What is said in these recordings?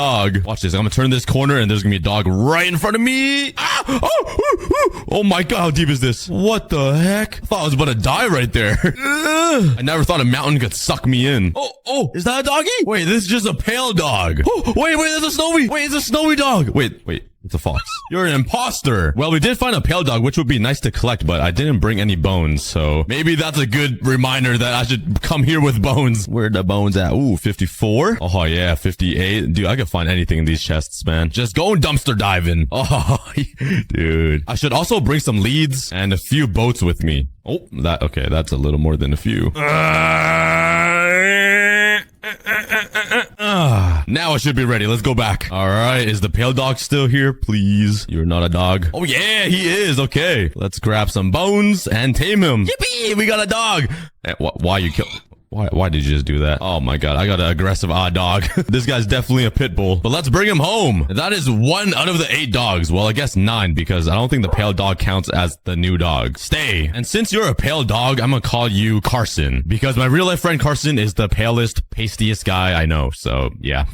dog. Watch this. I'm gonna turn this corner and there's gonna be a dog right in front of me. Ah! Oh my god, how deep is this? What the heck? I thought I was about to die right there. I never thought a mountain could suck me in. Oh, is that a doggy? Wait, this is just a pale dog. Oh, wait, there's a snowy. Wait, it's a snowy dog. Wait. It's a fox. You're an imposter. Well, we did find a pale dog, which would be nice to collect, but I didn't bring any bones. So maybe that's a good reminder that I should come here with bones. Where are the bones at? Ooh, 54. Oh, yeah, 58. Dude, I can find anything in these chests, man. Just go dumpster diving. Oh, dude. I should also bring some leads and a few boats with me. Oh, okay, that's a little more than a few. Now I should be ready. Let's go back. All right. Is the pale dog still here? Please. You're not a dog. Oh, yeah, he is. Okay. Let's grab some bones and tame him. Yippee! We got a dog. Why you kill... Why did you just do that? Oh my god, I got an aggressive odd dog. This guy's definitely a pit bull. But let's bring him home. That is 1 out of the 8 dogs. Well, I guess 9 because I don't think the pale dog counts as the new dog. Stay. And since you're a pale dog, I'm gonna call you Carson because my real life friend Carson is the palest, pastiest guy I know. So yeah.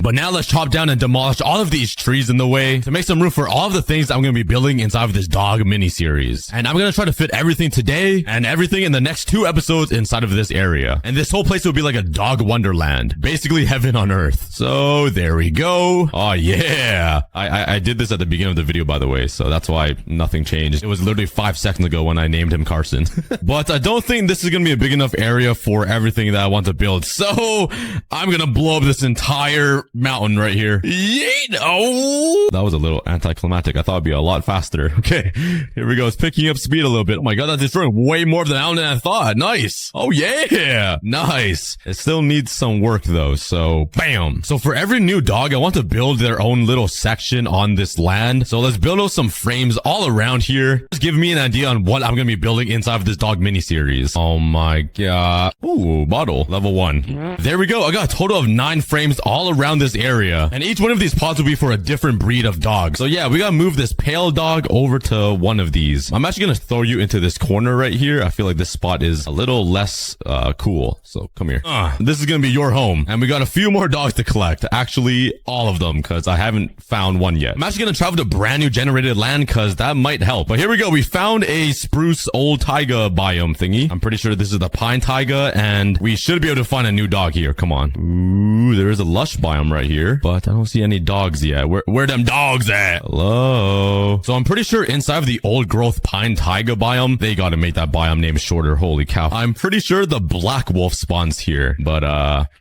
But now let's chop down and demolish all of these trees in the way to make some room for all of the things I'm gonna be building inside of this dog mini-series. And I'm gonna try to fit everything today and everything in the next 2 episodes inside of this area. And this whole place will be like a dog wonderland. Basically heaven on earth. So there we go. Oh yeah. I did this at the beginning of the video, by the way. So that's why nothing changed. It was literally 5 seconds ago when I named him Carson. But I don't think this is going to be a big enough area for everything that I want to build. So I'm going to blow up this entire mountain right here. Yeet! Oh! That was a little anticlimactic. I thought it'd be a lot faster. Okay. Here we go. It's picking up speed a little bit. Oh my god, that's destroying way more of the mountain than I thought. Nice. Oh yeah. Nice. It still needs some work though, so bam. So for every new dog, I want to build their own little section on this land. So let's build some frames all around here. Just give me an idea on what I'm going to be building inside of this dog mini series. Oh my god. Ooh, bottle. Level 1. There we go. I got a total of 9 frames all around this area. And each one of these pods will be for a different breed of dog. So yeah, we got to move this pale dog over to one of these. I'm actually going to throw you into this corner right here. I feel like this spot is a little less cool. So come here. This is gonna be your home. And we got a few more dogs to collect. Actually, all of them, because I haven't found one yet. I'm actually gonna travel to brand new generated land because that might help. But here we go. We found a spruce old taiga biome thingy. I'm pretty sure this is the pine taiga, and we should be able to find a new dog here. Come on. Ooh, there is a lush biome right here, but I don't see any dogs yet. Where them dogs at? Hello? So I'm pretty sure inside of the old growth pine taiga biome, they gotta make that biome name shorter. Holy cow. I'm pretty sure the black wolf spawns here, but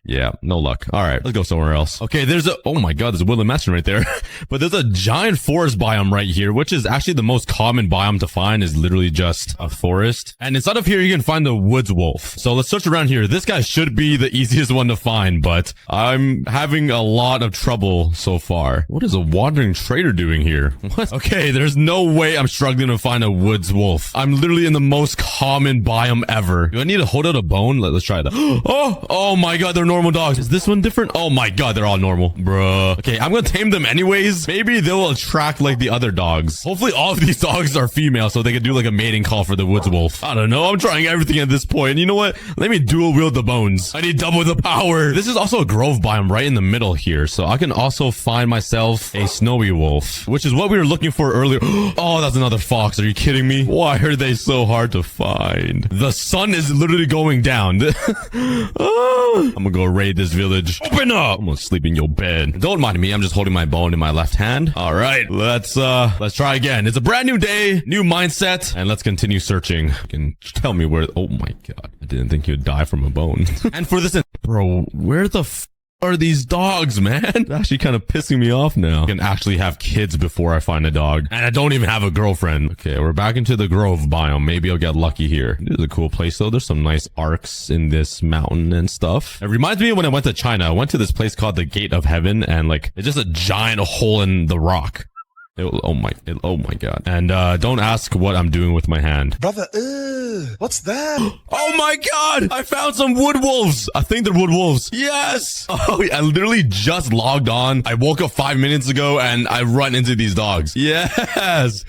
yeah, no luck. All right, let's go somewhere else. Okay, oh my god, there's a woodland mansion right there. But there's a giant forest biome right here, which is actually the most common biome to find, is literally just a forest. And inside of here, you can find the woods wolf. So let's search around here. This guy should be the easiest one to find, but I'm having a lot of trouble so far. What is a wandering trader doing here? What? Okay, there's no way I'm struggling to find a woods wolf. I'm literally in the most common biome ever. Do I need to hold out a bone? Let's try that. Oh my god, they're normal dogs. Is this one different? Oh my god, they're all normal. Bruh. Okay, I'm gonna tame them anyways. Maybe they'll attract like the other dogs. Hopefully all of these dogs are female so they can do like a mating call for the woods wolf. I don't know. I'm trying everything at this point. You know what? Let me dual wield the bones. I need double the power. This is also a grove biome right in the middle here. So I can also find myself a snowy wolf, which is what we were looking for earlier. Oh, that's another fox. Are you kidding me? Why are they so hard to find? The sun is literally going down. I'm gonna go raid this village. Open up! I'm gonna sleep in your bed. Don't mind me. I'm just holding my bone in my left hand. All right, let's try again. It's a brand new day, new mindset, and let's continue searching. You can tell me where. Oh my god, I didn't think you'd die from a bone. And for this, bro, where the are these dogs, man? It's actually kind of pissing me off now. I can actually have kids before I find a dog. And I don't even have a girlfriend. Okay, we're back into the grove biome. Maybe I'll get lucky here. This is a cool place though. There's some nice arcs in this mountain and stuff. It reminds me of when I went to China. I went to this place called the Gate of Heaven, and like, it's just a giant hole in the rock. Oh my god. And don't ask what I'm doing with my hand. Brother, what's that? Oh my god! I found some wood wolves! I think they're wood wolves. Yes! Oh, I literally just logged on. I woke up 5 minutes ago and I run into these dogs. Yes!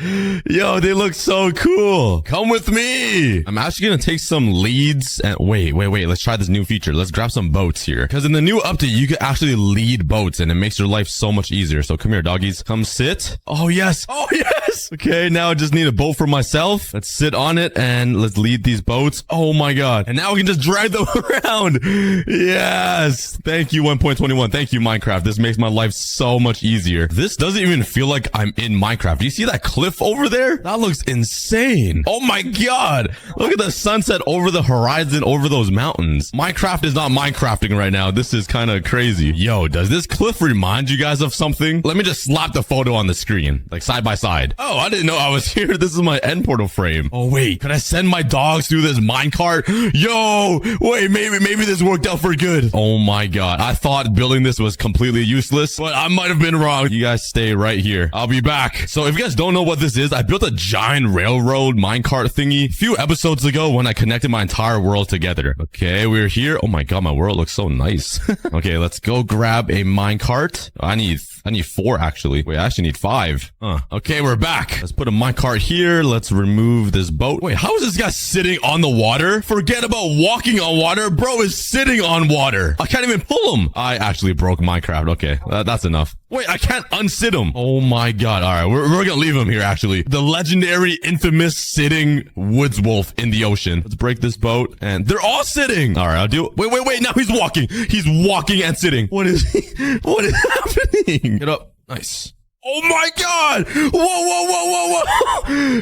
Yo, they look so cool. Come with me! I'm actually gonna take some leads and wait. Let's try this new feature. Let's grab some boats here. Because in the new update, you can actually lead boats and it makes your life so much easier. So come here, doggies. Come sit. Oh, yes. Oh, yes. Okay, now I just need a boat for myself. Let's sit on it and let's lead these boats. Oh my god. And now we can just drag them around. Yes. Thank you, 1.21. Thank you, Minecraft. This makes my life so much easier. This doesn't even feel like I'm in Minecraft. Do you see that cliff over there? That looks insane. Oh my god. Look at the sunset over the horizon, over those mountains. Minecraft is not Minecrafting right now. This is kind of crazy. Yo, does this cliff remind you guys of something? Let me just slap the photo on the screen, like side by side. Oh, I didn't know I was here. This is my end portal frame. Oh wait, can I send my dogs through this minecart? Yo, wait, maybe this worked out for good. Oh my god, I thought building this was completely useless, but I might have been wrong. You guys stay right here. I'll be back. So if you guys don't know what this is, I built a giant railroad minecart thingy a few episodes ago when I connected my entire world together. Okay, we're here. Oh my god, my world looks so nice. Okay, let's go grab a minecart. I need 4 actually. Wait, I actually need 5. Okay, we're back. Let's put a minecart here. Let's remove this boat. Wait, how is this guy sitting on the water? Forget about walking on water. Bro is sitting on water. I can't even pull him. I actually broke Minecraft. Okay, that's enough. Wait, I can't unsit him. Oh my god. All right, we're gonna leave him here actually. The legendary, infamous sitting woods wolf in the ocean. Let's break this boat and they're all sitting. All right, I'll do it. Wait. Now he's walking. He's walking and sitting. What is happening? Get up. Nice. Oh my god! Whoa!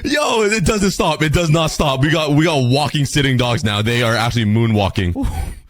Yo, it doesn't stop. It does not stop. We got walking sitting dogs now. They are actually moonwalking.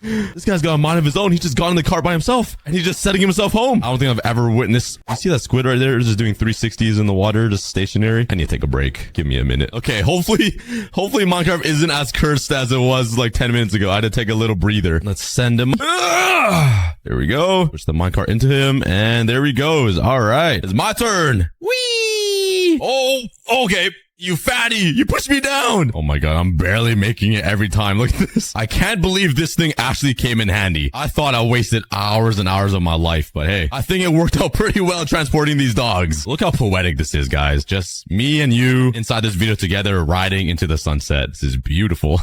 This guy's got a mind of his own. He's just got in the car by himself and he's just setting himself home. I don't think I've ever witnessed. You see that squid right there? Just doing 360s in the water, just stationary. I need to take a break. Give me a minute. Okay, hopefully Minecraft isn't as cursed as it was like 10 minutes ago. I had to take a little breather. Let's send him. There we go. Push the minecart into him and there he goes. All right, it's my turn. Whee! Oh, okay. You fatty, you pushed me down. Oh my god, I'm barely making it every time. Look at this. I can't believe this thing actually came in handy. I thought I wasted hours and hours of my life, but hey, I think it worked out pretty well transporting these dogs. Look how poetic this is, guys. Just me and you inside this video together riding into the sunset. This is beautiful.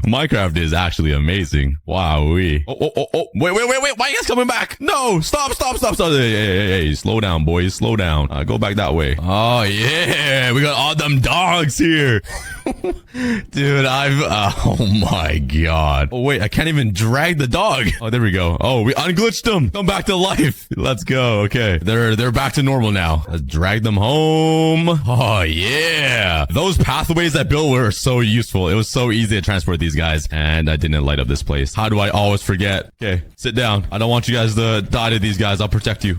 Minecraft is actually amazing. Wowee. Oh. Wait. Why are you guys coming back? No, stop. Hey, slow down, boys. Slow down. Go back that way. Oh yeah, we got all them dogs here. Dude, oh my god. Oh wait, I can't even drag the dog. Oh, there we go. Oh, we unglitched them. Come back to life. Let's go. Okay, they're back to normal now. Let's drag them home. Oh yeah, those pathways I built were so useful. It was so easy to transport these guys, and I didn't light up this place. How do I always forget? Okay, sit down. I don't want you guys to die to these guys. I'll protect you.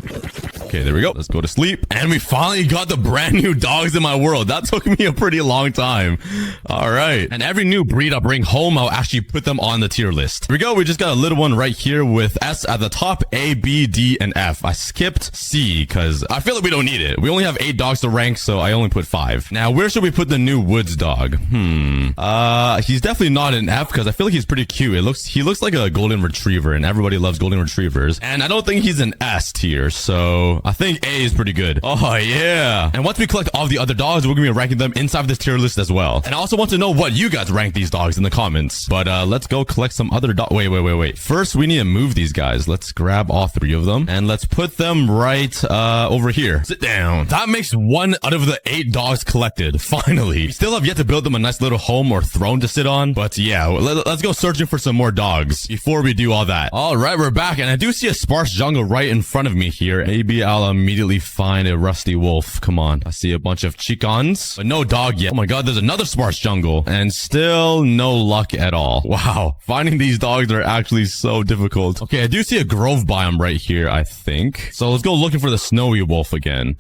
Okay, there we go. Let's go to sleep. And we finally got the brand new dogs in my world. That took me a pretty long time. All right. And every new breed I bring home, I'll actually put them on the tier list. Here we go. We just got a little one right here with S at the top, A, B, D, and F. I skipped C because I feel like we don't need it. We only have 8 dogs to rank, so I only put 5. Now, where should we put the new woods dog? He's definitely not an F because I feel like he's pretty cute. He looks like a golden retriever, and everybody loves golden retrievers. And I don't think he's an S tier, so I think A is pretty good. Oh, yeah. And once we collect all the other dogs, we're going to be ranking them inside of this tier list as well. And I also want to know what you guys rank these dogs in the comments. But let's go collect some other dogs. Wait. First, we need to move these guys. Let's grab all 3 of them and let's put them right over here. Sit down. That makes 1 out of the 8 dogs collected. Finally. We still have yet to build them a nice little home or throne to sit on. But yeah, let's go searching for some more dogs before we do all that. All right, we're back. And I do see a sparse jungle right in front of me here. Maybe I'll immediately find a rusty wolf. Come on. I see a bunch of chicons, but no dog yet. Oh my god, there's another sparse jungle and still no luck at all. Wow. Finding these dogs are actually so difficult. Okay, I do see a grove biome right here, I think. So let's go looking for the snowy wolf again.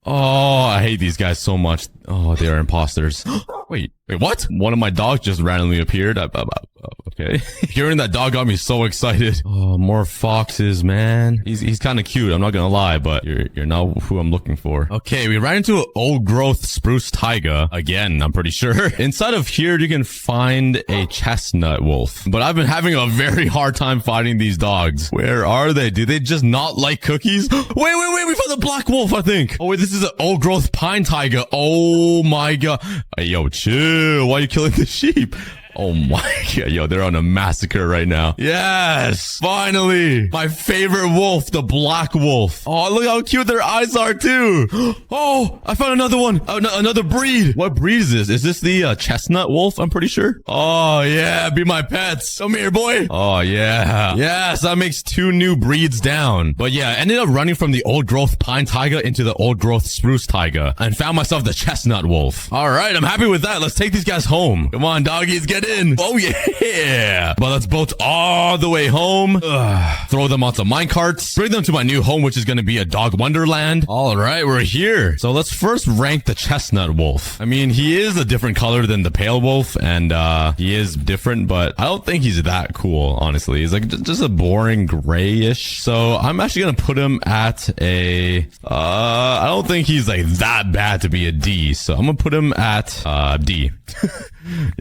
Oh, I hate these guys so much. Oh, they are imposters. Wait. Wait, what? One of my dogs just randomly appeared. Okay. Hearing that dog got me so excited. Oh, more foxes, man. He's kind of cute. I'm not gonna lie, but you're not who I'm looking for. Okay, we ran into an old growth spruce taiga. Again, I'm pretty sure. Inside of here, you can find a chestnut wolf. But I've been having a very hard time finding these dogs. Where are they? Do they just not like cookies? Wait. We found the black wolf, I think. Oh, wait, this is an old growth pine taiga. Oh my god. Hey, yo, chill. Why are you killing the sheep? Oh my god, yo, they're on a massacre right now. Yes, finally, my favorite wolf, the black wolf. Oh, look how cute their eyes are too. Oh, I found another one, another breed. What breed is this? Is this the chestnut wolf? I'm pretty sure. Oh yeah, be my pets. Come here, boy. Oh yeah. Yes, that makes 2 new breeds down. But yeah, I ended up running from the old growth pine taiga into the old growth spruce taiga and found myself the chestnut wolf. All right, I'm happy with that. Let's take these guys home. Come on, doggies, get in. Oh yeah. But let's boat all the way home. Throw them onto minecarts. Bring them to my new home, which is going to be a dog wonderland. All right, we're here. So let's first rank the chestnut wolf. I mean, he is a different color than the pale wolf, and he is different, but I don't think he's that cool, honestly. He's like just a boring grayish. So I'm actually going to put him at a I don't think he's like that bad to be a D. So I'm going to put him at D.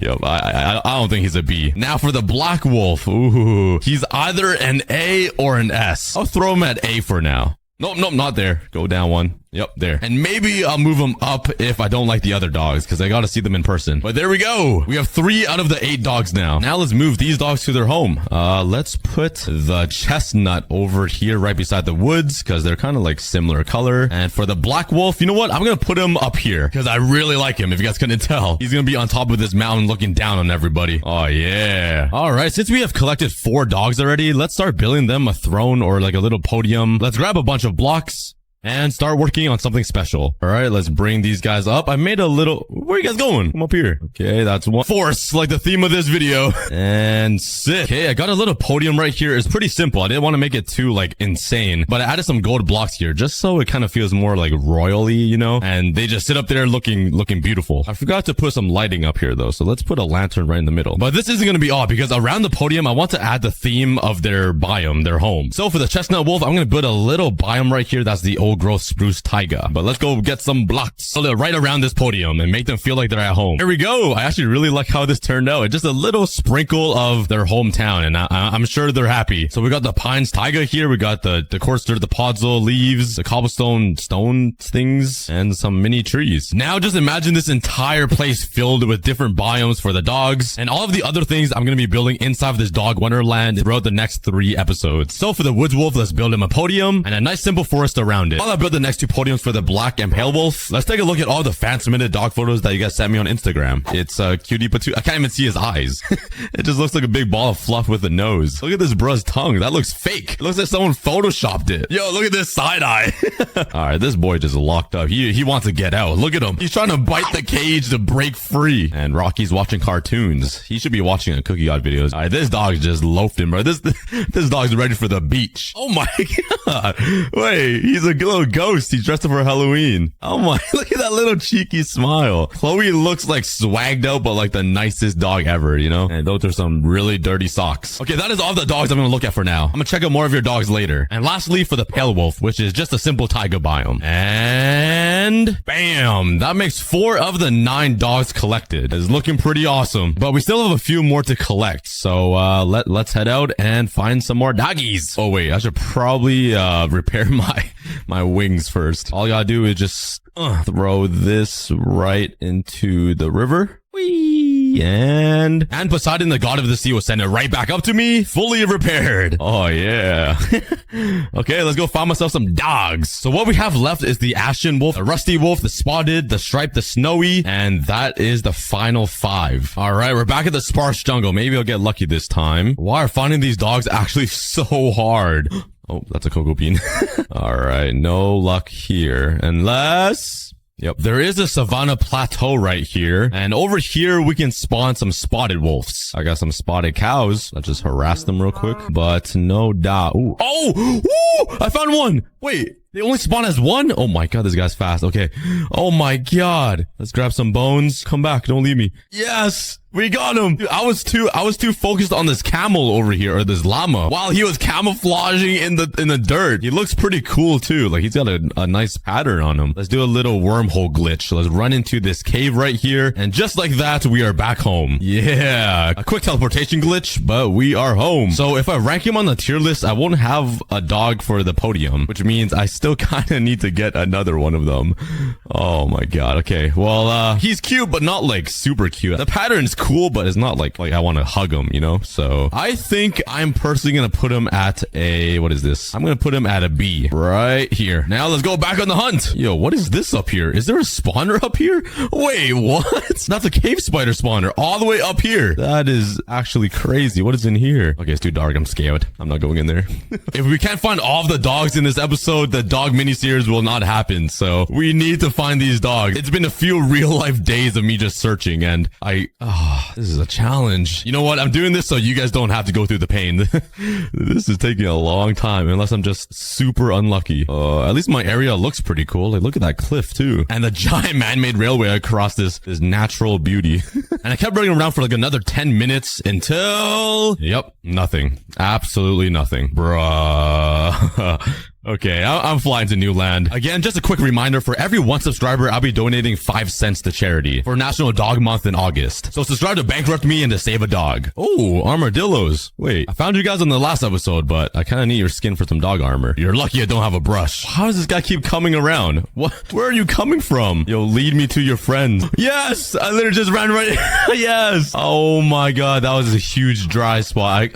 Yep, I don't think he's a B. Now for the black wolf. Ooh, he's either an A or an S. I'll throw him at A for now. Nope, not there. Go down one. Yep, there. And maybe I'll move them up if I don't like the other dogs, because I got to see them in person. But there we go. We have 3 out of the 8 dogs now. Now let's move these dogs to their home. Let's put the chestnut over here right beside the woods, because they're kind of like similar color. And for the black wolf, you know what? I'm going to put him up here, because I really like him, if you guys couldn't tell. He's going to be on top of this mountain looking down on everybody. Oh, yeah. All right, since we have collected 4 dogs already, let's start building them a throne or like a little podium. Let's grab a bunch of blocks and start working on something special. All right, let's bring these guys up. I made a little... Where are you guys going? Come up here. Okay, that's one. Force, like the theme of this video. And sick. Okay, I got a little podium right here. It's pretty simple. I didn't want to make it too, like, insane. But I added some gold blocks here just so it kind of feels more, like, royally, you know? And they just sit up there looking beautiful. I forgot to put some lighting up here, though. So let's put a lantern right in the middle. But this isn't going to be all, because around the podium, I want to add the theme of their biome, their home. So for the chestnut wolf, I'm going to build a little biome right here. That's the old growth spruce taiga. But let's go get some blocks right around this podium and make them feel like they're at home. There we go. I actually really like how this turned out. It's just a little sprinkle of their hometown, and I'm sure they're happy. So we got the pines taiga here. We got the coarse dirt, the podzol leaves, the cobblestone stone things, and some mini trees. Now just imagine this entire place filled with different biomes for the dogs and all of the other things I'm going to be building inside of this dog wonderland throughout the next 3 episodes. So for the woods wolf, let's build him a podium and a nice simple forest around it. While I build the next 2 podiums for the black and pale wolf, let's take a look at all the fan submitted dog photos that you guys sent me on Instagram. It's cutie patootie. I can't even see his eyes. It just looks like a big ball of fluff with a nose. Look at this bruh's tongue. That looks fake. It looks like someone photoshopped it. Yo, look at this side eye. All right, this boy just locked up. He wants to get out. Look at him. He's trying to bite the cage to break free. And Rocky's watching cartoons. He should be watching aCookieGod videos. All right, this dog just loafed him, bro. This dog's ready for the beach. Oh my god. Wait, he's a little ghost. He's dressed up for Halloween. Oh my, look at that little cheeky smile. Chloe looks like swagged out, but like the nicest dog ever, you know? And those are some really dirty socks. Okay, that is all the dogs I'm gonna look at for now. I'm gonna check out more of your dogs later. And lastly, for the pale wolf, which is just a simple taiga biome. And bam! That makes 4 of the 9 dogs collected. It's looking pretty awesome. But we still have a few more to collect. So let's head out and find some more doggies. Oh wait, I should probably repair my wings first. All I gotta do is just throw this right into the river. Whee! And Poseidon, the god of the sea, will send it right back up to me, fully repaired. Oh, yeah. Okay, let's go find myself some dogs. So what we have left is the ashen wolf, the rusty wolf, the spotted, the striped, the snowy, and that is the final 5. All right, we're back at the sparse jungle. Maybe I'll get lucky this time. Why are finding these dogs actually so hard? Oh, that's a cocoa bean. All right, no luck here. Unless... Yep, there is a savanna plateau right here. And over here, we can spawn some spotted wolves. I got some spotted cows. Let's just harass them real quick. But no doubt. Ooh. Oh! Ooh! I found one! Wait. They only spawn as one? Oh my god, this guy's fast. Okay. Oh my god. Let's grab some bones. Come back. Don't leave me. Yes! We got him. Dude, I was too focused on this camel over here, or this llama, while he was camouflaging in the dirt. He looks pretty cool too. Like he's got a nice pattern on him. Let's do a little wormhole glitch. Let's run into this cave right here. And just like that, we are back home. Yeah. A quick teleportation glitch, but we are home. So if I rank him on the tier list, I won't have a dog for the podium, which means I still kind of need to get another one of them. Oh my god. Okay. Well, he's cute, but not like super cute. The pattern's cool, but it's not like I want to hug him, you know? So I think I'm personally going to put him at a, what is this? I'm going to put him at a B right here. Now let's go back on the hunt. Yo, what is this up here? Is there a spawner up here? Wait, what? That's a cave spider spawner all the way up here. That is actually crazy. What is in here? Okay, it's too dark. I'm scared. I'm not going in there. If we can't find all of the dogs in this episode, the dog miniseries will not happen. So we need to find these dogs. It's been a few real life days of me just searching, and this is a challenge. You know what? I'm doing this so you guys don't have to go through the pain. This is taking a long time, unless I'm just super unlucky. At least my area looks pretty cool. Like, look at that cliff too. And the giant man-made railway across this natural beauty. And I kept running around for like another 10 minutes until... Yep, nothing. Absolutely nothing. Bruh. Okay, I'm flying to new land. Again, just a quick reminder, for every 1 subscriber, I'll be donating 5 cents to charity for National Dog Month in August. So subscribe to bankrupt me and to save a dog. Oh, armadillos. Wait, I found you guys on the last episode, but I kind of need your skin for some dog armor. You're lucky I don't have a brush. How does this guy keep coming around? What? Where are you coming from? Yo, lead me to your friends. Yes! I literally just ran right... Yes! Oh my god, that was a huge dry spot.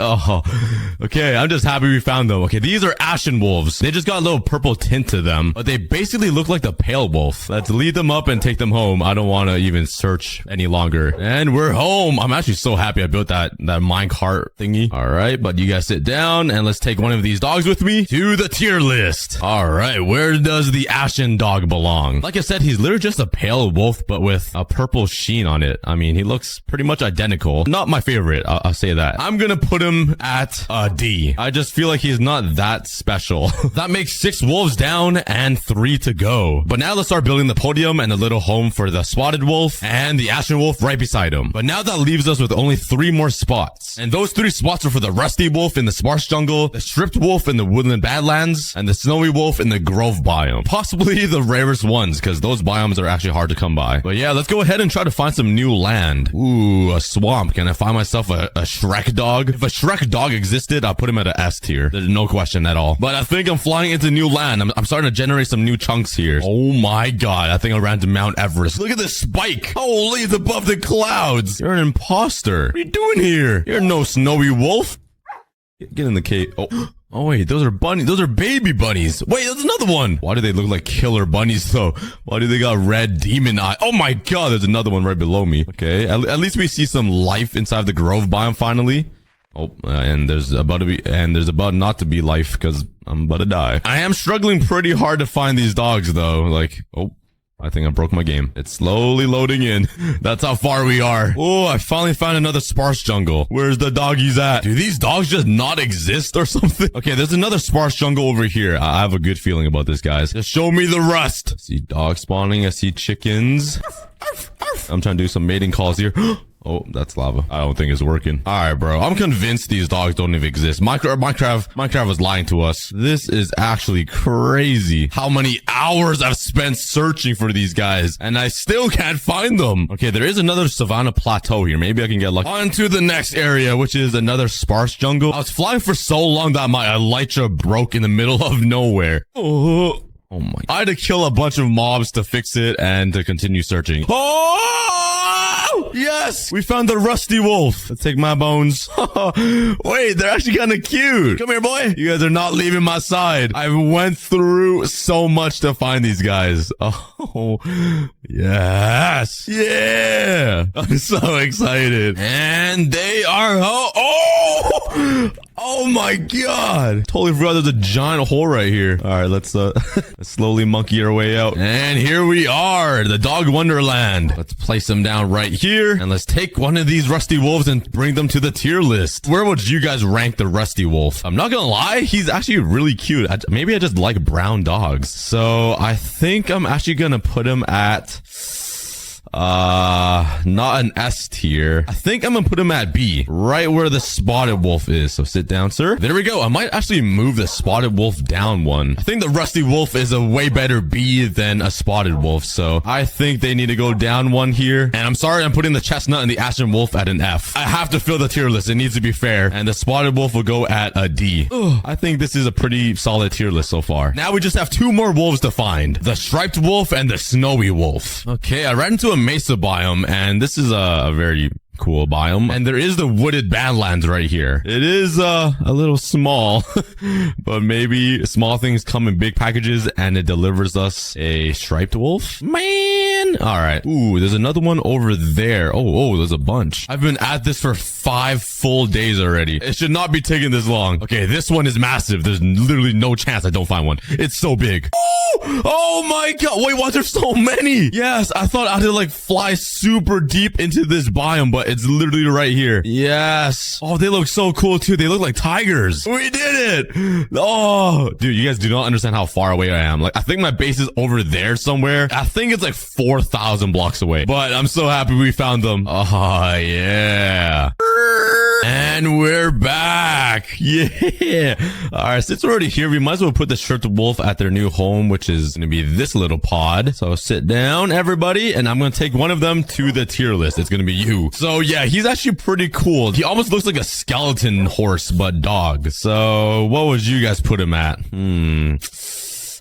Okay, I'm just happy we found them. Okay, these are ashen wolves. They just got a little purple tint to them, but they basically look like the pale wolf. Let's lead them up and take them home. I don't want to even search any longer. And we're home. I'm actually so happy I built that minecart thingy. All right, but you guys sit down and let's take one of these dogs with me to the tier list. All right, where does the ashen dog belong? Like I said, he's literally just a pale wolf, but with a purple sheen on it. I mean, he looks pretty much identical. Not my favorite, I'll say that. I'm gonna put him at a D. I just feel like he's not that special. That makes 6 wolves down and 3 to go. But now let's start building the podium and a little home for the spotted wolf and the ashen wolf right beside him. But now that leaves us with only 3 more spots. And those 3 spots are for the rusty wolf in the sparse jungle, the stripped wolf in the woodland badlands, and the snowy wolf in the grove biome. Possibly the rarest ones, because those biomes are actually hard to come by. But yeah, let's go ahead and try to find some new land. Ooh, a swamp. Can I find myself a Shrek dog? If a Shrek dog existed, I'll put him at an S tier. There's no question at all. But I think I'm flying into new land. I'm starting to generate some new chunks here. Oh my god, I think I ran to Mount Everest. Look at this spike. Holy, it's above the clouds. You're an imposter. What are you doing here? You're no snowy wolf. Get in the cave. Oh wait, those are bunnies. Those are baby bunnies. Wait, there's another one. Why do they look like killer bunnies though? Why do they got red demon eye? Oh my god, there's another one right below me. Okay, at least we see some life inside the grove biome finally. And there's about not to be life because I'm about to die. I am struggling pretty hard to find these dogs though. Like, I think I broke my game. It's slowly loading in. That's how far we are. Oh, I finally found another sparse jungle. Where's the doggies at? Do these dogs just not exist or something? Okay, there's another sparse jungle over here. I have a good feeling about this, guys. Just show me the rust. I see dogs spawning. I see chickens. I'm trying to do some mating calls here. Oh, that's lava. I don't think it's working. All right, bro. I'm convinced these dogs don't even exist. Minecraft was lying to us. This is actually crazy. How many hours I've spent searching for these guys, and I still can't find them. Okay, there is another savanna plateau here. Maybe I can get lucky. On to the next area, which is another sparse jungle. I was flying for so long that my elytra broke in the middle of nowhere. Oh my. I had to kill a bunch of mobs to fix it and to continue searching. Yes! We found the rusty wolf. Let's take my bones. Wait, they're actually kind of cute. Come here, boy. You guys are not leaving my side. I went through so much to find these guys. Oh, yes. Yeah. I'm so excited. And they are... Oh my god. Totally forgot there's a giant hole right here. All right, let's slowly monkey our way out. And here we are, the dog wonderland. Let's place them down right here. here. And let's take one of these rusty wolves and bring them to the tier list. Where would you guys rank the rusty wolf? I'm not gonna lie, he's actually really cute. Maybe I just like brown dogs. So I think I'm actually gonna put him at... not an S tier. I think I'm gonna put him at B, right where the spotted wolf is. So sit down, sir. There we go. I might actually move the spotted wolf down one. I think the rusty wolf is a way better B than a spotted wolf. So I think they need to go down one here. And I'm sorry, I'm putting the chestnut and the ashen wolf at an F. I have to fill the tier list. It needs to be fair. And the spotted wolf will go at a D. Ugh, I think this is a pretty solid tier list so far. Now we just have 2 more wolves to find. The striped wolf and the snowy wolf. Okay, I ran into a mesa biome, and this is a very cool biome, and there is the wooded badlands right here. It is a little small, but maybe small things come in big packages, and it delivers us a striped wolf. Man, all right. Ooh, there's another one over there. Oh, there's a bunch. I've been at this for 5 full days already. It should not be taking this long. Okay, this one is massive. There's literally no chance I don't find one. It's so big. Oh my god. Wait, why there's so many? Yes, I thought I had to like fly super deep into this biome, but it's literally right here. Yes. Oh, they look so cool too. They look like tigers. We did it. Oh, dude, you guys do not understand how far away I am. Like, I think my base is over there somewhere. I think it's like 4,000 blocks away, but I'm so happy we found them. Oh, yeah. And we're back. Yeah. All right, since we're already here, we might as well put the striped wolf at their new home, which is going to be this little pod. So sit down, everybody, and I'm going to take one of them to the tier list. It's going to be you. So yeah, he's actually pretty cool. He almost looks like a skeleton horse, but dog. So what would you guys put him at?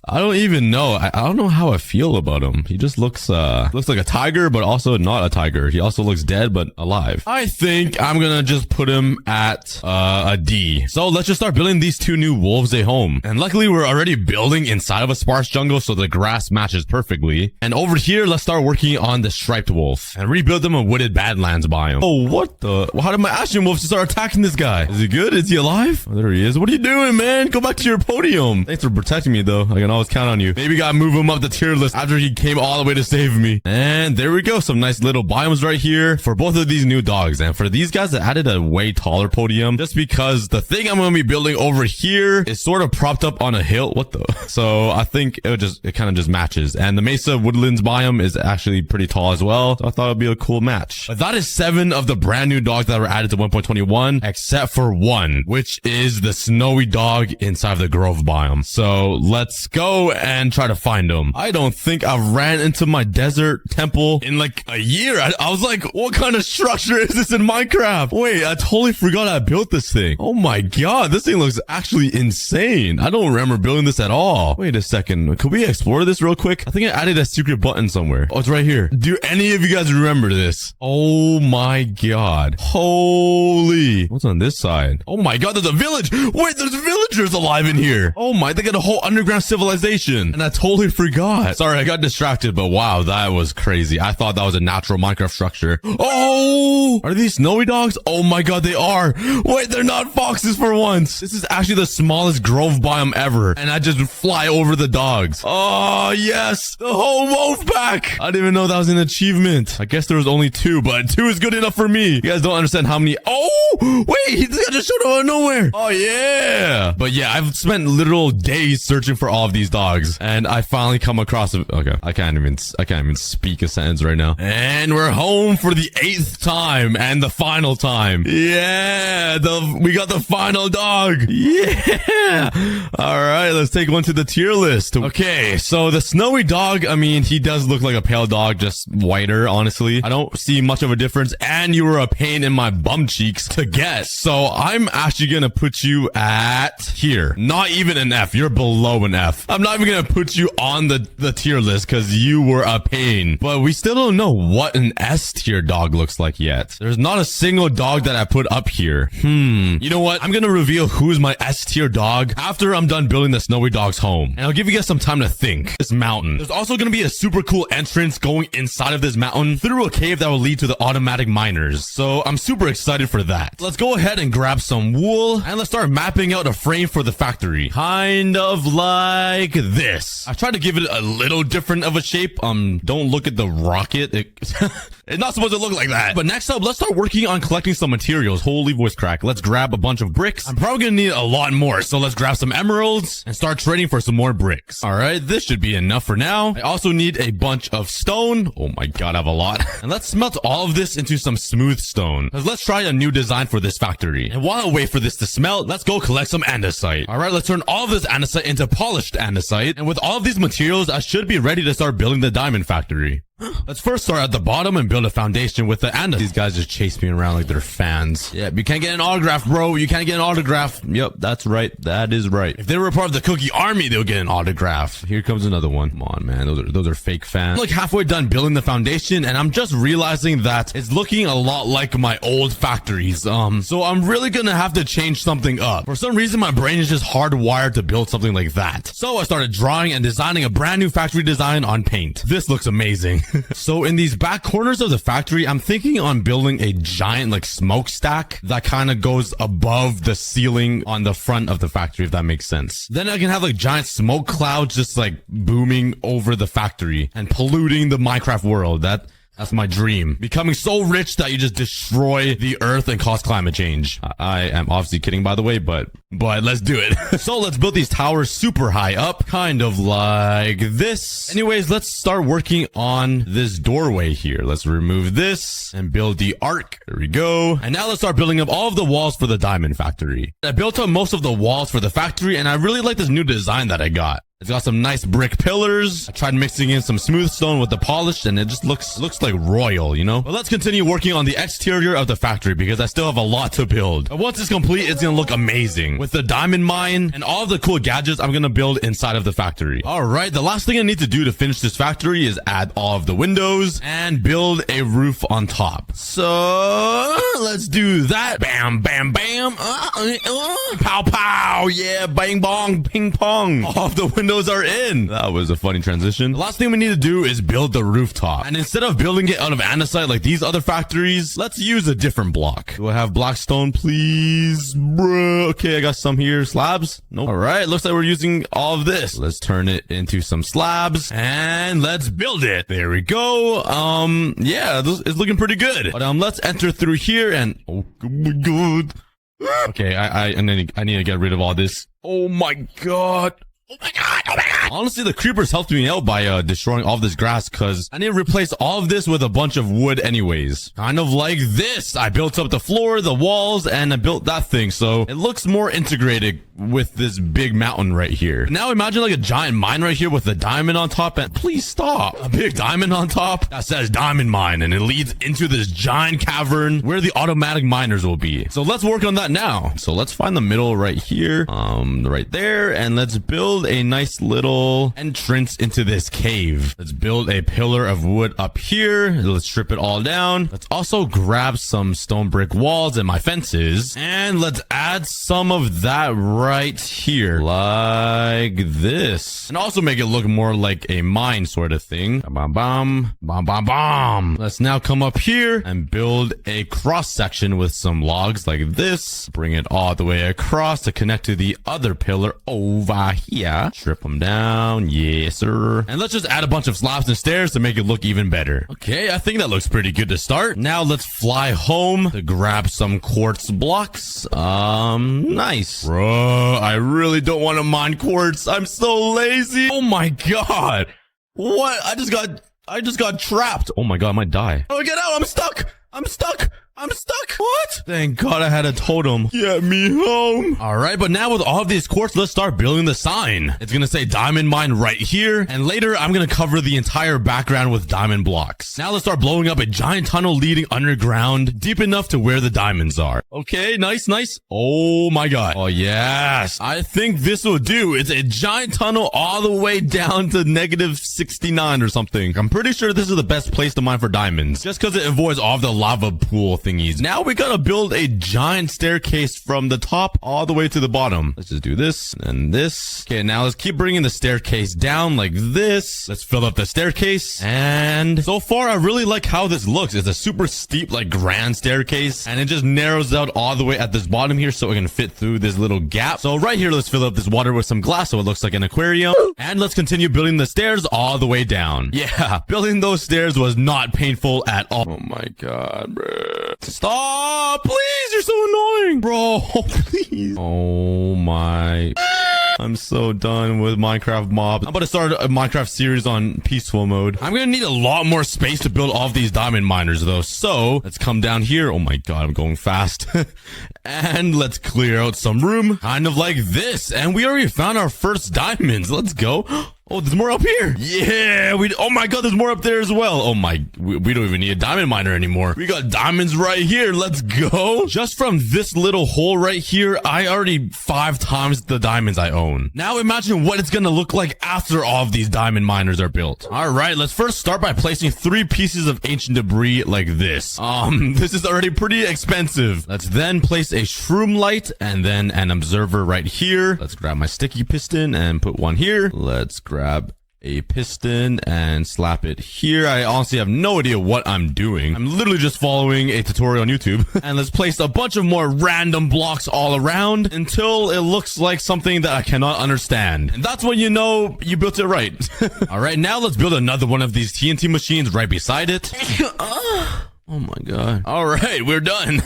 I don't even know. I don't know how I feel about him. He just looks like a tiger, but also not a tiger. He also looks dead, but alive. I think I'm gonna just put him at a D. So let's just start building these 2 new wolves a home. And luckily we're already building inside of a sparse jungle, so the grass matches perfectly. And over here, let's start working on the striped wolf and rebuild them a wooded badlands biome. Oh, what the? How did my ashen wolves just start attacking this guy? Is he good? Is he alive? Oh, there he is. What are you doing, man? Go back to your podium. Thanks for protecting me, though. I can always count on you. Maybe gotta move him up the tier list after he came all the way to save me. And there we go. Some nice little biomes right here for both of these new dogs. And for these guys, I added a way taller podium just because the thing I'm gonna be building over here is sort of propped up on a hill. What the? So I think it kind of just matches. And the Mesa Woodlands biome is actually pretty tall as well. So I thought it'd be a cool match. But that is 7 of the brand new dogs that were added to 1.21, except for one, which is the snowy dog inside of the Grove biome. So let's go and try to find him. I don't think I've ran into my desert temple in like a year. I was like, what kind of structure is this in Minecraft? Wait, I totally forgot I built this thing. Oh my god, this thing looks actually insane. I don't remember building this at all. Wait a second. Could we explore this real quick? I think I added a secret button somewhere. Oh, it's right here. Do any of you guys remember this? Oh my god. Holy. What's on this side? Oh my god, there's a village. Wait, there's villagers alive in here. Oh my, they got a whole underground civilization. And I totally forgot. Sorry, I got distracted, but wow, that was crazy. I thought that was a natural Minecraft structure. Oh, are these snowy dogs? Oh my god, they are. Wait, they're not foxes for once. This is actually the smallest grove biome ever. And I just fly over the dogs. Oh, yes. The whole wolf pack. I didn't even know that was an achievement. I guess there was only 2, but 2 is good enough for me. You guys don't understand how many. Oh, wait, he just showed up out of nowhere. Oh, yeah. But yeah, I've spent literal days searching for all of these dogs. And I finally come across it. Okay, I can't even speak a sentence right now. And we're home for the 8th time and the final time. Yeah, we got the final dog. Yeah. All right, let's take one to the tier list. Okay, so the snowy dog, I mean, he does look like a pale dog, just whiter, honestly. I don't see much of a difference. And you were a pain in my bum cheeks to get. So I'm actually gonna put you at here. Not even an F. You're below an F. I'm not even gonna put you on the tier list because you were a pain. But we still don't know what an S tier dog looks like yet. There's not a single dog that I put up here. You know what? I'm gonna reveal who's my S tier dog after I'm done building the snowy dog's home. And I'll give you guys some time to think. This mountain. There's also gonna be a super cool entrance going inside of this mountain through a cave that will lead to the automatic miners. So I'm super excited for that. Let's go ahead and grab some wool and let's start mapping out a frame for the factory. Kind of like this. I tried to give it a little different of a shape. Don't look at the rocket. It's not supposed to look like that. But next up, let's start working on collecting some materials. Holy voice crack. Let's grab a bunch of bricks. I'm probably gonna need a lot more. So let's grab some emeralds and start trading for some more bricks. All right, this should be enough for now. I also need a bunch of stone. Oh my god, I have a lot. And let's smelt all of this into some smooth stone. Let's try a new design for this factory. And while I wait for this to smelt, let's go collect some andesite. All right, let's turn all of this andesite into polished andesite. And with all of these materials, I should be ready to start building the diamond factory. Let's first start at the bottom and build a foundation with the andesite. These guys just chase me around like they're fans. Yeah, you can't get an autograph, bro. You can't get an autograph. Yep, that's right. That is right. If they were part of the Cookie Army, they'll get an autograph. Here comes another one. Come on, man. Those are fake fans. I'm like halfway done building the foundation, and I'm just realizing that it's looking a lot like my old factories. So I'm really gonna have to change something up. For some reason, my brain is just hardwired to build something like that. So I started drawing and designing a brand new factory design on Paint. This looks amazing. So in these back corners of the factory, I'm thinking on building a giant like smokestack that kind of goes above the ceiling on the front of the factory, if that makes sense. Then I can have like giant smoke clouds just like booming over the factory and polluting the Minecraft world. That's my dream. Becoming so rich that you just destroy the earth and cause climate change. I am obviously kidding, by the way, but let's do it. So let's build these towers super high up, kind of like this. Anyways, let's start working on this doorway here. Let's remove this and build the arc. There we go. And now let's start building up all of the walls for the diamond factory. I built up most of the walls for the factory, and I really like this new design that I got. It's got some nice brick pillars. I tried mixing in some smooth stone with the polished, and it just looks like royal, you know? But let's continue working on the exterior of the factory because I still have a lot to build. But once it's complete, it's gonna look amazing. With the diamond mine and all of the cool gadgets I'm gonna build inside of the factory. All right, the last thing I need to do to finish this factory is add all of the windows and build a roof on top. So let's do that. Bam, bam, bam. Pow, pow. Yeah, bang, bong, ping pong. All of the windows are in. That was a funny transition. The last thing we need to do is build the rooftop. And instead of building it out of andesite like these other factories, let's use a different block. Do I have black stone, please? Bro. Okay, I got some here. Slabs? Nope. All right, looks like we're using all of this. Let's turn it into some slabs and let's build it. There we go. Yeah, this is looking pretty good. But let's enter through here and oh my god. Okay, I need to get rid of all this. Oh my god. Oh my god, oh my god. Honestly, the creepers helped me out by destroying all of this grass because I need to replace all of this with a bunch of wood anyways. Kind of like this. I built up the floor, the walls, and I built that thing. So it looks more integrated with this big mountain right here. Now imagine like a giant mine right here with a diamond on top, and please stop. A big diamond on top that says diamond mine, and it leads into this giant cavern where the automatic miners will be. So let's work on that now. So let's find the middle right here, right there, and let's build a nice little entrance into this cave. Let's build a pillar of wood up here. Let's strip it all down. Let's also grab some stone brick walls and my fences, and let's add some of that right here like this, and also make it look more like a mine sort of thing. Bam, bam, bam, bam, bam. Let's now come up here and build a cross section with some logs like this. Bring it all the way across to connect to the other pillar over here. Strip them down. Yes, sir. And let's just add a bunch of slabs and stairs to make it look even better. Okay, I think that looks pretty good to start. Now let's fly home to grab some quartz blocks. Nice. Bro, I really don't want to mine quartz. I'm so lazy. Oh my god. What? I just got trapped. Oh my god, I might die. Oh, get out. I'm stuck. What? Thank god I had a totem. Get me home. All right, but now with all of these quartz, let's start building the sign. It's gonna say diamond mine right here, and later I'm gonna cover the entire background with diamond blocks. Now let's start blowing up a giant tunnel leading underground, deep enough to where the diamonds are. Okay, nice. Oh my god. Oh yes. I think this will do. It's a giant tunnel all the way down to -69 or something. I'm pretty sure this is the best place to mine for diamonds, just because it avoids all of the lava pool thingies. Now we gotta build a giant staircase from the top all the way to the bottom. Let's just do this and this. Okay, now let's keep bringing the staircase down like this. Let's fill up the staircase. And so far, I really like how this looks. It's a super steep, like grand staircase. And it just narrows out all the way at this bottom here so it can fit through this little gap. So right here, let's fill up this water with some glass so it looks like an aquarium. And let's continue building the stairs all the way down. Yeah, building those stairs was not painful at all. Oh my god, bro. Stop, please. You're so annoying, bro. Please. Oh my. I'm so done with Minecraft mobs. I'm about to start a Minecraft series on peaceful mode. I'm gonna need a lot more space to build all of these diamond miners though. So let's come down here. Oh my god, I'm going fast. And let's clear out some room. Kind of like this. And we already found our first diamonds. Let's go. Oh, there's more up here. Yeah, oh my god, there's more up there as well. Oh my, we don't even need a diamond miner anymore. We got diamonds right here. Let's go. Just from this little hole right here, I already 5 times the diamonds I own. Now imagine what it's gonna look like after all of these diamond miners are built. All right, let's first start by placing 3 pieces of ancient debris like this. This is already pretty expensive. Let's then place a shroom light and then an observer right here. Let's grab my sticky piston and put one here. Let's grab a piston and slap it here. I honestly have no idea what I'm doing. I'm literally just following a tutorial on YouTube. And let's place a bunch of more random blocks all around until it looks like something that I cannot understand. And that's when you know you built it right. All right, now let's build another one of these TNT machines right beside it. Oh my god. All right, we're done.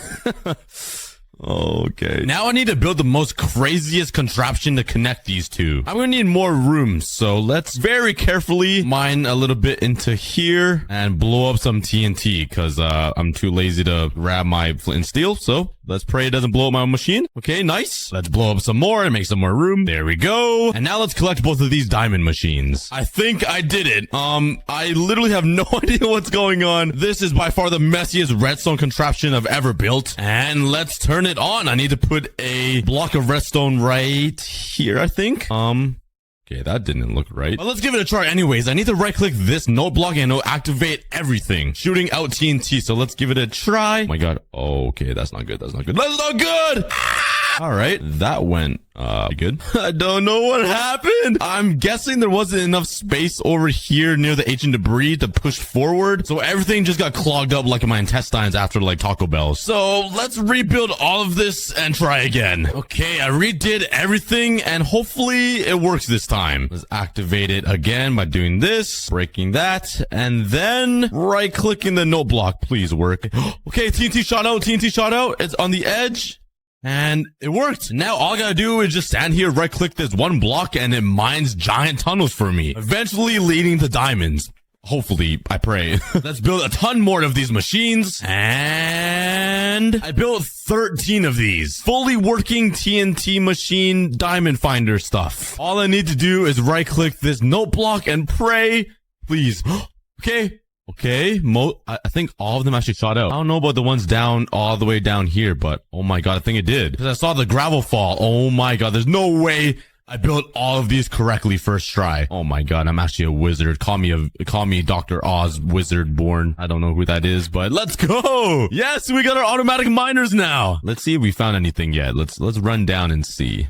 Okay. Now I need to build the most craziest contraption to connect these two. I'm gonna need more room, so let's very carefully mine a little bit into here and blow up some TNT because I'm too lazy to grab my flint and steel. So let's pray it doesn't blow up my machine. Okay, nice. Let's blow up some more and make some more room. There we go. And now let's collect both of these diamond machines. I think I did it. I literally have no idea what's going on. This is by far the messiest redstone contraption I've ever built. And let's turn it on. I need to put a block of redstone right here, I think. Okay, that didn't look right. But let's give it a try anyways. I need to right click this note block and it'll activate everything, shooting out TNT. So let's give it a try. Oh my god. Oh, okay, that's not good. That's not good. That's not good. All right, that went good. I don't know what happened. I'm guessing there wasn't enough space over here near the ancient debris to push forward. So everything just got clogged up like in my intestines after like Taco Bell. So let's rebuild all of this and try again. Okay, I redid everything and hopefully it works this time. Let's activate it again by doing this, breaking that, and then right clicking the note block. Please work. Okay, TNT shot out. TNT shot out. It's on the edge. And it worked. Now all I gotta do is just stand here, right click this one block, and it mines giant tunnels for me, eventually leading to diamonds. Hopefully, I pray. Let's build a ton more of these machines. And I built 13 of these fully working TNT machine diamond finder stuff. All I need to do is right click this note block and pray. Please. Okay. Okay, I think all of them actually shot out. I don't know about the ones down all the way down here, but oh my god, I think it did. Because I saw the gravel fall. Oh my god, there's no way I built all of these correctly first try. Oh my god, I'm actually a wizard. Call me Dr. Oz wizard born. I don't know who that is, but let's go. Yes, we got our automatic miners now. Let's see if we found anything yet. Let's run down and see.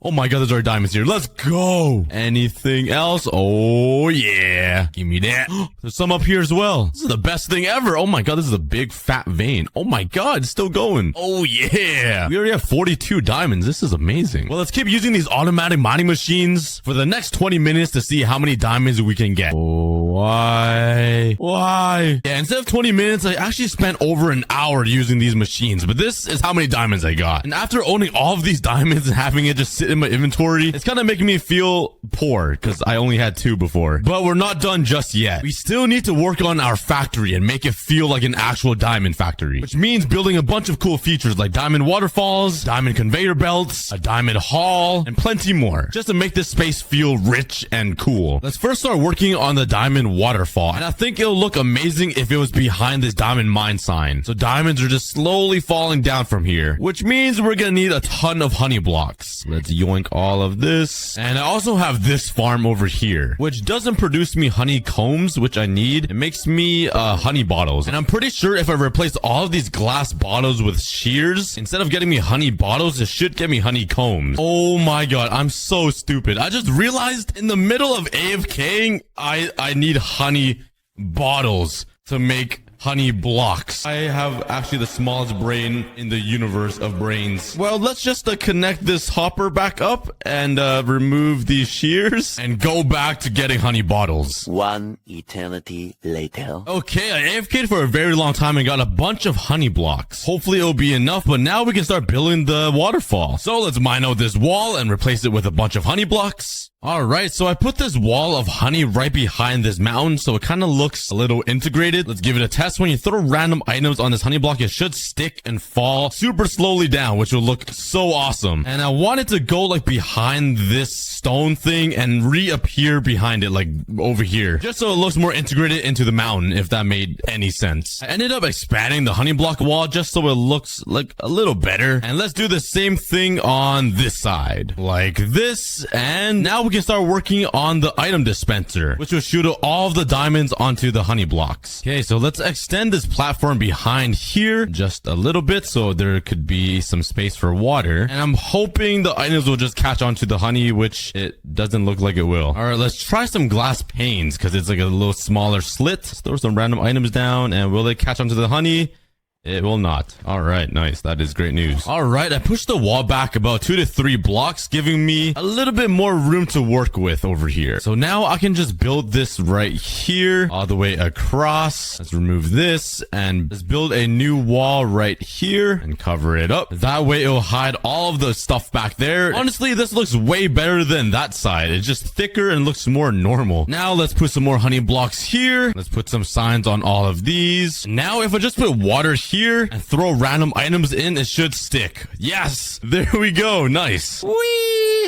Oh my god, there's our diamonds here. Let's go. Anything else? Oh yeah. Give me that. There's some up here as well. This is the best thing ever. Oh my god, this is a big fat vein. Oh my god, it's still going. Oh yeah. We already have 42 diamonds. This is amazing. Well, let's keep using these automatic mining machines for the next 20 minutes to see how many diamonds we can get. Oh, why? Why? Yeah, instead of 20 minutes, I actually spent over an hour using these machines, but this is how many diamonds I got. And after owning all of these diamonds and having it just sit in my inventory, it's kind of making me feel poor because I only had 2 before. But we're not done just yet. We still need to work on our factory and make it feel like an actual diamond factory, which means building a bunch of cool features like diamond waterfalls, diamond conveyor belts, a diamond hall, and plenty more, just to make this space feel rich and cool. Let's first start working on the diamond waterfall, and I think it'll look amazing if it was behind this diamond mine sign. So diamonds are just slowly falling down from here, which means we're gonna need a ton of honey blocks. this. Let's yoink all of this. And I also have this farm over here, which doesn't produce me honeycombs, which I need. It makes me honey bottles. And I'm pretty sure if I replace all of these glass bottles with shears, instead of getting me honey bottles, it should get me honeycombs. Oh my god, I'm so stupid. I just realized in the middle of AFKing, I need honey bottles to make honey blocks. I have actually the smallest brain in the universe of brains. Well, let's just connect this hopper back up and remove these shears and go back to getting honey bottles. One eternity later. Okay, I AFK'd for a very long time and got a bunch of honey blocks. Hopefully it'll be enough, but now we can start building the waterfall. So let's mine out this wall and replace it with a bunch of honey blocks. Alright, so I put this wall of honey right behind this mountain, so it kind of looks a little integrated. Let's give it a test. When you throw random items on this honey block, it should stick and fall super slowly down, which will look so awesome. And I want it to go like behind this stone thing and reappear behind it, like over here, just so it looks more integrated into the mountain, if that made any sense. I ended up expanding the honey block wall just so it looks like a little better. And let's do the same thing on this side, like this. And now we can start working on the item dispenser, which will shoot all of the diamonds onto the honey blocks. Okay, so let's extend this platform behind here just a little bit so there could be some space for water. And I'm hoping the items will just catch onto the honey, which it doesn't look like it will. All right, let's try some glass panes because it's like a little smaller slit. Let's throw some random items down, and will they catch onto the honey? It will not. All right, nice. That is great news. All right, I pushed the wall back about 2 to 3 blocks, giving me a little bit more room to work with over here. So now I can just build this right here all the way across. Let's remove this and let's build a new wall right here and cover it up. That way it'll hide all of the stuff back there. Honestly, this looks way better than that side. It's just thicker and looks more normal. Now let's put some more honey blocks here. Let's put some signs on all of these. Now if I just put water here and throw random items in, it should stick. Yes, there we go. Nice. Whee!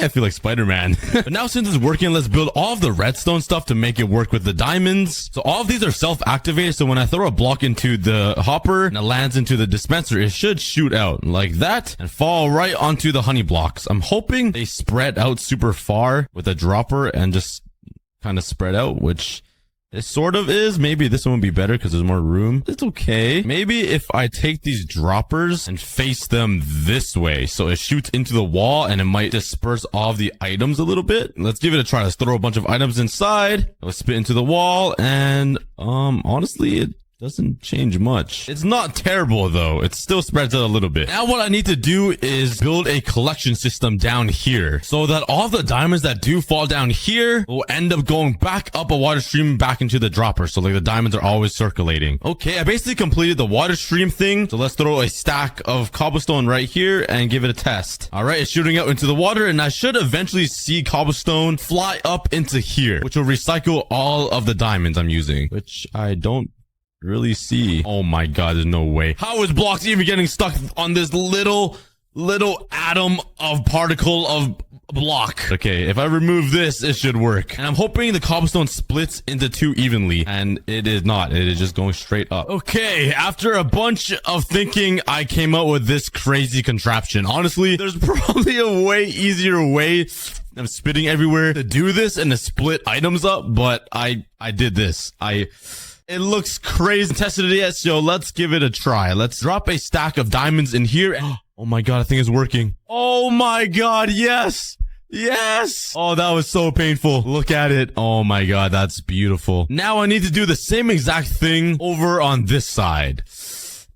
I feel like Spider-Man. But now since it's working, let's build all of the redstone stuff to make it work with the diamonds. So all of these are self-activated, so when I throw a block into the hopper and it lands into the dispenser, it should shoot out like that and fall right onto the honey blocks. I'm hoping they spread out super far with a dropper and just kind of spread out, which it sort of is. Maybe this one would be better because there's more room. It's okay. Maybe if I take these droppers and face them this way, so it shoots into the wall and it might disperse all of the items a little bit. Let's give it a try. Let's throw a bunch of items inside. Let's spit into the wall, and honestly, it doesn't change much. It's not terrible though. It still spreads out a little bit. Now what I need to do is build a collection system down here so that all the diamonds that do fall down here will end up going back up a water stream back into the dropper. So like the diamonds are always circulating. Okay, I basically completed the water stream thing. So let's throw a stack of cobblestone right here and give it a test. All right, it's shooting out into the water, and I should eventually see cobblestone fly up into here, which will recycle all of the diamonds I'm using, which I don't really see. Oh my god, there's no way. How is blocks even getting stuck on this little atom of particle of block? Okay, if I remove this, it should work. And I'm hoping the cobblestone splits into 2 evenly, and it is not. It is just going straight up. Okay, after a bunch of thinking, I came up with this crazy contraption. Honestly, there's probably a way easier way. I'm spitting everywhere to do this and to split items up, but I did this. It looks crazy. Tested it yet, so let's give it a try. Let's drop a stack of diamonds in here. Oh my god, I think it's working. Oh my god, yes! Yes! Oh, that was so painful. Look at it. Oh my god, that's beautiful. Now I need to do the same exact thing over on this side.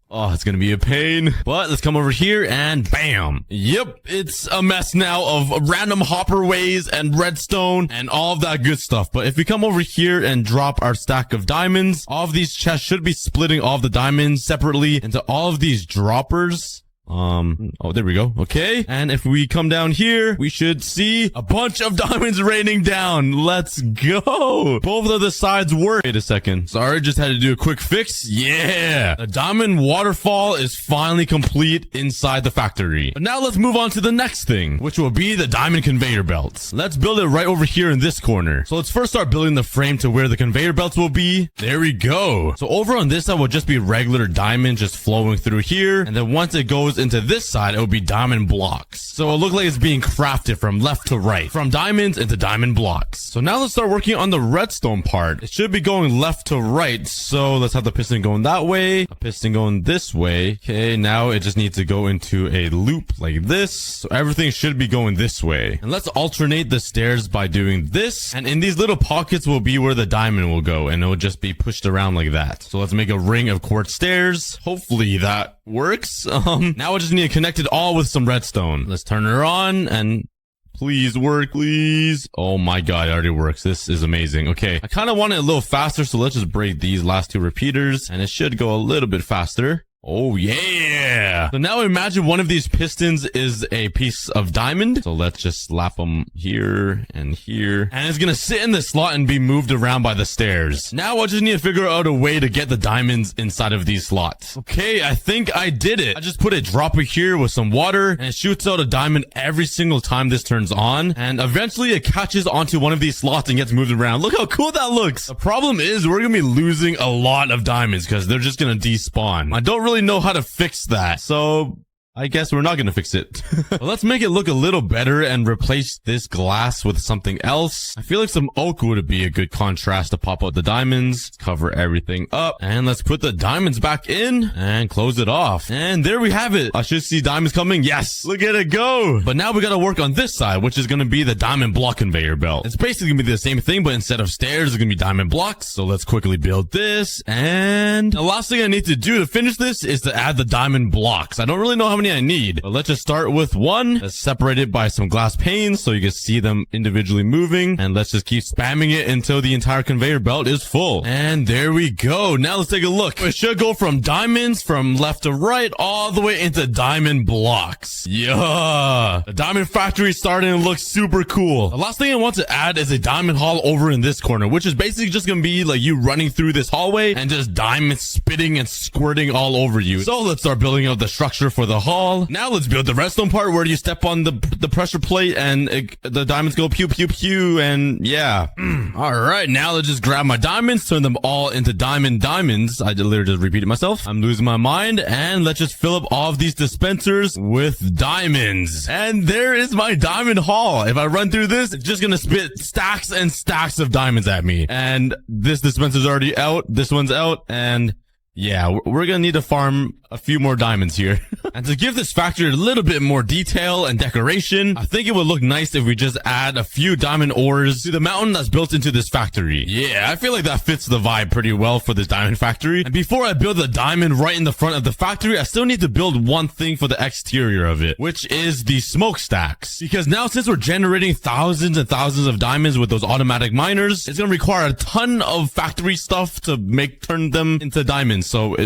Oh, it's gonna be a pain. But let's come over here and bam. Yep, it's a mess now of random hopperways and redstone and all of that good stuff. But if we come over here and drop our stack of diamonds, all of these chests should be splitting all of the diamonds separately into all of these droppers. Oh, there we go. Okay. And if we come down here, we should see a bunch of diamonds raining down. Let's go. Both of the sides work. Wait a second. Sorry, just had to do a quick fix. Yeah. The diamond waterfall is finally complete inside the factory. But now let's move on to the next thing, which will be the diamond conveyor belts. Let's build it right over here in this corner. So let's first start building the frame to where the conveyor belts will be. There we go. So over on this side will just be regular diamond just flowing through here. And then once it goes goes into this side, it will be diamond blocks. So it looks like it's being crafted from left to right, from diamonds into diamond blocks. So now let's start working on the redstone part. It should be going left to right. So let's have the piston going that way, a piston going this way. Okay, now it just needs to go into a loop like this. So everything should be going this way. And let's alternate the stairs by doing this. And in these little pockets will be where the diamond will go, and it will just be pushed around like that. So let's make a ring of quartz stairs. Hopefully that works. Now I just need to connect it all with some redstone. Let's turn her on and please work, please. Oh my god, it already works. This is amazing. Okay, I kind of want it a little faster, so let's just break these last two repeaters and it should go a little bit faster. Oh yeah. So now imagine one of these pistons is a piece of diamond. So let's just slap them here and here. And it's gonna sit in the slot and be moved around by the stairs. Now I just need to figure out a way to get the diamonds inside of these slots. Okay, I think I did it. I just put a dropper here with some water and it shoots out a diamond every single time this turns on. And eventually it catches onto one of these slots and gets moved around. Look how cool that looks. The problem is we're gonna be losing a lot of diamonds because they're just gonna despawn. I don't really know how to fix that, so I guess we're not gonna fix it. But let's make it look a little better and replace this glass with something else. I feel like some oak would be a good contrast to pop out the diamonds. Let's cover everything up and let's put the diamonds back in and close it off. And there we have it. I should see diamonds coming. Yes, look at it go. But now we gotta work on this side, which is gonna be the diamond block conveyor belt. It's basically gonna be the same thing, but instead of stairs, it's gonna be diamond blocks. So let's quickly build this. And the last thing I need to do to finish this is to add the diamond blocks. I don't really know how many I need, but let's just start with one. Let's separate it by some glass panes so you can see them individually moving, and let's just keep spamming it until the entire conveyor belt is full. And there we go. Now let's take a look. It should go from diamonds from left to right all the way into diamond blocks. Yeah, the diamond factory is starting to look super cool. The last thing I want to add is a diamond hall over in this corner, which is basically just gonna be like you running through this hallway and just diamonds spitting and squirting all over you. So let's start building out the structure for the hall. Now let's build the redstone part where you step on the pressure plate and the diamonds go pew pew pew, and yeah. All right, now let's just grab my diamonds, turn them all into diamonds. I literally just repeated myself. I'm losing my mind. And let's just fill up all of these dispensers with diamonds. And there is my diamond haul. If I run through this, it's just gonna spit stacks and stacks of diamonds at me. And this dispenser's already out. This one's out. And yeah, we're gonna need to farm a few more diamonds here. And to give this factory a little bit more detail and decoration, I think it would look nice if we just add a few diamond ores to the mountain that's built into this factory. Yeah, I feel like that fits the vibe pretty well for this diamond factory. And before I build the diamond right in the front of the factory, I still need to build one thing for the exterior of it, which is the smokestacks. Because now since we're generating thousands and thousands of diamonds with those automatic miners, it's gonna require a ton of factory stuff to turn them into diamonds. So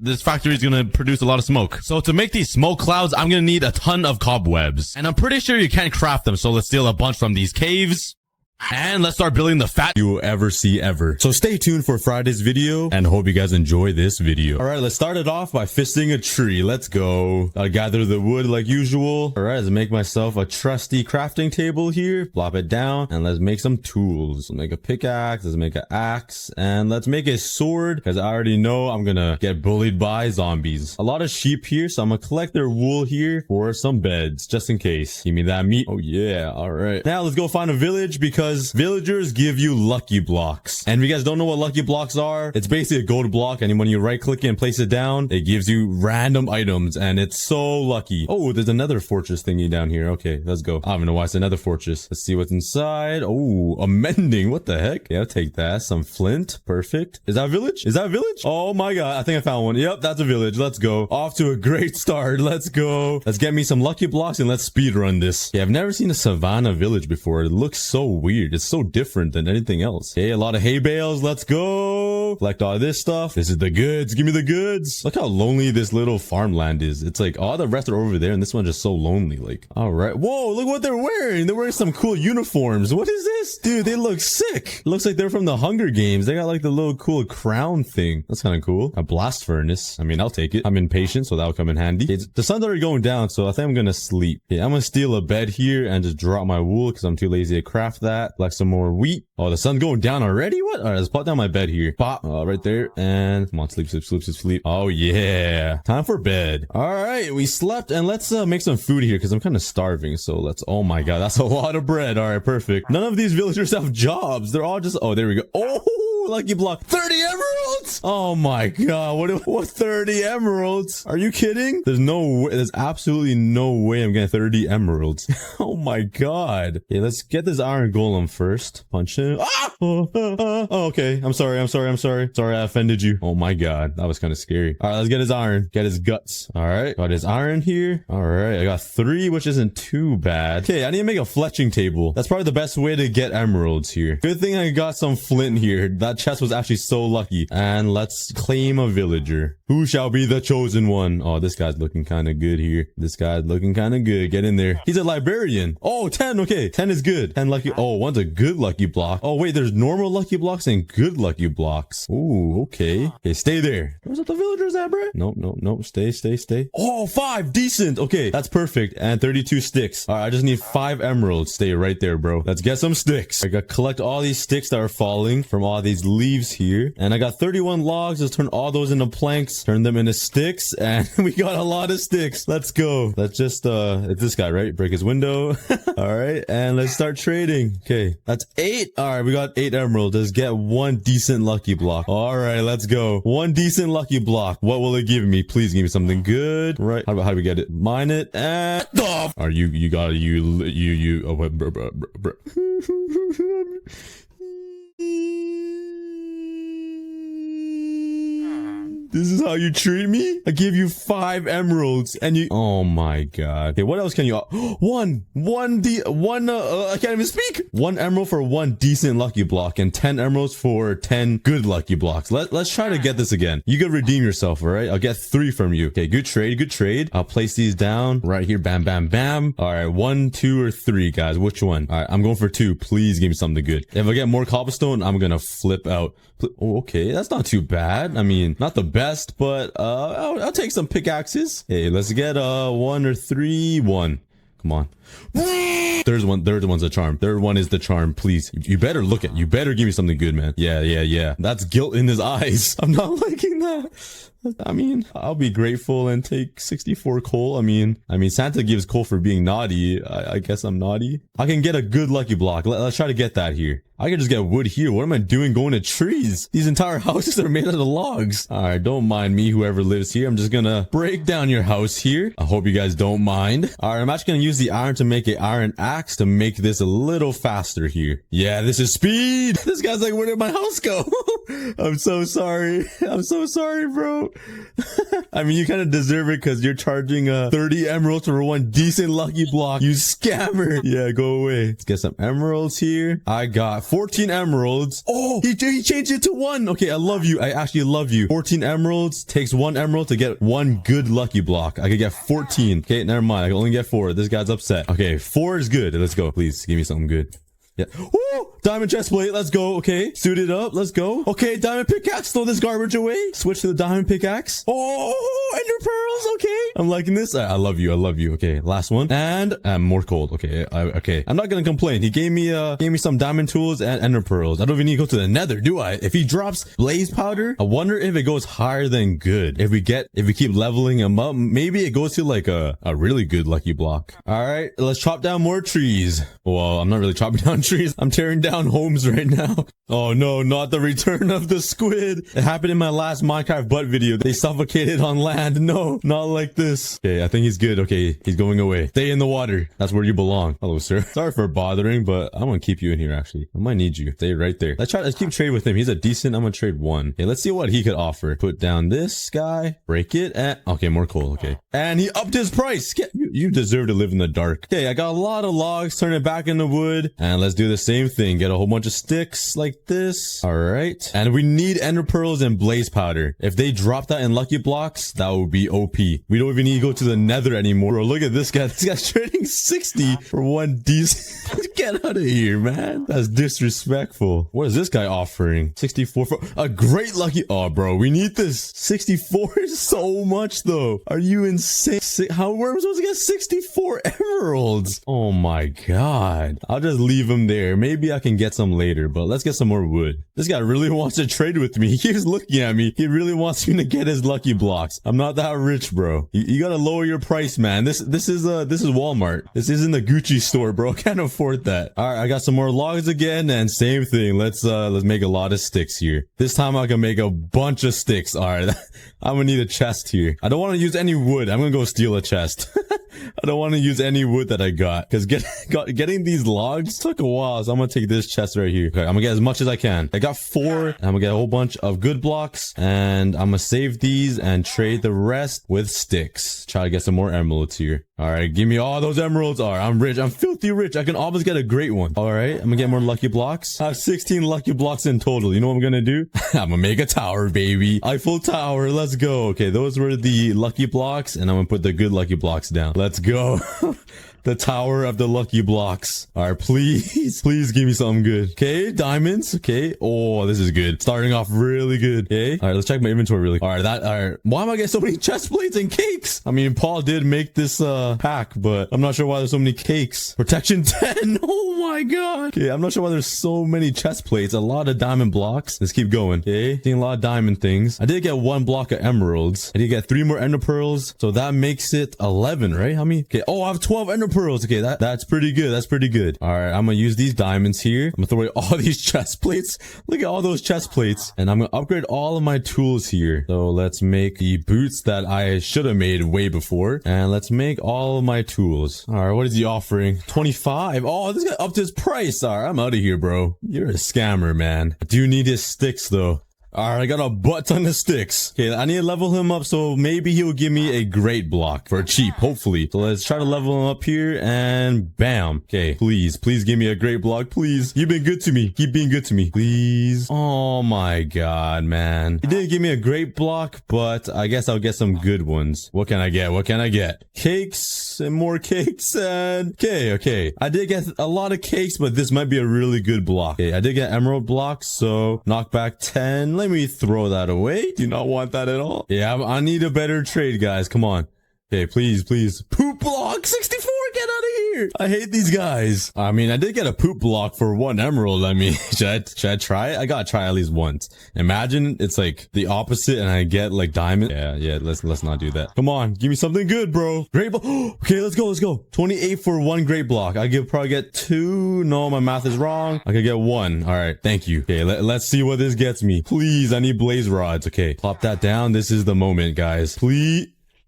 this factory is going to produce a lot of smoke. So to make these smoke clouds, I'm going to need a ton of cobwebs. And I'm pretty sure you can't craft them. So let's steal a bunch from these caves. And let's start building the fat you will ever see ever. So stay tuned for Friday's video and hope you guys enjoy this video. All right, let's start it off by fisting a tree. Let's go. I'll gather the wood like usual. All right, let's make myself a trusty crafting table here. Plop it down and let's make some tools. Let's make a pickaxe. Let's make an axe and let's make a sword because I already know I'm gonna get bullied by zombies. A lot of sheep here, so I'm gonna collect their wool here for some beds just in case. Give me that meat. Oh yeah. All right. Now let's go find a village because villagers give you lucky blocks. And if you guys don't know what lucky blocks are, it's basically a gold block, and when you right click it and place it down, it gives you random items, and it's so lucky. Oh, there's another fortress thingy down here. Okay, let's go. I don't know why it's another fortress. Let's see what's inside. Oh, a mending. What the heck? Yeah, I'll take that. Some flint. Perfect. Is that a village? Is that a village? Oh my god, I think I found one. Yep, that's a village. Let's go. Off to a great start. Let's go. Let's get me some lucky blocks and let's speed run this. Yeah, I've never seen a savannah village before. It looks so weird. It's so different than anything else. Okay, a lot of hay bales. Let's go. Collect all this stuff. This is the goods. Give me the goods. Look how lonely this little farmland is. It's like all the rest are over there and this one's just so lonely. Like, all right. Whoa, look what they're wearing. They're wearing some cool uniforms. What is this? those? Dude, they look sick. Looks like they're from the Hunger Games. They got like the little cool crown thing. That's kind of cool. A blast furnace. I mean, I'll take it. I'm impatient, so that'll come in handy. Okay, the sun's already going down, so I think I'm gonna sleep. Okay, I'm gonna steal a bed here and just drop my wool because I'm too lazy to craft that. Collect some more wheat. Oh, the sun's going down already? What? All right, let's put down my bed here. Pop. Right there. And come on, sleep, sleep, sleep, sleep, sleep. Oh, yeah. Time for bed. All right, we slept, and let's make some food here because I'm kind of starving. So let's, oh my God, that's a lot of bread. All right, perfect. None of these villagers have jobs. They're all just, oh, there we go. Oh, lucky block. 30 emeralds. Oh my God. What 30 emeralds? Are you kidding? There's no way. There's absolutely no way I'm getting 30 emeralds. Oh my God. Okay, let's get this iron golem first. Punch him. Ah! Oh, okay. I'm sorry. Sorry I offended you. Oh my God. That was kind of scary. All right, let's get his iron. Get his guts. All right. Got his iron here. All right. I got 3, which isn't too bad. Okay, I need to make a fletching table. That's probably the best way to get emeralds here. Good thing I got some flint here. That chest was actually so lucky. And let's claim a villager. Who shall be the chosen one? Oh, this guy's looking kind of good here. This guy's looking kind of good. Get in there. He's a librarian. Oh, 10. Okay, 10 is good. 10 lucky. Oh, one's a good lucky block. Oh, wait, there's normal lucky blocks and good lucky blocks. Ooh, okay. Okay, stay there. Where's the villagers at, bro? Nope. Stay. Oh, 5. Decent. Okay, that's perfect. And 32 sticks. All right, I just need 5 emeralds. Stay right there, bro. Let's get some sticks. I got collect all these sticks that are falling from all these leaves here. And I got 31 logs. Let's turn all those into planks. Turn them into sticks. And we got a lot of sticks. Let's go. Let's just, it's this guy, right? Break his window. All right. And let's start trading. Okay. That's 8. All right. We got 8 emeralds. Let's get 1 decent lucky block. All right. Let's go. 1 decent lucky block. What will it give me? Please give me something good. Right. How do we get it? Mine it. And off. Are you got you. Oh, what, bro. This is how you treat me? I give you 5 emeralds and you... Oh my God. Okay, what else can you... I can't even speak. 1 emerald for 1 decent lucky block and 10 emeralds for 10 good lucky blocks. Let's try to get this again. You could redeem yourself, all right? I'll get 3 from you. Okay, good trade. I'll place these down right here. Bam, bam, bam. All right, 1, 2, or 3, guys. Which one? All right, I'm going for 2. Please give me something good. If I get more cobblestone, I'm gonna flip out. Oh, okay, that's not too bad. I mean, not the best, but I'll take some pickaxes. Hey, let's get 1 or 3. 1. Come on. Third one's a charm. Third one is the charm. Please, you better you better give me something good, man. Yeah. That's guilt in his eyes. I'm not liking that. I mean, I'll be grateful and take 64 coal. I mean, Santa gives coal for being naughty. I guess I'm naughty. I can get a good lucky block. Let's try to get that here. I can just get wood here. What am I doing going to trees? These entire houses are made out of logs. All right, don't mind me, whoever lives here. I'm just gonna break down your house here. I hope you guys don't mind. All right, I'm actually gonna use the iron to make an iron axe to make this a little faster here. Yeah, this is speed. This guy's like, where did my house go? I'm so sorry. I'm so sorry, bro. I mean, you kind of deserve it because you're charging 30 emeralds for 1 decent lucky block. You scammer. Yeah, go away. Let's get some emeralds here. I got 14 emeralds. Oh, he changed it to 1. Okay, I love you. I actually love you. 14 emeralds. Takes 1 emerald to get 1 good lucky block. I could get 14. Okay, never mind. I can only get 4. This guy's upset. Okay, 4 is good. Let's go. Please give me something good. Yeah. Woo! Diamond chest plate. Let's go. Okay. Suit it up. Let's go. Okay. Diamond pickaxe. Throw this garbage away. Switch to the diamond pickaxe. Oh, ender pearls. Okay. I'm liking this. I love you. Okay. Last one. And more cold. Okay. Okay. I'm not going to complain. He gave me some diamond tools and ender pearls. I don't even need to go to the nether, do I? If he drops blaze powder, I wonder if it goes higher than good. If we keep leveling him up, maybe it goes to like a really good lucky block. All right. Let's chop down more trees. Well, I'm not really chopping down trees. I'm tearing down homes right now. Oh no, not the return of the squid. It happened in my last Minecraft butt video. They suffocated on land. No, not like this. Okay, I think he's good. Okay, he's going away. Stay in the water. That's where you belong. Hello, sir. Sorry for bothering, but I'm gonna keep you in here actually. I might need you. Stay right there. Let's keep trading with him. He's a decent. I'm gonna trade 1. Okay, let's see what he could offer. Put down this guy. Break it. And okay, more coal. Okay. And he upped his price. You deserve to live in the dark. Okay, I got a lot of logs. Turn it back into wood. And let's do the same thing. Get a whole bunch of sticks like this. All right. And we need ender pearls and blaze powder. If they drop that in lucky blocks, that would be OP. We don't even need to go to the nether anymore. Bro, look at this guy. This guy's trading 60 for one decent. Get out of here, man. That's disrespectful. What is this guy offering? 64 for a great lucky. Oh, bro, we need this. 64 is so much, though. Are you insane? How were we supposed to get 64 emeralds? Oh my god. I'll just leave him there. Maybe I can get some later, but let's get some more wood. This guy really wants to trade with me. He keeps looking at me. He really wants me to get his lucky blocks. I'm not that rich, bro. You gotta lower your price, man. This is Walmart. This isn't a Gucci store, bro. I can't afford that. All right, I got some more logs again, and same thing. Let's make a lot of sticks here. This time I can make a bunch of sticks. All right, I'm gonna need a chest here. I don't want to use any wood. I'm gonna go steal a chest. I don't want to use any wood that I got, because getting these logs took a while, so I'm gonna take this chest right here. Okay, I'm gonna get as much as I can. I got 4, and I'm gonna get a whole bunch of good blocks, and I'm gonna save these and trade the rest with sticks. Try to get some more emeralds here. All right, give me all those emeralds. All right, I'm rich. I'm filthy rich. I can almost get a great one. All right, I'm gonna get more lucky blocks. I have 16 lucky blocks in total. You know what I'm gonna do? I'm gonna make a tower, baby. Eiffel Tower. Let's go. Okay, those were the lucky blocks, and I'm gonna put the good lucky blocks down. Let's go. The tower of the lucky blocks. All right, please give me something good. Okay, diamonds. Okay. Oh, this is good. Starting off really good. Okay. All right, let's check my inventory really. All right. Why am I getting so many chest plates and cakes? I mean, Paul did make this pack, but I'm not sure why there's so many cakes. Protection 10. Oh my god. Okay, I'm not sure why there's so many chest plates. A lot of diamond blocks. Let's keep going. Okay, seeing a lot of diamond things. I did get 1 block of emeralds. I did get 3 more ender pearls, so that makes it 11, right? How many? Okay. Oh, I have 12 ender pearls. Okay, that's pretty good. That's pretty good. All right, I'm gonna use these diamonds here. I'm gonna throw away all these chest plates. Look at all those chest plates, and I'm gonna upgrade all of my tools here. So let's make the boots that I should have made way before, and let's make all of my tools. All right, what is he offering? 25. Oh, this guy upped his price. All right, I'm out of here, bro. You're a scammer, man. I do need his sticks though. All right, I got a butt ton of sticks. Okay, I need to level him up, so maybe he'll give me a great block for cheap, hopefully. So let's try to level him up here, and bam. Okay, please give me a great block, please. You've been good to me. Keep being good to me, please. Oh my god, man. He didn't give me a great block, but I guess I'll get some good ones. What can I get? What can I get? Cakes and more cakes, and okay. I did get a lot of cakes, but this might be a really good block. Okay, I did get emerald blocks, so knockback 10. Let me throw that away. Do not want that at all. Yeah, I need a better trade, guys. Come on. Okay, please. Poop block 64. Get out of here. I hate these guys. I mean, I did get a poop block for 1 emerald. I mean, should I try it? I gotta try at least once. Imagine it's like the opposite and I get like diamond. Yeah, let's not do that. Come on, give me something good, bro. Great block. Okay, let's go. 28 for 1 great block. I could probably get 2. No, my math is wrong. I could get 1. All right, thank you. Okay, let's see what this gets me. Please, I need blaze rods. Okay, plop that down. This is the moment, guys. Please.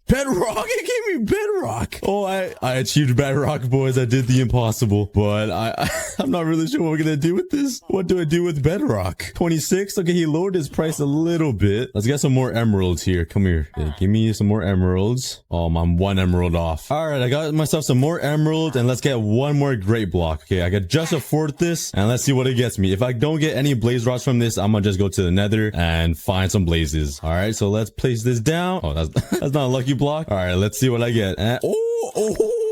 Bedrock! It gave me bedrock! Oh, I achieved bedrock, boys. I did the impossible. But I'm not really sure what we're gonna do with this. What do I do with bedrock? 26? Okay, he lowered his price a little bit. Let's get some more emeralds here. Come here. Okay, give me some more emeralds. Oh, I'm 1 emerald off. Alright, I got myself some more emeralds, and let's get 1 more great block. Okay, I can just afford this, and let's see what it gets me. If I don't get any blaze rods from this, I'm gonna just go to the nether and find some blazes. Alright, so let's place this down. Oh, that's not a lucky block. All right, let's see what I get.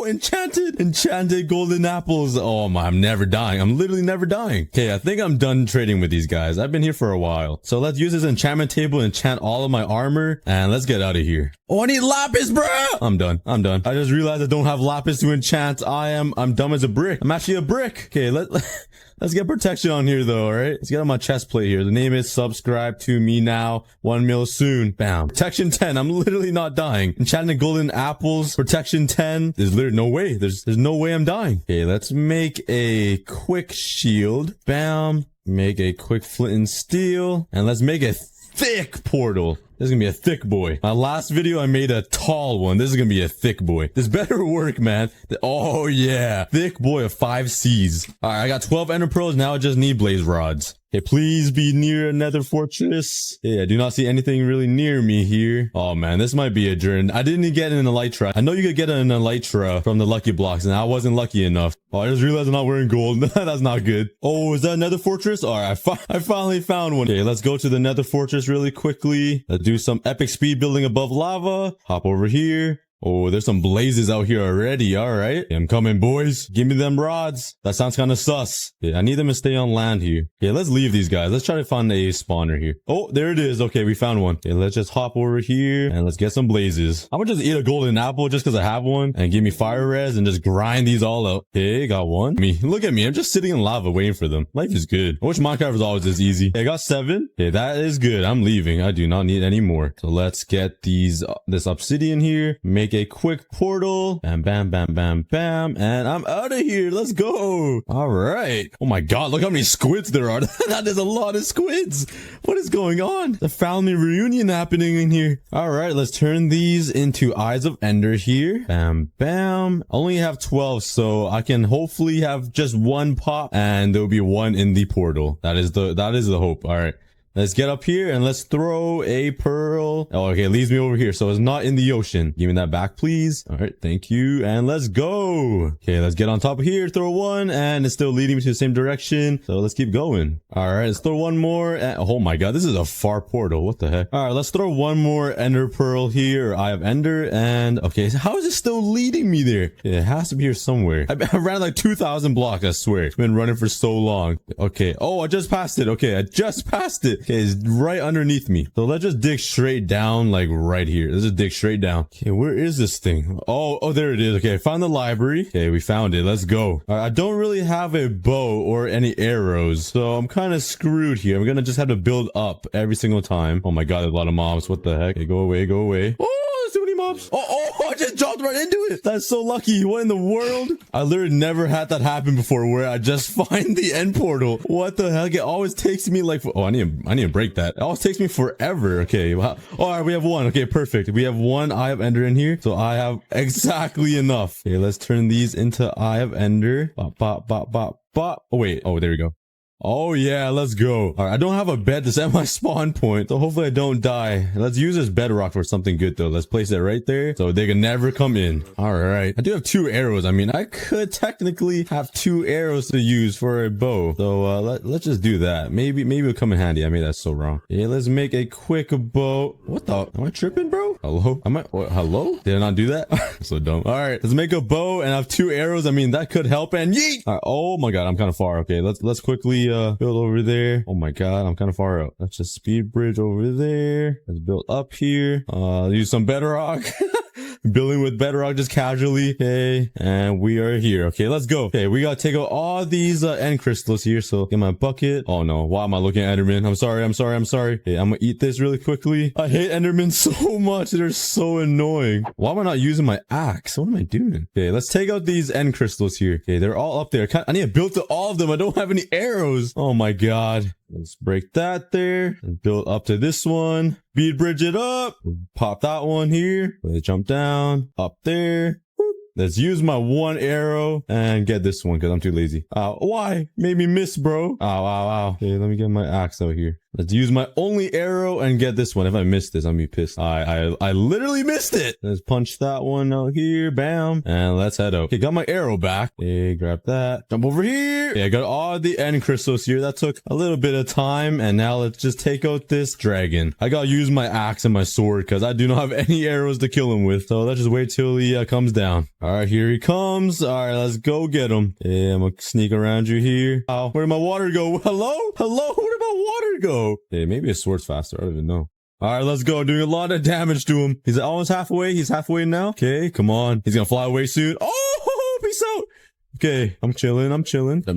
Enchanted golden apples. Oh my, I'm never dying. I'm literally never dying. Okay, I think I'm done trading with these guys. I've been here for a while. So let's use this enchantment table, enchant all of my armor, and let's get out of here. Oh, I need lapis, bro. I'm done. I just realized I don't have lapis to enchant. I'm dumb as a brick. I'm actually a brick. Okay, let's get protection on here though, alright? Let's get on my chest plate here. The name is subscribe to me now. 1 mil soon. Bam. Protection 10. I'm literally not dying. Enchanted golden apples. Protection 10. There's literally no way. There's no way I'm dying. Okay, let's make a quick shield. Bam. Make a quick flint and steel. And let's make a thick portal. This is gonna be a thick boy. My last video, I made a tall one. This is gonna be a thick boy. This better work, man. Oh, yeah. Thick boy of 5 C's. All right, I got 12 ender pearls. Now I just need blaze rods. Okay, please be near another fortress. Yeah, I do not see anything really near me here. Oh, man, this might be a journey. I didn't get it in a elytra. I know you could get it in an elytra from the lucky blocks, and I wasn't lucky enough. Oh, I just realized I'm not wearing gold. That's not good. Oh, is that another fortress? All right, I finally found one. Okay, let's go to the nether fortress really quickly. Let's do some epic speed building above lava. Hop over here. Oh, there's some blazes out here already. All right. I'm coming, boys. Give me them rods. That sounds kind of sus. Yeah, I need them to stay on land here. Yeah, let's leave these guys. Let's try to find a spawner here. Oh, there it is. Okay, we found one. Okay, let's just hop over here and let's get some blazes. I'm gonna just eat a golden apple just because I have one and give me fire res and just grind these all out. Okay, got one. Look at me. I'm just sitting in lava waiting for them. Life is good. I wish Minecraft was always this easy. Okay, I got 7. Okay, that is good. I'm leaving. I do not need any more. So let's get these, this obsidian here. Make a quick portal. Bam, bam, bam, bam, bam. And I'm out of here. Let's go. All right. Oh my God. Look how many squids there are. That is a lot of squids. What is going on? The family reunion happening in here. All right. Let's turn these into eyes of ender here. Bam, bam. I only have 12, so I can hopefully have just one pop and there'll be one in the portal. That is the hope. All right. Let's get up here and let's throw a pearl. Oh, okay. It leaves me over here. So it's not in the ocean. Give me that back, please. All right. Thank you. And let's go. Okay. Let's get on top of here. Throw one and it's still leading me to the same direction. So let's keep going. All right. Let's throw one more. And, oh my God. This is a far portal. What the heck? All right. Let's throw one more ender pearl here. Or eye of ender. And okay. So how is it still leading me there? It has to be here somewhere. I ran like 2,000 blocks. I swear. It's been running for so long. Okay. Oh, I just passed it. Okay. I just passed it. Okay, it's right underneath me. So let's just dig straight down, like right here. Let's just dig straight down. Okay, where is this thing? Oh, there it is. Okay, I found the library. Okay, we found it. Let's go. All right, I don't really have a bow or any arrows, so I'm kind of screwed here. I'm gonna just have to build up every single time. Oh my God, there's a lot of mobs. What the heck? Okay, go away, go away. Oh, there's too many mobs. Oh, I just jumped right into it. That's so lucky. What in the world? I literally never had that happen before where I just find the end portal. What the heck? It always takes me like, oh, I need to break that. It always takes me forever. Okay. Wow. All right. We have one. Okay. Perfect. We have one eye of ender in here. So I have exactly enough. Okay. Let's turn these into eye of ender. Bop, bop, bop, bop, bop. Oh, wait. Oh, there we go. Oh yeah, let's go. All right, I don't have a bed to set my spawn point, so hopefully I don't die. Let's use this bedrock for something good though. Let's place it right there so they can never come in. All right, I do have 2 arrows. I mean, I could technically have 2 arrows to use for a bow. So let's just do that. Maybe it'll come in handy. I made that so wrong. Yeah, let's make a quick bow. What the? Am I tripping, bro? Hello? Hello? Did I not do that? So dumb. All right, let's make a bow and have 2 arrows. I mean, that could help. And yeet! All right, oh my God, I'm kind of far. Okay, let's quickly build over there. Oh my God, I'm kind of far out. Let's just speed bridge over there. Let's build up here. Use some bedrock. Building with bedrock just casually. Okay, and we are here. Okay, let's go. Okay, we gotta take out all these end crystals here. So get my bucket. Oh no, why am I looking at enderman? I'm sorry. Okay, I'm gonna eat this really quickly. I hate endermen so much. They're so annoying. Why am I not using my axe? What am I doing? Okay, let's take out these end crystals here. Okay, they're all up there. I need to build to all of them. I don't have any arrows. Oh my God. Let's break that there and build up to this one. Speed bridge it up. Pop that one here. Let's jump down up there. Let's use my 1 arrow and get this one because I'm too lazy. Why? Made me miss, bro. Ow. Okay, let me get my axe out here. Let's use my only arrow and get this one. If I miss this, I'm gonna be pissed. I literally missed it. Let's punch that one out here. Bam. And let's head out. Okay, got my arrow back. Okay, grab that. Jump over here. Okay, I got all the end crystals here. That took a little bit of time. And now let's just take out this dragon. I gotta use my axe and my sword because I do not have any arrows to kill him with. So let's just wait till he comes down. All right, here he comes. All right, let's go get him. Yeah, I'm gonna sneak around you here. Oh, where did my water go? Hello? Where did my water go? Hey, maybe his sword's faster. I don't even know. All right, let's go. Doing a lot of damage to him. He's almost halfway. He's halfway now. Okay, come on. He's gonna fly away soon. Oh, peace out. Okay, I'm chilling. I'm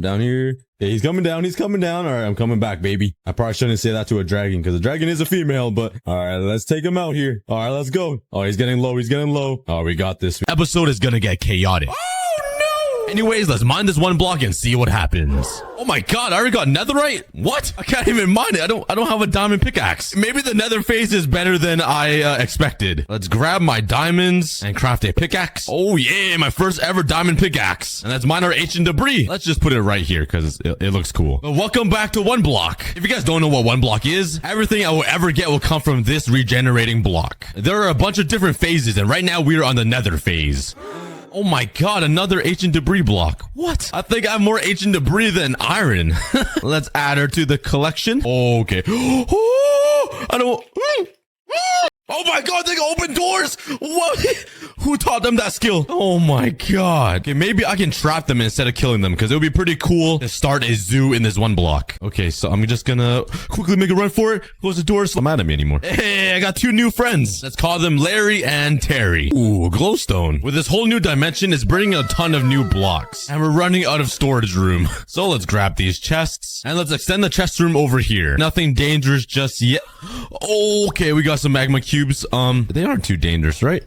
down here. Okay, he's coming down. All right, I'm coming back, baby. I probably shouldn't say that to a dragon because a dragon is a female, but all right, let's take him out here. All right, let's go. Oh, he's getting low. Oh, we got this. Episode is gonna get chaotic. Anyways, let's mine this one block and see what happens. Oh my god, I already got netherite? What? I can't even mine it. I don't have a diamond pickaxe. Maybe the nether phase is better than I expected. Let's grab my diamonds and craft a pickaxe. Oh yeah, my first ever diamond pickaxe. And let's mine our ancient debris. Let's just put it right here because it looks cool. But welcome back to one block. If you guys don't know what one block is, everything I will ever get will come from this regenerating block. There are a bunch of different phases, and right now we are on the nether phase. Oh my god, another ancient debris block. What? I think I have more ancient debris than iron. Let's add her to the collection. Okay. Oh, I don't... Oh my god, they can open doors! What? Who taught them that skill? Oh my god. Okay, maybe I can trap them instead of killing them, because it would be pretty cool to start a zoo in this one block. Okay, so I'm just gonna quickly make a run for it. Close the doors. I'm mad at me anymore. Hey, I got 2 new friends. Let's call them Larry and Terry. Ooh, glowstone. With this whole new dimension, it's bringing a ton of new blocks. And we're running out of storage room. So let's grab these chests. And let's extend the chest room over here. Nothing dangerous just yet. Okay, we got some magma cubes. They aren't too dangerous, right?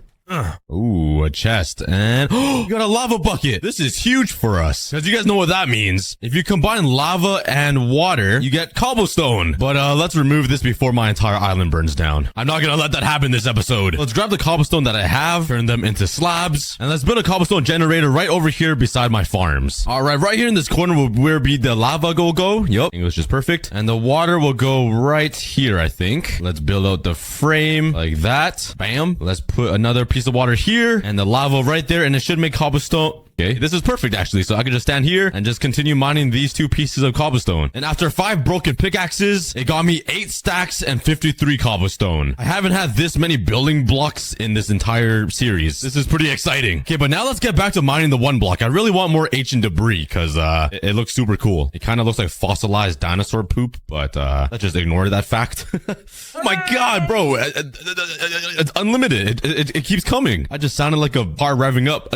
Ooh, a chest, and we got a lava bucket. This is huge for us, because you guys know what that means. If you combine lava and water, you get cobblestone. But let's remove this before my entire island burns down. I'm not gonna let that happen this episode. Let's grab the cobblestone that I have, turn them into slabs, and let's build a cobblestone generator right over here beside my farms. All right, right here in this corner will where be the lava go. Yup, English is perfect. And the water will go right here, I think. Let's build out the frame like that. Bam. Let's put another piece of water here and the lava right there, and it should make cobblestone. Okay, this is perfect actually, so I can just stand here and just continue mining these 2 pieces of cobblestone. And after 5 broken pickaxes, it got me 8 stacks and 53 cobblestone. I haven't had this many building blocks in this entire series. This is pretty exciting. Okay, but now let's get back to mining the one block. I really want more ancient debris because it looks super cool. It kind of looks like fossilized dinosaur poop, but let's just ignore that fact. Oh my god, bro, it's unlimited. It keeps coming. I just sounded like a car revving up.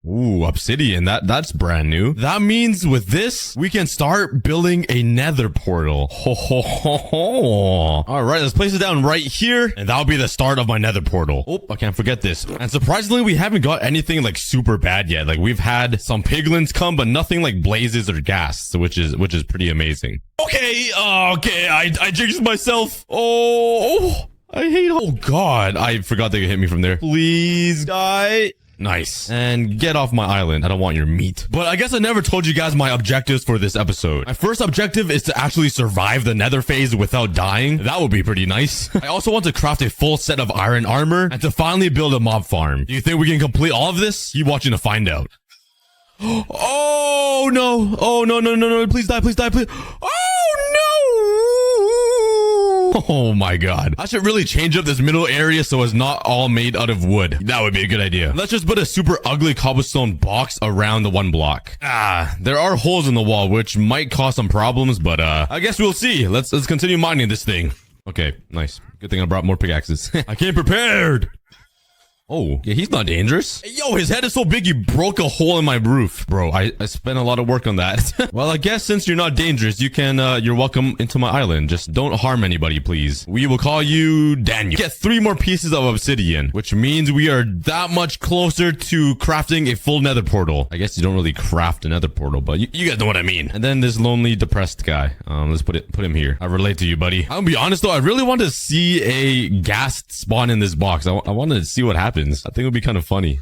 Ooh, obsidian. That's brand new. That means with this, we can start building a nether portal. Ho, ho, ho, ho. All right, let's place it down right here, and that'll be the start of my nether portal. Oh, I can't forget this. And surprisingly, we haven't got anything like super bad yet. Like we've had some piglins come, but nothing like blazes or gas, which is pretty amazing. Okay, I jinxed myself. Oh, I hate. Oh god, I forgot they could hit me from there. Please die. Nice. And get off my island. I don't want your meat. But I guess I never told you guys my objectives for this episode. My first objective is to actually survive the nether phase without dying. That would be pretty nice. I also want to craft a full set of iron armor and to finally build a mob farm. Do you think we can complete all of this? Keep watching to find out. Oh no. Oh no. Please die, please. Oh no. Oh my god. I should really change up this middle area so it's not all made out of wood. That would be a good idea. Let's just put a super ugly cobblestone box around the one block. There are holes in the wall, which might cause some problems, but I guess we'll see. Let's continue mining this thing. Okay, nice. Good thing I brought more pickaxes. I came prepared. Oh, yeah, he's not dangerous. Hey, yo, his head is so big he broke a hole in my roof. Bro, I spent a lot of work on that. Well, I guess since you're not dangerous, you can, you're welcome into my island. Just don't harm anybody, please. We will call you Daniel. Get 3 more pieces of obsidian, which means we are that much closer to crafting a full nether portal. I guess you don't really craft a nether portal, but you guys know what I mean. And then this lonely, depressed guy. Let's put him here. I relate to you, buddy. I'm gonna be honest though, I really want to see a ghast spawn in this box. I wanted to see what happens. I think it would be kind of funny.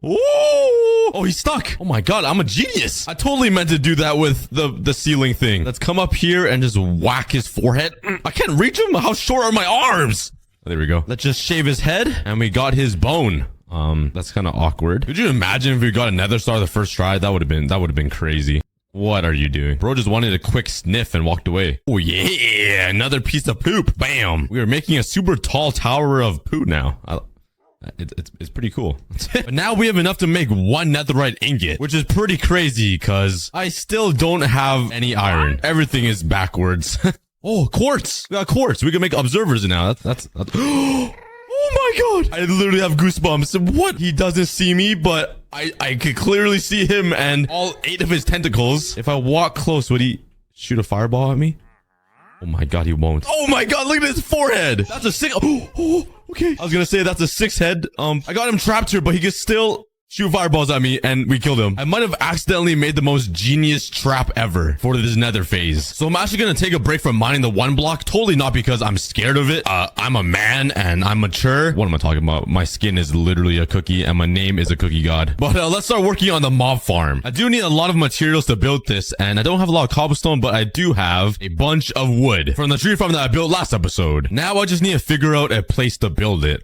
Oh, he's stuck. Oh my god, I'm a genius. I totally meant to do that with the ceiling thing. Let's come up here and just whack his forehead. I can't reach him. How short are my arms? Oh, there we go. Let's just shave his head and we got his bone. That's kind of awkward. Could you imagine if we got a nether star the first try? That would have been crazy. What are you doing? Bro just wanted a quick sniff and walked away. Oh yeah, another piece of poop. Bam. We are making a super tall tower of poo now. It's pretty cool. But now we have enough to make 1 netherite ingot, which is pretty crazy because I still don't have any iron. Everything is backwards. Oh, quartz. We got quartz. We can make observers now. That's Oh my god. I literally have goosebumps. What? He doesn't see me, but I could clearly see him and all 8 of his tentacles. If I walk close, would he shoot a fireball at me? Oh my god, he won't. Oh my god, look at his forehead. That's a 6. Oh, okay. I was gonna say that's a 6 head. I got him trapped here, but he can still shoot fireballs at me, and we killed him. I might have accidentally made the most genius trap ever for this nether phase. So I'm actually gonna take a break from mining the 1 block. Totally not because I'm scared of it. I'm a man and I'm mature. What am I talking about? My skin is literally a cookie and my name is aCookieGod. But let's start working on the mob farm. I do need a lot of materials to build this, and I don't have a lot of cobblestone, but I do have a bunch of wood from the tree farm that I built last episode. Now I just need to figure out a place to build it.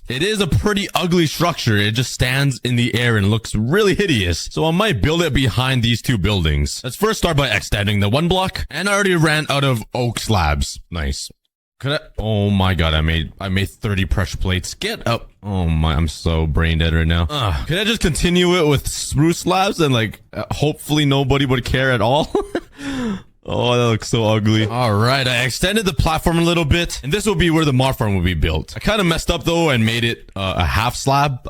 It is a pretty ugly structure. It just stands in the air and looks really hideous. So I might build it behind these 2 buildings. Let's first start by extending the 1 block. And I already ran out of oak slabs. Nice. Could I? Oh my god, I made 30 pressure plates. Get up. Oh my, I'm so brain dead right now. Could I just continue it with spruce slabs and like, hopefully nobody would care at all? Oh, that looks so ugly. All right, I extended the platform a little bit, and this will be where the mob farm will be built. I kind of messed up though and made it a half slab.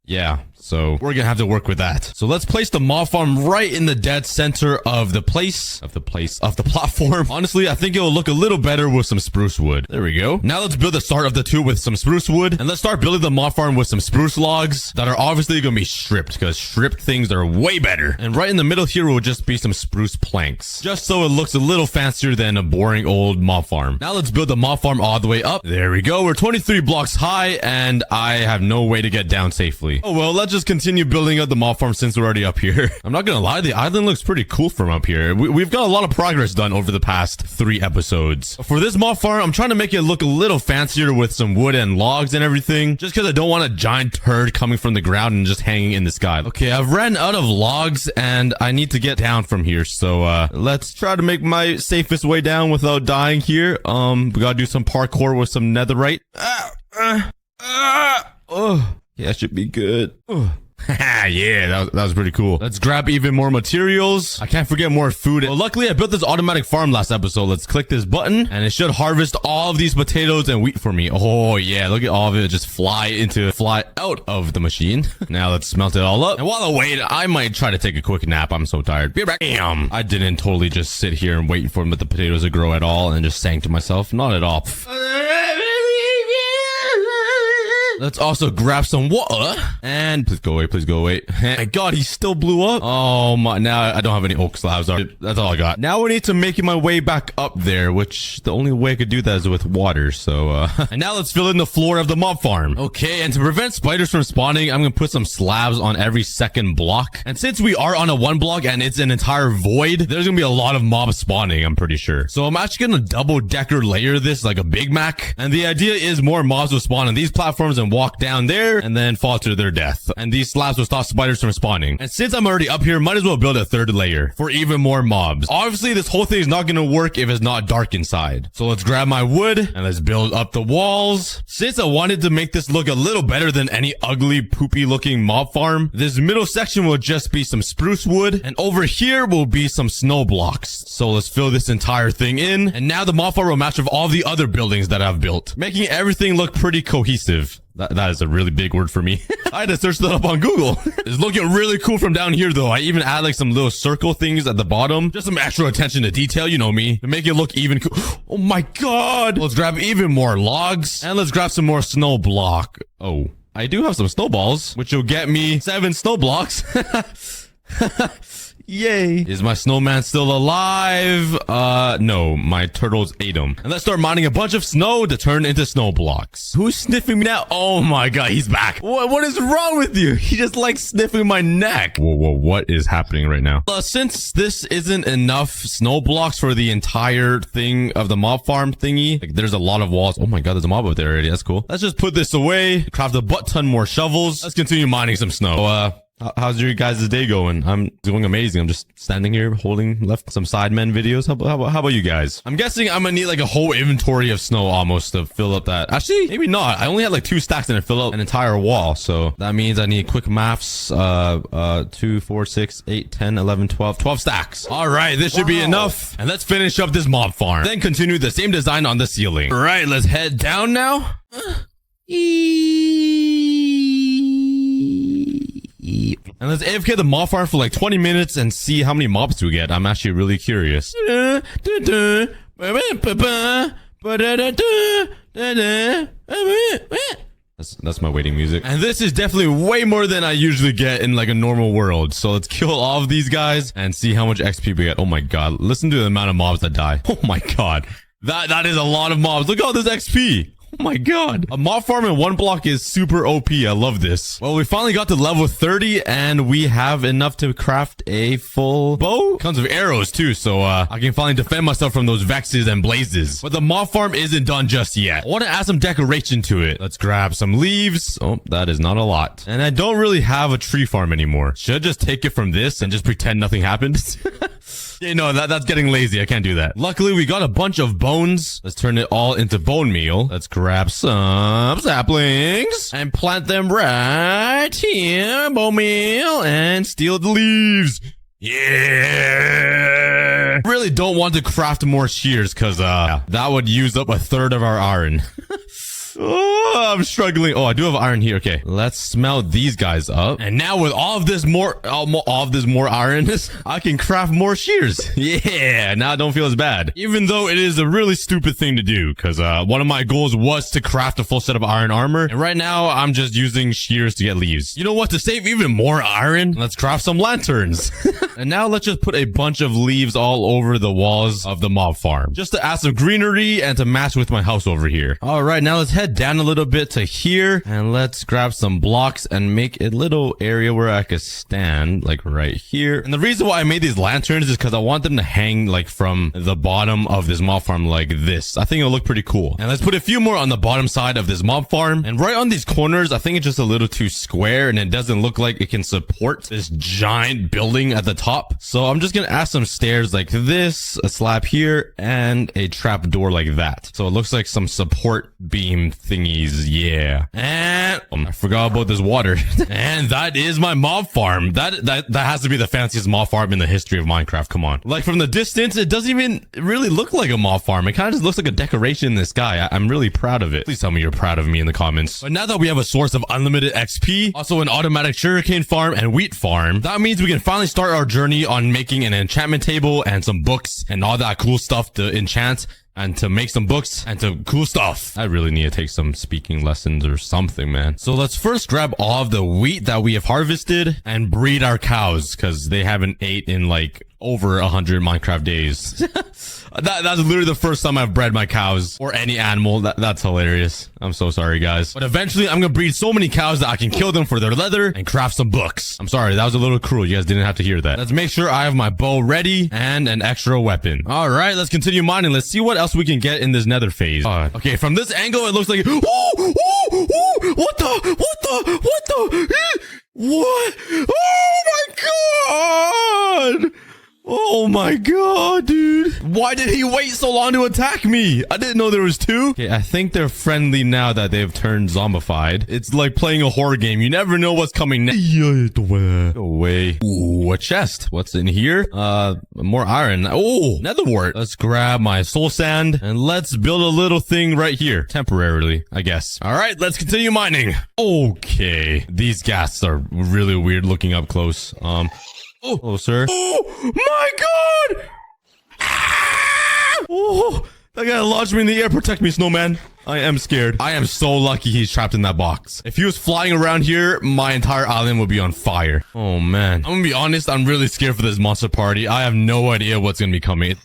Yeah, so we're gonna have to work with that. So let's place the mob farm right in the dead center of the platform. Honestly, I think it will look a little better with some spruce wood. There we go. Now let's build the start of the 2 with some spruce wood, and let's start building the mob farm with some spruce logs that are obviously gonna be stripped because stripped things are way better. And right in the middle here will just be some spruce planks, just so it looks a little fancier than a boring old mob farm. Now let's build the mob farm all the way up. There we go. We're 23 blocks high, and I have no way to get down safely. Oh well, let's just continue building up the mob farm since we're already up here. I'm not gonna lie, the island looks pretty cool from up here. We've got a lot of progress done over the past 3 episodes. For this mob farm, I'm trying to make it look a little fancier with some wood and logs and everything, just because I don't want a giant turd coming from the ground and just hanging in the sky. Okay, I've ran out of logs and I need to get down from here, so let's try to make my safest way down without dying here. We gotta do some parkour with some netherite. Yeah, that should be good. Yeah, that was pretty cool. Let's grab even more materials. I can't forget more food. Well, luckily I built this automatic farm last episode. Let's click this button and it should harvest all of these potatoes and wheat for me. Oh yeah, look at all of it just fly out of the machine. Now let's smelt it all up. And while I wait, I might try to take a quick nap. I'm so tired. Be right back. Damn. I didn't totally just sit here and wait for the potatoes to grow at all and just sang to myself. Not at all. Let's also grab some water. And please go away, please go away. My god, he still blew up. Oh my, now I don't have any oak slabs. That's all I got. Now we need to make my way back up there, which the only way I could do that is with water. So, and now let's fill in the floor of the mob farm. Okay, and to prevent spiders from spawning, I'm gonna put some slabs on every second block. And since we are on a 1 block and it's an entire void, there's gonna be a lot of mobs spawning, I'm pretty sure. So I'm actually gonna double-decker layer this like a Big Mac. And the idea is more mobs will spawn on these platforms and walk down there and then fall to their death. And these slabs will stop spiders from spawning. And since I'm already up here, might as well build a 3rd layer for even more mobs. Obviously, this whole thing is not going to work if it's not dark inside. So let's grab my wood and let's build up the walls. Since I wanted to make this look a little better than any ugly, poopy looking mob farm, this middle section will just be some spruce wood. And over here will be some snow blocks. So let's fill this entire thing in. And now the mob farm will match with all the other buildings that I've built, making everything look pretty cohesive. That is a really big word for me. I had to search that up on Google. It's looking really cool from down here though. I even add like some little circle things at the bottom. Just some extra attention to detail, you know me, to make it look even cool. Oh my god. Let's grab even more logs and let's grab some more snow block. Oh, I do have some snowballs, which will get me 7 snow blocks. Yay. Is my snowman still alive? No, my turtles ate him. And let's start mining a bunch of snow to turn into snow blocks. Who's sniffing me now? Oh my god, he's back. What is wrong with you? He just likes sniffing my neck. Whoa, what is happening right now? Since this isn't enough snow blocks for the entire thing of the mob farm thingy, like there's a lot of walls. Oh my god, there's a mob up there already. That's cool. Let's just put this away, craft a butt ton more shovels. Let's continue mining some snow. How's your guys' day going? I'm doing amazing. I'm just standing here holding left some Sidemen videos. How about you guys? I'm guessing I'm gonna need like a whole inventory of snow almost to fill up that. Actually, maybe not. I only had like 2 stacks and it fill up an entire wall. So that means I need quick maths. 2, 4, 6, 8, 10, 11, 12 stacks. All right, this should be enough. And let's finish up this mob farm. Then continue the same design on the ceiling. All right, let's head down now. And let's AFK the mob farm for like 20 minutes and see how many mobs we get. I'm actually really curious. That's my waiting music. And this is definitely way more than I usually get in like a normal world. So let's kill all of these guys and see how much XP we get. Oh my god. Listen to the amount of mobs that die. Oh my god. That is a lot of mobs. Look at all this XP. Oh my god. A mob farm in one block is super OP. I love this. Well, we finally got to level 30 and we have enough to craft a full bow. Tons of arrows too, so I can finally defend myself from those vexes and blazes. But the mob farm isn't done just yet. I want to add some decoration to it. Let's grab some leaves. Oh, that is not a lot. And I don't really have a tree farm anymore. Should I just take it from this and just pretend nothing happened? Yeah, no, that's getting lazy. I can't do that. Luckily, we got a bunch of bones. Let's turn it all into bone meal. Let's grab some saplings and plant them right here. Bone meal and steal the leaves. Yeah. Really don't want to craft more shears because that would use up a third of our iron. Oh, I'm struggling. Oh, I do have iron here. Okay, let's smelt these guys up. And now with all of this more iron, I can craft more shears. Yeah, now I don't feel as bad. Even though it is a really stupid thing to do, because one of my goals was to craft a full set of iron armor. And right now, I'm just using shears to get leaves. You know what? To save even more iron, let's craft some lanterns. And now let's just put a bunch of leaves all over the walls of the mob farm, just to add some greenery and to match with my house over here. All right, now let's head down a little bit to here and let's grab some blocks and make a little area where I could stand, like right here. And the reason why I made these lanterns is because I want them to hang like from the bottom of this mob farm like this. I think it'll look pretty cool. And let's put a few more on the bottom side of this mob farm. And right on these corners, I think it's just a little too square and it doesn't look like it can support this giant building at the top. So I'm just gonna add some stairs like this, a slab here, and a trap door like that. So it looks like some support beam thingies. Yeah. And I forgot about this water. And that is my mob farm. That has to be the fanciest mob farm in the history of Minecraft. Come on. Like from the distance, it doesn't even really look like a mob farm. It kind of just looks like a decoration in the sky. I'm really proud of it. Please tell me you're proud of me in the comments. But now that we have a source of unlimited XP, also an automatic sugarcane farm and wheat farm, that means we can finally start our journey on making an enchantment table and some books and all that cool stuff to enchant and to make some books and to cool stuff. I really need to take some speaking lessons or something, man. So let's first grab all of the wheat that we have harvested and breed our cows because they haven't ate in like over 100 Minecraft days. That's literally the first time I've bred my cows or any animal. That's hilarious. I'm so sorry, guys. But eventually, I'm gonna breed so many cows that I can kill them for their leather and craft some books. I'm sorry, that was a little cruel. You guys didn't have to hear that. Let's make sure I have my bow ready and an extra weapon. All right, let's continue mining. Let's see what else we can get in this nether phase. Okay, from this angle, it looks like... What the? What? Oh my god! Oh my god, dude. Why did he wait so long to attack me? I didn't know there was two. Okay, I think they're friendly now that they've turned zombified. It's like playing a horror game. You never know what's coming next. Go away. Ooh, a chest. What's in here? More iron. Oh, nether wart. Let's grab my soul sand and let's build a little thing right here. Temporarily, I guess. All right, let's continue mining. Okay. These ghasts are really weird looking up close. Oh, hello, sir. Oh, my God! Ah! Oh, that guy launched me in the air. Protect me, snowman. I am scared. I am so lucky he's trapped in that box. If he was flying around here, my entire island would be on fire. Oh, man. I'm gonna be honest. I'm really scared for this monster party. I have no idea what's gonna be coming.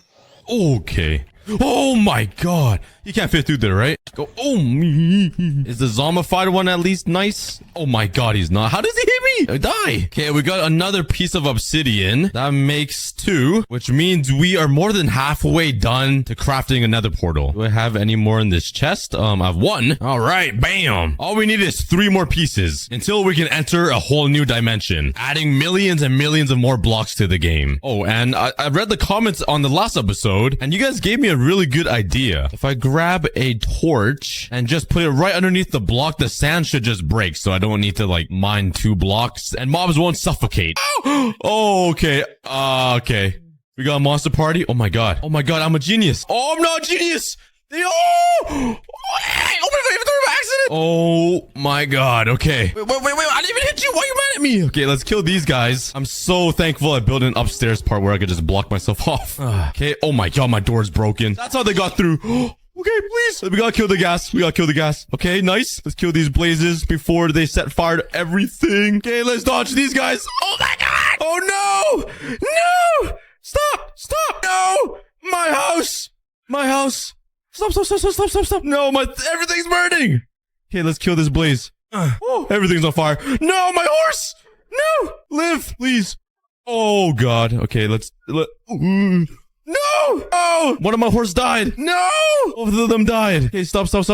Okay. Oh, my God. You can't fit through there, right? Go. Oh, me. Is the zombified one at least nice? Oh, my God, he's not. How does he hit me? I die. Okay, we got another piece of obsidian. That makes 2, which means we are more than halfway done to crafting another portal. Do I have any more in this chest? I have 1. All right, bam. All we need is 3 more pieces until we can enter a whole new dimension, adding millions and millions of more blocks to the game. Oh, and I read the comments on the last episode, and you guys gave me a really good idea. If I grab a torch and just put it right underneath the block, the sand should just break, so I don't need to like mine 2 blocks and mobs won't suffocate. Oh, okay. Okay. We got a monster party. Oh my god. Oh my god, I'm a genius. Oh, I'm not a genius. Oh my god. Okay. Wait. I didn't even hit you. Why are you mad at me? Okay, let's kill these guys. I'm so thankful I built an upstairs part where I could just block myself off. Okay. Oh my god, my door's broken. That's how they got through. Okay, please. We gotta kill the gas. We gotta kill the gas. Okay, nice. Let's kill these blazes before they set fire to everything. Okay, let's dodge these guys. Oh my god. Oh no. No. Stop. Stop. No. My house. My house. Stop, stop, stop, stop, stop, stop, stop. No, everything's burning. Okay, let's kill this blaze. Oh, everything's on fire. No, my horse. No. Live, please. Oh god. Okay, no! Oh! One of my horse died. No! Both of them died. Okay, stop. There's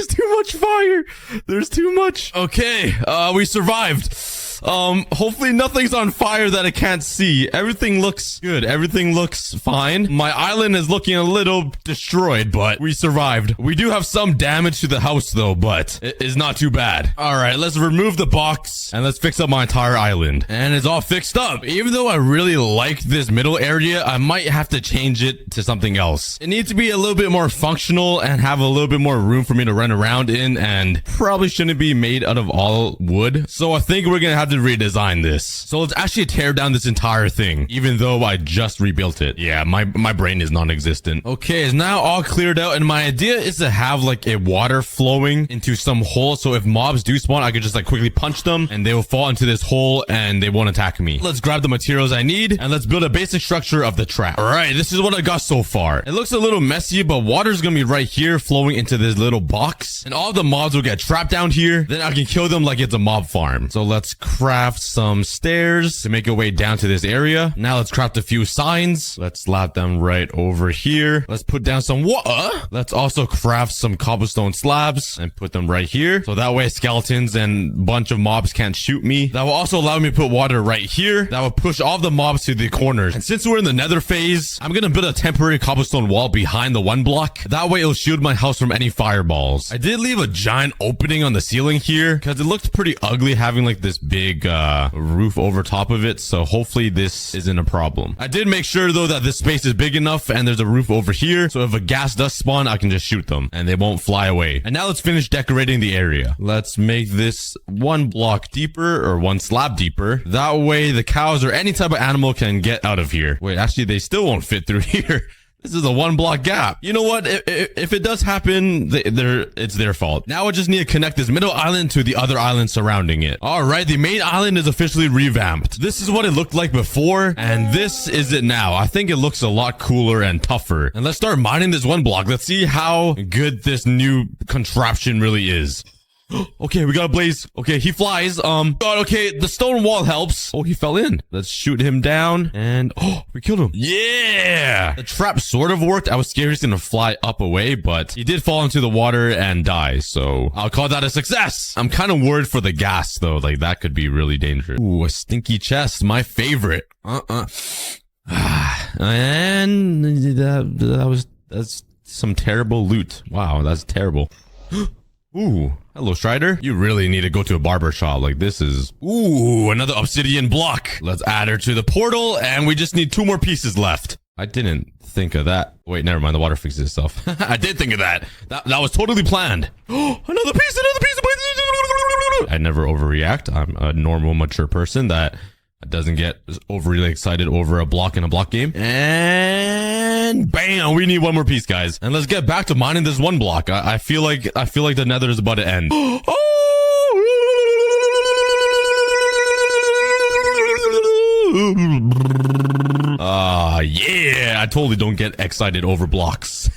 too much fire. There's too much. Okay, we survived. Hopefully nothing's on fire that I can't see. Everything looks good. Everything looks fine. My island is looking a little destroyed, but we survived. We do have some damage to the house though, but it is not too bad. All right, let's remove the box and let's fix up my entire island. And it's all fixed up. Even though I really like this middle area, I might have to change it to something else. It needs to be a little bit more functional and have a little bit more room for me to run around in, and probably shouldn't be made out of all wood. So I think we're gonna have to redesign this. So let's actually tear down this entire thing, even though I just rebuilt it. Yeah, my brain is non-existent. Okay, it's now all cleared out, and my idea is to have like a water flowing into some hole, so if mobs do spawn, I could just like quickly punch them and they will fall into this hole and they won't attack me. Let's grab the materials I need and let's build a basic structure of the trap. All right, this is what I got so far. It looks a little messy, but water's gonna be right here flowing into this little box, and all the mobs will get trapped down here. Then I can kill them like it's a mob farm. So let's craft some stairs to make a way down to this area. Now let's craft a few signs. Let's slap them right over here. Let's put down some water. Let's also craft some cobblestone slabs and put them right here. So that way skeletons and bunch of mobs can't shoot me. That will also allow me to put water right here. That will push all the mobs to the corners. And since we're in the nether phase, I'm gonna build a temporary cobblestone wall behind the one block. That way it'll shield my house from any fireballs. I did leave a giant opening on the ceiling here because it looked pretty ugly having like this big roof over top of it. So hopefully this isn't a problem. I did make sure though that this space is big enough and there's a roof over here. So if a gas does spawn, I can just shoot them and they won't fly away. And now let's finish decorating the area. Let's make this one block deeper, or one slab deeper. That way the cows or any type of animal can get out of here. Wait, actually they still won't fit through here. This is a one block gap. You know what? If it does happen, it's their fault. Now I just need to connect this middle island to the other island surrounding it. All right, the main island is officially revamped. This is what it looked like before, and this is it now. I think it looks a lot cooler and tougher. And let's start mining this one block. Let's see how good this new contraption really is. Okay, we got a blaze. Okay, he flies. God, okay, the stone wall helps. Oh, he fell in. Let's shoot him down. And, oh, we killed him. Yeah! The trap sort of worked. I was scared he's gonna fly up away, but he did fall into the water and die. So I'll call that a success. I'm kind of worried for the gas, though. Like, that could be really dangerous. Ooh, a stinky chest. My favorite. And that's some terrible loot. Wow, that's terrible. Ooh, hello Strider. You really need to go to a barber shop. Like, this is... Ooh, another obsidian block. Let's add her to the portal, and we just need 2 more pieces left. I didn't think of that. Wait, never mind. The water fixes itself. I did think of that. That was totally planned. Another piece. I never overreact. I'm a normal, mature person that doesn't get overly excited over a block in a block game. And bam, we need 1 more piece, guys. And let's get back to mining this one block. I feel like the nether is about to end. Yeah, I totally don't get excited over blocks.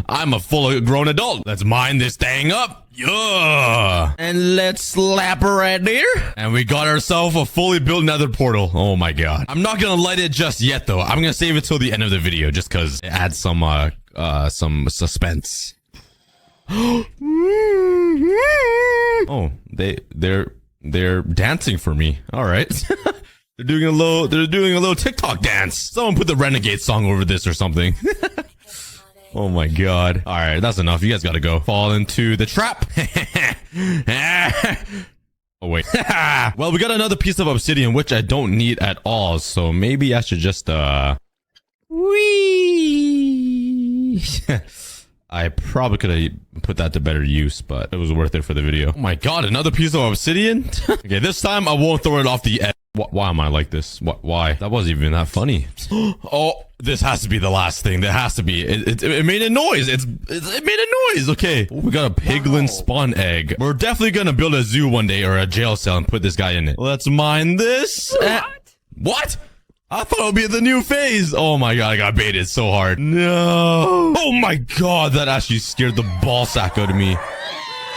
I'm a full grown adult. Let's mine this thing up. Yeah. And let's slap her right there. And we got ourselves a fully built nether portal. Oh my god. I'm not gonna light it just yet though. I'm gonna save it till the end of the video just because it adds some suspense. Oh, they're dancing for me. All right. They're doing a little TikTok dance. Someone put the Renegade song over this or something. Oh my god. All right, that's enough. You guys gotta go. Fall into the trap. Oh wait. Well, we got another piece of obsidian, which I don't need at all. So maybe I should just whee. I probably could have put that to better use, but it was worth it for the video. Oh my god, another piece of obsidian. Okay, this time I won't throw it off the edge. Why am I like this? Why? That wasn't even that funny. Oh, this has to be the last thing. That has to be. It made a noise. It made a noise. Okay. Oh, we got a piglin spawn egg. We're definitely gonna build a zoo one day or a jail cell and put this guy in it. Let's mine this. What? I thought it would be the new phase. Oh my god, I got baited so hard. No. Oh my god, that actually scared the ball sack out of me.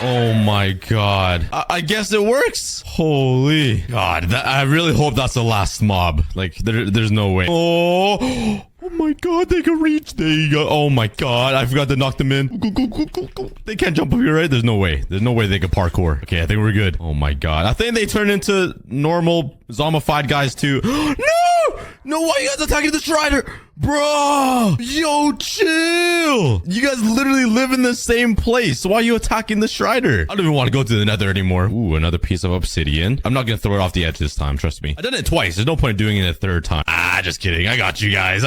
Oh my god. I guess it works. Holy god. I really hope that's the last mob. Like, there's no way. Oh my god, they can reach. There you go. Oh my god, I forgot to knock them in. Go. They can't jump up here, right? There's no way. There's no way they can parkour. Okay, I think we're good. Oh my god. I think they turn into normal zombified guys too. No, why are you guys attacking the Strider? Bro, yo, chill. You guys literally live in the same place. Why are you attacking the Strider? I don't even want to go to the nether anymore. Ooh, another piece of obsidian. I'm not going to throw it off the edge this time. Trust me. I've done it twice. There's no point in doing it a third time. Just kidding. I got you guys.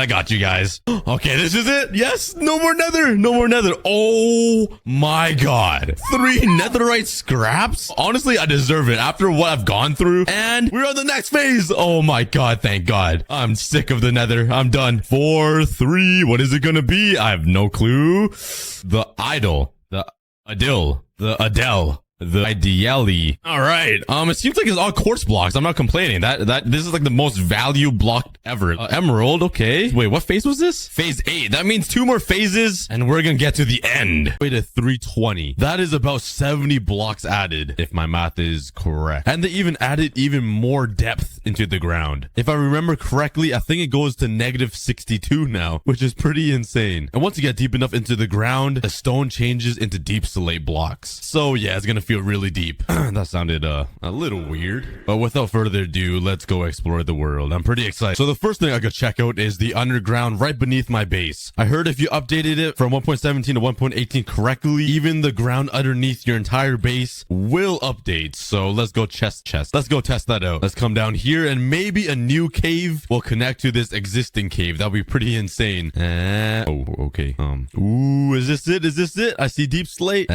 Okay, this is it. Yes, no more nether. Oh my god. 3 netherite scraps? Honestly, I deserve it after what I've gone through. And we're on the next phase. Oh my god, thank god. I'm sick of the nether. I'm done. 4, 3. What is it gonna be? I have no clue. The idol. The Adil. The Adele. The ideally. All right. It seems like it's all quartz blocks. I'm not complaining. This is like the most value block ever. Emerald. Okay. Wait, what phase was this? Phase 8. That means 2 more phases and we're gonna get to the end. Wait, at 320. That is about 70 blocks added, if my math is correct. And they even added even more depth into the ground. If I remember correctly, I think it goes to -62 now, which is pretty insane. And once you get deep enough into the ground, the stone changes into deep slate blocks. So yeah, it's gonna feel really deep. That sounded a little weird. But without further ado, let's go explore the world. I'm pretty excited. So the first thing I could check out is the underground right beneath my base. I heard if you updated it from 1.17 to 1.18 correctly, even the ground underneath your entire base will update. So let's go chest. Let's go test that out. Let's come down here and maybe a new cave will connect to this existing cave. That'll be pretty insane. Oh, okay. Ooh, is this it? I see deep slate.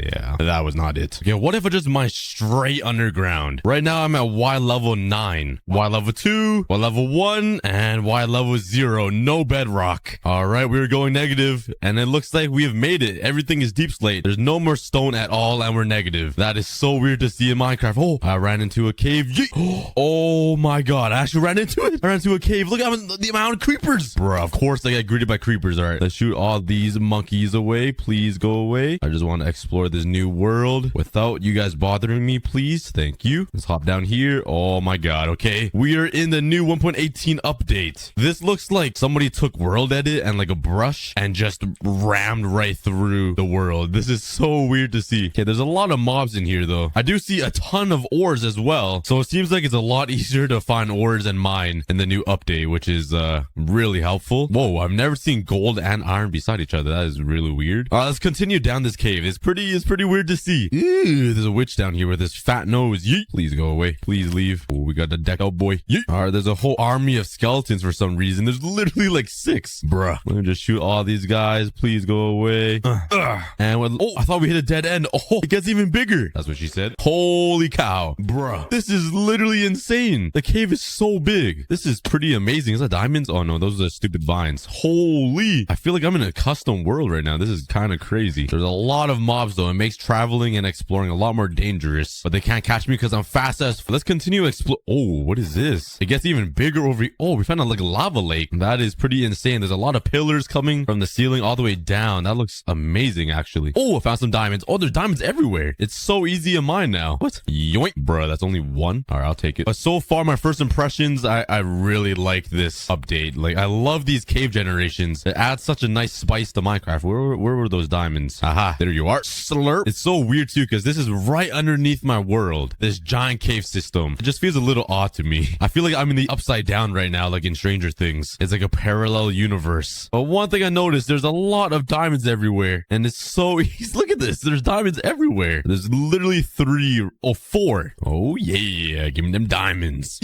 Yeah, that was not it. Okay, what if I just mine straight underground? Right now I'm at Y level 9, Y level 2, Y level 1, and Y level 0. No bedrock. All right, we were going negative, and it looks like we have made it. Everything is deep slate. There's no more stone at all, and we're negative. That is so weird to see in Minecraft. Oh, I ran into a cave. Yeet. Oh my god, I actually ran into it. I ran into a cave. Look at the amount of creepers. Bro, of course I get greeted by creepers. All right, let's shoot all these monkeys away. Please go away. I just want to explore this new world without you guys bothering me, please. Thank you. Let's hop down here. Oh my god. Okay, we are in the new 1.18 update. This looks like somebody took world edit and like a brush and just rammed right through the world. This is so weird to see. Okay, there's a lot of mobs in here though. I do see a ton of ores as well, so it seems like it's a lot easier to find ores and mine in the new update, which is really helpful. Whoa, I've never seen gold and iron beside each other. That is really weird. All right, let's continue down this cave. It's pretty weird to see. Ew, there's a witch down here with this fat nose. Yeet. Please go away. Please leave. Oh, we got the deck out, boy. Yeet. All right, there's a whole army of skeletons for some reason. There's literally like 6. Bruh. Let me just shoot all these guys. Please go away. And I thought we hit a dead end. Oh, it gets even bigger. That's what she said. Holy cow. Bruh. This is literally insane. The cave is so big. This is pretty amazing. Is that diamonds? Oh no, those are stupid vines. Holy. I feel like I'm in a custom world right now. This is kind of crazy. There's a lot of mobs though. It makes traveling and exploring a lot more dangerous, but they can't catch me because I'm fast as. Let's continue explore. Oh, what is this? It gets even bigger over. Oh, we found a like lava lake. That is pretty insane. There's a lot of pillars coming from the ceiling all the way down. That looks amazing actually. Oh, I found some diamonds. Oh, there's diamonds everywhere. It's so easy to mine now. What? Yoink, bro. That's only 1. All right, I'll take it. But so far, my first impressions, I really like this update. Like, I love these cave generations. It adds such a nice spice to Minecraft. Where were those diamonds? Aha, there you are. Slurp. It's so weird too because this is right underneath my world. This giant cave system. It just feels a little odd to me. I feel like I'm in the upside down right now, like in Stranger Things. It's like a parallel universe. But one thing I noticed, there's a lot of diamonds everywhere. And it's so easy. Look at this. There's diamonds everywhere. There's literally 4. Oh yeah. Give me them diamonds.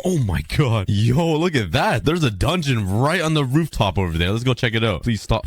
Oh my god. Yo, look at that. There's a dungeon right on the rooftop over there. Let's go check it out. Please stop.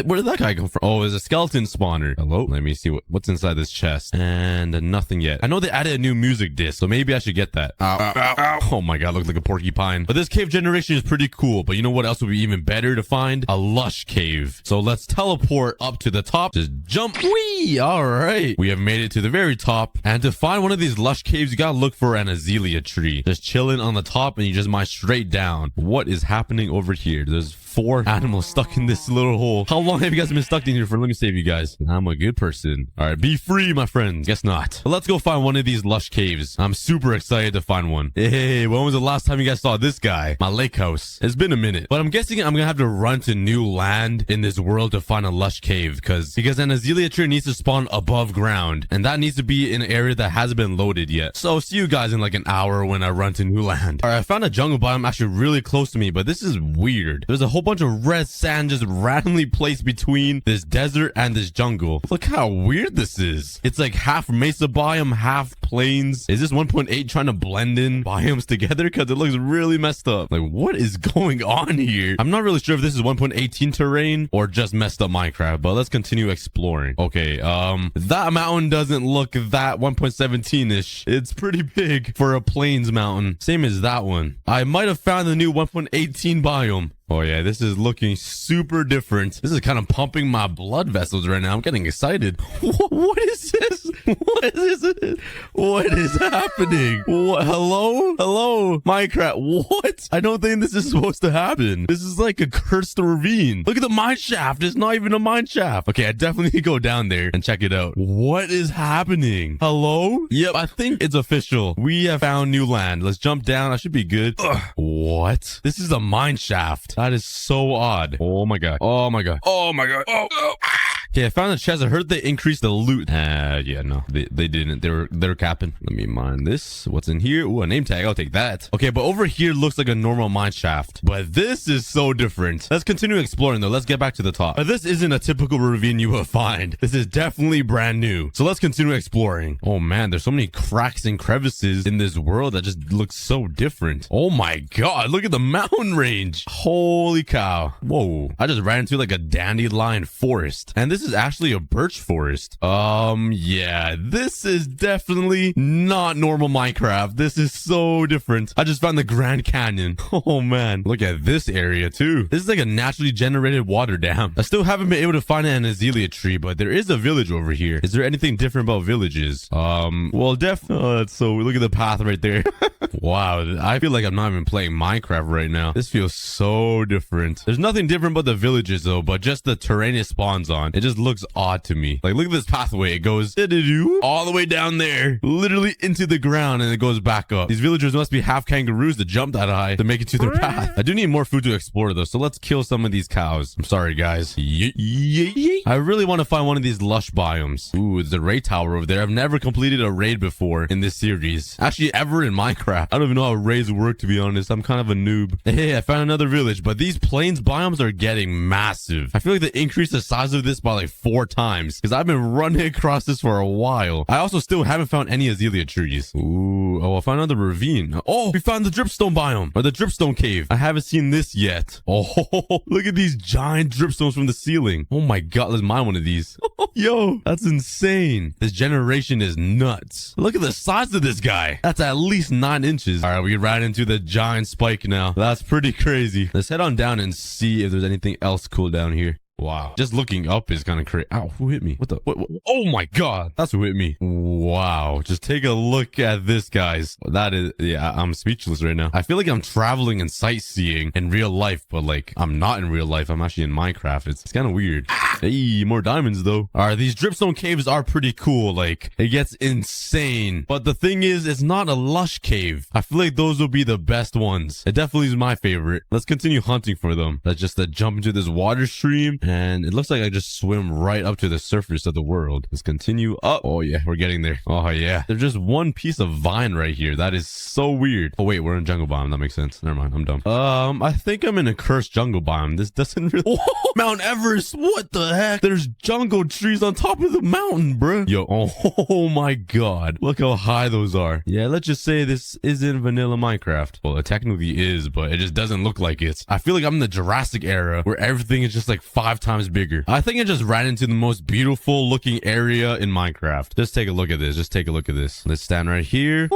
Where did that guy come from? Oh, there's a skeleton spawner. Hello? Let me see what's inside this chest. And nothing yet. I know they added a new music disc, so maybe I should get that. Ow, ow, ow, ow. Oh my god, looks like a porcupine. But this cave generation is pretty cool. But you know what else would be even better to find? A lush cave. So let's teleport up to the top. Just jump. Whee! All right. We have made it to the very top. And to find one of these lush caves, you gotta look for an azalea tree. Just chilling on the top and you just mine straight down. What is happening over here? There's 4 animals stuck in this little hole. How long have you guys been stuck in here for? Let me save you guys. I'm a good person. All right, be free, my friends. Guess not. But let's go find one of these lush caves. I'm super excited to find one. Hey, when was the last time you guys saw this guy? My lake house. It's been a minute. But I'm guessing I'm gonna have to run to new land in this world to find a lush cave because an azalea tree needs to spawn above ground. And that needs to be in an area that hasn't been loaded yet. So see you guys in like an hour when I run to new land. All right, I found a jungle biome actually really close to me, but this is weird. There's a whole bunch of red sand just randomly placed between this desert and this jungle. Look how weird this is. It's like half mesa biome, half plains. Is this 1.8 trying to blend in biomes together? Because it looks really messed up. Like, what is going on here? I'm not really sure if this is 1.18 terrain or just messed up Minecraft, but let's continue exploring. Okay, that mountain doesn't look that 1.17-ish. It's pretty big for a plains mountain. Same as that one. I might have found the new 1.18 biome. Oh yeah, this is looking super different. This is kind of pumping my blood vessels right now. I'm getting excited. What is this? What is it? What is happening? What? Hello? Hello? Minecraft, what? I don't think this is supposed to happen. This is like a cursed ravine. Look at the mine shaft. It's not even a mine shaft. Okay, I definitely need to go down there and check it out. What is happening? Hello? Yep, I think it's official. We have found new land. Let's jump down. I should be good. Ugh. What? This is a mine shaft. That is so odd. Oh my god. Oh my god. Oh my god. Oh. Okay, I found a chest. I heard they increased the loot. Yeah, no, they didn't. They're capping. Let me mine this. What's in here? Ooh, a name tag. I'll take that. Okay, but over here looks like a normal mine shaft. But this is so different. Let's continue exploring though. Let's get back to the top. But this isn't a typical ravine you will find. This is definitely brand new. So let's continue exploring. Oh man, there's so many cracks and crevices in this world that just looks so different. Oh my god, look at the mountain range. Holy cow. Whoa. I just ran into like a dandelion forest. And this is actually a birch forest. Yeah, this is definitely not normal Minecraft. This is so different. I just found the Grand Canyon. Oh man, look at this area too. This is like a naturally generated water dam. I still haven't been able to find an azalea tree, but there is a village over here. Is there anything different about villages? Well, that's so look at the path right there. Wow, I feel like I'm not even playing Minecraft right now. This feels so different. There's nothing different about the villages though, but just the terrain it spawns on. It just looks odd to me. Like, look at this pathway. It goes all the way down there, literally into the ground, and it goes back up. These villagers must be half kangaroos to jump that high to make it to their path. I do need more food to explore though, so let's kill some of these cows. I'm sorry, guys. I really want to find one of these lush biomes. Ooh, there's a raid tower over there. I've never completed a raid before in this series. Actually, ever in Minecraft. I don't even know how raids work, to be honest. I'm kind of a noob. Hey, I found another village, but these plains biomes are getting massive. I feel like they increased the size of this by like 4 times because I've been running across this for a while. I also still haven't found any azalea trees. Ooh, oh, I found another ravine. Oh, we found the dripstone biome or the dripstone cave. I haven't seen this yet. Oh, look at these giant dripstones from the ceiling. Oh my god, let's mine one of these. Yo, that's insane. This generation is nuts. Look at the size of this guy. That's at least 9 inches. All right, we ran into the giant spike now. That's pretty crazy. Let's head on down and see if there's anything else cool down here. Wow. Just looking up is kind of crazy. Ow, who hit me? What the? What? Oh my god. That's who hit me. Wow. Just take a look at this, guys. That is, yeah, I'm speechless right now. I feel like I'm traveling and sightseeing in real life, but like, I'm not in real life. I'm actually in Minecraft. It's kind of weird. Hey, more diamonds though. All right, these dripstone caves are pretty cool. Like, it gets insane. But the thing is, it's not a lush cave. I feel like those will be the best ones. It definitely is my favorite. Let's continue hunting for them. Let's just jump into this water stream. And it looks like I just swim right up to the surface of the world. Let's continue up. Oh yeah, we're getting there. Oh yeah. There's just one piece of vine right here. That is so weird. Oh wait, we're in jungle biome. That makes sense. Never mind. I'm dumb. I think I'm in a cursed jungle biome. This doesn't really... Oh, Mount Everest. What the heck? There's jungle trees on top of the mountain, bruh. Yo, oh my god. Look how high those are. Yeah, let's just say this isn't vanilla Minecraft. Well, it technically is, but it just doesn't look like it. I feel like I'm in the Jurassic era where everything is just like 5 5 times bigger. I think I just ran into the most beautiful looking area in Minecraft. Just take a look at this. Just take a look at this. Let's stand right here.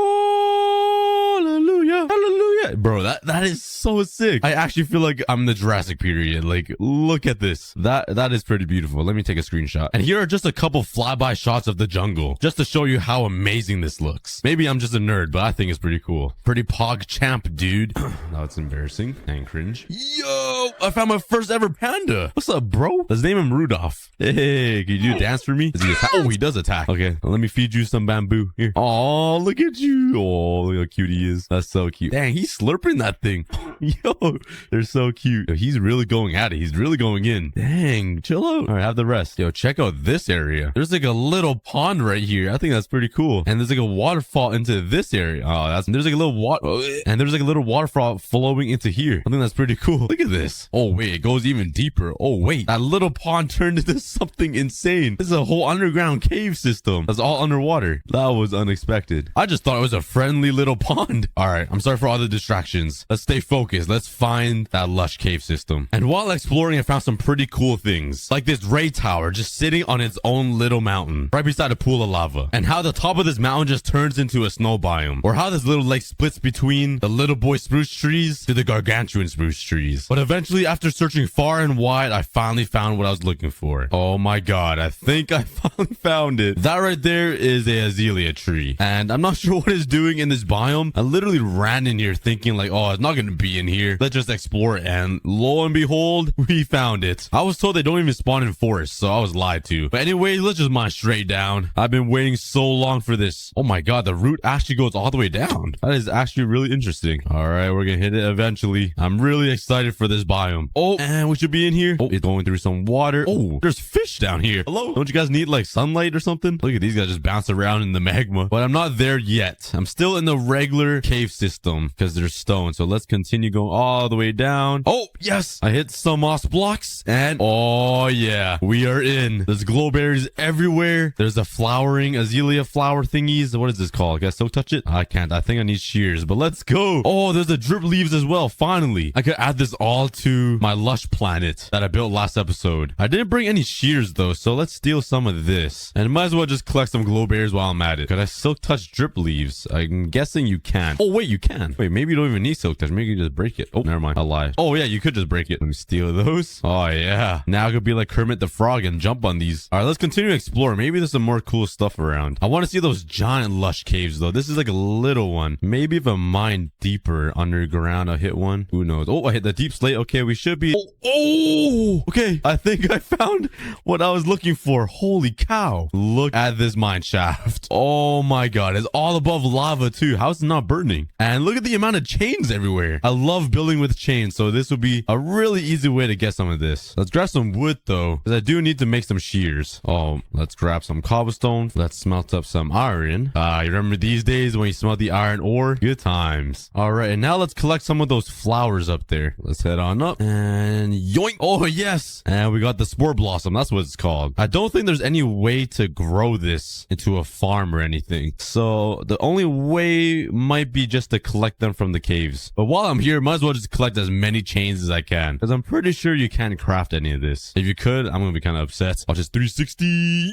Hallelujah. Hallelujah. Bro, that is so sick. I actually feel like I'm in the Jurassic period. Like, look at this. That is pretty beautiful. Let me take a screenshot. And here are just a couple flyby shots of the jungle, just to show you how amazing this looks. Maybe I'm just a nerd, but I think it's pretty cool. Pretty pog champ, dude. Now it's embarrassing and cringe. Yo, I found my first ever panda. What's up, bro? Let's name him Rudolph. Hey, can you do a dance for me? Does he attack? Oh, he does attack. Okay, let me feed you some bamboo. Here. Oh, look at you. Oh, look how cute he is. That's so cute. Dang, he's slurping that thing. Yo, they're so cute. Yo, he's really going at it. He's really going in. Dang, chill out. All right, have the rest. Yo, check out this area. There's like a little pond right here. I think that's pretty cool. And there's like a waterfall into this area. Oh, there's like a little water, and there's like a little waterfall flowing into here. I think that's pretty cool. Look at this. Oh wait, it goes even deeper. Oh wait, that little pond turned into something insane. This is a whole underground cave system that's all underwater. That was unexpected. I just thought it was a friendly little pond. All right, I'm sorry for all the distractions. Let's stay focused. Let's find that lush cave system. And while exploring, I found some pretty cool things, like this ray tower just sitting on its own little mountain right beside a pool of lava, and how the top of this mountain just turns into a snow biome, or how this little lake splits between the little boy spruce trees to the gargantuan spruce trees. But eventually, after searching far and wide, I finally found what I was looking for. Oh my god, I think I finally found it. That right there is a azalea tree, and I'm not sure what it's doing in this biome. I literally ran in here thinking like, oh, it's not gonna be in here, let's just explore it, and lo and behold, we found it. I was told they don't even spawn in forests, so I was lied to. But anyway, let's just mine straight down. I've been waiting so long for this. Oh my god, the root actually goes all the way down. That is actually really interesting. All right, we're gonna hit it eventually. I'm really excited for this biome. Oh, and we should be in here. Oh, it's going through some water. Oh, there's fish down here. Hello, don't you guys need like sunlight or something? Look at these guys just bounce around in the magma. But I'm not there yet. I'm still in the regular cave system because there's stone. So let's continue going all the way down. Oh yes, I hit some moss blocks, and oh yeah, we are in. There's glowberries everywhere. There's a flowering azalea flower thingies. What is this called? Can I still touch it? I can't. I think I need shears, but let's go. Oh, there's the drip leaves as well. Finally, I could add this all to my lush planet that I built last episode. I didn't bring any shears though, so let's steal some of this, and might as well just collect some glowberries while I'm at it. Could I silk touch drip leaves? I'm guessing you can. Oh wait, you can. Wait, maybe you don't even need silk touch. Maybe you can just break it. Oh, never mind. I'll lie. Oh yeah, you could just break it. Let me steal those. Oh yeah. Now I could be like Kermit the Frog and jump on these. All right, let's continue to explore. Maybe there's some more cool stuff around. I want to see those giant lush caves though. This is like a little one. Maybe if I mine deeper underground, I'll hit one. Who knows? Oh, I hit the deep slate. Okay, we should be. Oh, okay. I think I found what I was looking for. Holy cow. Look at this mine shaft. Oh my god. It's all above lava too. How is it not burning? And look at the amount of chains everywhere. I love building with chains, so this would be a really easy way to get some of this. Let's grab some wood though, because I do need to make some shears. Oh, let's grab some cobblestone. Let's smelt up some iron. You remember these days when you smelt the iron ore? Good times. All right, and now let's collect some of those flowers up there. Let's head on up and yoink. Oh yes, and we got the spore blossom. That's what it's called. I don't think there's any way to grow this into a farm or anything, so the only way might be just to collect them from the caves. But while I'm here, might as well just collect as many chains as I can, because I'm pretty sure you can't craft any of this. If you could, I'm gonna be kind of upset. I'll just 360.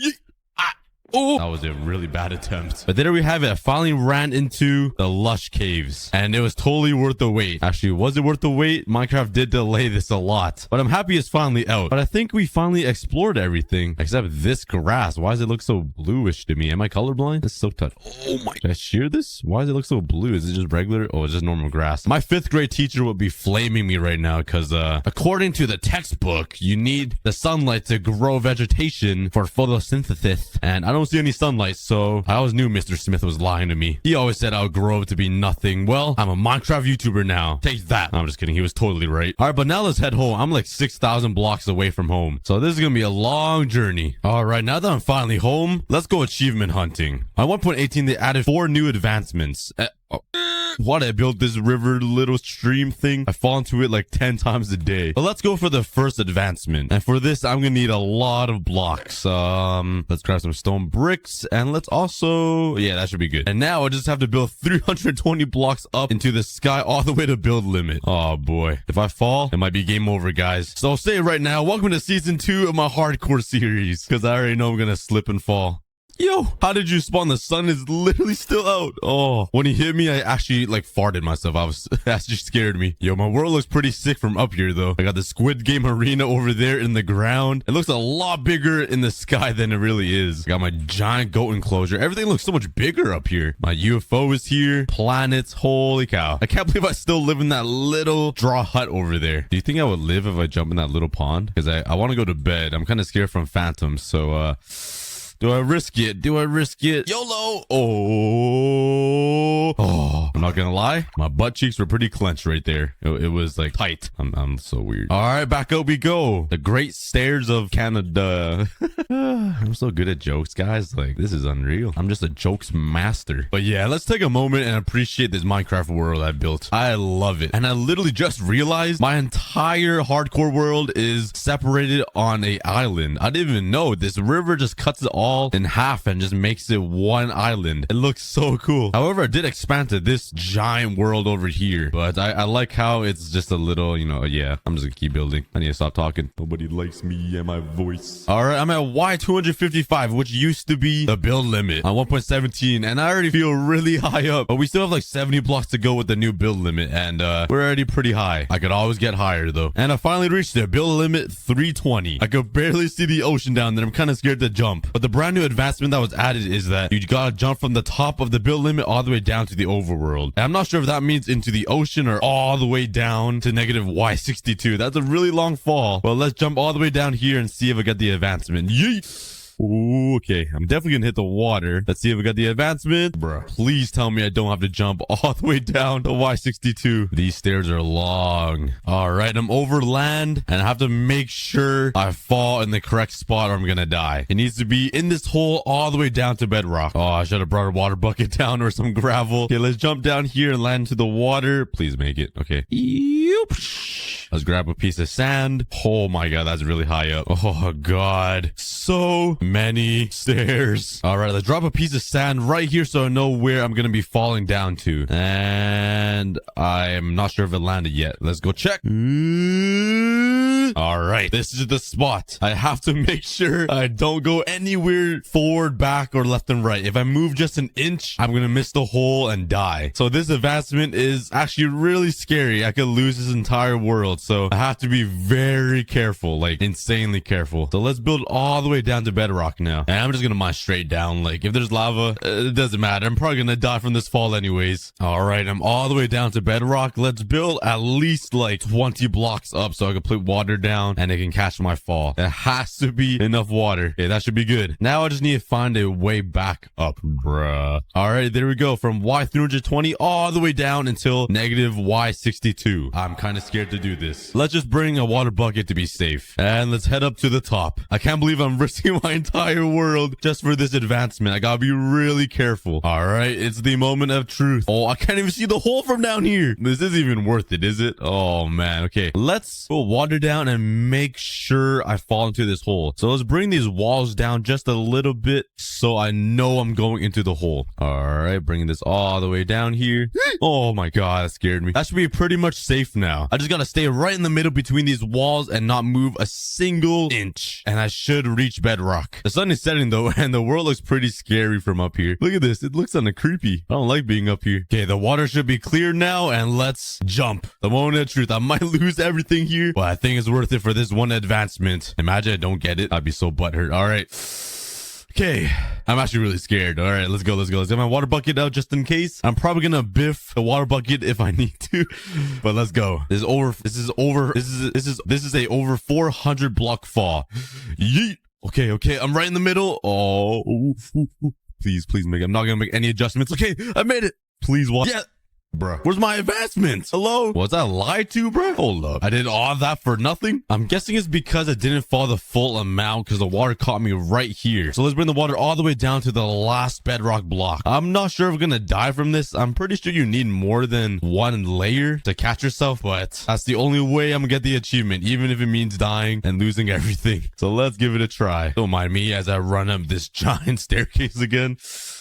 Oh, that was a really bad attempt. But there we have it. I finally ran into the lush caves, and it was totally worth the wait. Actually, was it worth the wait? Minecraft did delay this a lot, but I'm happy it's finally out. But I think we finally explored everything except this grass. Why does it look so bluish to me? Am I colorblind? It's so tough. Oh my. Did I shear this? Why does it look so blue? Is it just regular? Oh, it's just normal grass. My 5th grade teacher would be flaming me right now because according to the textbook, you need the sunlight to grow vegetation for photosynthesis, and I don't see any sunlight, so I always knew Mr. Smith was lying to me. He always said I would grow up to be nothing. Well, I'm a Minecraft YouTuber now. Take that. No, I'm just kidding. He was totally right. All right, but now let's head home. I'm like 6,000 blocks away from home, so this is gonna be a long journey. All right, now that I'm finally home, let's go achievement hunting. On 1.18, they added 4 new advancements. Oh. Why did I build this river little stream thing? I fall into it like 10 times a day. But let's go for the first advancement. And for this, I'm gonna need a lot of blocks. Let's grab some stone bricks. And let's also... yeah, that should be good. And now I just have to build 320 blocks up into the sky all the way to build limit. Oh boy. If I fall, it might be game over, guys. So I'll say it right now. Welcome to season 2 of my hardcore series. Because I already know I'm gonna slip and fall. Yo, how did you spawn? The sun is literally still out. Oh, when he hit me, I actually like farted myself. That just scared me. Yo, my world looks pretty sick from up here though. I got the Squid Game arena over there in the ground. It looks a lot bigger in the sky than it really is. I got my giant goat enclosure. Everything looks so much bigger up here. My UFO is here. Planets. Holy cow. I can't believe I still live in that little straw hut over there. Do you think I would live if I jump in that little pond? Because I want to go to bed. I'm kind of scared from phantoms. So, do I risk it? Do I risk it? YOLO! Oh, I'm not gonna lie. My butt cheeks were pretty clenched right there. It was like tight. I'm so weird. All right, back up we go. The Great Stairs of Canada. I'm so good at jokes, guys. Like, this is unreal. I'm just a jokes master. But yeah, let's take a moment and appreciate this Minecraft world I built. I love it. And I literally just realized my entire hardcore world is separated on a island. I didn't even know. This river just cuts it all in half and just makes it one island. It looks so cool. However, I did expand to this giant world over here, but I like how it's just a little, you know, yeah, I'm just gonna keep building. I need to stop talking. Nobody likes me and my voice. All right, I'm at Y255, which used to be the build limit on 1.17, and I already feel really high up, but we still have like 70 blocks to go with the new build limit, and we're already pretty high. I could always get higher though, and I finally reached the build limit 320. I could barely see the ocean down there. I'm kind of scared to jump, but the brand new advancement that was added is that you gotta jump from the top of the build limit all the way down to the overworld. And I'm not sure if that means into the ocean or all the way down to negative Y62. That's a really long fall. Well, let's jump all the way down here and see if I get the advancement. Yeet! Ooh, okay, I'm definitely gonna hit the water. Let's see if we got the advancement. Bruh, please tell me I don't have to jump all the way down to Y62. These stairs are long. All right, I'm over land, and I have to make sure I fall in the correct spot or I'm gonna die. It needs to be in this hole all the way down to bedrock. Oh, I should have brought a water bucket down or some gravel. Okay, let's jump down here and land into the water. Please make it. Okay. Let's grab a piece of sand. Oh my god, that's really high up. Oh god, so many stairs. All right, let's drop a piece of sand right here so I know where I'm gonna be falling down to. And I'm not sure if it landed yet. Let's go check. All right, this is the spot. I have to make sure I don't go anywhere forward, back, or left and right. If I move just an inch, I'm gonna miss the hole and die. So this advancement is actually really scary. I could lose this entire world. So I have to be very careful, like insanely careful. So let's build all the way down to bedrock now. And I'm just gonna mine straight down. Like if there's lava, it doesn't matter. I'm probably gonna die from this fall anyways. All right, I'm all the way down to bedrock. Let's build at least like 20 blocks up so I can put water down and it can catch my fall. It has to be enough water. Okay, that should be good. Now I just need to find a way back up, bruh. All right, there we go. From Y320 all the way down until negative Y62. I'm kind of scared to do this. Let's just bring a water bucket to be safe. And let's head up to the top. I can't believe I'm risking my entire world just for this advancement. I gotta be really careful. All right, it's the moment of truth. Oh, I can't even see the hole from down here. This isn't even worth it, is it? Oh man, okay. Let's put water down and make sure I fall into this hole. So let's bring these walls down just a little bit so I know I'm going into the hole. All right, bringing this all the way down here. Oh my god, that scared me. That should be pretty much safe now. I just gotta stay right in the middle between these walls and not move a single inch. And I should reach bedrock. The sun is setting though, and the world looks pretty scary from up here. Look at this. It looks kind of creepy. I don't like being up here. Okay, the water should be clear now, and let's jump. The moment of truth. I might lose everything here, but I think it's worth it for this one advancement. Imagine I don't get it. I'd be so butthurt. All right. Okay, I'm actually really scared. All right, let's go. Let's get my water bucket out just in case. I'm probably gonna biff the water bucket if I need to, but let's go. This is a over 400 block fall. Yeet. Okay, I'm right in the middle. Oh, please make it. I'm not gonna make any adjustments. Okay, I made it. Please watch. Yeah. Bruh, where's my advancements? Hello? Was I lied to, bruh? Hold up. I did all that for nothing? I'm guessing it's because I didn't fall the full amount because the water caught me right here. So let's bring the water all the way down to the last bedrock block. I'm not sure if I'm gonna die from this. I'm pretty sure you need more than one layer to catch yourself, but that's the only way I'm gonna get the achievement, even if it means dying and losing everything. So let's give it a try. Don't mind me as I run up this giant staircase again.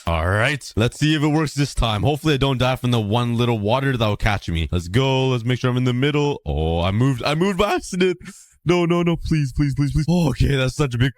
All right, let's see if it works this time. Hopefully I don't die from the one little water that will catch me. Let's go. Let's make sure I'm in the middle. Oh, I moved by accident. No, please. Oh, okay, that's such a big...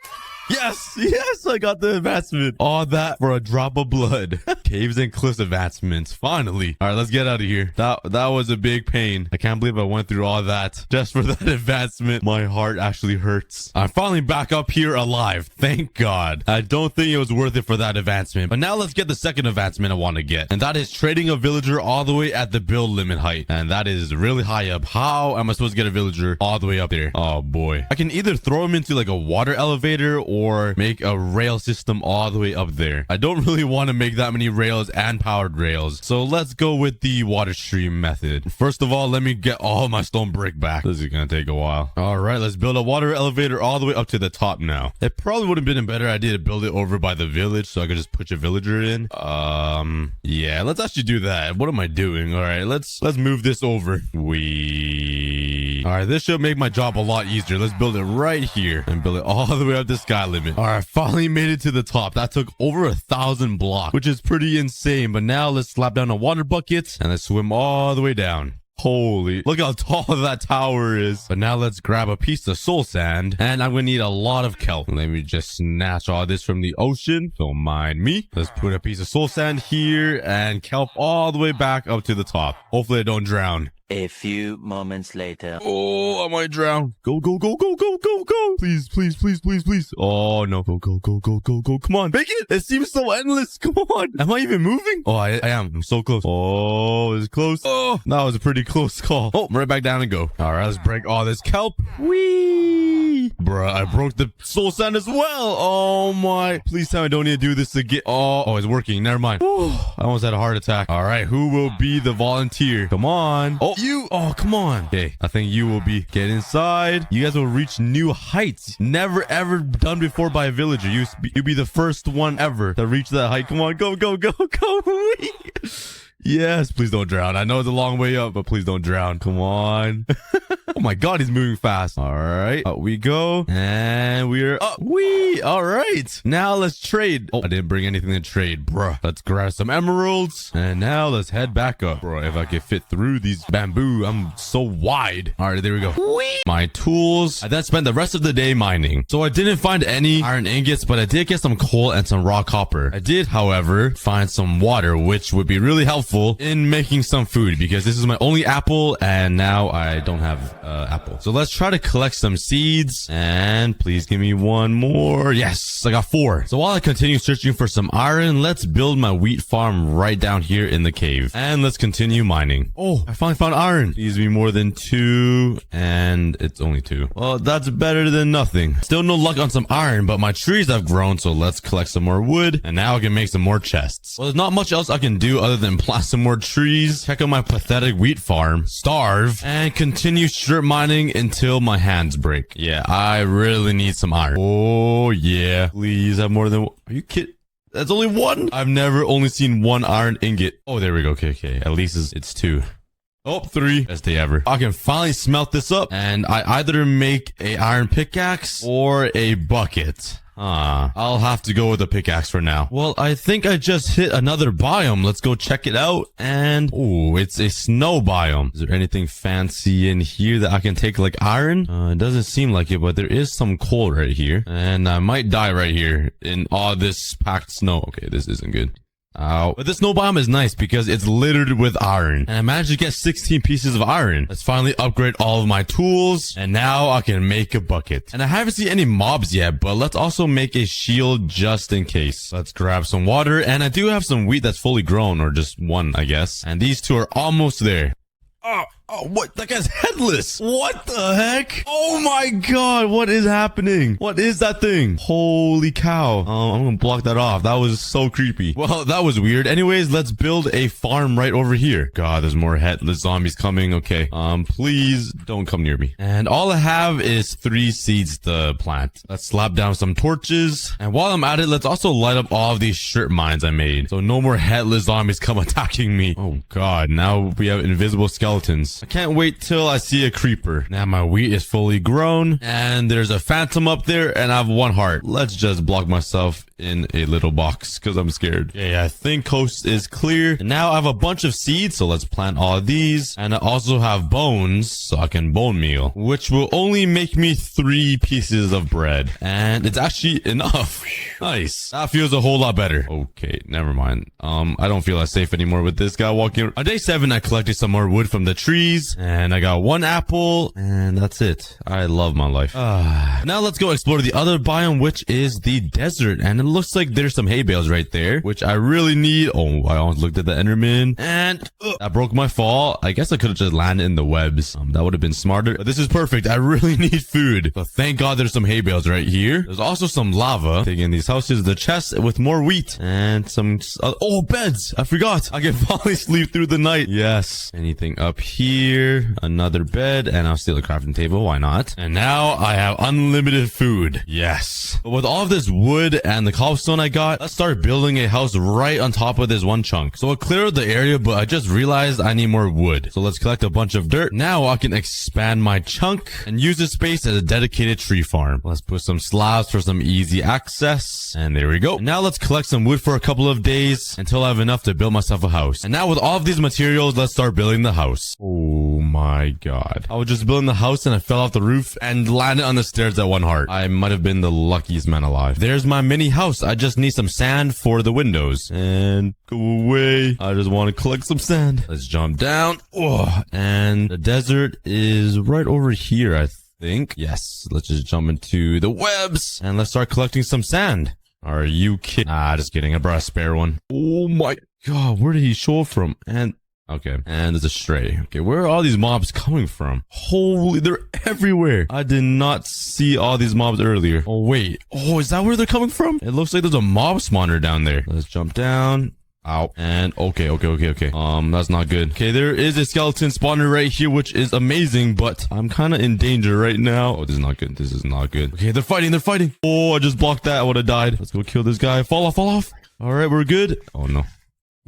Yes, I got the advancement. All that for a drop of blood. Caves and cliffs advancements. Finally. All right, let's get out of here. That was a big pain. I can't believe I went through all that just for that advancement. My heart actually hurts. I'm finally back up here alive. Thank God. I don't think it was worth it for that advancement. But now let's get the second advancement I want to get. And that is trading a villager all the way at the build limit height. And that is really high up. How am I supposed to get a villager all the way up there? Oh boy. I can either throw him into like a water elevator or make a rail system all the way up there. I don't really want to make that many rails and powered rails. So let's go with the water stream method. First of all, let me get all my stone brick back. This is going to take a while. All right, let's build a water elevator all the way up to the top now. It probably would have been a better idea to build it over by the village so I could just put a villager in. Yeah, let's actually do that. What am I doing? All right, let's move this over. All right, this should make my job a lot easier. Let's build it right here and build it all the way up to sky limit. All right, finally made it to the top. That took over 1,000 blocks, which is pretty insane. But now let's slap down a water bucket and let's swim all the way down. Holy, look how tall that tower is. But now let's grab a piece of soul sand and I'm gonna need a lot of kelp. Let me just snatch all this from the ocean. Don't mind me. Let's put a piece of soul sand here and kelp all the way back up to the top. Hopefully I don't drown. A few moments later. Oh, I might drown. Go. Please. Oh, no. Go. Come on. Make it. It seems so endless. Come on. Am I even moving? Oh, I am. I'm so close. Oh, it's close. Oh, that was a pretty close call. Oh, right back down and go. All right, let's break all this kelp. Whee. Bruh, I broke the soul sand as well. Oh, my. Please tell me I don't need to do this again. Oh, it's working. Never mind. I almost had a heart attack. All right, who will be the volunteer? Come on. Oh, you. Oh, come on. Okay, I think you will be. Get inside. You guys will reach new heights. Never ever done before by a villager. You'll be the first one ever to reach that height. Come on, go. Yes, please don't drown. I know it's a long way up, but please don't drown. Come on. Oh my God, he's moving fast. All right, up we go. And we're up. Wee. All right. Now let's trade. Oh, I didn't bring anything to trade, bruh. Let's grab some emeralds. And now let's head back up. Bro, if I could fit through these bamboo, I'm so wide. All right, there we go. Wee. My tools. I then spent the rest of the day mining. So I didn't find any iron ingots, but I did get some coal and some raw copper. I did, however, find some water, which would be really helpful in making some food because this is my only apple and now I don't have apple. So let's try to collect some seeds and please give me one more. Yes, I got 4. So while I continue searching for some iron, let's build my wheat farm right down here in the cave and let's continue mining. Oh, I finally found iron. Please be more than 2 and it's only 2. Well, that's better than nothing. Still no luck on some iron, but my trees have grown. So let's collect some more wood and now I can make some more chests. Well, there's not much else I can do other than plant some more trees, check out my pathetic wheat farm, starve, and continue strip mining until my hands break. Yeah, I really need some iron. Oh, yeah. Please have more than... Are you kidding? That's only 1? I've never only seen 1 iron ingot. Oh, there we go. Okay. At least it's 2. Oh, 3. Best day ever. I can finally smelt this up, and I either make a iron pickaxe or a bucket. I'll have to go with a pickaxe for now. Well, I think I just hit another biome. Let's go check it out. And, oh, it's a snow biome. Is there anything fancy in here that I can take like iron? It doesn't seem like it, but there is some coal right here. And I might die right here in all this packed snow. Okay, this isn't good. Ow. But this snow biome is nice because it's littered with iron. And I managed to get 16 pieces of iron. Let's finally upgrade all of my tools. And now I can make a bucket. And I haven't seen any mobs yet, but let's also make a shield just in case. Let's grab some water. And I do have some wheat that's fully grown, or just 1, I guess. And these 2 are almost there. Oh, what? That guy's headless. What the heck? Oh my god, what is happening? What is that thing? Holy cow. I'm gonna block that off. That was so creepy. Well, that was weird. Anyways, let's build a farm right over here. God, there's more headless zombies coming. Okay. Please don't come near me. And all I have is 3 seeds to plant. Let's slap down some torches. And while I'm at it, let's also light up all of these strip mines I made. So no more headless zombies come attacking me. Oh god, now we have invisible skeletons. I can't wait till I see a creeper. Now my wheat is fully grown. And there's a phantom up there and I have 1 heart. Let's just block myself in a little box because I'm scared. Yeah, I think coast is clear. And now I have a bunch of seeds, so let's plant all of these. And I also have bones, so I can bone meal, which will only make me 3 pieces of bread. And it's actually enough. Nice. That feels a whole lot better. Okay, never mind. I don't feel as safe anymore with this guy walking around. On day 7, I collected some more wood from the trees. And I got 1 apple. And that's it. I love my life. Now let's go explore the other biome, which is the desert. And it looks like there's some hay bales right there, which I really need. Oh, I almost looked at the Enderman. And that broke my fall. I guess I could have just landed in the webs. That would have been smarter. But this is perfect. I really need food. So thank God there's some hay bales right here. There's also some lava. Taking these houses, the chest with more wheat. And some... oh, beds. I forgot. I can finally sleep through the night. Yes. Anything up here? Another bed. And I'll steal a crafting table. Why not? And now I have unlimited food. Yes. But with all of this wood and the cobblestone I got, let's start building a house right on top of this 1 chunk. So I cleared the area, but I just realized I need more wood. So let's collect a bunch of dirt. Now I can expand my chunk and use this space as a dedicated tree farm. Let's put some slabs for some easy access. And there we go. And now let's collect some wood for a couple of days until I have enough to build myself a house. And now with all of these materials, let's start building the house. Oh my god. I was just building the house and I fell off the roof and landed on the stairs at 1 heart. I might have been the luckiest man alive. There's my mini house. I just need some sand for the windows. And go away. I just want to collect some sand. Let's jump down. Oh, and the desert is right over here, I think. Yes. Let's just jump into the webs and let's start collecting some sand. Are you kidding? Just kidding. I brought a spare one. Oh my god. Where did he show from? And okay. And there's a stray. Okay. Where are all these mobs coming from? Holy, they're everywhere. I did not see all these mobs earlier. Oh, wait. Oh, is that where they're coming from? It looks like there's a mob spawner down there. Let's jump down. Ow. And okay. That's not good. Okay, there is a skeleton spawner right here, which is amazing, but I'm kind of in danger right now. Oh, this is not good. This is not good. Okay, they're fighting. Oh, I just blocked that. I would have died. Let's go kill this guy. Fall off. All right, we're good. Oh, no.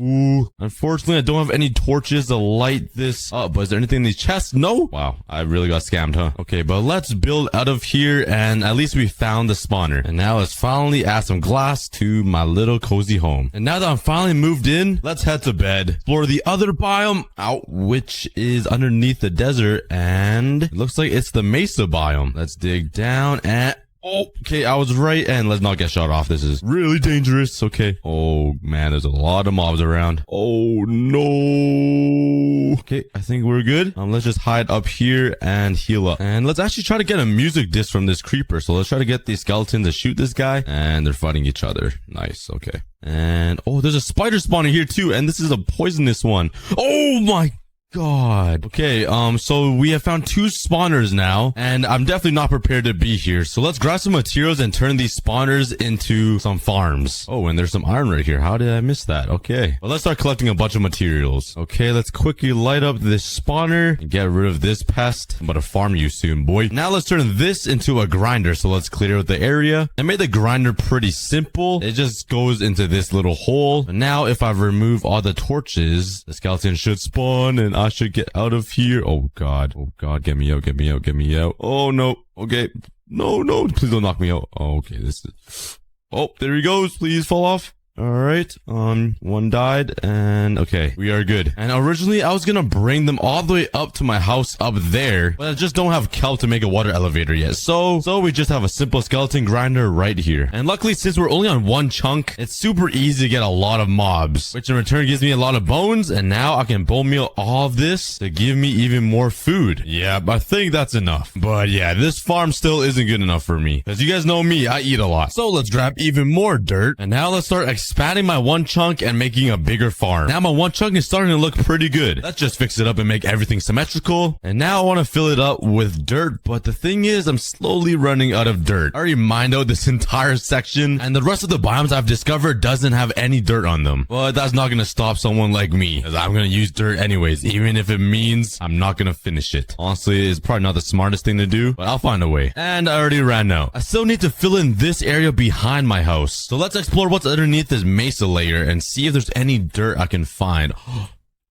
Ooh, unfortunately, I don't have any torches to light this up. But is there anything in these chests? No. Wow, I really got scammed, huh? Okay, but let's build out of here, and at least we found the spawner. And now let's finally add some glass to my little cozy home. And now that I'm finally moved in, let's head to bed. Explore the other biome, which is underneath the desert, and it looks like it's the mesa biome. Let's dig down and... oh, okay, I was right, and let's not get shot off. This is really dangerous. Okay. Oh, man, there's a lot of mobs around. Oh, no. Okay, I think we're good. Let's just hide up here and heal up. And let's actually try to get a music disc from this creeper. So let's try to get these skeletons to shoot this guy. And they're fighting each other. Nice, okay. And, oh, there's a spider spawner here, too. And this is a poisonous one. Oh, my god. Okay, so we have found 2 spawners now, and I'm definitely not prepared to be here. So let's grab some materials and turn these spawners into some farms. Oh, and there's some iron right here. How did I miss that? Okay. Well, let's start collecting a bunch of materials. Okay, let's quickly light up this spawner and get rid of this pest. I'm about to farm you soon, boy. Now let's turn this into a grinder. So let's clear out the area. I made the grinder pretty simple. It just goes into this little hole. And now if I remove all the torches, the skeleton should spawn and I should get out of here. Oh god. Get me out. Oh no. Okay. No. Please don't knock me out. Oh, okay. This is... oh, there he goes. Please fall off. All right. One died, and okay, we are good. And originally, I was gonna bring them all the way up to my house up there, but I just don't have kelp to make a water elevator yet. So we just have a simple skeleton grinder right here. And luckily, since we're only on 1 chunk, it's super easy to get a lot of mobs, which in return gives me a lot of bones. And now I can bone meal all of this to give me even more food. Yeah, I think that's enough. But yeah, this farm still isn't good enough for me, because you guys know me, I eat a lot. So let's grab even more dirt, and now let's start expanding my one chunk and making a bigger farm. Now my one chunk is starting to look pretty good. Let's just fix it up and make everything symmetrical. And now I want to fill it up with dirt, but the thing is, I'm slowly running out of dirt. I already mined out this entire section, and the rest of the biomes I've discovered doesn't have any dirt on them. But that's not gonna stop someone like me, because I'm gonna use dirt anyways, even if it means I'm not gonna finish it. Honestly, it's probably not the smartest thing to do, but I'll find a way. And I already ran out. I still need to fill in this area behind my house. So let's explore what's underneath this mesa layer and see if there's any dirt I can find.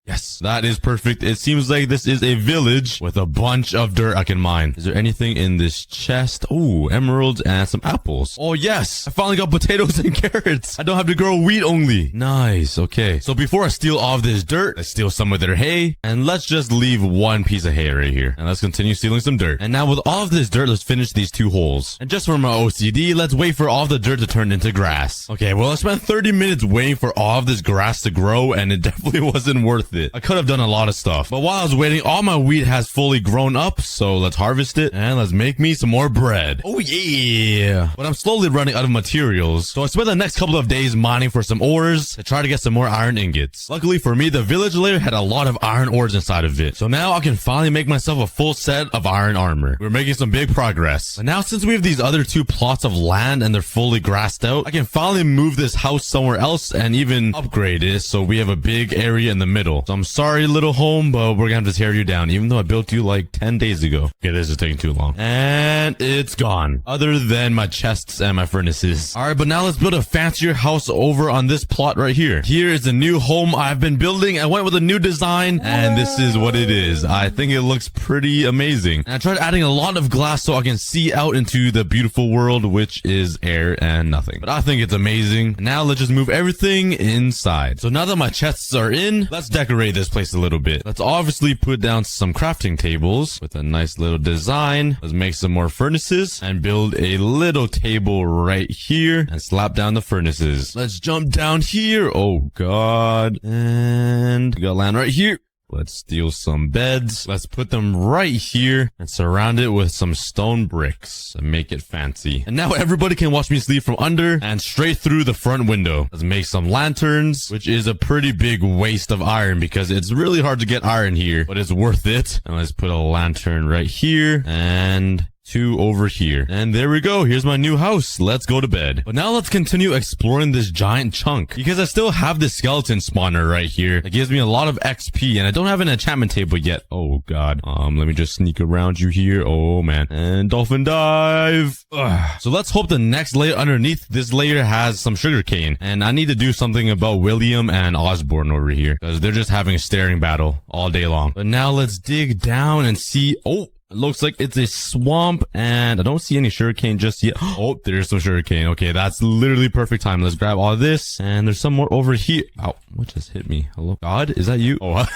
Yes, that is perfect. It seems like this is a village with a bunch of dirt I can mine. Is there anything in this chest? Oh, emeralds and some apples. Oh, yes. I finally got potatoes and carrots. I don't have to grow wheat only. Nice. Okay. So before I steal all of this dirt, let's steal some of their hay. And let's just leave one piece of hay right here. And let's continue stealing some dirt. And now with all of this dirt, let's finish these 2 holes. And just for my OCD, let's wait for all the dirt to turn into grass. Okay, well, I spent 30 minutes waiting for all of this grass to grow, and it definitely wasn't worth it. I could have done a lot of stuff, but while I was waiting, all my wheat has fully grown up, so let's harvest it and let's make me some more bread. Oh yeah! But I'm slowly running out of materials, so I spent the next couple of days mining for some ores to try to get some more iron ingots. Luckily for me, the village layer had a lot of iron ores inside of it, so now I can finally make myself a full set of iron armor. We're making some big progress. But now since we have these other 2 plots of land and they're fully grassed out, I can finally move this house somewhere else and even upgrade it so we have a big area in the middle. So I'm sorry, little home, but we're gonna have to tear you down, even though I built you like 10 days ago. Okay, this is taking too long. And it's gone. Other than my chests and my furnaces. Alright, but now let's build a fancier house over on this plot right here. Here is the new home I've been building. I went with a new design, and this is what it is. I think it looks pretty amazing. And I tried adding a lot of glass so I can see out into the beautiful world, which is air and nothing. But I think it's amazing. Now let's just move everything inside. So now that my chests are in, let's decorate this place a little bit. Let's obviously put down some crafting tables with a nice little design. Let's make some more furnaces and build a little table right here and slap down the furnaces. Let's jump down here. Oh god. And we got land right here. Let's steal some beds. Let's put them right here and surround it with some stone bricks and make it fancy. And now everybody can watch me sleep from under and straight through the front window. Let's make some lanterns, which is a pretty big waste of iron because it's really hard to get iron here, but it's worth it. And let's put a lantern right here and 2 over here. And there we go. Here's my new house. Let's go to bed. But now let's continue exploring this giant chunk because I still have this skeleton spawner right here. It gives me a lot of XP and I don't have an enchantment table yet. Oh god. Let me just sneak around you here. Oh man. And dolphin dive. Ugh. So let's hope the next layer underneath this layer has some sugarcane. And I need to do something about William and Osborne over here because they're just having a staring battle all day long. But now let's dig down and see. Oh, it looks like it's a swamp, and I don't see any sugarcane just yet. Oh, there's some sugarcane. Okay, that's literally perfect time. Let's grab all this, and there's some more over here. Ow, what just hit me? Hello? God, is that you? Oh,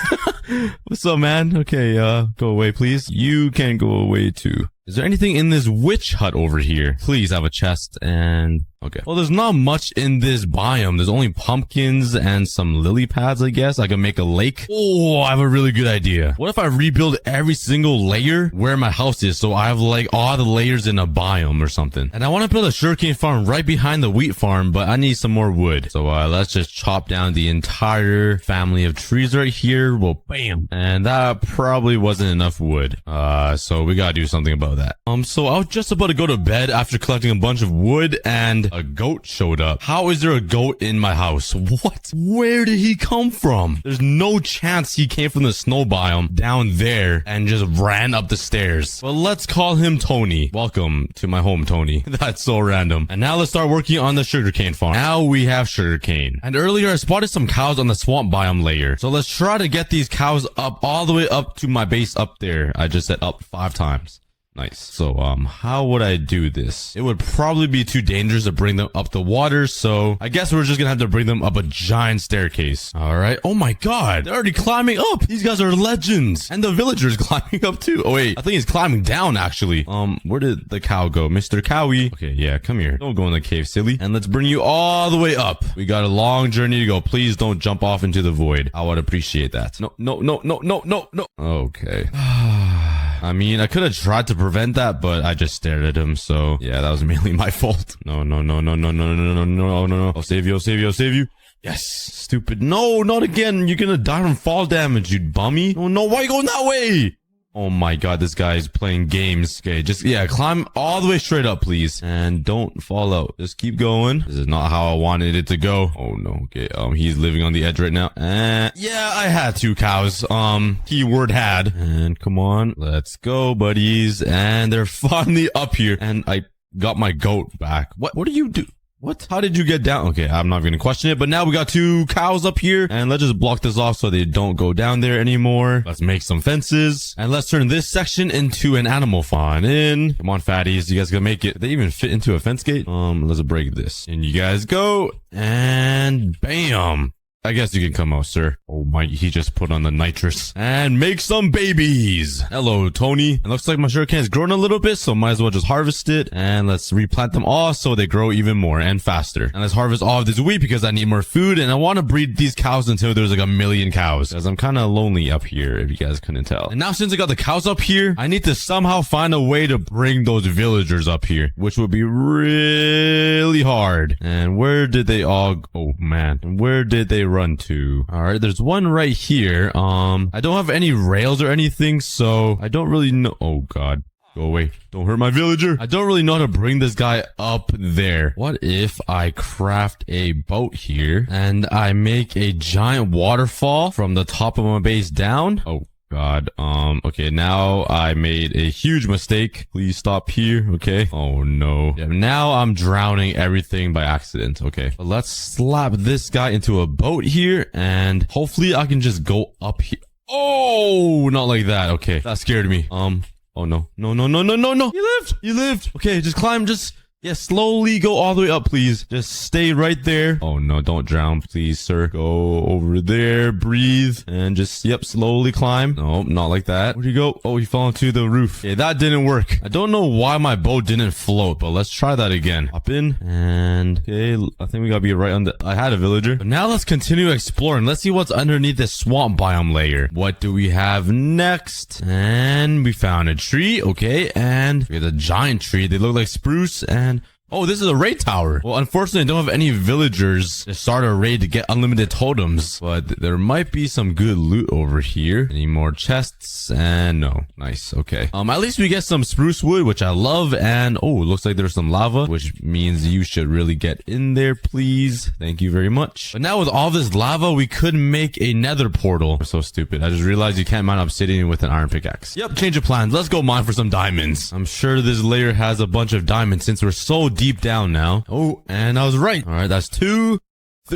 what's up, man? Okay, go away, please. You can go away, too. Is there anything in this witch hut over here? Please have a chest and... Okay. Well, there's not much in this biome. There's only pumpkins and some lily pads, I guess. I can make a lake. Oh, I have a really good idea. What if I rebuild every single layer where my house is so I have like all the layers in a biome or something? And I want to build a sugarcane farm right behind the wheat farm, but I need some more wood. So let's just chop down the entire family of trees right here. Well, bam. And that probably wasn't enough wood. So we gotta do something about that. So I was just about to go to bed after collecting a bunch of wood and a goat showed up. How is there a goat in my house? What? Where did he come from? There's no chance he came from the snow biome down there and just ran up the stairs. But let's call him Tony. Welcome to my home, Tony. That's so random. And now let's start working on the sugarcane farm. Now we have sugarcane. And earlier I spotted some cows on the swamp biome layer. So let's try to get these cows up all the way up to my base up there. I just said up 5 times. Nice. So, how would I do this? It would probably be too dangerous to bring them up the water, so I guess we're just gonna have to bring them up a giant staircase. Alright. Oh my god! They're already climbing up! These guys are legends! And the villager's climbing up too! Oh wait, I think he's climbing down actually. Where did the cow go? Mr. Cowie? Okay, yeah, come here. Don't go in the cave, silly. And let's bring you all the way up. We got a long journey to go. Please don't jump off into the void. I would appreciate that. No. Okay. I mean, I could have tried to prevent that, but I just stared at him. So yeah, that was mainly my fault. No. I'll save you. Yes, stupid. No, not again. You're gonna die from fall damage, you bummy. No, why are you going that way? Oh my god, this guy is playing games. Okay, just, yeah, climb all the way straight up, please. And don't fall out. Just keep going. This is not how I wanted it to go. Oh no, okay, he's living on the edge right now. Yeah, I had 2 cows. Keyword had. And come on, let's go, buddies. And they're finally up here. And I got my goat back. What do you do? What? How did you get down? Okay, I'm not gonna question it, but now we got 2 cows up here, and let's just block this off so they don't go down there anymore. Let's make some fences, and let's turn this section into an animal farm. Come on, fatties, you guys gonna make it. Did they even fit into a fence gate? Let's break this. And you guys go, and bam. I guess you can come out, sir. Oh my, he just put on the nitrous. And make some babies. Hello, Tony. It looks like my sugarcane has grown a little bit, so might as well just harvest it. And let's replant them all so they grow even more and faster. And let's harvest all of this wheat because I need more food. And I want to breed these cows until there's like 1,000,000 cows. Because I'm kind of lonely up here, if you guys couldn't tell. And now since I got the cows up here, I need to somehow find a way to bring those villagers up here, which would be really hard. And where did they all... Oh man, where did they run to? All right, there's one right here. I don't have any rails or anything, so I don't really know. Oh god, go away, don't hurt my villager. I don't really know how to bring this guy up there. What if I craft a boat here and I make a giant waterfall from the top of my base down? Oh god, okay, now I made a huge mistake. Please stop here, okay? Oh no. Yeah, now I'm drowning everything by accident, okay. But let's slap this guy into a boat here, and hopefully I can just go up here. Oh, not like that, okay. That scared me. Oh no. No. He lived. Okay, just climb, yeah, slowly go all the way up, please. Just stay right there. Oh no, don't drown, please, sir. Go over there, breathe, and just, yep, slowly climb. No, not like that. Where'd you go? Oh, he fell into the roof. Okay, that didn't work. I don't know why my boat didn't float, but let's try that again. Hop in, and okay, I think we gotta be right on the... I had a villager. But now let's continue exploring. Let's see what's underneath this swamp biome layer. What do we have next? And we found a tree, okay, and we got a giant tree. They look like spruce, and oh, this is a raid tower. Well, unfortunately, I don't have any villagers to start a raid to get unlimited totems, but there might be some good loot over here. Any more chests? And no. Nice. Okay. At least we get some spruce wood, which I love. And oh, it looks like there's some lava, which means you should really get in there, please. Thank you very much. But now with all this lava, we could make a nether portal. I'm so stupid. I just realized you can't mine obsidian with an iron pickaxe. Yep, change of plans. Let's go mine for some diamonds. I'm sure this layer has a bunch of diamonds since we're so deep down now. Oh, and I was right. All right, that's 2.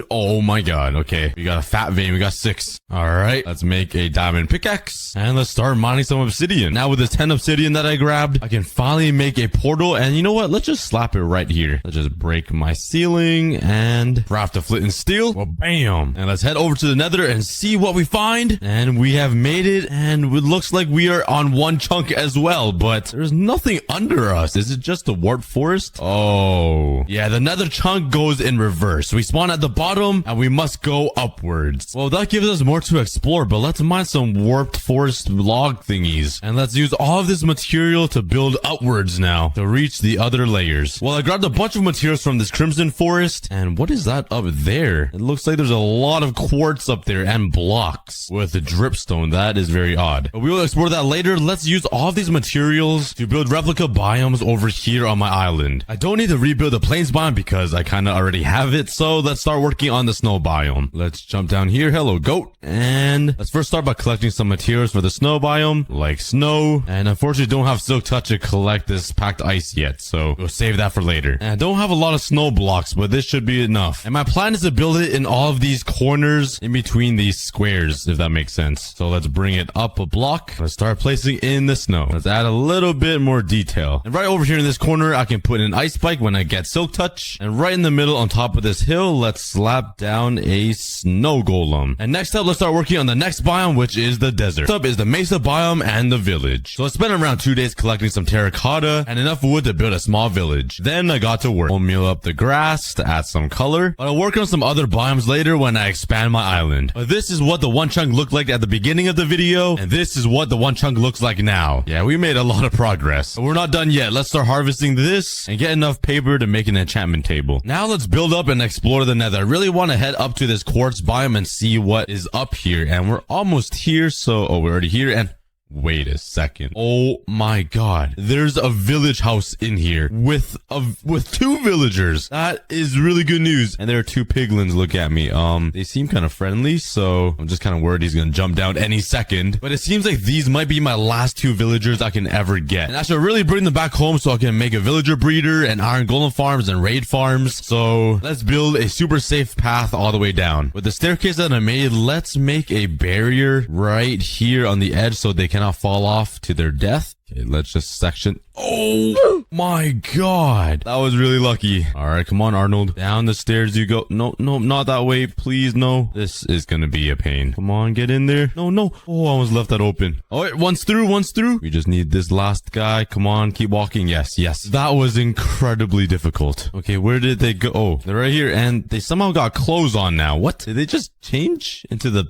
Oh my god, okay. We got a fat vein, we got 6. Alright, let's make a diamond pickaxe. And let's start mining some obsidian. Now with this 10 obsidian that I grabbed, I can finally make a portal. And you know what? Let's just slap it right here. Let's just break my ceiling and craft a flint and steel. Well, bam. And let's head over to the nether and see what we find. And we have made it. And it looks like we are on one chunk as well. But there's nothing under us. Is it just the warp forest? Oh. Yeah, the nether chunk goes in reverse. We spawn at the bottom and we must go upwards. Well, that gives us more to explore, but let's mine some warped forest log thingies. And let's use all of this material to build upwards now to reach the other layers. Well, I grabbed a bunch of materials from this crimson forest. And what is that up there? It looks like there's a lot of quartz up there and blocks with a dripstone. That is very odd. But we will explore that later. Let's use all of these materials to build replica biomes over here on my island. I don't need to rebuild the plains biome because I kind of already have it. So let's start working on the snow biome. Let's jump down here. Hello, goat. And let's first start by collecting some materials for the snow biome, like snow. And unfortunately, don't have silk touch to collect this packed ice yet, so we'll save that for later. And I don't have a lot of snow blocks, but this should be enough. And my plan is to build it in all of these corners in between these squares, if that makes sense. So let's bring it up a block. Let's start placing in the snow. Let's add a little bit more detail. And right over here in this corner, I can put an ice spike when I get silk touch. And right in the middle on top of this hill, let's slap down a snow golem. And next up, let's start working on the next biome, which is the desert. Next up is the mesa biome and the village. So I spent around 2 days collecting some terracotta and enough wood to build a small village. Then I got to work. I'll meal up the grass to add some color, but I'll work on some other biomes later when I expand my island. But this is what the one chunk looked like at the beginning of the video, and this is what the one chunk looks like now. Yeah, we made a lot of progress. But we're not done yet. Let's start harvesting this and get enough paper to make an enchantment table. Now let's build up and explore the nether. I really want to head up to this quartz biome and see what is up here, and we're almost here. So we're already here, and wait a second. Oh my god. There's a village house in here with 2 villagers. That is really good news. And there are 2 piglins. Look at me. They seem kind of friendly, so I'm just kind of worried he's gonna jump down any second. But it seems like these might be my last 2 villagers I can ever get. And I should really bring them back home so I can make a villager breeder and iron golem farms and raid farms. So let's build a super safe path all the way down. With the staircase that I made, let's make a barrier right here on the edge so they cannot fall off to their death. Okay, let's just section. Oh my god. That was really lucky. All right, come on, Arnold. Down the stairs you go. No, not that way. Please, no. This is gonna be a pain. Come on, get in there. No. Oh, I almost left that open. Oh, wait, one's through. We just need this last guy. Come on, keep walking. Yes. That was incredibly difficult. Okay, where did they go? Oh, they're right here, and they somehow got clothes on now. What? Did they just change into the...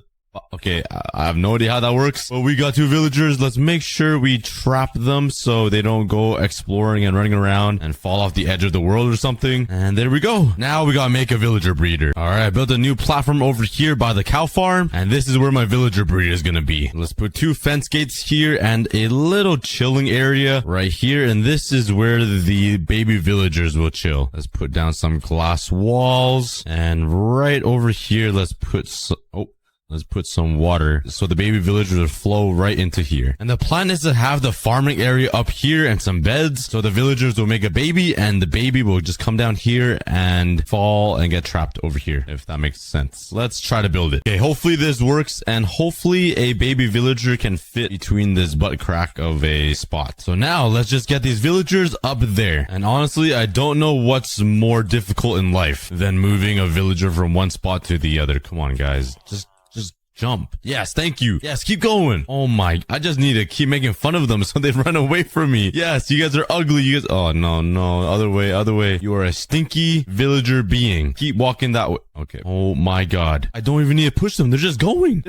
Okay, I have no idea how that works. But we got 2 villagers. Let's make sure we trap them so they don't go exploring and running around and fall off the edge of the world or something. And there we go. Now we gotta make a villager breeder. All right, I built a new platform over here by the cow farm, and this is where my villager breeder is gonna be. Let's put 2 fence gates here and a little chilling area right here, and this is where the baby villagers will chill. Let's put down some glass walls, and right over here, let's put some water so the baby villagers will flow right into here. And the plan is to have the farming area up here and some beds so the villagers will make a baby, and the baby will just come down here and fall and get trapped over here, if that makes sense. Let's try to build it. Okay, hopefully this works, and hopefully a baby villager can fit between this butt crack of a spot. So now let's just get these villagers up there. And honestly, I don't know what's more difficult in life than moving a villager from one spot to the other. Come on, guys. Just jump. Yes, thank you. Yes, keep going. Oh my, I just need to keep making fun of them so they run away from me. Yes, you guys are ugly. You guys, oh no, other way. You are a stinky villager being. Keep walking that way. Okay. Oh my god. I don't even need to push them. They're just going.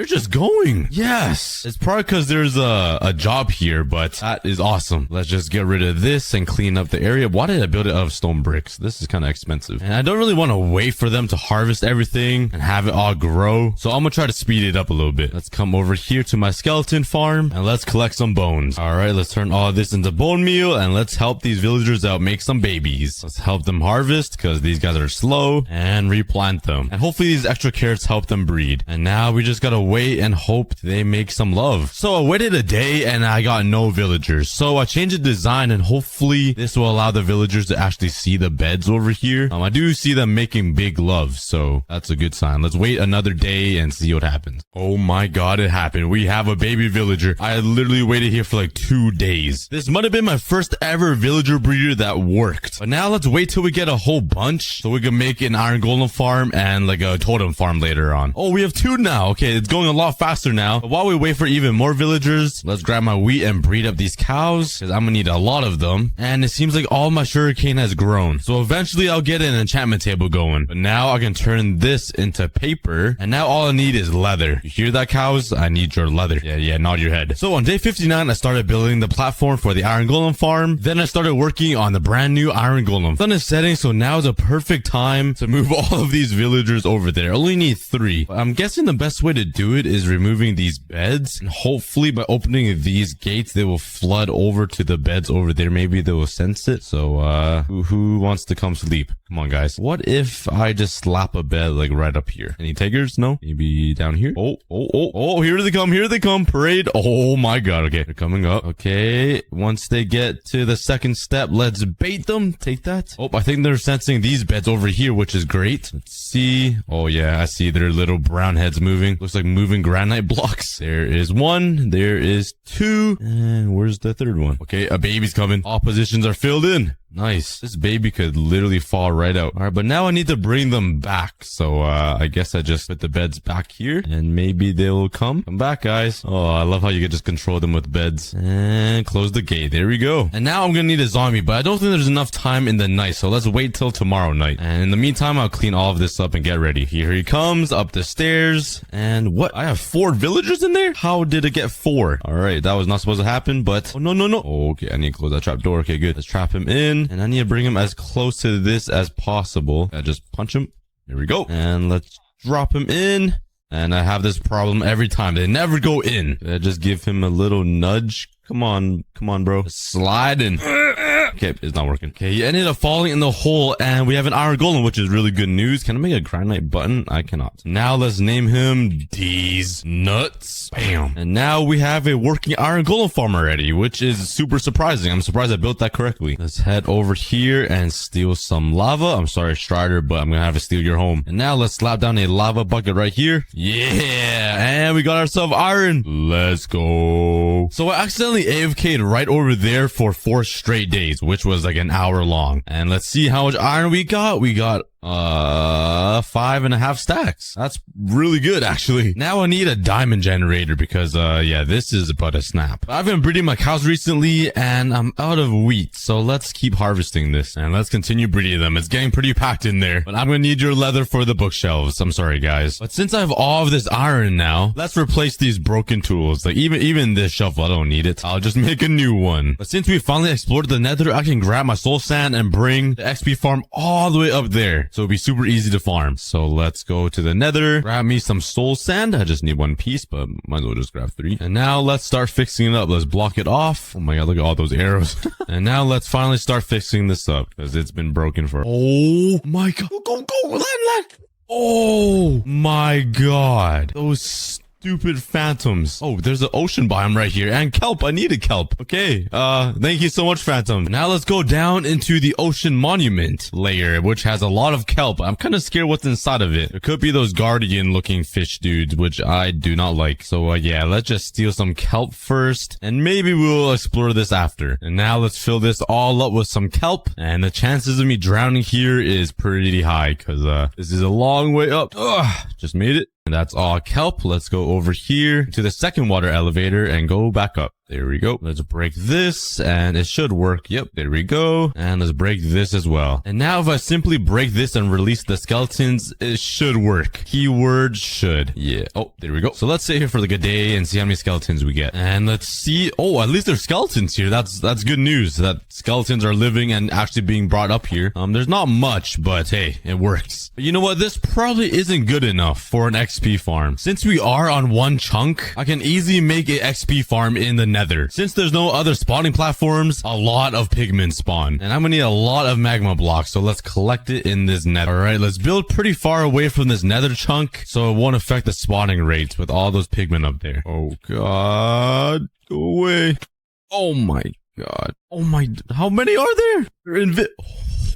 Yes. It's probably because there's a job here, but that is awesome. Let's just get rid of this and clean up the area. Why did I build it out of stone bricks? This is kind of expensive. And I don't really want to wait for them to harvest everything and have it all grow. So I'm gonna try to speed it up a little bit. Let's come over here to my skeleton farm and let's collect some bones. All right, let's turn all of this into bone meal and let's help these villagers out make some babies. Let's help them harvest because these guys are slow, and replant them. And hopefully these extra carrots help them breed. And now we just gotta wait and hope they make some love. So I waited a day and I got no villagers. So I changed the design, and hopefully this will allow the villagers to actually see the beds over here. I do see them making big love, so that's a good sign. Let's wait another day and see what happens. Oh my god, it happened. We have a baby villager. I literally waited here for like 2 days. This might have been my first ever villager breeder that worked. But now let's wait till we get a whole bunch so we can make an iron golem farm and like a totem farm later on. Oh, we have 2 now. Okay, it's going a lot faster now. But while we wait for even more villagers, let's grab my wheat and breed up these cows because I'm gonna need a lot of them. And it seems like all my sugarcane has grown. So eventually I'll get an enchantment table going. But now I can turn this into paper. And now all I need is leather. You hear that, cows? I need your leather. Yeah, nod your head. So on day 59, I started building the platform for the iron golem farm. Then I started working on the brand new iron golem. Sun is setting, so now is a perfect time to move all of these villagers over there. I only need 3. But I'm guessing the best way to do it is removing these beds. And hopefully by opening these gates, they will flood over to the beds over there. Maybe they will sense it. So, who wants to come sleep? Come on, guys. What if I just slap a bed like right up here? Any takers? No? Maybe down here? Oh, here they come. Parade. Oh my god. Okay, they're coming up. Okay, once they get to the second step, let's bait them. Take that. Oh, I think they're sensing these beds over here, which is great. Let's see. Oh yeah, I see their little brown heads moving. Looks like moving granite blocks. There is 1. There is 2. And where's the 3rd one? Okay, a baby's coming. All positions are filled in. Nice. This baby could literally fall right out. All right, but now I need to bring them back. So, I guess I just put the beds back here and maybe they will come. Come back, guys. Oh, I love how you can just control them with beds. And close the gate. There we go. And now I'm gonna need a zombie, but I don't think there's enough time in the night. So let's wait till tomorrow night. And in the meantime, I'll clean all of this up and get ready. Here he comes up the stairs. And what? I have 4 villagers in there? How did it get 4? All right, that was not supposed to happen, but... Oh, no, no, no. Oh, okay, I need to close that trap door. Okay, good. Let's trap him in. And I need to bring him as close to this as possible. I just punch him. There we go. And let's drop him in. And I have this problem every time. They never go in. I just give him a little nudge. Come on, bro. Slide in. Okay, it's not working. Okay, he ended up falling in the hole, and we have an iron golem, which is really good news. Can I make a granite button? I cannot. Now let's name him D's Nuts. Bam. And now we have a working iron golem farm already, which is super surprising. I'm surprised I built that correctly. Let's head over here and steal some lava. I'm sorry, Strider, but I'm gonna have to steal your home. And now let's slap down a lava bucket right here. Yeah, and we got ourselves iron. Let's go. So I accidentally AFK'd right over there for 4 straight days, which was like an hour long. And let's see how much iron we got. We got 5.5 stacks. That's really good, actually. Now I need a diamond generator because yeah, this is but a snap. I've been breeding my cows recently and I'm out of wheat, so let's keep harvesting this and let's continue breeding them. It's getting pretty packed in there, but I'm gonna need your leather for the bookshelves. I'm sorry, guys, but since I have all of this iron now, let's replace these broken tools. Like even this shovel, I don't need it. I'll just make a new one. But since we finally explored the nether, I can grab my soul sand and bring the XP farm all the way up there. So it'll be super easy to farm. So let's go to the nether, grab me some soul sand. I just need 1 piece, but might as well just grab 3. And now let's start fixing it up. Let's block it off. Oh my god, look at all those arrows. And now let's finally start fixing this up because it's been broken for... Oh my god. Go, land. Oh my god. Those stupid phantoms. Oh, there's an ocean biome right here and kelp. I needed kelp. Okay. Thank you so much, Phantom. Now let's go down into the ocean monument layer, which has a lot of kelp. I'm kind of scared what's inside of it. It could be those guardian looking fish dudes, which I do not like. So yeah, let's just steal some kelp first and maybe we'll explore this after. And now let's fill this all up with some kelp. And the chances of me drowning here is pretty high because this is a long way up. Ugh, just made it. And that's all kelp. Let's go over here to the second water elevator and go back up. There we go. Let's break this and it should work. Yep, there we go. And let's break this as well. And now if I simply break this and release the skeletons, it should work. Keyword should. Yeah. Oh, there we go. So let's sit here for like a day and see how many skeletons we get. And let's see. Oh, at least there's skeletons here. That's good news that skeletons are living and actually being brought up here. There's not much, but hey, it works. But you know what? This probably isn't good enough for an XP farm. Since we are on 1 chunk, I can easily make an XP farm in the nether. Since there's no other spawning platforms, a lot of pigmen spawn. And I'm gonna need a lot of magma blocks, so let's collect it in this nether. Alright, let's build pretty far away from this nether chunk, so it won't affect the spawning rates with all those pigmen up there. Oh god, go away. Oh my god. Oh my, how many are there? They're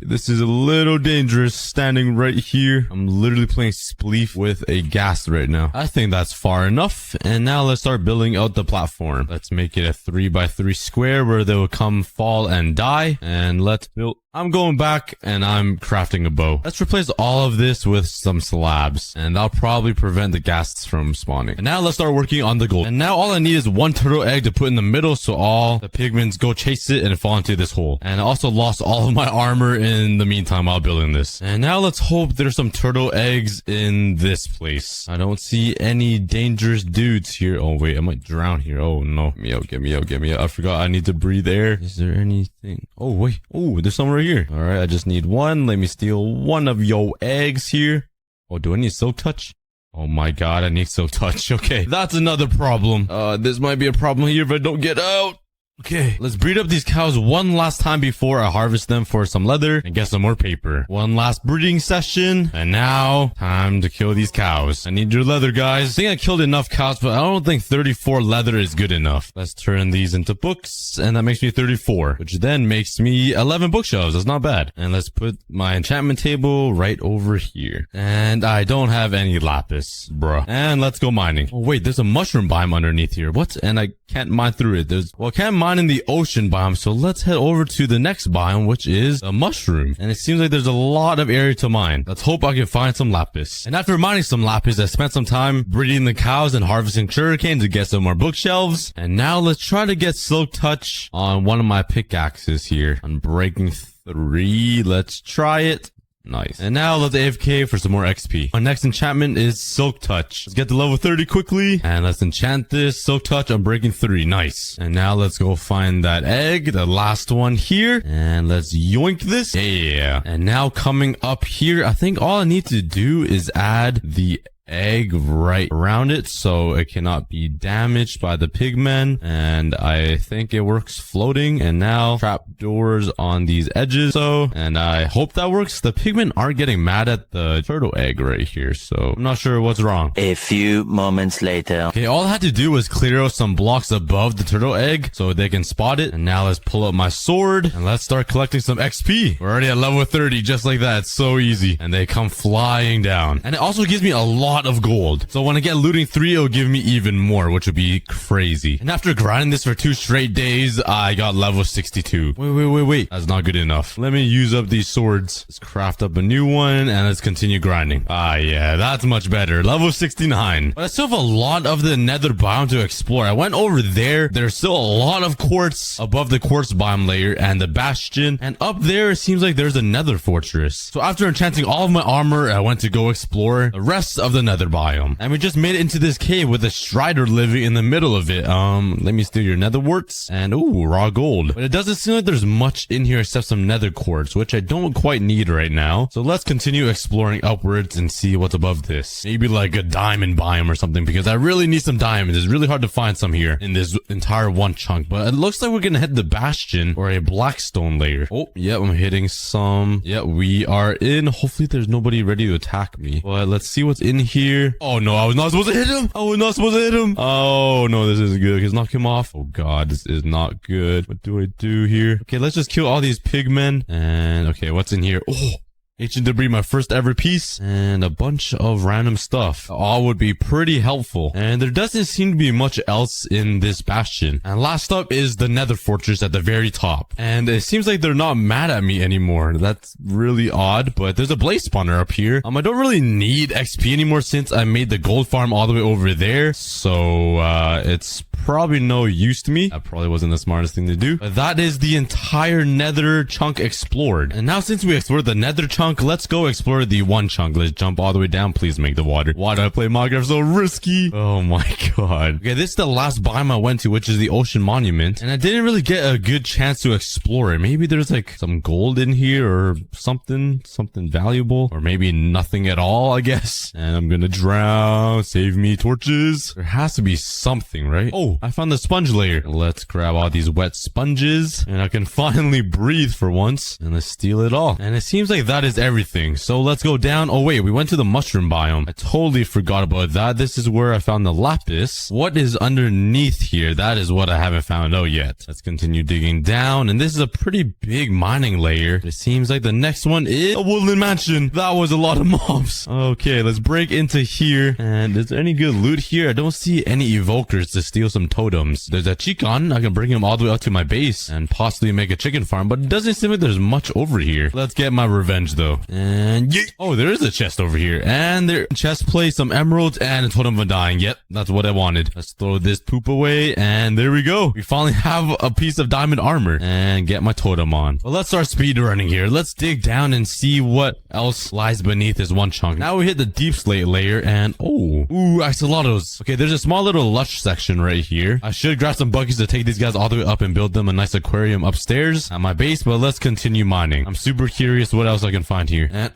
this is a little dangerous standing right here. I'm literally playing Spleef with a ghast right now. I think that's far enough. And now let's start building out the platform. Let's make it a 3x3 square where they will come, fall, and die. And let's build... I'm going back and I'm crafting a bow. Let's replace all of this with some slabs. And that'll probably prevent the ghasts from spawning. And now let's start working on the gold. And now all I need is 1 turtle egg to put in the middle so all the pigments go chase it and fall into this hole. And I also lost all of my armor in the meantime while building this. And now let's hope there's some turtle eggs in this place. I don't see any dangerous dudes here. Oh wait, I might drown here. Oh no. Get me out. I forgot I need to breathe air. Is there anything? Oh wait. Oh, there's some right here. All right, I just need 1. Let me steal 1 of your eggs here. Oh, do I need silk touch? Oh my god, I need silk touch. Okay, that's another problem. This might be a problem here if I don't get out. Okay, let's breed up these cows 1 last time before I harvest them for some leather and get some more paper. 1 last breeding session, and now time to kill these cows. I need your leather, guys. I think I killed enough cows, but I don't think 34 leather is good enough. Let's turn these into books, and that makes me 34, which then makes me 11 bookshelves. That's not bad. And let's put my enchantment table right over here. And I don't have any lapis, bruh. And let's go mining. Oh wait, there's a mushroom biome underneath here. What? And I can't mine through it. Well, I can't mine mining the ocean biome, so let's head over to the next biome, which is a mushroom. And it seems like there's a lot of area to mine. Let's hope I can find some lapis. And after mining some lapis, I spent some time breeding the cows and harvesting sugarcane to get some more bookshelves. And now let's try to get silk touch on one of my pickaxes here. On breaking 3, let's try it. Nice. And now let's AFK for some more XP. My next enchantment is Silk Touch. Let's get to level 30 quickly. And let's enchant this Silk Touch on breaking 3. Nice. And now let's go find that egg, the last one here. And let's yoink this. Yeah. And now coming up here, I think all I need to do is add the egg right around it so it cannot be damaged by the pigmen, and I think it works floating. And now trapdoors on these edges, and I hope that works. The pigmen aren't getting mad at the turtle egg right here, so I'm not sure what's wrong. A few moments later. Okay, all I had to do was clear out some blocks above the turtle egg so they can spot it. And now let's pull up my sword and let's start collecting some XP. We're already at level 30 just like that. It's so easy, and they come flying down. And it also gives me a lot of gold, so when I get looting 3, it'll give me even more, which would be crazy. And after grinding this for 2 straight days, I got level 62. Wait, that's not good enough. Let me use up these swords. Let's craft up a new one and let's continue grinding. Yeah, that's much better. Level 69. But I still have a lot of the nether biome to explore. I went over there. There's still a lot of quartz above the quartz biome layer and the bastion, and up there it seems like there's a nether fortress. So after enchanting all of my armor, I went to go explore the rest of the nether biome. And we just made it into this cave with a strider living in the middle of it. Let me steal your nether warts. And ooh, raw gold. But it doesn't seem like there's much in here except some nether quartz, which I don't quite need right now. So let's continue exploring upwards and see what's above this. Maybe like a diamond biome or something, because I really need some diamonds. It's really hard to find some here in this entire one chunk. But it looks like we're gonna hit the bastion or a blackstone layer. Oh, yeah, I'm hitting some. Yeah, we are in. Hopefully there's nobody ready to attack me. But let's see what's in here. Oh no, I was not supposed to hit him. Oh no, this isn't good. Let's knock him off. Oh god, this is not good. What do I do here? Okay, let's just kill all these pigmen. And okay, what's in here? Oh, ancient debris, my first ever piece, and a bunch of random stuff. All would be pretty helpful. And there doesn't seem to be much else in this bastion. And last up is the nether fortress at the very top. And it seems like they're not mad at me anymore. That's really odd, but there's a blaze spawner up here. I don't really need XP anymore since I made the gold farm all the way over there. So, it's probably no use to me. That probably wasn't the smartest thing to do. But that is the entire nether chunk explored. And now since we explored the nether chunk, let's go explore the one chunk. Let's jump all the way down. Please make the water. Why do I play Minecraft so risky? Oh my god. Okay, this is the last biome I went to, which is the ocean monument. And I didn't really get a good chance to explore it. Maybe there's like some gold in here or something valuable. Or maybe nothing at all, I guess. And I'm gonna drown. Save me, torches. There has to be something, right? Oh, I found the sponge layer. Let's grab all these wet sponges. And I can finally breathe for once. And let's steal it all. And it seems like that is everything. So let's go down. Oh wait, we went to the mushroom biome. I totally forgot about that. This is where I found the lapis. What is underneath here? That is what I haven't found out yet. Let's continue digging down. And this is a pretty big mining layer. It seems like the next one is a woodland mansion. That was a lot of mobs. Okay, let's break into here. And is there any good loot here? I don't see any evokers to steal some totems. There's a chicken. I can bring him all the way up to my base and possibly make a chicken farm, but it doesn't seem like there's much over here. Let's get my revenge though. And yeah. Oh, there is a chest over here. And there chest plate, some emeralds, and a totem of undying. Yep, that's what I wanted. Let's throw this poop away. And there we go. We finally have a piece of diamond armor and get my totem on. Well, let's start speed running here. Let's dig down and see what else lies beneath this one chunk. Now we hit the deep slate layer and ooh, axolotls. Okay, there's a small little lush section right here. I should grab some buckets to take these guys all the way up and build them a nice aquarium upstairs at my base, but let's continue mining. I'm super curious what else I can find here. And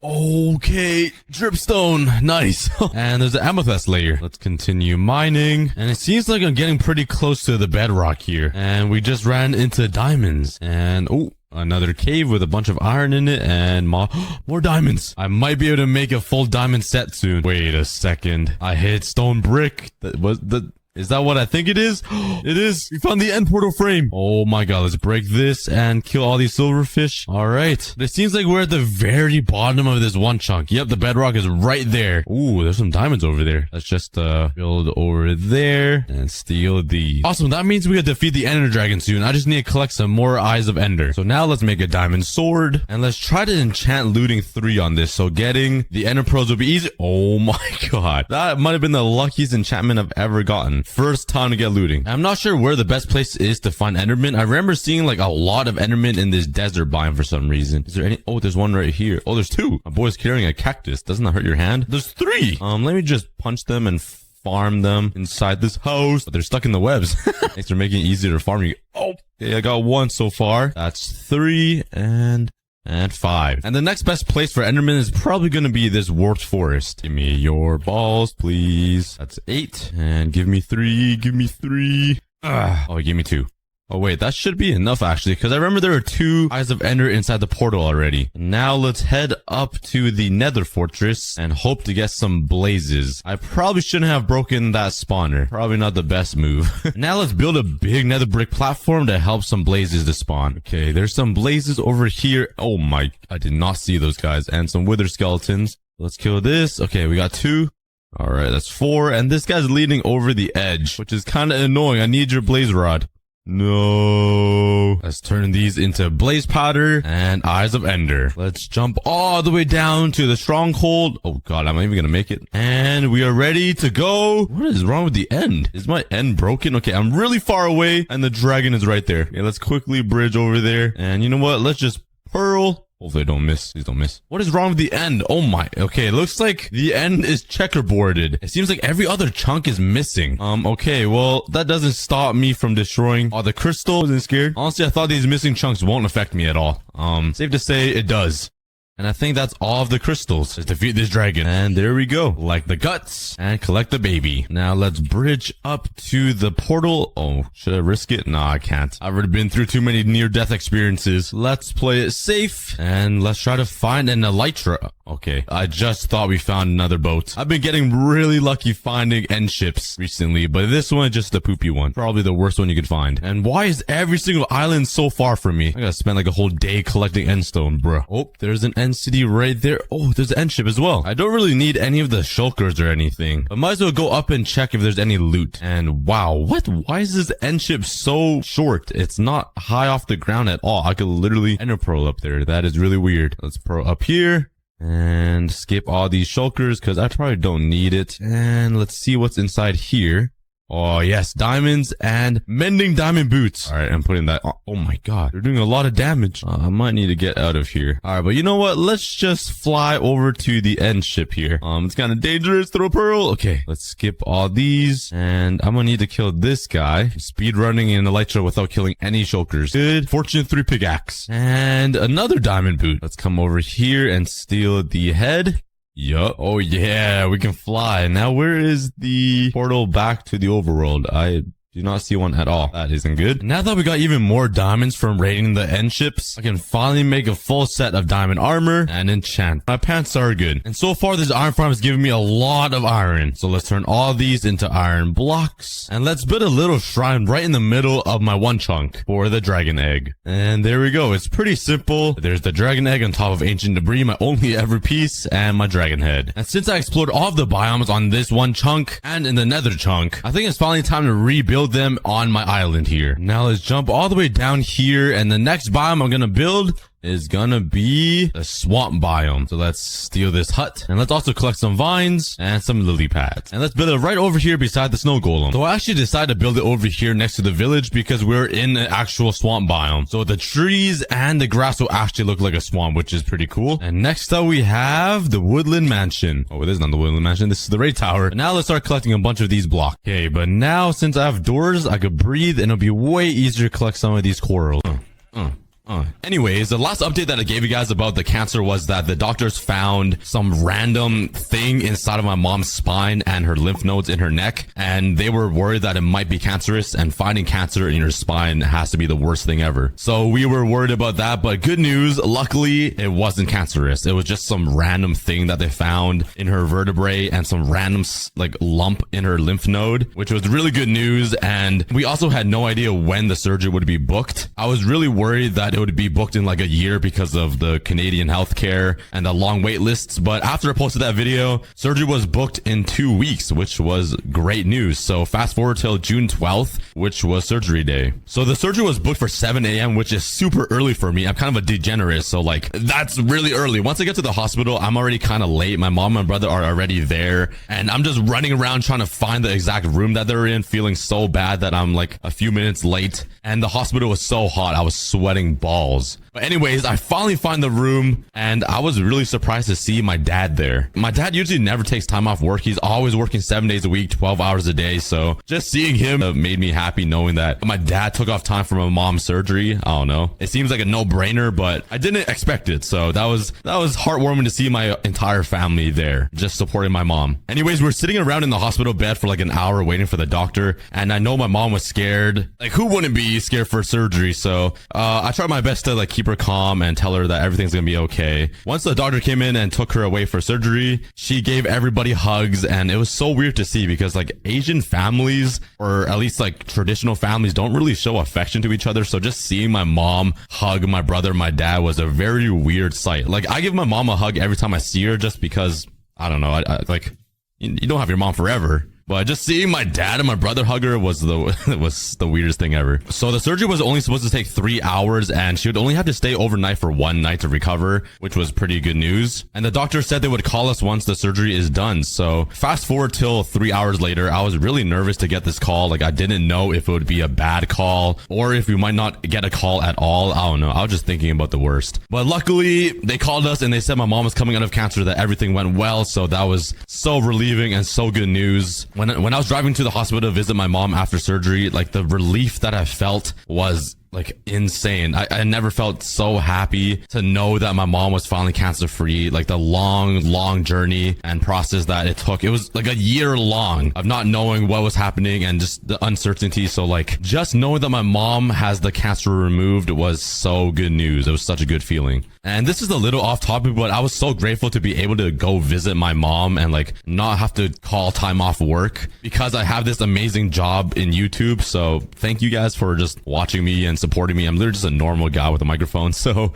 okay, dripstone, nice. And there's an amethyst layer. Let's continue mining. And it seems like I'm getting pretty close to the bedrock here. And we just ran into diamonds. And another cave with a bunch of iron in it and more diamonds. I might be able to make a full diamond set soon. Wait a second. I hit stone brick. That was Is that what I think it is? It is. We found the end portal frame. Oh my god. Let's break this and kill all these silverfish. All right. But it seems like we're at the very bottom of this one chunk. Yep, the bedrock is right there. Ooh, there's some diamonds over there. Let's just build over there and steal the... Awesome. That means we gotta defeat the Ender Dragon soon. I just need to collect some more Eyes of Ender. So now let's make a diamond sword and let's try to enchant looting 3 on this. So getting the Ender Pearls will be easy. Oh my god. That might have been the luckiest enchantment I've ever gotten. First time to get looting. I'm not sure where the best place is to find Enderman. I remember seeing like a lot of Enderman in this desert biome for some reason. Is there any? Oh, there's one right here. Oh, there's 2. My boy's carrying a cactus. Doesn't that hurt your hand? There's 3. Let me just punch them and farm them inside this house. But they're stuck in the webs. Thanks for making it easier to farm you. Oh, okay, I got 1 so far. That's 3 and 5. And the next best place for Enderman is probably going to be this warped forest. Give me your balls, please. That's 8. And give me 3. Give me 3. Oh, give me 2. Oh, wait, that should be enough, actually, because I remember there are 2 Eyes of Ender inside the portal already. Now let's head up to the Nether Fortress and hope to get some blazes. I probably shouldn't have broken that spawner. Probably not the best move. Now let's build a big nether brick platform to help some blazes to spawn. Okay, there's some blazes over here. Oh my, I did not see those guys. And some wither skeletons. Let's kill this. Okay, we got 2. All right, that's 4. And this guy's leaning over the edge, which is kind of annoying. I need your blaze rod. No. Let's turn these into blaze powder and Eyes of Ender. Let's jump all the way down to the stronghold. Oh god, I'm not even gonna make it. And we are ready to go. What is wrong with the end? Is my end broken? Okay, I'm really far away and the dragon is right there. Okay, let's quickly bridge over there. And you know what? Let's just pearl. Hopefully don't miss. Please don't miss. What is wrong with the end? Oh my. Okay, it looks like the end is checkerboarded. It seems like every other chunk is missing. Okay, well, that doesn't stop me from destroying all the crystals. Wasn't scared. Honestly, I thought these missing chunks won't affect me at all. Safe to say it does. And I think that's all of the crystals. Let's defeat this dragon. And there we go. Like the guts and collect the baby. Now let's bridge up to the portal. Oh, should I risk it? Nah, I can't. I've already been through too many near-death experiences. Let's play it safe. And let's try to find an elytra. Okay, I just thought we found another boat. I've been getting really lucky finding end ships recently, but this one is just a poopy one. Probably the worst one you could find. And why is every single island so far from me? I gotta spend like a whole day collecting endstone, bruh. Oh, there's an end city right there. Oh, there's an end ship as well. I don't really need any of the shulkers or anything, but might as well go up and check if there's any loot. And wow, what? Why is this end ship so short? It's not high off the ground at all. I could literally ender pearl up there. That is really weird. Let's pearl up here. And skip all these shulkers because I probably don't need it. And let's see what's inside here. Oh, yes. Diamonds and mending diamond boots. All right, I'm putting that on. Oh, my God. They're doing a lot of damage. I might need to get out of here. All right, but you know what? Let's just fly over to the end ship here. It's kind of dangerous. Throw a pearl. Okay, let's skip all these. And I'm going to need to kill this guy. Speed running in elytra without killing any shulkers. Good. Fortune 3 pickaxe. And another diamond boot. Let's come over here and steal the head. Yup. Oh yeah, we can fly. Now where is the portal back to the overworld? I do not see one at all. That isn't good. Now that we got even more diamonds from raiding the end ships, I can finally make a full set of diamond armor and enchant. My pants are good. And so far, this iron farm has given me a lot of iron. So let's turn all these into iron blocks. And let's build a little shrine right in the middle of my one chunk for the dragon egg. And there we go. It's pretty simple. There's the dragon egg on top of ancient debris, my only ever piece, and my dragon head. And since I explored all of the biomes on this one chunk and in the nether chunk, I think it's finally time to rebuild them on my island here. Now let's jump all the way down here, and the next biome I'm gonna build is gonna be the swamp biome. So let's steal this hut, and let's also collect some vines and some lily pads, and let's build it right over here beside the snow golem. So I actually decided to build it over here next to the village because we're in an actual swamp biome, so the trees and the grass will actually look like a swamp, which is pretty cool. And next up we have the woodland mansion. Oh, this is not the woodland mansion, this is the raid tower. And now let's start collecting a bunch of these blocks. Okay, but now since I have doors, I could breathe, and it'll be way easier to collect some of these corals. Anyways, the last update that I gave you guys about the cancer was that the doctors found some random thing inside of my mom's spine and her lymph nodes in her neck. And they were worried that it might be cancerous, and finding cancer in your spine has to be the worst thing ever. So we were worried about that, but good news. Luckily, it wasn't cancerous. It was just some random thing that they found in her vertebrae and some random like lump in her lymph node, which was really good news. And we also had no idea when the surgery would be booked. I was really worried that it would be booked in like a year because of the Canadian healthcare and the long wait lists. But after I posted that video, surgery was booked in 2 weeks, which was great news. So fast forward till June 12th, which was surgery day. So the surgery was booked for 7 a.m., which is super early for me. I'm kind of a degenerate, so like that's really early. Once I get to the hospital, I'm already kind of late. My mom and brother are already there, and I'm just running around trying to find the exact room that they're in, feeling so bad that I'm like a few minutes late. And the hospital was so hot, I was sweating balls. But anyways, I finally find the room, and I was really surprised to see my dad there. My dad usually never takes time off work. He's always working 7 days a week, 12 hours a day. So just seeing him made me happy, knowing that my dad took off time for my mom's surgery. I don't know. It seems like a no-brainer, but I didn't expect it. So that was heartwarming to see my entire family there, just supporting my mom. Anyways, we're sitting around in the hospital bed for like an hour waiting for the doctor. And I know my mom was scared. Like, who wouldn't be scared for surgery? So I tried my best to like keep her calm and tell her that everything's gonna be okay. Once the doctor came in and took her away for surgery, she gave everybody hugs, and it was so weird to see because like Asian families, or at least like traditional families, don't really show affection to each other. So just seeing my mom hug my brother, my dad, was a very weird sight. Like, I give my mom a hug every time I see her, just because I don't know. I like, you don't have your mom forever. But just seeing my dad and my brother hug her was the weirdest thing ever. So the surgery was only supposed to take 3 hours, and she would only have to stay overnight for 1 night to recover, which was pretty good news. And the doctor said they would call us once the surgery is done. So fast forward till 3 hours later, I was really nervous to get this call. Like, I didn't know if it would be a bad call or if we might not get a call at all. I don't know. I was just thinking about the worst. But luckily, they called us and they said my mom was coming out of cancer, that everything went well. So that was so relieving and so good news. When I was driving to the hospital to visit my mom after surgery, like the relief that I felt was like insane. I never felt so happy to know that my mom was finally cancer free. Like the long journey and process that it took. It was like a year long of not knowing what was happening and just the uncertainty. So like just knowing that my mom has the cancer removed was so good news. It was such a good feeling. And this is a little off topic, but I was so grateful to be able to go visit my mom and like not have to call time off work because I have this amazing job in YouTube. So thank you guys for just watching me and supporting me. I'm literally just a normal guy with a microphone. So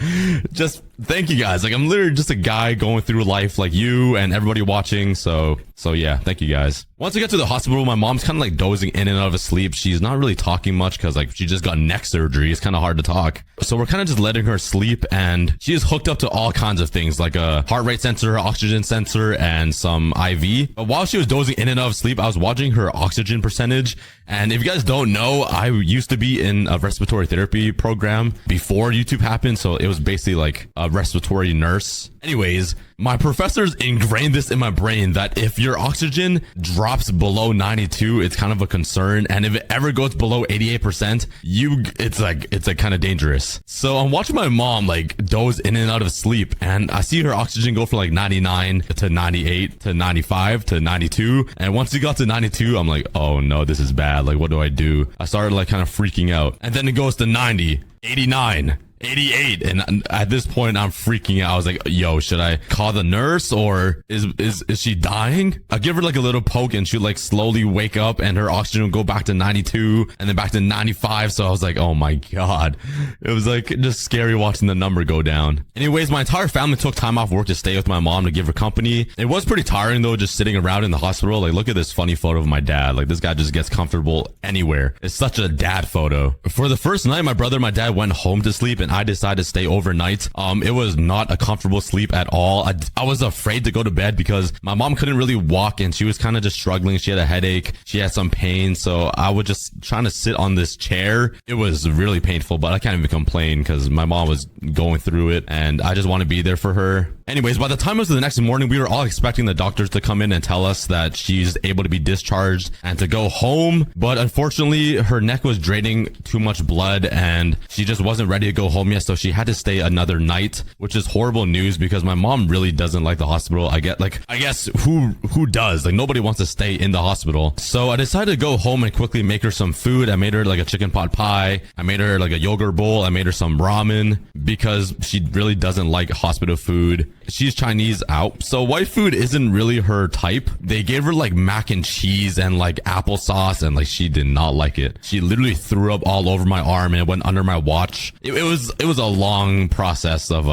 just thank you guys. Like, I'm literally just a guy going through life like you and everybody watching. So yeah, thank you guys. Once I get to the hospital, my mom's kind of like dozing in and out of sleep. She's not really talking much because like she just got neck surgery. It's kind of hard to talk. So we're kind of just letting her sleep, and she is hooked up to all kinds of things like a heart rate sensor, oxygen sensor, and some IV. But while she was dozing in and out of sleep, I was watching her oxygen percentage. And if you guys don't know, I used to be in a respiratory therapy program before YouTube happened. So it was basically like a respiratory nurse. Anyways, my professors ingrained this in my brain that if your oxygen drops below 92, it's kind of a concern. And if it ever goes below 88%, it's like kind of dangerous. So I'm watching my mom like doze in and out of sleep, and I see her oxygen go from like 99 to 98 to 95 to 92. And once it got to 92, I'm like, oh no, this is bad. Like, what do I do? I started like kind of freaking out. And then it goes to 90, 89. 88, and at this point I'm freaking out. I was like, yo, should I call the nurse, or is she dying? I give her like a little poke and she'd like slowly wake up and her oxygen would go back to 92 and then back to 95. So I was like, oh my god, it was like just scary watching the number go down. Anyways, my entire family took time off work to stay with my mom to give her company. It was pretty tiring though, just sitting around in the hospital. Like, look at this funny photo of my dad. Like, this guy just gets comfortable anywhere. It's such a dad photo. For the first night, my brother and my dad went home to sleep, and I decided to stay overnight. It was not a comfortable sleep at all. I was afraid to go to bed because my mom couldn't really walk and she was kind of just struggling. She had a headache. She had some pain. So I was just trying to sit on this chair. It was really painful, but I can't even complain because my mom was going through it and I just want to be there for her. Anyways, by the time it was the next morning, we were all expecting the doctors to come in and tell us that she's able to be discharged and to go home. But unfortunately, her neck was draining too much blood and she just wasn't ready to go home yet. So she had to stay another night, which is horrible news because my mom really doesn't like the hospital. I guess who does? Like, nobody wants to stay in the hospital. So I decided to go home and quickly make her some food. I made her like a chicken pot pie. I made her like a yogurt bowl. I made her some ramen because she really doesn't like hospital food. She's Chinese out, so white food isn't really her type. They gave her like mac and cheese and like applesauce, and like she did not like it. She literally threw up all over my arm and it went under my watch. It was a long process of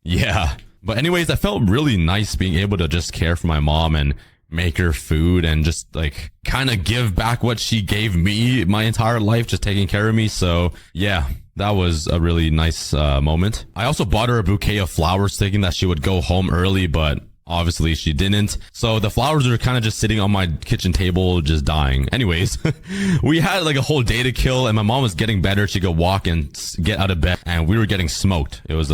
yeah. But anyways, I felt really nice being able to just care for my mom and make her food and just like kind of give back what she gave me my entire life, just taking care of me. So yeah, that was a really nice moment. I also bought her a bouquet of flowers thinking that she would go home early, but obviously she didn't. So the flowers are kind of just sitting on my kitchen table, just dying. Anyways, we had like a whole day to kill and my mom was getting better. She could walk and get out of bed and we were getting smoked. It was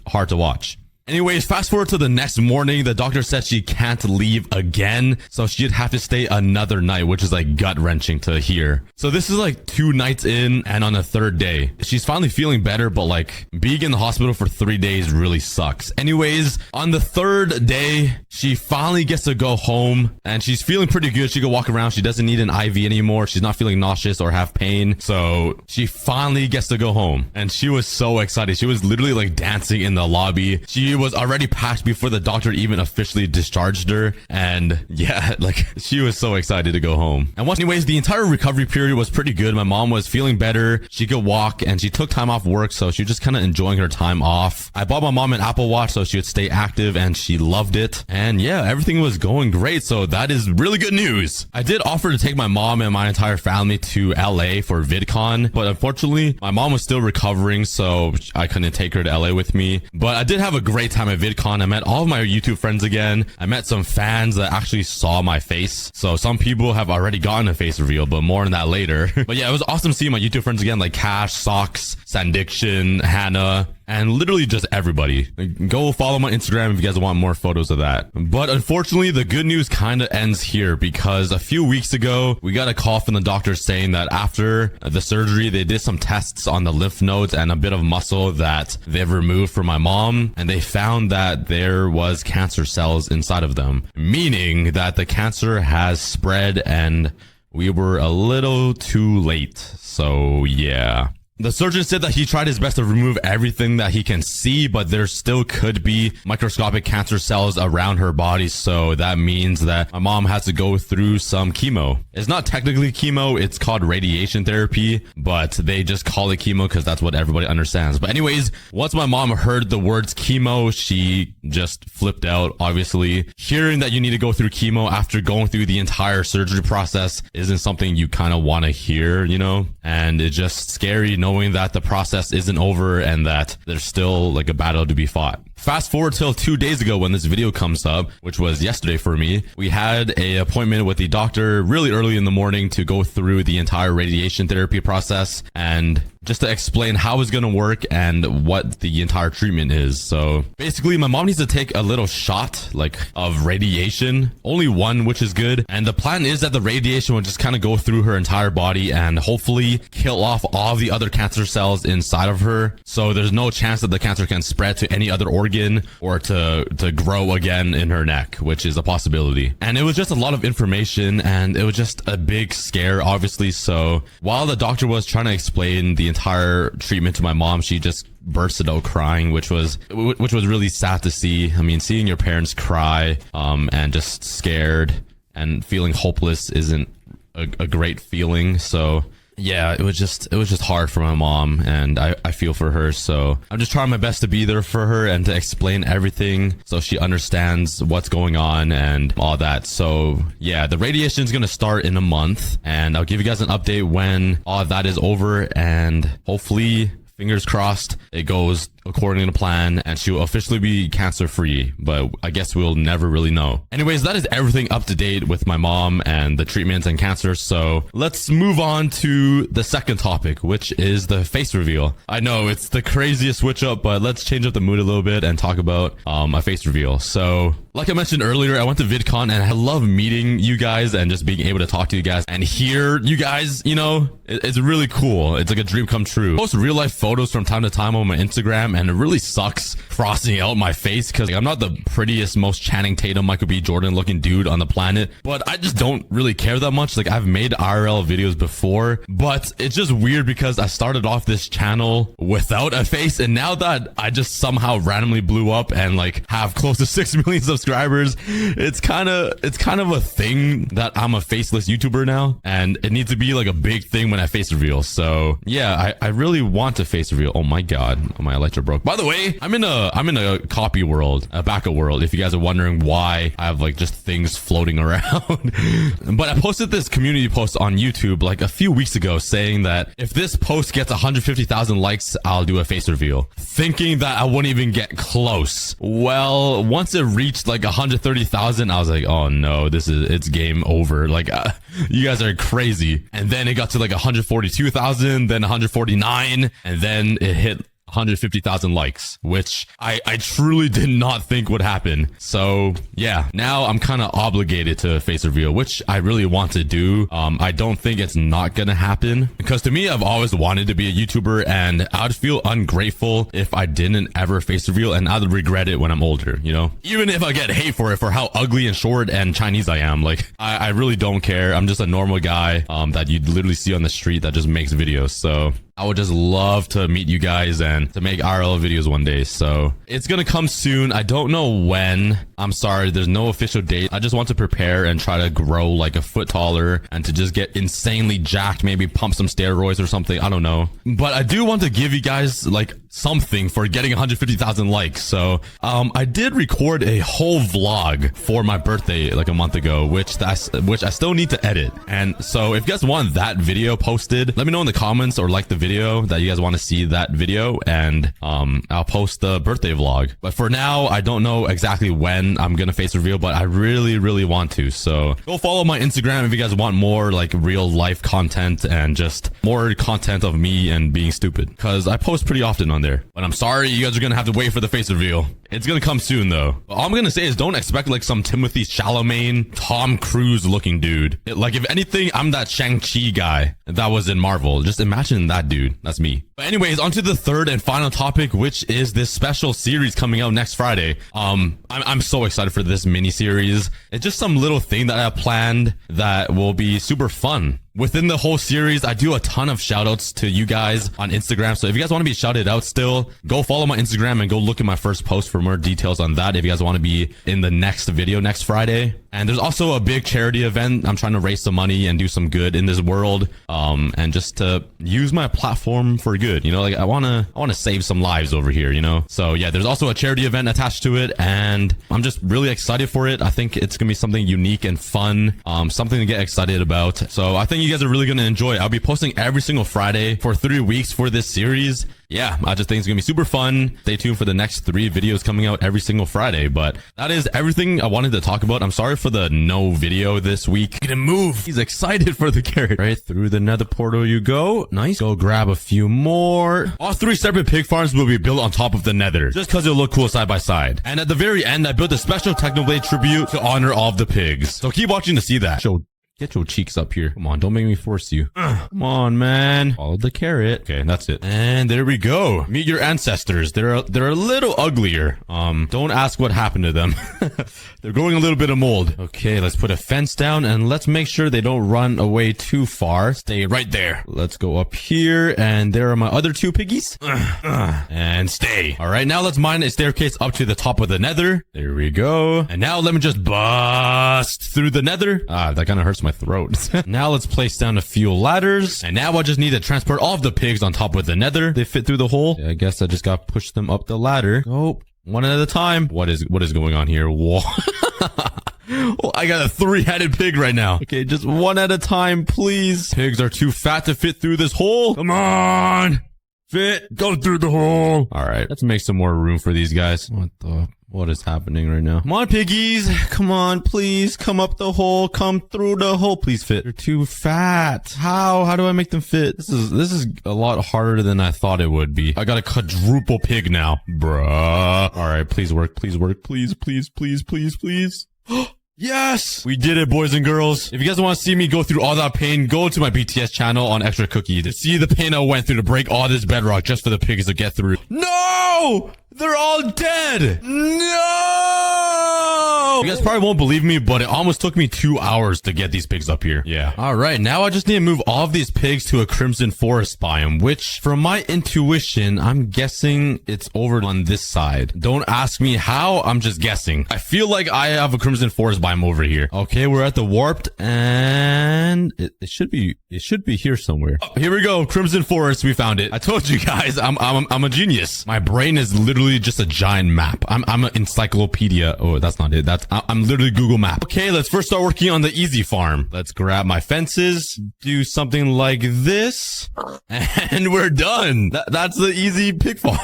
hard to watch. Anyways, fast forward to the next morning, the doctor said she can't leave again, so she'd have to stay another night, which is like gut-wrenching to hear. So this is like 2 nights in, and on the 3rd day, she's finally feeling better, but like being in the hospital for 3 days really sucks. Anyways, on the 3rd day, she finally gets to go home, and she's feeling pretty good. She can walk around. She doesn't need an IV anymore. She's not feeling nauseous or have pain, so she finally gets to go home, and she was so excited. She was literally like dancing in the lobby. She was already packed before the doctor even officially discharged her, and yeah, like she was so excited to go home. And anyways, the entire recovery period was pretty good. My mom was feeling better. She could walk and she took time off work, so she was just kind of enjoying her time off. I bought my mom an Apple Watch so she would stay active, and she loved it. And yeah, everything was going great, so that is really good news. I did offer to take my mom and my entire family to LA for VidCon, but unfortunately my mom was still recovering, so I couldn't take her to LA with me. But I did have a great time at VidCon. I met all of my YouTube friends again. I met some fans that actually saw my face. So some people have already gotten a face reveal, but more on that later. But yeah, it was awesome seeing my YouTube friends again, like Cash, Socks, Sandiction, Hannah, and literally just everybody. Go follow my Instagram if you guys want more photos of that. But unfortunately, the good news kind of ends here because a few weeks ago, we got a call from the doctor saying that after the surgery, they did some tests on the lymph nodes and a bit of muscle that they've removed for my mom, and they found that there was cancer cells inside of them, meaning that the cancer has spread and we were a little too late. So yeah. The surgeon said that he tried his best to remove everything that he can see, but there still could be microscopic cancer cells around her body. So that means that my mom has to go through some chemo. It's not technically chemo. It's called radiation therapy, but they just call it chemo because that's what everybody understands. But anyways, once my mom heard the words chemo, she just flipped out. Obviously, hearing that you need to go through chemo after going through the entire surgery process isn't something you kind of want to hear, you know? And it's just scary knowing that the process isn't over and that there's still like a battle to be fought. Fast forward till 2 days ago when this video comes up, which was yesterday for me. We had a appointment with the doctor really early in the morning to go through the entire radiation therapy process and just to explain how it's going to work and what the entire treatment is. So basically my mom needs to take a little shot like of radiation, only one, which is good. And the plan is that the radiation will just kind of go through her entire body and hopefully kill off all the other cancer cells inside of her. So there's no chance that the cancer can spread to any other organ or to grow again in her neck, which is a possibility. And it was just a lot of information and it was just a big scare, obviously. So while the doctor was trying to explain the entire treatment to my mom, she just bursted out crying, which was really sad to see. I mean, seeing your parents cry and just scared and feeling hopeless isn't a great feeling. So yeah, it was just hard for my mom, and I feel for her. So I'm just trying my best to be there for her and to explain everything so she understands what's going on and all that. So yeah, the radiation is going to start in a month, and I'll give you guys an update when all of that is over, and hopefully, fingers crossed, it goes according to plan, and she will officially be cancer free, but I guess we'll never really know. Anyways, that is everything up to date with my mom and the treatments and cancer. So let's move on to the second topic, which is the face reveal. I know it's the craziest switch up, but let's change up the mood a little bit and talk about a face reveal. So like I mentioned earlier, I went to VidCon and I love meeting you guys and just being able to talk to you guys and hear you guys, you know, it's really cool. It's like a dream come true. I post real life photos from time to time on my Instagram, and it really sucks crossing out my face because I'm not the prettiest, most Channing Tatum, Michael B. Jordan looking dude on the planet, but I just don't really care that much. Like, I've made IRL videos before, but it's just weird because I started off this channel without a face, and now that I just somehow randomly blew up and like have close to 6 million subscribers, it's kind of a thing that I'm a faceless YouTuber now, and it needs to be like a big thing when I face reveal. So yeah, I really want to face reveal. Oh my god, my Electro broke. By the way, I'm in a copy world, a backup world, if you guys are wondering why I have like just things floating around. But I posted this community post on YouTube like a few weeks ago saying that if this post gets 150,000 likes, I'll do a face reveal, thinking that I wouldn't even get close. Well, once it reached like 130,000, I was like, oh no, it's game over. Like, you guys are crazy. And then it got to like 142,000, then 149, and then it hit 150,000 likes, which I truly did not think would happen. So yeah, now I'm kind of obligated to face reveal, which I really want to do. I don't think it's not gonna happen because to me, I've always wanted to be a YouTuber, and I'd feel ungrateful if I didn't ever face reveal, and I'd regret it when I'm older, you know? Even if I get hate for it, for how ugly and short and Chinese I am, like, I really don't care. I'm just a normal guy that you'd literally see on the street that just makes videos. So I would just love to meet you guys and to make IRL videos one day. So it's gonna come soon. I don't know when. I'm sorry, there's no official date. I just want to prepare and try to grow like a foot taller and to just get insanely jacked, maybe pump some steroids or something. I don't know. But I do want to give you guys like something for getting 150,000 likes. So I did record a whole vlog for my birthday like a month ago, which I still need to edit. And so if you guys want that video posted, let me know in the comments or like the video that you guys want to see that video, and I'll post the birthday vlog. But for now, I don't know exactly when I'm gonna face reveal, but I really want to. So go follow my Instagram if you guys want more like real life content and just more content of me and being stupid, because I post pretty often on there. But I'm sorry, you guys are gonna have to wait for the face reveal. It's gonna come soon though. But all I'm gonna say is don't expect like some Timothy Chalamet, Tom Cruise looking dude. Like, if anything, I'm that Shang-Chi guy that was in Marvel. Just imagine that dude. That's me. But anyways, on to the third and final topic, which is this special series coming out next Friday. I'm so excited for this mini series. It's just some little thing that I have planned that will be super fun. Within the whole series, I do a ton of shout outs to you guys on Instagram. So if you guys want to be shouted out still, go follow my Instagram and go look at my first post for more details on that if you guys want to be in the next video next Friday. And there's also a big charity event. I'm trying to raise some money and do some good in this world. And just to use my platform for good, you know, like I want to save some lives over here, you know? So yeah, there's also a charity event attached to it, and I'm just really excited for it. I think it's going to be something unique and fun, something to get excited about. So I think you guys are really going to enjoy it. I'll be posting every single Friday for 3 weeks for this series. Yeah, I just think it's gonna be super fun. Stay tuned for the next 3 videos coming out every single Friday. But that is everything I wanted to talk about. I'm sorry for the no video this week. Get him move. He's excited for the carrot. Right through the nether portal you go. Nice. Go grab a few more. All 3 separate pig farms will be built on top of the nether, just because it'll look cool side by side. And at the very end, I built a special Technoblade tribute to honor all of the pigs. So keep watching to see that. Get your cheeks up here. Come on, don't make me force you. Come on, man. Follow the carrot. Okay, that's it. And there we go. Meet your ancestors. They're a little uglier. Don't ask what happened to them. They're growing a little bit of mold. Okay, let's put a fence down and let's make sure they don't run away too far. Stay right there. Let's go up here, and there are my other 2 piggies. And stay. All right, now let's mine a staircase up to the top of the nether. There we go. And now let me just bust through the nether. That kind of hurts my throat. Now let's place down a few ladders, and now I just need to transport all of the pigs on top of the nether. They fit through the hole. I guess I just got to push them up the ladder. Go one at a time. What is going on here? Whoa. Oh, I got a 3-headed pig right now. Okay, just one at a time, please. Pigs are too fat to fit through this hole. Come on. Fit. Go through the hole. All right. Let's make some more room for these guys. What is happening right now? Come on, piggies. Come on, please. Come up the hole. Come through the hole. Please fit. They're too fat. How do I make them fit? This is a lot harder than I thought it would be. I got a quadruple pig now. Bruh. All right. Please work. Please work. Please, please, please, please, please. Yes! We did it, boys and girls. If you guys want to see me go through all that pain, go to my BTS channel on Extra Cookie to see the pain I went through to break all this bedrock just for the pigs to get through. No! They're all dead! No! You guys probably won't believe me, but it almost took me 2 hours to get these pigs up here. Yeah. Alright, now I just need to move all of these pigs to a Crimson Forest biome, which, from my intuition, I'm guessing it's over on this side. Don't ask me how, I'm just guessing. I feel like I have a Crimson Forest biome over here. Okay, we're at the warped, and it should be here somewhere. Oh, here we go, Crimson Forest, we found it. I told you guys, I'm a genius. My brain is literally just a giant map. I'm an encyclopedia. Oh, that's not it. I'm literally Google Map. Okay, let's first start working on the easy farm. Let's grab my fences, do something like this, and we're done. That's the easy pig farm.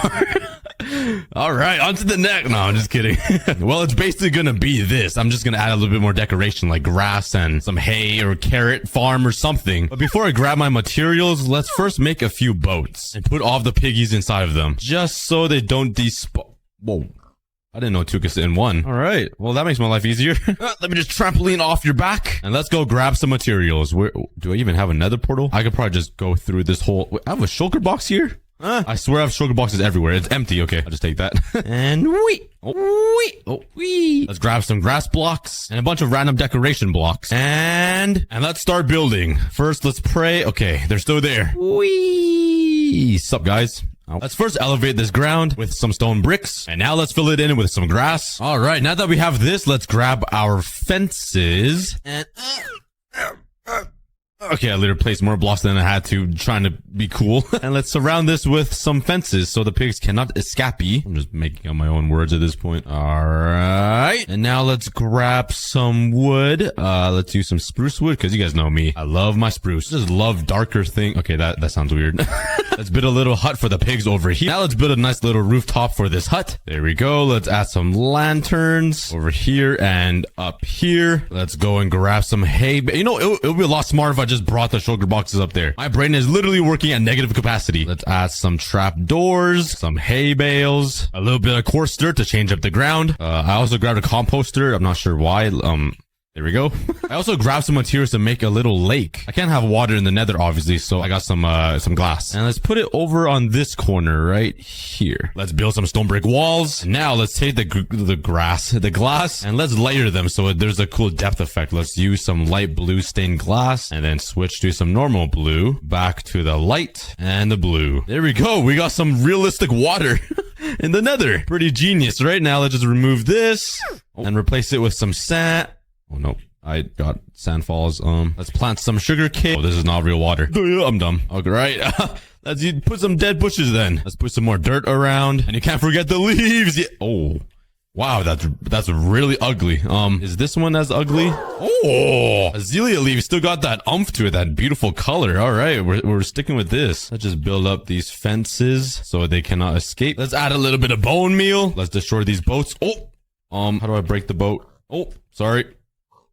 All right, on to the next. No, I'm just kidding. Well, it's basically gonna be this. I'm just gonna add a little bit more decoration, like grass and some hay or carrot farm or something. But before I grab my materials, let's first make a few boats and put all the piggies inside of them, just so they don't Whoa. I didn't know two could sit in one. All right. Well, that makes my life easier. Let me just trampoline off your back. And let's go grab some materials. Where do I even have a nether portal? I could probably just go through this whole... Wait, I have a shulker box here? I swear I have shulker boxes everywhere. It's empty. Okay, I'll just take that. And wee. Oh, wee. Let's grab some grass blocks and a bunch of random decoration blocks. And let's start building. First, let's pray. Okay, they're still there. Wee. Sup, guys? Let's first elevate this ground with some stone bricks. And now let's fill it in with some grass. All right, now that we have this, let's grab our fences. And okay, I literally placed more blocks than I had to, trying to be cool. And let's surround this with some fences so the pigs cannot escape. I'm just making up my own words at this point. All right. And now let's grab some wood. Let's do some spruce wood, because you guys know me. I love my spruce. Just love darker thing. Okay, that sounds weird. Let's build a little hut for the pigs over here. Now let's build a nice little rooftop for this hut. There we go. Let's add some lanterns over here and up here. Let's go and grab some hay. You know, it would be a lot smarter if I just brought the shulker boxes up there. My brain is literally working at negative capacity. Let's add some trap doors, some hay bales, a little bit of coarse dirt to change up the ground. I also grabbed a composter. I'm not sure why. There we go. I also grabbed some materials to make a little lake. I can't have water in the nether, obviously, so I got some glass. And let's put it over on this corner right here. Let's build some stone brick walls. Now let's take the glass, and let's layer them so there's a cool depth effect. Let's use some light blue stained glass and then switch to some normal blue. Back to the light and the blue. There we go. We got some realistic water in the nether. Pretty genius. Right now, let's just remove this and replace it with some sand. Oh, no. I got sand falls. Let's plant some sugar cane. Oh, this is not real water. I'm dumb. Okay, right. Let's put some dead bushes then. Let's put some more dirt around. And you can't forget the leaves. Yeah. Oh, wow. That's really ugly. Is this one as ugly? Oh, azalea leaves still got that umph to it. That beautiful color. All right. We're sticking with this. Let's just build up these fences so they cannot escape. Let's add a little bit of bone meal. Let's destroy these boats. Oh, how do I break the boat? Oh, sorry.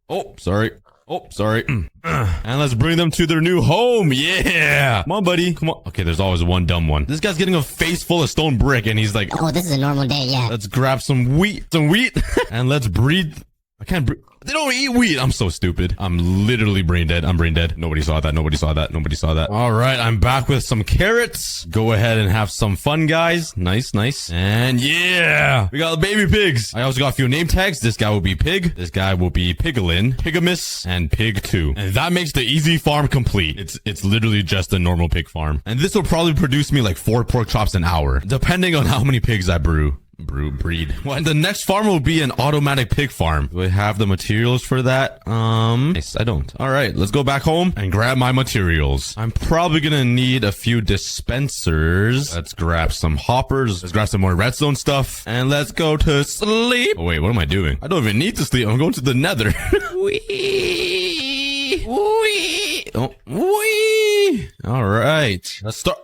Oh, sorry. And let's bring them to their new home. Yeah. Come on, buddy. Come on. Okay, there's always one dumb one. This guy's getting a face full of stone brick, and he's like, oh, this is a normal day, yeah. Let's grab some wheat. And let's breed. I can't breed. They don't eat wheat. I'm so stupid. I'm literally brain dead. I'm brain dead. Nobody saw that. All right, I'm back with some carrots. Go ahead and have some fun, guys. Nice. And yeah, we got baby pigs. I also got a few name tags. This guy will be Pig. This guy will be Piglin, Pigamus, and Pig 2. And that makes the easy farm complete. It's literally just a normal pig farm. And this will probably produce me like 4 pork chops an hour, depending on how many pigs I breed. Well, the next farm will be an automatic pig farm. Do I have the materials for that? Nice, I don't. All right, let's go back home and grab my materials. I'm probably gonna need a few dispensers. Let's grab some hoppers. Let's grab some more redstone stuff. And let's go to sleep. Oh, wait, what am I doing? I don't even need to sleep. I'm going to the nether. Wee. Oh, wee. All right, let's start.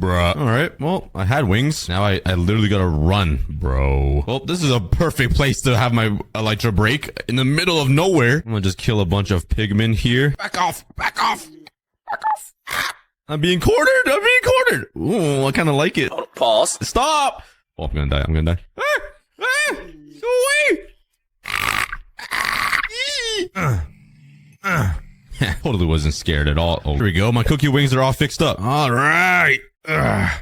Bruh. All right. Well, I had wings. Now I literally gotta run, bro. Well, this is a perfect place to have my elytra break in the middle of nowhere. I'm gonna just kill a bunch of pigmen here. Back off. Back off. Back off. I'm being cornered. I'm being cornered. Ooh, I kind of like it. Pause. Stop. Oh, I'm gonna die. I'm gonna die. Go away. Totally wasn't scared at all. Oh, here we go. My cookie wings are all fixed up. All right.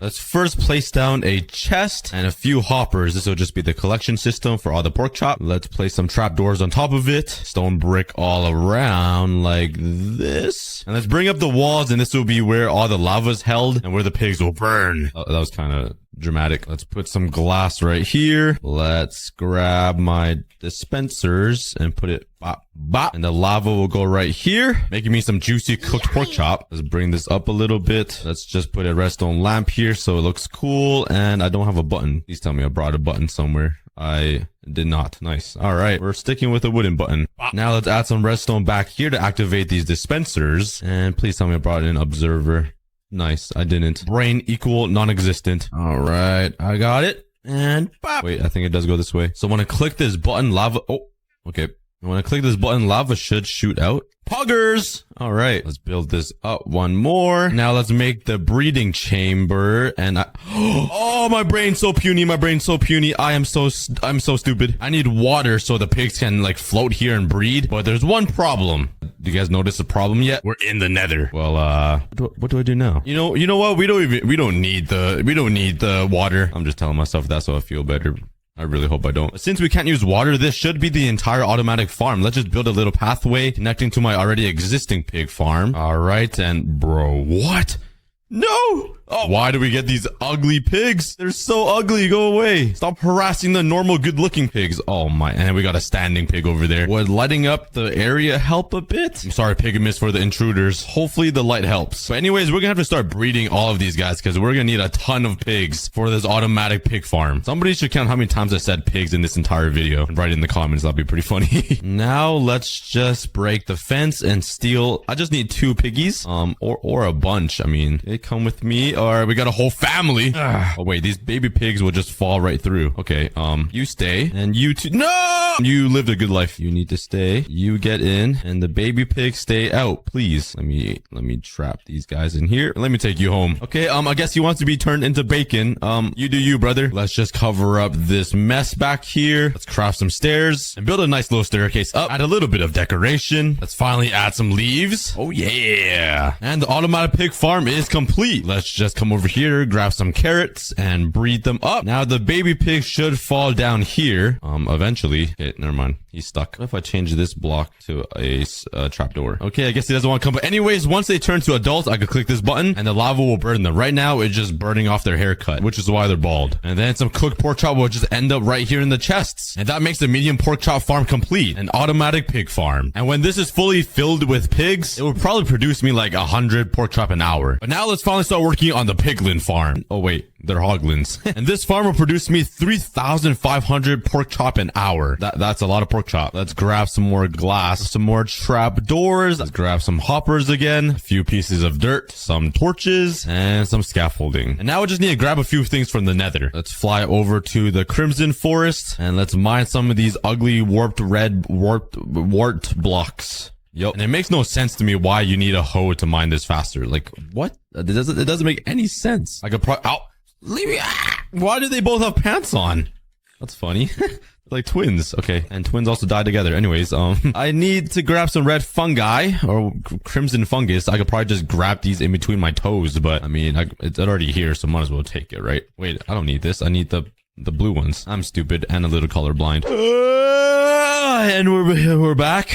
Let's first place down a chest and a few hoppers. This will just be the collection system for all the pork chop. Let's place some trapdoors on top of it. Stone brick all around like this. And let's bring up the walls, and this will be where all the lava's held and where the pigs will burn. Oh, that was kind of dramatic. Let's put some glass right here. Let's grab my dispensers and put it bop, bop. And the lava will go right here, making me some juicy cooked pork chop. Let's bring this up a little bit. Let's just put a redstone lamp here so it looks cool. And I don't have a button. Please tell me I brought a button somewhere. I did not. Nice. All right. We're sticking with a wooden button. Now let's add some redstone back here to activate these dispensers. And please tell me I brought an observer. Nice. I didn't. Brain equal non-existent. All right. I got it. And pop. Wait, I think it does go this way. So when I click this button, lava. Oh, okay. When I click this button, lava should shoot out. Poggers! All right, let's build this up one more. Now let's make the breeding chamber. And oh, my brain's so puny. My brain's so puny. I'm so stupid. I need water so the pigs can like float here and breed. But there's one problem. Do you guys notice the problem yet? We're in the nether. Well, what do I do now? You know what? We don't need the water. I'm just telling myself that so I feel better. I really hope I don't. But since we can't use water, this should be the entire automatic farm. Let's just build a little pathway connecting to my already existing pig farm. All right, and bro, what? No! Oh, why do we get these ugly pigs? They're so ugly. Go away. Stop harassing the normal good-looking pigs. Oh my, and we got a standing pig over there. Would lighting up the area help a bit? I'm sorry, Pigamiss, for the intruders. Hopefully the light helps. But anyways, we're gonna have to start breeding all of these guys because we're gonna need a ton of pigs for this automatic pig farm. Somebody should count how many times I said pigs in this entire video and write it in the comments. That'd be pretty funny. Now let's just break the fence and steal. I just need 2 piggies, or a bunch. I mean, they come with me. Or we got a whole family. Oh wait, these baby pigs will just fall right through. Okay, you stay, and you too. No, you lived a good life. You need to stay. You get in, and the baby pigs stay out, please. Let me trap these guys in here. Let me take you home. Okay, I guess he wants to be turned into bacon. You do you, brother. Let's just cover up this mess back here. Let's craft some stairs and build a nice little staircase up. Add a little bit of decoration. Let's finally add some leaves. Oh yeah, and the automatic pig farm is complete. Let's just come over here, grab some carrots and breed them up. Now the baby pig should fall down here eventually. Okay, never mind, he's stuck. What if I change this block to a trapdoor? Okay, I guess he doesn't want to come. But anyways, once they turn to adults, I could click this button and the lava will burn them. Right now it's just burning off their haircut, which is why they're bald. And then some cooked pork chop will just end up right here in the chests, and that makes the medium pork chop farm complete. An automatic pig farm. And when this is fully filled with pigs, it will probably produce me like 100 pork chop an hour. But now let's finally start working on the piglin farm. Oh wait, they're hoglins. And this farm will produce me 3,500 pork chop an hour. That's a lot of pork chop. Let's grab some more glass, some more trap doors. Let's grab some hoppers again, a few pieces of dirt, some torches, and some scaffolding. And now we just need to grab a few things from the nether. Let's fly over to the crimson forest and let's mine some of these ugly warped blocks. Yo, and it makes no sense to me why you need a hoe to mine this faster. Like, what? It doesn't make any sense. I could leave me. Why do they both have pants on? That's funny. Like twins. Okay, and twins also die together. Anyways, I need to grab some red fungi or crimson fungus. I could probably just grab these in between my toes, but I mean, it's already here, so might as well take it, right? Wait, I don't need this. I need the blue ones. I'm stupid and a little colorblind. And we're back.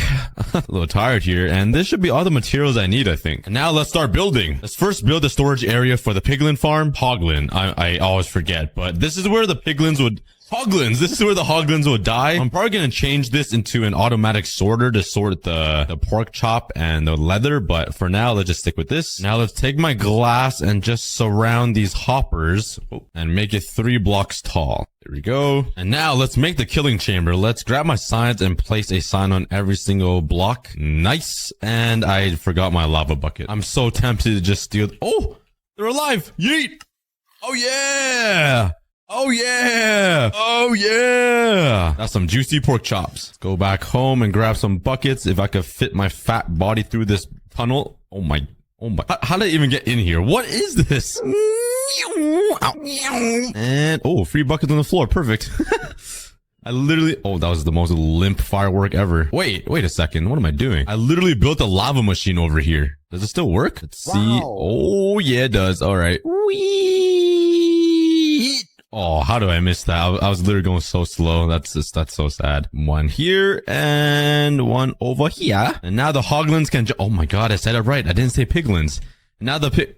A little tired here, and this should be all the materials I need, I think. And now let's start building. Let's first build a storage area for the piglin farm. Hoglin. I always forget, but this is where the piglins would... Hoglins. This is where the hoglins would die. I'm probably going to change this into an automatic sorter to sort the pork chop and the leather. But for now, let's just stick with this. Now let's take my glass and just surround these hoppers and make it 3 blocks tall. There we go. And now let's make the killing chamber. Let's grab my signs and place a sign on every single block. Nice. And I forgot my lava bucket. I'm so tempted to just steal. Oh, they're alive. Yeet. Oh yeah. Oh yeah. Oh yeah. That's some juicy pork chops. Let's go back home and grab some buckets if I could fit my fat body through this tunnel. Oh my. How did I even get in here? What is this? And oh, 3 buckets on the floor. Perfect. I literally, oh, that was the most limp firework ever. Wait a second. What am I doing? I literally built a lava machine over here. Does it still work? Let's see. Oh, yeah, it does. All right. Whee! Oh, how do I miss that? I was literally going so slow. That's so sad. One here and one over here. And now the hoglins can, oh my God, I said it right. I didn't say piglins. Now the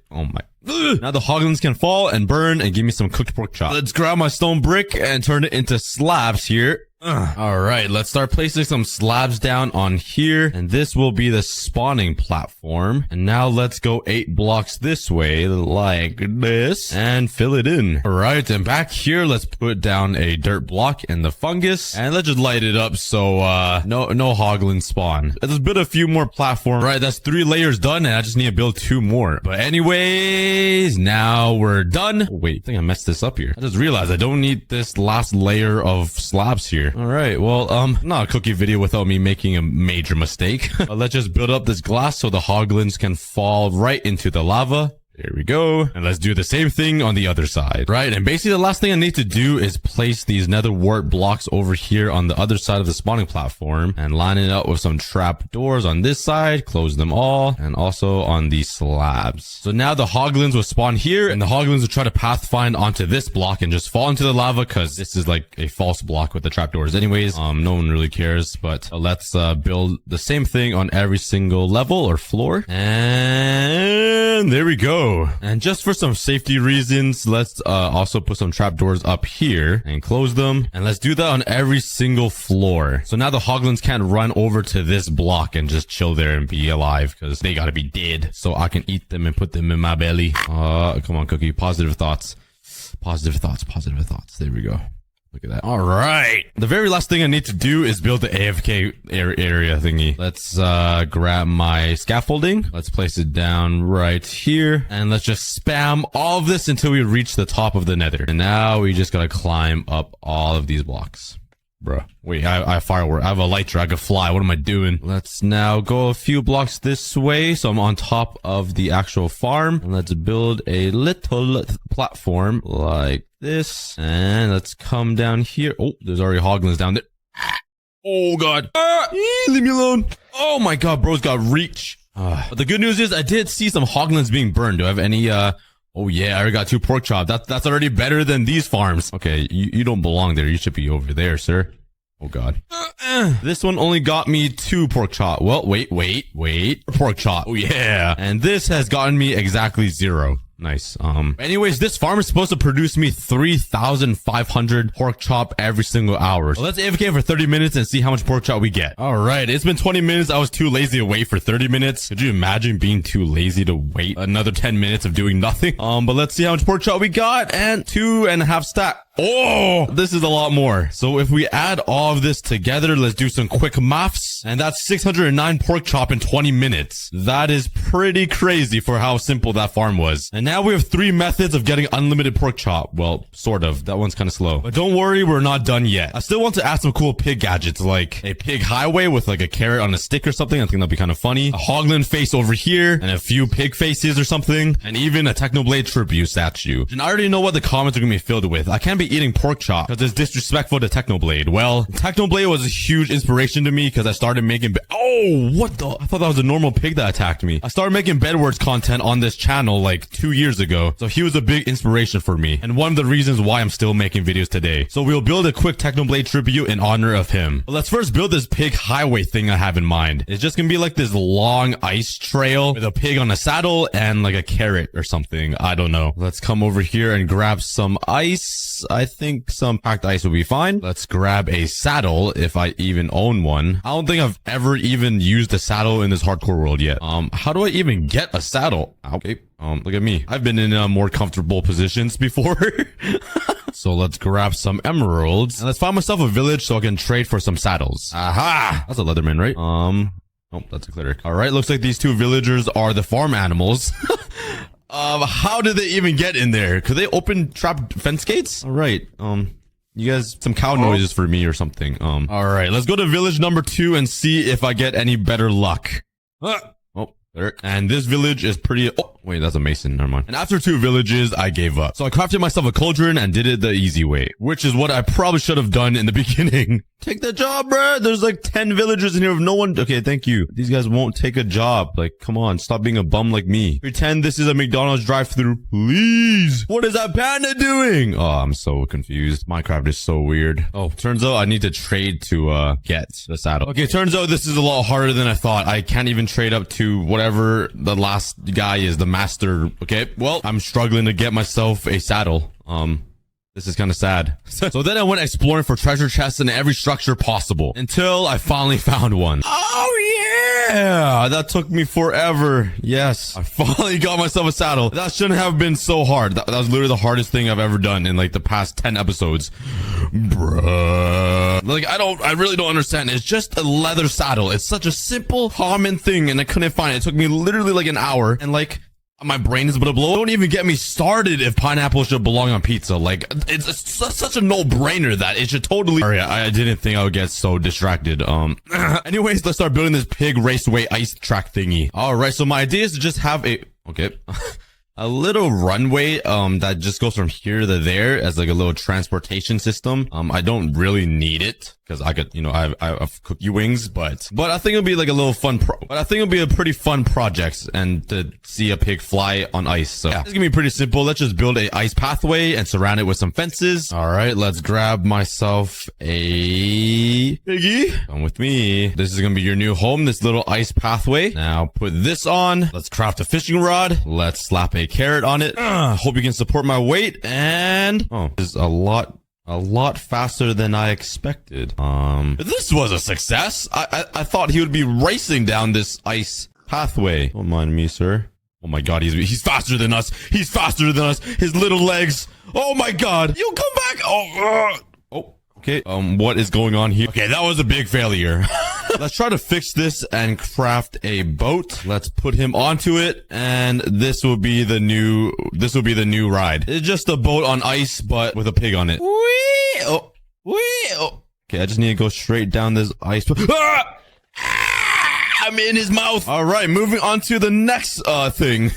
now the hoglins can fall and burn and give me some cooked pork chop. Let's grab my stone brick and turn it into slabs here. All right, let's start placing some slabs down on here. And this will be the spawning platform. And now let's go 8 blocks this way like this and fill it in. All right, and back here, let's put down a dirt block and the fungus. And let's just light it up so no hoglins spawn. Let's build a few more platforms. Right, that's 3 layers done and I just need to build 2 more. But anyways, now we're done. Oh, wait, I think I messed this up here. I just realized I don't need this last layer of slabs here. All right, well, not a cookie video without me making a major mistake. Let's just build up this glass so the hoglins can fall right into the lava. There we go. And let's do the same thing on the other side. Right, and basically the last thing I need to do is place these nether wart blocks over here on the other side of the spawning platform and line it up with some trap doors on this side, close them all, and also on these slabs. So now the hoglins will spawn here and the hoglins will try to pathfind onto this block and just fall into the lava because this is like a false block with the trap doors anyways. No one really cares, but let's build the same thing on every single level or floor. And there we go. And just for some safety reasons, let's also put some trapdoors up here and close them. And let's do that on every single floor. So now the hoglins can't run over to this block and just chill there and be alive because they gotta be dead so I can eat them and put them in my belly. Come on, Cookie. Positive thoughts. Positive thoughts. Positive thoughts. There we go. Look at that. All right. The very last thing I need to do is build the AFK area thingy. Let's grab my scaffolding. Let's place it down right here. And let's just spam all of this until we reach the top of the nether. And now we just gotta climb up all of these blocks. Bruh. Wait, I have firework. I have a lighter. I could fly. What am I doing? Let's now go a few blocks this way. So I'm on top of the actual farm. And let's build a little platform like this. And let's come down here. Oh, there's already hoglins down there. Oh, God. Leave me alone. Oh, my God. Bro's got reach. But the good news is I did see some hoglins being burned. Do I have any, oh yeah, I already got 2 pork chops. That's already better than these farms. Okay, you don't belong there. You should be over there, sir. Oh God. This one only got me 2 pork chop. Well, wait. Pork chop. Oh yeah. And this has gotten me exactly 0. Nice. Anyways, this farm is supposed to produce me 3,500 pork chop every single hour. So let's AFK for 30 minutes and see how much pork chop we get. All right. It's been 20 minutes. I was too lazy to wait for 30 minutes. Could you imagine being too lazy to wait another 10 minutes of doing nothing? But let's see how much pork chop we got and 2.5 stack. Oh, this is a lot more. So if we add all of this together, let's do some quick maths. And that's 609 pork chop in 20 minutes. That is pretty crazy for how simple that farm was. And now we have 3 methods of getting unlimited pork chop. Well, sort of. That one's kind of slow. But don't worry, we're not done yet. I still want to add some cool pig gadgets, like a pig highway with like a carrot on a stick or something. I think that'd be kind of funny. A hoglin face over here and a few pig faces or something. And even a Technoblade tribute statue. And I already know what the comments are going to be filled with. I can't be eating pork chop because it's disrespectful to Technoblade. Well, Technoblade was a huge inspiration to me because I started making oh, what the? I thought that was a normal pig that attacked me. I started making Bedwars content on this channel like 2 years ago. So he was a big inspiration for me. And one of the reasons why I'm still making videos today. So we'll build a quick Technoblade tribute in honor of him. But let's first build this pig highway thing I have in mind. It's just gonna be like this long ice trail with a pig on a saddle and like a carrot or something. I don't know. Let's come over here and grab some ice. I think some packed ice will be fine. Let's grab a saddle if I even own one. I don't think I've ever even used a saddle in this hardcore world yet. How do I even get a saddle? Okay. Look at me. I've been in more comfortable positions before. So let's grab some emeralds and let's find myself a village so I can trade for some saddles. Aha! That's a leatherman, right? Oh, that's a cleric. All right. Looks like these 2 villagers are the farm animals. How did they even get in there? Could they open trap fence gates? All right. You guys, some cow noises for me or something. All right, let's go to village number 2 and see if I get any better luck. Oh, there. And this village is pretty... Oh, wait, that's a mason. Never mind. And after 2 villages, I gave up. So I crafted myself a cauldron and did it the easy way, which is what I probably should have done in the beginning. Take the job, bruh. There's like 10 villagers in here with no one. Okay, thank you. These guys won't take a job. Like, come on, stop being a bum like me. Pretend this is a McDonald's drive-thru, please. What is that panda doing? Oh, I'm so confused. Minecraft is so weird. Oh, turns out I need to trade to get the saddle. Okay, turns out this is a lot harder than I thought. I can't even trade up to whatever the last guy is, the master. Okay, well, I'm struggling to get myself a saddle. This is kind of sad. So then I went exploring for treasure chests in every structure possible until I finally found one. Oh yeah! That took me forever. Yes. I finally got myself a saddle. That shouldn't have been so hard. That was literally the hardest thing I've ever done in like the past 10 episodes. Bruh. Like, I really don't understand. It's just a leather saddle. It's such a simple, common thing and I couldn't find it. It took me literally like an hour and like... My brain is gonna blow. Don't even get me started if pineapple should belong on pizza. Like, it's such a no-brainer that it should totally... Sorry, I didn't think I would get so distracted. Anyways, let's start building this pig raceway ice track thingy. Alright, so my idea is to just have a... Okay. A little runway, that just goes from here to there as like a little transportation system. I don't really need it because I could, you know, I have cookie wings, but I think it'll be like a little fun but I think it'll be a pretty fun project and to see a pig fly on ice. So yeah, it's gonna be pretty simple. Let's just build a ice pathway and surround it with some fences. All right, let's grab myself a piggy. Come with me. This is gonna be your new home, this little ice pathway. Now put this on. Let's craft a fishing rod. Let's slap a carrot on it. Hope you can support my weight. And oh, this is a lot faster than I expected. This was a success. I thought he would be racing down this ice pathway. Don't mind me, sir. Oh my god, he's faster than us. He's faster than us. His little legs. Oh my god. You come back. Oh, okay. What is going on here? Okay, that was a big failure. Let's try to fix this and craft a boat. Let's put him onto it, and this will be the new ride. It's just a boat on ice, but with a pig on it. Whee! Oh, whee! Oh. Okay, I just need to go straight down this ice. Ah! I'm in his mouth. All right, moving on to the next thing.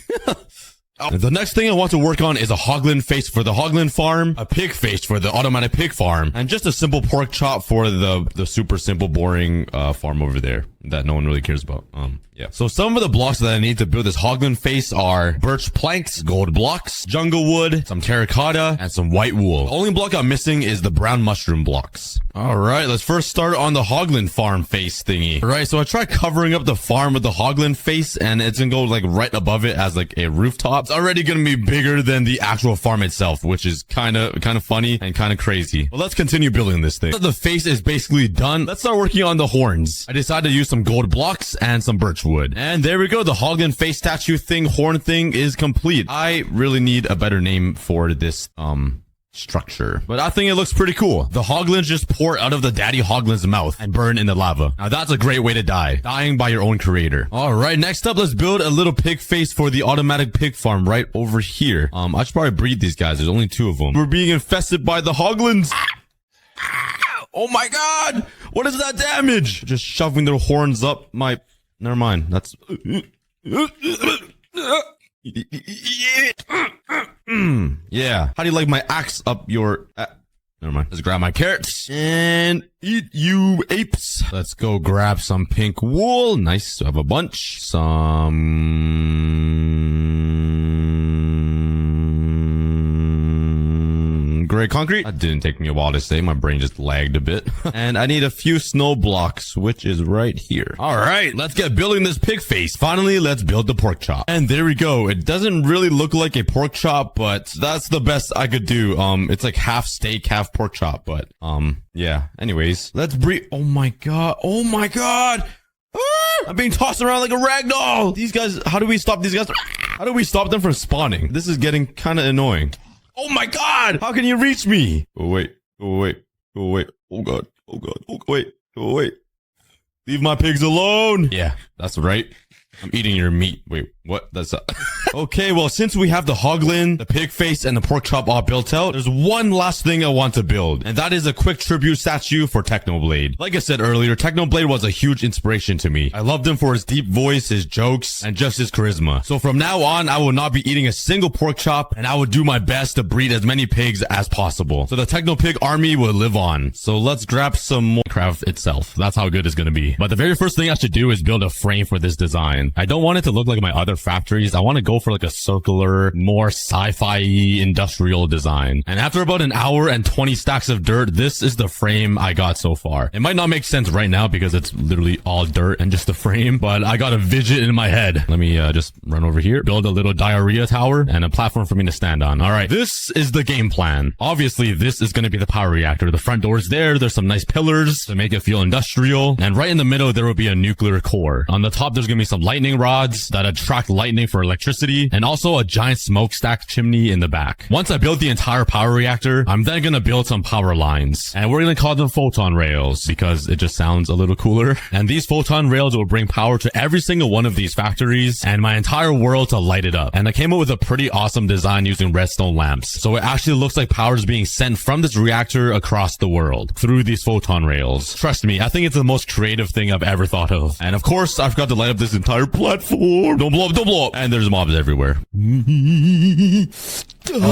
The next thing I want to work on is a hoglin face for the hoglin farm, a pig face for the automatic pig farm, and just a simple pork chop for the super simple boring farm over there that no one really cares about. Yeah. So some of the blocks that I need to build this hoglin face are birch planks, gold blocks, jungle wood, some terracotta, and some white wool. The only block I'm missing is the brown mushroom blocks. All right, let's first start on the hoglin farm face thingy. All right, so I tried covering up the farm with the hoglin face, and it's gonna go like right above it as like a rooftop. It's already gonna be bigger than the actual farm itself, which is kind of funny and kind of crazy. But let's continue building this thing. The face is basically done. Let's start working on the horns. I decided to use some gold blocks and some birch wood. And there we go. The hoglin face statue thing, horn thing is complete. I really need a better name for this, structure, but I think it looks pretty cool. The hoglins just pour out of the daddy hoglin's mouth and burn in the lava. Now that's a great way to die. Dying by your own creator. All right, next up, let's build a little pig face for the automatic pig farm right over here. I should probably breed these guys. There's only 2 of them. We're being infested by the hoglins. Oh my god! What is that damage? Just shoving their horns up my... Never mind. That's... Yeah. How do you like my axe up your... Never mind. Let's grab my carrots and eat you apes. Let's go grab some pink wool. Nice. I have a bunch. Some gray concrete. That didn't take me a while to say. My brain just lagged a bit. And I need a few snow blocks, which is right here. All right, let's get building this pig face. Finally, let's build the pork chop. And there we go. It doesn't really look like a pork chop, but that's the best I could do. It's like half steak, half pork chop, but yeah. Anyways, let's breed. Oh my god. Oh my god. I'm being tossed around like a rag doll. These guys, how do we stop these guys? How do we stop them from spawning? This is getting kind of annoying. Oh my god! How can you reach me? Oh wait. Oh wait. Oh wait. Oh god. Oh god. Oh wait. Oh wait. Leave my pigs alone. Yeah, that's right. I'm eating your meat. Wait, What? That's okay, well, since we have the hoglin, the pig face, and the pork chop all built out, there's one last thing I want to build, and that is a quick tribute statue for Technoblade. Like I said earlier, Technoblade was a huge inspiration to me. I loved him for his deep voice, his jokes, and just his charisma. So from now on, I will not be eating a single pork chop, and I will do my best to breed as many pigs as possible. So the Techno Pig army will live on. So let's grab some more craft itself. That's how good it's gonna be. But the very first thing I should do is build a frame for this design. I don't want it to look like my other factories. I want to go for like a circular, more sci-fi industrial design. And after about an hour and 20 stacks of dirt, this is the frame I got so far. It might not make sense right now because it's literally all dirt and just a frame, but I got a vision in my head. Let me just run over here, build a little diarrhea tower and a platform for me to stand on. All right, this is the game plan. Obviously, this is going to be the power reactor. The front door is there. There's some nice pillars to make it feel industrial. And right in the middle, there will be a nuclear core. On the top, there's going to be some lightning rods that attract lightning for electricity, and also a giant smokestack chimney in the back. Once I build the entire power reactor, I'm then going to build some power lines, and we're going to call them photon rails because it just sounds a little cooler. And these photon rails will bring power to every single one of these factories and my entire world to light it up. And I came up with a pretty awesome design using redstone lamps, so it actually looks like power is being sent from this reactor across the world through these photon rails. Trust me, I think it's the most creative thing I've ever thought of. And of course, I forgot to light up this entire platform. Don't blow up, don't blow up. And there's mobs everywhere.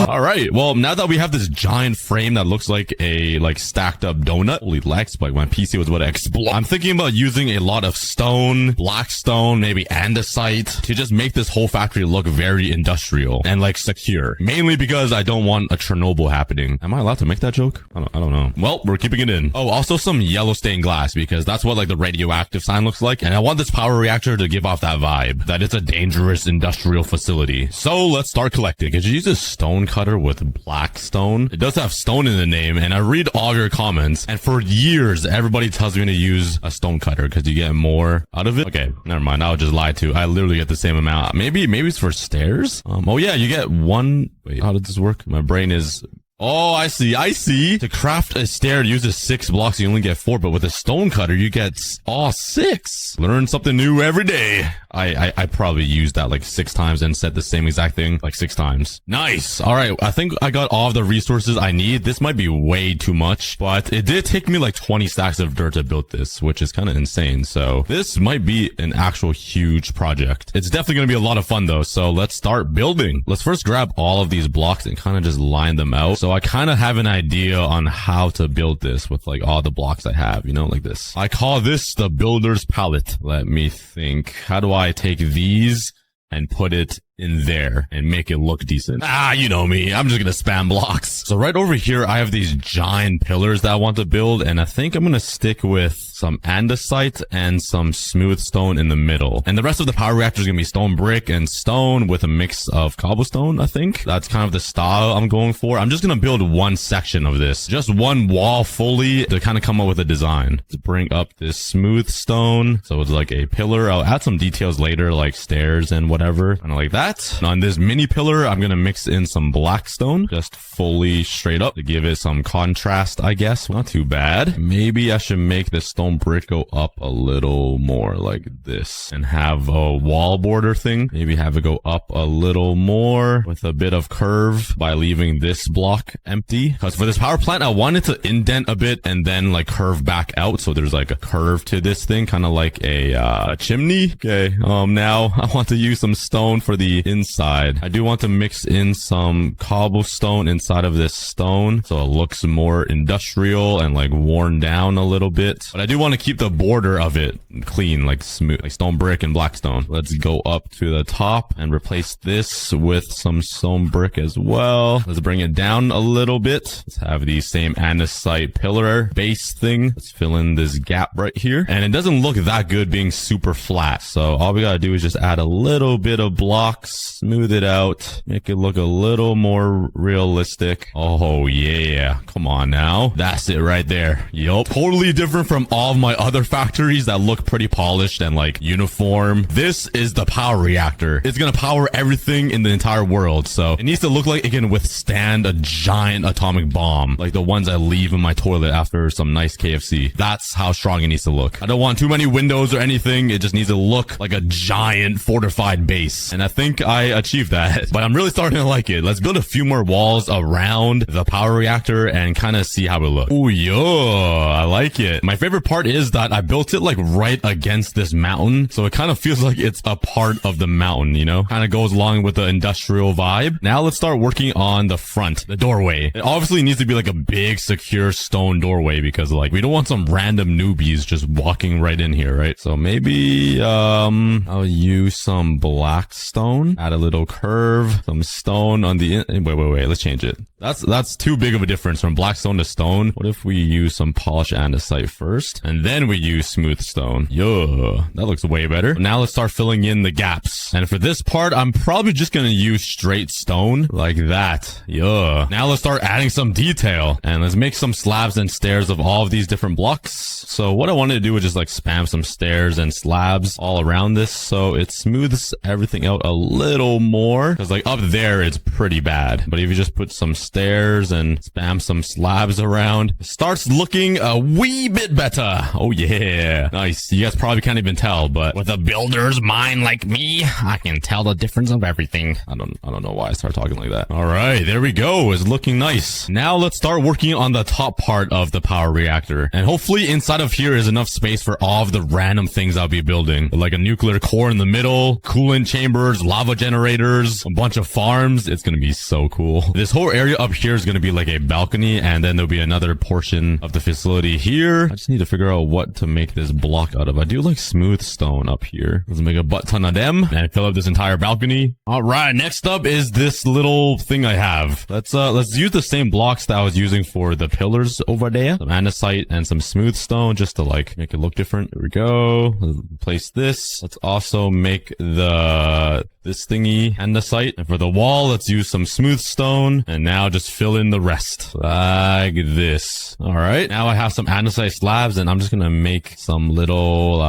All right, well, now that we have this giant frame that looks like a stacked up donut, holy lex, like my PC was about to explode. I'm thinking about using a lot of stone, black stone, maybe andesite to just make this whole factory look very industrial and like secure. Mainly because I don't want a Chernobyl happening. Am I allowed to make that joke? I don't know. Well, we're keeping it in. Oh, also some yellow stained glass because that's what like the radioactive sign looks like. And I want this power reactor to give off that vibe that it's a dangerous industrial facility. So let's start collecting. Could you use a stone cutter with black stone? It does have stone in the name, and I read all your comments, and for years everybody tells me to use a stone cutter because you get more out of it. Okay, never mind, I'll just lie to. I literally get the same amount. Maybe it's for stairs. Oh yeah, you get one. Wait, how did this work? My brain is... Oh, I see. To craft a stair, it uses 6 blocks, you only get 4, but with a stone cutter, you get all 6. Learn something new every day. I probably used that like 6 times and said the same exact thing like 6 times. Nice. All right, I think I got all of the resources I need. This might be way too much, but it did take me like 20 stacks of dirt to build this, which is kind of insane. So this might be an actual huge project. It's definitely going to be a lot of fun though, so let's start building. Let's first grab all of these blocks and kind of just line them out. So I kind of have an idea on how to build this with like all the blocks I have, you know, like this. I call this the builder's palette. Let me think. How do I take these and put it in there and make it look decent? You know me. I'm just gonna spam blocks. So right over here, I have these giant pillars that I want to build, and I think I'm gonna stick with some andesite and some smooth stone in the middle. And the rest of the power reactor is gonna be stone brick and stone with a mix of cobblestone, I think. That's kind of the style I'm going for. I'm just gonna build one section of this. Just one wall fully to kind of come up with a design. To bring up this smooth stone. So it's like a pillar. I'll add some details later, like stairs and whatever. Kind of like that. And on this mini pillar, I'm gonna mix in some black stone. Just fully straight up to give it some contrast, I guess. Not too bad. Maybe I should make the stone brick go up a little more like this and have a wall border thing. Maybe have it go up a little more with a bit of curve by leaving this block empty. Because for this power plant, I want it to indent a bit and then like curve back out. So there's like a curve to this thing, kind of like a chimney. Okay. Now I want to use some stone for the inside. I do want to mix in some cobblestone inside of this stone so it looks more industrial and like worn down a little bit. But I do want to keep the border of it clean, like smooth, like stone brick and black stone. Let's go up to the top and replace this with some stone brick as well. Let's bring it down a little bit. Let's have the same andesite pillar base thing. Let's fill in this gap right here. And it doesn't look that good being super flat. So all we gotta do is just add a little bit of blocks, smooth it out, make it look a little more realistic. Oh yeah, come on now. That's it right there. Yup. Totally different from all all of my other factories that look pretty polished and like uniform, this is the power reactor. It's gonna power everything in the entire world. So it needs to look like it can withstand a giant atomic bomb, like the ones I leave in my toilet after some nice KFC. That's how strong it needs to look. I don't want too many windows or anything. It just needs to look like a giant fortified base. And I think I achieved that, but I'm really starting to like it. Let's build a few more walls around the power reactor and kind of see how it looks. Oh, yo, I like it. My favorite part is that I built it like right against this mountain. So it kind of feels like it's a part of the mountain, you know, kind of goes along with the industrial vibe. Now let's start working on the front, the doorway. It obviously needs to be like a big secure stone doorway because like we don't want some random newbies just walking right in here, right? So maybe, I'll use some black stone, add a little curve, some stone on the wait, let's change it. That's too big of a difference from black stone to stone. What if we use some polished andesite first and then we use smooth stone? Yo, that looks way better. Now let's start filling in the gaps. And for this part, I'm probably just gonna use straight stone like that. Yo. Now let's start adding some detail and let's make some slabs and stairs of all of these different blocks. So what I wanted to do was just like spam some stairs and slabs all around this so it smooths everything out a little more, because like up there it's pretty bad, but if you just put some stairs and spam some slabs around, it starts looking a wee bit better. Oh yeah, nice. You guys probably can't even tell, but with a builder's mind like me, I can tell the difference of everything. I don't know why I started talking like that. All right, there we go. It's looking nice. Now let's start working on the top part of the power reactor, and hopefully inside of here is enough space for all of the random things I'll be building, like a nuclear core in the middle, coolant chambers, lava generators, a bunch of farms. It's gonna be so cool. This whole area up here is gonna be like a balcony, and then there'll be another portion of the facility here. I just need to figure out what to make this block out of. I do like smooth stone up here. Let's make a butt ton of them and fill up this entire balcony. All right, next up is this little thing I have. Let's use the same blocks that I was using for the pillars over there. Some andesite and some smooth stone just to like make it look different. There we go. Let's place this. Let's also make this thingy andesite, and for the wall let's use some smooth stone, and now just fill in the rest like this. All right, now I have some andesite slabs and I'm just gonna make some little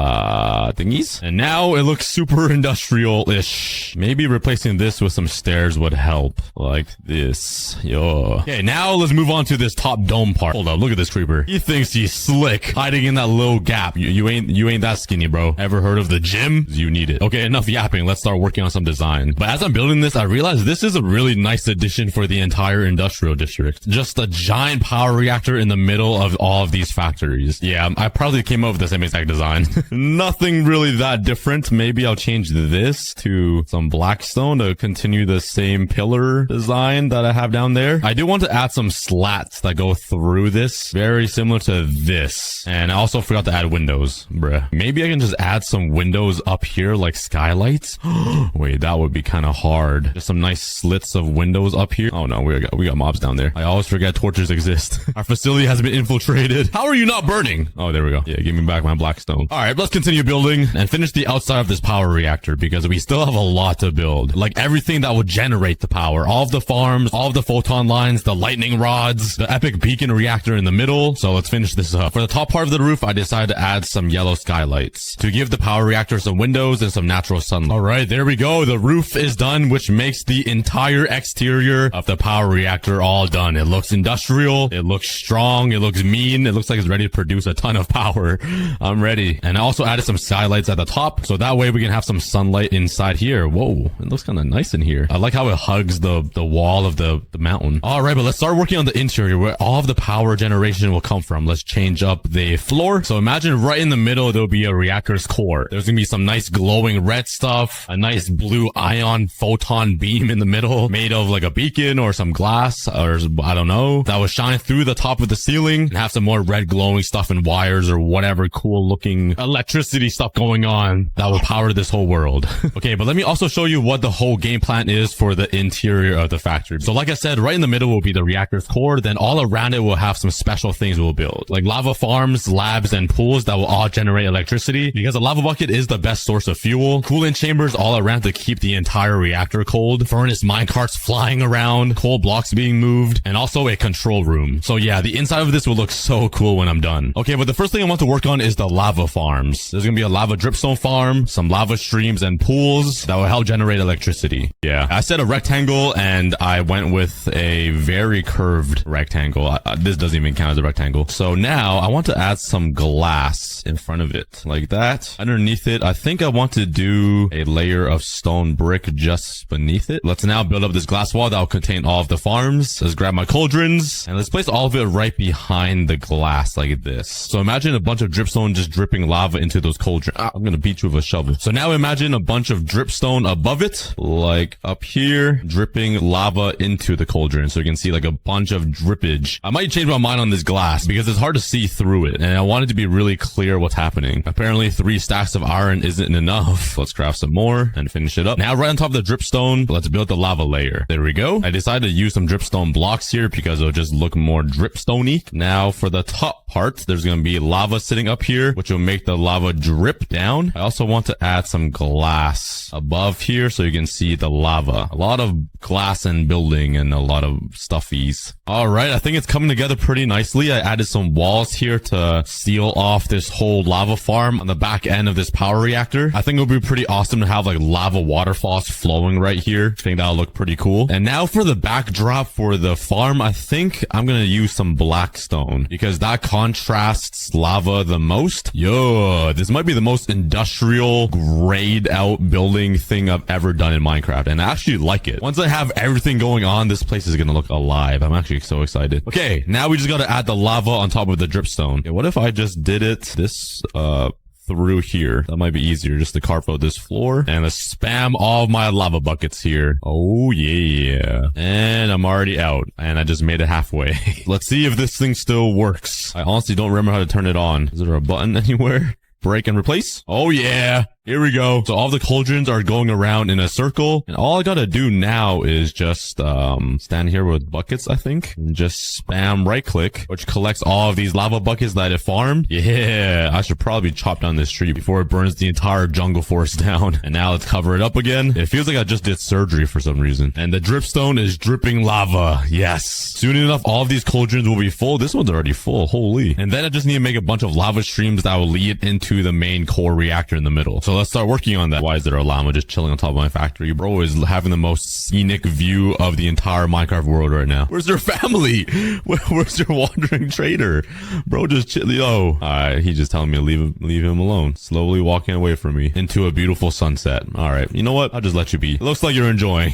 thingies, and now it looks super industrial-ish. Maybe replacing this with some stairs would help, like this. Yo. Okay, now let's move on to this top dome part. Hold up, look at this creeper. He thinks he's slick, hiding in that little gap. You ain't that skinny, bro. Ever heard of the gym? You need it. Okay, enough yapping. Let's start working on some design. But as I'm building this, I realized this is a really nice addition for the entire industrial district. Just a giant power reactor in the middle of all of these factories. Yeah, I probably came up with the same exact design. Nothing really that different. Maybe I'll change this to some black stone to continue the same pillar design that I have down there. I do want to add some slats that go through this, very similar to this. And I also forgot to add windows, bruh. Maybe I can just add some windows up here like skylights. Wait, that would be kind of hard. Just some nice slits of windows up here. Oh no, we got mobs down there. I always forget torches exist. Our facility has been infiltrated. How are you not burning? Oh, there we go. Yeah, give me back my black stone. All right, let's continue building and finish the outside of this power reactor because we still have a lot to build. Like everything that will generate the power, all of the farms, all of the photon lines, the lightning rods, the epic beacon reactor in the middle. So let's finish this up. For the top part of the roof, I decided to add some yellow skylights to give the power reactor some windows and some natural sunlight. All right, there we go. The roof is done, which makes the entire exterior of the power reactor all done. It looks industrial. It looks strong. It looks mean. It looks like it's ready to produce a ton of power. I'm ready. And I also added some skylights at the top, so that way we can have some sunlight inside here. Whoa, it looks kind of nice in here. I like how it hugs the wall of the mountain. All right, but let's start working on the interior where all of the power generation will come from. Let's change up the floor. So imagine right in the middle, there'll be a reactor's core. There's gonna be some nice glowing red stuff, a nice blue ion photon beam in the middle made of like a beacon or some glass or I don't know, that will shine through the top of the ceiling and have some more red glowing stuff and wires or whatever cool looking electricity stuff going on that will power this whole world. Okay, but let me also show you what the whole game plan is for the interior of the factory. So like I said, right in the middle will be the reactor's core. Then all around it will have some special things we'll build, like lava farms, labs, and pools that will all generate electricity because a lava bucket is the best source of fuel. Coolant chambers all around to keep the entire reactor cold, furnace minecarts flying around, coal blocks being moved, and also a control room. So yeah, the inside of this will look so cool when I'm done. Okay, but the first thing I want to work on is the lava farms. There's gonna be a lava dripstone farm, some lava streams and pools that will help generate electricity. Yeah, I said a rectangle and I went with a very curved rectangle. This doesn't even count as a rectangle. So now I want to add some glass in front of it like that. Underneath it, I think I want to do a layer of stone brick just beneath it. Let's now build up this glass wall that will contain all of the farms. Let's grab my cauldrons and let's place all of it right behind the glass like this. So imagine a bunch of dripstone just dripping lava into those cauldrons. I'm gonna beat you with a shovel. So now imagine a bunch of dripstone above it, like up here, dripping lava into the cauldron. So you can see like a bunch of drippage. I might change my mind on this glass because it's hard to see through it. And I want it to be really clear what's happening. Apparently 3 stacks of iron isn't enough. Let's craft some more and finish it up. Now right on top of the dripstone, let's build the lava layer. There we go. I decided to use some dripstone blocks here because it'll just look more dripstone-y. Now for the top part, there's going to be lava sitting up here, which will make the lava drip down. I also want to add some glass above here so you can see the lava. A lot of glass and building and a lot of stuffies. All right, I think it's coming together pretty nicely. I added some walls here to seal off this whole lava farm on the back end of this power reactor. I think it would be pretty awesome to have like lava waterfalls flowing right here. I think that'll look pretty cool. And now for the backdrop for the farm, I think I'm going to use some black stone because that contrasts lava the most. Yo, this might be the most industrial grayed out building thing I've ever done in Minecraft. And I actually like it. Once I have everything going on, this place is going to look alive. I'm actually so excited. Okay, now we just got to add the lava on top of the dripstone. Okay, what if I just did it this, through here? That might be easier just to carve out this floor and let's spam all of my lava buckets here. Oh yeah. And I'm already out and I just made it halfway. Let's see if this thing still works. I honestly don't remember how to turn it on. Is there a button anywhere? Break and replace? Oh yeah. Here we go. So all the cauldrons are going around in a circle. And all I gotta do now is just stand here with buckets, I think. And just spam right click, which collects all of these lava buckets that it farmed. Yeah, I should probably chop down this tree before it burns the entire jungle forest down. And now let's cover it up again. It feels like I just did surgery for some reason. And the dripstone is dripping lava. Yes. Soon enough, all of these cauldrons will be full. This one's already full. Holy. And then I just need to make a bunch of lava streams that will lead into the main core reactor in the middle. So let's start working on that. Why is there a llama just chilling on top of my factory? Bro is having the most scenic view of the entire Minecraft world right now. Where's their family? Where's your wandering trader? Bro just chilling. Oh, alright. He's just telling me to leave him alone. Slowly walking away from me into a beautiful sunset. Alright. You know what? I'll just let you be. It looks like you're enjoying.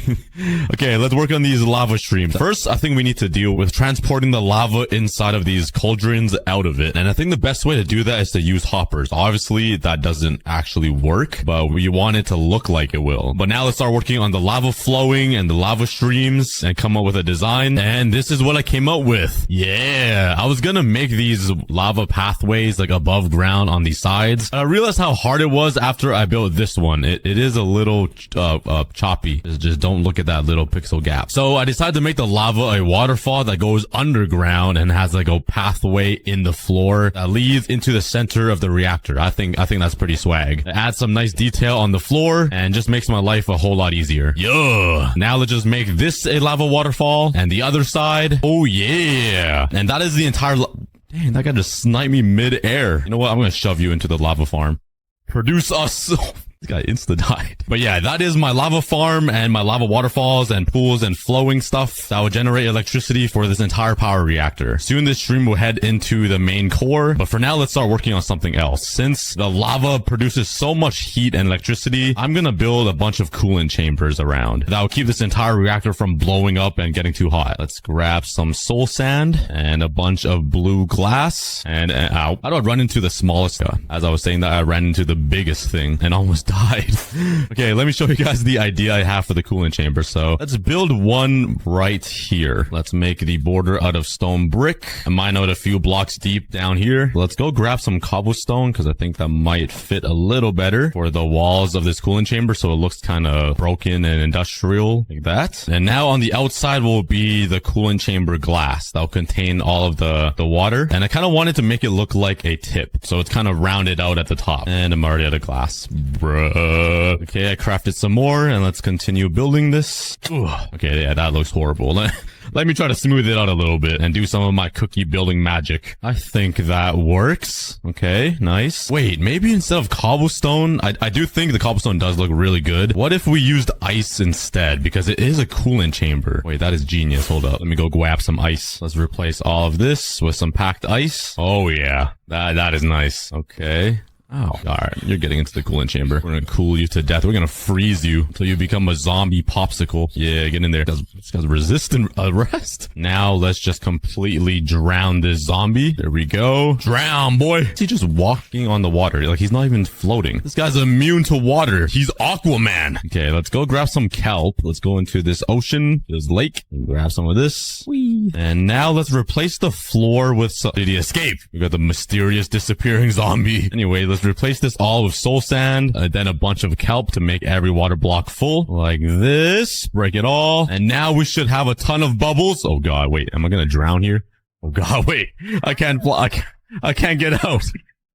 Okay, let's work on these lava streams. First, I think we need to deal with transporting the lava inside of these cauldrons out of it. And I think the best way to do that is to use hoppers. Obviously, that doesn't actually work, but we want it to look like it will. But now let's start working on the lava flowing and the lava streams and come up with a design. And this is what I came up with. Yeah, I was gonna make these lava pathways like above ground on these sides. I realized how hard it was after I built this one. It is a little choppy. Just don't look at that little pixel gap. So I decided to make the lava a waterfall that goes underground and has like a pathway in the floor that leads into the center of the reactor. I think that's pretty swag. It adds some nice detail on the floor and just makes my life a whole lot easier. Yeah. Now let's just make this a lava waterfall and the other side. Oh yeah. And that is the entire dang, that guy just sniped me mid-air. You know what? I'm gonna shove you into the lava farm. Produce us. This guy insta-died. But yeah, that is my lava farm and my lava waterfalls and pools and flowing stuff that will generate electricity for this entire power reactor. Soon this stream will head into the main core, but for now let's start working on something else. Since the lava produces so much heat and electricity, I'm gonna build a bunch of coolant chambers around that will keep this entire reactor from blowing up and getting too hot. Let's grab some soul sand and a bunch of blue glass and ow. How do I run into the smallest guy? As I was saying that, I ran into the biggest thing and almost died. Okay, let me show you guys the idea I have for the coolant chamber. So let's build one right here. Let's make the border out of stone brick and mine out a few blocks deep down here. Let's go grab some cobblestone because I think that might fit a little better for the walls of this coolant chamber so it looks kind of broken and industrial like that. And now on the outside will be the coolant chamber glass that will contain all of the water. And I kind of wanted to make it look like a tip. So it's kind of rounded out at the top. And I'm already out of glass. Bro. Bruh. Okay, I crafted some more, and let's continue building this. Ooh. Okay, yeah, that looks horrible. Let me try to smooth it out a little bit and do some of my cookie building magic. I think that works. Okay, nice. Wait, maybe instead of cobblestone, I do think the cobblestone does look really good. What if we used ice instead? Because it is a coolant chamber. Wait, that is genius. Hold up. Let me go grab some ice. Let's replace all of this with some packed ice. Oh, yeah. That is nice. Okay. Oh, alright, you're getting into the coolant chamber. We're gonna cool you to death. We're gonna freeze you until you become a zombie popsicle. Yeah, get in there. This guy's resistant arrest. Now let's just completely drown this zombie. There we go. Drown, boy. Is he just walking on the water? Like, he's not even floating. This guy's immune to water. He's Aquaman. Okay, let's go grab some kelp. Let's go into this ocean, this lake, and grab some of this. Whee. And now let's replace the floor with some... Did he escape? We got the mysterious disappearing zombie. Anyway, let's replace this all with soul sand, and then a bunch of kelp to make every water block full. Like this. Break it all. And now we should have a ton of bubbles. Oh god, wait. Am I gonna drown here? Oh god, wait. I can't get out.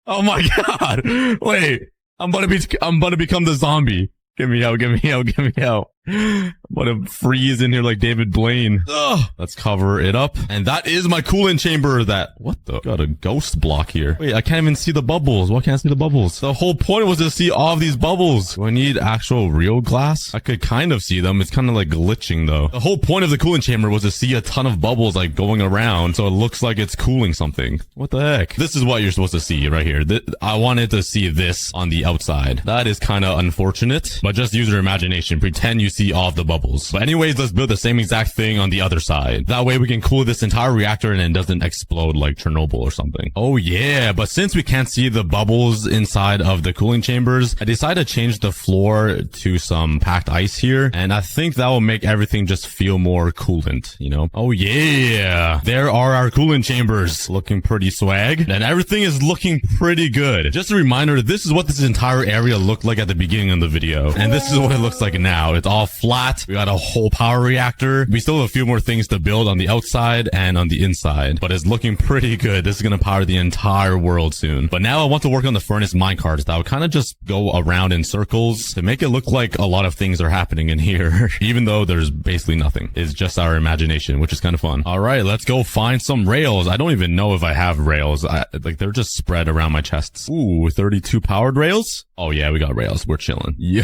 Oh my god. Wait. I'm gonna become the zombie. Get me out, get me out, get me out. I'm gonna freeze in here like David Blaine. Ugh. Let's cover it up. And that is my coolant chamber that... What the... Got a ghost block here. Wait, I can't even see the bubbles. Why can't I see the bubbles? The whole point was to see all of these bubbles. Do I need actual real glass? I could kind of see them. It's kind of like glitching though. The whole point of the coolant chamber was to see a ton of bubbles like going around so it looks like it's cooling something. What the heck? This is what you're supposed to see right here. I wanted to see this on the outside. That is kind of unfortunate, but just use your imagination. Pretend you see all of the bubbles. But anyways, let's build the same exact thing on the other side. That way we can cool this entire reactor and it doesn't explode like Chernobyl or something. Oh yeah, but since we can't see the bubbles inside of the cooling chambers, I decided to change the floor to some packed ice here. And I think that will make everything just feel more coolant, you know? Oh yeah, there are our coolant chambers. Looking pretty swag. And everything is looking pretty good. Just a reminder, this is what this entire area looked like at the beginning of the video. And this is what it looks like now. It's all flat. We got a whole power reactor. We still have a few more things to build on the outside and on the inside, but it's looking pretty good. This is going to power the entire world soon. But now I want to work on the furnace minecarts that would kind of just go around in circles to make it look like a lot of things are happening in here, even though there's basically nothing. It's just our imagination, which is kind of fun. All right, let's go find some rails. I don't even know if I have rails. Like they're just spread around my chests. Ooh, 32 powered rails. Oh yeah, we got rails. We're chilling. Yo,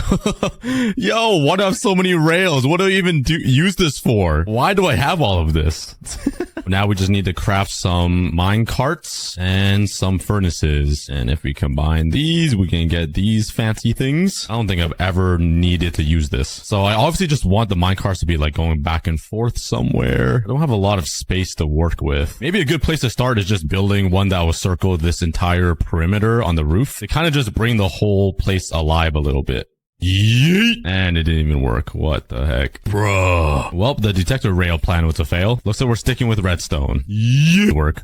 why do I have so many rails? What do I even use this for? Why do I have all of this? Now we just need to craft some mine carts and some furnaces. And if we combine these, we can get these fancy things. I don't think I've ever needed to use this. So I obviously just want the mine carts to be like going back and forth somewhere. I don't have a lot of space to work with. Maybe a good place to start is just building one that will circle this entire perimeter on the roof. To kind of just bring the whole place alive a little bit. Yeet. And it didn't even work. What the heck? Bruh. Well, the detector rail plan was a fail. Looks like we're sticking with redstone. Yeet. Work.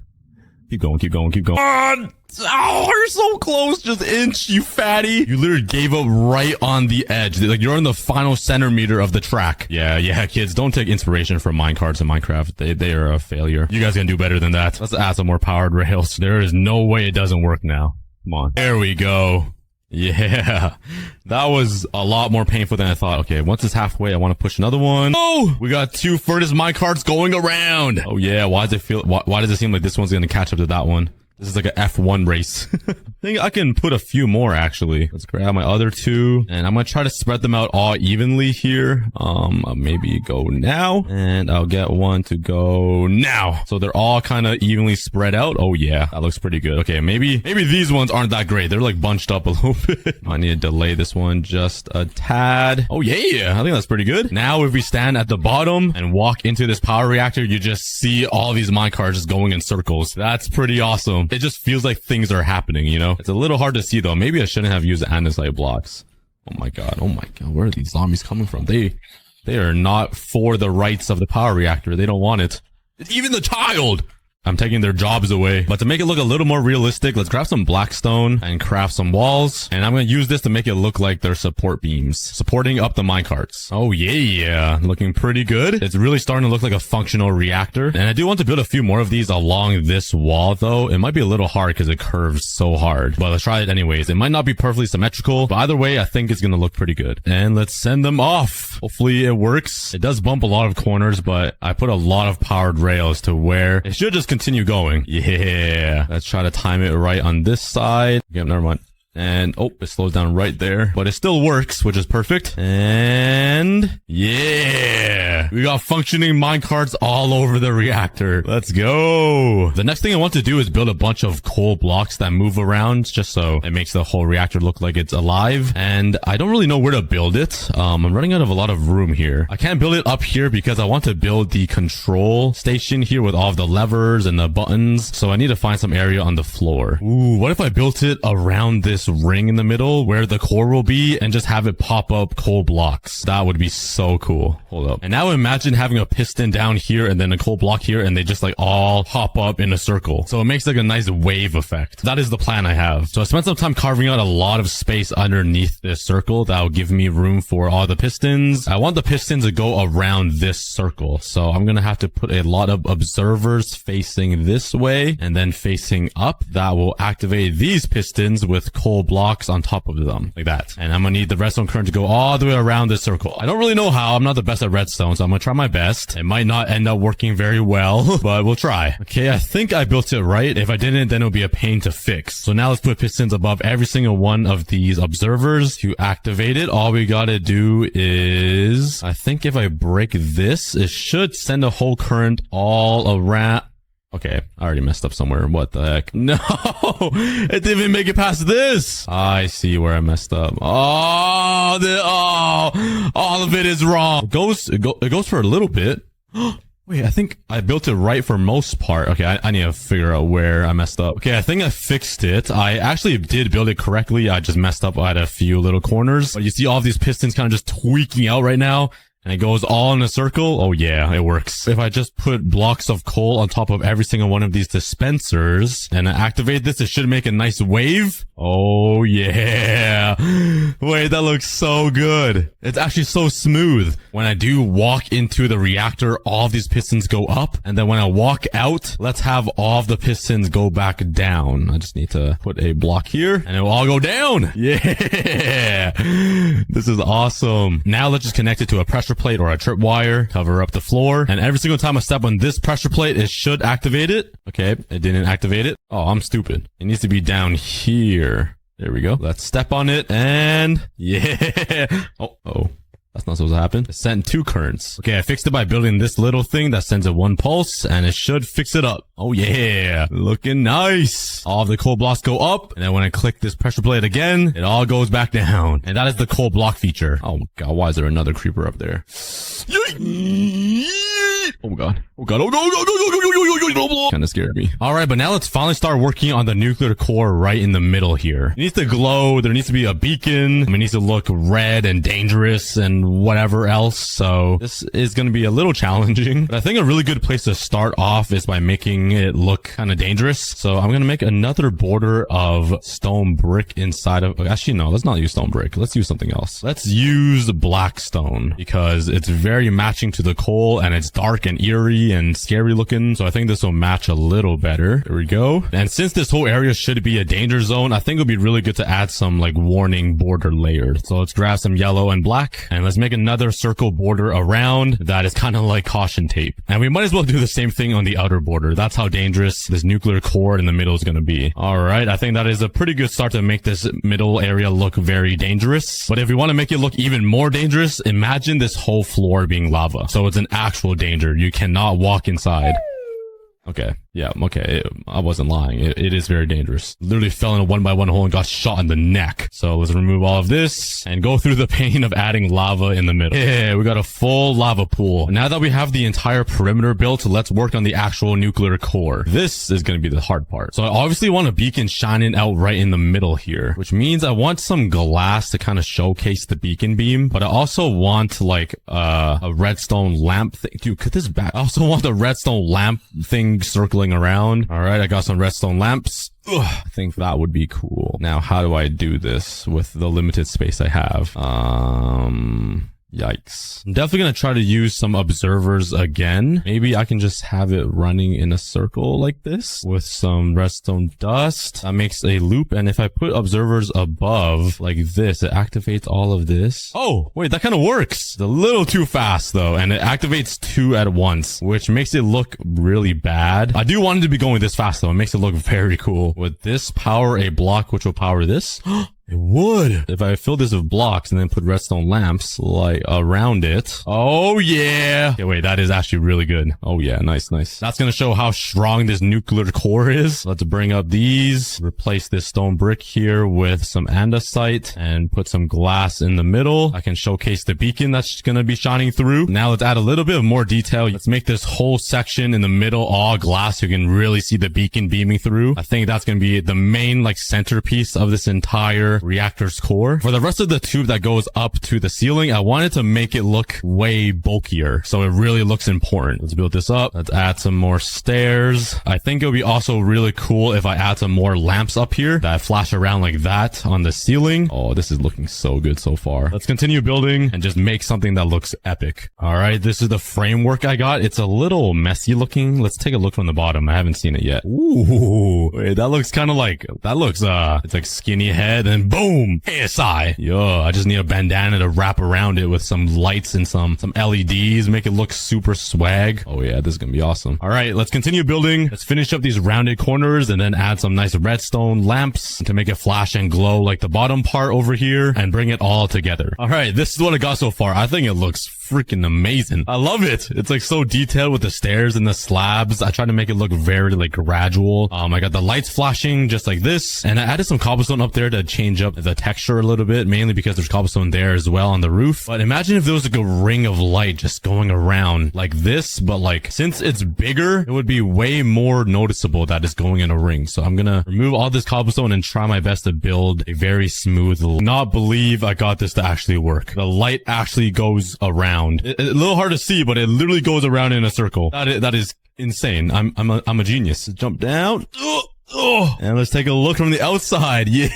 Keep going, keep going, keep going. Oh, you're so close. Just inch, you fatty. You literally gave up right on the edge. Like, you're on the final centimeter of the track. Yeah, kids, don't take inspiration from minecarts in Minecraft. They are a failure. You guys can do better than that. Let's add some more powered rails. There is no way it doesn't work now. Come on. There we go. Yeah, that was a lot more painful than I thought. Okay, once it's halfway, I want to push another one. Oh, we got 2 furnace minecarts going around. Oh yeah, why does it seem like this one's going to catch up to that one? This is like an F1 race. I think I can put a few more, actually. Let's grab my other 2. And I'm going to try to spread them out all evenly here. Maybe go now. And I'll get one to go now. So they're all kind of evenly spread out. Oh, yeah. That looks pretty good. Okay, maybe these ones aren't that great. They're like bunched up a little bit. I need to delay this one just a tad. Oh, yeah. I think that's pretty good. Now, if we stand at the bottom and walk into this power reactor, you just see all these minecarts just going in circles. That's pretty awesome. It just feels like things are happening, you know? It's a little hard to see, though. Maybe I shouldn't have used andesite blocks. Oh my god. Where are these zombies coming from? They are not for the rights of the power reactor. They don't want it. It's even the child! I'm taking their jobs away. But to make it look a little more realistic, let's grab some blackstone and craft some walls. And I'm going to use this to make it look like they're support beams, supporting up the minecarts. Oh, yeah. Looking pretty good. It's really starting to look like a functional reactor. And I do want to build a few more of these along this wall, though. It might be a little hard because it curves so hard. But let's try it anyways. It might not be perfectly symmetrical, but either way, I think it's going to look pretty good. And let's send them off. Hopefully it works. It does bump a lot of corners, but I put a lot of powered rails to where it should just continue going. Yeah. Let's try to time it right on this side. Yep, never mind. And, oh, it slows down right there. But it still works, which is perfect. And, yeah! We got functioning minecarts all over the reactor. Let's go! The next thing I want to do is build a bunch of coal blocks that move around, just so it makes the whole reactor look like it's alive. And I don't really know where to build it. I'm running out of a lot of room here. I can't build it up here because I want to build the control station here with all of the levers and the buttons. So I need to find some area on the floor. Ooh, what if I built it around this ring in the middle where the core will be and just have it pop up coal blocks? That would be so cool. Hold up. And now imagine having a piston down here and then a coal block here and they just like all hop up in a circle. So it makes like a nice wave effect. That is the plan I have. So I spent some time carving out a lot of space underneath this circle that will give me room for all the pistons. I want the pistons to go around this circle. So I'm going to have to put a lot of observers facing this way and then facing up. That will activate these pistons with coal blocks on top of them, like that. And I'm gonna need the redstone current to go all the way around this circle. I don't really know how. I'm not the best at redstone, so I'm gonna try my best. It might not end up working very well, but we'll try. Okay, I think I built it right. If I didn't, then it'll be a pain to fix. So now let's put pistons above every single one of these observers. To activate it, all we gotta do is, I think if I break this, it should send a whole current all around. Okay, I already messed up somewhere. What the heck? No! It didn't even make it past this! I see where I messed up. Oh, all of it is wrong. It goes for a little bit. Wait, I think I built it right for most part. Okay, I need to figure out where I messed up. Okay, I think I fixed it. I actually did build it correctly. I just messed up at a few little corners. But you see all of these pistons kind of just tweaking out right now. And it goes all in a circle. Oh yeah, it works. If I just put blocks of coal on top of every single one of these dispensers and I activate this, it should make a nice wave. Oh yeah. Wait, that looks so good. It's actually so smooth. When I do walk into the reactor, all of these pistons go up. And then when I walk out, let's have all of the pistons go back down. I just need to put a block here and it will all go down. Yeah. This is awesome. Now let's just connect it to a pressure plate or a tripwire, cover up the floor, and every single time I step on this pressure plate, it should activate it. Okay, it didn't activate it. Oh, I'm stupid. It needs to be down here. There we go. Let's step on it, and yeah. Oh. That's not supposed to happen. It sent 2 currents. Okay, I fixed it by building this little thing that sends a 1 pulse, and it should fix it up. Oh yeah, looking nice. All of the coal blocks go up, and then when I click this pressure plate again, it all goes back down. And that is the coal block feature. Oh god, why is there another creeper up there? Oh god. Kind of scared me. Alright, but now let's finally start working on the nuclear core right in the middle here. It needs to glow. There needs to be a beacon. It needs to look red and dangerous and whatever else. So this is going to be a little challenging. But I think a really good place to start off is by making it look kind of dangerous. So I'm going to make another border of stone brick inside of... Actually, no, let's not use stone brick. Let's use something else. Let's use black stone because it's very matching to the coal and it's dark and eerie and scary looking. So I think this will match a little better. There we go. And since this whole area should be a danger zone, I think it would be really good to add some like warning border layers. So let's grab some yellow and black and let's make another circle border around that is kind of like caution tape. And we might as well do the same thing on the outer border. That's how dangerous this nuclear core in the middle is going to be. All right. I think that is a pretty good start to make this middle area look very dangerous. But if we want to make it look even more dangerous, imagine this whole floor being lava. So it's an actual danger. You cannot walk inside. Okay. Yeah, okay. I wasn't lying. It is very dangerous. Literally fell in a 1x1 hole and got shot in the neck. So let's remove all of this and go through the pain of adding lava in the middle. Yeah, we got a full lava pool. Now that we have the entire perimeter built, let's work on the actual nuclear core. This is going to be the hard part. So I obviously want a beacon shining out right in the middle here, which means I want some glass to kind of showcase the beacon beam, but I also want like a redstone lamp thing. Dude, could this back? I also want the redstone lamp thing circling bubbling around. All right, I got some redstone lamps. Ugh, I think that would be cool. Now, how do I do this with the limited space I have? Yikes. I'm definitely going to try to use some observers again. Maybe I can just have it running in a circle like this with some redstone dust. That makes a loop. And if I put observers above like this, it activates all of this. Oh, wait, that kind of works. It's a little too fast though. And it activates 2 at once, which makes it look really bad. I do want it to be going this fast though. It makes it look very cool. Would this power a block which will power this? It would. If I fill this with blocks and then put redstone lamps like around it. Oh yeah. Okay, wait, that is actually really good. Oh yeah, nice, nice. That's gonna show how strong this nuclear core is. Let's bring up these, replace this stone brick here with some andesite and put some glass in the middle. I can showcase the beacon that's gonna be shining through. Now let's add a little bit of more detail. Let's make this whole section in the middle all glass so you can really see the beacon beaming through. I think that's gonna be the main like centerpiece of this entire reactor's core. For the rest of the tube that goes up to the ceiling, I wanted to make it look way bulkier so it really looks important. Let's build this up. Let's add some more stairs. I think it would be also really cool if I add some more lamps up here that flash around like that on the ceiling. Oh, this is looking so good so far. Let's continue building and just make something that looks epic. All right, this is the framework I got. It's a little messy looking. Let's take a look from the bottom. I haven't seen it yet. Ooh, wait, that looks kind of like, that looks, it's like skinny head and boom, ASI. Yo, I just need a bandana to wrap around it with some lights and some LEDs, make it look super swag. Oh yeah, this is gonna be awesome. All right, let's continue building. Let's finish up these rounded corners and then add some nice redstone lamps to make it flash and glow like the bottom part over here and bring it all together. All right, this is what I got so far. I think it looks freaking amazing. I love it. It's like so detailed with the stairs and the slabs. I tried to make it look very like gradual. I got the lights flashing just like this, and I added some cobblestone up there to change up the texture a little bit, mainly because there's cobblestone there as well on the roof. But imagine if there was like a ring of light just going around like this, but like since it's bigger, it would be way more noticeable that it's going in a ring. So I'm gonna remove all this cobblestone and try my best to build a very smooth, not believe I got this to actually work. The light actually goes around. It's a little hard to see, but it literally goes around in a circle. That is insane. I'm a genius. Jump down. Oh, and let's take a look from the outside. Yeah.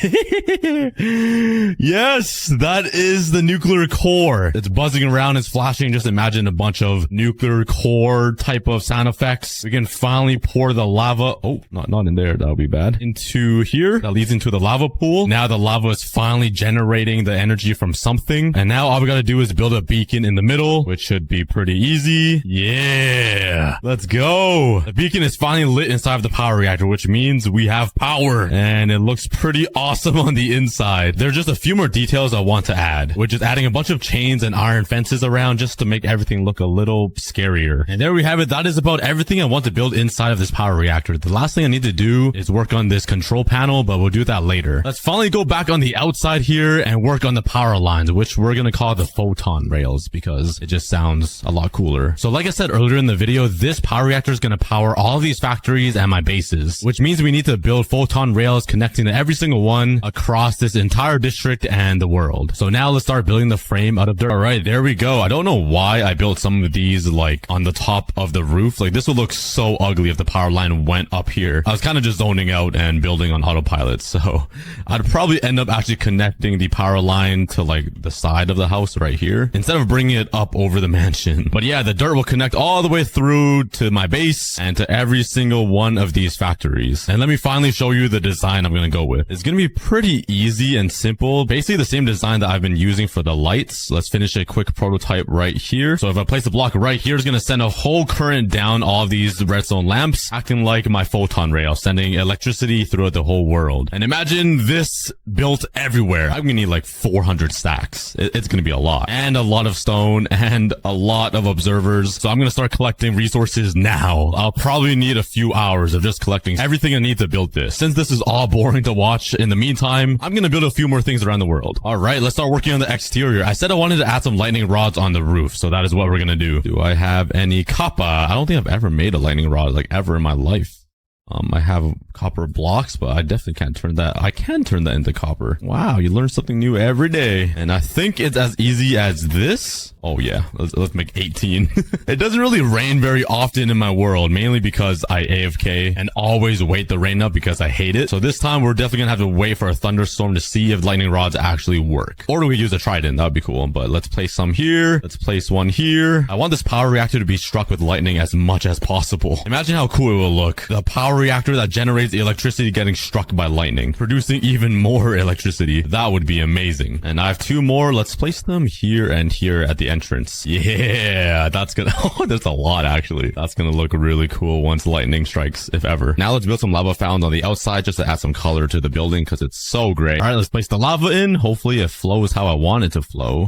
Yes, that is the nuclear core. It's buzzing around, it's flashing. Just imagine a bunch of nuclear core type of sound effects. We can finally pour the lava. Oh, not in there. That would be bad. Into here. That leads into the lava pool. Now the lava is finally generating the energy from something. And now all we gotta do is build a beacon in the middle, which should be pretty easy. Yeah. Let's go. The beacon is finally lit inside of the power reactor, which means we have power, and it looks pretty awesome on the inside. There are just a few more details I want to add, which is adding a bunch of chains and iron fences around just to make everything look a little scarier. And there we have it. That is about everything I want to build inside of this power reactor. The last thing I need to do is work on this control panel, but we'll do that later. Let's finally go back on the outside here and work on the power lines, which we're going to call the photon rails because it just sounds a lot cooler. So like I said earlier in the video, this power reactor is going to power all of these factories and my bases, which means we need to build photon rails connecting to every single one across this entire district and the world. So now let's start building the frame out of dirt. All right, there we go. I don't know why I built some of these like on the top of the roof. Like this would look so ugly if the power line went up here. I was kind of just zoning out and building on autopilot. So I'd probably end up actually connecting the power line to like the side of the house right here instead of bringing it up over the mansion. But yeah, the dirt will connect all the way through to my base and to every single one of these factories. And let me finally show you the design I'm going to go with. It's going to be pretty easy and simple. Basically the same design that I've been using for the lights. Let's finish a quick prototype right here. So if I place a block right here, it's going to send a whole current down all of these redstone lamps, acting like my photon rail, sending electricity throughout the whole world. And imagine this built everywhere. I'm going to need like 400 stacks. It's going to be a lot. And a lot of stone and a lot of observers. So I'm going to start collecting resources now. I'll probably need a few hours of just collecting everything I need to build this. Since this is all boring to watch in the meantime, I'm gonna build a few more things around the world. All right, let's start working on the exterior. I said I wanted to add some lightning rods on the roof, so that is what we're gonna do. Do I have any copper? I don't think I've ever made a lightning rod like ever in my life. I have copper blocks, but I definitely can't turn that. I can turn that into copper. Wow, you learn something new every day. And I think it's as easy as this. Oh yeah, let's make 18. It doesn't really rain very often in my world, mainly because I AFK and always wait the rain up because I hate it. So this time we're definitely gonna have to wait for a thunderstorm to see if lightning rods actually work. Or do we use a trident? That would be cool. But let's place some here. Let's place one here. I want this power reactor to be struck with lightning as much as possible. Imagine how cool it will look. The power reactor that generates the electricity getting struck by lightning, producing even more electricity. That would be amazing. And I have 2 more. Let's place them here and here at the entrance. Yeah, that's gonna, oh, there's a lot actually. That's gonna look really cool once lightning strikes, if ever. Now let's build some lava fountains on the outside just to add some color to the building because it's so great. All right, let's place the lava in. Hopefully it flows how I want it to flow.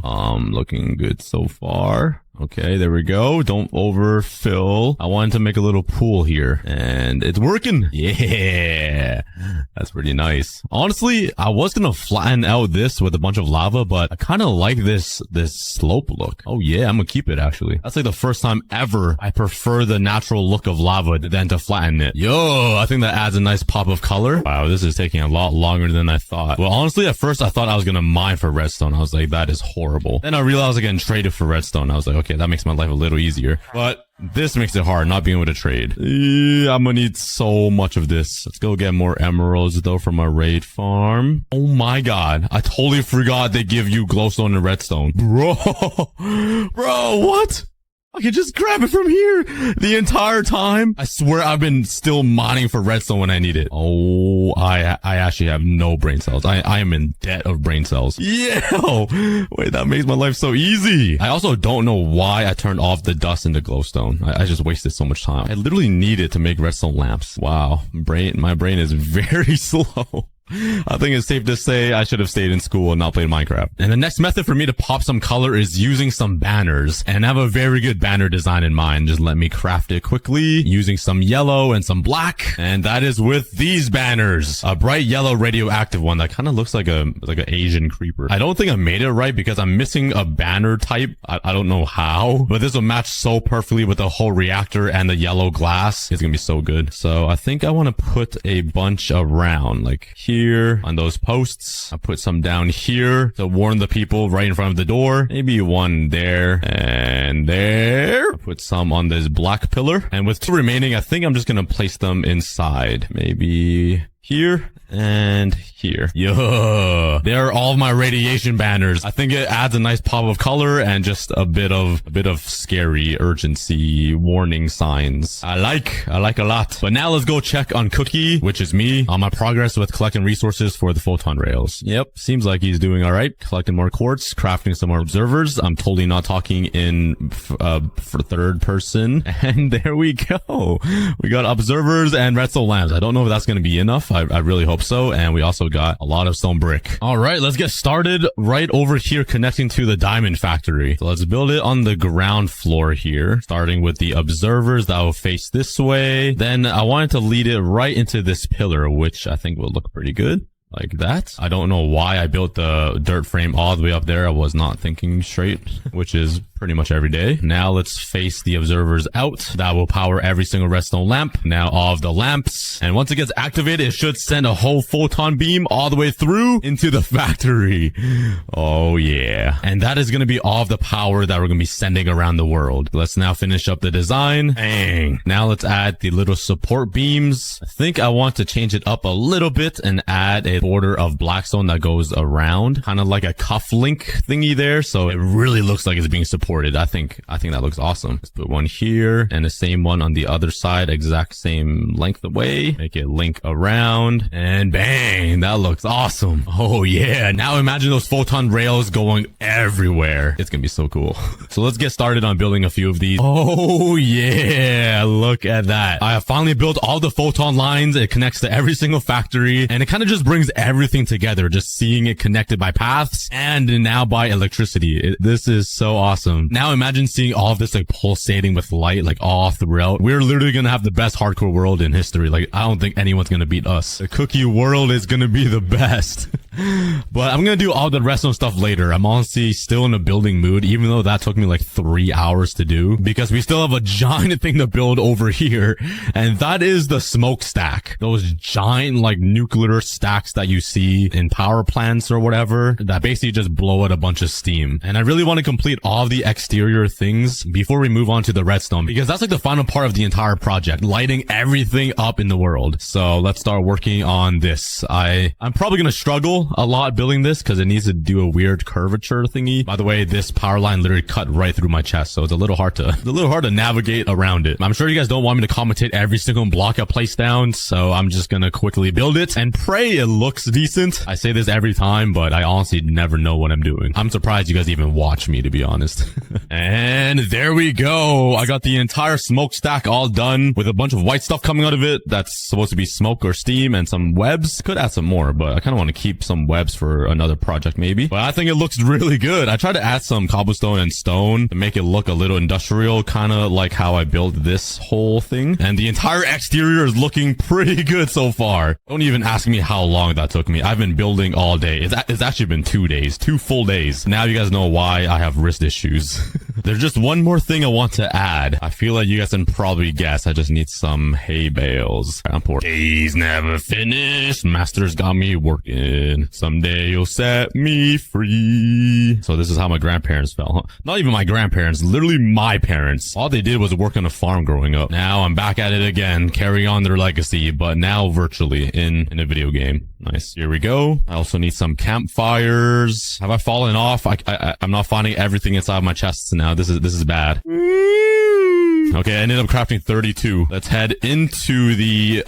Looking good so far. Okay, there we go. Don't overfill. I wanted to make a little pool here and it's working. Yeah, that's pretty nice. Honestly, I was gonna flatten out this with a bunch of lava, but I kind of like this slope look. Oh yeah, I'm gonna keep it actually. That's like the first time ever I prefer the natural look of lava than to flatten it. Yo, I think that adds a nice pop of color. Wow, this is taking a lot longer than I thought. Well, honestly, at first I thought I was gonna mine for redstone. I was like, that is horrible. Then I realized I was getting traded for redstone. I was like, okay, that makes my life a little easier. But this makes it hard, not being able to trade. Yeah, I'm gonna need so much of this. Let's go get more emeralds though from my raid farm. Oh my god, I totally forgot they give you glowstone and redstone. Bro, what? I can just grab it from here the entire time. I swear I've been still mining for redstone when I need it. Oh, I actually have no brain cells. I am in debt of brain cells. Yeah. Wait, that makes my life so easy. I also don't know why I turned off the dust into glowstone. I just wasted so much time. I literally need it to make redstone lamps. Wow. My brain is very slow. I think it's safe to say I should have stayed in school and not played Minecraft. And the next method for me to pop some color is using some banners. And I have a very good banner design in mind. Just let me craft it quickly using some yellow and some black. And that is with these banners. A bright yellow radioactive one that kind of looks like an Asian creeper. I don't think I made it right because I'm missing a banner type. I don't know how, but this will match so perfectly with the whole reactor and the yellow glass. It's gonna be so good. So I think I want to put a bunch around like here on those posts. I put some down here to warn the people right in front of the door. Maybe one there and there. I put some on this black pillar. And with 2 remaining, I think I'm just going to place them inside. Maybe here and here. Yeah, they're all my radiation banners. I think it adds a nice pop of color and just a bit of scary urgency warning signs. I like a lot. But now let's go check on Cookie, which is me, on my progress with collecting resources for the photon rails. Yep, seems like he's doing all right. Collecting more quartz, crafting some more observers. I'm totally not talking in for third person. And there we go. We got observers and redstone lamps. I don't know if that's going to be enough. I really hope so. And we also got a lot of stone brick. All right, let's get started right over here connecting to the diamond factory. So let's build it on the ground floor here, starting with the observers that will face this way. Then I wanted to lead it right into this pillar, which I think will look pretty good. Like that. I don't know why I built the dirt frame all the way up there. I was not thinking straight, which is pretty much every day. Now let's face the observers out. That will power every single redstone lamp. Now all of the lamps. And once it gets activated, it should send a whole photon beam all the way through into the factory. Oh yeah. And that is going to be all of the power that we're going to be sending around the world. Let's now finish up the design. Bang. Now let's add the little support beams. I think I want to change it up a little bit and add a border of blackstone that goes around, kind of like a cuff link thingy there. So it really looks like it's being supported. I think that looks awesome. Let's put one here and the same one on the other side, exact same length away. Make it link around and bang, that looks awesome. Oh yeah. Now imagine those photon rails going everywhere. It's gonna be so cool. So let's get started on building a few of these. Oh yeah, look at that. I have finally built all the photon lines. It connects to every single factory and it kind of just brings everything together, just seeing it connected by paths and now by electricity. This is so awesome. Now imagine seeing all of this like pulsating with light like all throughout. We're literally gonna have the best hardcore world in history. Like I don't think anyone's gonna beat us. The cookie world is gonna be the best. But I'm gonna do all the redstone stuff later. I'm honestly still in a building mood, even though that took me like 3 hours to do, because we still have a giant thing to build over here, and that is the smokestack. Those giant like nuclear stacks that you see in power plants or whatever that basically just blow out a bunch of steam. And I really want to complete all of the exterior things before we move on to the redstone, because that's like the final part of the entire project, lighting everything up in the world. So let's start working on this. I'm probably gonna struggle a lot building this because it needs to do a weird curvature thingy. By the way, this power line literally cut right through my chest, so it's a little hard to navigate around it. I'm sure you guys don't want me to commentate every single block I place down, so I'm just gonna quickly build it and pray it looks decent. I say this every time, but I honestly never know what I'm doing. I'm surprised you guys even watch me, to be honest. And there we go. I got the entire smokestack all done with a bunch of white stuff coming out of it. That's supposed to be smoke or steam and some webs. Could add some more, but I kind of want to keep some webs for another project maybe. But I think it looks really good. I tried to add some cobblestone and stone to make it look a little industrial, kind of like how I built this whole thing. And the entire exterior is looking pretty good so far. Don't even ask me how long that took me. I've been building all day. It's actually been 2 days, 2 full days. Now you guys know why I have wrist issues. There's just one more thing I want to add. I feel like you guys can probably guess. I just need some hay bales. I'm poor. Days never finished. Master's got me working. Someday you'll set me free. So this is how my grandparents felt. Huh? Not even my grandparents, literally my parents. All they did was work on a farm growing up. Now I'm back at it again, carrying on their legacy, but now virtually in a video game. Nice. Here we go. I also need some campfires. Have I fallen off? I'm not finding everything inside my chests now. This is bad. Okay, I ended up crafting 32. Let's head into the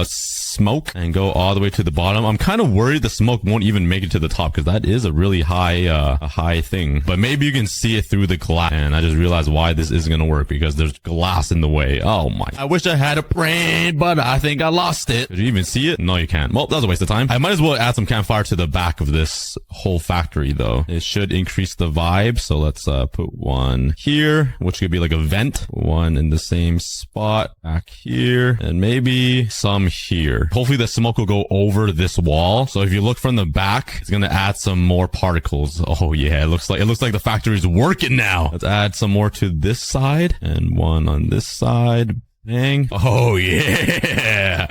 smoke and go all the way to the bottom. I'm kind of worried the smoke won't even make it to the top because that is a really high thing. But maybe you can see it through the glass. And I just realized why this isn't going to work, because there's glass in the way. Oh my. I wish I had a brain, but I think I lost it. Did you even see it? No, you can't. Well, that was a waste of time. I might as well add some campfire to the back of this whole factory though. It should increase the vibe. So let's put one here, which could be like a vent. One in the same spot back here, and maybe some here. Hopefully the smoke will go over this wall. So if you look from the back, it's gonna add some more particles. Oh yeah, it looks like the factory's working now. Let's add some more to this side and one on this side. Dang. Oh yeah.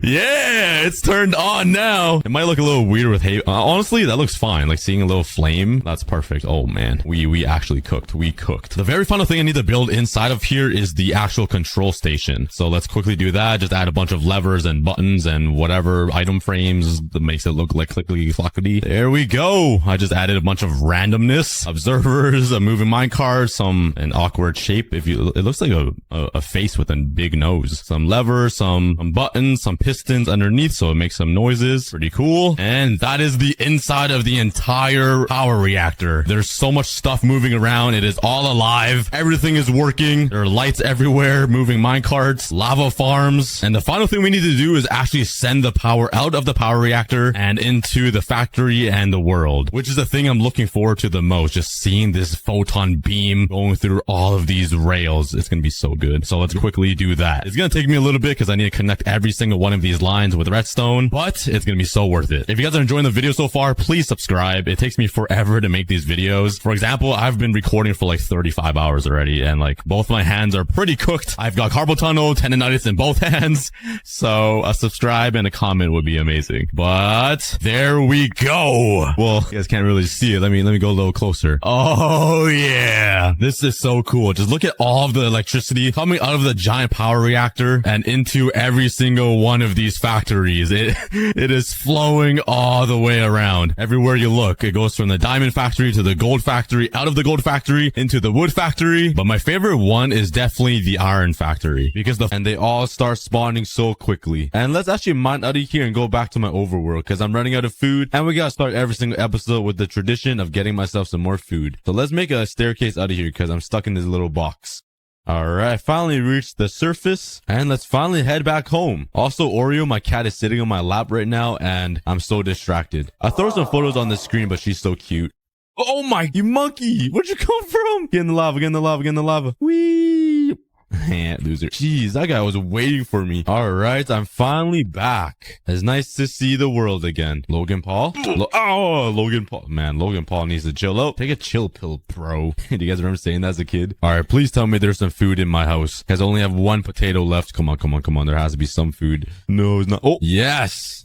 Yeah, it's turned on now. It might look a little weird with hay. Honestly, that looks fine. Like seeing a little flame. That's perfect. Oh man. We actually cooked. We cooked. The very final thing I need to build inside of here is the actual control station. So let's quickly do that. Just add a bunch of levers and buttons and whatever item frames that makes it look like clickety flockety. There we go. I just added a bunch of randomness, observers, a moving minecart, an awkward shape. It looks like a face with a big nose, some levers, some buttons, some pistons underneath so it makes some noises. Pretty cool. And that is the inside of the entire power reactor. There's so much stuff moving around. It is all alive. Everything is working. There are lights everywhere, moving minecarts, lava farms. And the final thing we need to do is actually send the power out of the power reactor and into the factory and the world, which is the thing I'm looking forward to the most. Just seeing this photon beam going through all of these rails. It's going to be so good. So let's quickly do that. It's going to take me a little bit because I need to connect every single one of these lines with redstone, but it's going to be so worth it. If you guys are enjoying the video so far, please subscribe. It takes me forever to make these videos. For example, I've been recording for like 35 hours already, and like both my hands are pretty cooked. I've got carpal tunnel, tendonitis in both hands. So a subscribe and a comment would be amazing. But there we go. Well, you guys can't really see it. Let me go a little closer. Oh yeah. This is so cool. Just look at all of the electricity coming out of the giant power reactor and into every single one of these factories. It is flowing all the way around. Everywhere you look, it goes from the diamond factory to the gold factory, out of the gold factory into the wood factory. But my favorite one is definitely the iron factory, because and they all start spawning so quickly. And let's actually mine out of here and go back to my overworld, because I'm running out of food, and we gotta start every single episode with the tradition of getting myself some more food. So let's make a staircase out of here because I'm stuck in this little box. Alright, I finally reached the surface, and let's finally head back home. Also, Oreo, my cat, is sitting on my lap right now, and I'm so distracted. I throw some photos on the screen, but she's so cute. Oh my, you monkey! Where'd you come from? Get in the lava, get in the lava, get in the lava. Whee! Loser. Jeez, that guy was waiting for me. All right, I'm finally back. It's nice to see the world again. Logan Paul? Logan Paul. Man, Logan Paul needs to chill out. Take a chill pill, bro. Do you guys remember saying that as a kid? All right, please tell me there's some food in my house. Guys, I only have one potato left. Come on. There has to be some food. No, it's not. Oh, yes.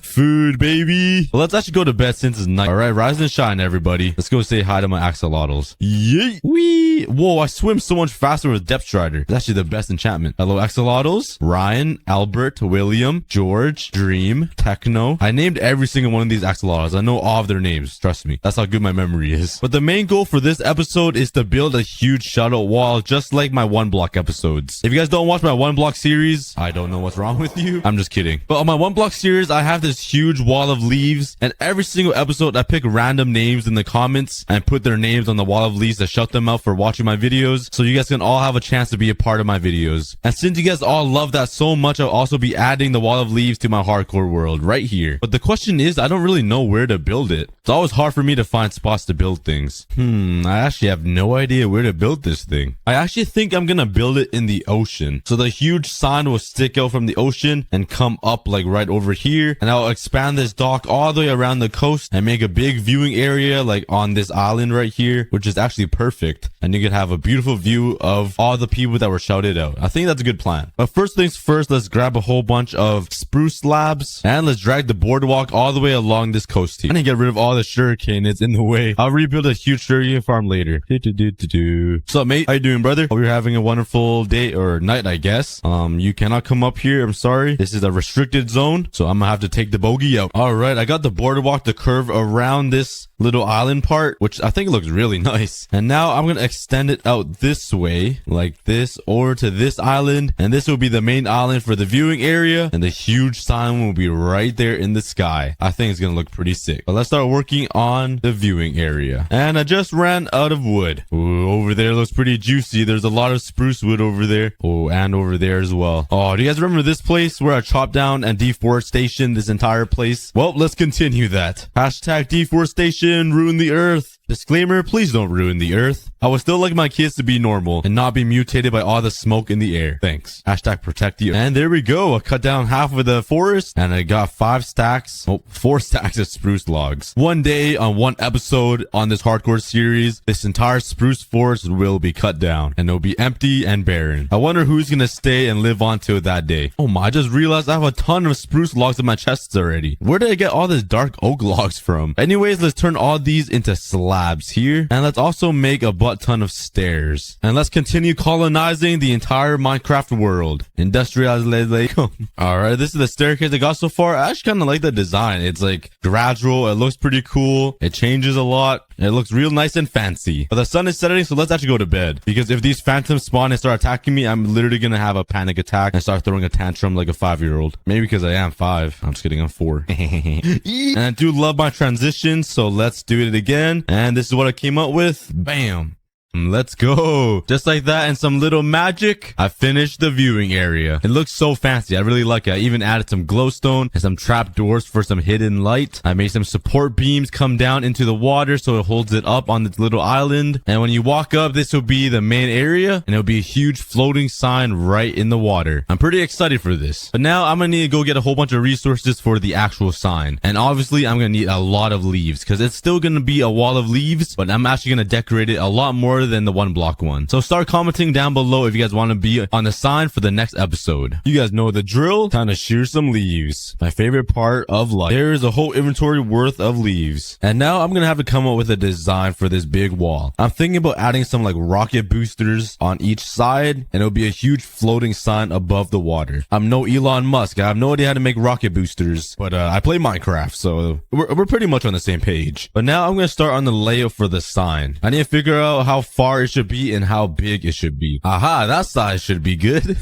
Food, baby. Well, let's actually go to bed since it's night. All right, rise and shine, everybody. Let's go say hi to my axolotls. Yay. Wee. Whoa, I swim so much faster with Depth Strider. It's actually the best enchantment. Hello, axolotls. Ryan, Albert, William, George, Dream, Techno. I named every single one of these axolotls. I know all of their names. Trust me. That's how good my memory is. But the main goal for this episode is to build a huge shadow wall, just like my one block episodes. If you guys don't watch my one block series, I don't know what's wrong with you. I'm just kidding. But on my one block series, I have this huge wall of leaves, and every single episode I pick random names in the comments and put their names on the wall of leaves to shout them out for watching my videos, so you guys can all have a chance to be a part of my videos. And since you guys all love that so much, I'll also be adding the wall of leaves to my hardcore world right here. But the question is, I don't really know where to build it. It's always hard for me to find spots to build things. I actually have no idea where to build this thing. I actually think I'm gonna build it in the ocean, so the huge sign will stick out from the ocean and come up like right over here, and I'll expand this dock all the way around the coast and make a big viewing area like on this island right here, which is actually perfect, and you can have a beautiful view of all the people that were shouted out. I think that's a good plan. But first things first, let's grab a whole bunch of spruce slabs and let's drag the boardwalk all the way along this coast here. I'm gonna get rid of all the sugarcane that's in the way. I'll rebuild a huge sugarcane farm later. What's up, mate? How you doing, brother? Hope you're having a wonderful day or night, I guess. You cannot come up here. I'm sorry. This is a restricted zone, so I'm gonna have to take the bogey out. All right, I got the boardwalk to curve around this little island part, which I think looks really nice. And now I'm gonna extend it out this way, like this, over to this island, and this will be the main island for the viewing area, and the huge sign will be right there in the sky. I think it's gonna look pretty sick. But let's start working on the viewing area. And I just ran out of wood. Ooh, over there looks pretty juicy. There's a lot of spruce wood over there. Oh, and over there as well. Oh, do you guys remember this place where I chopped down and deforestation this entire place? Well, let's continue that. Hashtag deforestation, ruin the earth. Disclaimer, please don't ruin the earth. I would still like my kids to be normal and not be mutated by all the smoke in the air. Thanks. Hashtag protect the earth. And there we go. I cut down half of the forest and I got 4 stacks of spruce logs. One day on one episode on this hardcore series, this entire spruce forest will be cut down and it'll be empty and barren. I wonder who's gonna stay and live on till that day. Oh my, I just realized I have a ton of spruce logs in my chests already. Where did I get all this dark oak logs from? Anyways, let's turn all these into slabs here, and let's also make a butt ton of stairs, and let's continue colonizing the entire Minecraft world. Industrialization. All right, this is the staircase I got so far. I actually kind of like the design. It's like gradual. It looks pretty cool. It changes a lot. It looks real nice and fancy. But the sun is setting, so let's actually go to bed, because if these phantoms spawn and start attacking me, I'm literally gonna have a panic attack and start throwing a tantrum like a 5-year-old. Maybe because I am 5. I'm just kidding, I'm 4. And I do love my transitions, so let's do it again. And this is what I came up with. Bam. Let's go. Just like that and some little magic, I finished the viewing area. It looks so fancy. I really like it. I even added some glowstone and some trap doors for some hidden light. I made some support beams come down into the water so it holds it up on this little island. And when you walk up, this will be the main area and it'll be a huge floating sign right in the water. I'm pretty excited for this. But now I'm gonna need to go get a whole bunch of resources for the actual sign. And obviously I'm gonna need a lot of leaves because it's still gonna be a wall of leaves, but I'm actually gonna decorate it a lot more than the one block one. So start commenting down below if you guys want to be on the sign for the next episode. You guys know the drill. Time to shear some leaves. My favorite part of life. There is a whole inventory worth of leaves. And now I'm gonna have to come up with a design for this big wall. I'm thinking about adding some like rocket boosters on each side, and it'll be a huge floating sign above the water. I'm no Elon Musk. I have no idea how to make rocket boosters, but I play Minecraft, so we're pretty much on the same page. But now I'm gonna start on the layout for the sign. I need to figure out how far it should be and how big it should be. Aha, that size should be good.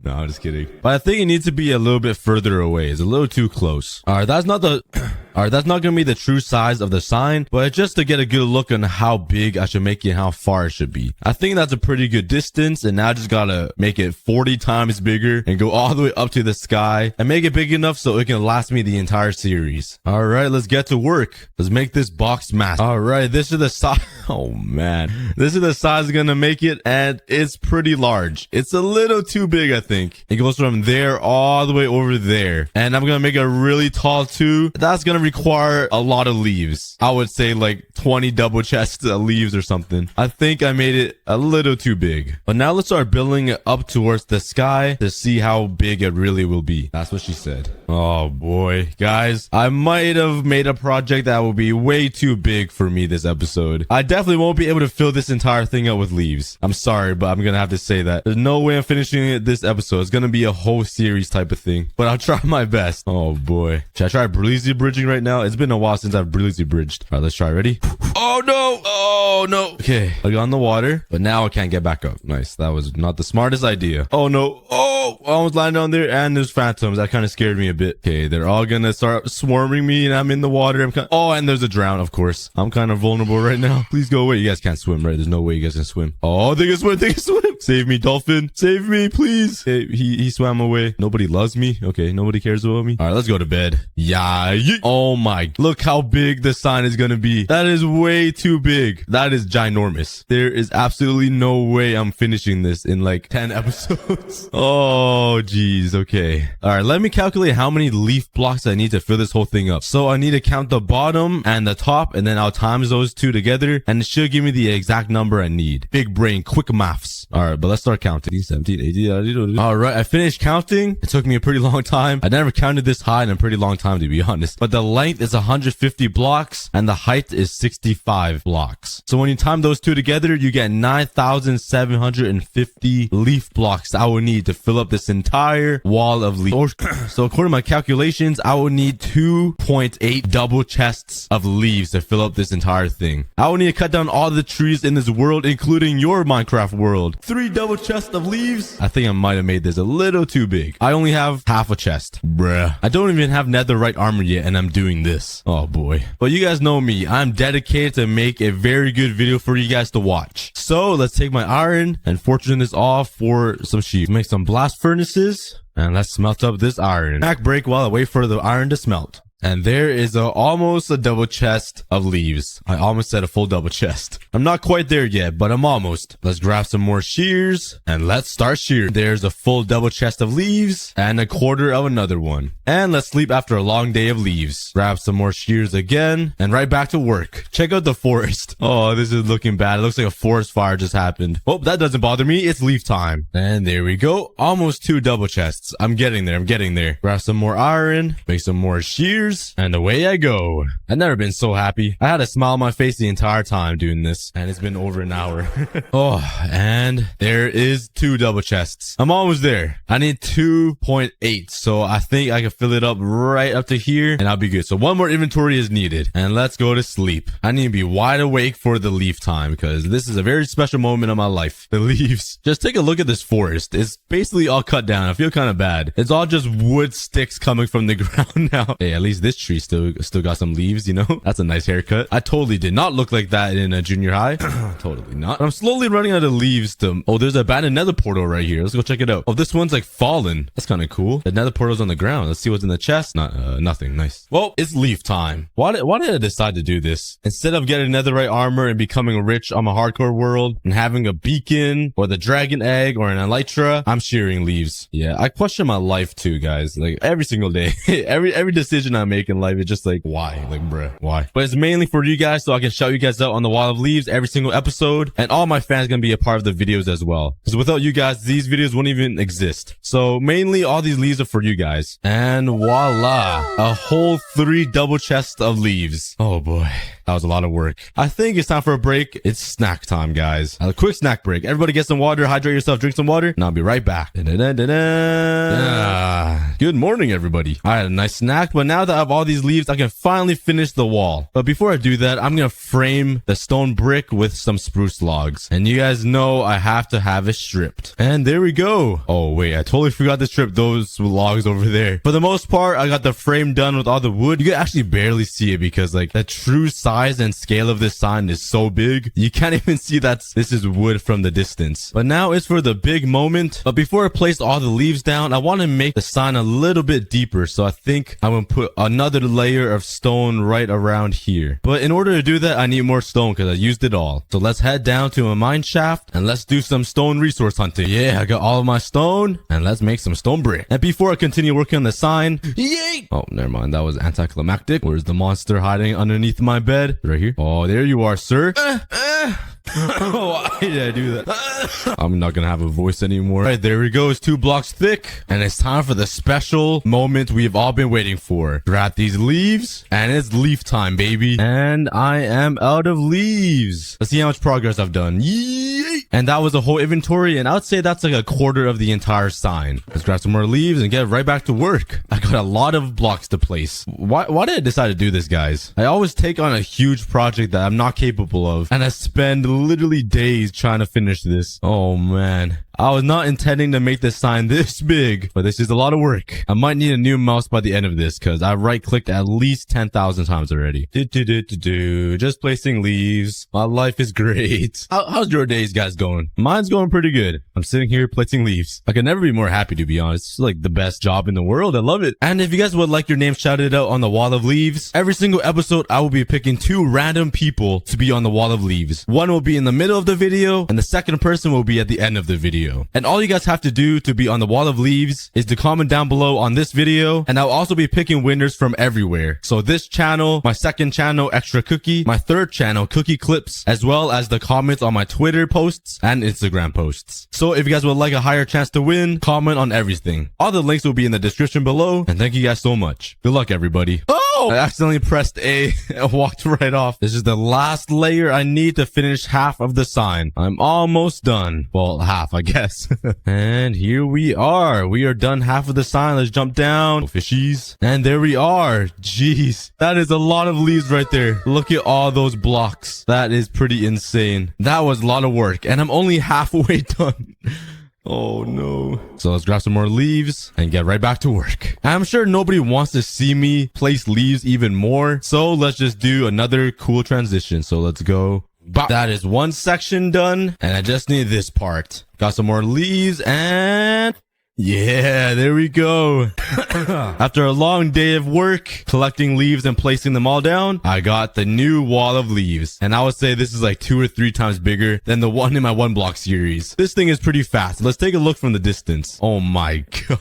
No, I'm just kidding. But I think it needs to be a little bit further away. It's a little too close. All right, that's not the All right, that's not gonna be the true size of the sign, but just to get a good look on how big I should make it and how far it should be. I think that's a pretty good distance, and now I just gotta make it 40 times bigger and go all the way up to the sky and make it big enough so it can last me the entire series. All right, let's get to work. Let's make this box massive. All right, this is the size. Oh man, this is the size I'm gonna make it, and it's pretty large. It's a little too big, I think. It goes from there all the way over there, and I'm gonna make it really tall too. That's gonna require a lot of leaves. I would say like 20 double chests of leaves or something. I think I made it a little too big. But now let's start building it up towards the sky to see how big it really will be. That's what she said. Oh boy, guys, I might have made a project that will be way too big for me this episode. I definitely won't be able to fill this entire thing up with leaves. I'm sorry, but I'm gonna have to say that. There's no way I'm finishing it this episode. It's gonna be a whole series type of thing, but I'll try my best. Oh boy. Should I try breezy bridging right now? It's been a while since I've breezy bridged. All right, let's try. Ready? Oh no. Oh no. Okay, I got on the water, but now I can't get back up. Nice. That was not the smartest idea. Oh no. Oh, I almost landed on there, and there's phantoms. That kind of scared me a bit. Okay, they're all gonna start swarming me, and I'm in the water. Oh, and there's a drown, of course. I'm kind of vulnerable right now. Please go away. You guys can't swim, right? There's no way you guys can swim. Oh, they can swim. They can swim. Save me, dolphin. Save me, please. Okay, he swam away. Nobody loves me. Okay, nobody cares about me. All right, let's go to bed. Yeah. Oh my. Look how big the sign is gonna be. That is way too big. That is ginormous. There is absolutely no way I'm finishing this in like 10 episodes. Oh, geez. Okay. All right, let me calculate how many leaf blocks I need to fill this whole thing up. So I need to count the bottom and the top, and then I'll times those two together, and it should give me the exact number I need. Big brain, quick maths. All right, but let's start counting. 17, 18. All right, I finished counting. It took me a pretty long time. I never counted this high in a pretty long time, to be honest. But the length is 150 blocks, and the height is 65 blocks. So when you time those two together, you get 9,750 leaf blocks I will need to fill up this entire wall of leaves. So according to my calculations, I will need 2.8 double chests of leaves to fill up this entire thing. I will need to cut down all the trees in this world, including your Minecraft world. 3 double chests of leaves? I think I might have made this a little too big. I only have half a chest. Bruh. I don't even have netherite armor yet, and I'm doing this. Oh boy. But you guys know me. I'm dedicated to make a very good video for you guys to watch. So let's take my iron and fortune this off for some sheep. Make some blast furnaces, and let's smelt up this iron. Back break while I wait for the iron to smelt. And there is almost a double chest of leaves. I almost said a full double chest. I'm not quite there yet, but I'm almost. Let's grab some more shears and let's start shearing. There's a full double chest of leaves and a quarter of another one. And let's sleep after a long day of leaves. Grab some more shears again and right back to work. Check out the forest. Oh, this is looking bad. It looks like a forest fire just happened. Oh, that doesn't bother me. It's leaf time. And there we go. Almost 2 double chests. I'm getting there. I'm getting there. Grab some more iron. Make some more shears. And away I go. I've never been so happy. I had a smile on my face the entire time doing this, and it's been over an hour. Oh, and there is 2 double chests. I'm almost there. I need 2.8, so I think I can fill it up right up to here, and I'll be good. So 1 more inventory is needed, and let's go to sleep. I need to be wide awake for the leaf time, because this is a very special moment of my life. The leaves. Just take a look at this forest. It's basically all cut down. I feel kind of bad. It's all just wood sticks coming from the ground now. Hey, at least this tree still got some leaves, you know? That's a nice haircut. I totally did not look like that in a junior high. Totally not. I'm slowly running out of leaves to... Oh, there's a abandoned nether portal right here. Let's go check it out. Oh, this one's like fallen. That's kind of cool. The nether portal's on the ground. Let's see what's in the chest. Nothing. Nice. Well, it's leaf time. Why did I decide to do this? Instead of getting netherite armor and becoming rich on a hardcore world and having a beacon or the dragon egg or an elytra, I'm shearing leaves. Yeah, I question my life too, guys. Like every single day. every decision I make in life is just like, why? Like, bruh, why? But it's mainly for you guys so I can shout you guys out on the wall of leaves every single episode, and all my fans gonna be a part of the videos as well, because without you guys these videos wouldn't even exist. So mainly all these leaves are for you guys, and voila, a whole 3 double chests of leaves. Oh boy. That was a lot of work. I think it's time for a break. It's snack time, guys. A quick snack break. Everybody get some water, hydrate yourself, drink some water, and I'll be right back. Good morning, everybody. I had a nice snack, but now that I have all these leaves, I can finally finish the wall. But before I do that, I'm gonna frame the stone brick with some spruce logs. And you guys know I have to have it stripped. And there we go. Oh, wait, I totally forgot to strip those logs over there. For the most part, I got the frame done with all the wood. You can actually barely see it because like the true size and scale of this sign is so big. You can't even see that this is wood from the distance. But now it's for the big moment. But before I place all the leaves down, I want to make the sign a little bit deeper. So I think I'm going to put another layer of stone right around here. But in order to do that, I need more stone because I used it all. So let's head down to a mine shaft and let's do some stone resource hunting. Yeah, I got all of my stone and let's make some stone brick. And before I continue working on the sign, yay! Oh, never mind. That was anticlimactic. Where's the monster hiding underneath my bed? Right here. Oh, there you are, sir. Why did I do that? I'm not gonna have a voice anymore. All right, there we go. It's 2 blocks thick. And it's time for the special moment we've all been waiting for. Grab these leaves. And it's leaf time, baby. And I am out of leaves. Let's see how much progress I've done. Yay! And that was a whole inventory. And I would say that's like a quarter of the entire sign. Let's grab some more leaves and get right back to work. I got a lot of blocks to place. Why did I decide to do this, guys? I always take on a huge project that I'm not capable of. And I spend literally days trying to finish this. Oh man. I was not intending to make this sign this big, but this is a lot of work. I might need a new mouse by the end of this because I right-clicked at least 10,000 times already. Just placing leaves. My life is great. How's your days, guys, going? Mine's going pretty good. I'm sitting here placing leaves. I can never be more happy, to be honest. It's like the best job in the world. I love it. And if you guys would like your name shouted out on the wall of leaves, every single episode, I will be picking 2 random people to be on the wall of leaves. One will be in the middle of the video, and the second person will be at the end of the video. And all you guys have to do to be on the wall of leaves is to comment down below on this video, and I'll also be picking winners from everywhere. So this channel, my second channel, Extra Cookie, my third channel, Cookie Clips, as well as the comments on my Twitter posts and Instagram posts. So if you guys would like a higher chance to win, comment on everything. All the links will be in the description below, and thank you guys so much. Good luck, everybody. Oh! I accidentally pressed A and walked right off. This is the last layer I need to finish half of the sign. I'm almost done. Well, half, I guess. And here we are. We are done half of the sign. Let's jump down. Oh, fishies. And there we are. Jeez. That is a lot of leaves right there. Look at all those blocks. That is pretty insane. That was a lot of work. And I'm only halfway done. Oh no. So let's grab some more leaves and get right back to work. I'm sure nobody wants to see me place leaves even more. So let's just do another cool transition. So let's go. That is one section done. And I just need this part. Got some more leaves and... yeah, there we go. After a long day of work, collecting leaves and placing them all down, I got the new wall of leaves. And I would say this is like 2 or 3 times bigger than the one in my 1 block series. This thing is pretty fast. Let's take a look from the distance. Oh my god.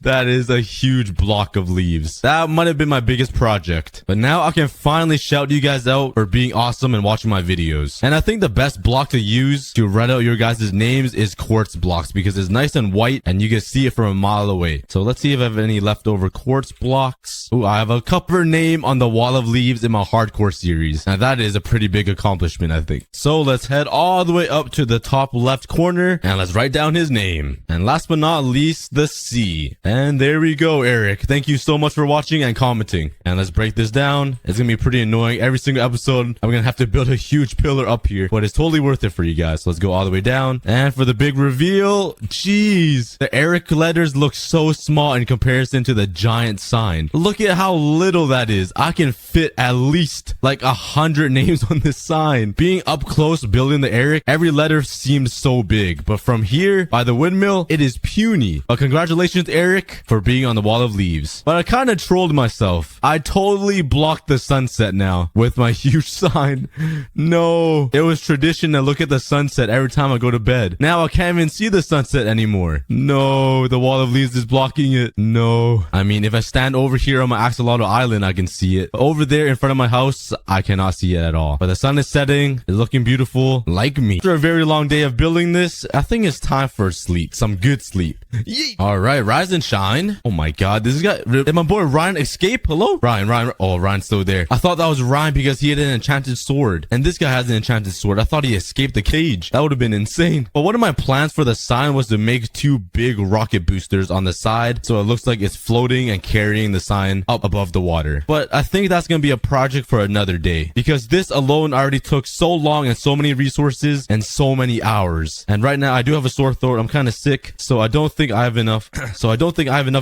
That is a huge block of leaves. That might have been my biggest project. But now I can finally shout you guys out for being awesome and watching my videos. And I think the best block to use to write out your guys' names is quartz blocks because it's nice and white and you can see it from a mile away. So let's see if I have any leftover quartz blocks. Ooh, I have a cover name on the wall of leaves in my hardcore series. Now that is a pretty big accomplishment, I think. So let's head all the way up to the top left corner and let's write down his name. And last but not least, the C. And there we go, Eric. Thank you so much for watching and commenting. And let's break this down. It's gonna be pretty annoying. Every single episode, I'm gonna have to build a huge pillar up here, but it's totally worth it for you guys. So let's go all the way down. And for the big reveal, jeez, the Eric letters look so small in comparison to the giant sign. Look at how little that is. I can fit at least like 100 names on this sign. Being up close building the Eric, every letter seems so big, but from here by the windmill, it is puny. But congratulations, Eric, for being on the wall of leaves. But I kind of trolled myself. I totally blocked the sunset now with my huge sign. No, it was tradition to look at the sunset every time I go to bed. Now I can't even see the sunset anymore. No, the wall of leaves is blocking it. No. I mean, if I stand over here on my axolotl island, I can see it. But over there in front of my house, I cannot see it at all. But the sun is setting. It's looking beautiful, like me. After a very long day of building this, I think it's time for sleep. Some good sleep. Yee! All right. right, rise and shine. Oh my god, this guy, did my boy Ryan escape? Hello? Ryan. Oh, Ryan's still there. I thought that was Ryan because he had an enchanted sword. And this guy has an enchanted sword. I thought he escaped the cage. That would have been insane. But one of my plans for the sign was to make 2 big rocket boosters on the side, so it looks like it's floating and carrying the sign up above the water. But I think that's gonna be a project for another day, because this alone already took so long and so many resources and so many hours. And right now I do have a sore throat. I'm kind of sick, so I don't think I have enough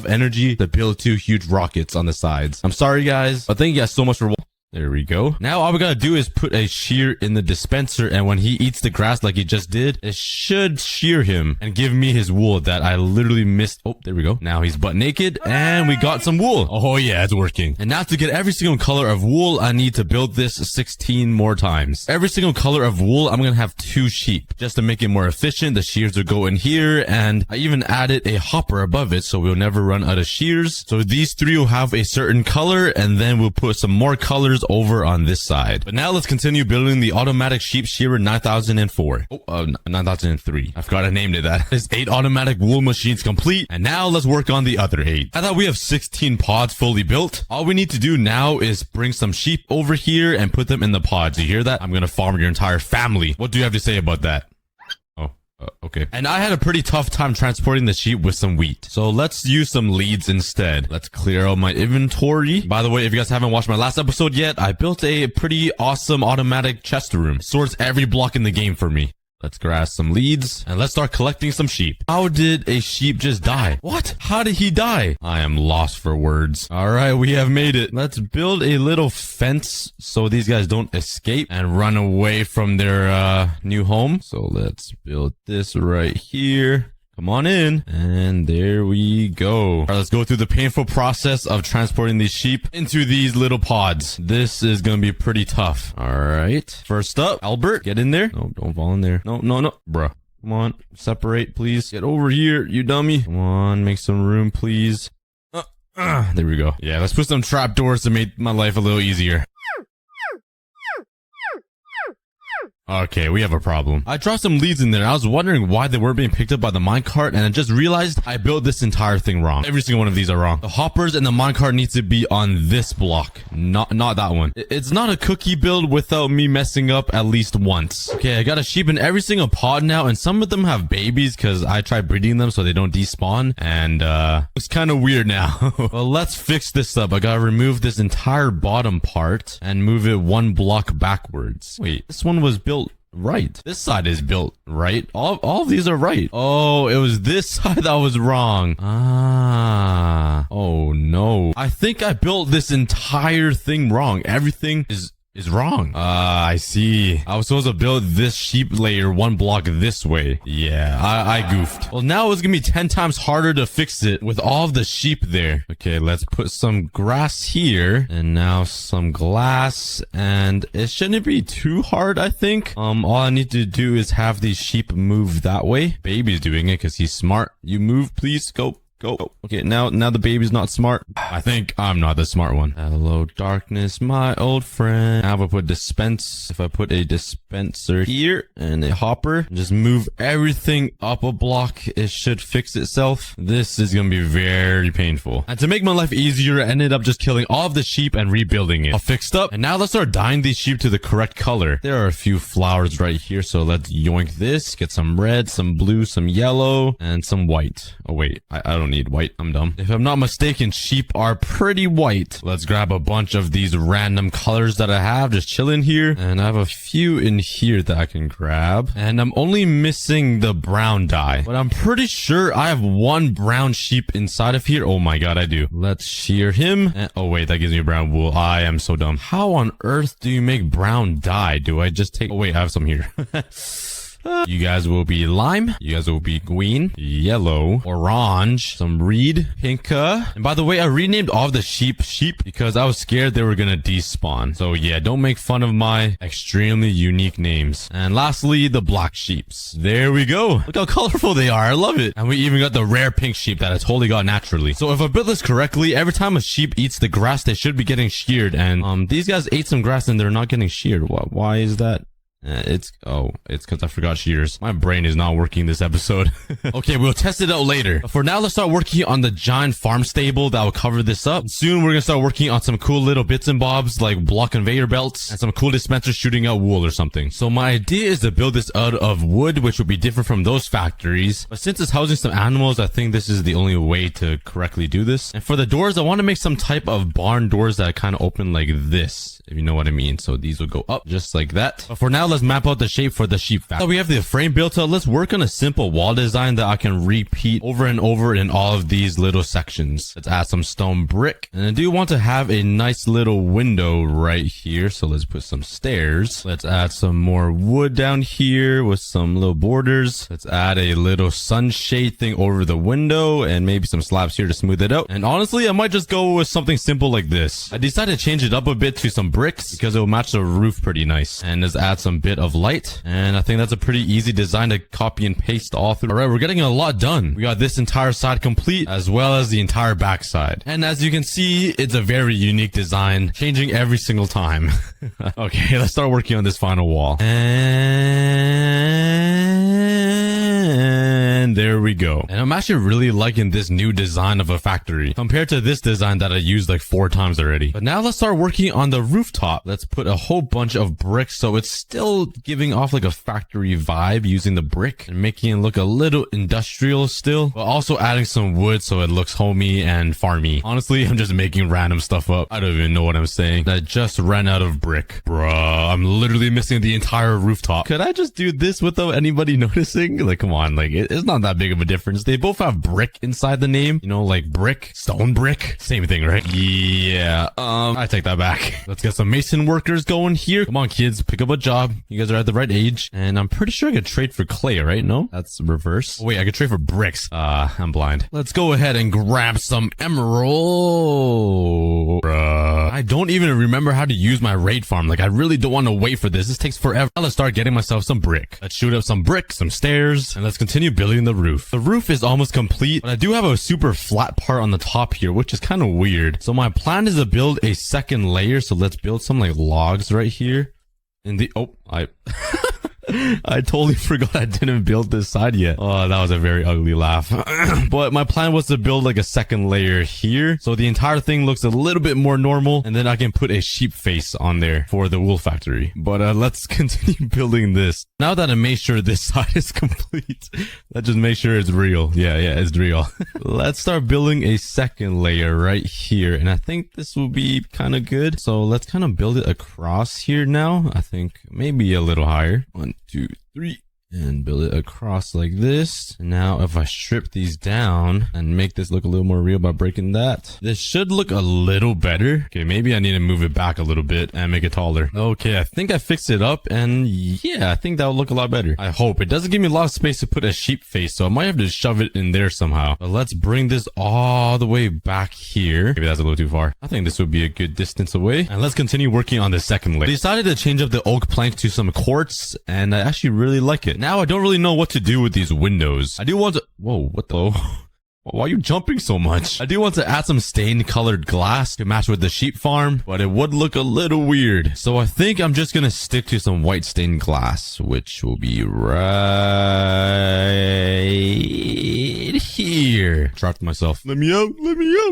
energy to build 2 huge rockets on the sides. I'm sorry guys, but thank you guys so much for watching. There we go. Now all we gotta do is put a shear in the dispenser, and when he eats the grass like he just did, it should shear him and give me his wool that I literally missed. Oh, there we go. Now he's butt naked and we got some wool. Oh yeah, it's working. And now to get every single color of wool, I need to build this 16 more times. Every single color of wool, I'm gonna have 2 sheep. Just to make it more efficient, the shears will go in here, and I even added a hopper above it so we'll never run out of shears. So these 3 will have a certain color, and then we'll put some more colors over on this side. But now let's continue building the automatic sheep shearer 9004. 9003. I forgot I named it that. There's 8 automatic wool machines complete, and now let's work on the other 8. I thought we have 16 pods fully built. All we need to do now is bring some sheep over here and put them in the pods. You hear that? I'm gonna farm your entire family. What do you have to say about that? Okay. And I had a pretty tough time transporting the sheep with some wheat. So let's use some leads instead. Let's clear out my inventory. By the way, if you guys haven't watched my last episode yet, I built a pretty awesome automatic chest room. Sorts every block in the game for me. Let's grab some leads and let's start collecting some sheep. How did a sheep just die? What? How did he die? I am lost for words. All right, we have made it. Let's build a little fence so these guys don't escape and run away from their new home. So let's build this right here. Come on in. And there we go. All right, let's go through the painful process of transporting these sheep into these little pods. This is going to be pretty tough. All right. First up, Albert, get in there. No, don't fall in there. No. Bruh. Come on. Separate, please. Get over here, you dummy. Come on. Make some room, please. There we go. Yeah, let's put some trapdoors to make my life a little easier. Okay, we have a problem. I dropped some leads in there. I was wondering why they weren't being picked up by the minecart, and I just realized I built this entire thing wrong. Every single one of these are wrong. The hoppers and the minecart needs to be on this block, not that one. It's not a cookie build without me messing up at least once. Okay, I got a sheep in every single pod now, and some of them have babies because I tried breeding them so they don't despawn, and it's kind of weird now. Well, let's fix this up. I gotta remove this entire bottom part and move it 1 block backwards. Wait, this one was built right. This side is built right. All of these are right. Oh, it was this side that was wrong. Oh no. I think I built this entire thing wrong. Everything is wrong. I see. I was supposed to build this sheep layer 1 block this way. Yeah, I goofed. Well, now it's gonna be 10 times harder to fix it with all of the sheep there. Okay, let's put some grass here and now some glass, and it shouldn't be too hard, I think. All I need to do is have these sheep move that way. Baby's doing it because he's smart. You move, please. Go. Okay, now the baby's not smart. I think I'm not the smart one. Hello, darkness, my old friend. Now if I put a dispenser here and a hopper, just move everything up a block, it should fix itself. This is gonna be very painful. And to make my life easier, I ended up just killing all of the sheep and rebuilding it. All fixed up. And now let's start dyeing these sheep to the correct color. There are a few flowers right here, so let's yoink this. Get some red, some blue, some yellow, and some white. Oh wait, I don't need white. I'm dumb. If I'm not mistaken, sheep are pretty white. Let's grab a bunch of these random colors that I have just chilling here. And I have a few in here that I can grab. And I'm only missing the brown dye. But I'm pretty sure I have 1 brown sheep inside of here. Oh my god, I do. Let's shear him. And, oh wait, that gives me brown wool. I am so dumb. How on earth do you make brown dye? Do I just take... Oh wait, I have some here. You guys will be lime. You guys will be green, yellow, orange, some reed, pink. And by the way, I renamed all of the sheep because I was scared they were gonna despawn. So yeah, don't make fun of my extremely unique names. And lastly, the black sheeps. There we go. Look how colorful they are. I love it. And we even got the rare pink sheep that I totally got naturally. So if I built this correctly, every time a sheep eats the grass, they should be getting sheared. And these guys ate some grass and they're not getting sheared. Why is that? It's because I forgot shears. My brain is not working this episode. Okay, we'll test it out later. But for now, let's start working on the giant farm stable that will cover this up. Soon, we're gonna start working on some cool little bits and bobs like block conveyor belts and some cool dispensers shooting out wool or something. So my idea is to build this out of wood, which will be different from those factories. But since it's housing some animals, I think this is the only way to correctly do this. And for the doors, I want to make some type of barn doors that kind of open like this, if you know what I mean. So these will go up just like that. But for now, let's map out the shape for the sheep factory. So we have the frame built out. Let's work on a simple wall design that I can repeat over and over in all of these little sections. Let's add some stone brick. And I do want to have a nice little window right here. So let's put some stairs. Let's add some more wood down here with some little borders. Let's add a little sunshade thing over the window and maybe some slabs here to smooth it out. And honestly, I might just go with something simple like this. I decided to change it up a bit to some bricks because it will match the roof pretty nice. And let's add some bit of light, and I think that's a pretty easy design to copy and paste all through. All right, we're getting a lot done. We got this entire side complete as well as the entire back side, and as you can see, it's a very unique design, changing every single time. Okay, let's start working on this final wall, and there we go. And I'm actually really liking this new design of a factory compared to this design that I used like 4 times already. But now let's start working on the rooftop. Let's put a whole bunch of bricks so it's still giving off like a factory vibe using the brick and making it look a little industrial still, but also adding some wood so it looks homey and farmy. Honestly, I'm just making random stuff up. I don't even know what I'm saying. I just ran out of brick. Bruh, I'm literally missing the entire rooftop. Could I just do this without anybody noticing? Like, come on, like it's not that big of a difference. They both have brick inside the name, you know, like brick, stone brick, same thing, right? Yeah, I take that back. Let's get some mason workers going here. Come on, kids, pick up a job. You guys are at the right age. And I'm pretty sure I could trade for clay, right? No, that's reverse. Oh, wait, I could trade for bricks. I'm blind. Let's go ahead and grab some emerald. Bruh. I don't even remember how to use my raid farm. Like, I really don't want to wait for this. This takes forever. Now let's start getting myself some brick. Let's shoot up some brick, some stairs, and let's continue building the roof. The roof is almost complete, but I do have a super flat part on the top here, which is kind of weird. So my plan is to build a second layer. So let's build some like logs right here. I totally forgot I didn't build this side yet. Oh, that was a very ugly laugh. But my plan was to build like a second layer here, so the entire thing looks a little bit more normal, and then I can put a sheep face on there for the wool factory. But let's continue building this. Now that I made sure this side is complete, let's just make sure it's real. Yeah, it's real. Let's start building a second layer right here, and I think this will be kind of good. So let's kind of build it across here now. I think maybe a little higher. 1, 2, 3. And build it across like this. Now, if I strip these down and make this look a little more real by breaking that, this should look a little better. Okay, maybe I need to move it back a little bit and make it taller. Okay, I think I fixed it up, and yeah, I think that'll look a lot better. I hope. It doesn't give me a lot of space to put a sheep face, so I might have to shove it in there somehow. But let's bring this all the way back here. Maybe that's a little too far. I think this would be a good distance away. And let's continue working on the second layer. I decided to change up the oak plank to some quartz, and I actually really like it. Now I don't really know what to do with these windows. I do want to... Whoa, what the... Why are you jumping so much? I do want to add some stained colored glass to match with the sheep farm, but it would look a little weird. So I think I'm just gonna stick to some white stained glass, which will be right here. Trapped myself. Let me out,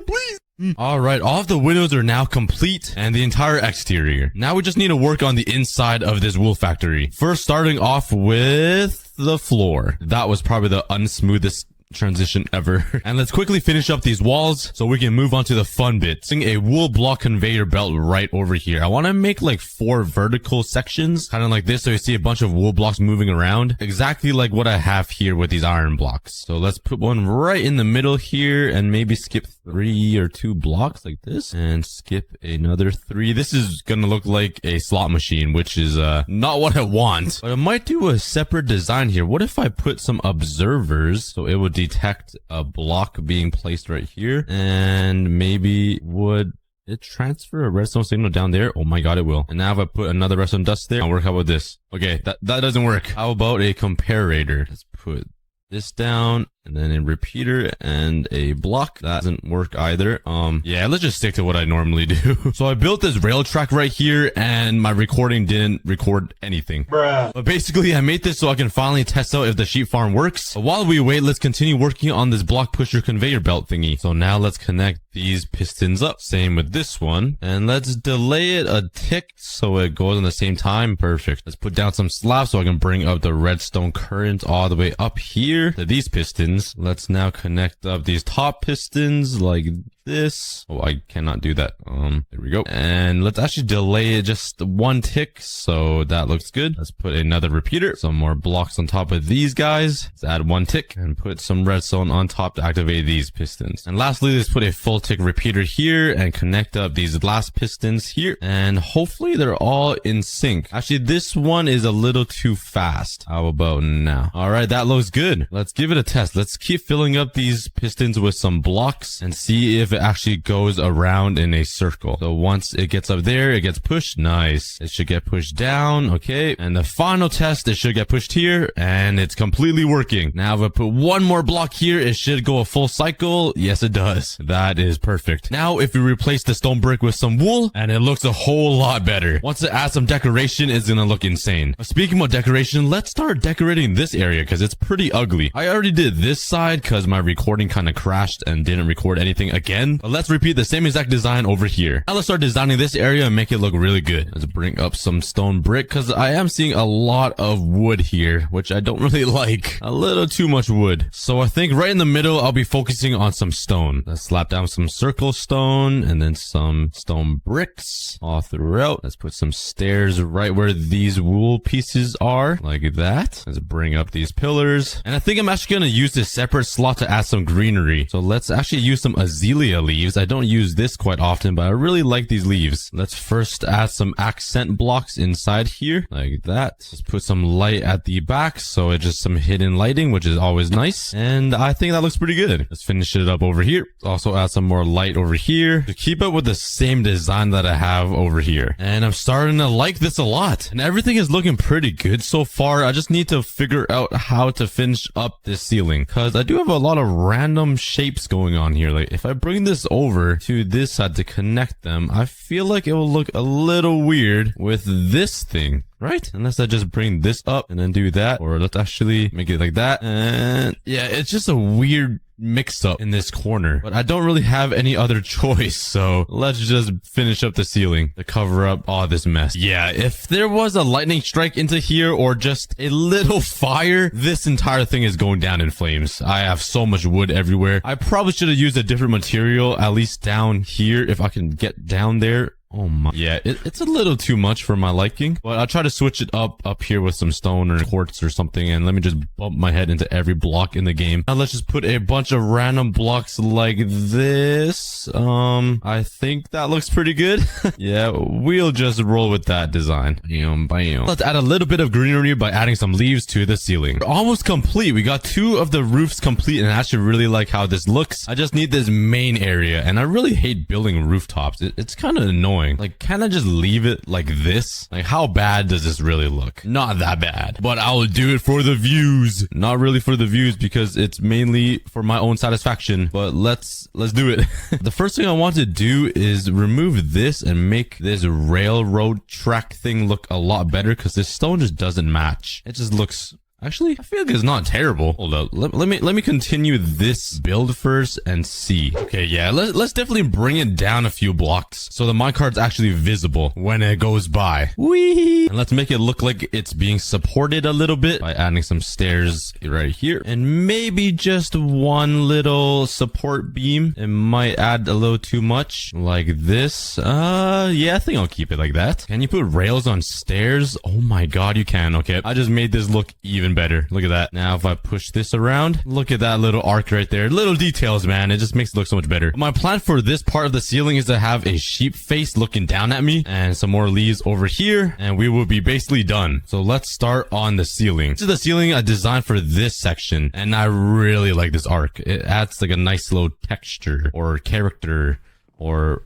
please. All right, all of the windows are now complete and the entire exterior. Now we just need to work on the inside of this wool factory. First, starting off with the floor. That was probably the unsmoothest transition ever. And let's quickly finish up these walls so we can move on to the fun bit. Using a wool block conveyor belt right over here. I want to make like 4 vertical sections, kind of like this, so you see a bunch of wool blocks moving around, exactly like what I have here with these iron blocks. So let's put one right in the middle here and maybe skip 3 or 2 blocks like this and skip another 3. This is gonna look like a slot machine, which is not what I want, but I might do a separate design here. What if I put some observers so it would detect a block being placed right here, and maybe would it transfer a redstone signal down there? Oh my god, it will. And now if I put another redstone dust there, I'll work out with this. Okay, that doesn't work. How about a comparator? Let's put this down and then a repeater and a block. That doesn't work either. Yeah, let's just stick to what I normally do. So I built this rail track right here, and my recording didn't record anything. Bruh. But basically, I made this so I can finally test out if the sheep farm works. But while we wait, let's continue working on this block pusher conveyor belt thingy. So now let's connect these pistons up. Same with this one. And let's delay it a tick so it goes on the same time. Perfect. Let's put down some slabs so I can bring up the redstone current all the way up here to these pistons. Let's now connect up these top pistons like this. Oh, I cannot do that. There we go. And let's actually delay it just one tick. So that looks good. Let's put another repeater. Some more blocks on top of these guys. Let's add one tick and put some redstone on top to activate these pistons. And lastly, let's put a full tick repeater here and connect up these last pistons here. And hopefully they're all in sync. Actually, this one is a little too fast. How about now? All right, that looks good. Let's give it a test. Let's keep filling up these pistons with some blocks and see if it actually goes around in a circle. So once it gets up there, it gets pushed. Nice. It should get pushed down. Okay. And the final test, it should get pushed here, and it's completely working. Now if I put one more block here, it should go a full cycle. Yes, it does. That is perfect. Now if we replace the stone brick with some wool, and it looks a whole lot better. Once it adds some decoration, it's gonna look insane. Speaking of decoration, let's start decorating this area because it's pretty ugly. I already did this side because my recording kind of crashed and didn't record anything again. But let's repeat the same exact design over here. Now let's start designing this area and make it look really good. Let's bring up some stone brick because I am seeing a lot of wood here, which I don't really like. A little too much wood. So I think right in the middle, I'll be focusing on some stone. Let's slap down some circle stone and then some stone bricks all throughout. Let's put some stairs right where these wool pieces are, like that. Let's bring up these pillars. And I think I'm actually going to use this separate slot to add some greenery. So let's actually use some azalea leaves. I don't use this quite often, but I really like these leaves. Let's first add some accent blocks inside here, like that. Let's put some light at the back, so it's just some hidden lighting, which is always nice. And I think that looks pretty good. Let's finish it up over here. Also add some more light over here to keep up with the same design that I have over here. And I'm starting to like this a lot. And everything is looking pretty good so far. I just need to figure out how to finish up this ceiling, because I do have a lot of random shapes going on here. Like if I bring this over to this side to connect them, I feel like it will look a little weird with this thing, right? Unless I just bring this up and then do that, or let's actually make it like that. And yeah, it's just a weird mix up in this corner, but I don't really have any other choice, so let's just finish up the ceiling to cover up all this mess. Yeah, if there was a lightning strike into here or just a little fire, this entire thing is going down in flames. I have so much wood everywhere. I probably should have used a different material, at least down here, if I can get down there. Oh my. Yeah, it's a little too much for my liking, but I'll try to switch it up here with some stone or quartz or something, and let me just bump my head into every block in the game. Now let's just put a bunch of random blocks like this. I think that looks pretty good. Yeah, we'll just roll with that design. Bam, bam. Let's add a little bit of greenery by adding some leaves to the ceiling. We're almost complete. We got 2 of the roofs complete, and I actually really like how this looks. I just need this main area, and I really hate building rooftops. It's kind of annoying. Like, can I just leave it like this? Like, how bad does this really look? Not that bad, but I'll do it for the views. Not really for the views, because it's mainly for my own satisfaction, but let's do it. The first thing I want to do is remove this and make this railroad track thing look a lot better, because this stone just doesn't match. It just looks... Actually, I feel like it's not terrible. Hold up. Let me continue this build first and see. Okay, yeah, let's definitely bring it down a few blocks so the minecart's actually visible when it goes by. Whee! And let's make it look like it's being supported a little bit by adding some stairs right here. And maybe just one little support beam. It might add a little too much. Like this. Yeah, I think I'll keep it like that. Can you put rails on stairs? Oh my god, you can. Okay, I just made this look even better. Look at that. Now if I push this around, look at that little arc right there. Little details, man. It just makes it look so much better. My plan for this part of the ceiling is to have a sheep face looking down at me and some more leaves over here, and we will be basically done. So let's start on the ceiling. This is the ceiling I designed for this section, and I really like this arc. It adds like a nice little texture or character or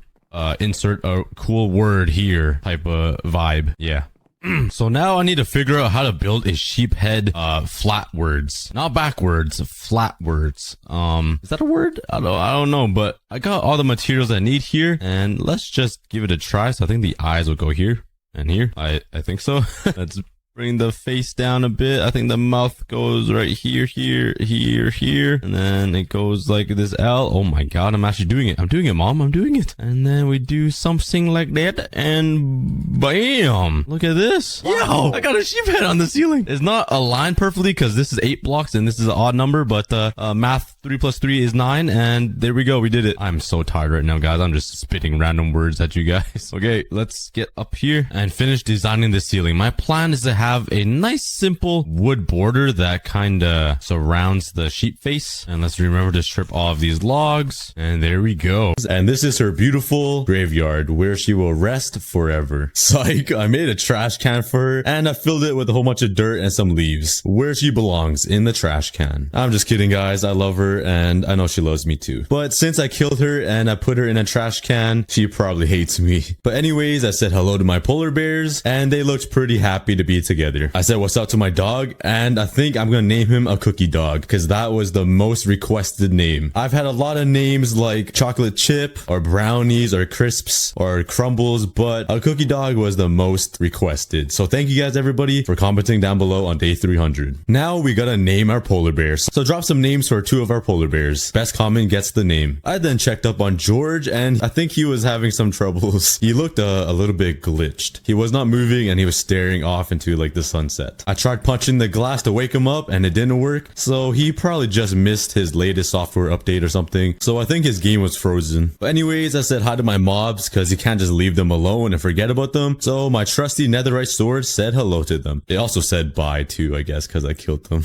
insert a cool word here type of vibe. Yeah. So now I need to figure out how to build a sheep head flatwards. Not backwards, flatwards. Is that a word? I don't know, but I got all the materials I need here, and let's just give it a try. So I think the eyes will go here and here. I think so. Let's bring the face down a bit. I think the mouth goes right here, here, here, here. And then it goes like this L. Oh my god, I'm actually doing it. I'm doing it, Mom. I'm doing it. And then we do something like that. And bam. Look at this. Yo, I got a sheep head on the ceiling. It's not aligned perfectly because this is 8 blocks and this is an odd number. But math 3 plus 3 is 9. And there we go. We did it. I'm so tired right now, guys. I'm just spitting random words at you guys. Okay, let's get up here and finish designing the ceiling. My plan is to have a nice simple wood border that kind of surrounds the sheep face. And let's remember to strip all of these logs. And there we go. And this is her beautiful graveyard where she will rest forever. Psych, I made a trash can for her and I filled it with a whole bunch of dirt and some leaves. Where she belongs, in the trash can. I'm just kidding, guys. I love her and I know she loves me too. But since I killed her and I put her in a trash can, she probably hates me. But anyways, I said hello to my polar bears and they looked pretty happy to be together. I said what's up to my dog and I think I'm gonna name him aCookieGod because that was the most requested name. I've had a lot of names like chocolate chip or brownies or crisps or crumbles, but aCookieGod was the most requested. So thank you guys everybody for commenting down below on day 300. Now we gotta name our polar bears. So drop some names for 2 of our polar bears. Best comment gets the name. I then checked up on George and I think he was having some troubles. He looked a little bit glitched. He was not moving and he was staring off into like the sunset. I tried punching the glass to wake him up and it didn't work. So he probably just missed his latest software update or something. So I think his game was frozen. But anyways, I said hi to my mobs because you can't just leave them alone and forget about them. So my trusty netherite sword said hello to them. It also said bye too, I guess, because I killed them.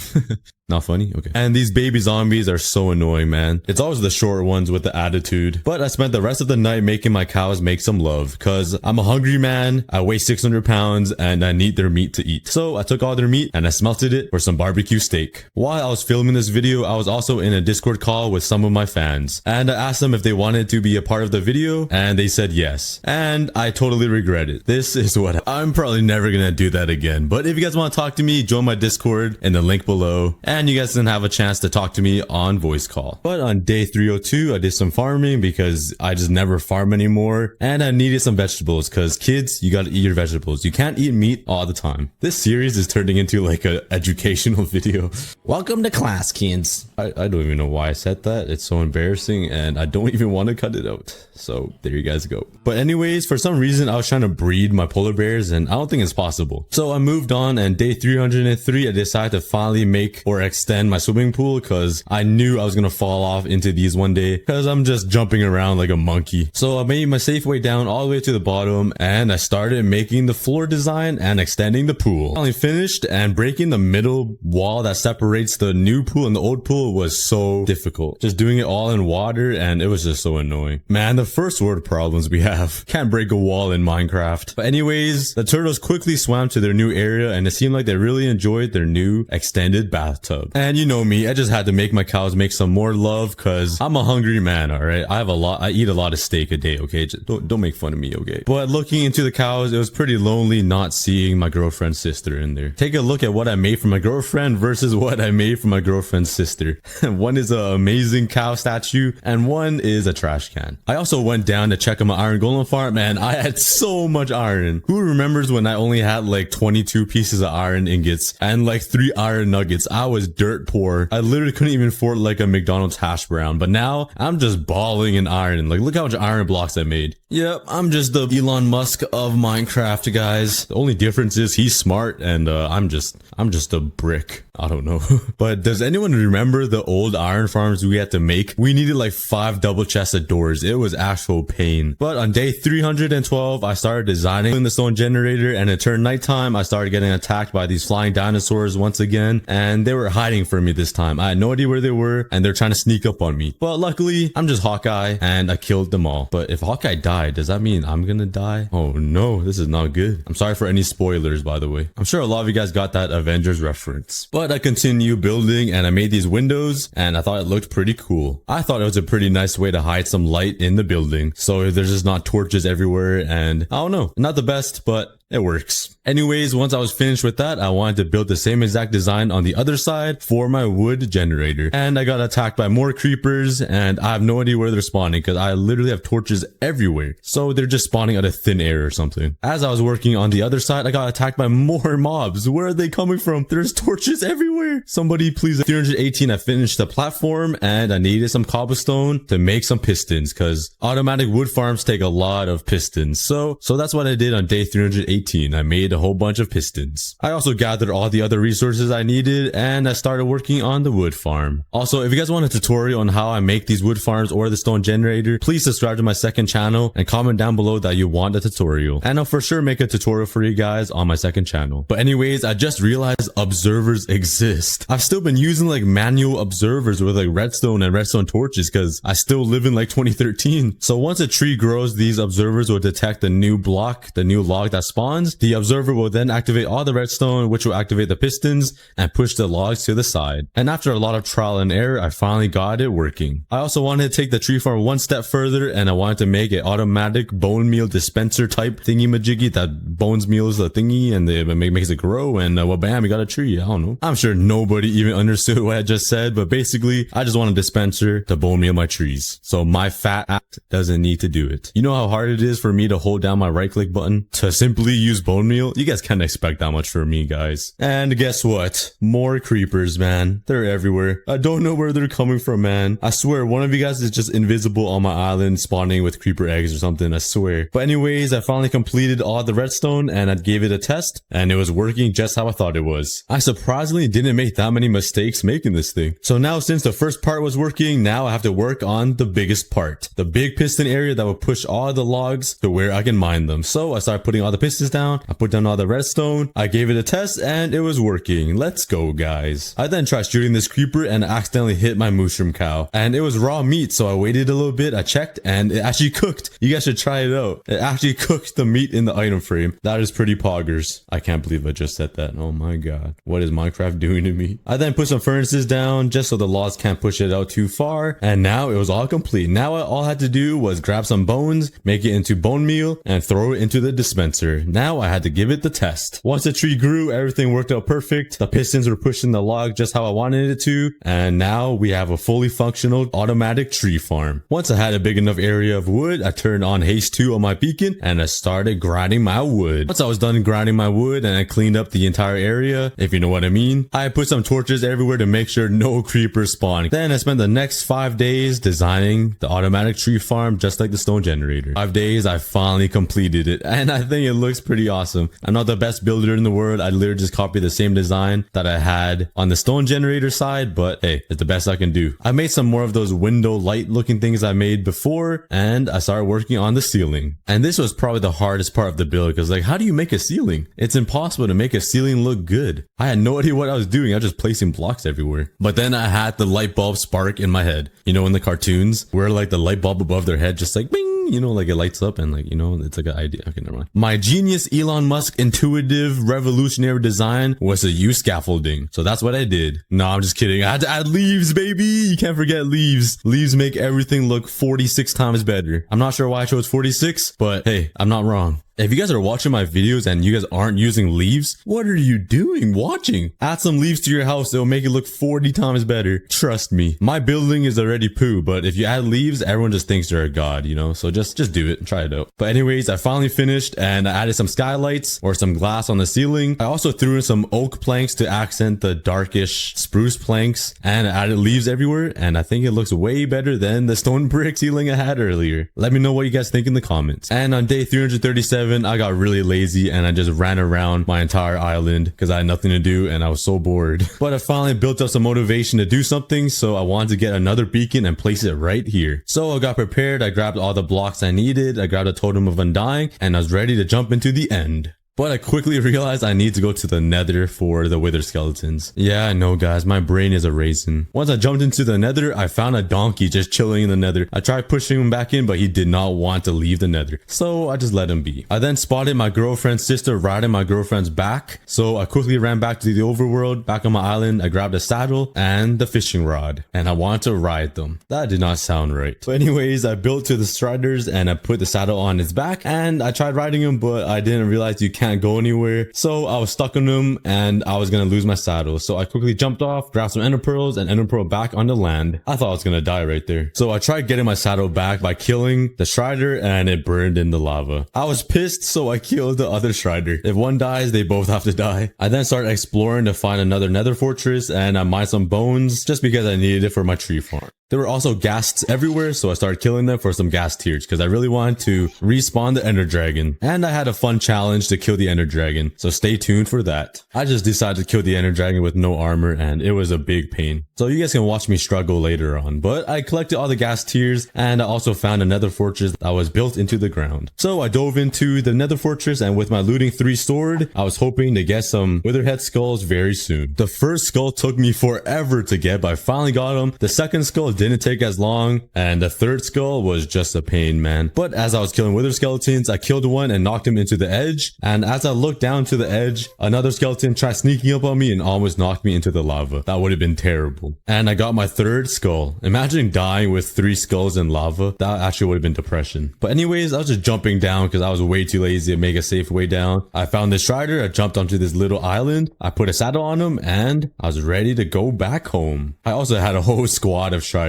Not funny? Okay. And these baby zombies are so annoying, man. It's always the short ones with the attitude. But I spent the rest of the night making my cows make some love because I'm a hungry man. I weigh 600 pounds and I need their meat to eat. So I took all their meat and I smelted it for some barbecue steak. While I was filming this video, I was also in a Discord call with some of my fans. And I asked them if they wanted to be a part of the video and they said yes. And I totally regret it. This is what I'm probably never gonna do that again. But if you guys want to talk to me, join my Discord in the link below. And you guys didn't have a chance to talk to me on voice call. But on day 302, I did some farming because I just never farm anymore. And I needed some vegetables because kids, you gotta eat your vegetables. You can't eat meat all the time. This series is turning into like an educational video. Welcome to class, kids. I don't even know why I said that. It's so embarrassing and I don't even want to cut it out. So there you guys go. But anyways, for some reason, I was trying to breed my polar bears and I don't think it's possible. So I moved on and day 303, I decided to finally make or extend my swimming pool because I knew I was going to fall off into these one day because I'm just jumping around like a monkey. So I made my safe way down all the way to the bottom and I started making the floor design and extending the pool. Finally finished and breaking the middle wall that separates the new pool and the old pool was so difficult. Just doing it all in water and it was just so annoying. Man, the first world problems we have. Can't break a wall in Minecraft. But anyways, the turtles quickly swam to their new area and it seemed like they really enjoyed their new extended bathtub. And you know me, I just had to make my cows make some more love because I'm a hungry man, alright? I eat a lot of steak a day, okay? Just don't make fun of me, okay? But looking into the cows, it was pretty lonely not seeing my girlfriend's sister in there. Take a look at what I made for my girlfriend versus what I made for my girlfriend's sister. One is an amazing cow statue and one is a trash can. I also went down to check on my iron golem farm and I had so much iron. Who remembers when I only had like 22 pieces of iron ingots and like 3 iron nuggets? I was dirt poor. I literally couldn't even afford like a McDonald's hash brown, but now I'm just balling in iron. Like look how much iron blocks I made. Yep, I'm just the Elon Musk of Minecraft, guys. The only difference is he's smart and I'm just a brick. I don't know. But does anyone remember the old iron farms we had to make? We needed like 5 double chested doors. It was actual pain. But on day 312, I started designing the stone generator and it turned nighttime. I started getting attacked by these flying dinosaurs once again and they were hiding from me this time. I had no idea where they were and they're trying to sneak up on me. But luckily, I'm just Hawkeye and I killed them all. But if Hawkeye died, does that mean I'm gonna die? Oh no, this is not good. I'm sorry for any spoilers, by the way. I'm sure a lot of you guys got that Avengers reference. But I continued building and I made these windows and I thought it looked pretty cool. I thought it was a pretty nice way to hide some light in the building. So there's just not torches everywhere and I don't know, not the best, but it works. Anyways, once I was finished with that, I wanted to build the same exact design on the other side for my wood generator. And I got attacked by more creepers, and I have no idea where they're spawning because I literally have torches everywhere. So they're just spawning out of thin air or something. As I was working on the other side, I got attacked by more mobs. Where are they coming from? There's torches everywhere. Somebody please. 318, I finished the platform and I needed some cobblestone to make some pistons because automatic wood farms take a lot of pistons. So that's what I did on day 318. I made a whole bunch of pistons. I also gathered all the other resources I needed and I started working on the wood farm. Also, if you guys want a tutorial on how I make these wood farms or the stone generator, please subscribe to my second channel and comment down below that you want a tutorial. And I'll for sure make a tutorial for you guys on my second channel. But anyways, I just realized observers exist. I've still been using like manual observers with like redstone and redstone torches because I still live in like 2013. So once a tree grows, these observers will detect the new block, the new log that spawns. The observer will then activate all the redstone, which will activate the pistons and push the logs to the side. And after a lot of trial and error, I finally got it working. I also wanted to take the tree farm one step further and I wanted to make an automatic bone meal dispenser type thingy majiggy that bones meals the thingy and it makes it grow and well bam, you got a tree. I don't know. I'm sure nobody even understood what I just said, but basically I just want a dispenser to bone meal my trees. So my fat act doesn't need to do it. You know how hard it is for me to hold down my right click button to simply use bone meal? You guys can't expect that much from me, guys. And guess what? More creepers, man. They're everywhere. I don't know where they're coming from, man. I swear one of you guys is just invisible on my island spawning with creeper eggs or something. I swear. But anyways, I finally completed all the redstone and I gave it a test and it was working just how I thought it was. I surprisingly didn't make that many mistakes making this thing. So now since the first part was working, now I have to work on the biggest part. The big piston area that will push all the logs to where I can mine them. So I started putting all the pistons down. I put down all the redstone. I gave it a test and it was working. Let's go, guys. I then tried shooting this creeper and accidentally hit my mushroom cow. And it was raw meat, so I waited a little bit. I checked and it actually cooked. You guys should try it out. It actually cooked the meat in the item frame. That is pretty poggers. I can't believe I just said that. Oh my god. What is Minecraft doing to me? I then put some furnaces down just so the logs can't push it out too far. And now it was all complete. Now all I had to do was grab some bones, make it into bone meal, and throw it into the dispenser. Now I had to give it the test. Once the tree grew, everything worked out perfect. The pistons were pushing the log just how I wanted it to. And now we have a fully functional automatic tree farm. Once I had a big enough area of wood, I turned on haste 2 on my beacon and I started grinding my wood. Once I was done grinding my wood and I cleaned up the entire area, if you know what I mean, I put some torches everywhere to make sure no creepers spawn. Then I spent the next 5 days designing the automatic tree farm just like the stone generator. 5 days, I finally completed it and I think it looks pretty awesome. I'm not the best builder in the world. I literally just copied the same design that I had on the stone generator side, but hey, it's the best I can do. I made some more of those window light looking things I made before and I started working on the ceiling. And this was probably the hardest part of the build because like, how do you make a ceiling? It's impossible to make a ceiling look good. I had no idea what I was doing. I was just placing blocks everywhere. But then I had the light bulb spark in my head. You know, in the cartoons where like the light bulb above their head just like bing, you know, like it lights up and like, you know, it's like an idea. Okay, never mind. My genius Elon Musk intuitive revolutionary design was to use scaffolding. So that's what I did. No, I'm just kidding. I had to add leaves, baby. You can't forget leaves. Leaves make everything look 46 times better. I'm not sure why I chose 46, but hey, I'm not wrong. If you guys are watching my videos and you guys aren't using leaves, what are you doing watching? Add some leaves to your house. It'll make it look 40 times better. Trust me. My building is already poo, but if you add leaves, everyone just thinks you're a god, you know? So just do it and try it out. But anyways, I finally finished and I added some skylights or some glass on the ceiling. I also threw in some oak planks to accent the darkish spruce planks and I added leaves everywhere. And I think it looks way better than the stone brick ceiling I had earlier. Let me know what you guys think in the comments. And on day 337, I got really lazy and I just ran around my entire island because I had nothing to do and I was so bored. But I finally built up some motivation to do something, so I wanted to get another beacon and place it right here. So I got prepared, I grabbed all the blocks I needed, I grabbed a totem of undying, and I was ready to jump into the end. But I quickly realized I need to go to the nether for the wither skeletons. Yeah, I know guys, my brain is a raisin. Once I jumped into the nether, I found a donkey just chilling in the nether. I tried pushing him back in, but he did not want to leave the nether. So I just let him be. I then spotted my girlfriend's sister riding my girlfriend's back. So I quickly ran back to the overworld, back on my island. I grabbed a saddle and the fishing rod and I wanted to ride them. That did not sound right. But anyways, I built to the striders and I put the saddle on his back and I tried riding him, but I didn't realize you can't can't go anywhere. So I was stuck on him and I was gonna lose my saddle. So I quickly jumped off, grabbed some ender pearls and ender pearl back on the land. I thought I was gonna die right there. So I tried getting my saddle back by killing the strider and it burned in the lava. I was pissed, so I killed the other strider. If one dies, they both have to die. I then started exploring to find another nether fortress and I mined some bones just because I needed it for my tree farm. There were also ghasts everywhere, so I started killing them for some ghast tears because I really wanted to respawn the ender dragon. And I had a fun challenge to kill the ender dragon, so stay tuned for that. I just decided to kill the ender dragon with no armor and it was a big pain. So you guys can watch me struggle later on, but I collected all the ghast tears and I also found another fortress that was built into the ground. So I dove into the nether fortress and with my looting 3 sword, I was hoping to get some witherhead skulls very soon. The first skull took me forever to get, but I finally got them. The second skull didn't take as long and the third skull was just a pain, man. But as I was killing wither skeletons, I killed one and knocked him into the edge, and as I looked down to the edge, another skeleton tried sneaking up on me and almost knocked me into the lava. That would have been terrible. And I got my third skull. Imagine dying with 3 skulls in lava. That actually would have been depression. But anyways, I was just jumping down because I was way too lazy to make a safe way down. I found this strider, I jumped onto this little island, I put a saddle on him, and I was ready to go back home. I also had a whole squad of striders.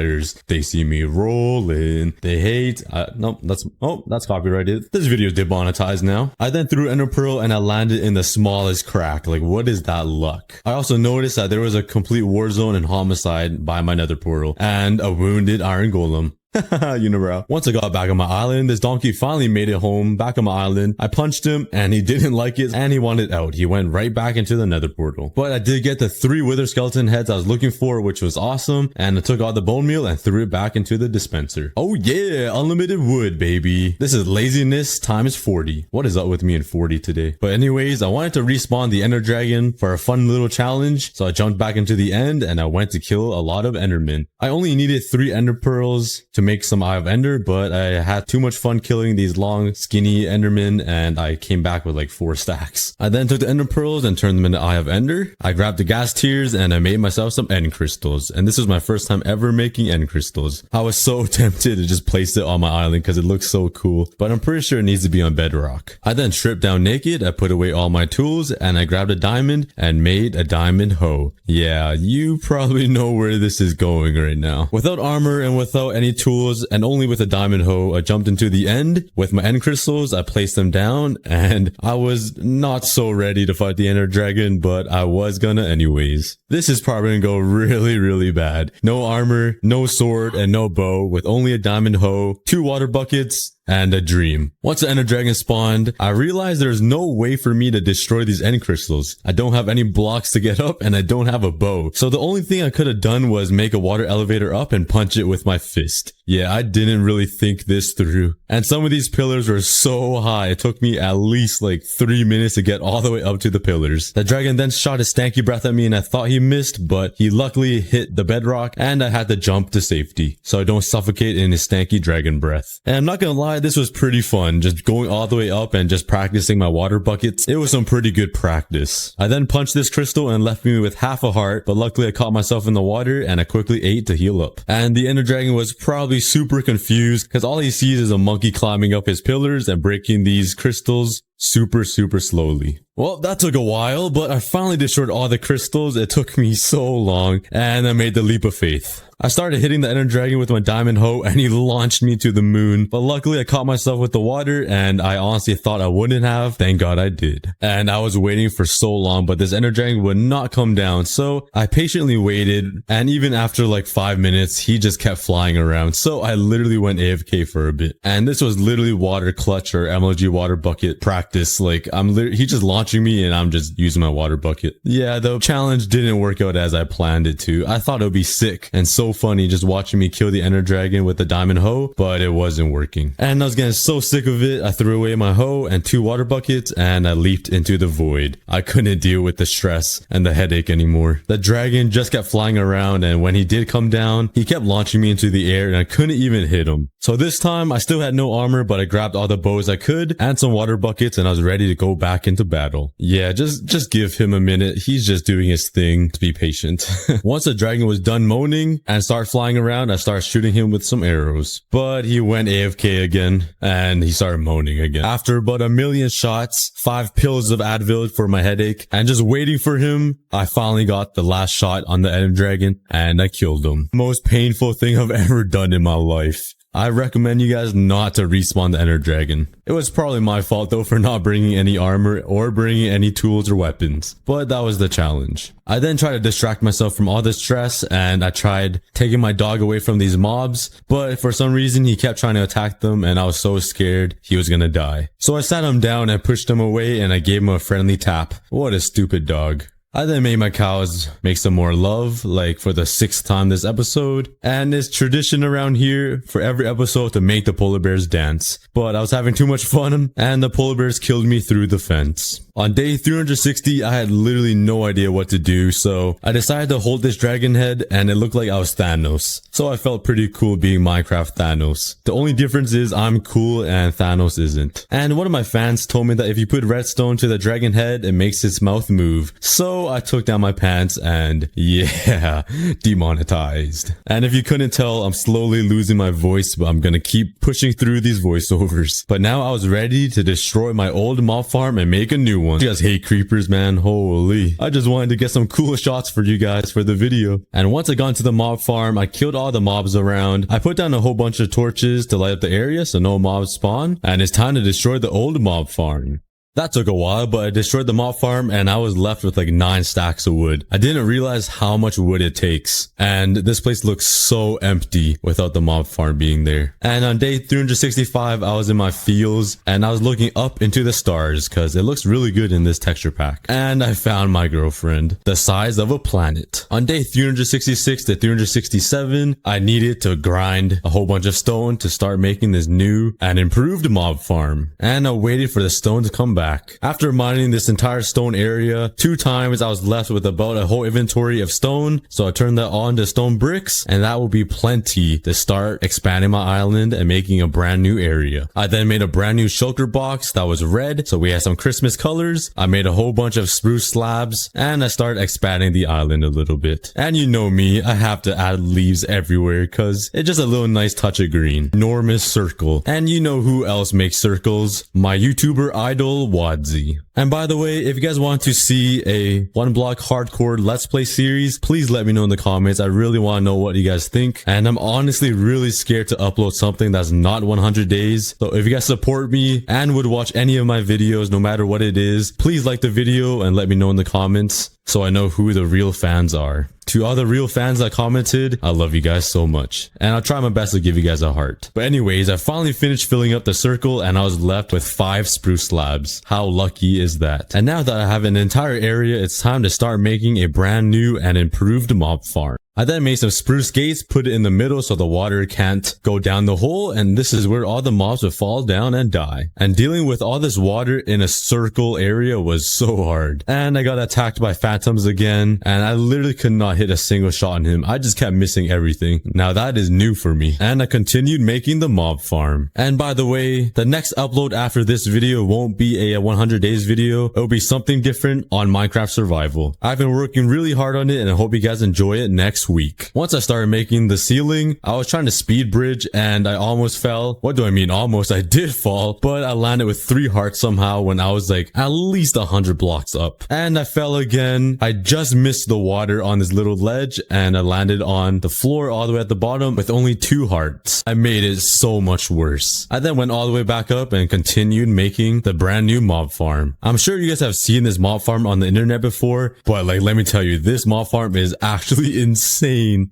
They see me rolling. They hate. No, that's copyrighted. This video is demonetized now. I then threw ender pearl and I landed in the smallest crack. Like, what is that luck? I also noticed that there was a complete war zone and homicide by my nether portal and a wounded iron golem. Unibrow. Once I got back on my island, this donkey finally made it home back on my island. I punched him and he didn't like it and he wanted out. He went right back into the nether portal. But I did get the 3 wither skeleton heads I was looking for, which was awesome. And I took all the bone meal and threw it back into the dispenser. Oh yeah, unlimited wood, baby. This is laziness times 40. What is up with me in 40 today? But anyways, I wanted to respawn the ender dragon for a fun little challenge. So I jumped back into the end and I went to kill a lot of endermen. I only needed 3 ender pearls to make some Eye of Ender, but I had too much fun killing these long, skinny endermen, and I came back with like 4 stacks. I then took the ender pearls and turned them into Eye of Ender. I grabbed the ghast tears and I made myself some end crystals, and this was my first time ever making end crystals. I was so tempted to just place it on my island because it looks so cool, but I'm pretty sure it needs to be on bedrock. I then stripped down naked, I put away all my tools, and I grabbed a diamond and made a diamond hoe. Yeah, you probably know where this is going right now. Without armor and without any tools, and only with a diamond hoe, I jumped into the end. With my end crystals, I placed them down, and I was not so ready to fight the ender dragon, but I was gonna anyways. This is probably gonna go really, really bad. No armor, no sword, and no bow, with only a diamond hoe, 2 water buckets, and a dream. Once the ender dragon spawned, I realized there's no way for me to destroy these end crystals. I don't have any blocks to get up and I don't have a bow. So the only thing I could have done was make a water elevator up and punch it with my fist. Yeah, I didn't really think this through. And some of these pillars were so high, it took me at least like 3 minutes to get all the way up to the pillars. The dragon then shot his stanky breath at me and I thought he missed, but he luckily hit the bedrock and I had to jump to safety so I don't suffocate in his stanky dragon breath. And I'm not gonna lie, this was pretty fun, just going all the way up and just practicing my water buckets. It was some pretty good practice. I then punched this crystal and left me with half a heart, but luckily I caught myself in the water and I quickly ate to heal up. And the ender dragon was probably super confused because all he sees is a monkey climbing up his pillars and breaking these crystals super slowly. Well, that took a while, but I finally destroyed all the crystals. It took me so long, and I made the leap of faith. I started hitting the ender dragon with my diamond hoe, and he launched me to the moon. But luckily, I caught myself with the water, and I honestly thought I wouldn't have. Thank God I did. And I was waiting for so long, but this ender dragon would not come down. So I patiently waited, and even after like 5 minutes, he just kept flying around. So I literally went AFK for a bit. And this was literally water clutch or MLG water bucket practice. Like he just launching me and I'm just using my water bucket. Yeah, the challenge didn't work out as I planned it to. I thought it would be sick and so funny just watching me kill the ender dragon with the diamond hoe, but it wasn't working. And I was getting so sick of it, I threw away my hoe and 2 water buckets and I leaped into the void. I couldn't deal with the stress and the headache anymore. The dragon just kept flying around, and when he did come down, he kept launching me into the air and I couldn't even hit him. So this time I still had no armor, but I grabbed all the bows I could and some water buckets and I was ready to go back into battle. battle. Yeah, just give him a minute. He's just doing his thing. To be patient. Once the dragon was done moaning and started flying around, I started shooting him with some arrows. But he went AFK again, and he started moaning again. After about 1,000,000 shots, 5 pills of Advil for my headache, and just waiting for him, I finally got the last shot on the Ender Dragon, and I killed him. Most painful thing I've ever done in my life. I recommend you guys not to respawn the Ender Dragon. It was probably my fault though for not bringing any armor or bringing any tools or weapons, but that was the challenge. I then tried to distract myself from all the stress, and I tried taking my dog away from these mobs, but for some reason he kept trying to attack them, and I was so scared he was gonna die. So I sat him down and pushed him away, and I gave him a friendly tap. What a stupid dog. I then made my cows make some more love, like for the 6th time this episode. And it's tradition around here for every episode to make the polar bears dance. But I was having too much fun, and the polar bears killed me through the fence. On day 360, I had literally no idea what to do, so I decided to hold this dragon head, and it looked like I was Thanos. So I felt pretty cool being Minecraft Thanos. The only difference is I'm cool and Thanos isn't. And one of my fans told me that if you put redstone to the dragon head, it makes its mouth move. So I took down my pants and yeah, demonetized. And if you couldn't tell, I'm slowly losing my voice, but I'm gonna keep pushing through these voiceovers. But now I was ready to destroy my old mob farm and make a new one. You guys hate creepers, man. Holy. I just wanted to get some cool shots for you guys for the video. And once I got into the mob farm, I killed all the mobs around. I put down a whole bunch of torches to light up the area so no mobs spawn. And it's time to destroy the old mob farm. That took a while, but I destroyed the mob farm and I was left with like 9 stacks of wood. I didn't realize how much wood it takes. And this place looks so empty without the mob farm being there. And on day 365, I was in my fields and I was looking up into the stars because it looks really good in this texture pack. And I found my girlfriend, the size of a planet. On day 366 to 367, I needed to grind a whole bunch of stone to start making this new and improved mob farm. And I waited for the stone to come back. After mining this entire stone area 2 times, I was left with about a whole inventory of stone. So I turned that all into stone bricks, and that will be plenty to start expanding my island and making a brand new area. I then made a brand new shulker box that was red, so we had some Christmas colors. I made a whole bunch of spruce slabs, and I started expanding the island a little bit. And you know me, I have to add leaves everywhere because it's just a little nice touch of green. Enormous circle. And you know who else makes circles? My YouTuber idol, Wadzi. And by the way, if you guys want to see a 1 block hardcore let's play series, please let me know in the comments. I really want to know what you guys think. And I'm honestly really scared to upload something that's not 100 days. So if you guys support me and would watch any of my videos, no matter what it is, please like the video and let me know in the comments so I know who the real fans are. To all the real fans that commented, I love you guys so much. And I'll try my best to give you guys a heart. But anyways, I finally finished filling up the circle and I was left with 5 spruce slabs. How lucky is that? And now that I have an entire area, it's time to start making a brand new and improved mob farm. I then made some spruce gates, put it in the middle so the water can't go down the hole, and this is where all the mobs would fall down and die. And dealing with all this water in a circle area was so hard. And I got attacked by phantoms again, and I literally could not hit a single shot on him. I just kept missing everything. Now that is new for me. And I continued making the mob farm. And by the way, the next upload after this video won't be a 100 days video. It'll be something different on Minecraft survival. I've been working really hard on it and I hope you guys enjoy it next week. Once I started making the ceiling, I was trying to speed bridge and I almost fell. What do I mean almost? I did fall, but I landed with 3 hearts somehow when I was like at least 100 blocks up. And I fell again. I just missed the water on this little ledge and I landed on the floor all the way at the bottom with only 2 hearts. I made it so much worse. I then went all the way back up and continued making the brand new mob farm. I'm sure you guys have seen this mob farm on the internet before, but like let me tell you, this mob farm is actually insane.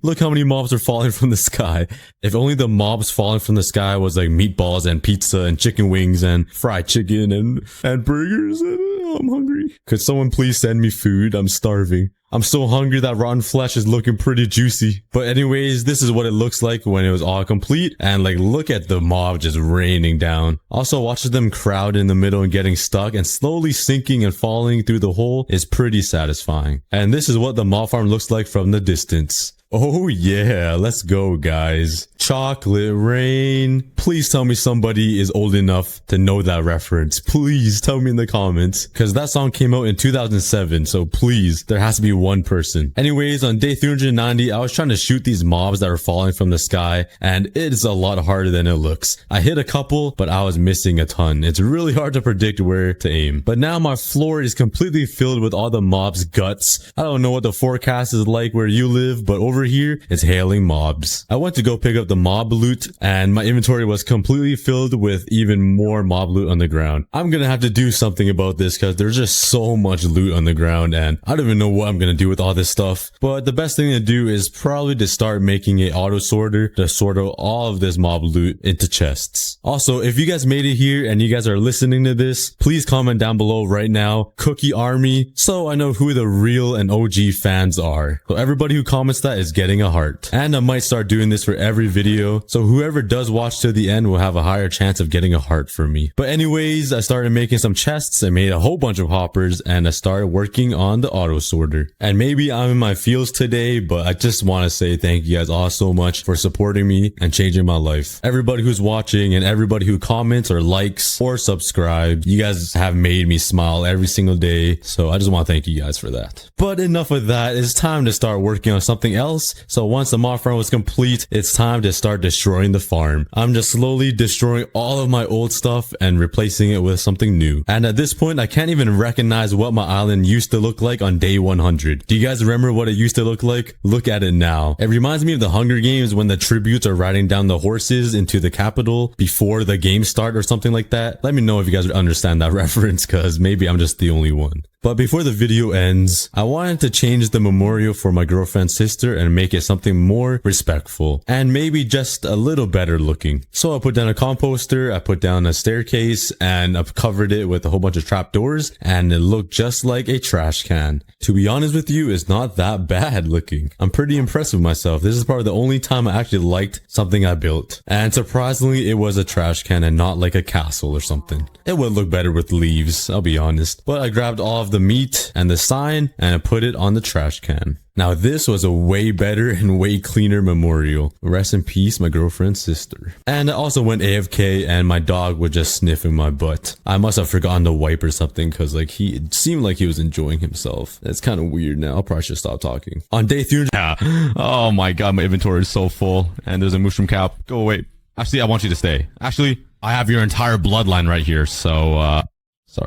Look how many mobs are falling from the sky. If only the mobs falling from the sky was like meatballs and pizza and chicken wings and fried chicken and burgers. I'm hungry. Could someone please send me food? I'm starving. I'm so hungry that rotten flesh is looking pretty juicy. But anyways, this is what it looks like when it was all complete. And like, look at the mob just raining down. Also, watching them crowd in the middle and getting stuck and slowly sinking and falling through the hole is pretty satisfying. And this is what the mob farm looks like from the distance. Oh yeah, let's go guys. Chocolate Rain. Please tell me somebody is old enough to know that reference. Please tell me in the comments. Cause that song came out in 2007. So please, there has to be one person. Anyways, on day 390, I was trying to shoot these mobs that are falling from the sky. And it is a lot harder than it looks. I hit a couple, but I was missing a ton. It's really hard to predict where to aim. But now my floor is completely filled with all the mobs' guts. I don't know what the forecast is like where you live, but over here, it's hailing mobs. I went to go pick up the mob loot, and my inventory was completely filled with even more mob loot on the ground. I'm gonna have to do something about this because there's just so much loot on the ground, and I don't even know what I'm gonna do with all this stuff. But the best thing to do is probably to start making a auto sorter to sort out all of this mob loot into chests. Also, if you guys made it here and you guys are listening to this, please comment down below right now, Cookie Army, so I know who the real and OG fans are. So everybody who comments that is getting a heart. And I might start doing this for every video, so whoever does watch to the end will have a higher chance of getting a heart from me. But anyways, I started making some chests, I made a whole bunch of hoppers, and I started working on the auto sorter. And maybe I'm in my feels today, but I just want to say thank you guys all so much for supporting me and changing my life. Everybody who's watching and everybody who comments or likes or subscribe, you guys have made me smile every single day, so I just want to thank you guys for that. But enough of that, it's time to start working on something else. So once the mob farm was complete, it's time to start destroying the farm. I'm just slowly destroying all of my old stuff and replacing it with something new. And at this point, I can't even recognize what my island used to look like on day 100. Do you guys remember what it used to look like? Look at it now. It reminds me of the Hunger Games when the tributes are riding down the horses into the capital before the game start or something like that. Let me know if you guys understand that reference, because maybe I'm just the only one. But before the video ends, I wanted to change the memorial for my girlfriend's sister and make it something more respectful and maybe just a little better looking. So I put down a composter, I put down a staircase, and I've covered it with a whole bunch of trapdoors, and it looked just like a trash can. To be honest with you, it's not that bad looking. I'm pretty impressed with myself. This is probably the only time I actually liked something I built. And surprisingly, it was a trash can and not like a castle or something. It would look better with leaves, I'll be honest. But I grabbed all of the meat and the sign and I put it on the trash can. Now this was a way better and way cleaner memorial. Rest in peace, my girlfriend's sister. And I also went AFK and my dog was just sniffing my butt. I must have forgotten to wipe or something, because like it seemed like he was enjoying himself. It's kind of weird now. I'll probably should stop talking. On day 300. Yeah. Oh my god, my inventory is so full. And there's a mushroom cap. Go away. Actually, I want you to stay. Actually, I have your entire bloodline right here, so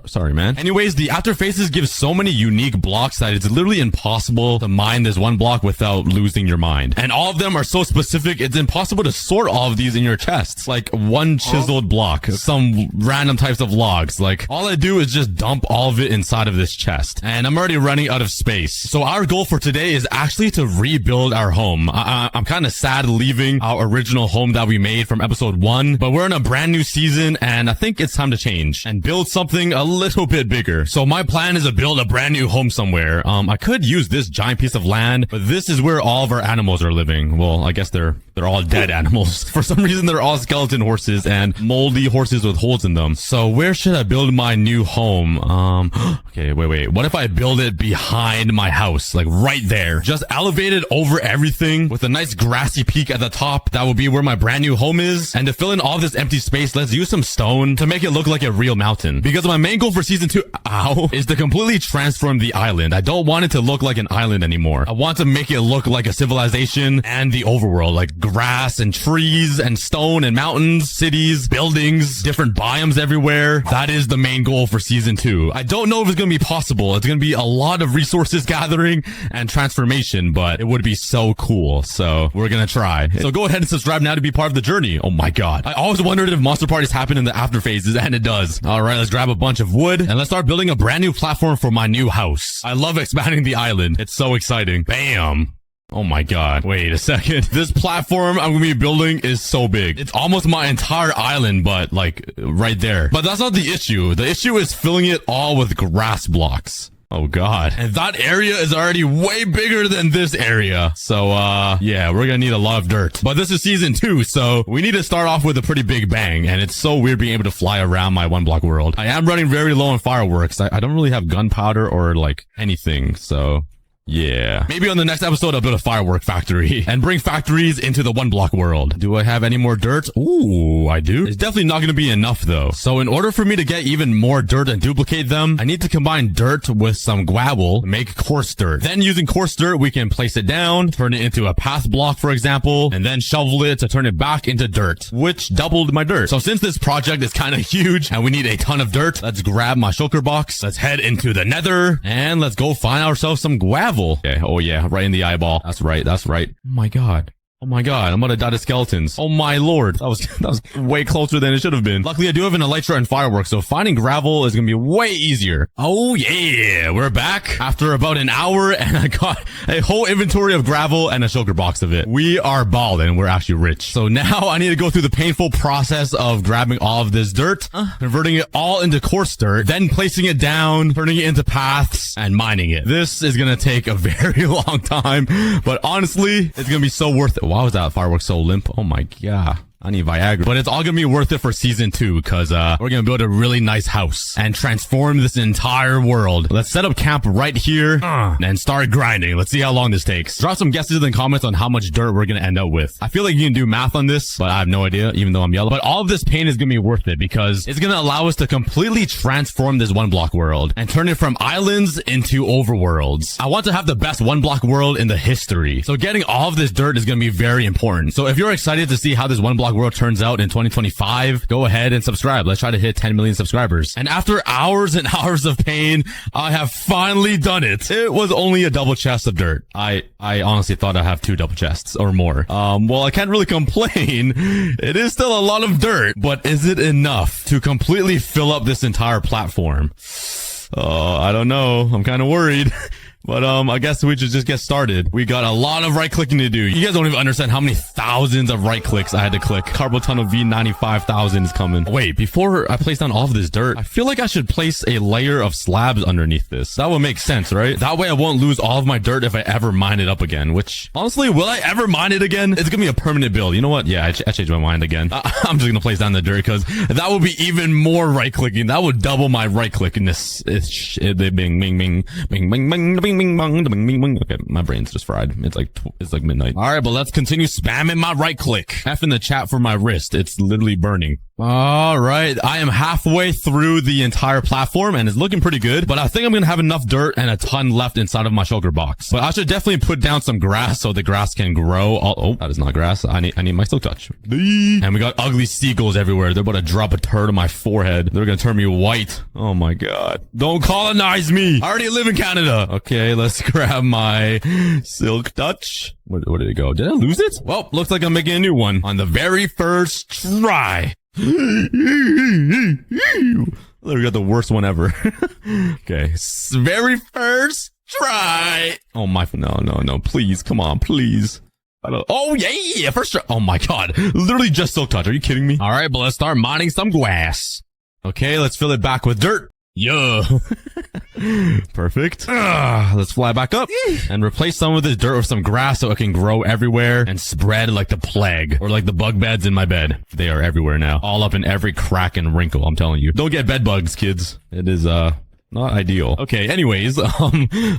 Sorry, man. Anyways, the after phases give so many unique blocks that it's literally impossible to mine this one block without losing your mind. And all of them are so specific, it's impossible to sort all of these in your chests. Like one chiseled block, some random types of logs. Like all I do is just dump all of it inside of this chest. And I'm already running out of space. So our goal for today is actually to rebuild our home. I'm kind of sad leaving our original home that we made from episode 1, but we're in a brand new season and I think it's time to change and build something a little bit bigger. So my plan is to build a brand new home somewhere. I could use this giant piece of land, but this is where all of our animals are living. Well, I guess they're all dead animals. For some reason, they're all skeleton horses and moldy horses with holes in them. So where should I build my new home? Okay, wait. What if I build it behind my house? Like right there. Just elevated over everything with a nice grassy peak at the top. That will be where my brand new home is. And to fill in all this empty space, let's use some stone to make it look like a real mountain. Because my main goal for season 2, is to completely transform the island. I don't want it to look like an island anymore. I want to make it look like a civilization and the overworld, like grass and trees and stone and mountains, cities, buildings, different biomes everywhere. That is the main goal for season 2. I don't know if it's going to be possible. It's going to be a lot of resources gathering and transformation, but it would be so cool. So we're going to try. So go ahead and subscribe now to be part of the journey. Oh my god. I always wondered if monster parties happen in the after phases, and it does. All right, let's grab a bunch of wood and let's start building a brand new platform for my new house. I love expanding the island. It's so exciting. Bam. Oh my god. Wait a second. This platform I'm gonna be building is so big. It's almost my entire island, but like right there. But that's not the issue. The issue is filling it all with grass blocks. Oh god. And that area is already way bigger than this area. So, yeah, we're gonna need a lot of dirt. But this is season 2, so we need to start off with a pretty big bang. And it's so weird being able to fly around my one block world. I am running very low on fireworks. I don't really have gunpowder or like anything, so Yeah. Maybe on the next episode, I'll build a firework factory and bring factories into the 1 block world. Do I have any more dirt? Ooh, I do. It's definitely not going to be enough though. So in order for me to get even more dirt and duplicate them, I need to combine dirt with some gravel to make coarse dirt. Then using coarse dirt, we can place it down, turn it into a path block, for example, and then shovel it to turn it back into dirt, which doubled my dirt. So since this project is kind of huge and we need a ton of dirt, let's grab my shulker box. Let's head into the nether and let's go find ourselves some gravel. Okay. Oh yeah. Right in the eyeball. That's right. That's right. Oh my God. Oh my God, I'm gonna die to skeletons. Oh my lord. That was way closer than it should have been. Luckily, I do have an elytra and fireworks, so finding gravel is gonna be way easier. Oh yeah, we're back after about an hour, and I got a whole inventory of gravel and a shulker box of it. We are ballin'. We're actually rich. So now I need to go through the painful process of grabbing all of this dirt, converting it all into coarse dirt, then placing it down, turning it into paths, and mining it. This is gonna take a very long time, but honestly, it's gonna be so worth it. Why was that firework so limp? Oh my God. I need Viagra. But it's all gonna be worth it for season 2 because we're gonna build a really nice house and transform this entire world. Let's set up camp right here and start grinding. Let's see how long this takes. Drop some guesses in the comments on how much dirt we're gonna end up with. I feel like you can do math on this, but I have no idea, even though I'm yellow. But all of this pain is gonna be worth it because it's gonna allow us to completely transform this 1 block world and turn it from islands into overworlds. I want to have the best 1 block world in the history. So getting all of this dirt is gonna be very important. So if you're excited to see how this 1 block world turns out in 2025, go ahead and subscribe. Let's try to hit 10 million subscribers. And after hours and hours of pain, I have finally done it. It was only a double chest of dirt. I honestly thought I'd have 2 double chests or more. Well, I can't really complain. It is still a lot of dirt, but is it enough to completely fill up this entire platform? I don't know. I'm kind of worried. But, I guess we should just get started. We got a lot of right clicking to do. You guys don't even understand how many thousands of right clicks I had to click. Carbo Tunnel V95,000 is coming. Wait, before I place down all of this dirt, I feel like I should place a layer of slabs underneath this. That would make sense, right? That way I won't lose all of my dirt if I ever mine it up again, which honestly, will I ever mine it again? It's gonna be a permanent build. You know what? Yeah, I changed my mind again. I'm just gonna place down the dirt because that would be even more right clicking. That would double my right clickiness. Bing, bing, bing, bing, bing, bing, bing. Okay, my brain's just fried. It's like midnight. All right, but let's continue spamming my right click. F in the chat for my wrist. It's literally burning. All right, I am halfway through the entire platform and it's looking pretty good, but I think I'm gonna have enough dirt and a ton left inside of my shulker box. But I should definitely put down some grass so the grass can grow. Oh, that is not grass. I need my silk touch. And we got ugly seagulls everywhere. They're about to drop a turd on my forehead. They're gonna turn me white. Oh my God. Don't colonize me. I already live in Canada. Okay, let's grab my silk touch. Where did it go? Did I lose it? Well, looks like I'm making a new one on the very first try. We got the worst one ever. Okay, very first try. Oh my, no, please, come on, please. Oh yeah, first try. Oh my God, literally just silk touch. Are you kidding me? All right, but let's start mining some grass. Okay, let's fill it back with dirt. Yo. Perfect. Let's fly back up and replace some of this dirt with some grass so it can grow everywhere and spread like the plague or like the bug beds in my bed. They are everywhere now. All up in every crack and wrinkle, I'm telling you. Don't get bed bugs, kids. It is, not ideal. Okay, anyways,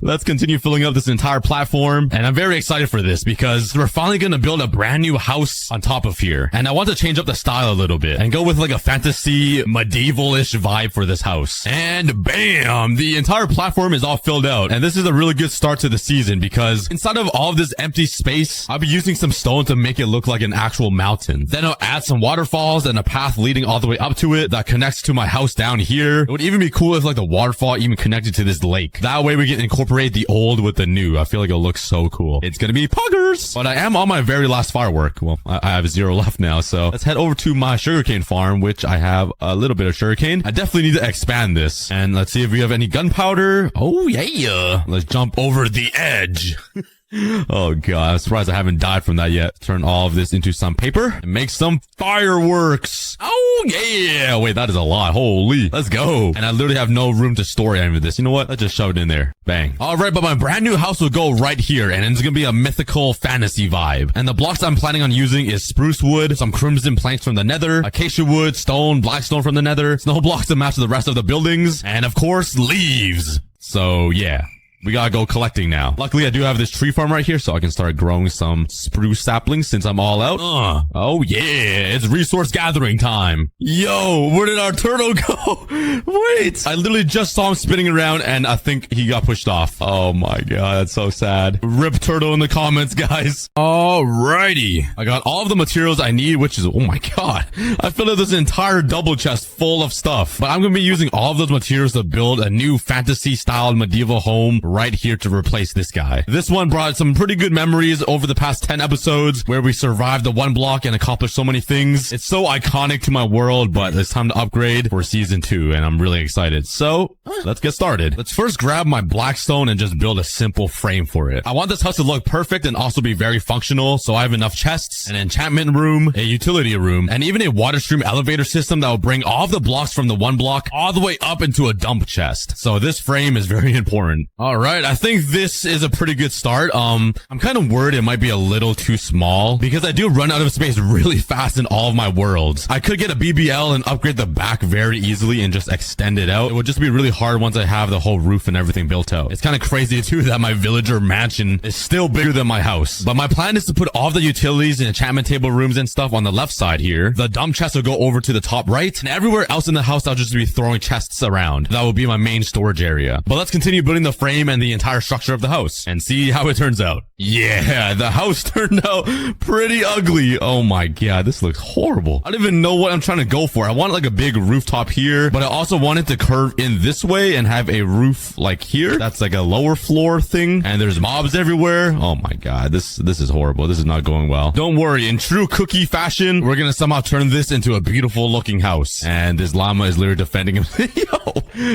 let's continue filling up this entire platform. And I'm very excited for this because we're finally going to build a brand new house on top of here. And I want to change up the style a little bit and go with like a fantasy medieval-ish vibe for this house. And bam, the entire platform is all filled out. And this is a really good start to the season because inside of all of this empty space, I'll be using some stone to make it look like an actual mountain. Then I'll add some waterfalls and a path leading all the way up to it that connects to my house down here. It would even be cool if like the waterfall even connected to this lake. That way we can incorporate the old with the new. I feel like it'll look so cool. It's gonna be poggers. But I am on my very last firework. Well, I have 0 left now. So let's head over to my sugarcane farm, which I have a little bit of sugarcane. I definitely need to expand this. And let's see if we have any gunpowder. Oh yeah. Let's jump over the edge. Oh God, I'm surprised I haven't died from that yet. Turn all of this into some paper and make some fireworks. Oh yeah. Wait, that is a lot. Holy. Let's go. And I literally have no room to store any of this. You know what? Let's just shove it in there. Bang. All right, but my brand new house will go right here and it's gonna be a mythical fantasy vibe. And the blocks I'm planning on using is spruce wood, some crimson planks from the nether, acacia wood, stone, black stone from the nether, snow blocks to match the rest of the buildings, and of course, leaves. So yeah. We gotta go collecting now. Luckily, I do have this tree farm right here, so I can start growing some spruce saplings since I'm all out. Oh yeah, it's resource gathering time. Yo, where did our turtle go? Wait, I literally just saw him spinning around and I think he got pushed off. Oh my god, that's so sad. Rip turtle in the comments, guys. Alrighty. I got all of the materials I need, which is, oh my god. I filled up this entire double chest full of stuff. But I'm gonna be using all of those materials to build a new fantasy-styled medieval home right here to replace this guy. This one brought some pretty good memories over the past 10 episodes where we survived the one block and accomplished so many things. It's so iconic to my world, but it's time to upgrade for season 2 and I'm really excited. So let's get started. Let's first grab my blackstone and just build a simple frame for it. I want this house to look perfect and also be very functional, so I have enough chests, an enchantment room, a utility room, and even a water stream elevator system that will bring all of the blocks from the one block all the way up into a dump chest. So this frame is very important. All right, I think this is a pretty good start. I'm kind of worried it might be a little too small because I do run out of space really fast in all of my worlds. I could get a BBL and upgrade the back very easily and just extend it out. It would just be really hard once I have the whole roof and everything built out. It's kind of crazy too that my villager mansion is still bigger than my house. But my plan is to put all the utilities and enchantment table rooms and stuff on the left side here. The dump chest will go over to the top right, and everywhere else in the house I'll just be throwing chests around. That will be my main storage area. But let's continue building the frame and the entire structure of the house and see how it turns out. Yeah, the house turned out pretty ugly. Oh my god, this looks horrible. I don't even know what I'm trying to go for. I want like a big rooftop here, but I also wanted to curve in this way and have a roof like here. That's like a lower floor thing, and there's mobs everywhere. Oh my god, this is horrible. This is not going well. Don't worry, in true cookie fashion, we're gonna somehow turn this into a beautiful looking house. And this llama is literally defending him.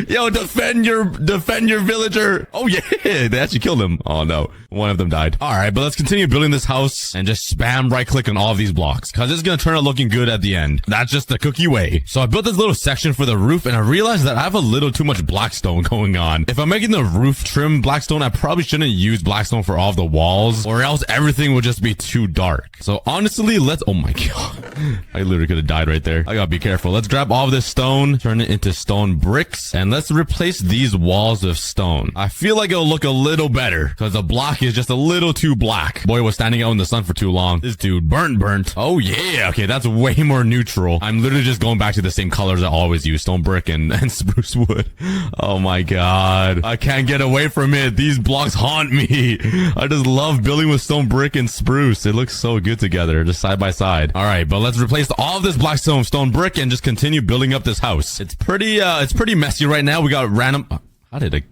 Yo, defend your villager. Oh yeah, they actually killed him. Oh no, one of them died. All right, but let's continue building this house and just spam right click on all of these blocks because it's gonna turn out looking good at the end. That's just the cookie way. So I built this little section for the roof and I realized that I have a little too much blackstone going on. If I'm making the roof trim blackstone, I probably shouldn't use blackstone for all of the walls or else everything would just be too dark. So honestly, oh my god, I literally could have died right there. I gotta be careful. Let's grab all of this stone, turn it into stone bricks, and let's replace these walls with stone. I feel like it'll look a little better because the block is just a little too black. Boy was standing out in the sun for too long. This dude burnt. Oh yeah, okay, that's way more neutral. I'm literally just going back to the same colors I always use, stone brick and spruce wood. Oh my god, I can't get away from it. These blocks haunt me. I just love building with stone brick and spruce. It looks so good together, just side by side. All right, but let's replace all of this blackstone with stone brick and just continue building up this house. It's pretty messy right now. We got random. How did I?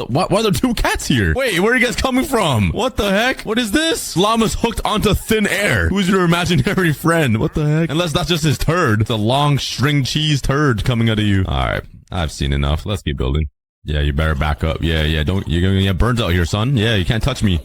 Why are there two cats here? Wait, where are you guys coming from? What the heck? What is this? Llama's hooked onto thin air. Who's your imaginary friend? What the heck? Unless that's just his turd. It's a long string cheese turd coming out of you. All right, I've seen enough. Let's keep building. Yeah, you better back up. Yeah, you're gonna get burnt out here, son. Yeah, you can't touch me.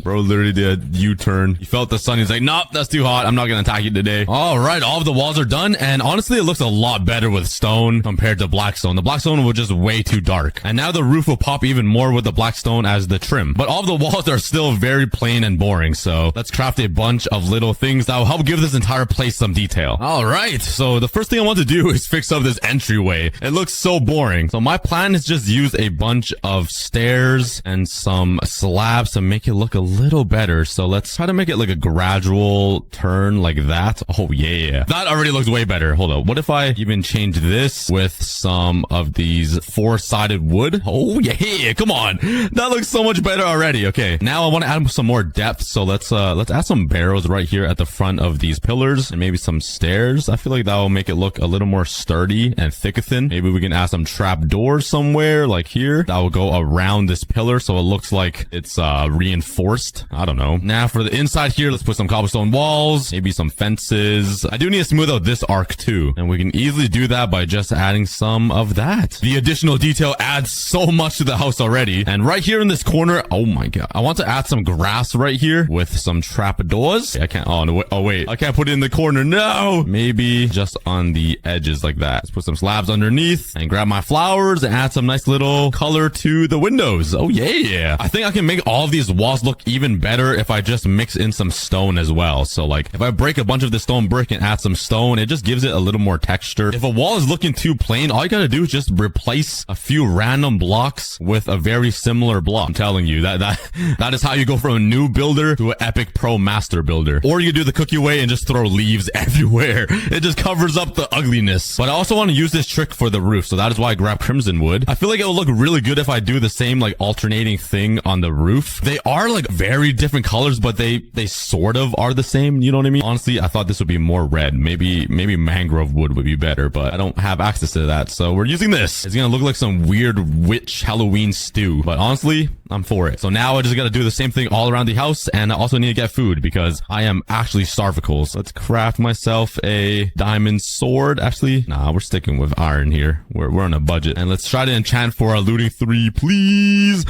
Bro literally did a U-turn. He felt the sun. He's like, nope, that's too hot. I'm not gonna attack you today. All right, all of the walls are done. And honestly, it looks a lot better with stone compared to blackstone. The blackstone was just way too dark. And now the roof will pop even more with the blackstone as the trim. But all of the walls are still very plain and boring. So let's craft a bunch of little things that will help give this entire place some detail. All right, so the first thing I want to do is fix up this entryway. It looks so boring. So my plan is just use a bunch of stairs and some slabs to make it look a little better. So let's try to make it like a gradual turn like that. Oh yeah, that already looks way better. Hold up, what if I even change this with some of these four-sided wood? Oh yeah, come on, that looks so much better already. Okay, now I want to add some more depth, so let's add some barrels right here at the front of these pillars and maybe some stairs. I feel like that will make it look a little more sturdy and thicker-thin. Maybe we can add some trap doors somewhere like here that will go around this pillar so it looks like it's reinforced. I don't know. Now for the inside here, let's put some cobblestone walls, maybe some fences. I do need to smooth out this arc too, and we can easily do that by just adding some of that. The additional detail adds so much to the house already. And right here in this corner, oh my god, I want to add some grass right here with some trapdoors. I can't, oh no, oh wait, I can't put it in the corner. No, maybe just on the edges like that. Let's put some slabs underneath and grab my flowers and add some some nice little color to the windows. Oh yeah. I think I can make all of these walls look even better if I just mix in some stone as well. So like if I break a bunch of the stone brick and add some stone, it just gives it a little more texture. If a wall is looking too plain, all you gotta do is just replace a few random blocks with a very similar block. I'm telling you, that is how you go from a new builder to an epic pro master builder. Or you can do the cookie way and just throw leaves everywhere. It just covers up the ugliness. But I also want to use this trick for the roof, so that is why I grabbed crimson wood. I feel like it will look really good if I do the same like alternating thing on the roof. They are like very different colors, but they sort of are the same, you know what I mean? Honestly, I thought this would be more red. Maybe mangrove wood would be better, but I don't have access to that, so we're using this. It's gonna look like some weird witch Halloween stew, but honestly, I'm for it. So now I just gotta do the same thing all around the house, and I also need to get food because I am actually starvicles. Let's craft myself a diamond sword. Actually, nah, we're sticking with iron here. We're on a budget. And let's try to enchant for our looting 3, please.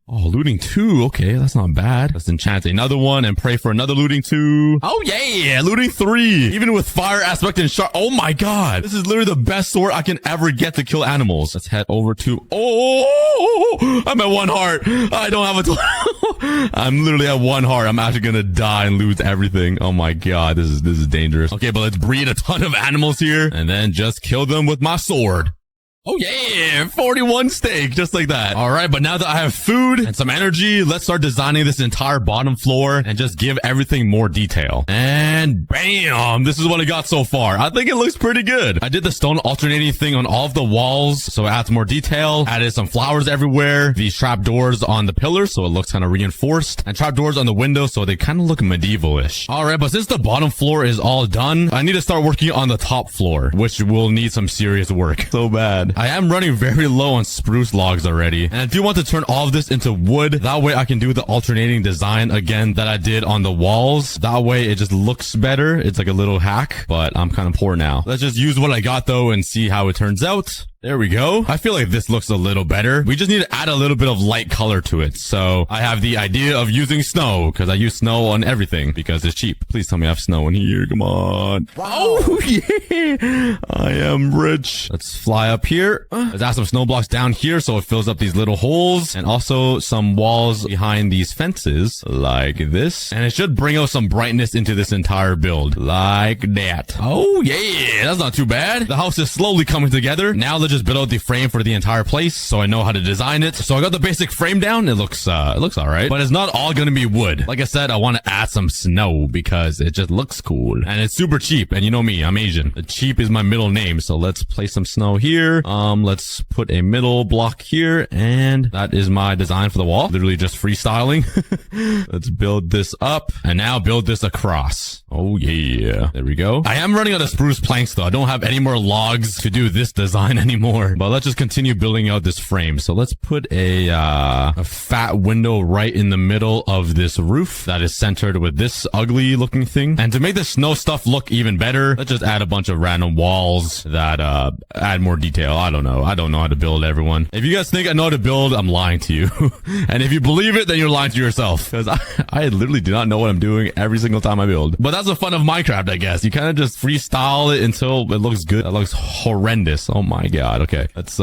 Oh, looting 2. Okay, that's not bad. Let's enchant another one and pray for another looting 2. Oh, yeah, looting 3. Even with fire aspect and sharp. Oh, my God. This is literally the best sword I can ever get to kill animals. Let's head over to... Oh, I'm at 1 heart. I don't have a... I'm literally at 1 heart. I'm actually gonna die and lose everything. Oh, my God. This is dangerous. Okay, but let's breed a ton of animals here and then just kill them with my sword. Oh yeah, 41 steak, just like that. All right, but now that I have food and some energy, let's start designing this entire bottom floor and just give everything more detail. And bam, this is what I got so far. I think it looks pretty good. I did the stone alternating thing on all of the walls, so it adds more detail. Added some flowers everywhere. These trapdoors on the pillars, so it looks kind of reinforced. And trapdoors on the windows, so they kind of look medieval-ish. All right, but since the bottom floor is all done, I need to start working on the top floor, which will need some serious work. So bad. I am running very low on spruce logs already. And if you want to turn all of this into wood, that way I can do the alternating design again that I did on the walls. That way it just looks better. It's like a little hack, but I'm kind of poor now. Let's just use what I got though and see how it turns out. There we go. I feel like this looks a little better. We just need to add a little bit of light color to it. So I have the idea of using snow because I use snow on everything because it's cheap. Please tell me I have snow in here. Come on. Wow. Oh, yeah. I am rich. Let's fly up here. Let's add some snow blocks down here so it fills up these little holes and also some walls behind these fences like this. And it should bring out some brightness into this entire build like that. Oh, yeah. That's not too bad. The house is slowly coming together. Now let's just build out the frame for the entire place so I know how to design it. So I got the basic frame down. It looks all right, but it's not all gonna be wood. Like I said, I want to add some snow because it just looks cool and it's super cheap. And you know me, I'm Asian. The cheap is my middle name. So let's place some snow here. Let's put a middle block here, and that is my design for the wall. Literally just freestyling. Let's build this up and now build this across. Oh yeah, there we go. I am running out of spruce planks though. I don't have any more logs to do this design anymore, but let's just continue building out this frame. So let's put a fat window right in the middle of this roof that is centered with this ugly looking thing. And to make the snow stuff look even better, let's just add a bunch of random walls that add more detail. I don't know how to build, everyone. If you guys think I know how to build, I'm lying to you. And if you believe it, then you're lying to yourself, because I literally do not know what I'm doing every single time I build. But that's the fun of Minecraft, I guess. You kind of just freestyle it until it looks good. That looks horrendous. Oh my god. Okay, let's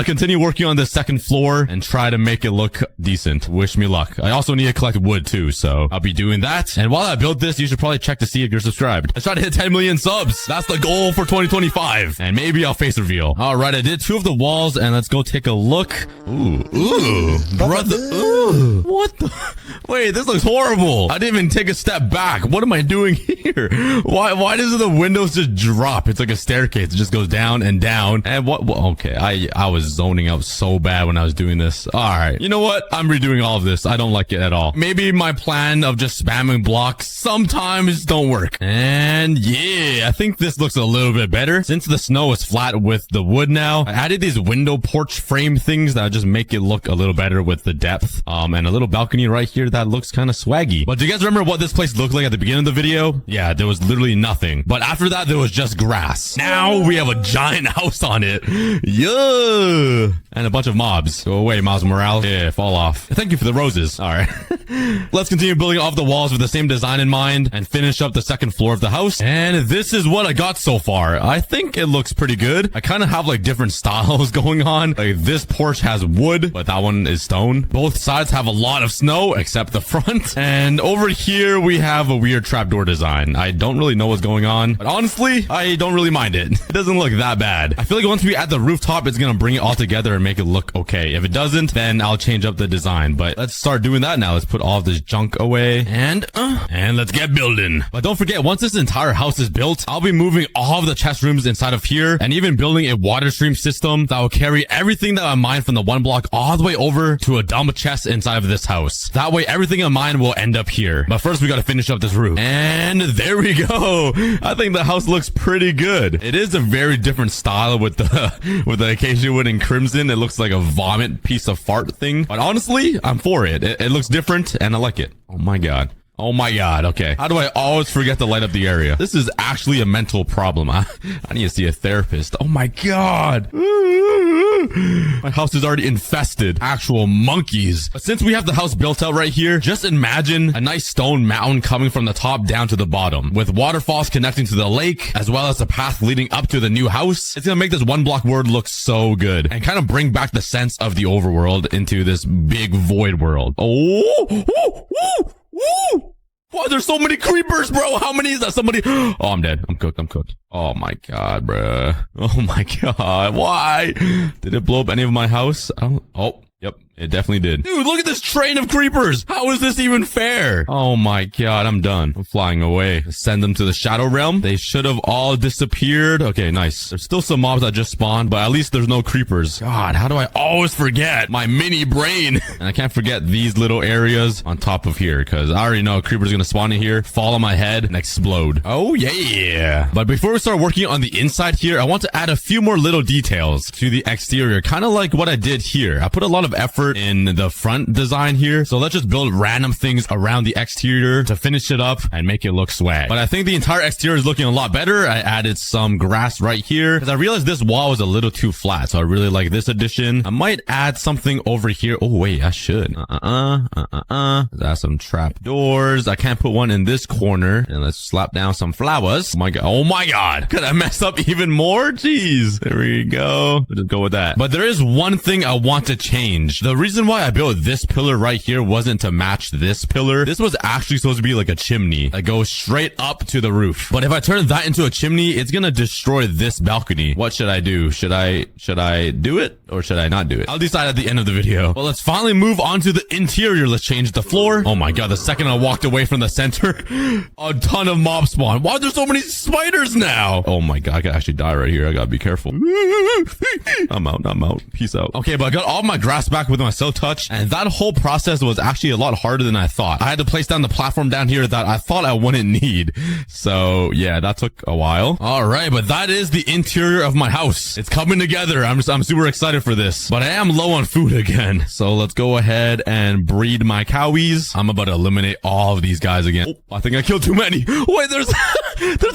continue working on the second floor and try to make it look decent. Wish me luck. I also need to collect wood too, so I'll be doing that. And while I build this, you should probably check to see if you're subscribed. Let's try to hit 10 million subs. That's the goal for 2025. And maybe I'll face reveal. All right, I did 2 of the walls, and let's go take a look. Ooh, brother. Ooh, what the? Wait, this looks horrible. I didn't even take a step back. What am I doing here? Why does the windows just drop? It's like a staircase. It just goes down and down. And what? Well, okay, I was zoning out so bad when I was doing this. All right, you know what? I'm redoing all of this. I don't like it at all. Maybe my plan of just spamming blocks sometimes don't work. And yeah, I think this looks a little bit better. Since the snow is flat with the wood now, I added these window porch frame things that just make it look a little better with the depth. And a little balcony right here that looks kind of swaggy. But do you guys remember what this place looked like at the beginning of the video? Yeah, there was literally nothing. But after that, there was just grass. Now we have a giant house on it. it. Yeah. And a bunch of mobs. Go away, Miles Morales. Yeah, fall off. Thank you for the roses. All right. Let's continue building off the walls with the same design in mind and finish up the second floor of the house. And this is what I got so far. I think it looks pretty good. I kind of have like different styles going on. Like this porch has wood, but that one is stone. Both sides have a lot of snow except the front. And over here we have a weird trapdoor design. I don't really know what's going on, but honestly, I don't really mind it. It doesn't look that bad. I feel like once we add the rooftop, it's gonna bring it all together and make it look okay. If it doesn't, then I'll change up the design. But let's start doing that now. Let's put all of this junk away and let's get building. But don't forget, once this entire house is built, I'll be moving all of the chest rooms inside of here and even building a water stream system that will carry everything that I mine from the one block all the way over to a dump chest inside of this house. That way everything I mine will end up here. But first we gotta finish up this roof. And there we go. I think the house looks pretty good. It is a very different style with the acacia wood and crimson. It looks like a vomit piece of fart thing. But honestly, I'm for it. It looks different and I like it. Oh my god. Oh my god, okay. How do I always forget to light up the area? This is actually a mental problem. I need to see a therapist. Oh my god. My house is already infested. Actual monkeys. But since we have the house built out right here, just imagine a nice stone mountain coming from the top down to the bottom, with waterfalls connecting to the lake, as well as a path leading up to the new house. It's gonna make this one block world look so good, and kind of bring back the sense of the overworld into this big void world. Oh, woo, woo, woo. Why there's so many creepers, bro? How many is that? Somebody. Oh, I'm dead. I'm cooked. Oh my god, bruh. Oh my god. Why? Did it blow up any of my house? Oh, yep. It definitely did. Dude, look at this train of creepers. How is this even fair? Oh my god, I'm done. I'm flying away. Send them to the Shadow Realm. They should have all disappeared. Okay, nice. There's still some mobs that just spawned, but at least there's no creepers. God, how do I always forget my mini brain? And I can't forget these little areas on top of here, because I already know creepers are gonna spawn in here, fall on my head, and explode. Oh yeah. But before we start working on the inside here, I want to add a few more little details to the exterior, kind of like what I did here. I put a lot of effort in the front design here, so let's just build random things around the exterior to finish it up and make it look swag. But I think the entire exterior is looking a lot better. I added some grass right here because I realized this wall was a little too flat, so I really like this addition. I might add something over here. Oh wait, I should. That's some trap doors. I can't put one in this corner. And let's slap down some flowers. Oh my god. Could I mess up even more? Jeez. There we go. We'll just go with that. But there is one thing I want to change. The reason why I built this pillar right here wasn't to match this pillar. This was actually supposed to be like a chimney that goes straight up to the roof. But if I turn that into a chimney, it's gonna destroy this balcony. What should I do? Should I do it or should I not do it? I'll decide at the end of the video. Well, let's finally move on to the interior. Let's change the floor. Oh my god, the second I walked away from the center, a ton of mob spawn. Why are there so many spiders now? Oh my god, I could actually die right here. I gotta be careful. I'm out. Peace out. Okay, but I got all my grass back with my silk touch, and that whole process was actually a lot harder than I thought. I had to place down the platform down here that I thought I wouldn't need. So yeah, that took a while. All right, but that is the interior of my house. It's coming together. I'm super excited for this, but I am low on food again. So let's go ahead and breed my cowies. I'm about to eliminate all of these guys again. Oh, I think I killed too many. Wait, there's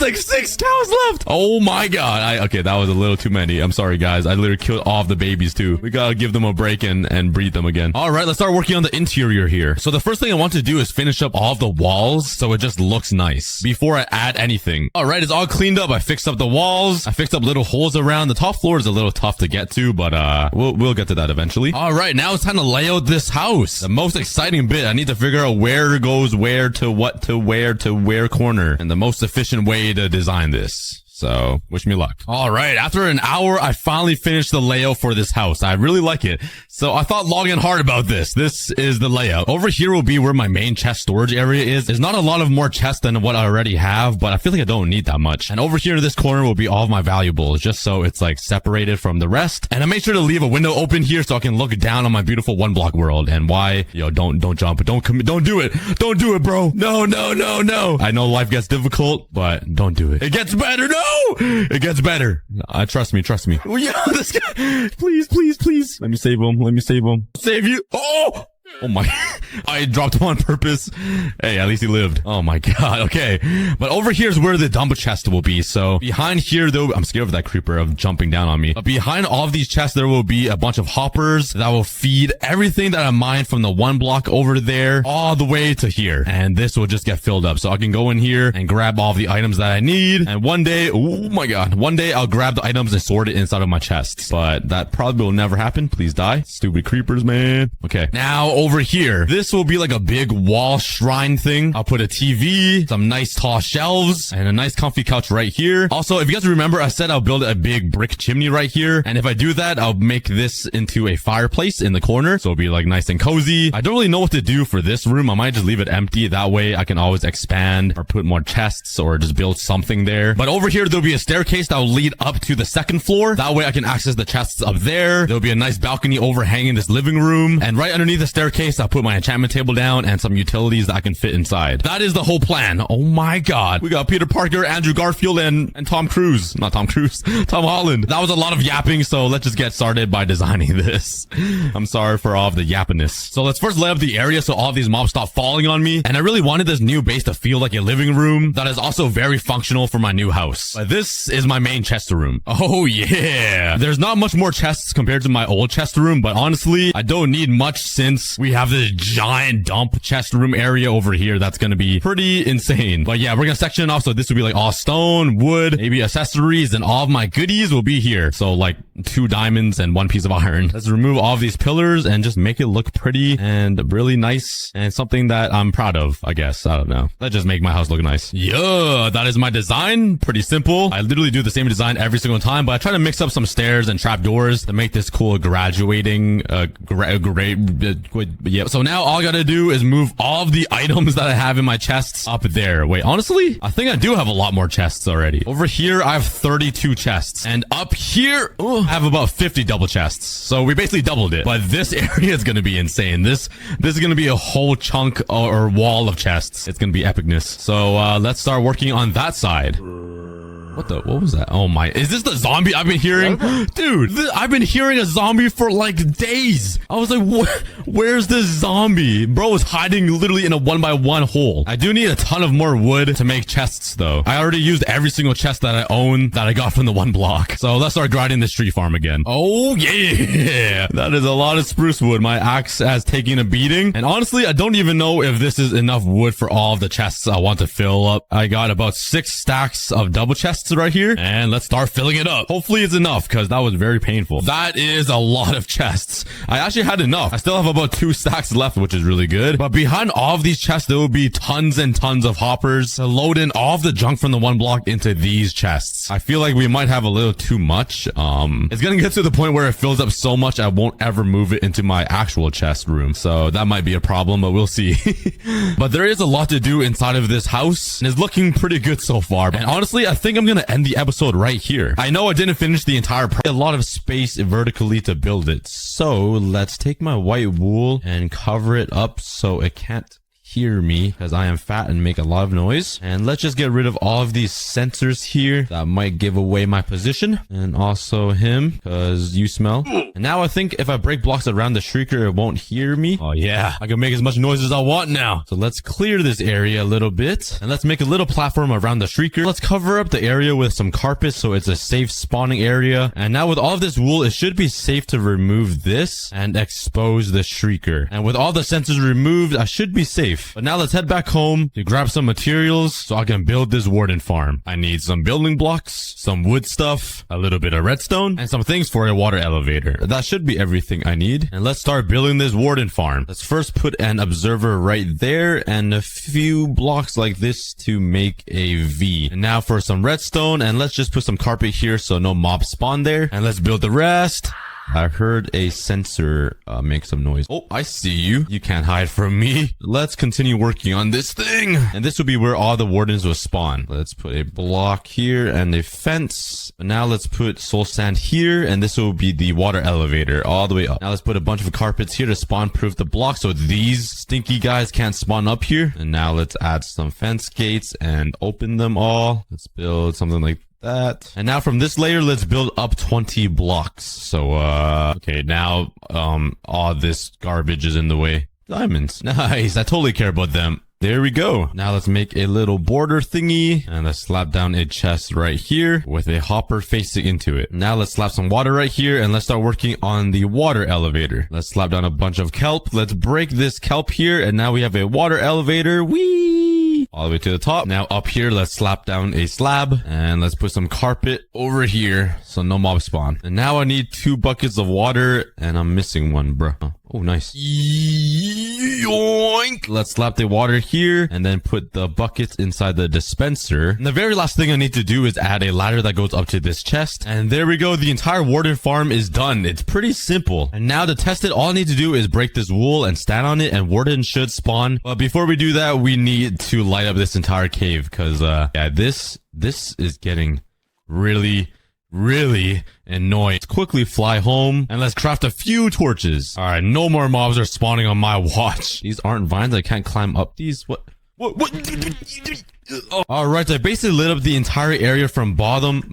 like 6 cows left. Oh my god. Okay, that was a little too many. I'm sorry guys. I literally killed all of the babies too. We gotta give them a break and breed them again. All right, let's start working on the interior here. So the first thing I want to do is finish up all of the walls so it just looks nice before I add anything. All right, it's all cleaned up. I fixed up the walls. I fixed up little holes around. The top floor is a little tough to get to, but we'll get to that eventually. All right, now it's time to lay out this house. The most exciting bit. I need to figure out where goes where to what to where corner and the most efficient way to design this. So, wish me luck. All right, after an hour, I finally finished the layout for this house. I really like it. So, I thought long and hard about this. This is the layout. Over here will be where my main chest storage area is. There's not a lot of more chests than what I already have, but I feel like I don't need that much. And over here in this corner will be all of my valuables, just so it's like separated from the rest. And I made sure to leave a window open here so I can look down on my beautiful one block world. And why? Yo, don't jump. Don't do it. Don't do it, bro. No. I know life gets difficult, but don't do it. It gets better. No! It gets better. Trust me. Yeah, this guy. Please. Let me save him. Save you. Oh my. I dropped him on purpose. Hey, at least he lived. Oh my god. Okay. But over here is where the dump chest will be. So behind here, though, I'm scared of that creeper of jumping down on me. But behind all of these chests, there will be a bunch of hoppers that will feed everything that I mined from the one block over there all the way to here. And this will just get filled up. So I can go in here and grab all the items that I need. And one day, oh my god, one day I'll grab the items and sort it inside of my chests. But that probably will never happen. Please die. Stupid creepers, man. Okay. Now over here, this will be like a big wall shrine thing. I'll put a TV, some nice tall shelves, and a nice comfy couch right here. Also, if you guys remember, I said I'll build a big brick chimney right here. And if I do that, I'll make this into a fireplace in the corner. So it'll be like nice and cozy. I don't really know what to do for this room. I might just leave it empty. That way I can always expand or put more chests or just build something there. But over here, there'll be a staircase that will lead up to the second floor. That way I can access the chests up there. There'll be a nice balcony overhanging this living room. And right underneath the staircase, I'll put my enchantment table down and some utilities that I can fit inside. That is the whole plan. Oh my god. We got Peter Parker, Andrew Garfield, and Tom Cruise. Not Tom Cruise. Tom Holland. That was a lot of yapping, so let's just get started by designing this. I'm sorry for all of the yappiness. So let's first lay up the area so all of these mobs stop falling on me. And I really wanted this new base to feel like a living room that is also very functional for my new house. But this is my main chest room. Oh yeah. There's not much more chests compared to my old chest room, but honestly, I don't need much since we have this giant dump chest room area over here that's gonna be pretty insane. But yeah, we're gonna section it off so this will be like all stone, wood, maybe accessories, and all of my goodies will be here. So like 2 diamonds and 1 piece of iron. Let's remove all of these pillars and just make it look pretty and really nice and something that I'm proud of, I guess. I don't know. Let's just make my house look nice. Yeah, that is my design. Pretty simple. I literally do the same design every single time, but I try to mix up some stairs and trapdoors to make this cool graduating, yeah. So now all I gotta do is move all of the items that I have in my chests up there. Wait, honestly, I think I do have a lot more chests already. Over here, I have 32 chests. And up here, I have about 50 double chests. So we basically doubled it. But this area is gonna be insane. This is gonna be a whole chunk or wall of chests. It's gonna be epicness. So let's start working on that side. What was that? Oh my, is this the zombie I've been hearing? Dude, I've been hearing a zombie for like days. I was like, where's this zombie? Bro is hiding literally in a 1x1 hole. I do need a ton of more wood to make chests though. I already used every single chest that I own that I got from the one block. So let's start grinding this tree farm again. Oh yeah, that is a lot of spruce wood. My axe has taken a beating. And honestly, I don't even know if this is enough wood for all of the chests I want to fill up. I got about 6 stacks of double chests right here, and let's start filling it up. Hopefully it's enough because that was very painful. That is a lot of chests. I actually had enough. I still have about 2 stacks left, which is really good. But behind all of these chests, there will be tons and tons of hoppers to load in all of the junk from the one block into these chests. I feel like we might have a little too much. It's gonna get to the point where it fills up so much I won't ever move it into my actual chest room. So that might be a problem, but we'll see. But there is a lot to do inside of this house, and it's looking pretty good so far. And honestly, I think I'm gonna end the episode right here. I know I didn't finish the entire a lot of space vertically to build it. So let's take my white wool and cover it up so it can't hear me because I am fat and make a lot of noise. And let's just get rid of all of these sensors here that might give away my position, and also him because you smell. And now I think if I break blocks around the shrieker, it won't hear me. Oh yeah, I can make as much noise as I want now. So let's clear this area a little bit and let's make a little platform around the shrieker. Let's cover up the area with some carpet so it's a safe spawning area. And now with all of this wool, it should be safe to remove this and expose the shrieker. And with all the sensors removed, I should be safe. But now let's head back home to grab some materials so I can build this warden farm. I need some building blocks, some wood stuff, a little bit of redstone, and some things for a water elevator. That should be everything I need. And let's start building this warden farm. Let's first put an observer right there and a few blocks like this to make a V. And now for some redstone, and let's just put some carpet here so no mobs spawn there. And let's build the rest. I heard a sensor make some noise. Oh, I see you. You can't hide from me. Let's continue working on this thing. And this will be where all the wardens will spawn. Let's put a block here and a fence. Now let's put soul sand here, and this will be the water elevator all the way up. Now let's put a bunch of carpets here to spawn proof the block so these stinky guys can't spawn up here. And now let's add some fence gates and open them all. Let's build something like that. And now from this layer, let's build up 20 blocks. So, okay, now, all this garbage is in the way. Diamonds. Nice. I totally care about them. There we go. Now let's make a little border thingy and let's slap down a chest right here with a hopper facing into it. Now let's slap some water right here and let's start working on the water elevator. Let's slap down a bunch of kelp. Let's break this kelp here and now we have a water elevator. Whee! All the way to the top. Now up here, let's slap down a slab and let's put some carpet over here so no mob spawn. And now I need 2 buckets of water and I'm missing one, bro. Oh, nice. Yoink. Let's slap the water here and then put the buckets inside the dispenser. And the very last thing I need to do is add a ladder that goes up to this chest. And there we go. The entire warden farm is done. It's pretty simple. And now to test it, all I need to do is break this wool and stand on it and warden should spawn. But before we do that, we need to light up this entire cave because, yeah, this is getting really annoying. Let's quickly fly home and let's craft a few torches. All right, no more mobs are spawning on my watch. These aren't vines. I can't climb up these. What? Oh. All right, I basically lit up the entire area from bottom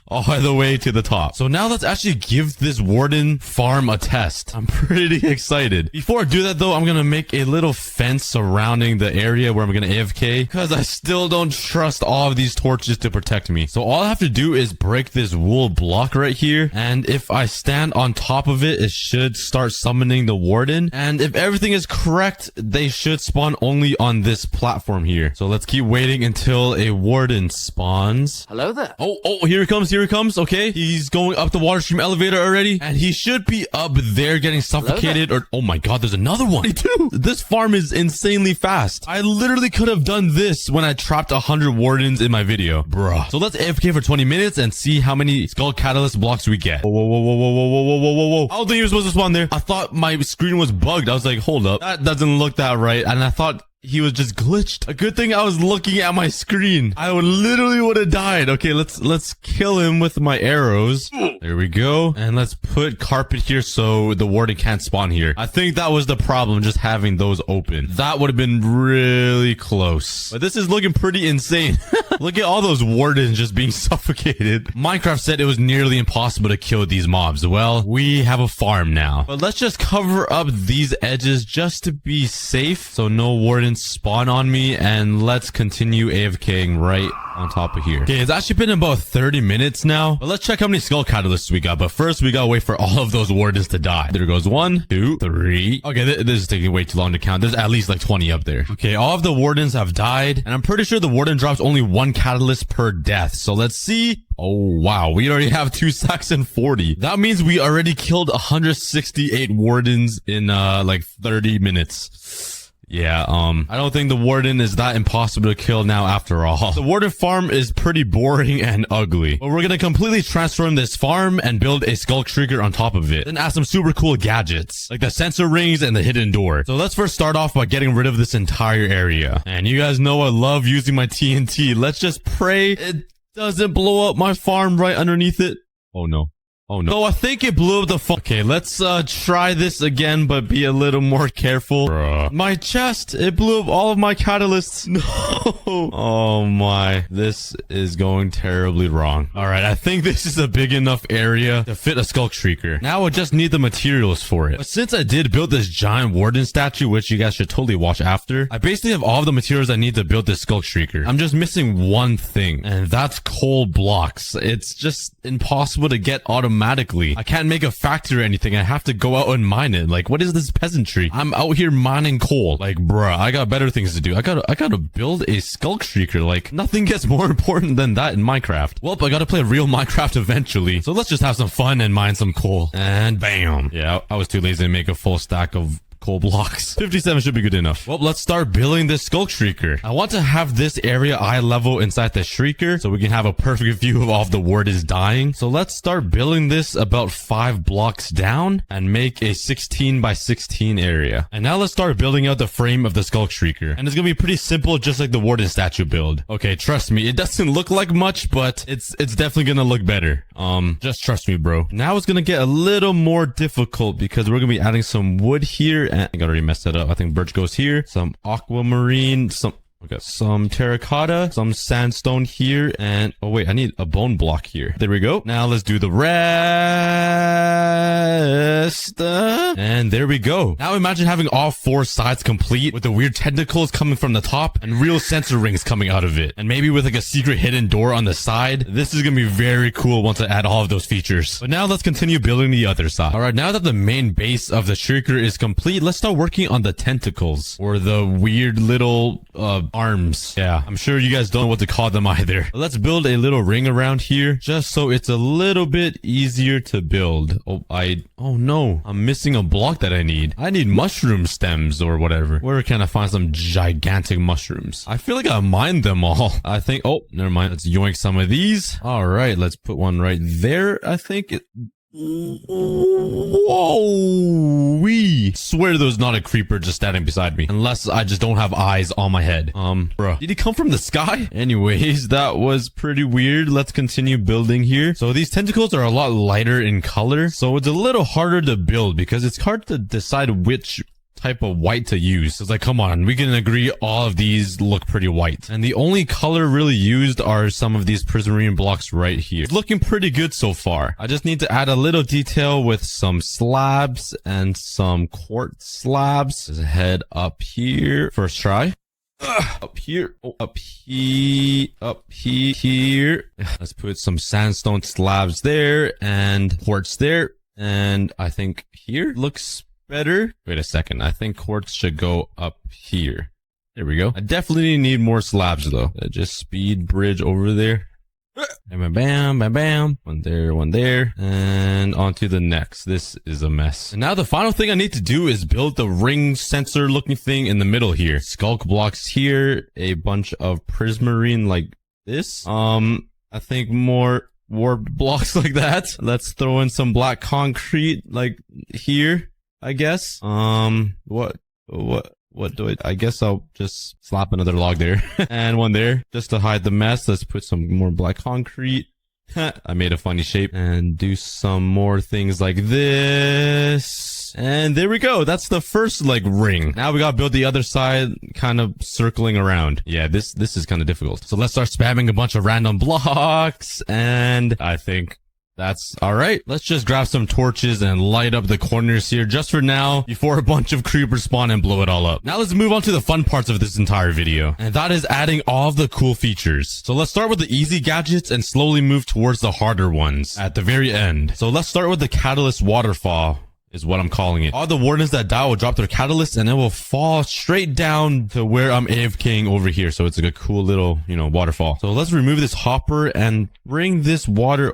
all the way to the top. So now let's actually give this warden farm a test. I'm pretty excited. Before I do that though, I'm gonna make a little fence surrounding the area where I'm gonna AFK because I still don't trust all of these torches to protect me. So all I have to do is break this wool block right here. And if I stand on top of it, it should start summoning the warden. And if everything is correct, they should spawn only on this platform here. So let's keep waiting until a warden spawns. Hello there. Oh, here he comes. Here he comes. Okay, he's going up the water stream elevator already, and he should be up there getting suffocated. Or oh my god, there's another one too. This farm is insanely fast. I literally could have done this when I trapped 100 wardens in my video, bruh. So let's AFK for 20 minutes and see how many skull catalyst blocks we get. Whoa. I don't think you were supposed to spawn there. I thought my screen was bugged. I was like, hold up, that doesn't look that right, and I thought he was just glitched. A good thing I was looking at my screen. I would have died. Okay, let's kill him with my arrows. There we go. And let's put carpet here so the warden can't spawn here. I think that was the problem, just having those open. That would have been really close. But this is looking pretty insane. Look at all those wardens just being suffocated. Minecraft said it was nearly impossible to kill these mobs. Well, we have a farm now. But let's just cover up these edges just to be safe so no wardens spawn on me, and let's continue AFKing right on top of here. Okay, it's actually been about 30 minutes now, but let's check how many skull catalysts we got. But first, we gotta wait for all of those wardens to die. There goes 1, 2, 3. Okay, this is taking way too long to count. There's at least like 20 up there. Okay, all of the wardens have died, and I'm pretty sure the warden drops only 1 catalyst per death. So let's see. Oh, wow. We already have 2 stacks and 40. That means we already killed 168 wardens in like 30 minutes. Yeah, I don't think the warden is that impossible to kill now after all. The warden farm is pretty boring and ugly. But we're gonna completely transform this farm and build a skull shrieker on top of it. Then add some super cool gadgets, like the sensor rings and the hidden door. So let's first start off by getting rid of this entire area. And you guys know I love using my TNT. Let's just pray it doesn't blow up my farm right underneath it. Oh no. Oh no. So I think it blew up the Okay, let's try this again, but be a little more careful. Bruh. My chest, it blew up all of my catalysts. No. Oh my. This is going terribly wrong. All right, I think this is a big enough area to fit a skull shrieker. Now I just need the materials for it. But since I did build this giant warden statue, which you guys should totally watch after, I basically have all of the materials I need to build this skull shrieker. I'm just missing one thing, and that's coal blocks. It's just impossible to get automatically. I can't make a factory or anything. I have to go out and mine it. Like, what is this peasantry? I'm out here mining coal. Like, bruh, I got better things to do. I gotta build a skull shrieker. Like, nothing gets more important than that in Minecraft. Well, I gotta play real Minecraft eventually. So let's just have some fun and mine some coal. And bam. Yeah, I was too lazy to make a full stack of coal blocks. 57 should be good enough. Well, let's start building this skull shrieker. I want to have this area eye level inside the shrieker so we can have a perfect view of all of the wardens dying. So let's start building this about 5 blocks down and make a 16 by 16 area. And now let's start building out the frame of the skull shrieker. And it's gonna be pretty simple, just like the warden statue build. Okay, trust me, it doesn't look like much, but it's definitely gonna look better. Just trust me, bro. Now it's gonna get a little more difficult because we're gonna be adding some wood here. I think I already messed that up. I think birch goes here. Some aquamarine. Some terracotta. Some sandstone here. And, oh wait, I need a bone block here. There we go. Now let's do the rest. And there we go. Now imagine having all 4 sides complete with the weird tentacles coming from the top and real sensor rings coming out of it. And maybe with like a secret hidden door on the side. This is gonna be very cool once I add all of those features. But now let's continue building the other side. Alright, now that the main base of the shrieker is complete, let's start working on the tentacles. Or the weird little arms. Yeah, I'm sure you guys don't know what to call them either. But let's build a little ring around here just so it's a little bit easier to build. Oh no, I'm missing a block that I need. I need mushroom stems or whatever. Where can I find some gigantic mushrooms? I feel like I mined them all. I think, oh, never mind. Let's yoink some of these. All right, let's put one right there. I think whoa, we swear there's not a creeper just standing beside me, unless I just don't have eyes on my head. Bruh, did he come from the sky? Anyways, that was pretty weird. Let's continue building here. So these tentacles are a lot lighter in color, so it's a little harder to build because it's hard to decide which type of white to use. It's like, come on, we can agree all of these look pretty white. And the only color really used are some of these prismarine blocks right here. It's looking pretty good so far. I just need to add a little detail with some slabs and some quartz slabs. Let's head up here. First try. Up here. Oh, up here. Let's put some sandstone slabs there and quartz there. And I think here looks better. Wait a second. I think quartz should go up here. There we go. I definitely need more slabs though. Just speed bridge over there. Bam, bam, bam, bam. One there. And on to the next. This is a mess. And now the final thing I need to do is build the ring sensor looking thing in the middle here. Skulk blocks here. A bunch of prismarine like this. I think more warped blocks like that. Let's throw in some black concrete like here, I guess. What do I guess I'll just slap another log there and one there just to hide the mess. Let's put some more black concrete. I made a funny shape and do some more things like this. And there we go. That's the first like ring. Now we gotta build the other side kind of circling around. Yeah, this is kind of difficult. So let's start spamming a bunch of random blocks. And I think that's all right. Let's just grab some torches and light up the corners here just for now before a bunch of creepers spawn and blow it all up. Now let's move on to the fun parts of this entire video. And that is adding all of the cool features. So let's start with the easy gadgets and slowly move towards the harder ones at the very end. So let's start with the catalyst waterfall is what I'm calling it. All the wardens that die will drop their catalyst and it will fall straight down to where I'm AFKing over here. So it's like a cool little, waterfall. So let's remove this hopper and bring this water.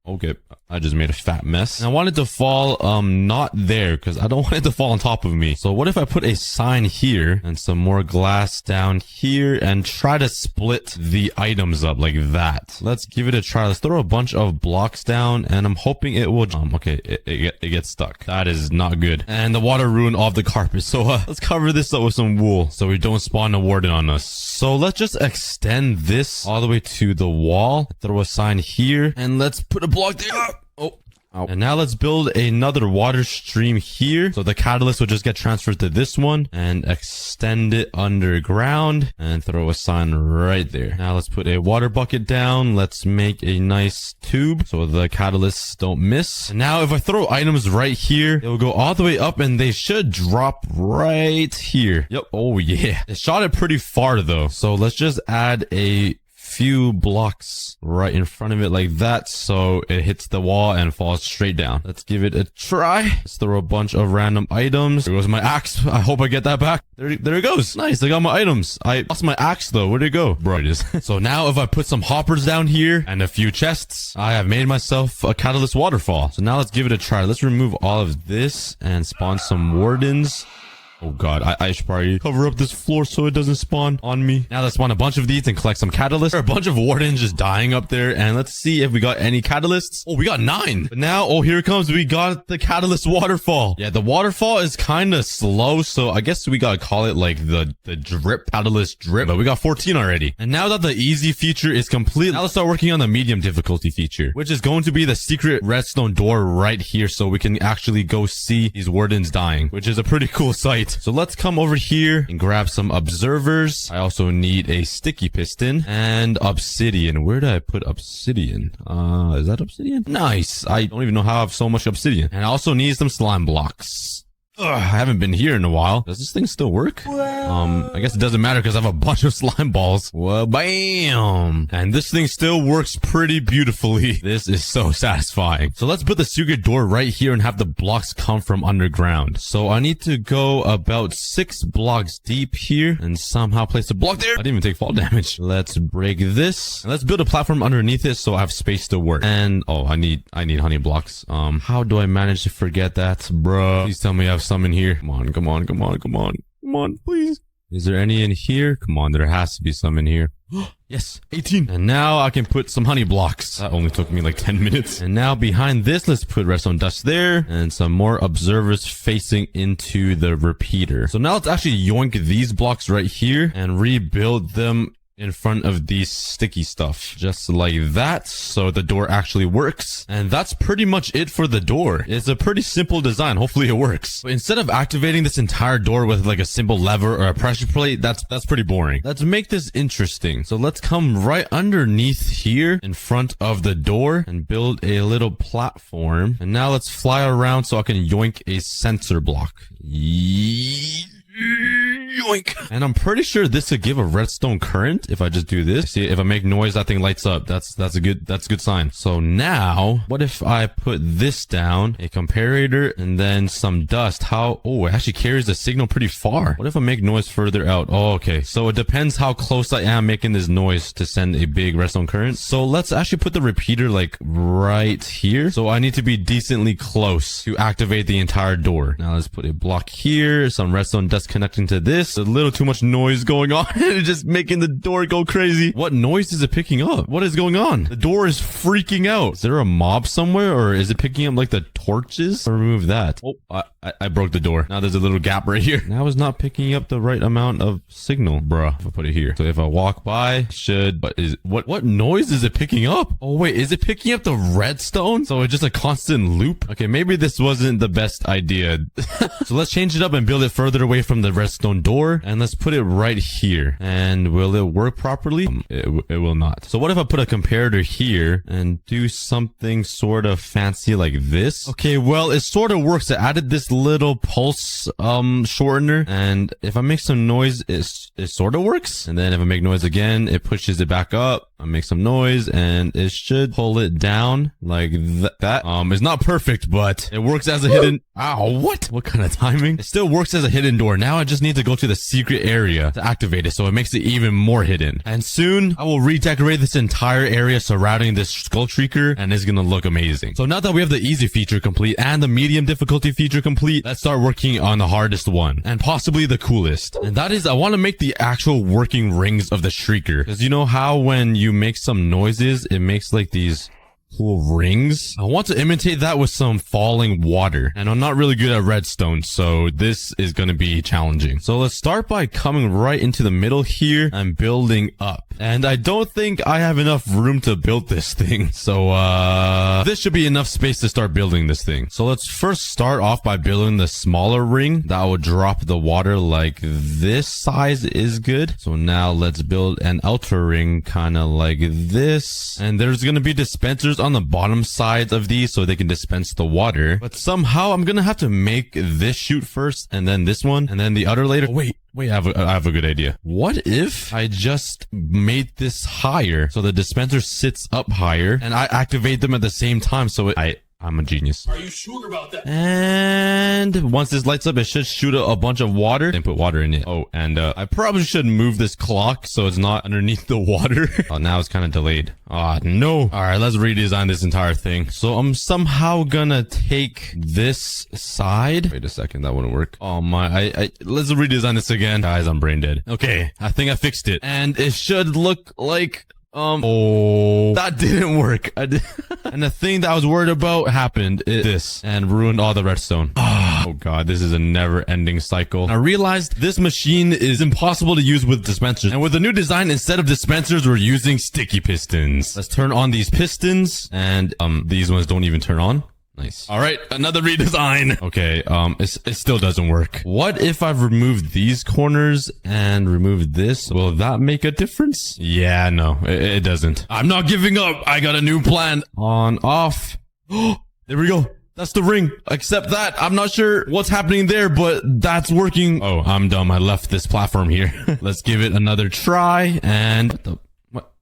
Okay, I just made a fat mess. And I want it to fall, not there, because I don't want it to fall on top of me. So what if I put a sign here and some more glass down here and try to split the items up like that? Let's give it a try. Let's throw a bunch of blocks down and I'm hoping it will, okay, it gets stuck. That is not good. And the water ruined all of the carpet. So, let's cover this up with some wool so we don't spawn a warden on us. So let's just extend this all the way to the wall. Throw a sign here and let's put a block there. Oh. And now let's build another water stream here. So the catalyst will just get transferred to this one and extend it underground and throw a sign right there. Now let's put a water bucket down. Let's make a nice tube so the catalysts don't miss. And now if I throw items right here, it will go all the way up and they should drop right here. Yep. Oh yeah. It shot it pretty far though. So let's just add a few blocks right in front of it like that so it hits the wall and falls straight down. Let's give it a try. Let's throw a bunch of random items. There goes my axe. I hope I get that back. There it goes. Nice. I got my items. I lost my axe though. Where'd it go? Bro, it is. So now if I put some hoppers down here and a few chests, I have made myself a catalyst waterfall. So now let's give it a try. Let's remove all of this and spawn some wardens. Oh god, I should probably cover up this floor so it doesn't spawn on me. Now let's spawn a bunch of these and collect some catalysts. There are a bunch of wardens just dying up there. And let's see if we got any catalysts. Oh, we got 9. But now, oh, here it comes. We got the catalyst waterfall. Yeah, the waterfall is kind of slow. So I guess we gotta call it like the drip, catalyst drip. But we got 14 already. And now that the easy feature is complete, now let's start working on the medium difficulty feature, which is going to be the secret redstone door right here. So we can actually go see these wardens dying, which is a pretty cool sight. right. So let's come over here and grab some observers. I also need a sticky piston and obsidian. Where did I put obsidian? Is that obsidian? Nice. I don't even know how I have so much obsidian. And I also need some slime blocks. Ugh, I haven't been here in a while. Does this thing still work? I guess it doesn't matter because I have a bunch of slime balls. Well, bam! And this thing still works pretty beautifully. This is so satisfying. So let's put the secret door right here and have the blocks come from underground. So I need to go about 6 blocks deep here and somehow place a block there. I didn't even take fall damage. Let's break this. And let's build a platform underneath it so I have space to work. And, oh, I need honey blocks. How do I manage to forget that, bruh? Please tell me I have some in here. Come on, come on, come on, come on. Come on, please. Is there any in here? Come on, there has to be some in here. Yes, 18. And now I can put some honey blocks. That only took me like 10 minutes. And now behind this, let's put redstone dust there and some more observers facing into the repeater. So now let's actually yoink these blocks right here and rebuild them in front of these sticky stuff, just like that, so the door actually works. And that's pretty much it for the door. It's a pretty simple design. Hopefully it works. But instead of activating this entire door with like a simple lever or a pressure plate, that's pretty boring. Let's make this interesting. So let's come right underneath here in front of the door and build a little platform. And now let's fly around so I can yoink a sensor block. Yoink. And I'm pretty sure this could give a redstone current if I just do this. See, if I make noise, that thing lights up. That's a good sign. So now, what if I put this down, a comparator, and then some dust? Oh, it actually carries the signal pretty far. What if I make noise further out? Oh, okay. So it depends how close I am making this noise to send a big redstone current. So let's actually put the repeater like right here. So I need to be decently close to activate the entire door. Now let's put a block here, some redstone dust connecting to this. A little too much noise going on. It's just making the door go crazy. What noise is it picking up? What is going on? The door is freaking out. Is there a mob somewhere, or is it picking up like the torches? I'll remove that. Oh, I broke the door. Now there's a little gap right here. Now it's not picking up the right amount of signal, bruh. If I put it here. So if I walk by, what noise is it picking up? Oh wait, is it picking up the redstone? So it's just a constant loop? Okay, maybe this wasn't the best idea. So let's change it up and build it further away from the redstone door, and let's put it right here. And will it work properly? It will not. So what if I put a comparator here and do something sort of fancy like this? Okay, well, it sort of works. I added this little pulse shortener, and if I make some noise, it sort of works. And then if I make noise again, it pushes it back up. I make some noise and it should pull it down like that. It's not perfect, but it works as a hidden. Ow, what kind of timing? It still works as a hidden door. Now I just need to go to the secret area to activate it, so it makes it even more hidden. And soon I will redecorate this entire area surrounding this skull shrieker, and it's gonna look amazing. So now that we have the easy feature complete and the medium difficulty feature complete, let's start working on the hardest one and possibly the coolest. And that is, I want to make the actual working rings of the shrieker, because you know how when you make some noises, it makes like these cool rings. I want to imitate that with some falling water, and I'm not really good at redstone, so this is going to be challenging. So let's start by coming right into the middle here and building up. And I don't think I have enough room to build this thing, so this should be enough space to start building this thing. So let's first start off by building the smaller ring that will drop the water. Like this size is good. So now let's build an outer ring kind of like this, and there's going to be dispensers on the bottom sides of these so they can dispense the water. But somehow I'm gonna have to make this chute first, and then this one, and then the other later. Oh, wait, I have a good idea. What if I just made this higher so the dispenser sits up higher and I activate them at the same time? So I'm a genius. Are you sure about that? And once this lights up, it should shoot a bunch of water and put water in it. Oh, and I probably should move this clock so it's not underneath the water. Oh, now it's kind of delayed. Ah, no. All right, let's redesign this entire thing. So I'm somehow gonna take this side. Wait a second, that wouldn't work. Oh my, let's redesign this again. Guys, I'm brain dead. Okay, I think I fixed it. And it should look like oh, that didn't work. And the thing that I was worried about happened. This and ruined all the redstone. Oh god, this is a never-ending cycle. I realized this machine is impossible to use with dispensers. And with the new design, instead of dispensers, we're using sticky pistons. Let's turn on these pistons, and these ones don't even turn on. Nice. All right, another redesign. Okay, it still doesn't work. What if I've removed these corners and removed this? Will that make a difference? Yeah, no, it doesn't. I'm not giving up. I got a new plan. On, off. There we go. That's the ring. Accept that. I'm not sure what's happening there, but that's working. Oh, I'm dumb. I left this platform here. Let's give it another try. And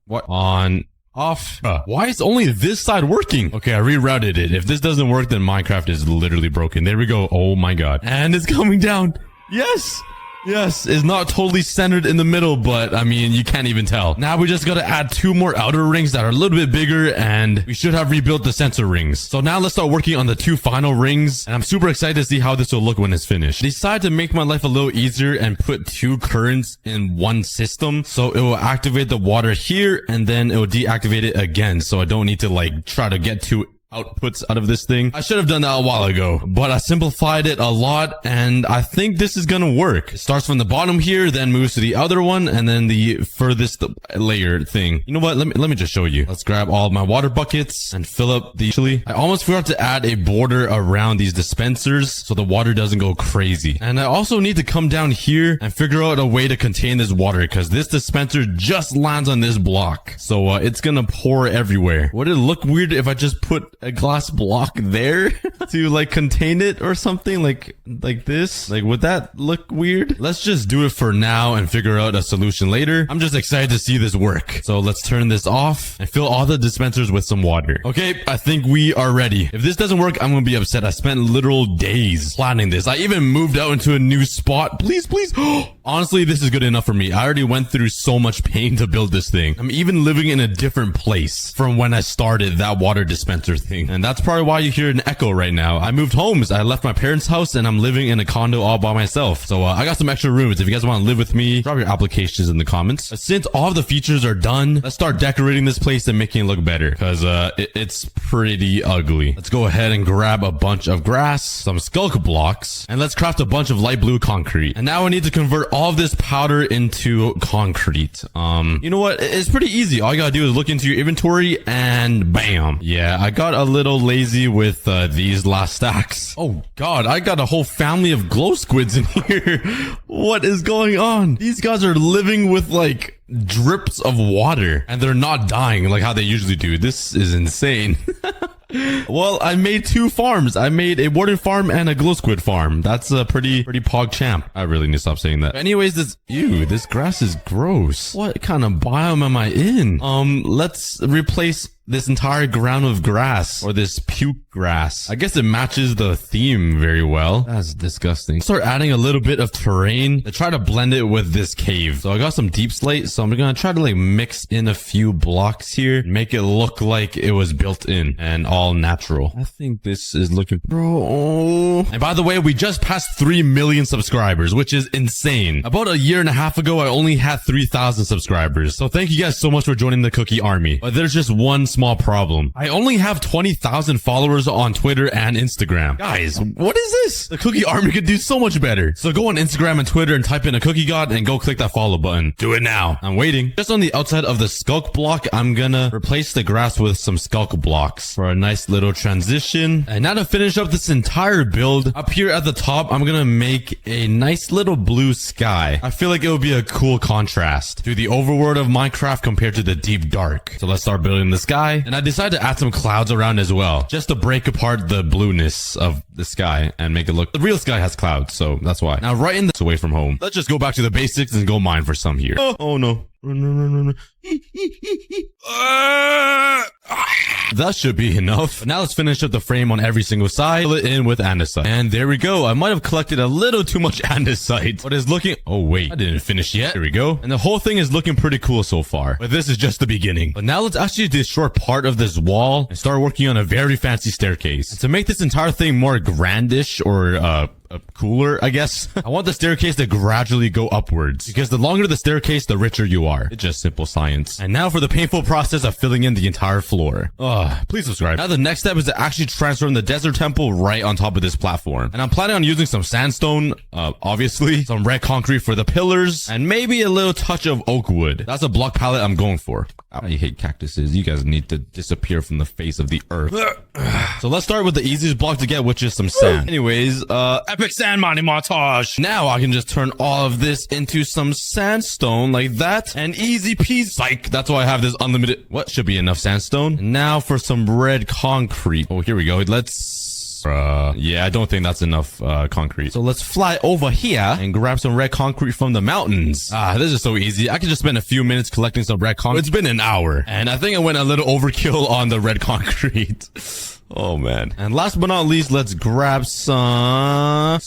what? On, off. Why is only this side working? Okay, I rerouted it. If this doesn't work, then Minecraft is literally broken. There we go. Oh my god. And it's coming down. Yes. Yes, it's not totally centered in the middle, but I mean, you can't even tell. Now we just gotta add 2 more outer rings that are a little bit bigger, and we should have rebuilt the sensor rings. So now let's start working on the 2 final rings, and I'm super excited to see how this will look when it's finished. Decide to make my life a little easier and put 2 currents in one system, so it will activate the water here, and then it will deactivate it again, so I don't need to like try to get 2 outputs out of this thing. I should have done that a while ago, but I simplified it a lot, and I think this is gonna work. It starts from the bottom here, then moves to the other one, and then the furthest layer thing. You know what? Let me just show you. Let's grab all of my water buckets and fill up the chili. I almost forgot to add a border around these dispensers so the water doesn't go crazy. And I also need to come down here and figure out a way to contain this water, because this dispenser just lands on this block. So it's gonna pour everywhere. Would it look weird if I just put a glass block there to like contain it or something like this? Like, would that look weird? Let's just do it for now and figure out a solution later. I'm just excited to see this work. So let's turn this off and fill all the dispensers with some water. Okay, I think we are ready. If this doesn't work, I'm gonna be upset. I spent literal days planning this. I even moved out into a new spot. Please, please. Honestly, this is good enough for me. I already went through so much pain to build this thing. I'm even living in a different place from when I started that water dispenser thing. And that's probably why you hear an echo right now. I moved homes. I left my parents' house and I'm living in a condo all by myself. So I got some extra rooms. If you guys want to live with me, drop your applications in the comments. Since all of the features are done, let's start decorating this place and making it look better, because it's pretty ugly. Let's go ahead and grab a bunch of grass, some skulk blocks, and let's craft a bunch of light blue concrete. And now I need to convert all of this powder into concrete. You know what? It's pretty easy. All you gotta do is look into your inventory and bam. Yeah, I got a little lazy with these last stacks. Oh god, I got a whole family of glow squids in here. What is going on? These guys are living with like drips of water and they're not dying like how they usually do. This is insane. Well, I made 2 farms. I made a warden farm and a glow squid farm. That's a pretty pog champ. I really need to stop saying that. But anyways, this grass is gross. What kind of biome am I in? Let's replace this entire ground of grass, or this puke grass. I guess it matches the theme very well. That's disgusting. Start adding a little bit of terrain to try to blend it with this cave. So I got some deep slate, so I'm gonna try to like mix in a few blocks here, make it look like it was built in and all natural. I think this is looking And by the way, we just passed 3 million subscribers, which is insane. About a year and a half ago, I only had 3,000 subscribers. So thank you guys so much for joining the Cookie Army. But there's just one small problem. I only have 20,000 followers on Twitter and Instagram. Guys, what is this? The Cookie Army could do so much better. So go on Instagram and Twitter and type in aCookieGod and go click that follow button. Do it now. I'm waiting. Just on the outside of the skulk block, I'm gonna replace the grass with some skulk blocks for a nice little transition. And now to finish up this entire build, up here at the top, I'm gonna make a nice little blue sky. I feel like it would be a cool contrast to the overworld of Minecraft compared to the deep dark. So let's start building the sky. And I decided to add some clouds around as well, just to break apart the blueness of the sky and make it look, the real sky has clouds, so that's why. Now right in the away from home, let's just go back to the basics and go mine for some here. Oh no. Run. That should be enough. But now let's finish up the frame on every single side. Fill it in with andesite. And there we go. I might have collected a little too much andesite, but it's looking... Oh wait, I didn't finish yet. There we go. And the whole thing is looking pretty cool so far. But this is just the beginning. But now let's actually destroy part of this wall and start working on a very fancy staircase. And to make this entire thing more grandish or cooler, I guess. I want the staircase to gradually go upwards because the longer the staircase, the richer you are. It's just simple science. And now for the painful process of filling in the entire floor. Please subscribe. Now the next step is to actually transform the desert temple right on top of this platform. And I'm planning on using some sandstone, obviously, some red concrete for the pillars, and maybe a little touch of oak wood. That's a block palette I'm going for. I hate cactuses. You guys need to disappear from the face of the earth. So let's start with the easiest block to get, which is some sand. Anyways, epic sand mining montage. Now I can just turn all of this into some sandstone like that, and easy peasy. Psych. That's why I have this unlimited. What should be enough sandstone? And now for some red concrete. Oh, here we go. Yeah, I don't think that's enough concrete. So let's fly over here and grab some red concrete from the mountains. This is so easy. I could just spend a few minutes collecting some red concrete. It's been an hour, and I think I went a little overkill on the red concrete. Oh man. And last but not least, let's grab some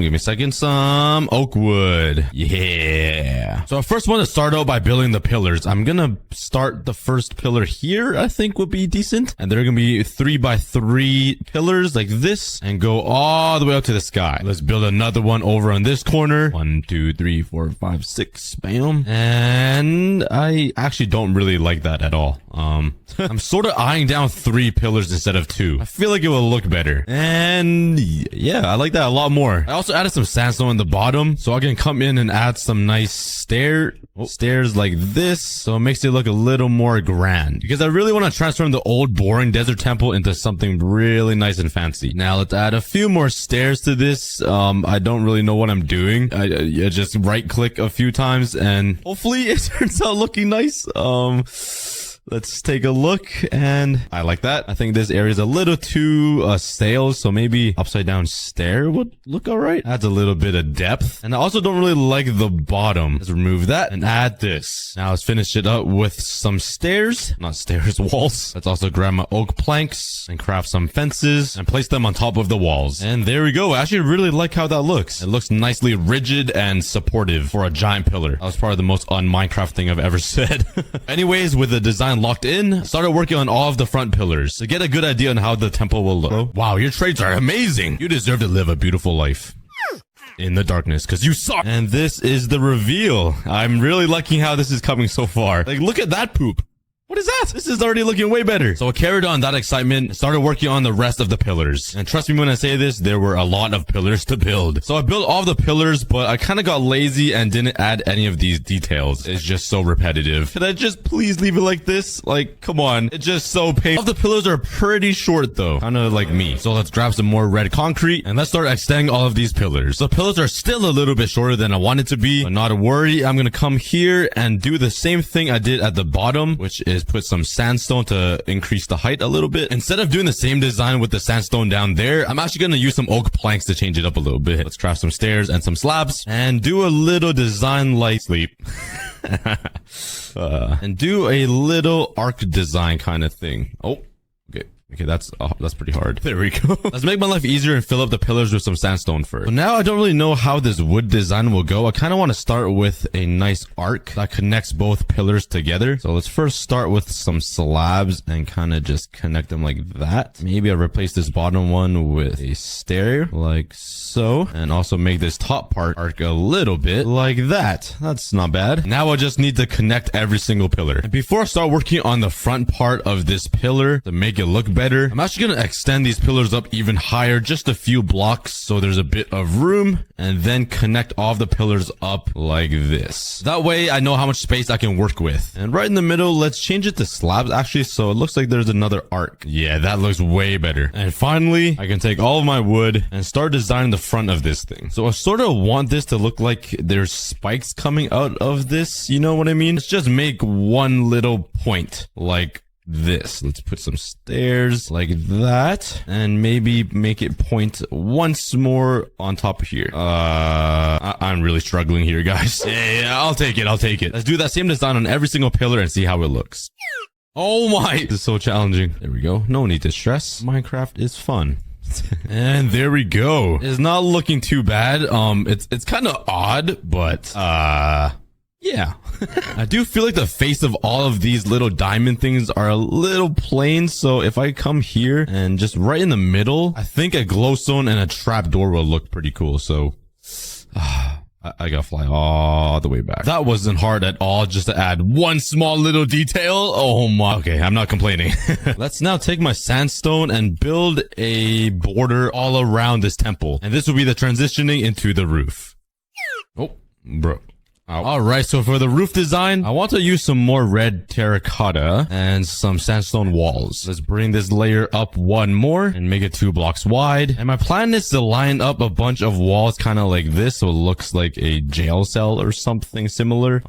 give me a second, some oak wood. Yeah. So I first want to start out by building the pillars. I'm gonna start the first pillar here, I think would be decent. And they're gonna be 3x3 pillars like this and go all the way up to the sky. Let's build another one over on this corner. 1, 2, 3, 4, 5, 6. Bam. And I actually don't really like that at all. I'm sort of eyeing down 3 pillars instead of 2. I feel like it will look better. And yeah, I like that a lot more. I also added some sandstone on the bottom so I can come in and add some nice stairs like this, so it makes it look a little more grand, because I really want to transform the old boring desert temple into something really nice and fancy. Now let's add a few more stairs to this. I don't really know what I'm doing. I just right click a few times and hopefully it turns out looking nice. Let's take a look, and I like that. I think this area is a little too stale, so maybe upside down stair would look alright. Adds a little bit of depth. And I also don't really like the bottom. Let's remove that and add this. Now let's finish it up with some stairs. Not stairs, walls. Let's also grab my oak planks and craft some fences and place them on top of the walls. And there we go. I actually really like how that looks. It looks nicely rigid and supportive for a giant pillar. That was probably the most un-Minecraft thing I've ever said. Anyways, with the design locked in, started working on all of the front pillars to get a good idea on how the temple will look. Wow, your traits are amazing. You deserve to live a beautiful life in the darkness, because you suck. And this is the reveal. I'm really liking how this is coming so far. Like, look at that poop. What is that? This is already looking way better. So I carried on that excitement and started working on the rest of the pillars. And trust me when I say this, there were a lot of pillars to build. So I built all the pillars, but I kind of got lazy and didn't add any of these details. It's just so repetitive. Could I just please leave it like this? Like, come on. It's just so painful. All the pillars are pretty short though. Kind of like me. So let's grab some more red concrete and let's start extending all of these pillars. The pillars are still a little bit shorter than I wanted to be, but not to worry. I'm going to come here and do the same thing I did at the bottom, which is put some sandstone to increase the height a little bit. Instead of doing the same design with the sandstone down there, I'm actually going to use some oak planks to change it up a little bit. Let's craft some stairs and some slabs and do a little design like sleep. And do a little arc design kind of thing. Okay, that's pretty hard. There we go. Let's make my life easier and fill up the pillars with some sandstone first. So now I don't really know how this wood design will go. I kind of want to start with a nice arc that connects both pillars together. So let's first start with some slabs and kind of just connect them like that. Maybe I'll replace this bottom one with a stair like so. And also make this top part arc a little bit like that. That's not bad. Now I just need to connect every single pillar. And before I start working on the front part of this pillar to make it look better, I'm actually going to extend these pillars up even higher, just a few blocks, so there's a bit of room, and then connect all of the pillars up like this. That way I know how much space I can work with. And right in the middle, let's change it to slabs actually, so it looks like there's another arc. Yeah, that looks way better. And finally, I can take all of my wood and start designing the front of this thing. So I sort of want this to look like there's spikes coming out of this, you know what I mean? Let's just make one little point like this. Let's put some stairs like that and maybe make it point once more on top of here. I'm really struggling here, guys. Yeah, I'll take it. Let's do that same design on every single pillar and see how it looks. Oh my, this is so challenging. There we go. No need to stress. Minecraft is fun. And there we go. It's not looking too bad. It's kind of odd, but Yeah. I do feel like the face of all of these little diamond things are a little plain. So if I come here and just right in the middle, I think a glowstone and a trapdoor will look pretty cool. So I gotta fly all the way back. That wasn't hard at all, just to add one small little detail. Oh my. Okay, I'm not complaining. Let's now take my sandstone and build a border all around this temple. And this will be the transitioning into the roof. Oh, bro. All right, so for the roof design, I want to use some more red terracotta and some sandstone walls. Let's bring this layer up one more and make it 2 blocks wide. And my plan is to line up a bunch of walls kind of like this, so it looks like a jail cell or something similar.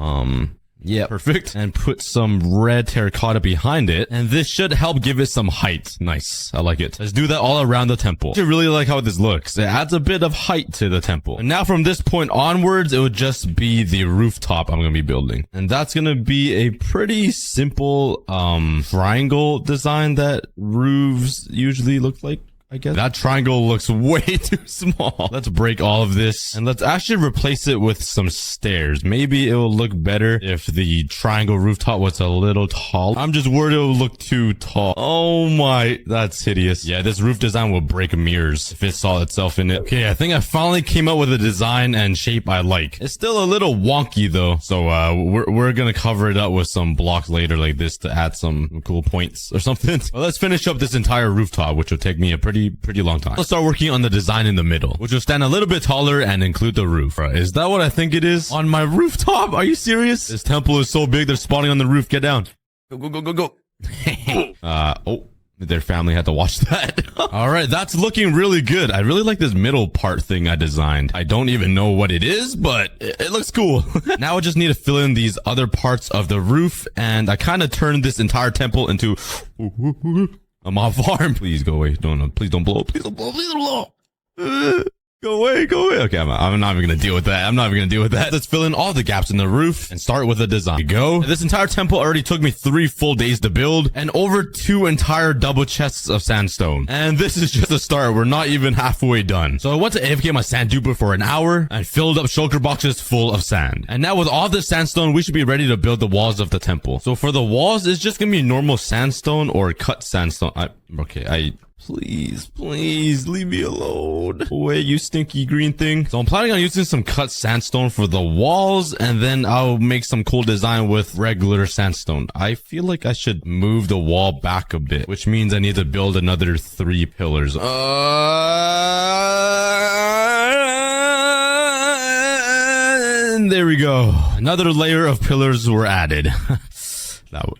Yeah, perfect. And put some red terracotta behind it. And this should help give it some height. Nice. I like it. Let's do that all around the temple. I really like how this looks. It adds a bit of height to the temple. And now from this point onwards, it would just be the rooftop I'm going to be building. And that's going to be a pretty simple, triangle design that roofs usually look like. I guess that triangle looks way too small. Let's break all of this and let's actually replace it with some stairs. Maybe it will look better if the triangle rooftop was a little tall. I'm just worried it will look too tall. Oh my, that's hideous. Yeah, this roof design will break mirrors if it saw itself in it. Okay, I think I finally came up with a design and shape I like. It's still a little wonky though. So we're gonna cover it up with some blocks later like this to add some cool points or something. But let's finish up this entire rooftop, which will take me a pretty long time. Let's start working on the design in the middle, which will stand a little bit taller and include the roof. Right, is that what I think it is? On my rooftop? Are you serious? This temple is so big, they're spawning on the roof. Get down. Go. Oh, their family had to watch that. All right, that's looking really good. I really like this middle part thing I designed. I don't even know what it is, but it looks cool. Now I just need to fill in these other parts of the roof, and I kind of turned this entire temple into a mob farm. Please go away. No, please don't blow. Please don't blow. Please don't blow. Go away. Okay, I'm not even gonna deal with that. Let's fill in all the gaps in the roof and start with the design. Here we go. This entire temple already took me 3 full days to build and over 2 entire double chests of sandstone. And this is just a start. We're not even halfway done. So I went to AFK my sand duper for an hour and filled up shulker boxes full of sand. And now with all this sandstone, we should be ready to build the walls of the temple. So for the walls, it's just gonna be normal sandstone or cut sandstone. Please leave me alone. Away, you stinky green thing. So I'm planning on using some cut sandstone for the walls, and then I'll make some cool design with regular sandstone. I feel like I should move the wall back a bit, which means I need to build another 3 pillars. And there we go. Another layer of pillars were added.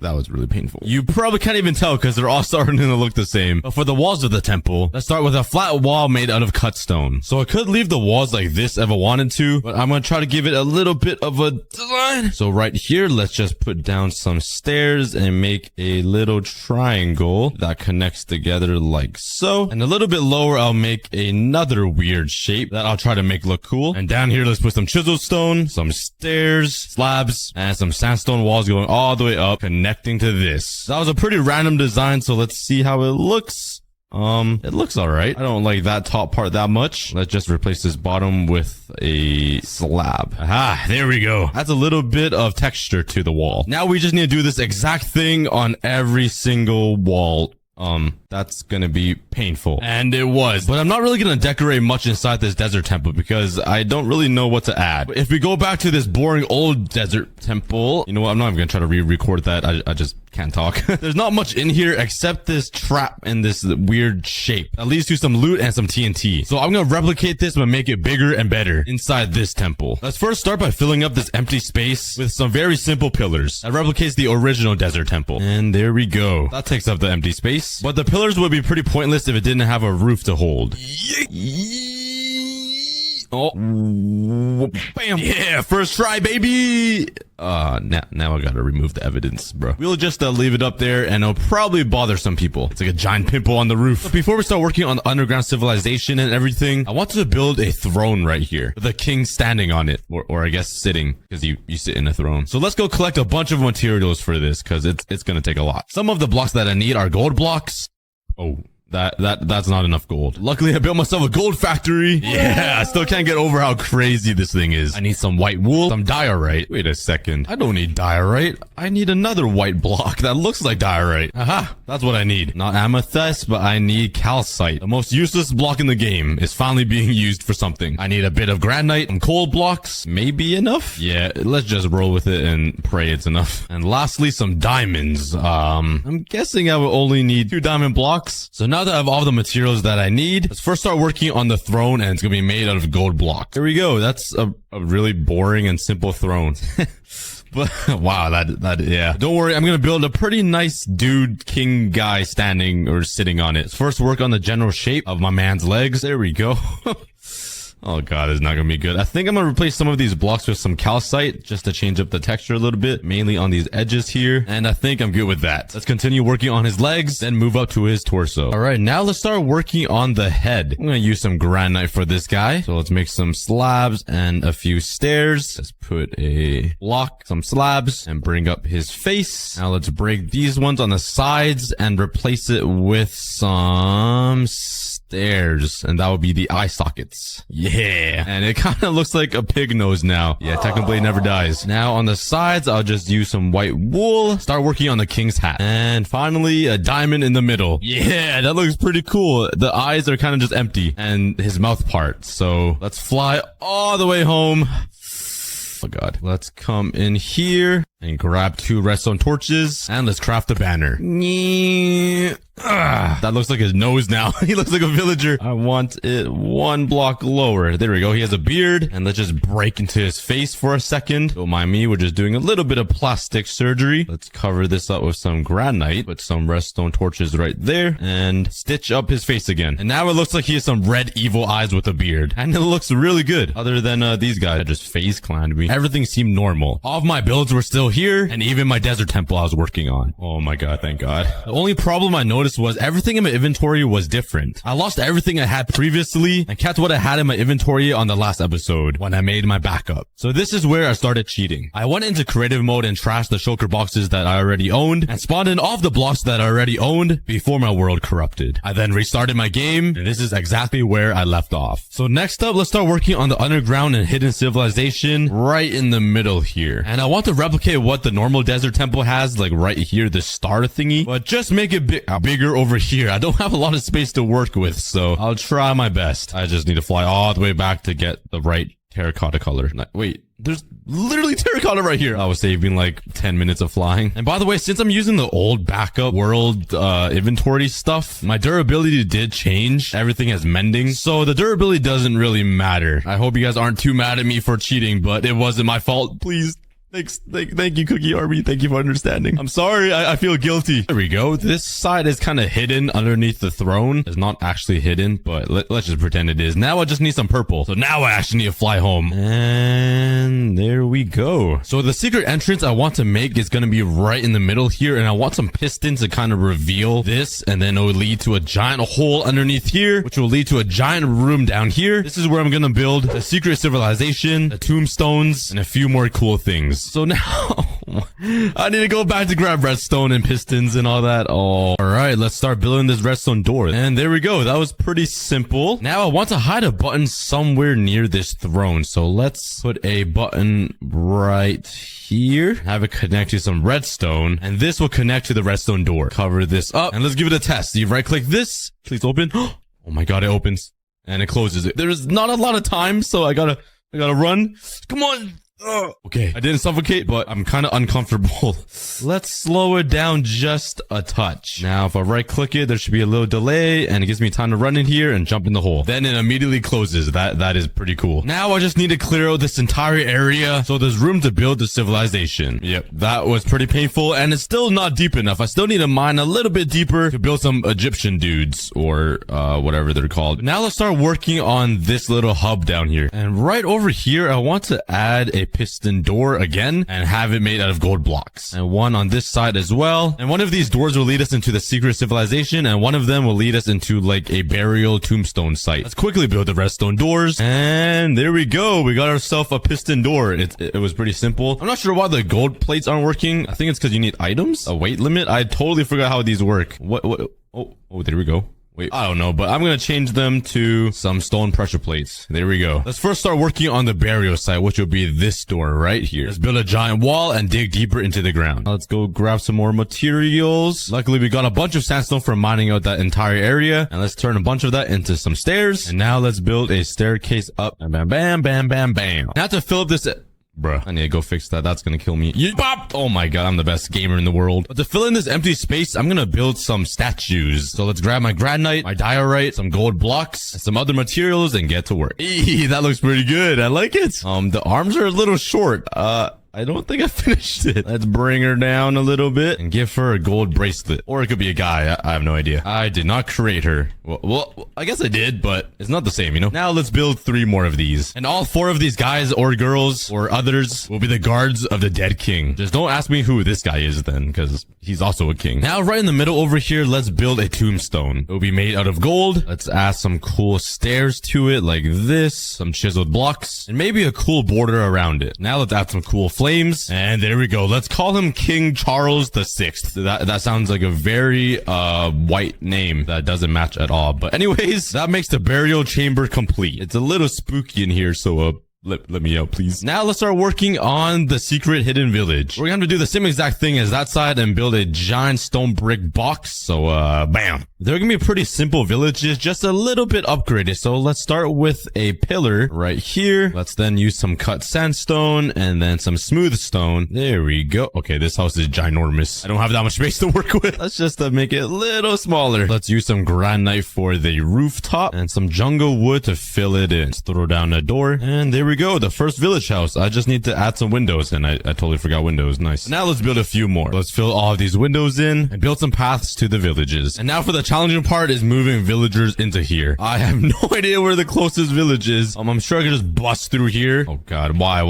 That was really painful. You probably can't even tell because they're all starting to look the same. But for the walls of the temple, let's start with a flat wall made out of cut stone. So I could leave the walls like this if I wanted to, but I'm going to try to give it a little bit of a design. So right here, let's just put down some stairs and make a little triangle that connects together like so. And a little bit lower, I'll make another weird shape that I'll try to make look cool. And down here, let's put some chisel stone, some stairs, slabs, and some sandstone walls going all the way up, connecting to this. That was a pretty random design, so let's see how it looks. It looks alright. I don't like that top part that much. Let's just replace this bottom with a slab. Aha, there we go. That's a little bit of texture to the wall. Now we just need to do this exact thing on every single wall. That's gonna be painful. And it was. But I'm not really gonna decorate much inside this desert temple because I don't really know what to add. But if we go back to this boring old desert temple, you know what? I'm not even gonna try to re-record that. I just can't talk. There's not much in here except this trap and this weird shape that leads to some loot and some TNT. So I'm gonna replicate this but make it bigger and better inside this temple. Let's first start by filling up this empty space with some very simple pillars that replicates the original desert temple. And there we go. That takes up the empty space. But the pillars would be pretty pointless if it didn't have a roof to hold. Oh, bam. Yeah, first try, baby. Now I gotta remove the evidence, bro. We'll just leave it up there and it'll probably bother some people. It's like a giant pimple on the roof. But before we start working on the underground civilization and everything, I wanted to build a throne right here with a king standing on it, or I guess sitting, because you sit in a throne. So let's go collect a bunch of materials for this because it's gonna take a lot. Some of the blocks that I need are gold blocks. Oh, That's not enough gold. Luckily, I built myself a gold factory. Yeah, I still can't get over how crazy this thing is. I need some white wool, some diorite. Wait a second. I don't need diorite. I need another white block that looks like diorite. Aha, that's what I need. Not amethyst, but I need calcite. The most useless block in the game is finally being used for something. I need a bit of granite, some coal blocks. Maybe enough? Yeah, let's just roll with it and pray it's enough. And lastly, some diamonds. I'm guessing I will only need 2 diamond blocks. So now that I have all the materials that I need, let's first start working on the throne, and it's gonna be made out of gold blocks. There we go. That's a really boring and simple throne. But wow, yeah. Don't worry, I'm gonna build a pretty nice dude king guy standing or sitting on it. Let's first work on the general shape of my man's legs. There we go. Oh god, it's not gonna be good. I think I'm gonna replace some of these blocks with some calcite just to change up the texture a little bit, mainly on these edges here. And I think I'm good with that. Let's continue working on his legs, then move up to his torso. All right, now let's start working on the head. I'm gonna use some granite for this guy. So let's make some slabs and a few stairs. Let's put a block, some slabs, and bring up his face. Now let's break these ones on the sides and replace it with some stairs, and that would be the eye sockets. Yeah, and it kind of looks like a pig nose now. Yeah, Technoblade never dies. Now on the sides, I'll just use some white wool, start working on the king's hat, and finally a diamond in the middle. Yeah, that looks pretty cool. The eyes are kind of just empty, and his mouth part. So let's fly all the way home. Oh god. Let's come in here and grab 2 redstone torches, and let's craft a banner. That looks like his nose now. He looks like a villager. I want it 1 block lower. There we go. He has a beard, and let's just break into his face for a second. Don't mind me. We're just doing a little bit of plastic surgery. Let's cover this up with some granite. Put some redstone torches right there and stitch up his face again. And now it looks like he has some red evil eyes with a beard, and it looks really good. Other than these guys that just phase clanned me. Everything seemed normal. All of my builds were still here, and even my desert temple I was working on. Oh my god, thank god. The only problem I noticed was everything in my inventory was different. I lost everything I had previously and kept what I had in my inventory on the last episode when I made my backup. So this is where I started cheating. I went into creative mode and trashed the shulker boxes that I already owned and spawned in all of the blocks that I already owned before my world corrupted. I then restarted my game, and this is exactly where I left off. So next up, let's start working on the underground and hidden civilization right in the middle here. And I want to replicate what the normal desert temple has, like right here, this star thingy, but just make it bigger over here. I don't have a lot of space to work with, so I'll try my best. I just need to fly all the way back to get the right terracotta color. Wait, there's literally terracotta right here. I was saving like 10 minutes of flying. And by the way, since I'm using the old backup world inventory stuff, my durability did change. Everything has mending, so the durability doesn't really matter. I hope you guys aren't too mad at me for cheating, but it wasn't my fault. Please. Thank you, Cookie Army. Thank you for understanding. I'm sorry. I feel guilty. There we go. This side is kind of hidden underneath the throne. It's not actually hidden, but let's just pretend it is. Now I just need some purple. So now I actually need to fly home. And there we go. So the secret entrance I want to make is going to be right in the middle here. And I want some pistons to kind of reveal this. And then it will lead to a giant hole underneath here, which will lead to a giant room down here. This is where I'm going to build the secret civilization, the tombstones, and a few more cool things. So now I need to go back to grab redstone and pistons and all that. Oh, all right. Let's start building this redstone door. And there we go. That was pretty simple. Now I want to hide a button somewhere near this throne. So let's put a button right here. Have it connect to some redstone. And this will connect to the redstone door. Cover this up. And let's give it a test. You right click this. Please open. Oh my god, it opens. And it closes it. There's not a lot of time, so I gotta run. Come on. Okay, I didn't suffocate, but I'm kind of uncomfortable. Let's slow it down just a touch. Now, if I right click it, there should be a little delay, and it gives me time to run in here and jump in the hole. Then it immediately closes. That is pretty cool. Now I just need to clear out this entire area so there's room to build the civilization. Yep, that was pretty painful, and it's still not deep enough. I still need to mine a little bit deeper to build some Egyptian dudes, or whatever they're called. Now let's start working on this little hub down here. And right over here, I want to add a piston door again and have it made out of gold blocks, and one on this side as well. And one of these doors will lead us into the secret civilization, and one of them will lead us into like a burial tombstone site. Let's quickly build the redstone doors, and there we go. We got ourselves a piston door. It was pretty simple. I'm not sure why the gold plates aren't working. I think it's because you need items, a weight limit. I totally forgot how these work. What oh, there we go. Wait, I don't know, but I'm gonna change them to some stone pressure plates. There we go. Let's first start working on the burial site, which will be this door right here. Let's build a giant wall and dig deeper into the ground. Let's go grab some more materials. Luckily, we got a bunch of sandstone from mining out that entire area. And let's turn a bunch of that into some stairs. And now let's build a staircase up. Bam, bam, bam, bam, bam, bam. Now to fill up this... Bruh, I need to go fix that. That's gonna kill me. Bop! Oh my god, I'm the best gamer in the world. But to fill in this empty space, I'm gonna build some statues. So let's grab my granite, my diorite, some gold blocks, and some other materials and get to work. Eee, that looks pretty good. I like it. The arms are a little short. I don't think I finished it. Let's bring her down a little bit and give her a gold bracelet. Or it could be a guy. I have no idea. I did not create her. Well, I guess I did, but it's not the same, you know? Now let's build 3 more of these. And all 4 of these guys or girls or others will be the guards of the dead king. Just don't ask me who this guy is then, because he's also a king. Now, right in the middle over here, let's build a tombstone. It will be made out of gold. Let's add some cool stairs to it like this, some chiseled blocks, and maybe a cool border around it. Now let's add some cool flames. And there we go. Let's call him King Charles the Sixth. That sounds like a very white name that doesn't match at all. But anyways, that makes the burial chamber complete. It's a little spooky in here, so let me out, please. Now let's start working on the secret hidden village. We're gonna have to do the same exact thing as that side and build a giant stone brick box. So, bam. They're gonna be pretty simple villages, just a little bit upgraded. So let's start with a pillar right here. Let's then use some cut sandstone and then some smooth stone. There we go. Okay, this house is ginormous. I don't have that much space to work with. Let's just make it a little smaller. Let's use some granite for the rooftop and some jungle wood to fill it in. Let's throw down a door and there we go, the first village house. I just need to add some windows, and I totally forgot windows. Nice. Now let's build a few more. Let's fill all of these windows in and build some paths to the villages. And now for the challenging part is moving villagers into here. I have no idea where the closest village is. I'm sure I can just bust through here. Oh god, why?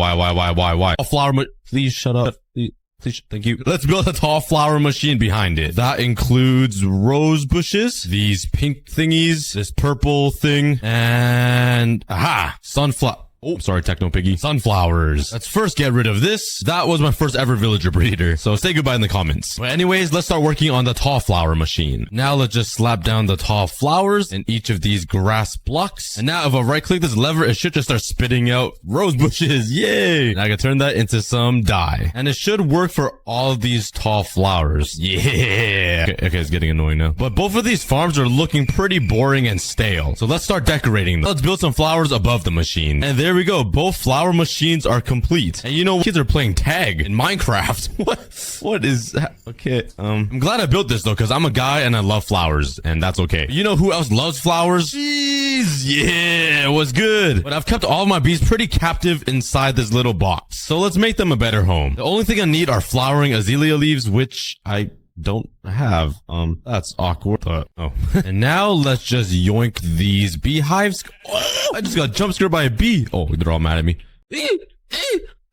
A flower, please shut up. Please, thank you. Let's build a tall flower machine behind it. That includes rose bushes, these pink thingies, this purple thing, and aha, sunflower. Oh, sorry, Techno Piggy. Sunflowers. Let's first get rid of this. That was my first ever villager breeder. So say goodbye in the comments. But anyways, let's start working on the tall flower machine. Now let's just slap down the tall flowers in each of these grass blocks. And now if I right click this lever, it should just start spitting out rose bushes. Yay! Now I can turn that into some dye. And it should work for all of these tall flowers. Yeah! Okay, it's getting annoying now. But both of these farms are looking pretty boring and stale. So let's start decorating them. Let's build some flowers above the machine. And there we go. Both flower machines are complete. And you know, kids are playing tag in Minecraft. What is that? Okay. I'm glad I built this though, because I'm a guy and I love flowers, and that's okay. You know who else loves flowers? Bees. Yeah, it was good. But I've kept all of my bees pretty captive inside this little box. So let's make them a better home. The only thing I need are flowering azalea leaves, which I don't have. That's awkward. Oh. And now let's just yoink these beehives. Oh, I just got jump scared by a bee. Oh, they're all mad at me.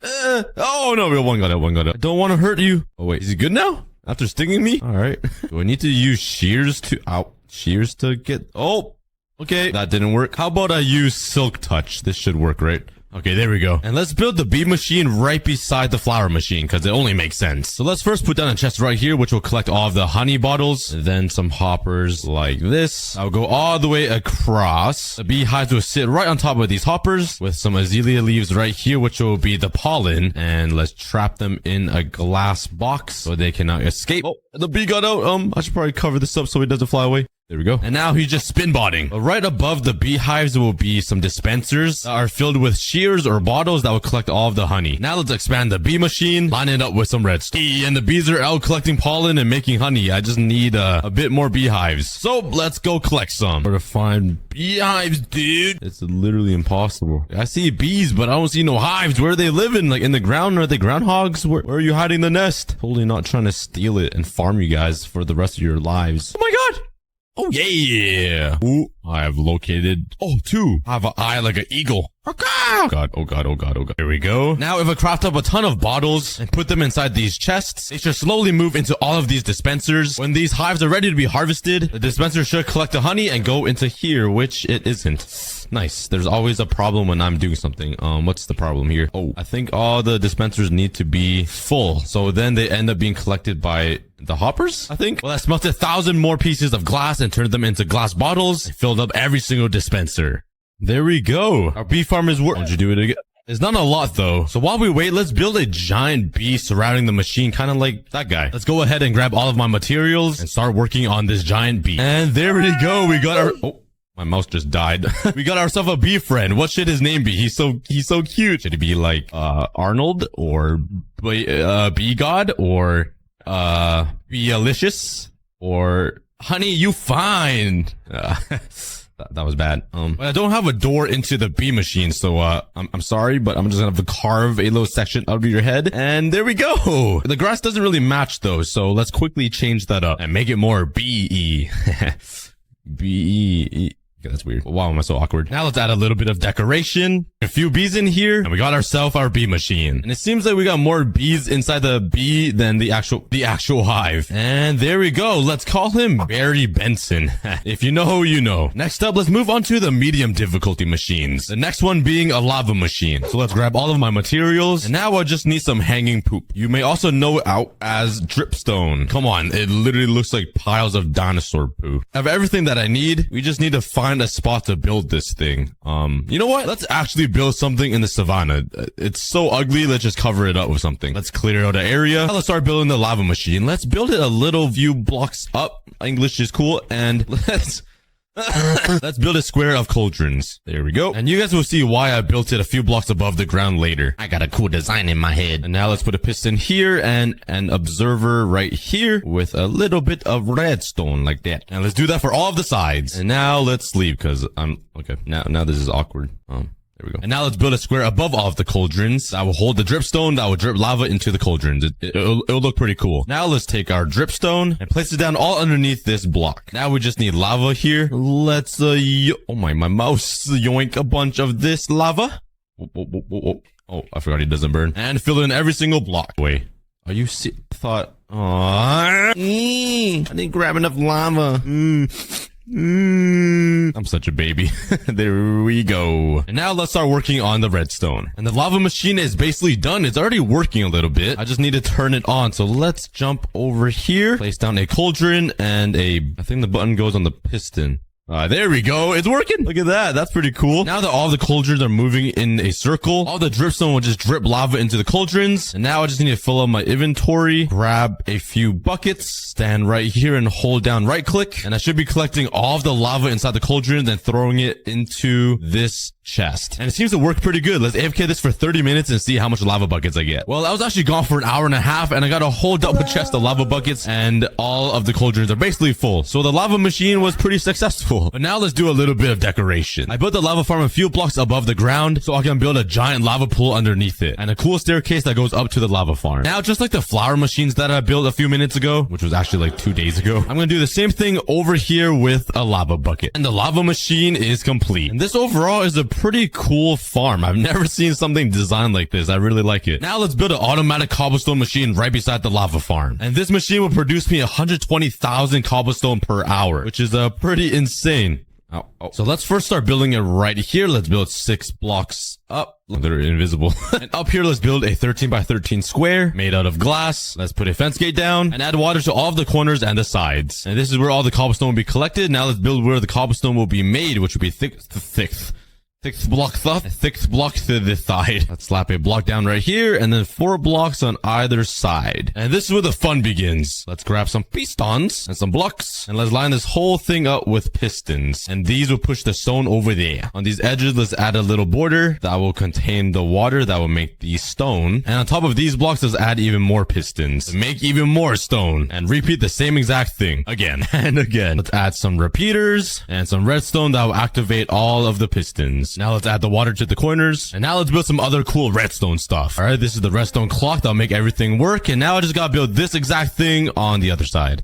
Oh no, one got it. I don't want to hurt you. Oh wait, is he good now? After stinging me? All right. Do I need to use shears to get... Oh, okay. That didn't work. How about I use silk touch? This should work, right? Okay, there we go. And let's build the bee machine right beside the flower machine, because it only makes sense. So let's first put down a chest right here, which will collect all of the honey bottles. And then some hoppers like this. I'll go all the way across. The beehives will sit right on top of these hoppers with some azalea leaves right here, which will be the pollen. And let's trap them in a glass box so they cannot escape. Oh, the bee got out. I should probably cover this up so it doesn't fly away. There we go. And now he's just spin botting. But right above the beehives will be some dispensers that are filled with shears or bottles that will collect all of the honey. Now let's expand the bee machine, line it up with some redstone. And the bees are out collecting pollen and making honey. I just need a bit more beehives. So let's go collect some. Where to find beehives, dude? It's literally impossible. I see bees, but I don't see no hives. Where are they living? Like in the ground? Are they groundhogs? Where are you hiding the nest? Totally not trying to steal it and farm you guys for the rest of your lives. Oh my god! Oh, yeah. Ooh, I have located... Oh, 2. I have an eye like an eagle. Oh, god. Oh, god. There we go. Now, if I craft up a ton of bottles and put them inside these chests, they should slowly move into all of these dispensers. When these hives are ready to be harvested, the dispenser should collect the honey and go into here, which it isn't. Nice. There's always a problem when I'm doing something. What's the problem here? Oh, I think all the dispensers need to be full. So then they end up being collected by the hoppers, I think. Well, I smelted 1,000 more pieces of glass and turned them into glass bottles and filled up every single dispenser. There we go. Our bee farm is working. Why don't you do it again? It's not a lot though. So while we wait, let's build a giant bee surrounding the machine, kind of like that guy. Let's go ahead and grab all of my materials and start working on this giant bee. And there we go. We got our... Oh, my mouse just died. We got ourselves a bee friend. What should his name be? He's so cute. Should he be like, Arnold or, Bee God or, Be-alicious or Honey, you fine. That was bad. But I don't have a door into the bee machine, so I'm sorry, but I'm just gonna have to carve a little section out of your head. And there we go. The grass doesn't really match though, so let's quickly change that up and make it more B-E. B-E. Okay, that's weird. Wow, am I so awkward? Now let's add a little bit of decoration. A few bees in here, and we got ourselves our bee machine. And it seems like we got more bees inside the bee than the actual hive. And there we go. Let's call him Barry Benson. If you know, you know. Next up, let's move on to the medium difficulty machines. The next one being a lava machine. So let's grab all of my materials. And now I just need some hanging poop. You may also know it out as dripstone. Come on, it literally looks like piles of dinosaur poo. I have everything that I need. We just need to find a spot to build this thing. You know what? Let's actually build something in the savannah. It's so ugly. Let's just cover it up with something. Let's clear out an area. Now let's start building the lava machine. Let's build it a little few blocks up. English is cool. And let's build a square of cauldrons. There we go. And you guys will see why I built it a few blocks above the ground later. I got a cool design in my head. And now let's put a piston here and an observer right here with a little bit of redstone like that. And let's do that for all of the sides. And now let's leave because okay. Now this is awkward. There we go. And now let's build a square above all of the cauldrons that will hold the dripstone that will drip lava into the cauldrons. It'll look pretty cool. Now let's take our dripstone and place it down all underneath this block. Now we just need lava here. Let's, oh my mouse, yoink a bunch of this lava. Oh, I forgot it doesn't burn. And fill in every single block. Wait, are you I didn't grab enough lava. I'm such a baby. There we go. And now let's start working on the redstone. And the lava machine is basically done. It's already working a little bit. I just need to turn it on. So let's jump over here, place down a cauldron and I think the button goes on the piston. There we go. It's working. Look at that. That's pretty cool. Now that all the cauldrons are moving in a circle, all the dripstone will just drip lava into the cauldrons. And now I just need to fill up my inventory, grab a few buckets, stand right here and hold down right click. And I should be collecting all of the lava inside the cauldrons and throwing it into this chest. And it seems to work pretty good. Let's AFK this for 30 minutes and see how much lava buckets I get. Well, I was actually gone for an hour and a half and I got a whole double chest of lava buckets and all of the cauldrons are basically full. So the lava machine was pretty successful. But now let's do a little bit of decoration. I built the lava farm a few blocks above the ground so I can build a giant lava pool underneath it and a cool staircase that goes up to the lava farm. Now, just like the flower machines that I built a few minutes ago, which was actually like 2 days ago, I'm gonna do the same thing over here with a lava bucket. And the lava machine is complete. And this overall is a pretty cool farm. I've never seen something designed like this. I really like it. Now let's build an automatic cobblestone machine right beside the lava farm. And this machine will produce me 120,000 cobblestone per hour, which is pretty insane. So let's first start building it right here. Let's build 6 blocks up. They're invisible. And up here, let's build a 13 by 13 square made out of glass. Let's put a fence gate down and add water to all of the corners and the sides. And this is where all the cobblestone will be collected. Now let's build where the cobblestone will be made, which will be thick block to the side. Let's slap a block down right here and then 4 blocks on either side. And this is where the fun begins. Let's grab some pistons and some blocks and let's line this whole thing up with pistons. And these will push the stone over there. On these edges, let's add a little border that will contain the water that will make the stone. And on top of these blocks, let's add even more pistons to make even more stone and repeat the same exact thing again and again. Let's add some repeaters and some redstone that will activate all of the pistons. Now let's add the water to the corners. And now let's build some other cool redstone stuff. All right, this is the redstone clock that'll make everything work. And now I just gotta build this exact thing on the other side.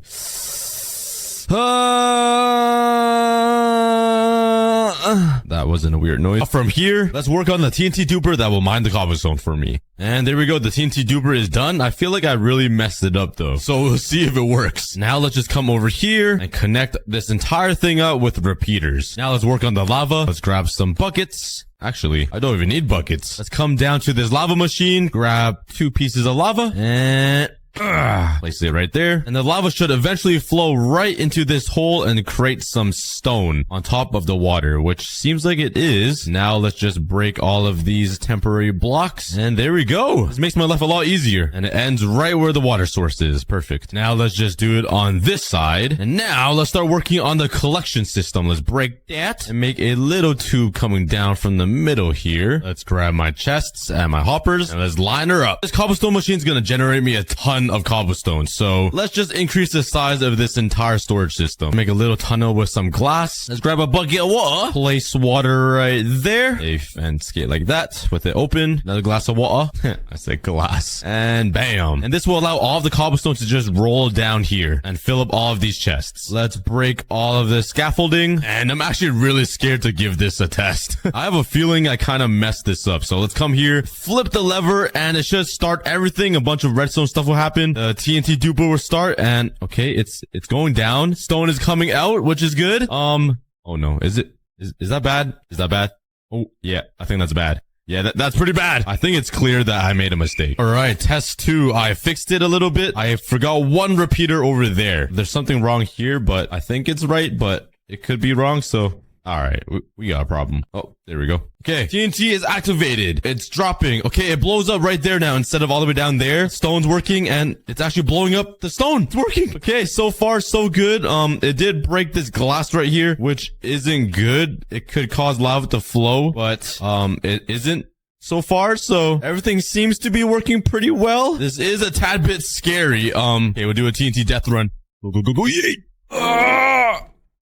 That wasn't a weird noise. From here, let's work on the TNT duper that will mine the cobblestone for me. And there we go. The TNT duper is done. I feel like I really messed it up though. So we'll see if it works. Now let's just come over here and connect this entire thing up with repeaters. Now let's work on the lava. Let's grab some buckets. Actually, I don't even need buckets. Let's come down to this lava machine, grab 2 pieces of lava, and Place it right there. And the lava should eventually flow right into this hole and create some stone on top of the water, which seems like it is. Now let's just break all of these temporary blocks. And there we go. This makes my life a lot easier. And it ends right where the water source is. Perfect. Now let's just do it on this side. And now let's start working on the collection system. Let's break that and make a little tube coming down from the middle here. Let's grab my chests and my hoppers and let's line her up. This cobblestone machine is going to generate me a ton of cobblestone. So let's just increase the size of this entire storage system. Make a little tunnel with some glass. Let's grab a bucket of water. Place water right there. And skate like that with it open. Another glass of water. I said glass. And bam. And this will allow all of the cobblestone to just roll down here and fill up all of these chests. Let's break all of the scaffolding. And I'm actually really scared to give this a test. I have a feeling I kind of messed this up. So let's come here, flip the lever, and it should start everything. A bunch of redstone stuff will happen. The TNT duper will start, and okay, it's going down. Stone is coming out, which is good. Oh no, is that bad? Is that bad? Oh yeah, I think that's bad. Yeah, that's pretty bad. I think it's clear that I made a mistake. All right, test 2. I fixed it a little bit. I forgot one repeater over there. There's something wrong here, but I think it's right, but it could be wrong, so all right, we got a problem. Oh, there we go. Okay, TNT is activated. It's dropping. Okay, it blows up right there now instead of all the way down there. Stone's working, and it's actually blowing up the stone. It's working. Okay, so far, so good. It did break this glass right here, which isn't good. It could cause lava to flow, but, it isn't so far, so everything seems to be working pretty well. This is a tad bit scary. Okay, we'll do a TNT death run. Go, yay!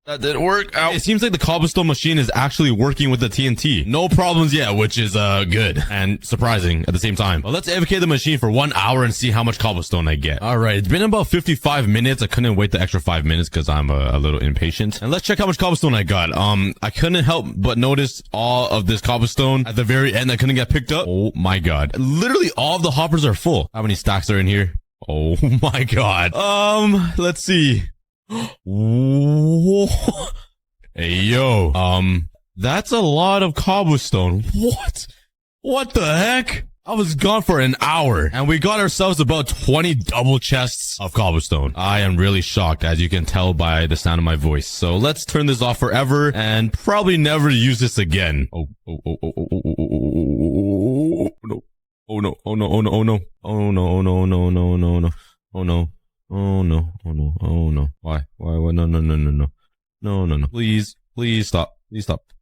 That didn't work. Ow. It seems like the cobblestone machine is actually working with the TNT. No problems yet, which is good and surprising at the same time. But let's advocate the machine for 1 hour and see how much cobblestone I get. All right, it's been about 55 minutes. I couldn't wait the extra 5 minutes because I'm a little impatient. And let's check how much cobblestone I got. I couldn't help but notice all of this cobblestone at the very end that couldn't get picked up. Oh my god. Literally all of the hoppers are full. How many stacks are in here? Oh my god. Let's see. Whoa. Hey, yo. That's a lot of cobblestone. What the heck? I was gone for an hour, and we got ourselves about 20 double chests of cobblestone. I am really shocked, as you can tell by the sound of my voice. So let's turn this off forever, and probably never use this again. Oh no. Oh no. Oh no. Oh no. Oh no. Oh no. Oh no. No. No. No. No. Oh no. Oh no, oh no, oh no. Why? No. Please stop.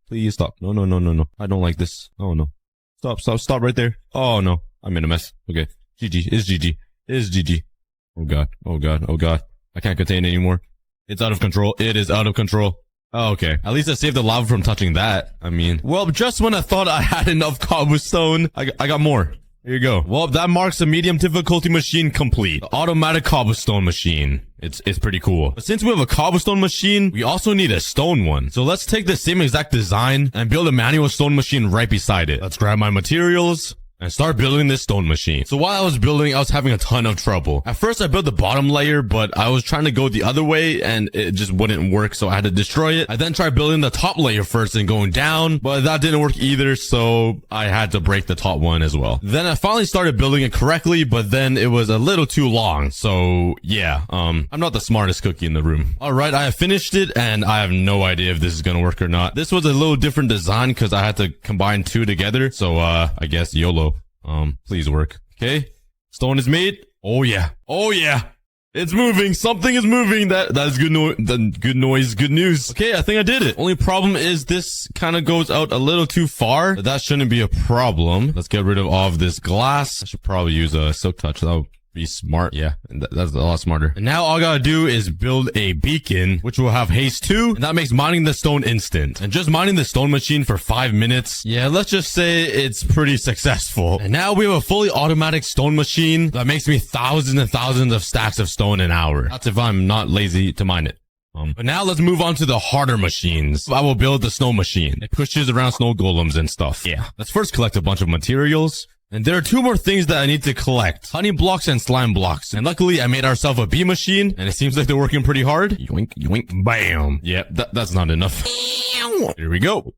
Please stop. No. I don't like this. Oh no. Stop right there. Oh no. I'm in a mess. Okay. GG. Oh god. I can't contain it anymore. It's out of control. It is out of control. Oh, okay. At least I saved the lava from touching that. I mean, well, just when I thought I had enough cobblestone, I got more. Here you go. Well, that marks a medium difficulty machine complete. The automatic cobblestone machine. It's pretty cool. But since we have a cobblestone machine, we also need a stone one. So let's take the same exact design and build a manual stone machine right beside it. Let's grab my materials and start building this stone machine. So while I was building, I was having a ton of trouble. At first, I built the bottom layer, but I was trying to go the other way and it just wouldn't work, so I had to destroy it. I then tried building the top layer first and going down, but that didn't work either, so I had to break the top one as well. Then I finally started building it correctly, but then it was a little too long, so yeah, I'm not the smartest cookie in the room. Alright, I have finished it, and I have no idea if this is gonna work or not. This was a little different design because I had to combine two together, so I guess YOLO. Please work. Okay. Stone is made. Oh yeah. It's moving. Something is moving. That is good noise. Good news. Okay, I think I did it. Only problem is this kind of goes out a little too far. But that shouldn't be a problem. Let's get rid of all of this glass. I should probably use a silk touch. That would be smart. Yeah, and that's a lot smarter. And now all I gotta do is build a beacon, which will have haste 2, and that makes mining the stone instant. And just mining the stone machine for 5 minutes, yeah, let's just say it's pretty successful. And now we have a fully automatic stone machine that makes me thousands and thousands of stacks of stone an hour. That's if I'm not lazy to mine it. But now let's move on to the harder machines. I will build the snow machine. It pushes around snow golems and stuff. Yeah. Let's first collect a bunch of materials. And there are 2 more things that I need to collect. Honey blocks and slime blocks. And luckily I made ourselves a bee machine. And it seems like they're working pretty hard. Yoink, yoink, bam. Yeah, that's not enough. Here we go.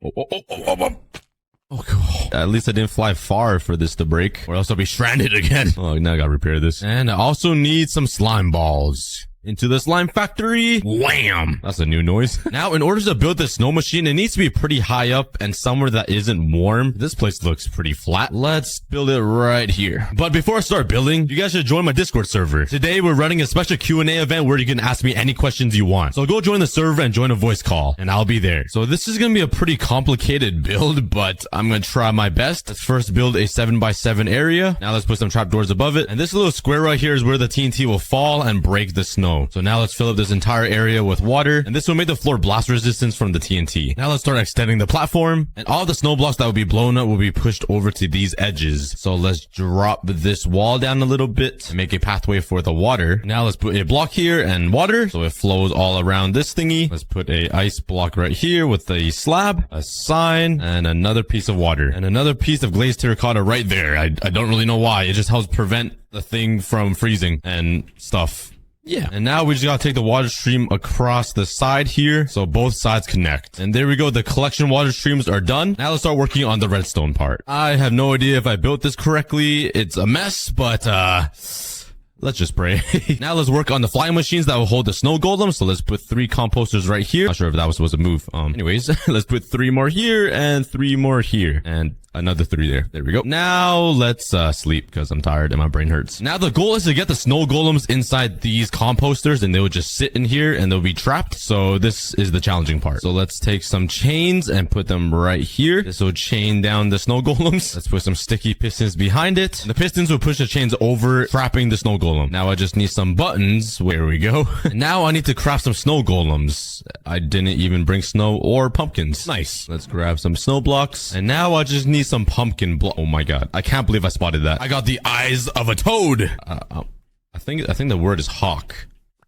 Oh, God. At least I didn't fly far for this to break, or else I'll be stranded again. Oh, now I gotta repair this. And I also need some slime balls. Into the slime factory. Wham! That's a new noise. Now, in order to build this snow machine, it needs to be pretty high up and somewhere that isn't warm. This place looks pretty flat. Let's build it right here. But before I start building, you guys should join my Discord server. Today, we're running a special Q&A event where you can ask me any questions you want. So go join the server and join a voice call, and I'll be there. So this is gonna be a pretty complicated build, but I'm gonna try my best. Let's first build a 7x7 area. Now let's put some trapdoors above it. And this little square right here is where the TNT will fall and break the snow. So now let's fill up this entire area with water, and this will make the floor blast resistance from the TNT. Now let's start extending the platform, and all the snow blocks that will be blown up will be pushed over to these edges. So let's drop this wall down a little bit to make a pathway for the water. Now let's put a block here and water, so it flows all around this thingy. Let's put a ice block right here with a slab, a sign, and another piece of water, and another piece of glazed terracotta right there. I don't really know why. It just helps prevent the thing from freezing and stuff. Yeah. And now we just gotta take the water stream across the side here, so both sides connect. And there we go. The collection water streams are done. Now let's start working on the redstone part. I have no idea if I built this correctly. It's a mess, but let's just pray. Now let's work on the flying machines that will hold the snow golem. So let's put 3 composters right here. Not sure if that was supposed to move. Anyways, let's put 3 more here and 3 more here. And another 3 there. There we go. Now let's sleep because I'm tired and my brain hurts. Now the goal is to get the snow golems inside these composters, and they will just sit in here and they'll be trapped. So this is the challenging part. So let's take some chains and put them right here. This will chain down the snow golems. Let's put some sticky pistons behind it. The pistons will push the chains over, trapping the snow golem. Now I just need some buttons. There we go. And now I need to craft some snow golems. I didn't even bring snow or pumpkins. Nice. Let's grab some snow blocks. And now I just need some pumpkin block. Oh my god. I can't believe I spotted that. I got the eyes of a toad. I think the word is hawk.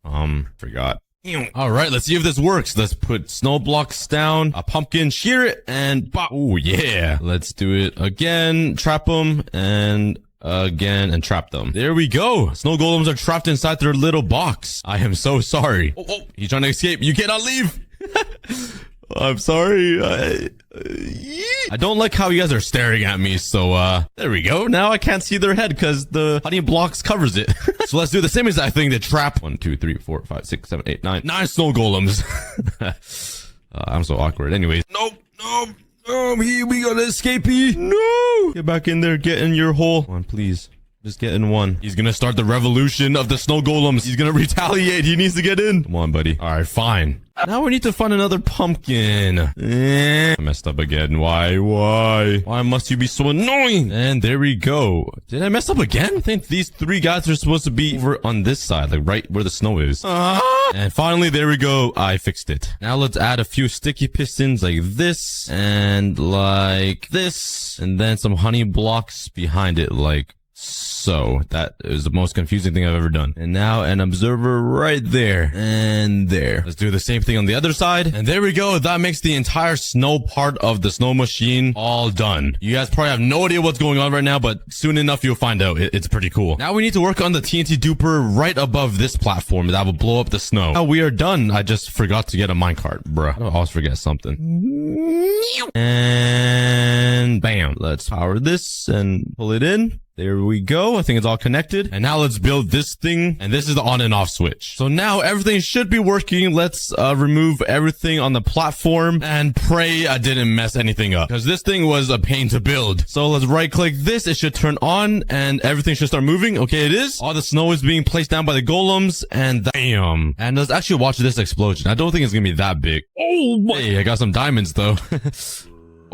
Forgot. All right, let's see if this works. Let's put snow blocks down, a pumpkin, shear it, and bop. Oh yeah. Let's do it again. Trap them and again and trap them. There we go. Snow golems are trapped inside their little box. I am so sorry. Oh, he's trying to escape. You cannot leave. I'm sorry. I don't like how you guys are staring at me. So, there we go. Now I can't see their head because the honey blocks covers it. So let's do the same exact thing to trap 1, 2, 3, 4, 5, 6, 7, 8, 9 snow golems. I'm so awkward. Anyways. Nope. We gotta escape. No. Get back in there. Get in your hole. Come on, please. Just get in one. He's gonna start the revolution of the snow golems. He's gonna retaliate. He needs to get in. Come on, buddy. All right, fine. Now we need to find another pumpkin. I messed up again. Why? Why must you be so annoying? And there we go. Did I mess up again? I think these 3 guys are supposed to be over on this side, like right where the snow is. And finally, there we go. I fixed it. Now let's add a few sticky pistons like this and like this. And then some honey blocks behind it like so. That is the most confusing thing I've ever done. And now an observer right there and there. Let's do the same thing on the other side. And there we go. That makes the entire snow part of the snow machine all done. You guys probably have no idea what's going on right now, but soon enough you'll find out. It's pretty cool. Now we need to work on the TNT duper right above this platform that will blow up the snow. Now we are done. I just forgot to get a minecart, bruh. I always forget something. And bam. Let's power this and pull it in. There we go. I think it's all connected. And now let's build this thing. And this is the on and off switch. So now everything should be working. Let's remove everything on the platform and pray I didn't mess anything up, because this thing was a pain to build. So let's right click this. It should turn on and everything should start moving. Okay, it is. All the snow is being placed down by the golems and bam. And let's actually watch this explosion. I don't think it's gonna be that big. Oh, hey, I got some diamonds though.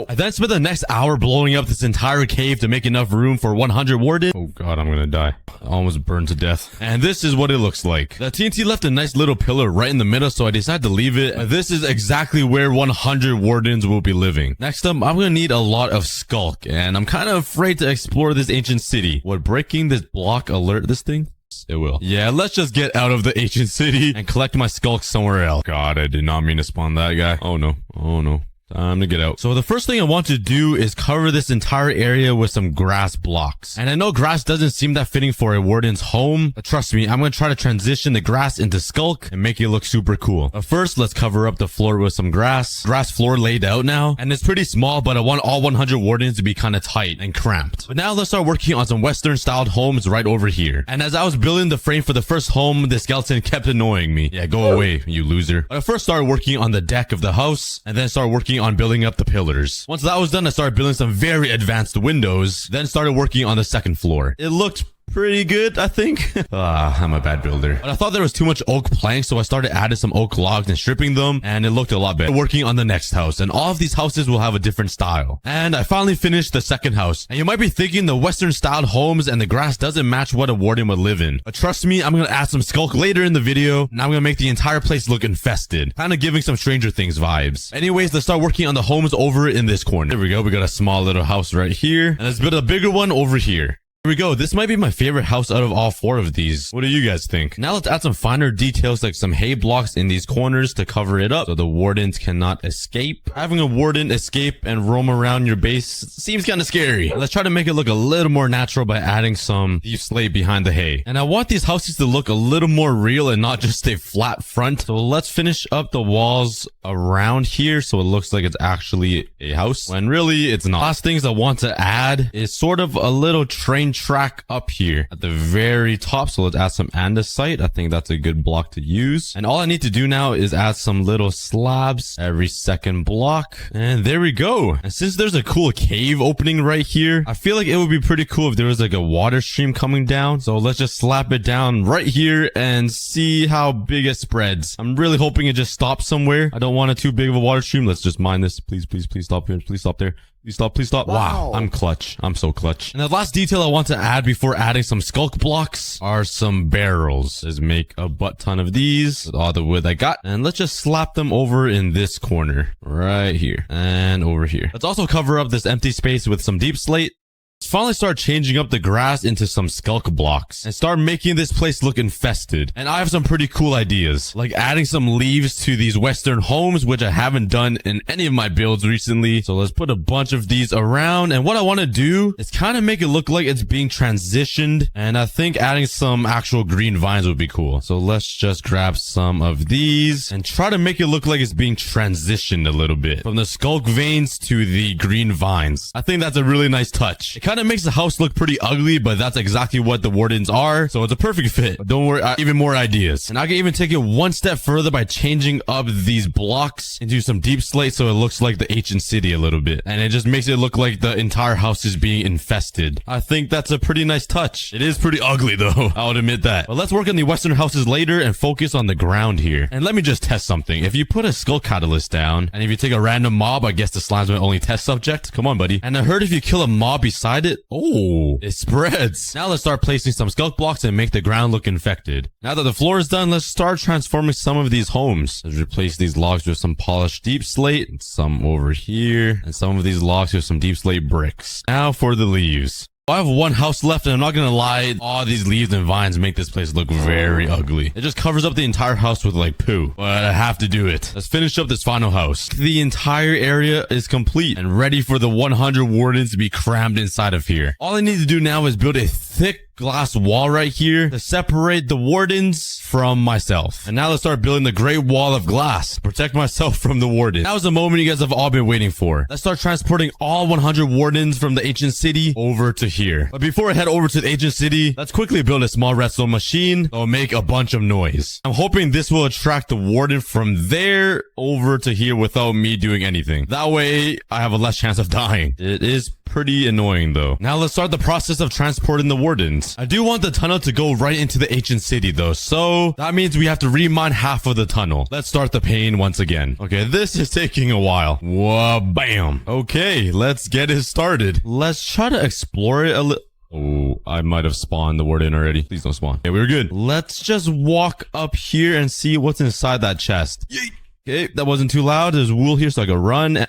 I then spent the next hour blowing up this entire cave to make enough room for 100 wardens. Oh god, I'm gonna die. I almost burned to death. And this is what it looks like. The TNT left a nice little pillar right in the middle, so I decided to leave it. This is exactly where 100 wardens will be living. Next up, I'm gonna need a lot of skulk, and I'm kind of afraid to explore this ancient city. Would breaking this block alert this thing? It will. Yeah, let's just get out of the ancient city and collect my skulk somewhere else. God, I did not mean to spawn that guy. Oh no. Oh no. Time to get out. So the first thing I want to do is cover this entire area with some grass blocks. And I know grass doesn't seem that fitting for a warden's home, but trust me, I'm going to try to transition the grass into skulk and make it look super cool. But first, let's cover up the floor with some grass. Grass floor laid out now, and it's pretty small, but I want all 100 wardens to be kind of tight and cramped. But now let's start working on some Western styled homes right over here. And as I was building the frame for the first home, the skeleton kept annoying me. Yeah, go away, you loser. But I first started working on the deck of the house, and then started working on building up the pillars. Once that was done, I started building some very advanced windows, then started working on the second floor. It looked pretty good, I think. I'm a bad builder. But I thought there was too much oak planks, so I started adding some oak logs and stripping them, and it looked a lot better. Working on the next house, and all of these houses will have a different style. And I finally finished the second house. And you might be thinking the Western styled homes and the grass doesn't match what a warden would live in. But trust me, I'm gonna add some skulk later in the video, and I'm gonna make the entire place look infested. Kind of giving some Stranger Things vibes. Anyways, let's start working on the homes over in this corner. There we go. We got a small little house right here, and let's build a bigger one over here. Here we go. This might be my favorite house out of all 4 of these. What do you guys think? Now let's add some finer details like some hay blocks in these corners to cover it up so the wardens cannot escape. Having a warden escape and roam around your base seems kind of scary. Let's try to make it look a little more natural by adding some deep slate behind the hay. And I want these houses to look a little more real and not just a flat front. So let's finish up the walls around here so it looks like it's actually a house when really it's not. Last things I want to add is sort of a little train track up here at the very top. So let's add some andesite. I think that's a good block to use. And all I need to do now is add some little slabs every second block. And there we go. And since there's a cool cave opening right here, I feel like it would be pretty cool if there was like a water stream coming down. So let's just slap it down right here and see how big it spreads. I'm really hoping it just stops somewhere. I don't want it too big of a water stream. Let's just mine this. Please, please, please stop here. Please stop there. Please stop, please stop. Wow, I'm clutch. I'm so clutch. And the last detail I want to add before adding some skulk blocks are some barrels. Let's make a butt ton of these with all the wood I got. And let's just slap them over in this corner right here and over here. Let's also cover up this empty space with some deep slate. Let's finally start changing up the grass into some skulk blocks and start making this place look infested. And I have some pretty cool ideas, like adding some leaves to these Western homes, which I haven't done in any of my builds recently. So let's put a bunch of these around. And what I want to do is kind of make it look like it's being transitioned. And I think adding some actual green vines would be cool. So let's just grab some of these and try to make it look like it's being transitioned a little bit from the skulk veins to the green vines. I think that's a really nice touch. It kind of makes the house look pretty ugly, but that's exactly what the wardens are, so it's a perfect fit. But don't worry, even more ideas. And I can even take it one step further by changing up these blocks into some deep slate so it looks like the ancient city a little bit. And it just makes it look like the entire house is being infested. I think that's a pretty nice touch. It is pretty ugly though, I'll admit that. But let's work on the Western houses later and focus on the ground here. And let me just test something. If you put a skull catalyst down, and if you take a random mob, I guess the slime's my only test subject. Come on, buddy. And I heard if you kill a mob beside it, it spreads. Now let's start placing some skulk blocks and make the ground look infected. Now that the floor is done, let's start transforming some of these homes. Let's replace these logs with some polished deep slate, some over here, and some of these logs with some deep slate bricks. Now for the leaves. I have one house left, and I'm not gonna lie, all these leaves and vines make this place look very ugly. It just covers up the entire house with like poo, but I have to do it. Let's finish up this final house. The entire area is complete and ready for the 100 wardens to be crammed inside of here. All I need to do now is build a thick glass wall right here to separate the wardens from myself. And now let's start building the great wall of glass to protect myself from the wardens. That was the moment you guys have all been waiting for. Let's start transporting all 100 wardens from the ancient city over to here. But before I head over to the ancient city, let's quickly build a small redstone machine that will make a bunch of noise. I'm hoping this will attract the warden from there over to here without me doing anything. That way I have a less chance of dying. It is pretty annoying though. Now let's start the process of transporting the wardens. I do want the tunnel to go right into the ancient city though, so that means we have to remine half of the tunnel. Let's start the pain once again. Okay, this is taking a while. Whoa, bam. Okay, let's get it started. Let's try to explore it a little. Oh, I might have spawned the warden already. Please don't spawn. Okay, we're good. Let's just walk up here and see what's inside that chest. Yeet. Okay, that wasn't too loud. There's wool here so I can run.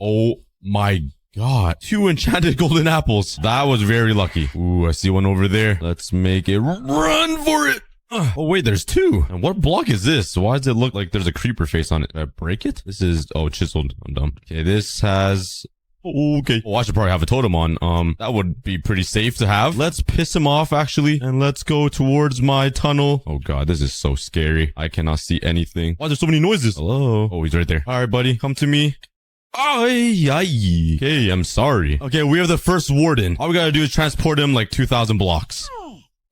Oh my God, 2 enchanted golden apples. That was very lucky. Ooh, I see one over there. Let's make it run for it. Oh, wait, there's two. And what block is this? Why does it look like there's a creeper face on it? Did I break it? This is, oh, chiseled. I'm dumb. Okay, this has... Oh, okay. Oh, I should probably have a totem on. That would be pretty safe to have. Let's piss him off, actually. And let's go towards my tunnel. Oh, God, this is so scary. I cannot see anything. Why there's so many noises? Hello? Oh, he's right there. All right, buddy. Come to me. Ay. Okay, I'm sorry. Okay, we have the first warden. All we gotta do is transport him like 2,000 blocks.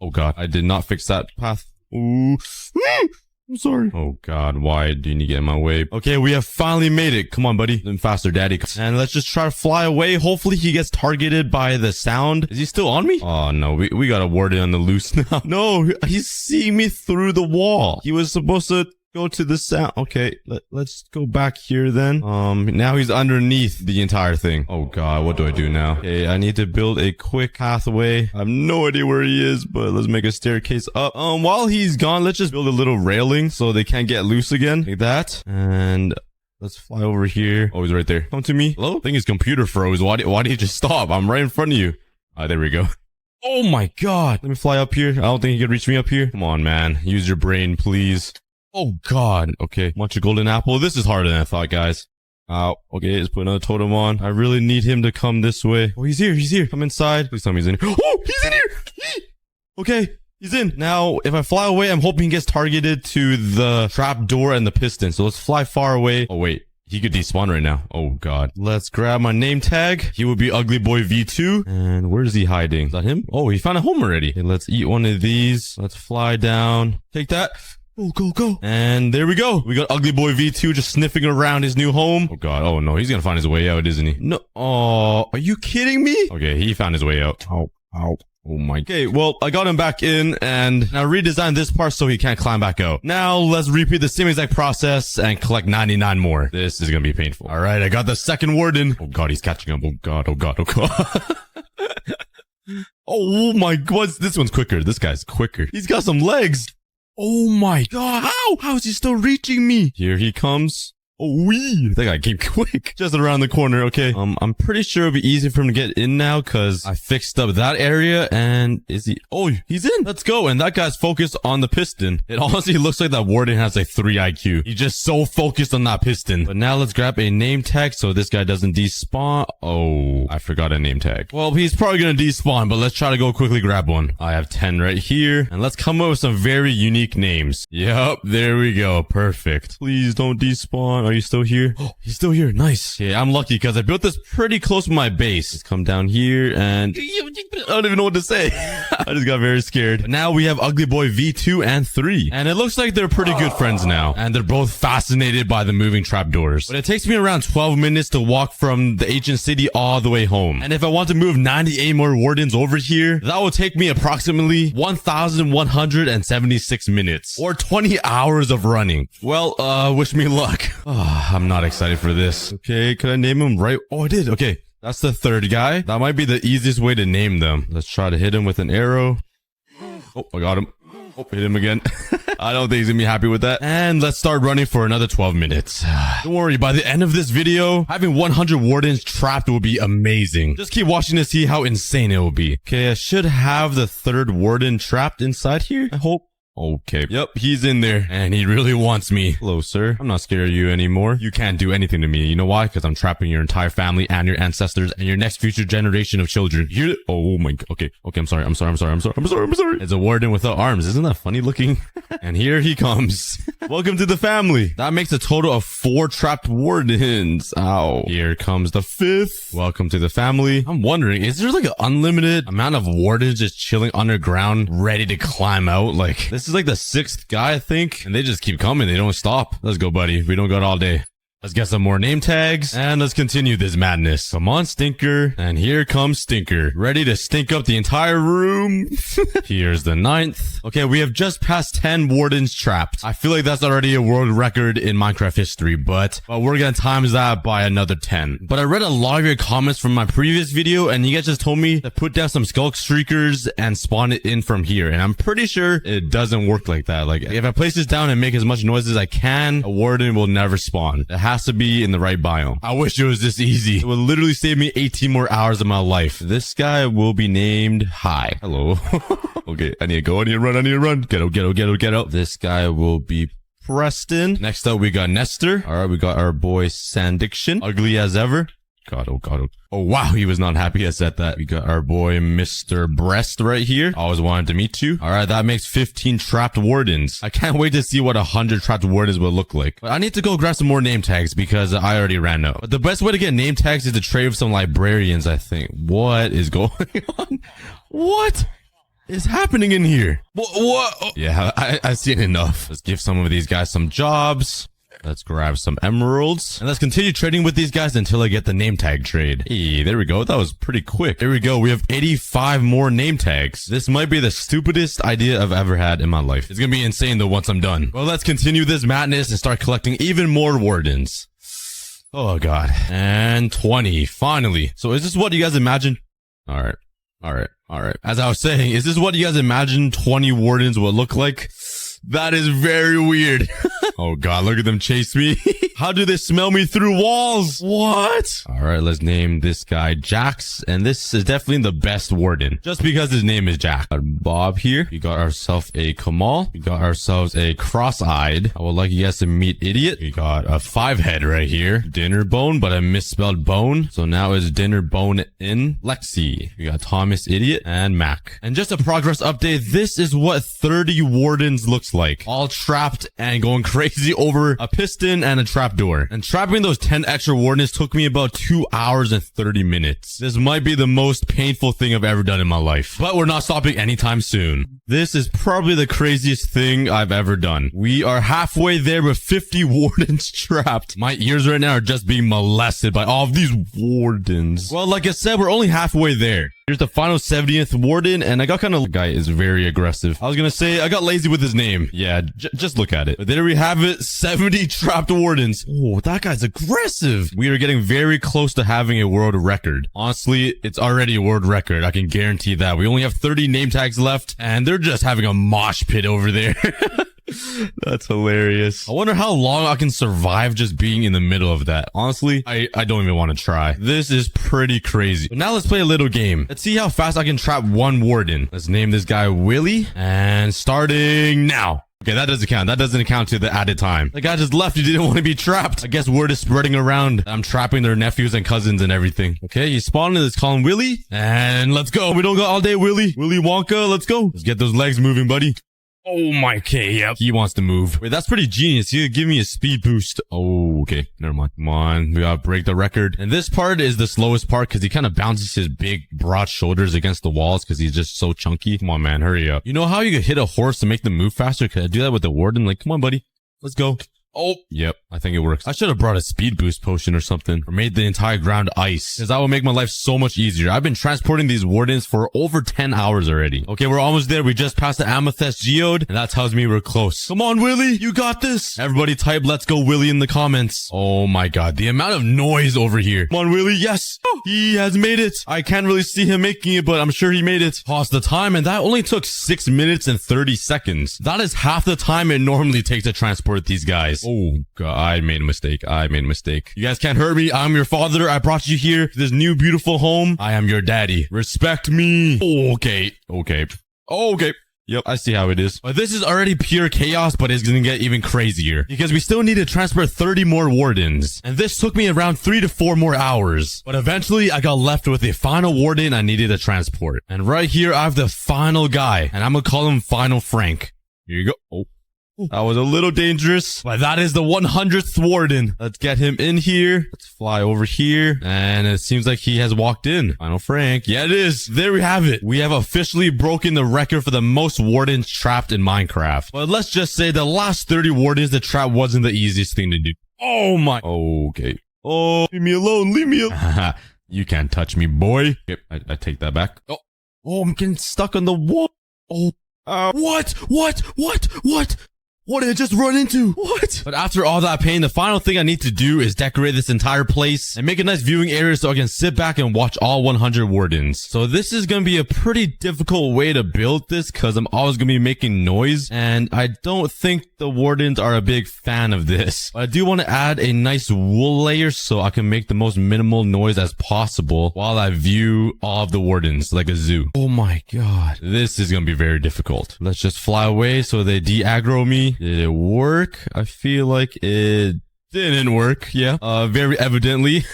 Oh, God. I did not fix that path. Ooh. I'm sorry. Oh, God. Why do you need to get in my way? Okay, we have finally made it. Come on, buddy. Then faster, daddy. And let's just try to fly away. Hopefully, he gets targeted by the sound. Is he still on me? Oh, no. We got a warden on the loose now. No, he's seeing me through the wall. He was supposed to go to the sound. Okay, let's go back here then. Now he's underneath the entire thing. Oh, God. What do I do now? Okay, I need to build a quick pathway. I have no idea where he is, but let's make a staircase up. While he's gone, let's just build a little railing so they can't get loose again. Like that. And let's fly over here. Oh, he's right there. Come to me. Hello? I think his computer froze. Why did he just stop? I'm right in front of you. There we go. Oh, my God. Let me fly up here. I don't think he can reach me up here. Come on, man. Use your brain, please. Oh, God. Okay. Want your golden apple? This is harder than I thought, guys. Okay. Let's put another totem on. I really need him to come this way. Oh, he's here. He's here. Come inside. Please tell me he's in here. Oh, he's in here. Okay. He's in. Now, if I fly away, I'm hoping he gets targeted to the trap door and the piston. So let's fly far away. Oh, wait. He could despawn right now. Oh, God. Let's grab my name tag. He would be Ugly Boy V2. And where is he hiding? Is that him? Oh, he found a home already. Okay, let's eat one of these. Let's fly down. Take that. Go. And there we go. We got Ugly Boy V2 just sniffing around his new home. Oh, God. Oh, no. He's gonna find his way out, isn't he? No. Oh, are you kidding me? Okay, he found his way out. Ow. Oh, my. Okay, well, I got him back in, and I redesigned this part so he can't climb back out. Now, let's repeat the same exact process and collect 99 more. This is gonna be painful. All right, I got the second warden. Oh, God, he's catching up. Oh, God. Oh, my God. This one's quicker. This guy's quicker. He's got some legs. Oh my God. How is he still reaching me? Here he comes. Oh, wee. That guy came quick. Just around the corner. Okay. I'm pretty sure it'll be easy for him to get in now because I fixed up that area. And is he? Oh, he's in. Let's go. And that guy's focused on the piston. It honestly looks like that warden has like 3 IQ. He's just so focused on that piston. But now let's grab a name tag so this guy doesn't despawn. Oh, I forgot a name tag. Well, he's probably going to despawn, but let's try to go quickly grab one. I have 10 right here. And let's come up with some very unique names. Yep. There we go. Perfect. Please don't despawn. Are you still here? Oh, he's still here. Nice. Okay, I'm lucky because I built this pretty close to my base. Let's come down here and I don't even know what to say. I just got very scared. But now we have Ugly Boy V2 and 3. And it looks like they're pretty good friends now. And they're both fascinated by the moving trapdoors. But it takes me around 12 minutes to walk from the ancient city all the way home. And if I want to move 98 more wardens over here, that will take me approximately 1,176 minutes. Or 20 hours of running. Well, wish me luck. I'm not excited for this. Okay, could I name him right? Oh, I did. Okay, that's the third guy. That might be the easiest way to name them. Let's try to hit him with an arrow. Oh, I got him. Oh, hit him again. I don't think he's gonna be happy with that. And let's start running for another 12 minutes. Don't worry, by the end of this video, having 100 wardens trapped will be amazing. Just keep watching to see how insane it will be. Okay, I should have the third warden trapped inside here, I hope. Okay. Yep, he's in there. And he really wants me. Hello, sir. I'm not scared of you anymore. You can't do anything to me. You know why? Because I'm trapping your entire family and your ancestors and your next future generation of children. You Oh my God. Okay, I'm sorry. It's a warden without arms. Isn't that funny looking? And here he comes. Welcome to the family. That makes a total of 4 trapped wardens. Ow. Here comes the 5th. Welcome to the family. I'm wondering, is there like an unlimited amount of wardens just chilling underground, ready to climb out? Like, this is like the 6th guy, I think. And they just keep coming. They don't stop. Let's go, buddy. We don't got all day. Let's get some more name tags and let's continue this madness. Come on, Stinker. And here comes Stinker. Ready to stink up the entire room. Here's the 9th. Okay, we have just passed 10 wardens trapped. I feel like that's already a world record in Minecraft history, but we're gonna times that by another 10. But I read a lot of your comments from my previous video and you guys just told me to put down some Skulk Streakers and spawn it in from here. And I'm pretty sure it doesn't work like that. Like, if I place this down and make as much noise as I can, a warden will never spawn. It has has to be in the right biome. I wish it was this easy. It would literally save me 18 more hours of my life. This guy will be named Hi. Hello. Okay, I need to go. I need to run. I need to run. Get out, get out, get out, get out. This guy will be Preston. Next up, we got Nestor. All right, we got our boy Sandiction. Ugly as ever. God, oh God. Oh, wow, he was not happy I said that. We got our boy Mr. Breast right here. Always wanted to meet you. All right, that makes 15 trapped wardens. I can't wait to see what 100 trapped wardens will look like. But I need to go grab some more name tags because I already ran out. But the best way to get name tags is to trade with some librarians, I think. What is going on? What is happening in here? What? Oh. Yeah, I've seen enough. Let's give some of these guys some jobs. Let's grab some emeralds. And let's continue trading with these guys until I get the name tag trade. Hey, there we go. That was pretty quick. There we go. We have 85 more name tags. This might be the stupidest idea I've ever had in my life. It's gonna be insane though once I'm done. Well, let's continue this madness and start collecting even more wardens. Oh God. And 20, finally. So is this what you guys imagine? All right. As I was saying, is this what you guys imagine 20 wardens would look like? That is very weird. Oh God, look at them chase me. How do they smell me through walls? What? All right, let's name this guy Jax. And this is definitely the best warden, just because his name is Jack. Got Bob here. We got ourselves a Kamal. We got ourselves a cross-eyed. I would like you guys to meet Idiot. We got a 5-head right here. Dinner Bone, but I misspelled bone. So now it's Dinner Bone in Lexi. We got Thomas Idiot and Mac. And just a progress update. This is what 30 wardens looks like. All trapped and going crazy over a piston and a trapdoor. And trapping those 10 extra wardens took me about 2 hours and 30 minutes. This might be the most painful thing I've ever done in my life. But we're not stopping anytime soon. This is probably the craziest thing I've ever done. We are halfway there with 50 wardens trapped. My ears right now are just being molested by all of these wardens. Well, like I said, we're only halfway there. Here's the final 70th warden, and I got kind of... Guy is very aggressive. I was gonna say, I got lazy with his name. Yeah, just look at it. But there we have it, 70 trapped wardens. Oh, that guy's aggressive. We are getting very close to having a world record. Honestly, it's already a world record. I can guarantee that. We only have 30 name tags left, and they're just having a mosh pit over there. That's hilarious. I wonder how long I can survive just being in the middle of that. Honestly, I don't even want to try. This is pretty crazy. But now let's play a little game. Let's see how fast I can trap one warden. Let's name this guy Willie. And starting now. Okay, that doesn't count. That doesn't count to the added time. The guy just left. He didn't want to be trapped. I guess word is spreading around. I'm trapping their nephews and cousins and everything. Okay, he spawned in. Let's call him Willie. And let's go. We don't got all day, Willie. Willy Wonka, let's go. Let's get those legs moving, buddy. Oh my K, yep. He wants to move. Wait, that's pretty genius. He could give me a speed boost. Oh, okay. Never mind. Come on. We gotta break the record. And this part is the slowest part because he kind of bounces his big, broad shoulders against the walls because he's just so chunky. Come on, man. Hurry up. You know how you could hit a horse to make them move faster? Could I do that with the warden? Like, come on, buddy. Let's go. Oh, yep. I think it works. I should have brought a speed boost potion or something, or made the entire ground ice, because that would make my life so much easier. I've been transporting these wardens for over 10 hours already. Okay, we're almost there. We just passed the amethyst geode, and that tells me we're close. Come on, Willie. You got this. Everybody type "Let's go, Willie" in the comments. Oh my God, the amount of noise over here. Come on, Willie. Yes. He has made it. I can't really see him making it, but I'm sure he made it. Pause the time, and that only took 6 minutes and 30 seconds. That is half the time it normally takes to transport these guys. Oh God, I made a mistake. You guys can't hurt me. I'm your father. I brought you here to this new beautiful home. I am your daddy. Respect me. Okay. Yep, I see how it is. But this is already pure chaos, but it's gonna get even crazier. Because we still need to transfer 30 more wardens. And this took me around 3 to 4 more hours. But eventually, I got left with the final warden I needed to transport. And right here, I have the final guy. And I'm gonna call him Final Frank. Here you go. Oh. That was a little dangerous, but that is the 100th warden. Let's get him in here. Let's fly over here. And it seems like he has walked in. Final Frank. Yeah, it is. There we have it. We have officially broken the record for the most wardens trapped in Minecraft. But let's just say the last 30 wardens to trap wasn't the easiest thing to do. Oh my. Okay. Oh, leave me alone. Leave me alone. You can't touch me, boy. Yep, I take that back. Oh, I'm getting stuck on the wall. Oh, what? What did it just run into? What? But after all that pain, the final thing I need to do is decorate this entire place and make a nice viewing area so I can sit back and watch all 100 wardens. So this is going to be a pretty difficult way to build this because I'm always going to be making noise. And I don't think the wardens are a big fan of this. But I do want to add a nice wool layer so I can make the most minimal noise as possible while I view all of the wardens like a zoo. Oh my god. This is going to be very difficult. Let's just fly away so they de-aggro me. Did it work? I feel like it didn't work. Yeah. Very evidently.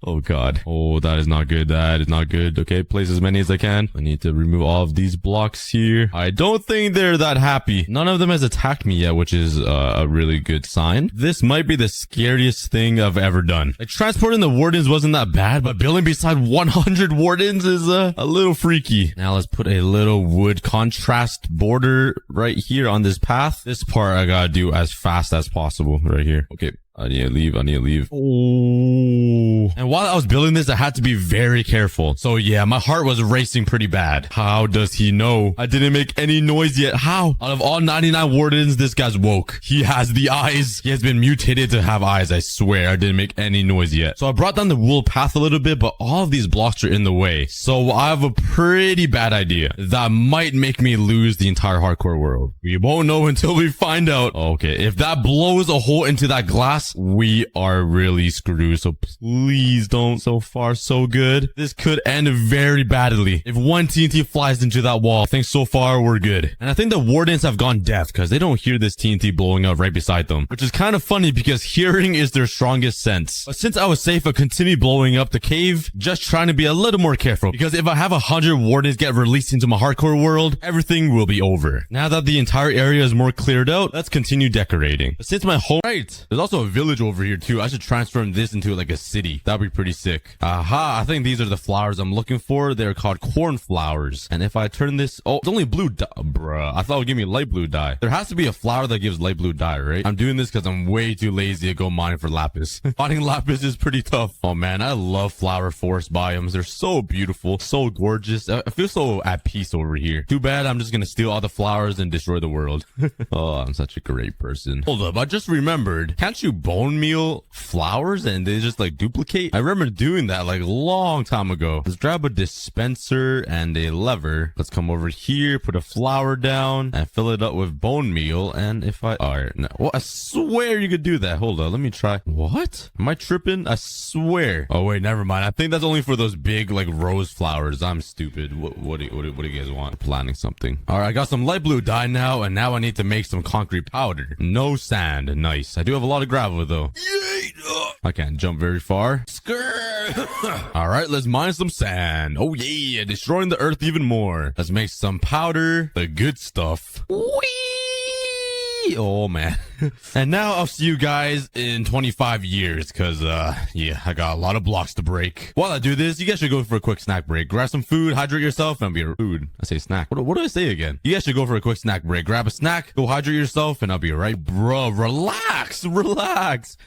Oh god. Oh, that is not good. That is not good. Okay, place as many as I can. I need to remove all of these blocks here. I don't think they're that happy. None of them has attacked me yet, which is a really good sign. This might be the scariest thing I've ever done. Like, transporting the wardens wasn't that bad, but building beside 100 wardens is a little freaky. Now let's put a little wood contrast border right here on this path. This part I gotta do as fast as possible right here. Okay. I need to leave. I need to leave. Oh. And while I was building this, I had to be very careful. So yeah, my heart was racing pretty bad. How does he know I didn't make any noise yet? How? Out of all 99 wardens, this guy's woke. He has the eyes. He has been mutated to have eyes. I swear I didn't make any noise yet. So I brought down the wool path a little bit, but all of these blocks are in the way. So I have a pretty bad idea that might make me lose the entire hardcore world. We won't know until we find out. Okay, if that blows a hole into that glass, we are really screwed. So please don't. So far, so good. This could end very badly. If one TNT flies into that wall, I think so far we're good. And I think the wardens have gone deaf because they don't hear this TNT blowing up right beside them, which is kind of funny because hearing is their strongest sense. But since I was safe, I continue blowing up the cave, just trying to be a little more careful because if I have 100 wardens get released into my hardcore world, everything will be over. Now that the entire area is more cleared out, let's continue decorating. But since my whole there's also a village over here too. I should transform this into like a city. That'd be pretty sick. Aha, I think these are the flowers I'm looking for. They're called cornflowers. And if I turn this, oh, it's only blue dye. Bruh, I thought it would give me light blue dye. There has to be a flower that gives light blue dye, right? I'm doing this because I'm way too lazy to go mining for lapis. Finding lapis is pretty tough. Oh man, I love flower forest biomes. They're so beautiful, so gorgeous. I feel so at peace over here. Too bad I'm just gonna steal all the flowers and destroy the world. Oh, I'm such a great person. Hold up, I just remembered. Can't you bone meal flowers and they just like duplicate? I remember doing that like a long time ago. Let's grab a dispenser and a lever. Let's come over here, put a flower down and fill it up with bone meal. And if I, all right, no, well, I swear you could do that. Hold on, let me try. What? Am I tripping? I swear. Oh wait, never mind. I think that's only for those big like rose flowers. I'm stupid. What do you guys want? Planning something. All right, I got some light blue dye now, and now I need to make some concrete powder. No sand. Nice. I do have a lot of gravel though. I can't jump very far. All right, let's mine some sand. Oh yeah, destroying the earth even more. Let's make some powder, the good stuff. Whee! Oh man. And now I'll see you guys in 25 years because yeah, I got a lot of blocks to break. While I do this, you guys should go for a quick snack break. Grab some food, hydrate yourself, and I'll be food. I say snack. What do I say again? You guys should go for a quick snack break. Grab a snack, go hydrate yourself, and I'll be right. Bro, relax.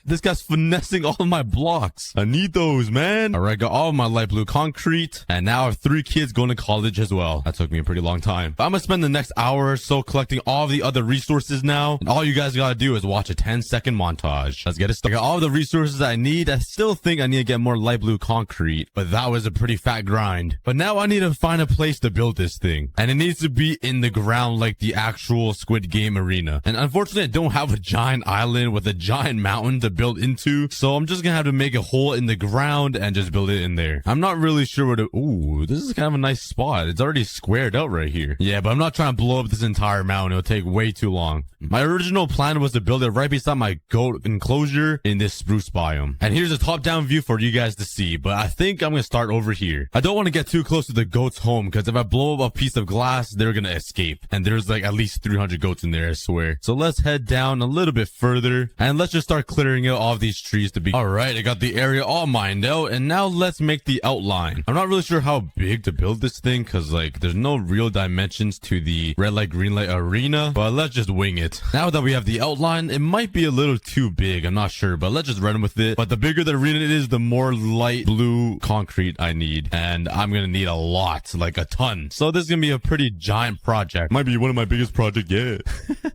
This guy's finessing all of my blocks. I need those, man. All right, got all of my light blue concrete, and now I have 3 kids going to college as well. That took me a pretty long time. But I'm gonna spend the next hour or so collecting all of the other resources now, and all you guys gotta do is watch a 10-second montage. Let's get it started. I got all the resources I need. I still think I need to get more light blue concrete, but that was a pretty fat grind. But now I need to find a place to build this thing, and it needs to be in the ground like the actual Squid Game arena. And unfortunately, I don't have a giant island with a giant mountain to build into, so I'm just gonna have to make a hole in the ground and just build it in there. I'm not really sure what to... Ooh, this is kind of a nice spot. It's already squared out right here. Yeah, but I'm not trying to blow up this entire mountain. It'll take way too long. My original plan was to build it right beside my goat enclosure in this spruce biome. And here's a top-down view for you guys to see, but I think I'm gonna start over here. I don't want to get too close to the goat's home, because if I blow up a piece of glass, they're gonna escape. And there's like at least 300 goats in there, I swear. So let's head down a little bit further, and let's just start clearing out all of these trees to be... Alright, I got the area all mined out, and now let's make the outline. I'm not really sure how big to build this thing, because like there's no real dimensions to the red light, green light arena, but let's just wing it. Now that we have the outline outline, it might be a little too big. I'm not sure, but let's just run with it. But the bigger the arena it is, the more light blue concrete I need. And I'm going to need a lot, like a ton. So this is going to be a pretty giant project. Might be one of my biggest projects yet.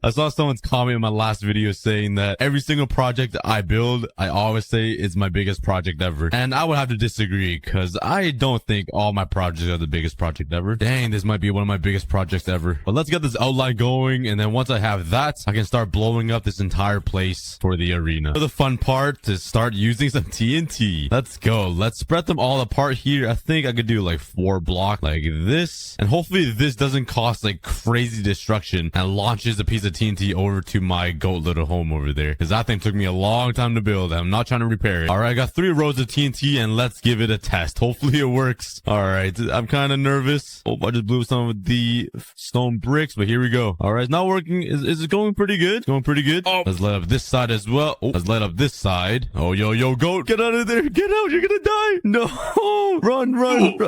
I saw someone's comment in my last video saying that every single project I build, I always say it's my biggest project ever. And I would have to disagree because I don't think all my projects are the biggest project ever. Dang, this might be one of my biggest projects ever. But let's get this outline going. And then once I have that, I can start blowing up this entire place for the arena. For the fun part is start using some TNT. Let's go. Let's spread them all apart here. I think I could do like 4 blocks like this. And hopefully this doesn't cause like crazy destruction and launches a piece of TNT over to my goat little home over there. Because that thing took me a long time to build. I'm not trying to repair it. All right, I got 3 rows of TNT and let's give it a test. Hopefully it works. All right, I'm kind of nervous. Oh, I just blew some of the stone bricks, but here we go. All right, it's not working. Is it going pretty good? It's going pretty good. Oh, let's light up this side as well. Oh, let's light up this side. Oh, yo, goat, get out of there. Get out. You're gonna die. No, run.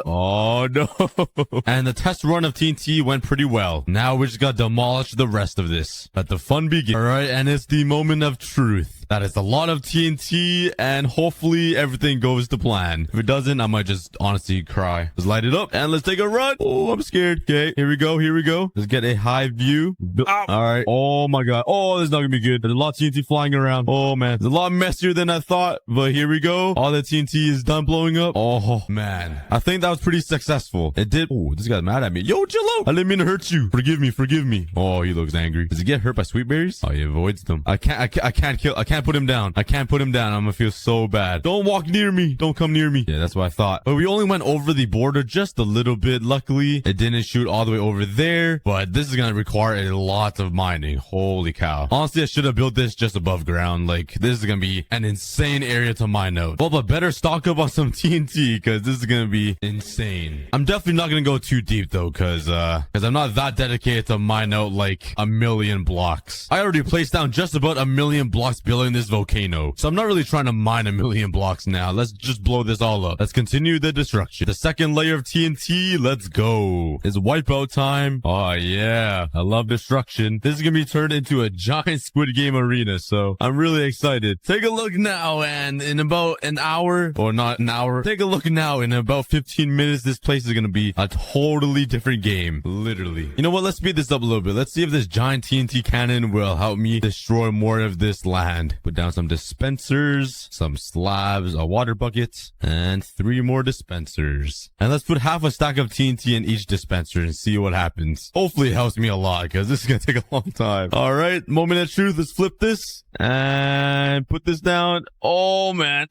Oh, no. And the test run of TNT went pretty well. Now we just got to demolish the rest of this. Let the fun begin. All right, and it's the moment of truth. That is a lot of TNT, and hopefully everything goes to plan. If it doesn't, I might just honestly cry. Let's light it up, and let's take a run. Oh, I'm scared. Okay, here we go. Let's get a high view. All right. Oh, my God. Oh, this is not gonna be good. There's a lot of TNT flying around. Oh, man. It's a lot messier than I thought, but here we go. All the TNT is done blowing up. Oh, man. I think that was pretty successful. It did. Oh, this guy's mad at me. Yo, chill out. I didn't mean to hurt you. Forgive me. Oh, he looks angry. Does he get hurt by sweet berries? Oh, he avoids them. I can't put him down. I'm gonna feel so bad. Don't walk near me. Don't come near me. Yeah, that's what I thought. But we only went over the border just a little bit. Luckily, it didn't shoot all the way over there. But this is gonna require a lot of mining. Holy cow. Honestly, I should have built this just above ground. Like, this is gonna be an insane area to mine out. Well, but better stock up on some TNT because this is gonna be insane. I'm definitely not gonna go too deep though because I'm not that dedicated to mine out like 1,000,000 blocks. I already placed down just about 1,000,000 blocks building this volcano. So I'm not really trying to mine 1,000,000 blocks now. Let's just blow this all up. Let's continue the destruction. The second layer of TNT. Let's go. It's wipeout time. Oh yeah. I love destruction. This is going to be turned into a giant Squid Game arena. So I'm really excited. Take a look now. And in about an hour, or not an hour, take a look now. In about 15 minutes, this place is going to be a totally different game. Literally. You know what? Let's speed this up a little bit. Let's see if this giant TNT cannon will help me destroy more of this land. Put down some dispensers, some slabs, a water bucket, and 3 more dispensers. And let's put half a stack of TNT in each dispenser and see what happens. Hopefully it helps me a lot because this is going to take a long time. All right, moment of truth. Let's flip this and put this down. Oh, man.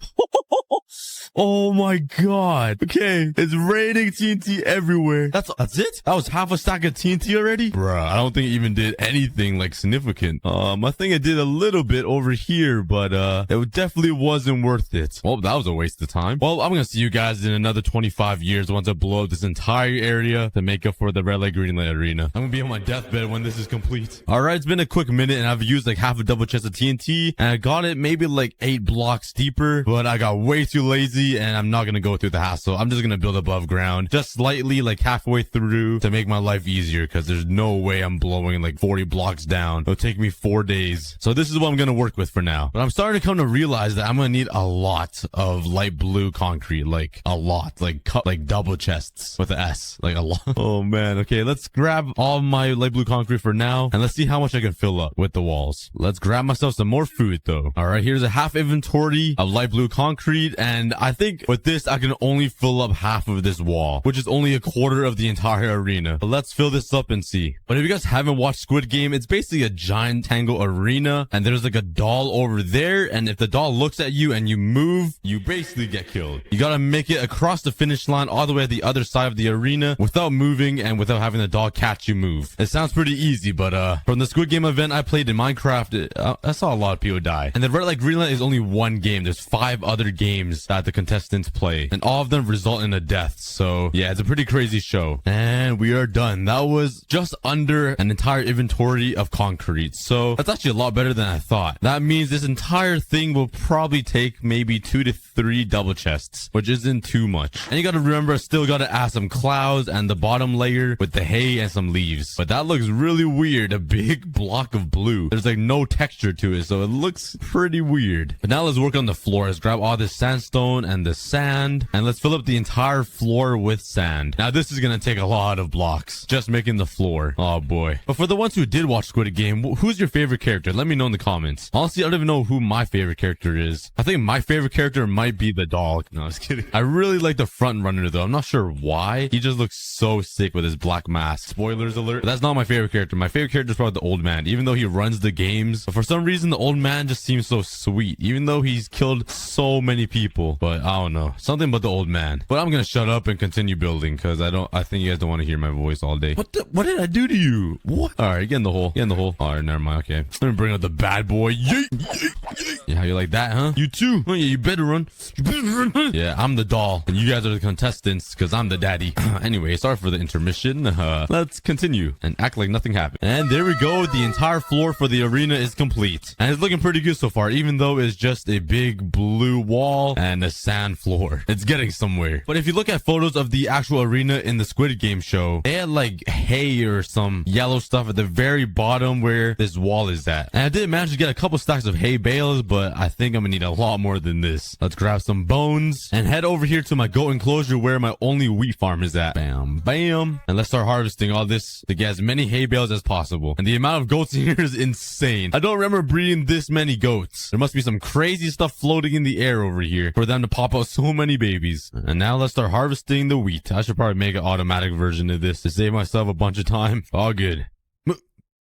Oh my God. Okay. It's raining TNT everywhere. That's it? That was half a stack of TNT already? Bruh, I don't think it even did anything like significant. I think it did a little bit over here, but it definitely wasn't worth it. Well, that was a waste of time. Well, I'm gonna see you guys in another 25 years once I blow up this entire area to make up for the red light, green light arena. I'm gonna be on my deathbed when this is complete. All right, it's been a quick minute and I've used like half a double chest of TNT and I got it maybe like 8 blocks deeper, but I got way too lazy and I'm not gonna go through the hassle. I'm just gonna build above ground just slightly, like halfway through, to make my life easier because there's no way I'm blowing like 40 blocks down. It'll take me 4 days. So this is what I'm gonna work with for now. But I'm starting to come to realize that I'm gonna need a lot of light blue concrete, like a lot, like double chests with an S, like a lot. Oh man. Okay, let's grab all my light blue concrete for now and let's see how much I can fill up with the walls. Let's grab myself some more food though. All right, here's a half inventory of light blue concrete, and I think with this I can only fill up half of this wall, which is only a quarter of the entire arena. But let's fill this up and see. But if you guys haven't watched Squid Game, it's basically a giant tangle arena and there's like a doll over there, and if the doll looks at you and you move, you basically get killed. You gotta make it across the finish line all the way to the other side of the arena without moving and without having the doll catch you move. It sounds pretty easy, but from the Squid Game event I played in Minecraft, I saw a lot of people die. And the red light, green light is only one game. There's 5 other games that the contestants play, and all of them result in a death. So yeah, it's a pretty crazy show. And we are done. That was just under an entire inventory of concrete. So that's actually a lot better than I thought. That means means this entire thing will probably take maybe 2 to 3 double chests, which isn't too much. And you gotta remember, I still gotta add some clouds and the bottom layer with the hay and some leaves. But that looks really weird. A big block of blue. There's like no texture to it, so it looks pretty weird. But now let's work on the floor. Let's grab all this sandstone and the sand, and let's fill up the entire floor with sand. Now this is gonna take a lot of blocks, just making the floor. Oh boy. But for the ones who did watch Squid Game, who's your favorite character? Let me know in the comments. Honestly, I don't even know who my favorite character is. I think my favorite character might be the dog. No, I was kidding. I really like the front runner though. I'm not sure why. He just looks so sick with his black mask. Spoilers alert. But that's not my favorite character. My favorite character is probably the old man, even though he runs the games. But for some reason, the old man just seems so sweet, even though he's killed so many people. But I don't know. Something about the old man. But I'm gonna shut up and continue building because I think you guys don't want to hear my voice all day. What did I do to you? What? Alright, get in the hole. Get in the hole. Alright, never mind. Okay. Let me bring out the bad boy. Yeet, yeet, yeet. Yeah, how you like that, huh? You too. Oh yeah, you better run. You better run. Yeah, I'm the doll. And you guys are the contestants because I'm the daddy. Anyway, sorry for the intermission. Let's continue and act like nothing happened. And there we go. The entire floor for the arena is complete. And it's looking pretty good so far, even though it's just a big blue wall and a sand floor. It's getting somewhere. But if you look at photos of the actual arena in the Squid Game show, they had like hay or some yellow stuff at the very bottom where this wall is at. And I did manage to get a couple stacks of hay bales, but I think I'm gonna need a lot more than this. Let's grab some bones and head over here to my goat enclosure where my only wheat farm is at. Bam, bam. And let's start harvesting all this to get as many hay bales as possible. And the amount of goats in here is insane. I don't remember breeding this many goats. There must be some crazy stuff floating in the air over here for them to pop out so many babies. And now let's start harvesting the wheat. I should probably make an automatic version of this to save myself a bunch of time. All good.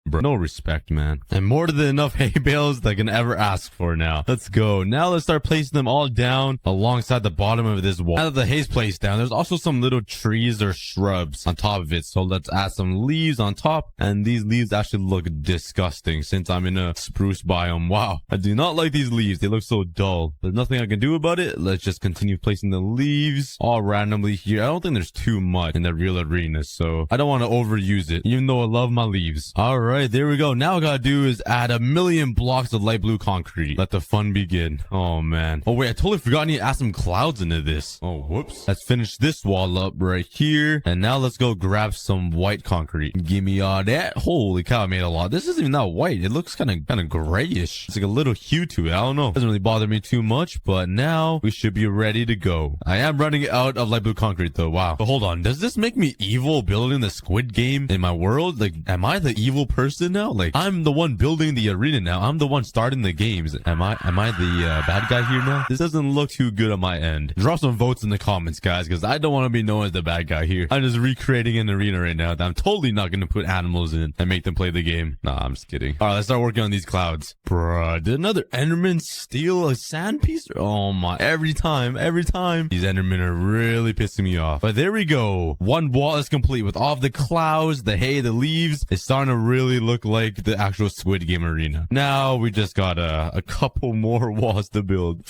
Bro, no respect, man. And more than enough hay bales that I can ever ask for now. Let's go. Now let's start placing them all down alongside the bottom of this wall. Now that the hay's placed down, there's also some little trees or shrubs on top of it. So let's add some leaves on top. And these leaves actually look disgusting since I'm in a spruce biome. Wow. I do not like these leaves. They look so dull. There's nothing I can do about it. Let's just continue placing the leaves all randomly here. I don't think there's too much in the real arena, so I don't want to overuse it, even though I love my leaves. All right. There we go. Now all I gotta do is add 1,000,000 blocks of light blue concrete. Let the fun begin. Oh man. Oh wait, I totally forgot I need to add some clouds into this. Oh, whoops. Let's finish this wall up right here. And now let's go grab some white concrete. Give me all that. Holy cow, I made a lot. This isn't even that white. It looks kind of grayish. It's like a little hue to it. I don't know. It doesn't really bother me too much, but now we should be ready to go. I am running out of light blue concrete though. Wow. But hold on. Does this make me evil building the Squid Game in my world? Like, am I the evil person now? Like, I'm the one building the arena now. I'm the one starting the games. Am I the bad guy here now? This doesn't look too good on my end. Drop some votes in the comments, guys, because I don't want to be known as the bad guy here. I'm just recreating an arena right now that I'm totally not going to put animals in and make them play the game. Nah, I'm just kidding. All right, let's start working on these clouds. Bruh, did another Enderman steal a sand piece? Oh my, every time. These Endermen are really pissing me off. But there we go. One wall is complete with all of the clouds, the hay, the leaves. It's starting to really look like the actual Squid Game arena. Now we just got a couple more walls to build.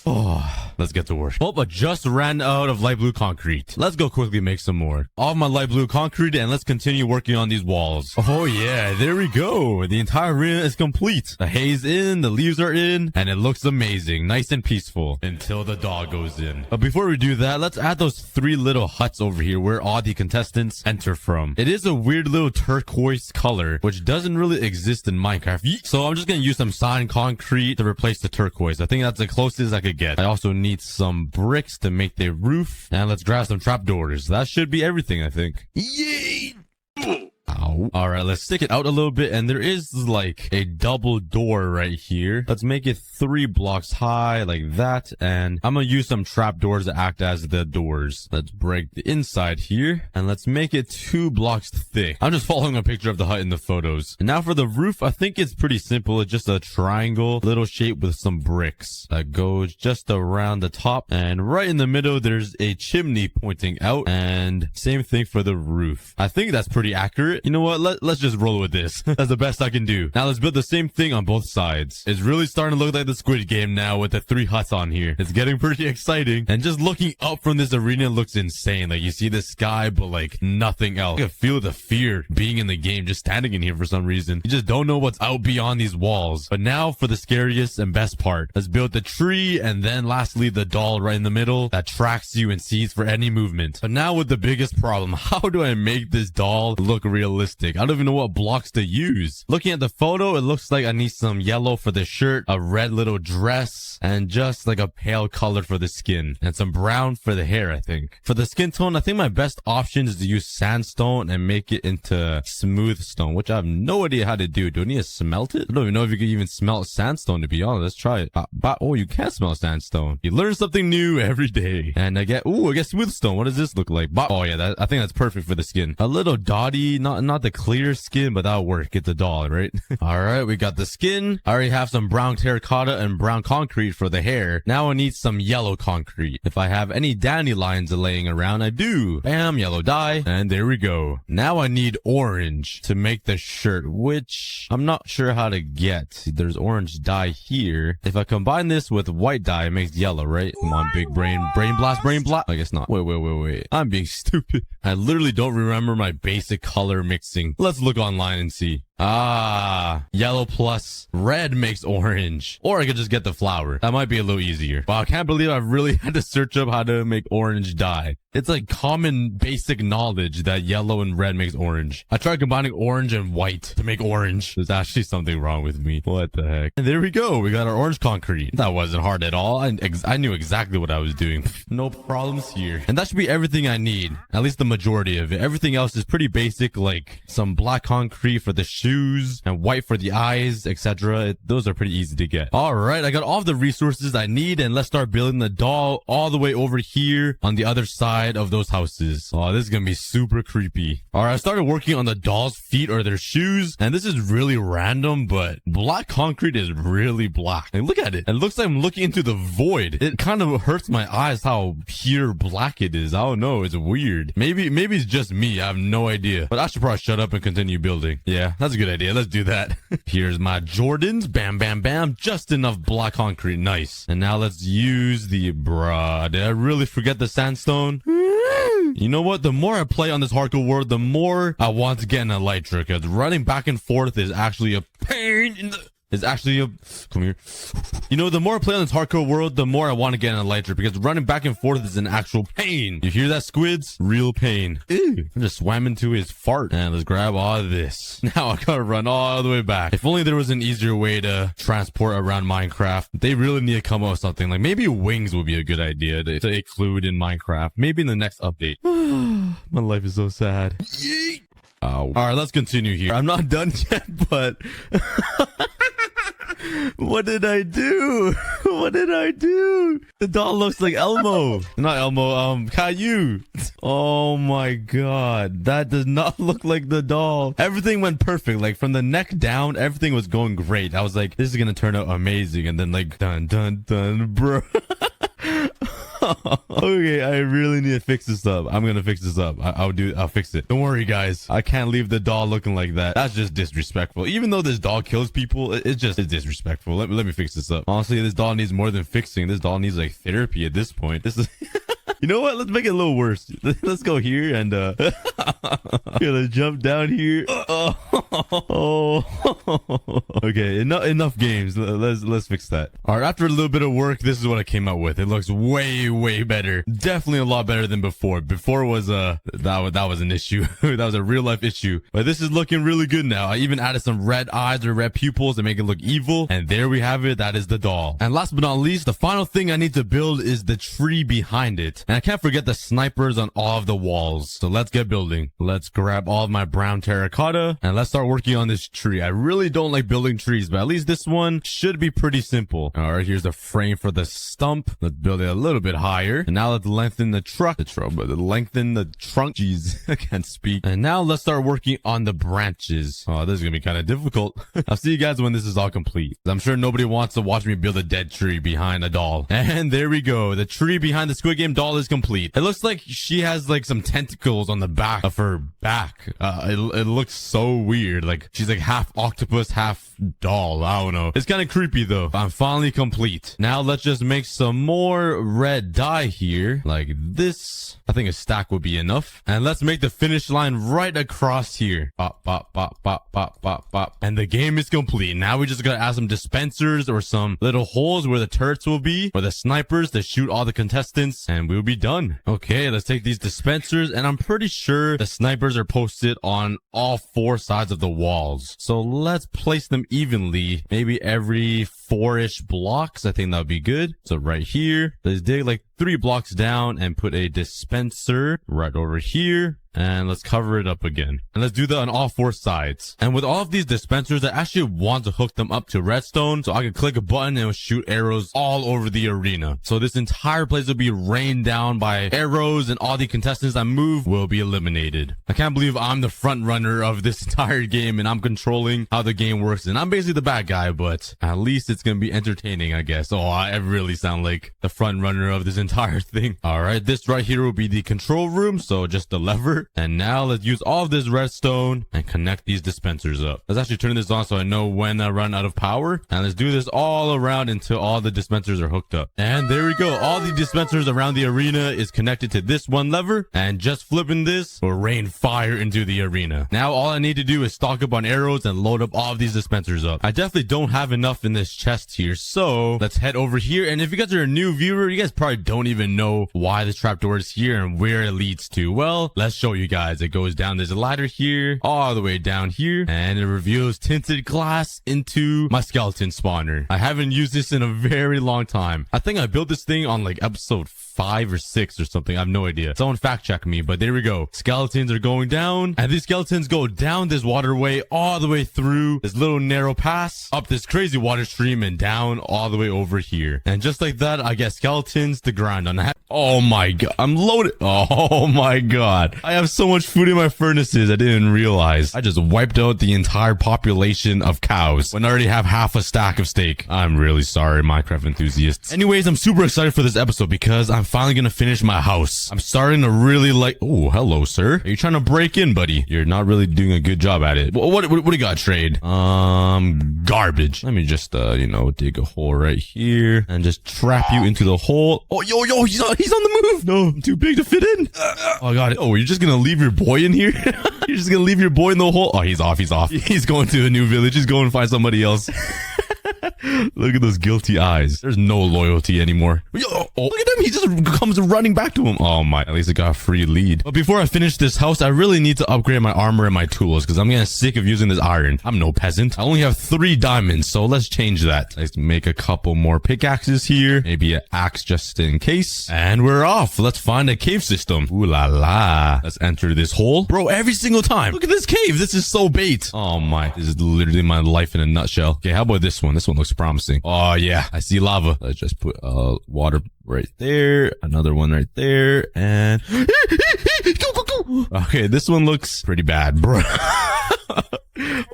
Oh, let's get to work. Oh, I just ran out of light blue concrete. Let's go quickly make some more. All of my light blue concrete, and let's continue working on these walls. Oh yeah, there we go. The entire arena is complete. The hay's in, the leaves are in, and it looks amazing. Nice and peaceful. Until the dog goes in. But before we do that, let's add those 3 little huts over here where all the contestants enter from. It is a weird little turquoise color, which doesn't really exist in Minecraft. So I'm just gonna use some sand concrete to replace the turquoise. I think that's the closest I could get. I also need some bricks to make the roof, and let's grab some trapdoors. That should be everything, I think. Yay! Ow. All right, let's stick it out a little bit, and there is like a double door right here. Let's make it 3 blocks high like that, and I'm gonna use some trapdoors to act as the doors. Let's break the inside here, and let's make it 2 blocks thick. I'm just following a picture of the hut in the photos. And now for the roof, I think it's pretty simple. It's just a triangle, little shape with some bricks that goes just around the top, and right in the middle there's a chimney pointing out, and same thing for the roof. I think that's pretty accurate. You know what? Let's just roll with this. That's the best I can do. Now let's build the same thing on both sides. It's really starting to look like the Squid Game now with the 3 huts on here. It's getting pretty exciting. And just looking up from this arena looks insane. Like you see the sky, but like nothing else. I can feel the fear being in the game, just standing in here for some reason. You just don't know what's out beyond these walls. But now for the scariest and best part. Let's build the tree and then lastly the doll right in the middle that tracks you and sees for any movement. But now with the biggest problem, how do I make this doll look realistic? I don't even know what blocks to use. Looking at the photo, it looks like I need some yellow for the shirt, a red little dress, and just like a pale color for the skin, and some brown for the hair, I think. For the skin tone, I think my best option is to use sandstone and make it into smooth stone, which I have no idea how to do. Do I need to smelt it? I don't even know if you can even smelt sandstone, to be honest. Let's try it. Oh, you can smelt sandstone. You learn something new every day. And I get smooth stone. What does this look like? Oh yeah, I think that's perfect for the skin. A little dotty, not the clear skin, but that'll work. It's a doll, right? All right, we got the skin. I already have some brown terracotta and brown concrete for the hair. Now I need some yellow concrete. If I have any dandelions laying around, I do. Bam, yellow dye. And there we go. Now I need orange to make the shirt, which I'm not sure how to get. There's orange dye here. If I combine this with white dye, it makes yellow, right? Come on, big brain. Brain blast, brain blast. I guess not. Wait. I'm being stupid. I literally don't remember my basic color mixing. Let's look online and see. Yellow plus red makes orange. Or I could just get the flower. That might be a little easier. Wow, I can't believe I really had to search up how to make orange dye. It's like common basic knowledge that yellow and red makes orange. I tried combining orange and white to make orange. There's actually something wrong with me. What the heck? And there we go. We got our orange concrete. That wasn't hard at all. I knew exactly what I was doing. No problems here. And that should be everything I need. At least the majority of it. Everything else is pretty basic, like some black concrete for the shoes and white for the eyes, etc. Those are pretty easy to get. All right, I got all of the resources I need, and let's start building the doll all the way over here on the other side of those houses. Oh, this is gonna be super creepy. All right, I started working on the doll's feet or their shoes, and this is really random, but black concrete is really black. Like, look at it. It looks like I'm looking into the void. It kind of hurts my eyes how pure black it is. I don't know. It's weird. Maybe it's just me. I have no idea. But I should probably shut up and continue building. Yeah, that's a good idea. Let's do that. Here's my Jordans. Bam, bam, bam. Just enough black concrete. Nice. And now let's use the... Bruh, did I really forget the sandstone? You know what? The more I play on this hardcore world, the more I want to get an elytra, because running back and forth is actually a pain in the... Come here. You know, the more I play on this hardcore world, the more I want to get an elytra, because running back and forth is an actual pain. You hear that, squids? Real pain. Ew. I just swam into his fart. And let's grab all of this. Now I gotta run all the way back. If only there was an easier way to transport around Minecraft. They really need to come up with something. Like maybe wings would be a good idea to include in Minecraft. Maybe in the next update. My life is so sad. Yeet. Ow. All right, let's continue here. I'm not done yet, but... What did I do? What did I do? The doll looks like Elmo. Not Elmo, Caillou. Oh my god. That does not look like the doll. Everything went perfect. Like from the neck down, everything was going great. I was like, this is gonna turn out amazing. And then like, dun, dun, dun, bro. Okay, I really need to fix this up. I'm gonna fix this up. I'll fix it. Don't worry, guys. I can't leave the doll looking like that. That's just disrespectful. Even though this doll kills people, it's disrespectful. Let me fix this up. Honestly, this doll needs more than fixing. This doll needs like therapy at this point. This is... You know what? Let's make it a little worse. Let's go here and gonna jump down here. Okay, enough games. Let's fix that. All right, after a little bit of work, this is what I came up with. It looks way better. Definitely a lot better than before. Before was that was an issue. That was a real life issue. But this is looking really good now. I even added some red eyes or red pupils to make it look evil. And there we have it. That is the doll. And last but not least, the final thing I need to build is the tree behind it. And I can't forget the snipers on all of the walls. So let's get building. Let's grab all of my brown terracotta and let's start working on this tree. I really don't like building trees, but at least this one should be pretty simple. All right, here's the frame for the stump. Let's build it a little bit higher. And now let's lengthen the trunk. Lengthen the trunk. Jeez, I can't speak. And now let's start working on the branches. Oh, this is gonna be kind of difficult. I'll see you guys when this is all complete. I'm sure nobody wants to watch me build a dead tree behind a doll. And there we go. The tree behind the Squid Game doll wall is complete. It looks like she has like some tentacles on the back of her back. It looks so weird. Like she's like half octopus, half doll. I don't know. It's kind of creepy though. I'm finally complete. Now let's just make some more red dye here like this. I think a stack would be enough. And let's make the finish line right across here. Bop, bop, bop, bop, bop, bop, bop. And the game is complete. Now we just gotta add some dispensers or some little holes where the turrets will be, or the snipers to shoot all the contestants, and we'll be done. Okay, let's take these dispensers, and I'm pretty sure the snipers are posted on all 4 sides of the walls. So let's place them evenly, maybe every 4-ish blocks. I think that would be good. So right here, let's dig like 3 blocks down and put a dispenser right over here. And let's cover it up again. And let's do that on all 4 sides. And with all of these dispensers, I actually want to hook them up to redstone so I can click a button and it'll shoot arrows all over the arena. So this entire place will be rained down by arrows, and all the contestants that move will be eliminated. I can't believe I'm the front runner of this entire game and I'm controlling how the game works. And I'm basically the bad guy, but at least it's going to be entertaining, I guess. Oh, I really sound like the front runner of this entire thing. All right, this right here will be the control room. So just the lever. And now let's use all of this redstone and connect these dispensers up. Let's actually turn this on so I know when I run out of power. And let's do this all around until all the dispensers are hooked up. And there we go. All the dispensers around the arena is connected to this one lever. And just flipping this will rain fire into the arena. Now all I need to do is stock up on arrows and load up all of these dispensers up. I definitely don't have enough in this chest here. So let's head over here. And if you guys are a new viewer, you guys probably don't even know why the trapdoor is here and where it leads to. Well, let's show you guys. It goes down. There's a ladder here, all the way down here, and it reveals tinted glass into my skeleton spawner. I haven't used this in a very long time. I think I built this thing on like episode 5 or 6 or something. I have no idea. Someone fact check me, but there we go. Skeletons are going down, and these skeletons go down this waterway all the way through this little narrow pass, up this crazy water stream, and down all the way over here. And just like that, I get skeletons to grind on. Oh my god, I'm loaded. Oh my god, I have so much food in my furnaces I didn't realize. I just wiped out the entire population of cows when I already have half a stack of steak. I'm really sorry, Minecraft enthusiasts. Anyways, I'm super excited for this episode because I'm finally gonna finish my house. I'm starting to really like... Oh, hello, sir. Are you trying to break in, buddy? You're not really doing a good job at it. What do you got, trade? Garbage. Let me just, dig a hole right here and just trap you into the hole. Oh, yo, he's on the move. No, I'm too big to fit in. Oh, God. Oh, you're just gonna leave your boy in here? You're just gonna leave your boy in the hole? Oh, he's off. He's going to a new village. He's going to find somebody else. Look at those guilty eyes. There's no loyalty anymore. Yo, look at him. He just comes running back to him. Oh my, at least I got a free lead. But before I finish this house, I really need to upgrade my armor and my tools because I'm getting sick of using this iron. I'm no peasant. I only have 3 diamonds, so let's change that. Let's make a couple more pickaxes here. Maybe an axe just in case. And we're off. Let's find a cave system. Ooh la la. Let's enter this hole. Bro, every single time. Look at this cave. This is so bait. Oh my. This is literally my life in a nutshell. Okay, how about this one? This one looks promising. Oh yeah, I see lava. Let's just put water right there, another one right there, and go. Okay, this one looks pretty bad, bro.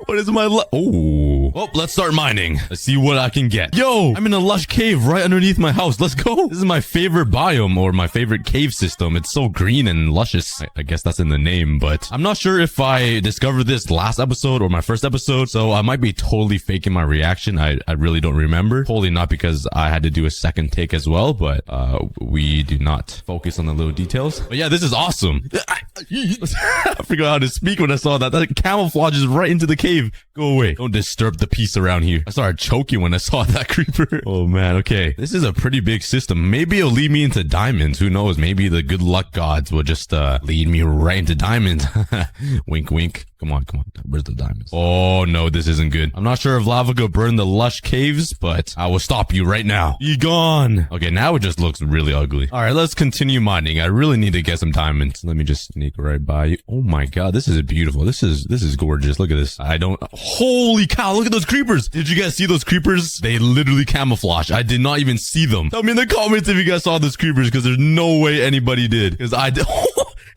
What is my Oh, let's start mining. Let's see what I can get. Yo, I'm in a lush cave right underneath my house. Let's go. This is my favorite biome, or my favorite cave system. It's so green and luscious. I guess that's in the name, but I'm not sure if I discovered this last episode or my first episode, so I might be totally faking my reaction. I really don't remember. Totally not because I had to do a second take as well, but we do not focus on the little details. But yeah, this is awesome. I forgot how to speak when I saw that. That camouflages right into the cave. Go away. Don't disturb the peace around here. I started choking when I saw that creeper. Oh man, okay. This is a pretty big system. Maybe it'll lead me into diamonds. Who knows? Maybe the good luck gods will just lead me right into diamonds. Wink, wink. Come on. Where's the diamonds? Oh no, this isn't good. I'm not sure if lava could burn the lush caves, but I will stop you right now. Be gone. Okay, now it just looks really ugly. All right, let's continue mining. I really need to get some diamonds. Let me just sneak right by you. Oh my god, this is beautiful. This is gorgeous. Look at this. Holy cow, look at those creepers. Did you guys see those creepers? They literally camouflage. I did not even see them. Tell me in the comments if you guys saw those creepers, because there's no way anybody did. Because I did.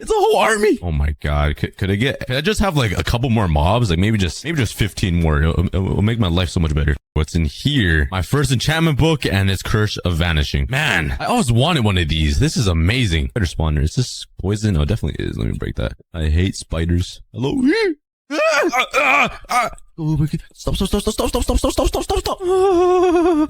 It's a whole army. Oh my god. Could I just have like a couple more mobs? Like maybe just 15 more. It'll make my life so much better. What's in here? My first enchantment book and its Curse of Vanishing. Man, I always wanted one of these. This is amazing. Spider spawner. Is this poison? Oh, it definitely is. Let me break that. I hate spiders. Hello? Stop. Yeah,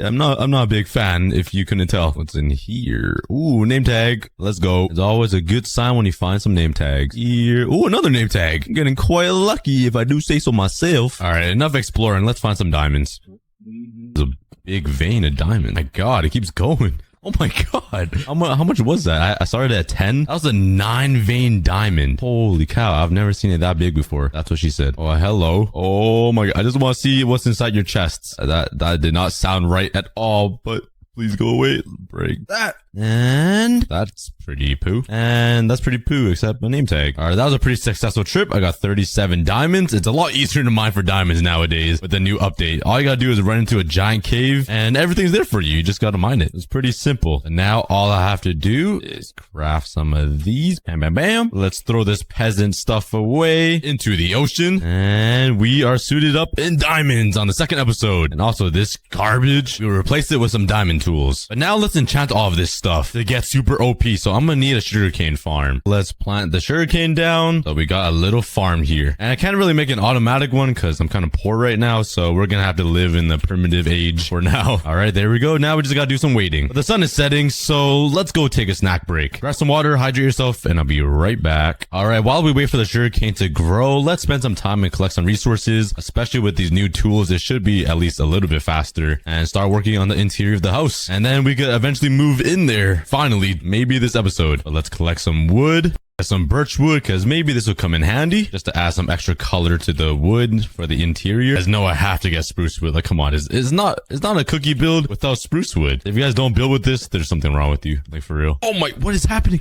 I'm not a big fan, if you couldn't tell. What's in here? Ooh, name tag. Let's go. It's always a good sign when you find some name tags. Here. Ooh, another name tag. I'm getting quite lucky if I do say so myself. All right, enough exploring. Let's find some diamonds. There's a big vein of diamond. My god, it keeps going. Oh my god. How much was that? I started at 10. That was a 9 vein diamond. Holy cow. I've never seen it that big before. That's what she said. Oh, hello. Oh my god. I just want to see what's inside your chests. That did not sound right at all, but please go away. Break that. And that's pretty poo. And that's pretty poo, except my name tag. All right, that was a pretty successful trip. I got 37 diamonds. It's a lot easier to mine for diamonds nowadays with the new update. All you gotta do is run into a giant cave and everything's there for you. You just gotta mine it. It's pretty simple. And now all I have to do is craft some of these. Bam, bam, bam. Let's throw this peasant stuff away into the ocean. And we are suited up in diamonds on the second episode. And also this garbage, we'll replace it with some diamond tools. But now let's enchant all of this stuff to get super OP. So I'm gonna need a sugarcane farm. Let's plant the sugarcane down. So we got a little farm here. And I can't really make an automatic one because I'm kind of poor right now. So we're gonna have to live in the primitive age for now. All right, there we go. Now we just gotta do some waiting. But the sun is setting, so let's go take a snack break. Grab some water, hydrate yourself, and I'll be right back. All right, while we wait for the sugarcane to grow, let's spend some time and collect some resources. Especially with these new tools, it should be at least a little bit faster. And start working on the interior of the house. And then we could eventually move in there. Finally, maybe this episode. But let's collect some wood. Some birch wood, because maybe this will come in handy just to add some extra color to the wood for the interior. As no, I have to get spruce wood. Like, come on, it's not a cookie build without spruce wood. If you guys don't build with this, there's something wrong with you. Like, for real. Oh my, what is happening?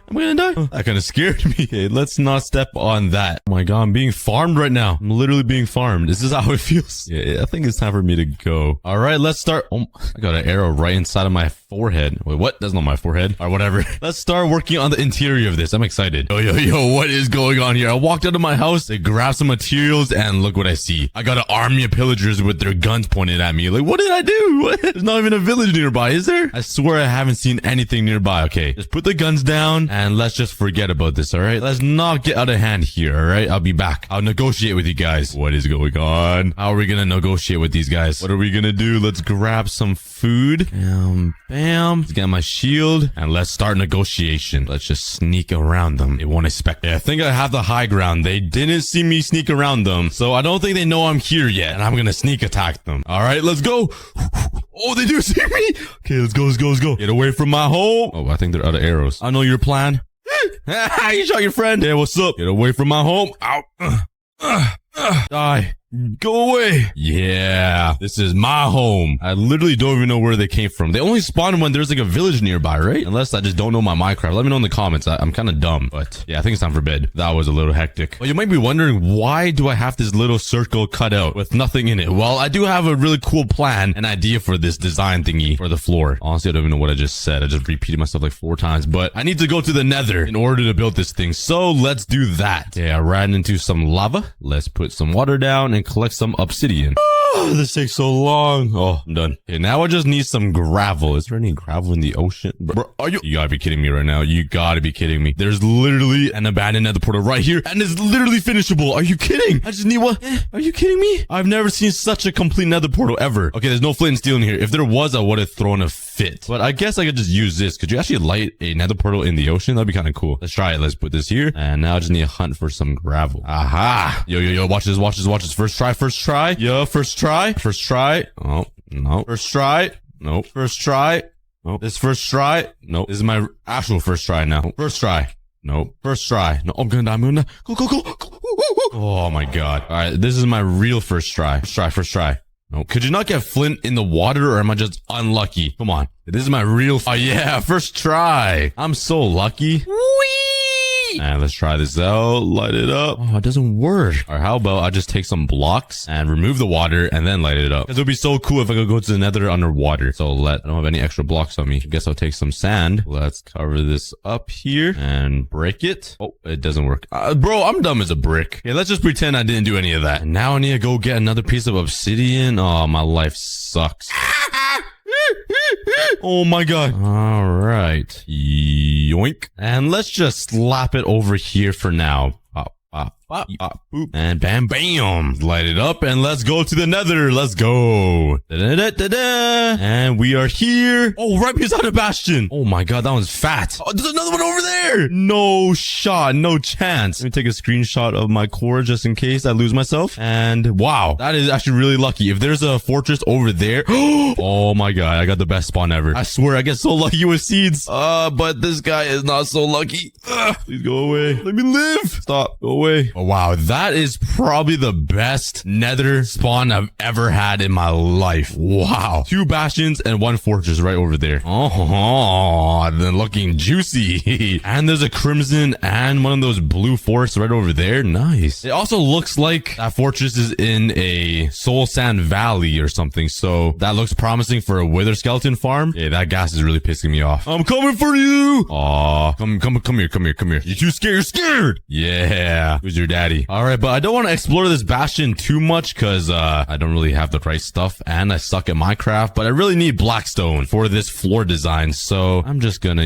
Am I gonna die? That kind of scared me. Okay, let's not step on that. Oh my god, I'm being farmed right now. I'm literally being farmed. Is this how it feels? Yeah, I think it's time for me to go. All right, let's start. Oh, I got an arrow right inside of my forehead. Wait, what? That's not my forehead. Or whatever. Let's start working on the interior of this. I'm excited. Yo, what is going on here? I walked out of my house to grab some materials and look what I see. I got an army of pillagers with their guns pointed at me. Like, what did I do? What? There's not even a village nearby, is there? I swear I haven't seen anything nearby. Okay, just put the guns down and let's just forget about this, all right? Let's not get out of hand here, all right? I'll be back. I'll negotiate with you guys. What is going on? How are we gonna negotiate with these guys? What are we gonna do? Let's grab some food. Bam. Let's get my shield and let's start negotiation. Let's just sneak around them. They won't expect it. I think I have the high ground. They didn't see me sneak around them, so I don't think they know I'm here yet, and I'm gonna sneak attack them. All right, let's go. Oh, they do see me. Okay, let's go. Get away from my home. Oh, I think they're out of arrows. I know your plan. You shot your friend. Hey, what's up? Get away from my home. Ow. Die. Go away. Yeah, this is my home. I literally don't even know where they came from. They only spawn when there's like a village nearby, right? Unless I just don't know my Minecraft. Let me know in the comments. I'm kind of dumb, but yeah, I think it's time for bed. That was a little hectic. Well, you might be wondering, why do I have this little circle cut out with nothing in it? Well, I do have a really cool plan, an idea for this design thingy for the floor. Honestly, I don't even know what I just said. I just repeated myself like 4 times, but I need to go to the nether in order to build this thing. So let's do that. Yeah, I ran into some lava. Let's put some water down and collect some obsidian. This takes so long. Oh, I'm done. Okay, now I just need some gravel. Is there any gravel in the ocean? Bro, you gotta be kidding me right now. You gotta be kidding me. There's literally an abandoned nether portal right here, and it's literally finishable. Are you kidding? I just need what? Are you kidding me? I've never seen such a complete nether portal ever. Okay, there's no flint and steel in here. If there was, I would have thrown a fit. But I guess I could just use this. Could you actually light a nether portal in the ocean? That'd be kind of cool. Let's try it. Let's put this here. And now I just need to hunt for some gravel. Aha. Yo. Watch this. First try. Yo, first try. Oh, no. First try. Nope. First try. Nope. This first try. Nope. This is my actual first try now. First try. Nope. First try. No, I'm gonna die. Go. Oh my god. All right. This is my real first try. First try. Nope. Could you not get flint in the water, or am I just unlucky? Come on. This is my real... Oh yeah, first try. I'm so lucky. Whee! And let's try this out. Light it up. Oh, it doesn't work. All right, how about I just take some blocks and remove the water and then light it up? Because it would be so cool if I could go to the nether underwater. So I don't have any extra blocks on me. I guess I'll take some sand. Let's cover this up here and break it. Oh, it doesn't work. Bro, I'm dumb as a brick. Okay, let's just pretend I didn't do any of that. And now I need to go get another piece of obsidian. Oh, my life sucks. Oh my god. All right. Yoink. And let's just slap it over here for now. Pop, boop, and bam, bam. Light it up and let's go to the nether. Let's go. Da-da-da-da-da. And we are here. Oh, right beside the bastion. Oh my god, that one's fat. Oh, there's another one over there. No shot, no chance. Let me take a screenshot of my core just in case I lose myself. And wow, that is actually really lucky. If there's a fortress over there. Oh my god, I got the best spawn ever. I swear I get so lucky with seeds. But this guy is not so lucky. Please go away. Let me live. Stop. Go away. Oh, wow, that is probably the best nether spawn I've ever had in my life. Wow. 2 bastions and 1 fortress right over there. Oh, then looking juicy. And there's a crimson and one of those blue forests right over there. Nice. It also looks like that fortress is in a soul sand valley or something. So that looks promising for a wither skeleton farm. Yeah, that gas is really pissing me off. I'm coming for you. Aw, come here. You're too scared. You're scared. Yeah. Who's your daddy? All right, but I don't want to explore this bastion too much because I don't really have the right stuff and I suck at Minecraft, but I really need blackstone for this floor design. So I'm just gonna,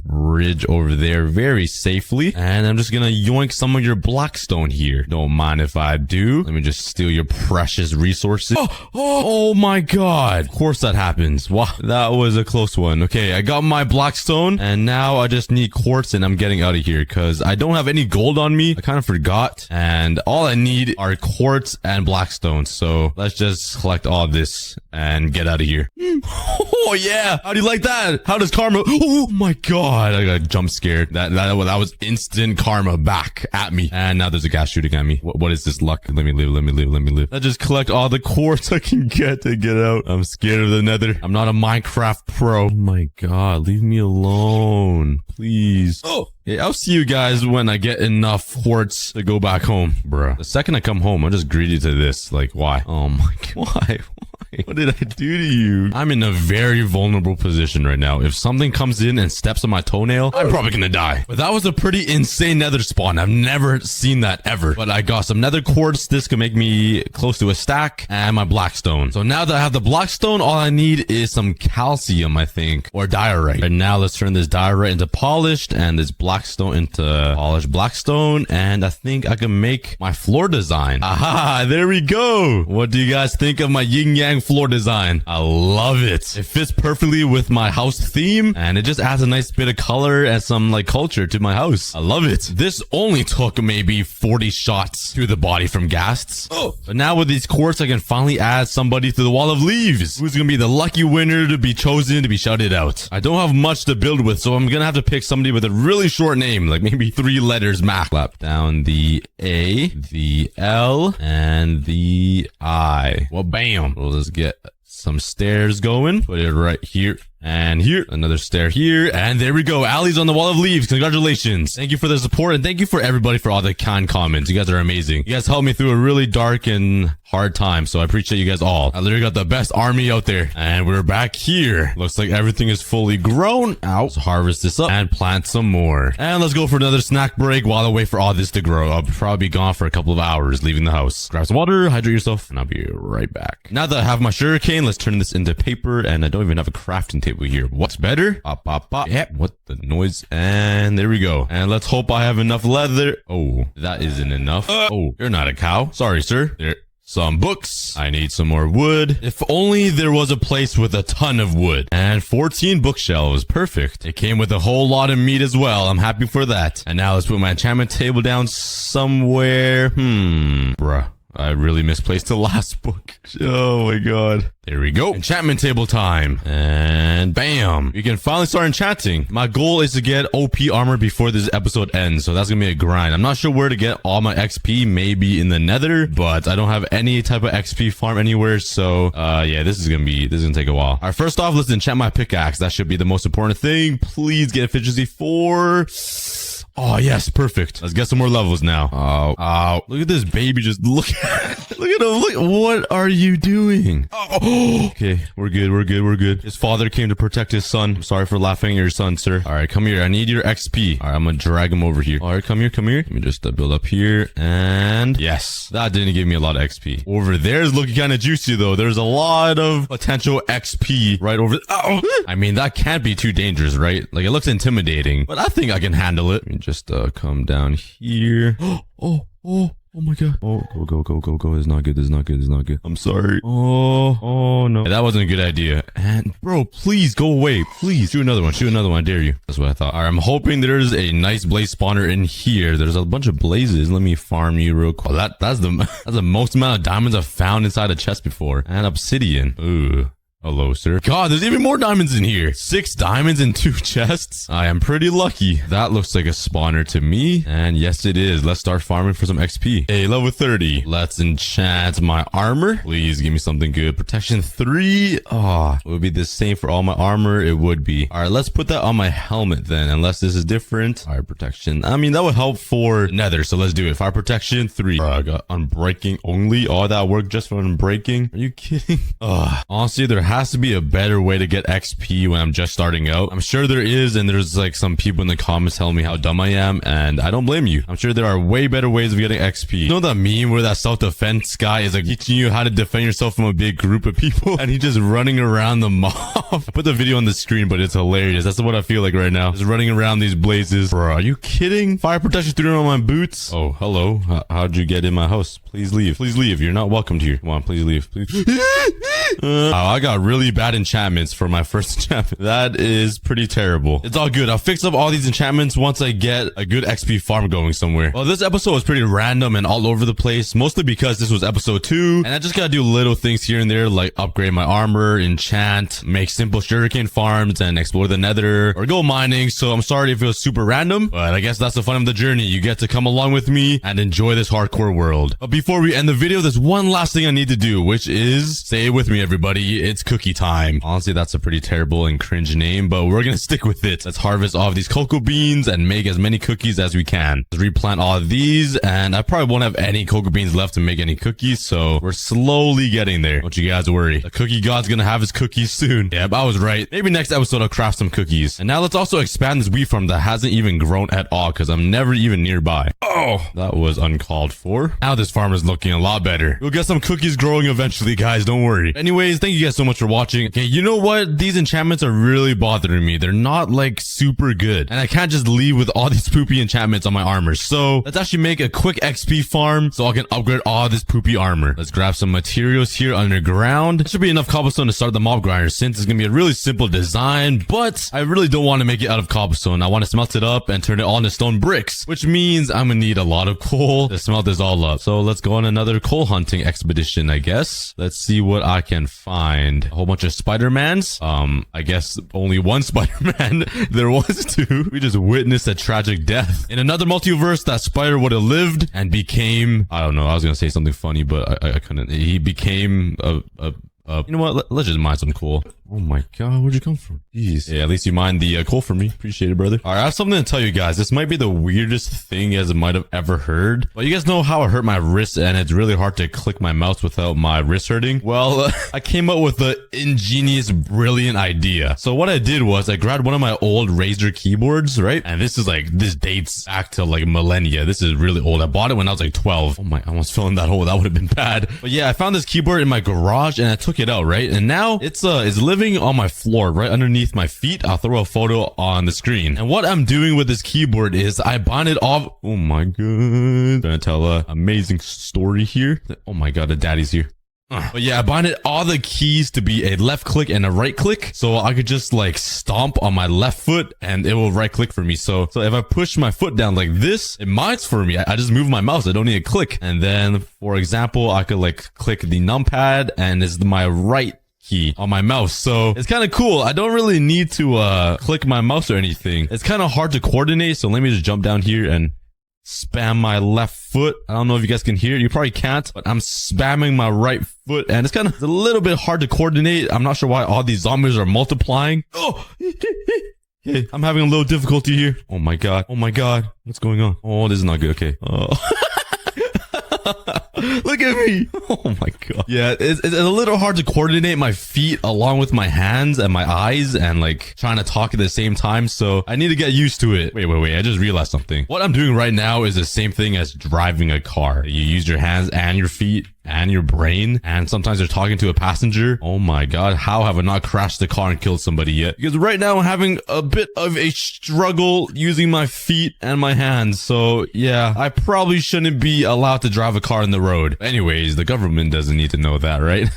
bridge over there very safely, and I'm just gonna yoink some of your blackstone here. Don't mind if I do. Let me just steal your precious resources. Oh my god, of course that happens. Wow, that was a close one. Okay, I got my blackstone and now I just need quartz and I'm getting out of here because I don't have any gold on me. I kind of forgot, and all I need are quartz and blackstone. So let's just collect all this and get out of here. Oh yeah, how do you like that? How does karma? Oh my god, I got jump scared. That was instant karma back at me. And now there's a gas shooting at me. What is this luck? Let me live. I just collect all the quartz I can get to get out. I'm scared of the nether. I'm not a Minecraft pro. Oh my god, leave me alone, please. Oh, yeah, I'll see you guys when I get enough quartz to go back home. Bruh. The second I come home, I'm just greedy to this. Like, why? Oh my god, why? What did I do to you? I'm in a very vulnerable position right now. If something comes in and steps on my toenail, I'm probably gonna die. But that was a pretty insane nether spawn. I've never seen that ever. But I got some nether quartz. This could make me close to a stack, and my blackstone. So now that I have the blackstone, all I need is some calcium, I think, or diorite. And now let's turn this diorite into polished and this blackstone into polished blackstone. And I think I can make my floor design. Aha, there we go. What do you guys think of my yin yang floor design? I love it. It fits perfectly with my house theme, and it just adds a nice bit of color and some like culture to my house. I love it. This only took maybe 40 shots to the body from ghasts. Oh, but now with these quartz, I can finally add somebody to the wall of leaves. Who's gonna be the lucky winner to be chosen to be shouted out? I don't have much to build with, so I'm gonna have to pick somebody with a really short name, like maybe 3 letters max. Slap down the A, the L, and the I. Well, bam. We'll just get some stairs going. Put it right here and here. Another stair here. And there we go. Allie's on the wall of leaves. Congratulations. Thank you for the support, and thank you for everybody for all the kind comments. You guys are amazing. You guys helped me through a really dark and hard time, so I appreciate you guys all. I literally got the best army out there, and we're back here. Looks like everything is fully grown. Let's harvest this up and plant some more. And let's go for another snack break while I wait for all this to grow. I'll probably be gone for a couple of hours leaving the house. Grab some water, hydrate yourself, and I'll be right back. Now that I have my sugarcane, let's turn this into paper, and I don't even have a crafting table here. What's better? Pop, pop, pop. Yep, what the noise? And there we go. And let's hope I have enough leather. Oh, that isn't enough. Oh, you're not a cow. Sorry, sir. There. Some books. I need some more wood. If only there was a place with a ton of wood. And 14 bookshelves. Perfect. It came with a whole lot of meat as well. I'm happy for that. And now let's put my enchantment table down somewhere. Bruh. I really misplaced the last book. Oh my god. There we go. Enchantment table time. And bam. We can finally start enchanting. My goal is to get OP armor before this episode ends. So that's gonna be a grind. I'm not sure where to get all my XP. Maybe in the nether. But I don't have any type of XP farm anywhere. So yeah, this is gonna take a while. Alright, first off, let's enchant my pickaxe. That should be the most important thing. Please get efficiency 4. Oh, yes, perfect. Let's get some more levels now. Oh. Look at this baby. Just look at him. Look. What are you doing? Oh. Okay, we're good. His father came to protect his son. I'm sorry for laughing at your son, sir. All right, come here. I need your XP. All right, I'm gonna drag him over here. All right, come here. Let me just build up here. And yes, that didn't give me a lot of XP. Over there is looking kind of juicy, though. There's a lot of potential XP right over. Oh. I mean, that can't be too dangerous, right? Like, it looks intimidating, but I think I can handle it. Let me just come down here. Oh my god. Oh, go. It's not good. I'm sorry. Oh no. That wasn't a good idea. And bro, please go away. Please. Shoot another one. I dare you. That's what I thought. All right, I'm hoping there's a nice blaze spawner in here. There's a bunch of blazes. Let me farm you real quick. That's the most amount of diamonds I've found inside a chest before. And obsidian. Ooh. Hello, sir. God, there's even more diamonds in here. 6 diamonds in 2 chests. I am pretty lucky. That looks like a spawner to me. And yes, it is. Let's start farming for some XP. Hey, level 30. Let's enchant my armor. Please give me something good. Protection 3. Oh, it would be the same for all my armor. It would be. All right, let's put that on my helmet then, unless this is different. All right, protection. I mean, that would help for nether, so let's do it. Fire protection 3. I got unbreaking only. Oh, that worked just for unbreaking. Are you kidding? Honestly, there has to be a better way to get XP when I'm just starting out. I'm sure there is, and there's like some people in the comments telling me how dumb I am, and I don't blame you. I'm sure there are way better ways of getting XP. You know that meme where that self-defense guy is like teaching you how to defend yourself from a big group of people, and he's just running around the mob? I put the video on the screen, but it's hilarious. That's what I feel like right now. Just running around these blazes. Bro, are you kidding? Fire protection 3 on my boots. Oh, hello. How'd you get in my house? Please leave. You're not welcomed here. Come on, please leave. Please. I got really bad enchantments for my first enchantment. That is pretty terrible. It's all good. I'll fix up all these enchantments once I get a good XP farm going somewhere. Well, this episode was pretty random and all over the place, mostly because this was episode 2, and I just gotta do little things here and there, like upgrade my armor, enchant, make simple sugarcane farms, and explore the nether, or go mining. So I'm sorry if it was super random, but I guess that's the fun of the journey. You get to come along with me and enjoy this hardcore world. But before we end the video, there's one last thing I need to do, which is, say it with me, everybody, it's cookie time. Honestly, that's a pretty terrible and cringe name, but we're gonna stick with it. Let's harvest all of these cocoa beans and make as many cookies as we can. Let's replant all of these, and I probably won't have any cocoa beans left to make any cookies, so we're slowly getting there. Don't you guys worry. The cookie god's gonna have his cookies soon. Yep, I was right. Maybe next episode I'll craft some cookies. And now let's also expand this wheat farm that hasn't even grown at all, because I'm never even nearby. Oh, that was uncalled for. Now this farm is looking a lot better. We'll get some cookies growing eventually, guys. Don't worry. Anyways, thank you guys so much for watching. Okay, you know what? These enchantments are really bothering me. They're not like super good, and I can't just leave with all these poopy enchantments on my armor. So let's actually make a quick XP farm so I can upgrade all this poopy armor. Let's grab some materials here underground. There should be enough cobblestone to start the mob grinder, since it's gonna be a really simple design, but I really don't want to make it out of cobblestone. I want to smelt it up and turn it all into stone bricks, which means I'm gonna need a lot of coal to smelt this all up. So let's go on another coal hunting expedition, I guess. Let's see what I can find. A whole bunch of Spider-Mans. I guess only one Spider-Man. There was 2. We just witnessed a tragic death. In another multiverse, that spider would have lived and became, I don't know, I was gonna say something funny, but I couldn't. He became you know what? Let's just mine some coal. Oh my god, where'd you come from? Jeez. Yeah, at least you mined the coal for me. Appreciate it, brother. All right, I have something to tell you guys. This might be the weirdest thing you guys might have ever heard, but you guys know how I hurt my wrist, and it's really hard to click my mouse without my wrist hurting. Well, I came up with an ingenious, brilliant idea. So what I did was I grabbed one of my old Razer keyboards, right? And this dates back to like millennia. This is really old. I bought it when I was like 12. Oh my, I almost fell in that hole. That would have been bad. But yeah, I found this keyboard in my garage and I took it out, right? And now it's living on my floor right underneath my feet. I'll throw a photo on the screen. And what I'm doing with this keyboard is I bind it off. Oh my god. I'm gonna tell an amazing story here. Oh my god, the daddy's here. But yeah, I binded all the keys to be a left click and a right click, so I could just like stomp on my left foot and it will right click for me. So if I push my foot down like this, it mines for me. I just move my mouse. I don't need to click. And then, for example, I could like click the numpad and it's my right key on my mouse. So it's kind of cool. I don't really need to click my mouse or anything. It's kind of hard to coordinate. So let me just jump down here and spam my left foot. I don't know if you guys can hear it. You probably can't, but I'm spamming my right foot and it's kind of a little bit hard to coordinate. I'm not sure why all these zombies are multiplying. Oh, Okay, I'm having a little difficulty here. Oh my god. Oh my god. What's going on? Oh, this is not good. Okay. Oh. Look at me. Oh my god. Yeah, it's a little hard to coordinate my feet along with my hands and my eyes and like trying to talk at the same time. So I need to get used to it. Wait. I just realized something. What I'm doing right now is the same thing as driving a car. You use your hands and your feet and your brain, and sometimes you're talking to a passenger. Oh my god, how have I not crashed the car and killed somebody yet? Because right now I'm having a bit of a struggle using my feet and my hands. So yeah, I probably shouldn't be allowed to drive a car in the road. Anyways, the government doesn't need to know that, right?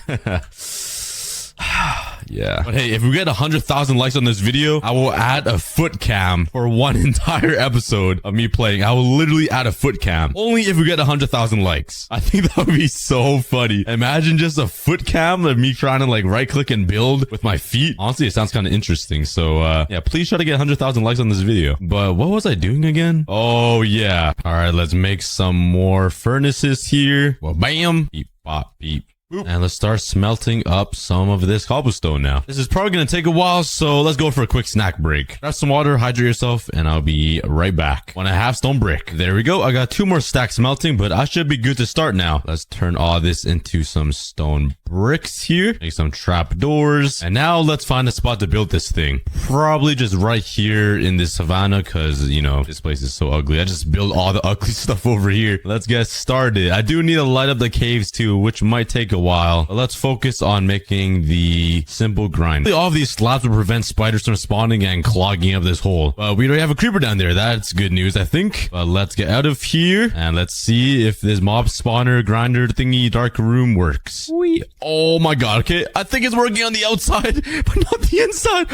Yeah. But hey, if we get 100,000 likes on this video, I will add a foot cam for one entire episode of me playing. I will literally add a foot cam. Only if we get 100,000 likes. I think that would be so funny. Imagine just a foot cam of me trying to like right click and build with my feet. Honestly, it sounds kind of interesting. So yeah, please try to get 100,000 likes on this video. But what was I doing again? Oh yeah. All right, let's make some more furnaces here. Well, bam. Beep, bop, beep. Boop. And let's start smelting up some of this cobblestone now. This is probably going to take a while, so let's go for a quick snack break. Grab some water, hydrate yourself, and I'll be right back. 1.5 stone brick. There we go. I got 2 more stacks melting, but I should be good to start now. Let's turn all this into some stone bricks here. Make some trap doors. And now let's find a spot to build this thing. Probably just right here in this savannah, because, you know, this place is so ugly. I just build all the ugly stuff over here. Let's get started. I do need to light up the caves too, which might take a while. But let's focus on making the simple grind. All of these slabs will prevent spiders from spawning and clogging up this hole. But we already have a creeper down there. That's good news, I think. But let's get out of here and let's see if this mob spawner grinder thingy dark room works. Sweet. Oh my god. Okay, I think it's working on the outside, but not the inside.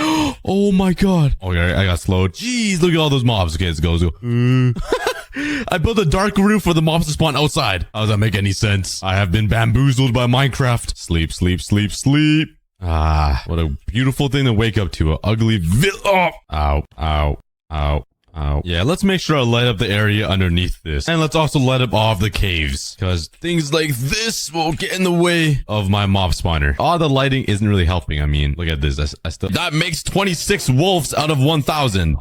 Oh my god. Okay, I got slowed. Jeez, look at all those mobs. Okay, let's go. I built a dark room for the mobs to spawn outside. How does that make any sense? I have been bamboozled by Minecraft. Sleep, sleep, sleep, sleep. Ah, what a beautiful thing to wake up to. An ugly ow, ow, ow, ow. Yeah, let's make sure I light up the area underneath this. And let's also light up all of the caves, because things like this will get in the way of my mob spawner. All the lighting isn't really helping. I mean, look at this. I still... That makes 26 wolves out of 1,000.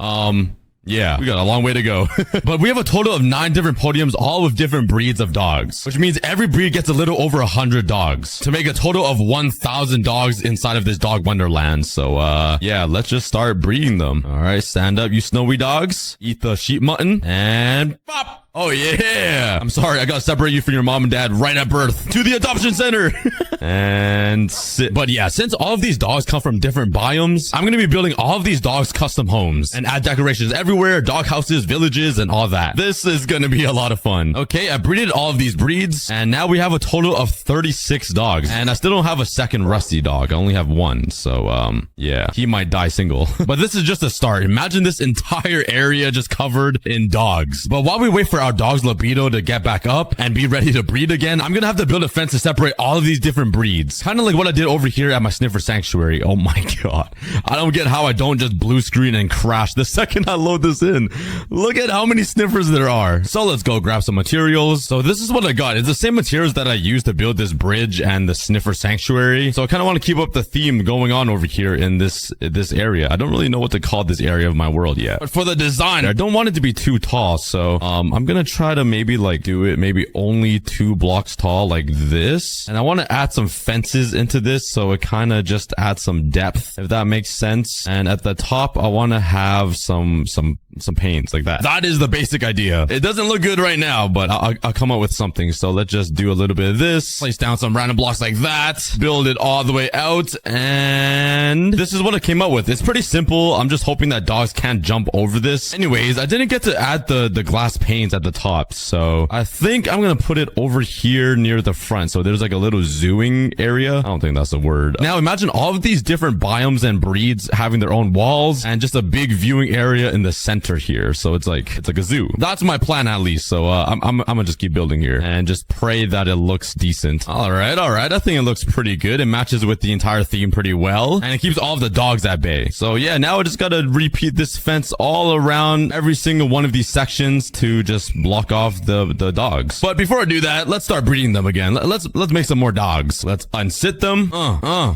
Yeah, we got a long way to go. But we have a total of 9 different podiums, all with different breeds of dogs, which means every breed gets a little over 100 dogs to make a total of 1,000 dogs inside of this dog wonderland. So, yeah, let's just start breeding them. All right, stand up, you snowy dogs. Eat the sheep mutton and pop. Oh yeah. I'm sorry, I gotta separate you from your mom and dad right at birth. To the adoption center. And sit. But yeah, since all of these dogs come from different biomes, I'm gonna be building all of these dogs custom homes and add decorations everywhere, dog houses, villages, and all that. This is gonna be a lot of fun. Okay, I breeded all of these breeds, and now we have a total of 36 dogs. And I still don't have a second rusty dog. I only have 1. So, yeah, he might die single. But this is just a start. Imagine this entire area just covered in dogs. But while we wait for our dog's libido to get back up and be ready to breed again, I'm gonna have to build a fence to separate all of these different breeds. Kind of like what I did over here at my sniffer sanctuary. Oh my god. I don't get how I don't just blue screen and crash the second I load this in. Look at how many sniffers there are. So let's go grab some materials. So this is what I got. It's the same materials that I used to build this bridge and the sniffer sanctuary. So I kind of want to keep up the theme going on over here in this area. I don't really know what to call this area of my world yet. But for the design, I don't want it to be too tall. So I'm gonna try to maybe like do it maybe only 2 blocks tall like this. And I want to add some fences into this so it kind of just adds some depth, if that makes sense. And at the top, I want to have some panes like that. That is the basic idea. It doesn't look good right now, but I'll come up with something. So let's just do a little bit of this. Place down some random blocks like that. Build it all the way out. And this is what I came up with. It's pretty simple. I'm just hoping that dogs can't jump over this. Anyways, I didn't get to add the glass panes at the top. So I think I'm going to put it over here near the front. So there's like a little zooing area. I don't think that's a word. Now imagine all of these different biomes and breeds having their own walls and just a big viewing area in the center enter here. So it's like a zoo. That's my plan at least. So I'm gonna just keep building here and just pray that it looks decent. All right. I think it looks pretty good. It matches with the entire theme pretty well, and it keeps all of the dogs at bay. So yeah, now I just gotta repeat this fence all around every single one of these sections to just block off the dogs. But before I do that, let's start breeding them again. Let's make some more dogs. Let's unsit them.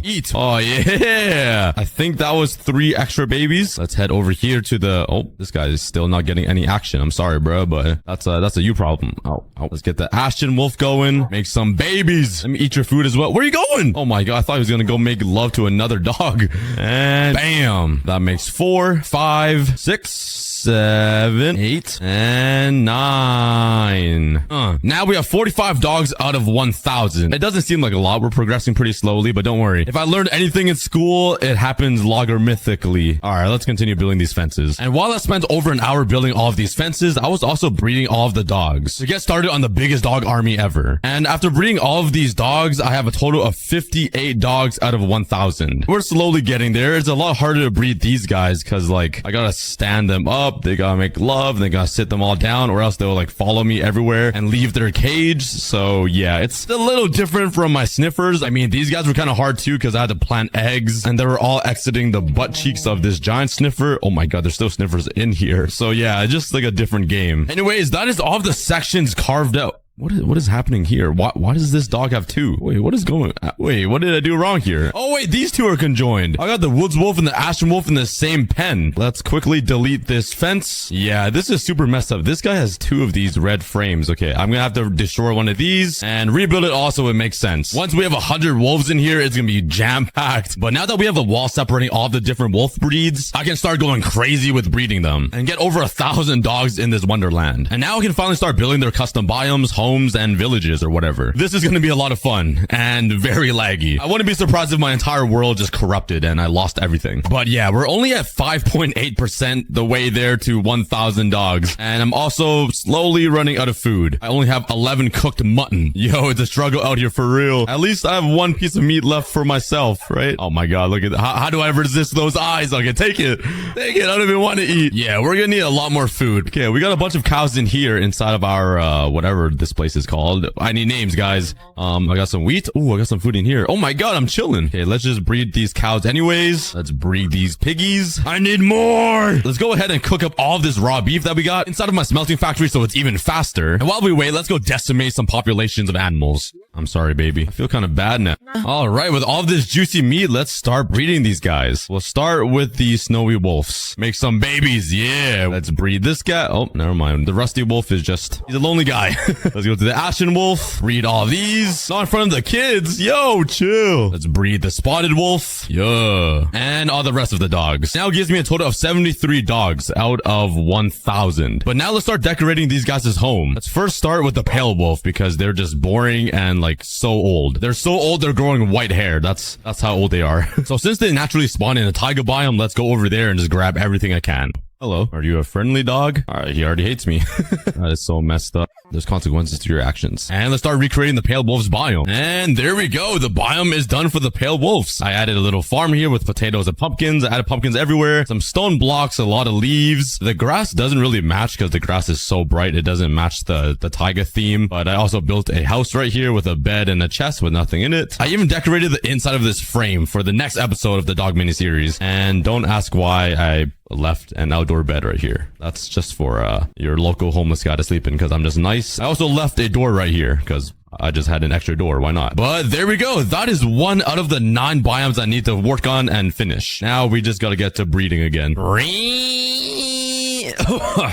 Eat. Oh yeah. I think that was 3 extra babies. Let's head over here to the. Oh, this guy is still not getting any action. I'm sorry, bro, but that's a you problem. Oh. Let's get the Ashton wolf going. Make some babies. Let me eat your food as well. Where are you going? Oh my god, I thought he was gonna go make love to another dog. And bam. That makes 4, 5, 6, 7, 8, and 9. Now we have 45 dogs out of 1,000. It doesn't seem like a lot. We're progressing pretty slowly, but don't worry. If I learned anything in school, it happens logarithmically. All right, let's continue building these fences. And while I spent over an hour building all of these fences, I was also breeding all of the dogs to get started on the biggest dog army ever. And after breeding all of these dogs, I have a total of 58 dogs out of 1,000. We're slowly getting there. It's a lot harder to breed these guys because, like, I gotta stand them up. They gotta make love. And they gotta sit them all down, or else they'll like follow me everywhere and leave their cage. So yeah, it's a little different from my sniffers. I mean, these guys were kind of hard too because I had to plant eggs and they were all exiting the butt cheeks of this giant sniffer. Oh my god, there's still sniffers in here. So yeah, just like a different game. Anyways, that is all of the sections carved out. What is happening here? Why does this dog have 2? Wait, what did I do wrong here? Oh wait, these 2 are conjoined. I got the woods wolf and the Ashton wolf in the same pen. Let's quickly delete this fence. Yeah, this is super messed up. This guy has 2 of these red frames. Okay, I'm gonna have to destroy one of these and rebuild it also. It makes sense. Once we have 100 wolves in here, it's gonna be jam-packed. But now that we have a wall separating all the different wolf breeds, I can start going crazy with breeding them and get over 1,000 dogs in this wonderland. And now I can finally start building their custom biomes, homes, and villages or whatever. This is going to be a lot of fun and very laggy. I wouldn't be surprised if my entire world just corrupted and I lost everything. But yeah, we're only at 5.8% the way there to 1,000 dogs. And I'm also slowly running out of food. I only have 11 cooked mutton. Yo, it's a struggle out here for real. At least I have 1 piece of meat left for myself, right? Oh my god, look at that. How do I resist those eyes? Okay, take it. Take it. I don't even want to eat. Yeah, we're going to need a lot more food. Okay, we got a bunch of cows in here inside of our, whatever this place is called. I need names, guys. I got some wheat. Ooh, I got some food in here. Oh my god, I'm chilling. Okay, let's just breed these cows anyways. Let's breed these piggies. I need more. Let's go ahead and cook up all of this raw beef that we got inside of my smelting factory so it's even faster. And while we wait, let's go decimate some populations of animals. I'm sorry, baby. I feel kind of bad now. All right, with all this juicy meat, let's start breeding these guys. We'll start with the snowy wolves. Make some babies. Yeah, let's breed this guy. Oh, never mind. The rusty wolf is just, he's a lonely guy. Let's go to the Ashton wolf. Breed all these. Not in front of the kids. Yo, chill. Let's breed the spotted wolf. Yeah. And all the rest of the dogs. Now it gives me a total of 73 dogs out of 1,000. But now let's start decorating these guys' home. Let's first start with the pale wolf because they're just boring and like so old. They're so old they're growing white hair. That's how old they are. So since they naturally spawn in a taiga biome, let's go over there and just grab everything I can. Hello. Are you a friendly dog? Alright, he already hates me. That is so messed up. There's consequences to your actions. And let's start recreating the pale wolves biome. And there we go. The biome is done for the pale wolves. I added a little farm here with potatoes and pumpkins. I added pumpkins everywhere. Some stone blocks, a lot of leaves. The grass doesn't really match because the grass is so bright. It doesn't match the taiga theme. But I also built a house right here with a bed and a chest with nothing in it. I even decorated the inside of this frame for the next episode of the dog miniseries. And don't ask why I left an outdoor bed right here. That's just for your local homeless guy to sleep in because I'm just nice. I also left a door right here because I just had an extra door. Why not? But there we go. That is 1 out of the 9 biomes I need to work on and finish. Now we just gotta get to breeding again.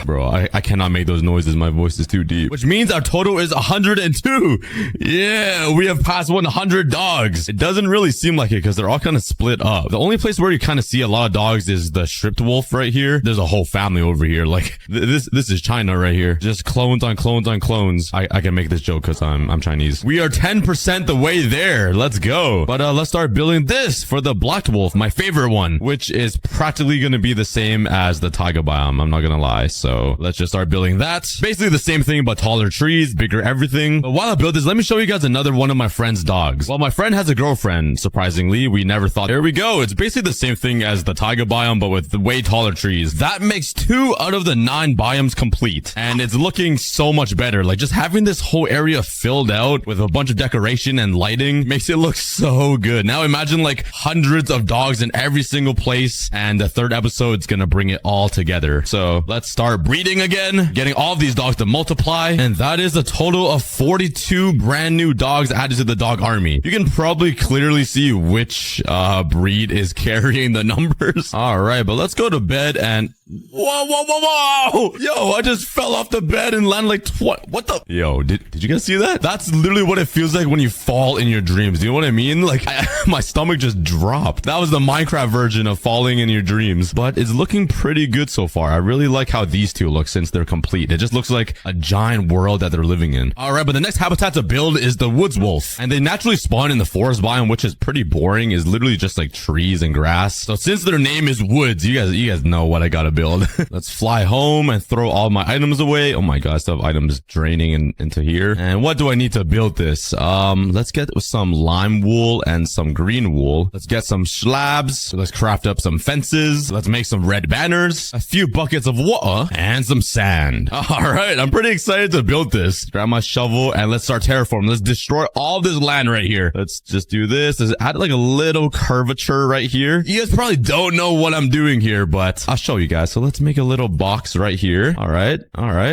Bro, I cannot make those noises. My voice is too deep. Which means our total is 102. Yeah, we have passed 100 dogs. It doesn't really seem like it because they're all kind of split up. The only place where you kind of see a lot of dogs is the stripped wolf right here. There's a whole family over here. Like this is China right here. Just clones on clones on clones. I can make this joke because I'm Chinese. We are 10% the way there. Let's go. But let's start building this for the black wolf, my favorite one, which is practically going to be the same as the taiga biome. I'm not gonna lie. So let's just start building that. Basically the same thing, but taller trees, bigger everything. But while I build this, let me show you guys another one of my friend's dogs. Well, my friend has a girlfriend, surprisingly. We never thought. Here we go. It's basically the same thing as the taiga biome, but with way taller trees. That makes 2 out of the 9 biomes complete. And it's looking so much better. Like, just having this whole area filled out with a bunch of decoration and lighting makes it look so good. Now imagine like hundreds of dogs in every single place, and the 3rd episode's gonna bring it all together. So let's start breeding again, getting all of these dogs to multiply. And that is a total of 42 brand new dogs added to the dog army. You can probably clearly see which breed is carrying the numbers. All right, but let's go to bed and whoa. Yo, I just fell off the bed and landed like what the? Yo, did you guys see that? That's literally what it feels like when you fall in your dreams. Do you know what I mean? Like, my stomach just dropped. That was the Minecraft version of falling in your dreams. But it's looking pretty good so far. I really like how these two look since they're complete. It just looks like a giant world that they're living in. All right, but the next habitat to build is the woods wolf. And they naturally spawn in the forest biome, which is pretty boring. Is literally just like trees and grass. So since their name is woods, you guys know what I gotta build. Let's fly home and throw all my items away. Oh my god, I still have items draining into here. And what do I need to build this? Let's get some lime wool and some green wool. Let's get some slabs. Let's craft up some fences. Let's make some red banners, a few buckets of water, and some sand. All right, I'm pretty excited to build this. Grab my shovel and let's start terraforming. Let's destroy all this land right here. Let's just do this. Let's add like a little curvature right here. You guys probably don't know what I'm doing here, but I'll show you guys. So let's make a little box right here. All right.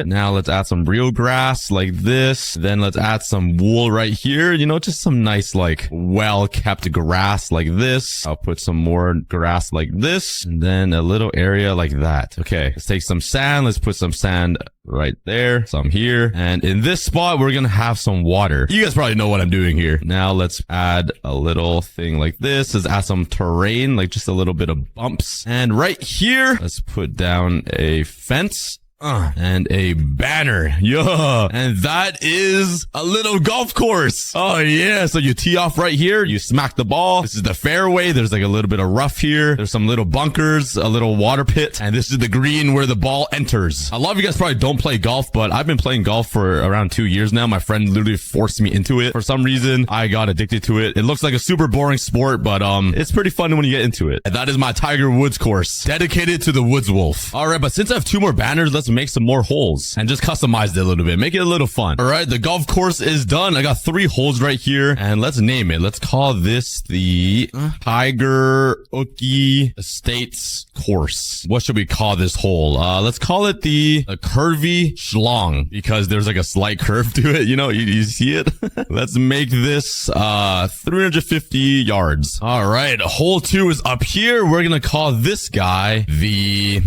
Now let's add some real grass like this. Then let's add some wool right here. You know, just some nice, like, well-kept grass like this. I'll put some more grass like this. And then a little area like that. Okay, let's take some sand. Let's put some sand right there, some here, and in this spot we're gonna have some water. You guys probably know what I'm doing here. Now let's add a little thing like this. Let's add some terrain, like just a little bit of bumps, and right here let's put down a fence and a banner. Yeah. And that is a little golf course. Oh yeah. So you tee off right here. You smack the ball. This is the fairway. There's like a little bit of rough here. There's some little bunkers, a little water pit. And this is the green where the ball enters. A lot of you guys probably don't play golf, but I've been playing golf for around 2 years now. My friend literally forced me into it. For some reason, I got addicted to it. It looks like a super boring sport, but it's pretty fun when you get into it. And that is my Tiger Woods course, dedicated to the Woods Wolf. All right, but since I have 2 more banners, let's make some more holes and just customize it a little bit, make it a little fun. All right, the golf course is done. I got 3 holes right here, and let's name it. Let's call this the aCookieGod Estates course. What should we call this hole? Let's call it the curvy schlong, because there's like a slight curve to it. You know, you see it. Let's make this 350 yards. All right, hole 2 is up here. We're gonna call this guy the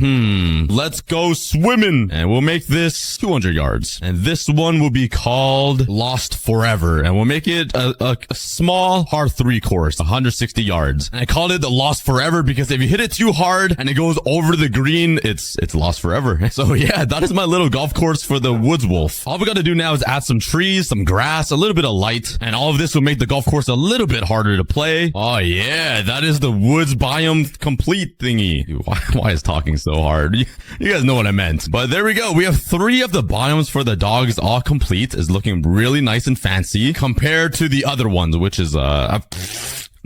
let's go swimming, and we'll make this 200 yards. And this one will be called Lost Forever, and we'll make it a small par 3 course, 160 yards. And I called it the Lost Forever because if you hit it too hard and it goes over the green, it's lost forever. So yeah, that is my little golf course for the Woods Wolf. All we got to do now is add some trees, some grass, a little bit of light, and all of this will make the golf course a little bit harder to play. Oh yeah, that is the woods biome complete thingy. Why is talking so hard? You guys know what I meant. But there we go. We have 3 of the biomes for the dogs all complete. It's looking really nice and fancy compared to the other ones, which is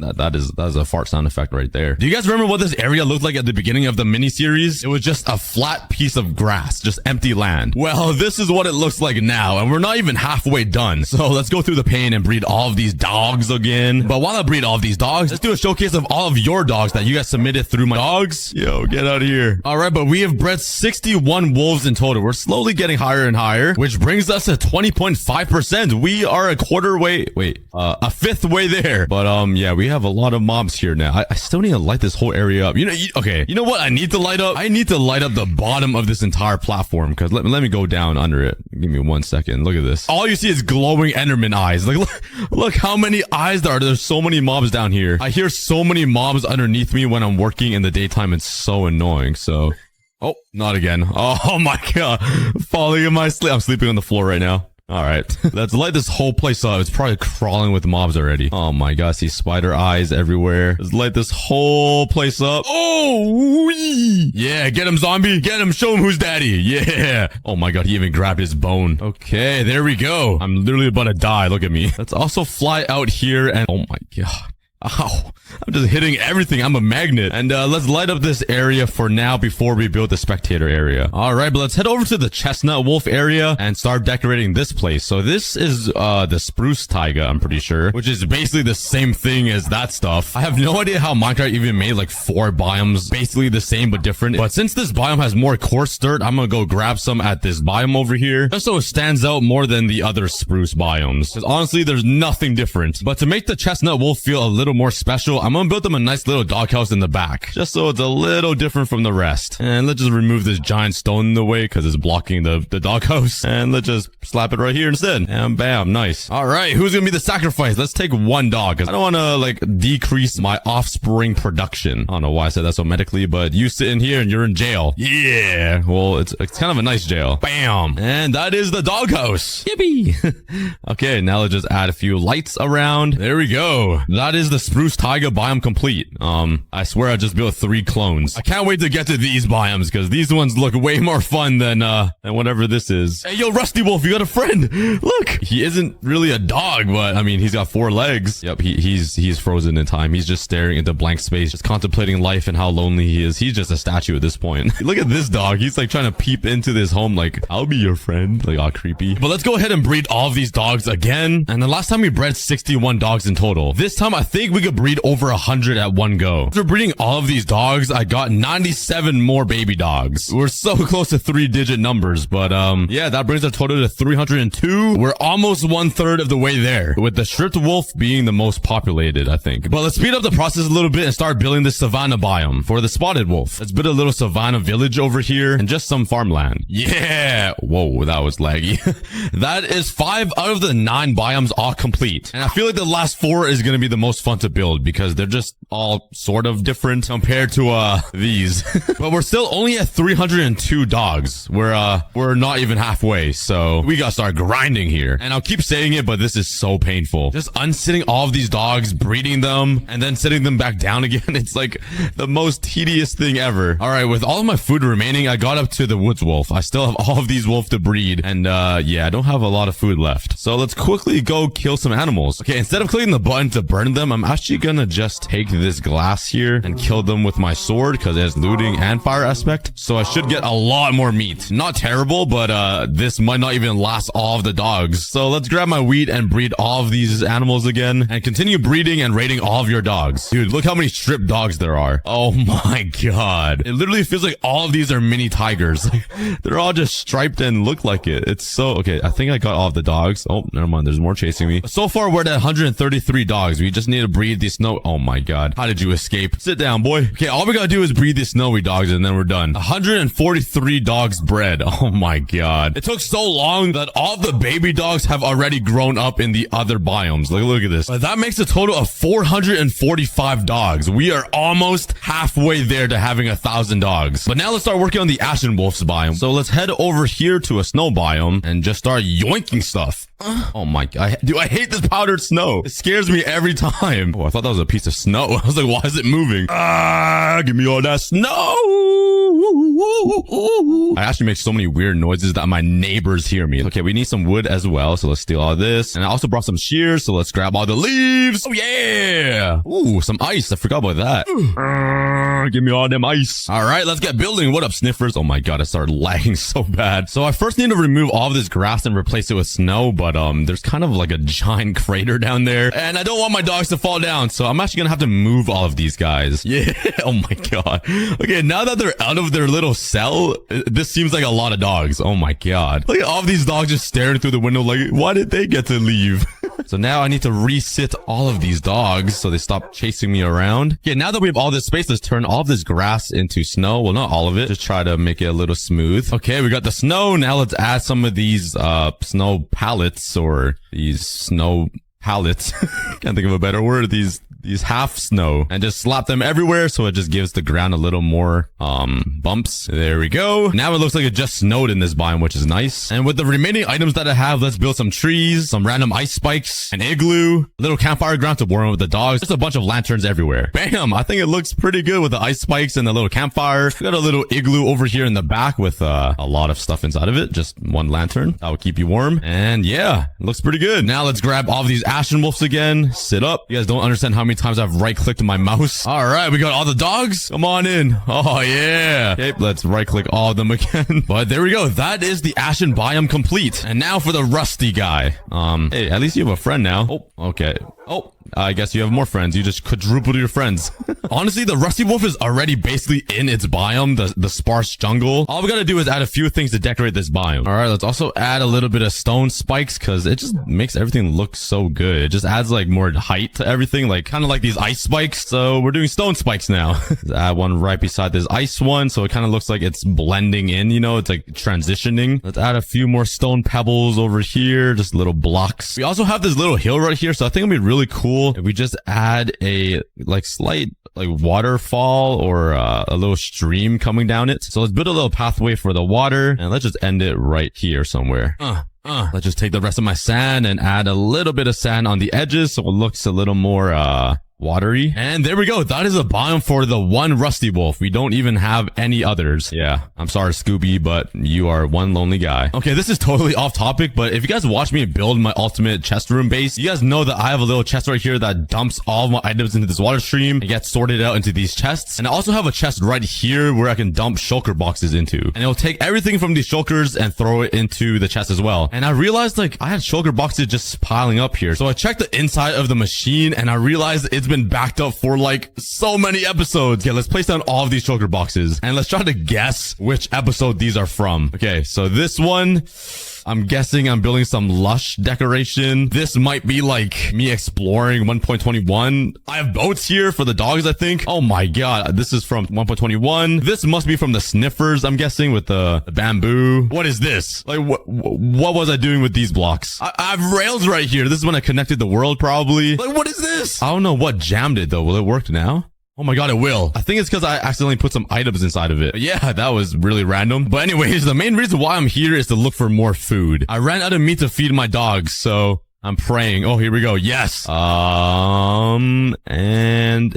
that is a fart sound effect right there. Do you guys remember what this area looked like at the beginning of the mini-series? It was just a flat piece of grass, just empty land. Well, this is what it looks like now, and we're not even halfway done. So let's go through the pain and breed all of these dogs again. But while I breed all of these dogs, let's do a showcase of all of your dogs that you guys submitted through my dogs. Yo, get out of here. All right, but we have bred 61 wolves in total. We're slowly getting higher and higher, which brings us to 20.5%. We are a fifth way there. But yeah, we have a lot of mobs here now. I still need to light this whole area up. Okay, you know what I need to light up? I need to light up the bottom of this entire platform, because let me go down under it. Give me 1 second. Look at this. All you see is glowing Enderman eyes. Like, look how many eyes there are. There's so many mobs down here. I hear so many mobs underneath me when I'm working in the daytime. It's so annoying. So, oh, not again. Oh my god. Falling in my sleep. I'm sleeping on the floor right now. All right. Let's light this whole place up. It's probably crawling with mobs already. Oh my gosh. See spider eyes everywhere. Let's light this whole place up. Oh, wee. Yeah. Get him, zombie. Get him. Show him who's daddy. Yeah. Oh my god. He even grabbed his bone. Okay. There we go. I'm literally about to die. Look at me. Let's also fly out here and oh my god. Ow. I'm just hitting everything. I'm a magnet. And let's light up this area for now before we build the spectator area. All right, but let's head over to the chestnut wolf area and start decorating this place. So this is the spruce taiga, I'm pretty sure, which is basically the same thing as that stuff. I have no idea how Minecraft even made like 4 biomes, basically the same but different. But since this biome has more coarse dirt, I'm gonna go grab some at this biome over here, just so it stands out more than the other spruce biomes. Because honestly, there's nothing different. But to make the chestnut wolf feel a little more special, I'm gonna build them a nice little doghouse in the back, just so it's a little different from the rest. And let's just remove this giant stone in the way because it's blocking the doghouse. And let's just slap it right here instead. And bam, nice. All right, who's gonna be the sacrifice? Let's take 1 dog because I don't want to like decrease my offspring production. I don't know why I said that so medically, but you sit in here and you're in jail. Yeah, well, it's kind of a nice jail. Bam, and that is the doghouse. Yippee. Okay, now let's just add a few lights around. There we go. That is the spruce taiga biome complete. I swear I just built 3 clones. I can't wait to get to these biomes because these ones look way more fun than whatever this is. Hey, yo, Rusty Wolf, you got a friend. Look, he isn't really a dog, but I mean, he's got 4 legs. Yep, he's frozen in time. He's just staring into blank space, just contemplating life and how lonely he is. He's just a statue at this point. Look at this dog. He's like trying to peep into this home like, I'll be your friend. Like, all creepy. But let's go ahead and breed all of these dogs again. And the last time we bred 61 dogs in total. This time I think we could breed over 100 at one go. After breeding all of these dogs, I got 97 more baby dogs. We're so close to 3-digit numbers, but yeah, that brings our total to 302. We're almost 1/3 of the way there, with the stripped wolf being the most populated, I think. But let's speed up the process a little bit and start building the savanna biome for the spotted wolf. Let's build a little savanna village over here and just some farmland. Yeah. Whoa, that was laggy. That is 5 out of the 9 biomes all complete. And I feel like the last 4 is going to be the most fun to build because they're just all sort of different compared to these. But we're still only at 302 dogs. We're not even halfway, so we gotta start grinding here. And I'll keep saying it, but this is so painful. Just unsitting all of these dogs, breeding them, and then sitting them back down again. It's like the most tedious thing ever. All right, with all of my food remaining, I got up to the woods wolf. I still have all of these wolves to breed, and yeah, I don't have a lot of food left. So let's quickly go kill some animals. Okay, instead of clicking the button to burn them, I'm actually gonna just take this glass here and kill them with my sword because it has looting and fire aspect. So I should get a lot more meat. Not terrible, but this might not even last all of the dogs. So let's grab my wheat and breed all of these animals again and continue breeding and raiding all of your dogs. Dude, look how many stripped dogs there are. Oh my god. It literally feels like all of these are mini tigers. They're all just striped and look like it. It's so... Okay, I think I got all of the dogs. Oh, never mind. There's more chasing me. So far, we're at 133 dogs. We just need to breed these snow... Oh my god. How did you escape? Sit down, boy. Okay, all we gotta do is breed these snowy dogs and then we're done. 143 dogs bred. Oh my god. It took so long that all the baby dogs have already grown up in the other biomes. Look at this. But that makes a total of 445 dogs. We are almost halfway there to having 1,000 dogs. But now let's start working on the Ashen Wolf's biome. So let's head over here to a snow biome and just start yoinking stuff. Oh my god. Dude, I hate this powdered snow. It scares me every time. Oh, I thought that was a piece of snow. I was like, why is it moving? Give me all that snow. I actually make so many weird noises that my neighbors hear me. Okay, we need some wood as well, so let's steal all this. And I also brought some shears, so let's grab all the leaves. Oh yeah! Ooh, some ice. I forgot about that. Give me all them ice. All right, let's get building. What up, sniffers? Oh my god, I started lagging so bad. So I first need to remove all of this grass and replace it with snow, but there's kind of like a giant crater down there, and I don't want my dogs to fall down, so I'm actually gonna have to move all of these guys. Yeah. Oh my god. Okay, now that they're out of their little cell, this seems like a lot of dogs. Oh my god. Look at all of these dogs just staring through the window like, why did they get to leave? So now I need to resit all of these dogs so they stop chasing me around. Yeah, now that we have all this space, let's turn all of this grass into snow. Well, not all of it. Just try to make it a little smooth. Okay, we got the snow. Now let's add some of these snow pallets or these snow pallets. Can't think of a better word. These half snow, and just slap them everywhere so it just gives the ground a little more bumps. There we go. Now it looks like it just snowed in this biome, which is nice. And with the remaining items that I have, let's build some trees, some random ice spikes, an igloo, a little campfire ground to warm with the dogs, just a bunch of lanterns everywhere. Bam! I think it looks pretty good with the ice spikes and the little campfire. We got a little igloo over here in the back with a lot of stuff inside of it. Just one lantern. That will keep you warm. And yeah, it looks pretty good. Now let's grab all of these ashen wolves again. Sit up. You guys don't understand how many times I've right-clicked my mouse. All right, we got all the dogs. Come on in. Oh, yeah. Okay, let's right-click all of them again. But there we go. That is the ashen biome complete. And now for the rusty guy. Hey, at least you have a friend now. Oh, okay. Oh, I guess you have more friends. You just quadrupled your friends. Honestly, the rusty wolf is already basically in its biome, the sparse jungle. All we gotta do is add a few things to decorate this biome. All right, let's also add a little bit of stone spikes because it just makes everything look so good. It just adds like more height to everything, like kind of like these ice spikes. So we're doing stone spikes now. Let's add one right beside this ice one, so it kind of looks like it's blending in, you know, it's like transitioning. Let's add a few more stone pebbles over here, just little blocks. We also have this little hill right here, so I think it'll be really cool if we just add a like slight like waterfall or a little stream coming down it. So let's build a little pathway for the water, and let's just end it right here somewhere. Let's just take the rest of my sand and add a little bit of sand on the edges so it looks a little more watery. And there we go. That is a biome for the one rusty wolf. We don't even have any others. Yeah, I'm sorry, Scooby, but you are one lonely guy. Okay, this is totally off topic, but if you guys watch me build my ultimate chest room base, you guys know that I have a little chest right here that dumps all of my items into this water stream and gets sorted out into these chests. And I also have a chest right here where I can dump shulker boxes into. And it'll take everything from these shulkers and throw it into the chest as well. And I realized like I had shulker boxes just piling up here. So I checked the inside of the machine and I realized it's been backed up for like so many episodes. Okay, let's place down all of these shulker boxes and let's try to guess which episode these are from. Okay, so this one, I'm guessing I'm building some lush decoration. This might be like me exploring 1.21. I have boats here for the dogs, I think. Oh my god, this is from 1.21. This must be from the sniffers, I'm guessing, with the bamboo. What is this? Like, what was I doing with these blocks? I have rails right here. This is when I connected the world, probably. Like, what is this? I don't know what jammed it, though. Will it work now? Oh my god, it will. I think it's because I accidentally put some items inside of it. But yeah, that was really random. But anyways, the main reason why I'm here is to look for more food. I ran out of meat to feed my dogs, so I'm praying. Oh, here we go. Yes. And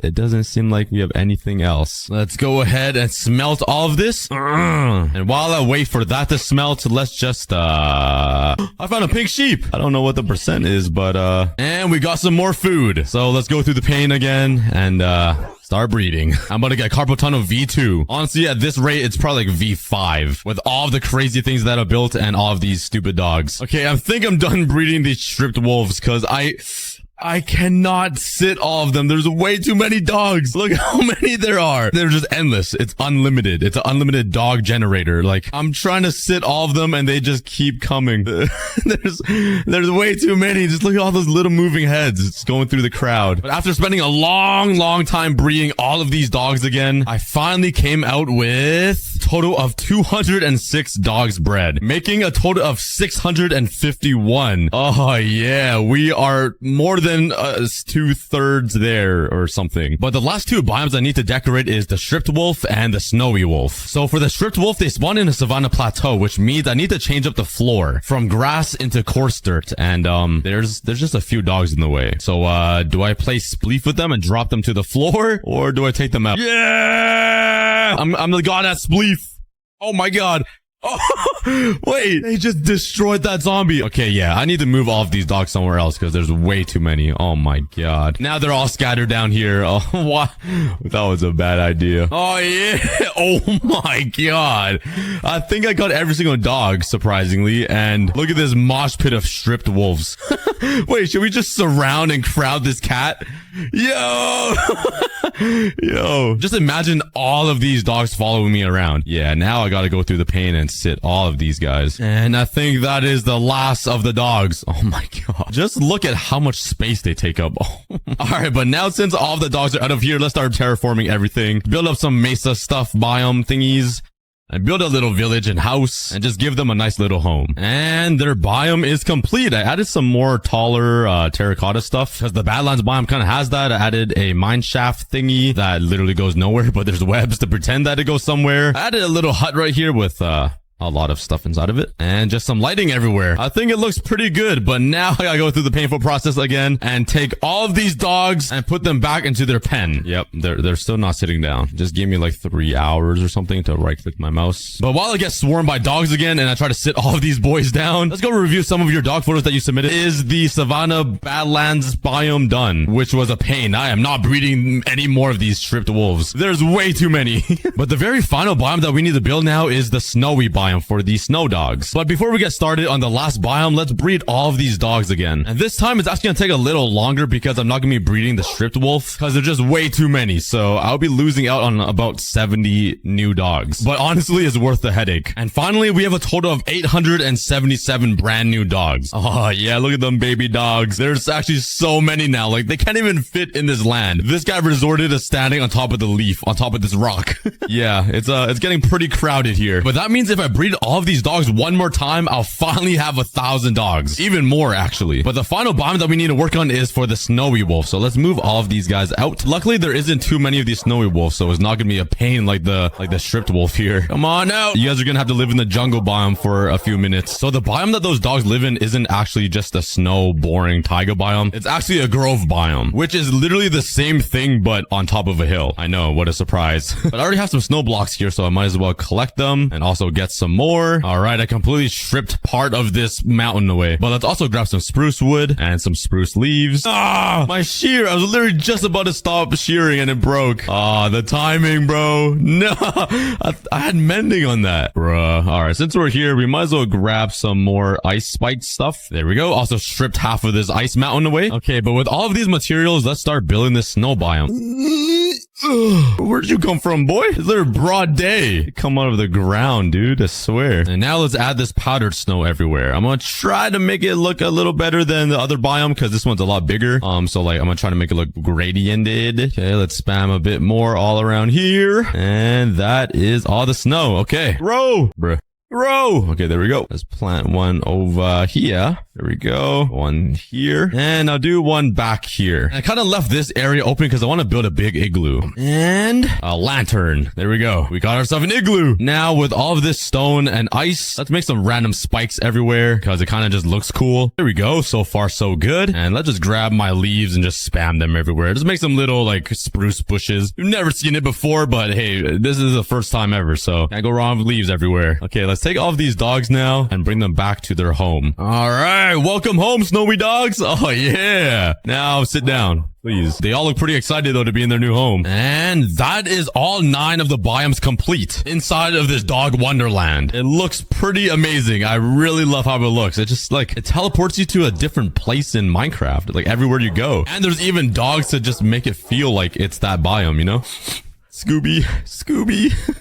it doesn't seem like we have anything else. Let's go ahead and smelt all of this. And while I wait for that to smelt, let's just, I found a pink sheep. I don't know what the percent is, but, and we got some more food. So let's go through the pane again and, start breeding. I'm about to get Carpotano V2. Honestly, at this rate, it's probably like V5 with all of the crazy things that I built and all of these stupid dogs. Okay, I think I'm done breeding these stripped wolves because I cannot sit all of them. There's way too many dogs. Look how many there are. They're just endless. It's unlimited. It's an unlimited dog generator. Like, I'm trying to sit all of them and they just keep coming. There's way too many. Just look at all those little moving heads. It's going through the crowd. But after spending a long time breeding all of these dogs again, I finally came out with a total of 206 dogs bred, making a total of 651. Oh yeah, we are more than 2/3 there or something. But the last two biomes I need to decorate is the stripped wolf and the snowy wolf. So for the stripped wolf, they spawn in a savanna plateau, which means I need to change up the floor from grass into coarse dirt. And there's just a few dogs in the way. So do I place spleef with them and drop them to the floor, or do I take them out? Yeah, I'm the god at spleef. Oh my god. Oh, wait, they just destroyed that zombie. Okay, yeah, I need to move all of these dogs somewhere else because there's way too many. Oh my god. Now they're all scattered down here. Oh, what? That was a bad idea. Oh yeah. Oh my god. I think I got every single dog, surprisingly. And look at this mosh pit of stripped wolves. Wait, should we just surround and crowd this cat? Yo. Yo. Just imagine all of these dogs following me around. Yeah, now I gotta go through the pain and sit all of these guys. And I think that is the last of the dogs. Oh my god. Just look at how much space they take up. Alright, but now since all of the dogs are out of here, let's start terraforming everything. Build up some mesa stuff, biome thingies. and build a little village and house and just give them a nice little home. And their biome is complete. I added some more taller terracotta stuff because the Badlands biome kind of has that. I added a mine shaft thingy that literally goes nowhere, but there's webs to pretend that it goes somewhere. I added a little hut right here with a lot of stuff inside of it and just some lighting everywhere. I think it looks pretty good, but now I gotta go through the painful process again and take all of these dogs and put them back into their pen. Yep, they're still not sitting down. Just give me like 3 hours or something to right click my mouse. But while I get swarmed by dogs again and I try to sit all of these boys down, let's go review some of your dog photos that you submitted. Is the Savannah Badlands biome done? Which was a pain. I am not breeding any more of these stripped wolves. There's way too many. But the very final biome that we need to build now is the snowy biome for the snow dogs. But before we get started on the last biome, let's breed all of these dogs again. And this time it's actually gonna take a little longer because I'm not gonna be breeding the stripped wolf because they're just way too many. So I'll be losing out on about 70 new dogs. But honestly, it's worth the headache. And finally, we have a total of 877 brand new dogs. Oh yeah, look at them baby dogs. There's actually so many now. Like they can't even fit in this land. This guy resorted to standing on top of the leaf, on top of this rock. Yeah, it's getting pretty crowded here. But that means if I breed all of these dogs one more time, I'll finally have 1,000 dogs. Even more, actually. But the final biome that we need to work on is for the snowy wolf. So let's move all of these guys out. Luckily, there isn't too many of these snowy wolves, so it's not gonna be a pain like the stripped wolf here. Come on out. You guys are gonna have to live in the jungle biome for a few minutes. So the biome that those dogs live in isn't actually just a snow, boring taiga biome. It's actually a grove biome, which is literally the same thing, but on top of a hill. I know, what a surprise. But I already have some snow blocks here, so I might as well collect them and also get some more. All right, I completely stripped part of this mountain away. But let's also grab some spruce wood and some spruce leaves. Ah, my shear. I was literally just about to stop shearing and it broke. Ah, the timing, bro. No, I had mending on that. Bruh. All right, since we're here, we might as well grab some more ice spike stuff. There we go. Also stripped half of this ice mountain away. Okay, but with all of these materials, let's start building this snow biome. Where'd you come from, boy? It's literally broad day. Come out of the ground, dude. I swear. And now let's add this powdered snow everywhere. I'm gonna try to make it look a little better than the other biome because this one's a lot bigger. So like I'm gonna try to make it look gradiented. Okay, let's spam a bit more all around here. And that is all the snow. Okay. Grow. Bruh. Grow. Okay, there we go. Let's plant one over here. There we go. One here. And I'll do one back here. And I kind of left this area open because I want to build a big igloo. And a lantern. There we go. We got ourselves an igloo. Now with all of this stone and ice, let's make some random spikes everywhere because it kind of just looks cool. There we go. So far, so good. And let's just grab my leaves and just spam them everywhere. Just make some little like spruce bushes. You've never seen it before, but hey, this is the first time ever. So can't go wrong with leaves everywhere. Okay, let's take all of these dogs now and bring them back to their home. All right, welcome home, snowy dogs. Oh yeah. Now sit down, please. They all look pretty excited though to be in their new home. And that is all 9 of the biomes complete inside of this dog wonderland. It looks pretty amazing. I really love how it looks. It just like it teleports you to a different place in Minecraft, like everywhere you go. And there's even dogs to just make it feel like it's that biome, you know? Scooby.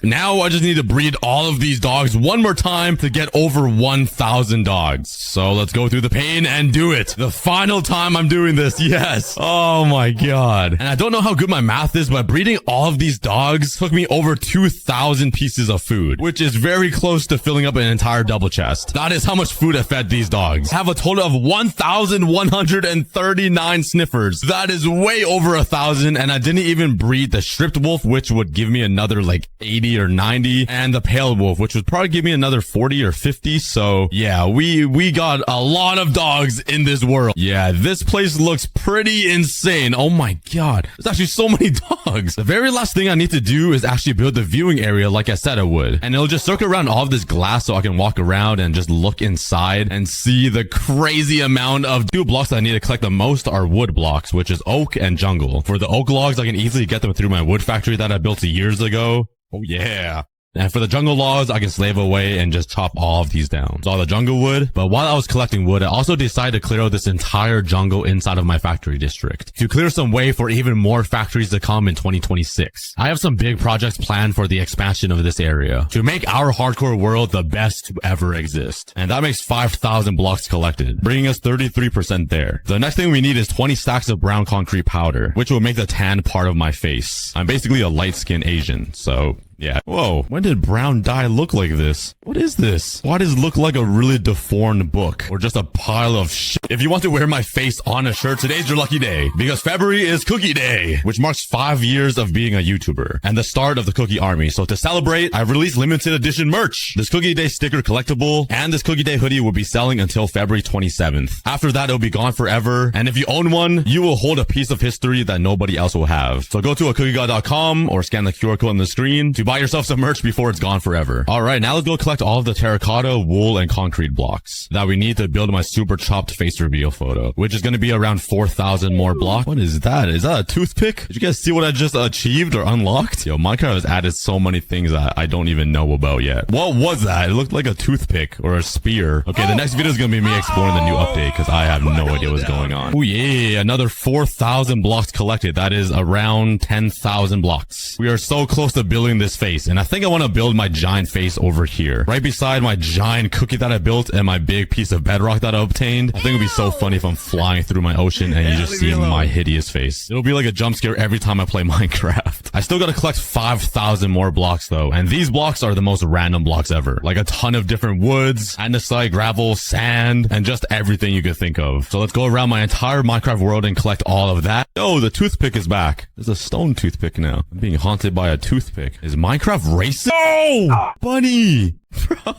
Now I just need to breed all of these dogs one more time to get over 1,000 dogs. So let's go through the pain and do it. The final time I'm doing this. Yes. Oh my God. And I don't know how good my math is, but breeding all of these dogs took me over 2,000 pieces of food, which is very close to filling up an entire double chest. That is how much food I fed these dogs. I have a total of 1,139 sniffers. That is way over 1,000. And I didn't even breed the stripped wolf, which would give me another like 80 or 90, and the pale wolf, which would probably give me another 40 or 50. So yeah, we got a lot of dogs in this world. Yeah, this place looks pretty insane. Oh my God, there's actually so many dogs. The very last thing I need to do is actually build the viewing area like I said I would, and it'll just circle around all of this glass so I can walk around and just look inside and see the crazy amount of blocks that I need to collect. The most are wood blocks, which is oak and jungle. For the oak logs, I can easily get them through my wood factory that I built years ago. Oh yeah. And for the jungle logs, I can slave away and just chop all of these down. It's all the jungle wood. But while I was collecting wood, I also decided to clear out this entire jungle inside of my factory district to clear some way for even more factories to come in 2026. I have some big projects planned for the expansion of this area to make our hardcore world the best to ever exist. And that makes 5,000 blocks collected, bringing us 33% there. The next thing we need is 20 stacks of brown concrete powder, which will make the tan part of my face. I'm basically a light-skinned Asian, so Yeah. Whoa. When did brown dye look like this? What is this? Why does it look like a really deformed book? Or just a pile of shit? If you want to wear my face on a shirt, today's your lucky day. Because February is Cookie Day, which marks 5 years of being a YouTuber and the start of the Cookie Army. So to celebrate, I've released limited edition merch. This Cookie Day sticker collectible and this Cookie Day hoodie will be selling until February 27th. After that, it'll be gone forever. And if you own one, you will hold a piece of history that nobody else will have. So go to aCookieGod.com or scan the QR code on the screen to buy yourself some merch before it's gone forever. All right, now let's go collect all of the terracotta, wool, and concrete blocks that we need to build my super chopped face reveal photo, which is going to be around 4,000 more blocks. What is that? Is that a toothpick? Did you guys see what I just achieved or unlocked? Yo, Minecraft has added so many things that I don't even know about yet. What was that? It looked like a toothpick or a spear. Okay, the next video is going to be me exploring the new update because I have no idea what's going on. Oh yeah, another 4,000 blocks collected. That is around 10,000 blocks. We are so close to building this face, and I think I want to build my giant face over here, right beside my giant cookie that I built and my big piece of bedrock that I obtained. I think it would be so funny if I'm flying through my ocean and you just see my hideous face. It'll be like a jump scare every time I play Minecraft. I still gotta collect 5,000 more blocks though, and these blocks are the most random blocks ever. Like a ton of different woods, andesite, gravel, sand, and just everything you could think of. So let's go around my entire Minecraft world and collect all of that. Oh, the toothpick is back. There's a stone toothpick now. I'm being haunted by a toothpick. Is Minecraft racist? Oh! Bunny! Bro.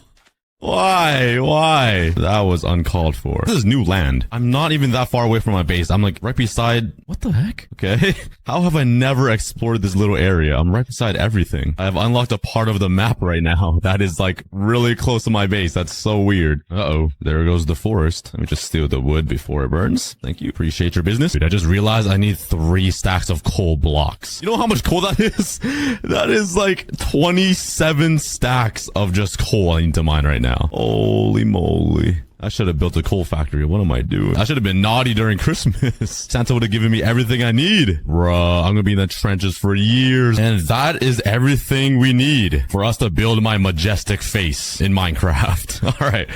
Why? That was uncalled for. This is new land. I'm not even that far away from my base. I'm like right beside... What the heck? Okay. How have I never explored this little area? I'm right beside everything. I have unlocked a part of the map right now that is like really close to my base. That's so weird. Uh-oh. There goes the forest. Let me just steal the wood before it burns. Thank you. Appreciate your business. Dude, I just realized I need 3 stacks of coal blocks. You know how much coal that is? That is like 27 stacks of just coal I need to mine right now. Holy moly. I should have built a coal factory. What am I doing? I should have been naughty during Christmas. Santa would have given me everything I need. Bruh, I'm gonna be in the trenches for years. And that is everything we need for us to build my majestic face in Minecraft. All right.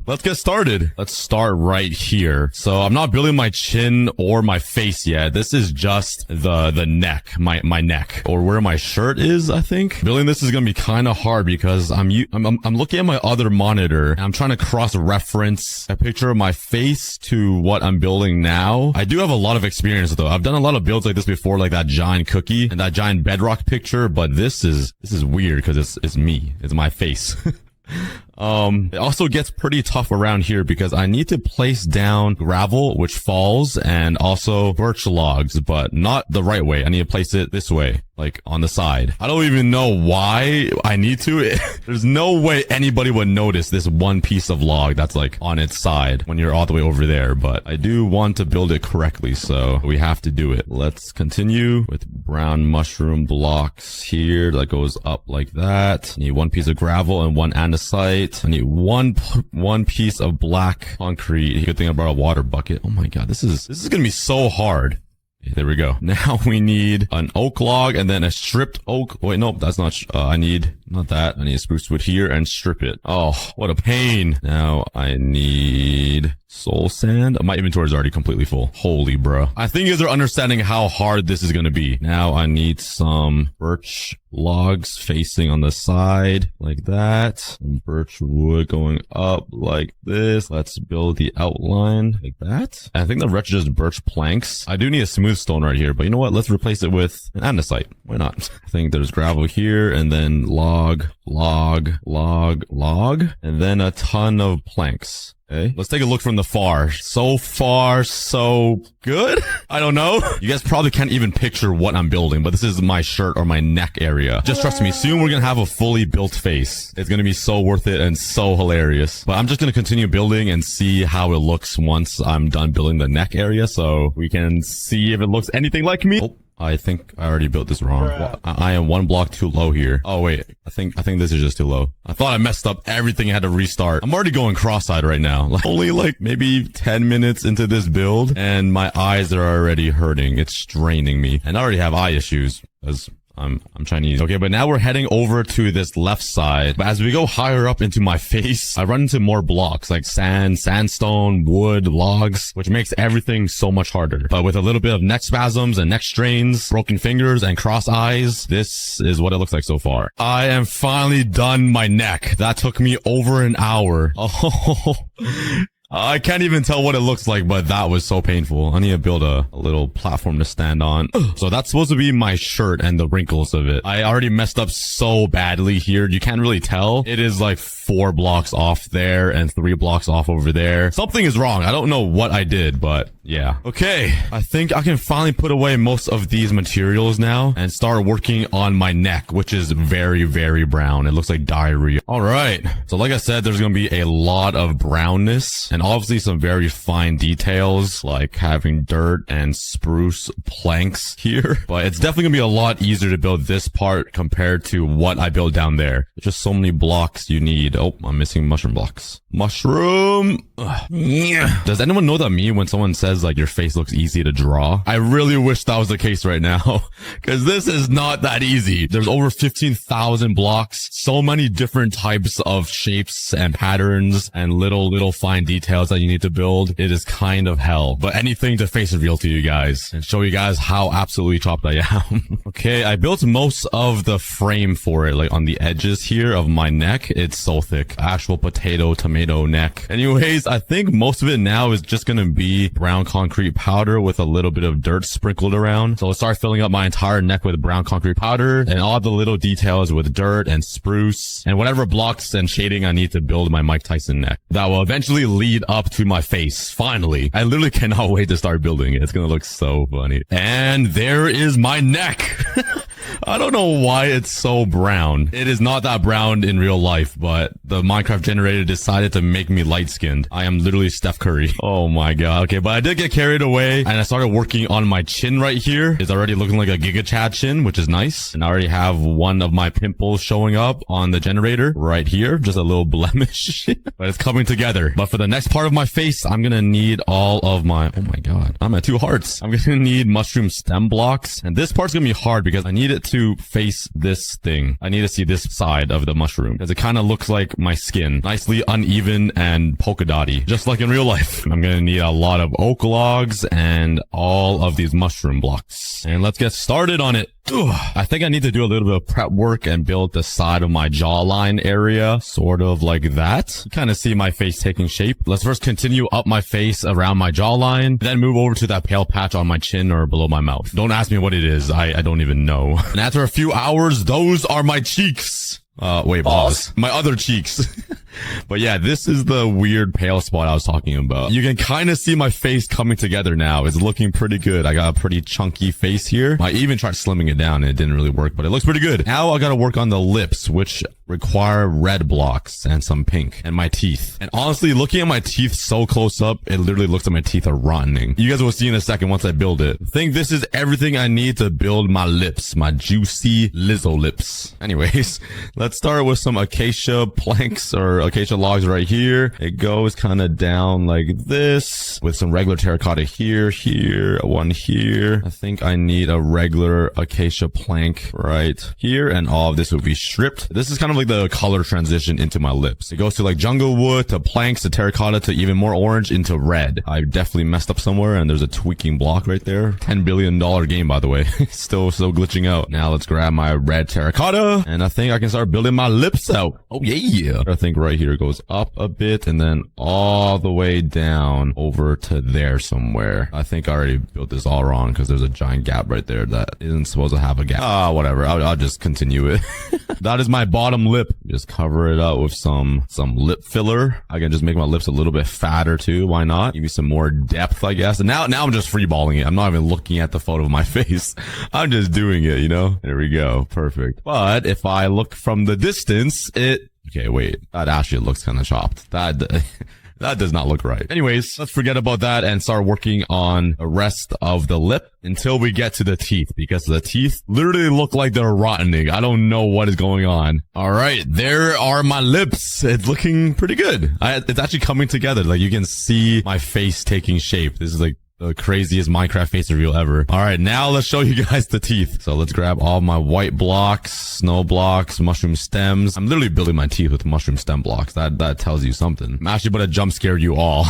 Let's get started. Let's start right here. So I'm not building my chin or my face yet. This is just the neck, my neck, or where my shirt is, I think. Building this is gonna be kind of hard because I'm looking at my other monitor and I'm trying to cross-reference a picture of my face to what I'm building now. I do have a lot of experience though. I've done a lot of builds like this before, like that giant cookie and that giant bedrock picture, but this is weird because it's me. It's my face. It also gets pretty tough around here because I need to place down gravel, which falls, and also birch logs, but not the right way. I need to place it this way, like on the side. I don't even know why I need to. There's no way anybody would notice this one piece of log that's like on its side when you're all the way over there, but I do want to build it correctly, so we have to do it. Let's continue with brown mushroom blocks here that goes up like that. I need 1 piece of gravel and 1 andesite. I need one piece of black concrete. Good thing I brought a water bucket. Oh my god, this is gonna be so hard. Okay, there we go. Now we need an oak log and then a stripped oak. Wait, nope, that's not. I need not that. I need a spruce wood here and strip it. Oh, what a pain. Now I need soul sand. My inventory is already completely full. Holy bruh. I think you guys are understanding how hard this is gonna be. Now I need some birch logs facing on the side like that. Some birch wood going up like this. Let's build the outline like that. I think the rest are just birch planks. I do need a smooth stone right here, but you know what? Let's replace it with an andesite. Why not? I think there's gravel here and then log, and then a ton of planks. Okay, let's take a look from the far. So far, so good? I don't know. You guys probably can't even picture what I'm building, but this is my shirt or my neck area. Just trust me, soon we're gonna have a fully built face. It's gonna be so worth it and so hilarious. But I'm just gonna continue building and see how it looks once I'm done building the neck area so we can see if it looks anything like me. Oh. I think I already built this wrong. Well, I am 1 block too low here. Oh wait, I think this is just too low. I thought I messed up everything. I had to restart. I'm already going cross-eyed right now. Like, only like maybe 10 minutes into this build and my eyes are already hurting. It's straining me. And I already have eye issues because I'm Chinese. Okay, but now we're heading over to this left side. But as we go higher up into my face, I run into more blocks like sand, sandstone, wood, logs, which makes everything so much harder. But with a little bit of neck spasms and neck strains, broken fingers and cross eyes, this is what it looks like so far. I am finally done my neck. That took me over an hour. Oh, I can't even tell what it looks like, but that was so painful. I need to build a little platform to stand on. So that's supposed to be my shirt and the wrinkles of it. I already messed up so badly here. You can't really tell. It is like 4 blocks off there and 3 blocks off over there. Something is wrong. I don't know what I did, but yeah. Okay. I think I can finally put away most of these materials now and start working on my neck, which is very, very brown. It looks like diarrhea. All right. So like I said, there's going to be a lot of brownness and obviously some very fine details like having dirt and spruce planks here. But it's definitely going to be a lot easier to build this part compared to what I built down there. There's just so many blocks you need. Oh, I'm missing mushroom blocks. Mushroom. Yeah. Does anyone know that meme when someone says like your face looks easy to draw? I really wish that was the case right now because this is not that easy. There's over 15,000 blocks, so many different types of shapes and patterns and little fine details that you need to build. It is kind of hell, but anything to face reveal to you guys and show you guys how absolutely chopped I am. Okay, I built most of the frame for it, like on the edges here of my neck. It's so thick. Actual tomato neck. Anyways, I think most of it now is just gonna be brown concrete powder with a little bit of dirt sprinkled around. So I'll start filling up my entire neck with brown concrete powder and all the little details with dirt and spruce and whatever blocks and shading I need to build my Mike Tyson neck. That will eventually lead up to my face. Finally. I literally cannot wait to start building it. It's gonna look so funny. And there is my neck. I don't know why it's so brown. It is not that brown in real life, but the Minecraft generator decided to make me light-skinned. I am literally Steph Curry. Oh my god. Okay, but I did get carried away and I started working on my chin right here. It's already looking like a Giga Chad chin, which is nice. And I already have one of my pimples showing up on the generator right here. Just a little blemish, but it's coming together. But for the next part of my face, I'm gonna need all of my, oh my god, I'm at 2 hearts. I'm gonna need mushroom stem blocks. And this part's gonna be hard because I need it to face this thing. I need to see this side of the mushroom because it kind of looks like my skin. Nicely uneven and polka dotty, just like in real life. I'm gonna need a lot of oak logs and all of these mushroom blocks. And let's get started on it. I think I need to do a little bit of prep work and build the side of my jawline area, sort of like that. You kind of see my face taking shape. Let's first continue up my face around my jawline, then move over to that pale patch on my chin or below my mouth. Don't ask me what it is. I don't even know. And after a few hours, those are my cheeks. Wait, pause. My other cheeks. But yeah, this is the weird pale spot I was talking about. You can kind of see my face coming together now. It's looking pretty good. I got a pretty chunky face here. I even tried slimming it down and it didn't really work, but it looks pretty good. Now I gotta work on the lips, which require red blocks and some pink, and my teeth. And honestly, looking at my teeth so close up, it literally looks like my teeth are rotting. You guys will see in a second once I build it. I think this is everything I need to build my lips, my juicy Lizzo lips. Anyways, let's start with some acacia planks or acacia logs right here. It goes kind of down like this with some regular terracotta here, one here. I think I need a regular acacia plank right here, and all of this will be stripped. This is kind of like the color transition into my lips. It goes to like jungle wood to planks to terracotta to even more orange into red. I definitely messed up somewhere and there's a tweaking block right there. $10 billion game, by the way. still glitching out. Now let's grab my red terracotta and I think I can start building my lips out. Oh yeah. I think right here goes up a bit and then all the way down over to there somewhere. I think I already built this all wrong because there's a giant gap right there that isn't supposed to have a gap. Whatever. I'll just continue it. That is my bottom lip. Just cover it up with some lip filler. I can just make my lips a little bit fatter too. Why not? Give me some more depth, I guess. And now I'm just freeballing it. I'm not even looking at the photo of my face. I'm just doing it, you know? There we go. Perfect. But if I look from the distance, okay, wait. That actually looks kind of chopped. That does not look right. Anyways, let's forget about that and start working on the rest of the lip until we get to the teeth, because the teeth literally look like they're rotting. I don't know what is going on. All right, there are my lips. It's looking pretty good. It's actually coming together. Like you can see my face taking shape. This is like the craziest Minecraft face reveal ever. All right, now let's show you guys the teeth. So let's grab all my white blocks, snow blocks, mushroom stems. I'm literally building my teeth with mushroom stem blocks. That tells you something. I'm actually about to jump scare you all.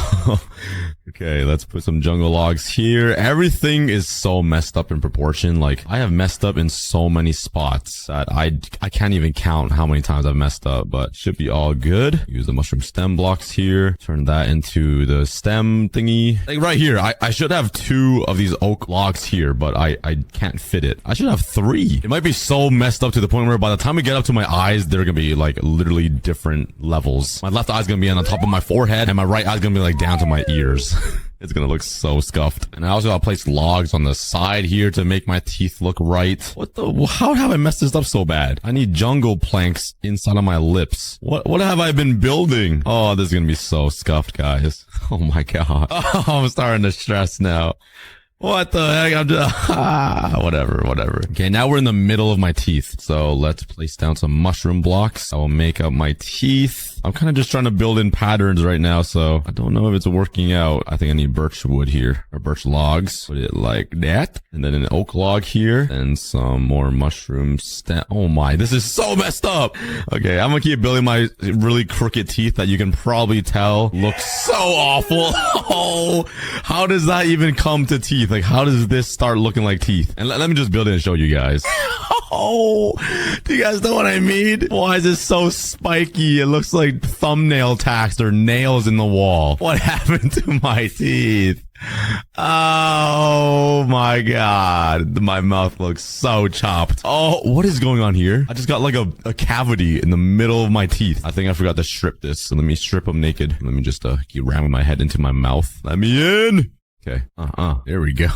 Okay, let's put some jungle logs here. Everything is so messed up in proportion. Like, I have messed up in so many spots that I can't even count how many times I've messed up, but should be all good. Use the mushroom stem blocks here. Turn that into the stem thingy. Like right here, I should have 2 of these oak logs here, but I can't fit it. I should have 3. It might be so messed up to the point where by the time we get up to my eyes, they're gonna be like literally different levels. My left eye's gonna be on the top of my forehead, and my right eye's gonna be like down to my ears. It's gonna look so scuffed. And I also gotta place logs on the side here to make my teeth look right. How have I messed this up so bad? I need jungle planks inside of my lips. What have I been building? Oh, this is gonna be so scuffed, guys. Oh my god. Oh, I'm starting to stress now. What the heck? I'm just, whatever. Okay, now we're in the middle of my teeth. So let's place down some mushroom blocks. I will make up my teeth. I'm kind of just trying to build in patterns right now, so I don't know if it's working out. I think I need birch wood here, or birch logs. Put it like that. And then an oak log here, and some more mushroom stem. Oh my, this is so messed up. Okay, I'm gonna keep building my really crooked teeth that you can probably tell look so awful. Oh, how does that even come to teeth? Like, how does this start looking like teeth? And let me just build it and show you guys. Oh, do you guys know what I mean? Why is this so spiky? It looks like thumbnail tacks or nails in the wall. What happened to my teeth? Oh my god. My mouth looks so chopped. Oh, what is going on here? I just got like a cavity in the middle of my teeth. I think I forgot to strip this. So let me strip them naked. Let me just keep ramming my head into my mouth. Let me in. Okay. There we go.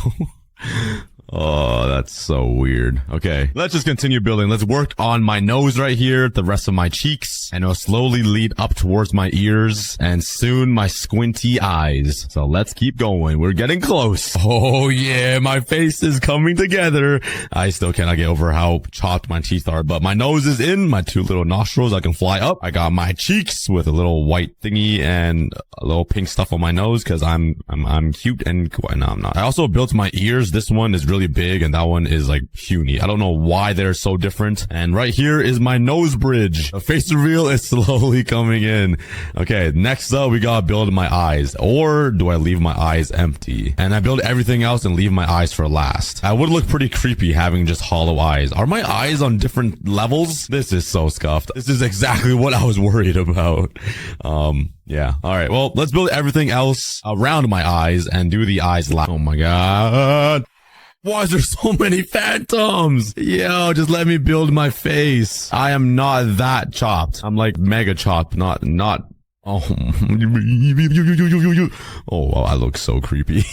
Oh, that's so weird. Okay, let's just continue building. Let's work on my nose right here, the rest of my cheeks, and it'll slowly lead up towards my ears, and soon my squinty eyes. So let's keep going. We're getting close. Oh yeah, my face is coming together. I still cannot get over how chopped my teeth are, but my nose is in, my 2 little nostrils, I can fly up. I got my cheeks with a little white thingy and a little pink stuff on my nose, cause I'm cute and, no, I'm not. I also built my ears. This one is really big and that one is like puny. I don't know why they're so different. And right here is my nose bridge. The face reveal is slowly coming in. Okay, next up we gotta build my eyes. Or do I leave my eyes empty? And I build everything else and leave my eyes for last. I would look pretty creepy having just hollow eyes. Are my eyes on different levels? This is so scuffed. This is exactly what I was worried about. Yeah. All right. Well, let's build everything else around my eyes and do the eyes last. Oh my god. Why is there so many phantoms? Yo, just let me build my face. I am not that chopped. I'm like mega chopped, not oh, wow, I look so creepy.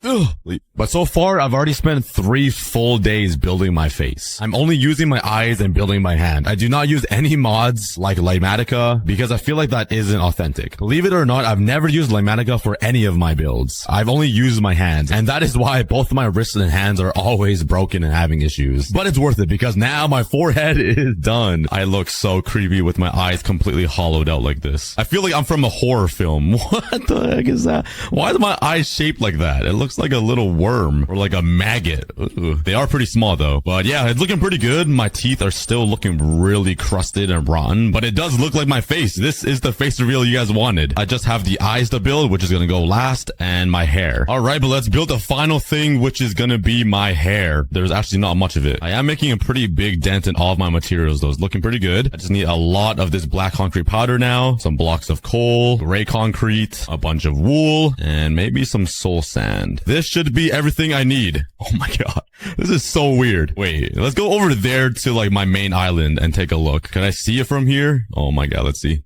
But so far, I've already spent 3 full days building my face. I'm only using my eyes and building my hand. I do not use any mods like Limatica because I feel like that isn't authentic. Believe it or not, I've never used Limatica for any of my builds. I've only used my hands, and that is why both my wrists and hands are always broken and having issues. But it's worth it because now my forehead is done. I look so creepy with my eyes completely hollowed out like this. I feel like I'm from a horror film. What the heck is that? Why are my eyes shaped like that? It looks like a little worm or like a maggot. Ooh. They are pretty small though. But yeah, it's looking pretty good. My teeth are still looking really crusted and rotten, but it does look like my face. This is the face reveal you guys wanted. I just have the eyes to build, which is going to go last, and my hair. All right, but let's build the final thing, which is going to be my hair. There's actually not much of it. I am making a pretty big dent in all of my materials though. It's looking pretty good. I just need a lot of this black concrete powder now, some blocks of coal, gray concrete, a bunch of wool, and maybe some soul sand. This should be everything I need. Oh my god. This is so weird. Wait, let's go over there to like my main island and take a look. Can I see it from here? Oh my god, let's see.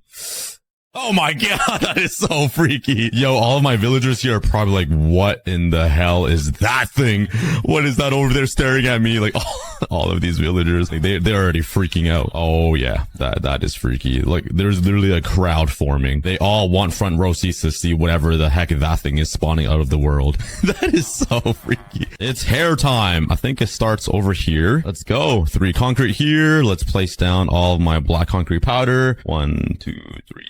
Oh my god, that is so freaky. Yo, all of my villagers here are probably like, what in the hell is that thing? What is that over there staring at me? Like, all of these villagers, like, they're already freaking out. Oh yeah, that is freaky. Like, there's literally a crowd forming. They all want front row seats to see whatever the heck that thing is spawning out of the world. That is so freaky. It's hair time. I think it starts over here. Let's go. 3 concrete here. Let's place down all of my black concrete powder. 1, 2, 3.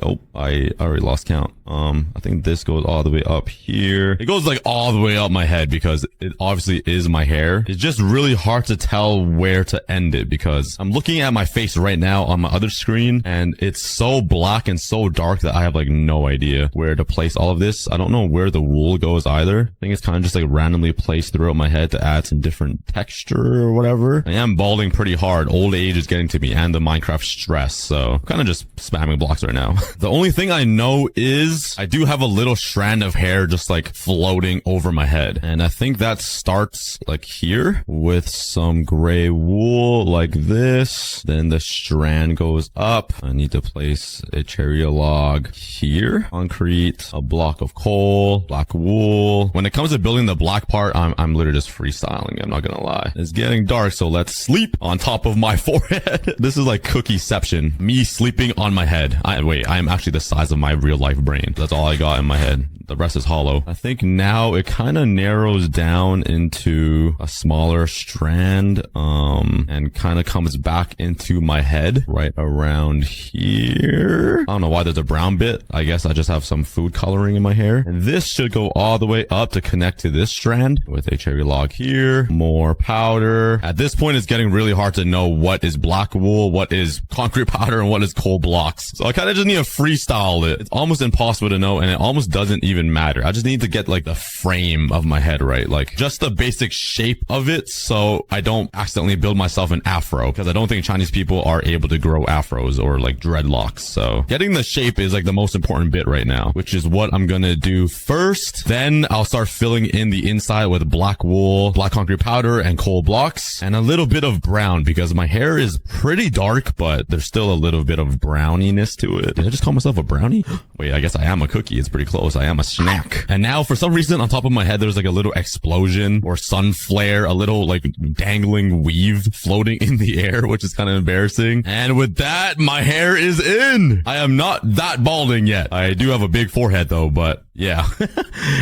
Oh, I already lost count. I think this goes all the way up here. It goes like all the way up my head because it obviously is my hair. It's just really hard to tell where to end it because I'm looking at my face right now on my other screen and it's so black and so dark that I have like no idea where to place all of this. I don't know where the wool goes either. I think it's kind of just like randomly placed throughout my head to add some different texture or whatever. I am balding pretty hard. Old age is getting to me and the Minecraft stress. So I'm kind of just spamming blocks right now. The only thing I know is I do have a little strand of hair just like floating over my head. And I think that starts like here with some gray wool like this. Then the strand goes up. I need to place a cherry log here. Concrete, a block of coal, black wool. When it comes to building the black part, I'm literally just freestyling. I'm not gonna lie. It's getting dark, so let's sleep on top of my forehead. This is like cookieception. Me sleeping on my head. I am actually the size of my real life brain. That's all I got in my head. The rest is hollow. I think now it kind of narrows down into a smaller strand, and kind of comes back into my head right around here. I don't know why there's a brown bit. I guess I just have some food coloring in my hair. And this should go all the way up to connect to this strand with a cherry log here. More powder. At this point, it's getting really hard to know what is black wool, what is concrete powder, and what is coal blocks. So I kind of just need to freestyle it. It's almost impossible to know, and it almost doesn't even matter. I just need to get like the frame of my head right, like just the basic shape of it, so I don't accidentally build myself an afro, because I don't think Chinese people are able to grow afros or like dreadlocks. So getting the shape is like the most important bit right now, which is what I'm gonna do first. Then I'll start filling in the inside with black wool, black concrete powder, and coal blocks, and a little bit of brown because my hair is pretty dark, but there's still a little bit of browniness to it. Did I just call myself a brownie? Wait, I guess I am a cookie. It's pretty close. I am a snack. And now for some reason on top of my head, there's like a little explosion or sun flare, a little like dangling weave floating in the air, which is kind of embarrassing. And with that, my hair is in. I am not that balding yet. I do have a big forehead though, but yeah.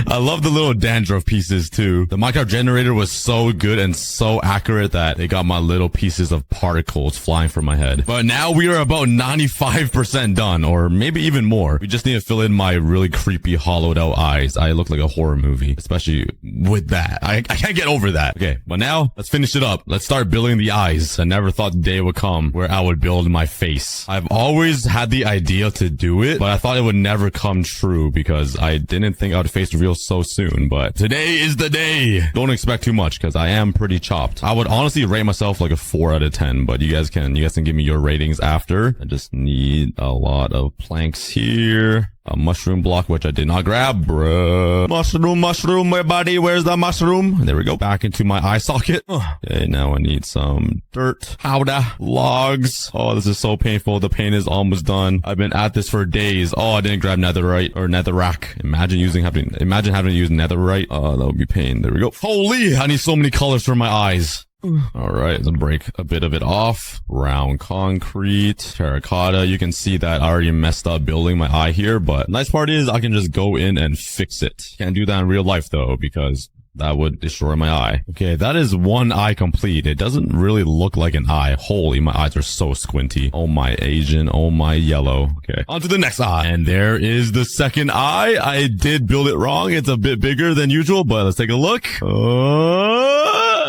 I love the little dandruff pieces too. The Minecraft generator was so good and so accurate that it got my little pieces of particles flying from my head. But now we are about 95% done, or maybe even more. We just need to fill in my really creepy hollowed out eyes. I look like a horror movie, especially with that. I can't get over that. Okay, but now let's finish it up. Let's start building the eyes. I never thought the day would come where I would build my face. I've always had the idea to do it, but I thought it would never come true because I didn't think I would face reveal so soon. But today is the day. Don't expect too much because I am pretty chopped. I would honestly rate myself like a 4 out of 10, but you guys can give me your ratings after. I just need a lot of planks here. A mushroom block, which I did not grab, bruh. Mushroom, my buddy. Where's the mushroom? There we go. Back into my eye socket. Okay, now I need some dirt, powder, logs. Oh, this is so painful. The pain is almost done. I've been at this for days. Oh, I didn't grab netherite or netherrack. Imagine having to use netherite. Oh, that would be pain. There we go. Holy, I need so many colors for my eyes. All right, let's break a bit of it off. Round concrete, terracotta. You can see that I already messed up building my eye here, but nice part is I can just go in and fix it. Can't do that in real life though, because that would destroy my eye. Okay, that is one eye complete. It doesn't really look like an eye. Holy, my eyes are so squinty. Oh my Asian, oh my yellow. Okay, on to the next eye. And there is the second eye. I did build it wrong. It's a bit bigger than usual, but let's take a look.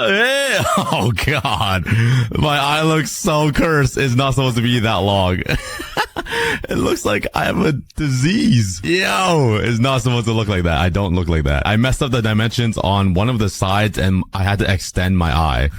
Hey. Oh god, my eye looks so cursed. It's not supposed to be that long. It looks like I have a disease. Yo, it's not supposed to look like that. I don't look like that. I messed up the dimensions on one of the sides and I had to extend my eye.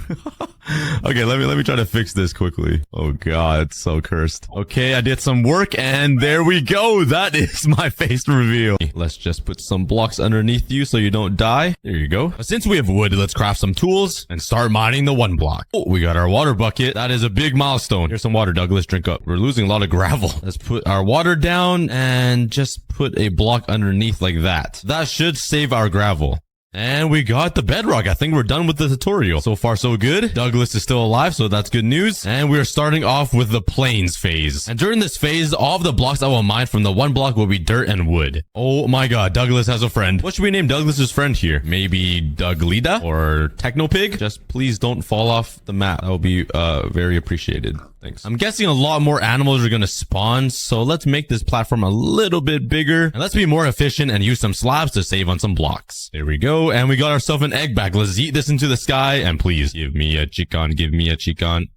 Okay, let me try to fix this quickly. Oh god, it's so cursed. Okay, I did some work and there we go. That is my face reveal. Let's just put some blocks underneath you so you don't die. There you go. Since we have wood, let's craft some tools and start mining the one block. Oh, we got our water bucket. That is a big milestone. Here's some water, Douglas. Drink up. We're losing a lot of gravel. Let's put our water down and just put a block underneath like that. That should save our gravel. And we got the bedrock. I think we're done with the tutorial. So far, so good. Douglas is still alive, so that's good news. And we're starting off with the plains phase. And during this phase, all of the blocks I will mine from the one block will be dirt and wood. Oh my god, Douglas has a friend. What should we name Douglas's friend here? Maybe Douglida or Technopig? Just please don't fall off the map. That will be very appreciated. Thanks. I'm guessing a lot more animals are gonna spawn, so let's make this platform a little bit bigger. And let's be more efficient and use some slabs to save on some blocks. There we go, and we got ourselves an egg back. Let's eat this into the sky, and please, give me a chicken, give me a chicken.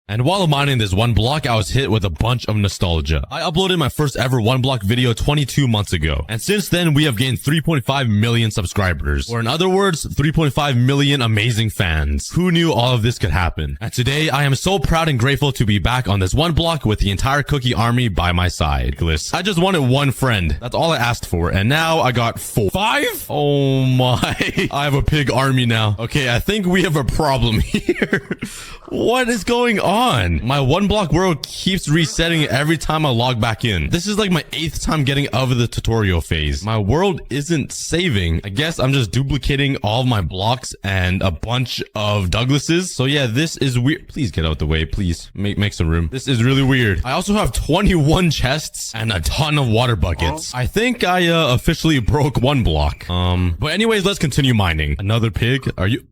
And while mining this one block, I was hit with a bunch of nostalgia. I uploaded my first ever one block video 22 months ago. And since then, we have gained 3.5 million subscribers. Or in other words, 3.5 million amazing fans. Who knew all of this could happen? And today, I am so proud and grateful to be back on this one block with the entire Cookie army by my side. I just wanted one friend. That's all I asked for. And now I got 4. 5? Oh my. I have a pig army now. Okay, I think we have a problem here. What is going on? My one block world keeps resetting every time I log back in. This is like my 8th time getting out of the tutorial phase. My world isn't saving. I guess I'm just duplicating all of my blocks and a bunch of Douglases. So yeah, this is weird. Please get out the way. Please make some room. This is really weird. I also have 21 chests and a ton of water buckets. I think I officially broke one block. But anyways, let's continue mining. Another pig? Are you...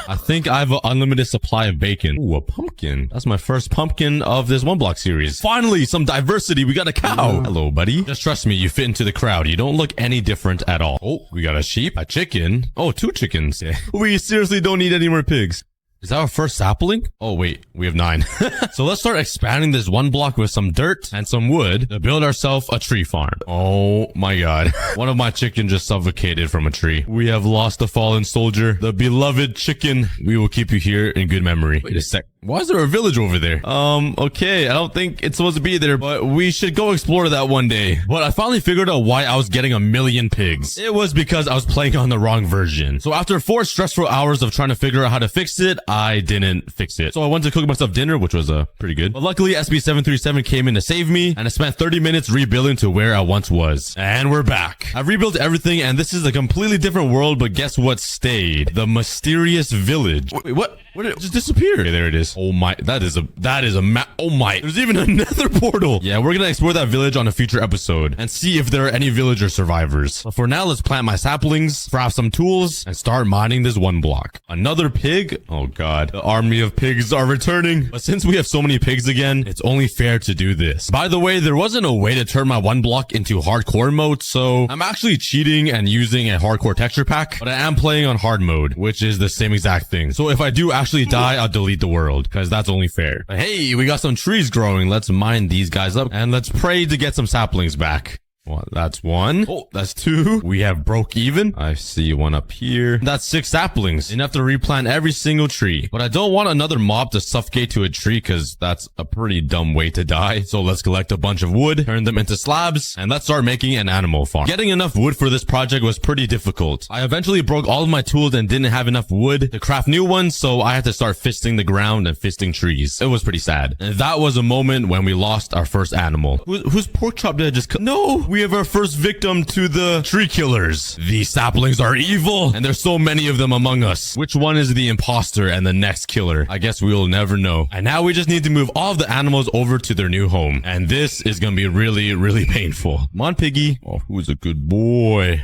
I think I have an unlimited supply of bacon. Ooh, a pumpkin. That's my first pumpkin of this one block series. Finally, some diversity. We got a cow. Hello, buddy. Just trust me, you fit into the crowd. You don't look any different at all. Oh, we got a sheep, a chicken. Oh, 2 chickens. We seriously don't need any more pigs. Is that our first sapling? Oh, wait, we have 9. So let's start expanding this one block with some dirt and some wood to build ourselves a tree farm. Oh my God. One of my chicken just suffocated from a tree. We have lost a fallen soldier, the beloved chicken. We will keep you here in good memory. Wait a sec. Why is there a village over there? Okay, I don't think it's supposed to be there, but we should go explore that one day. But I finally figured out why I was getting 1,000,000 pigs. It was because I was playing on the wrong version. So after 4 stressful hours of trying to figure out how to fix it, I didn't fix it. So I went to cook myself dinner, which was pretty good. But luckily, SB737 came in to save me, and I spent 30 minutes rebuilding to where I once was. And we're back. I've rebuilt everything, and this is a completely different world, but guess what stayed? The mysterious village. Wait, what? Where did it just disappear? Okay, there it is. Oh my, that is a map. Oh my, there's even another portal. Yeah, we're gonna explore that village on a future episode and see if there are any villager survivors. But for now, let's plant my saplings, craft some tools, and start mining this one block. Another pig? Oh God, the army of pigs are returning. But since we have so many pigs again, it's only fair to do this. By the way, there wasn't a way to turn my one block into hardcore mode, so I'm actually cheating and using a hardcore texture pack, but I am playing on hard mode, which is the same exact thing. So if I do actually die, I'll delete the world, because that's only fair. But hey, we got some trees growing. Let's mine these guys up, and let's pray to get some saplings back. Well, that's 1. Oh, that's 2. We have broke even. I see one up here. That's 6 saplings. Enough to replant every single tree. But I don't want another mob to suffocate to a tree because that's a pretty dumb way to die. So let's collect a bunch of wood, turn them into slabs, and let's start making an animal farm. Getting enough wood for this project was pretty difficult. I eventually broke all of my tools and didn't have enough wood to craft new ones, so I had to start fisting the ground and fisting trees. It was pretty sad. And that was a moment when we lost our first animal. Whose pork chop did I just cut? No! We have our first victim to the tree killers. These saplings are evil, and there's so many of them among us. Which one is the imposter and the next killer? I guess we will never know. And now we just need to move all of the animals over to their new home. And this is gonna be really, really painful. Come on, piggy. Oh, who's a good boy?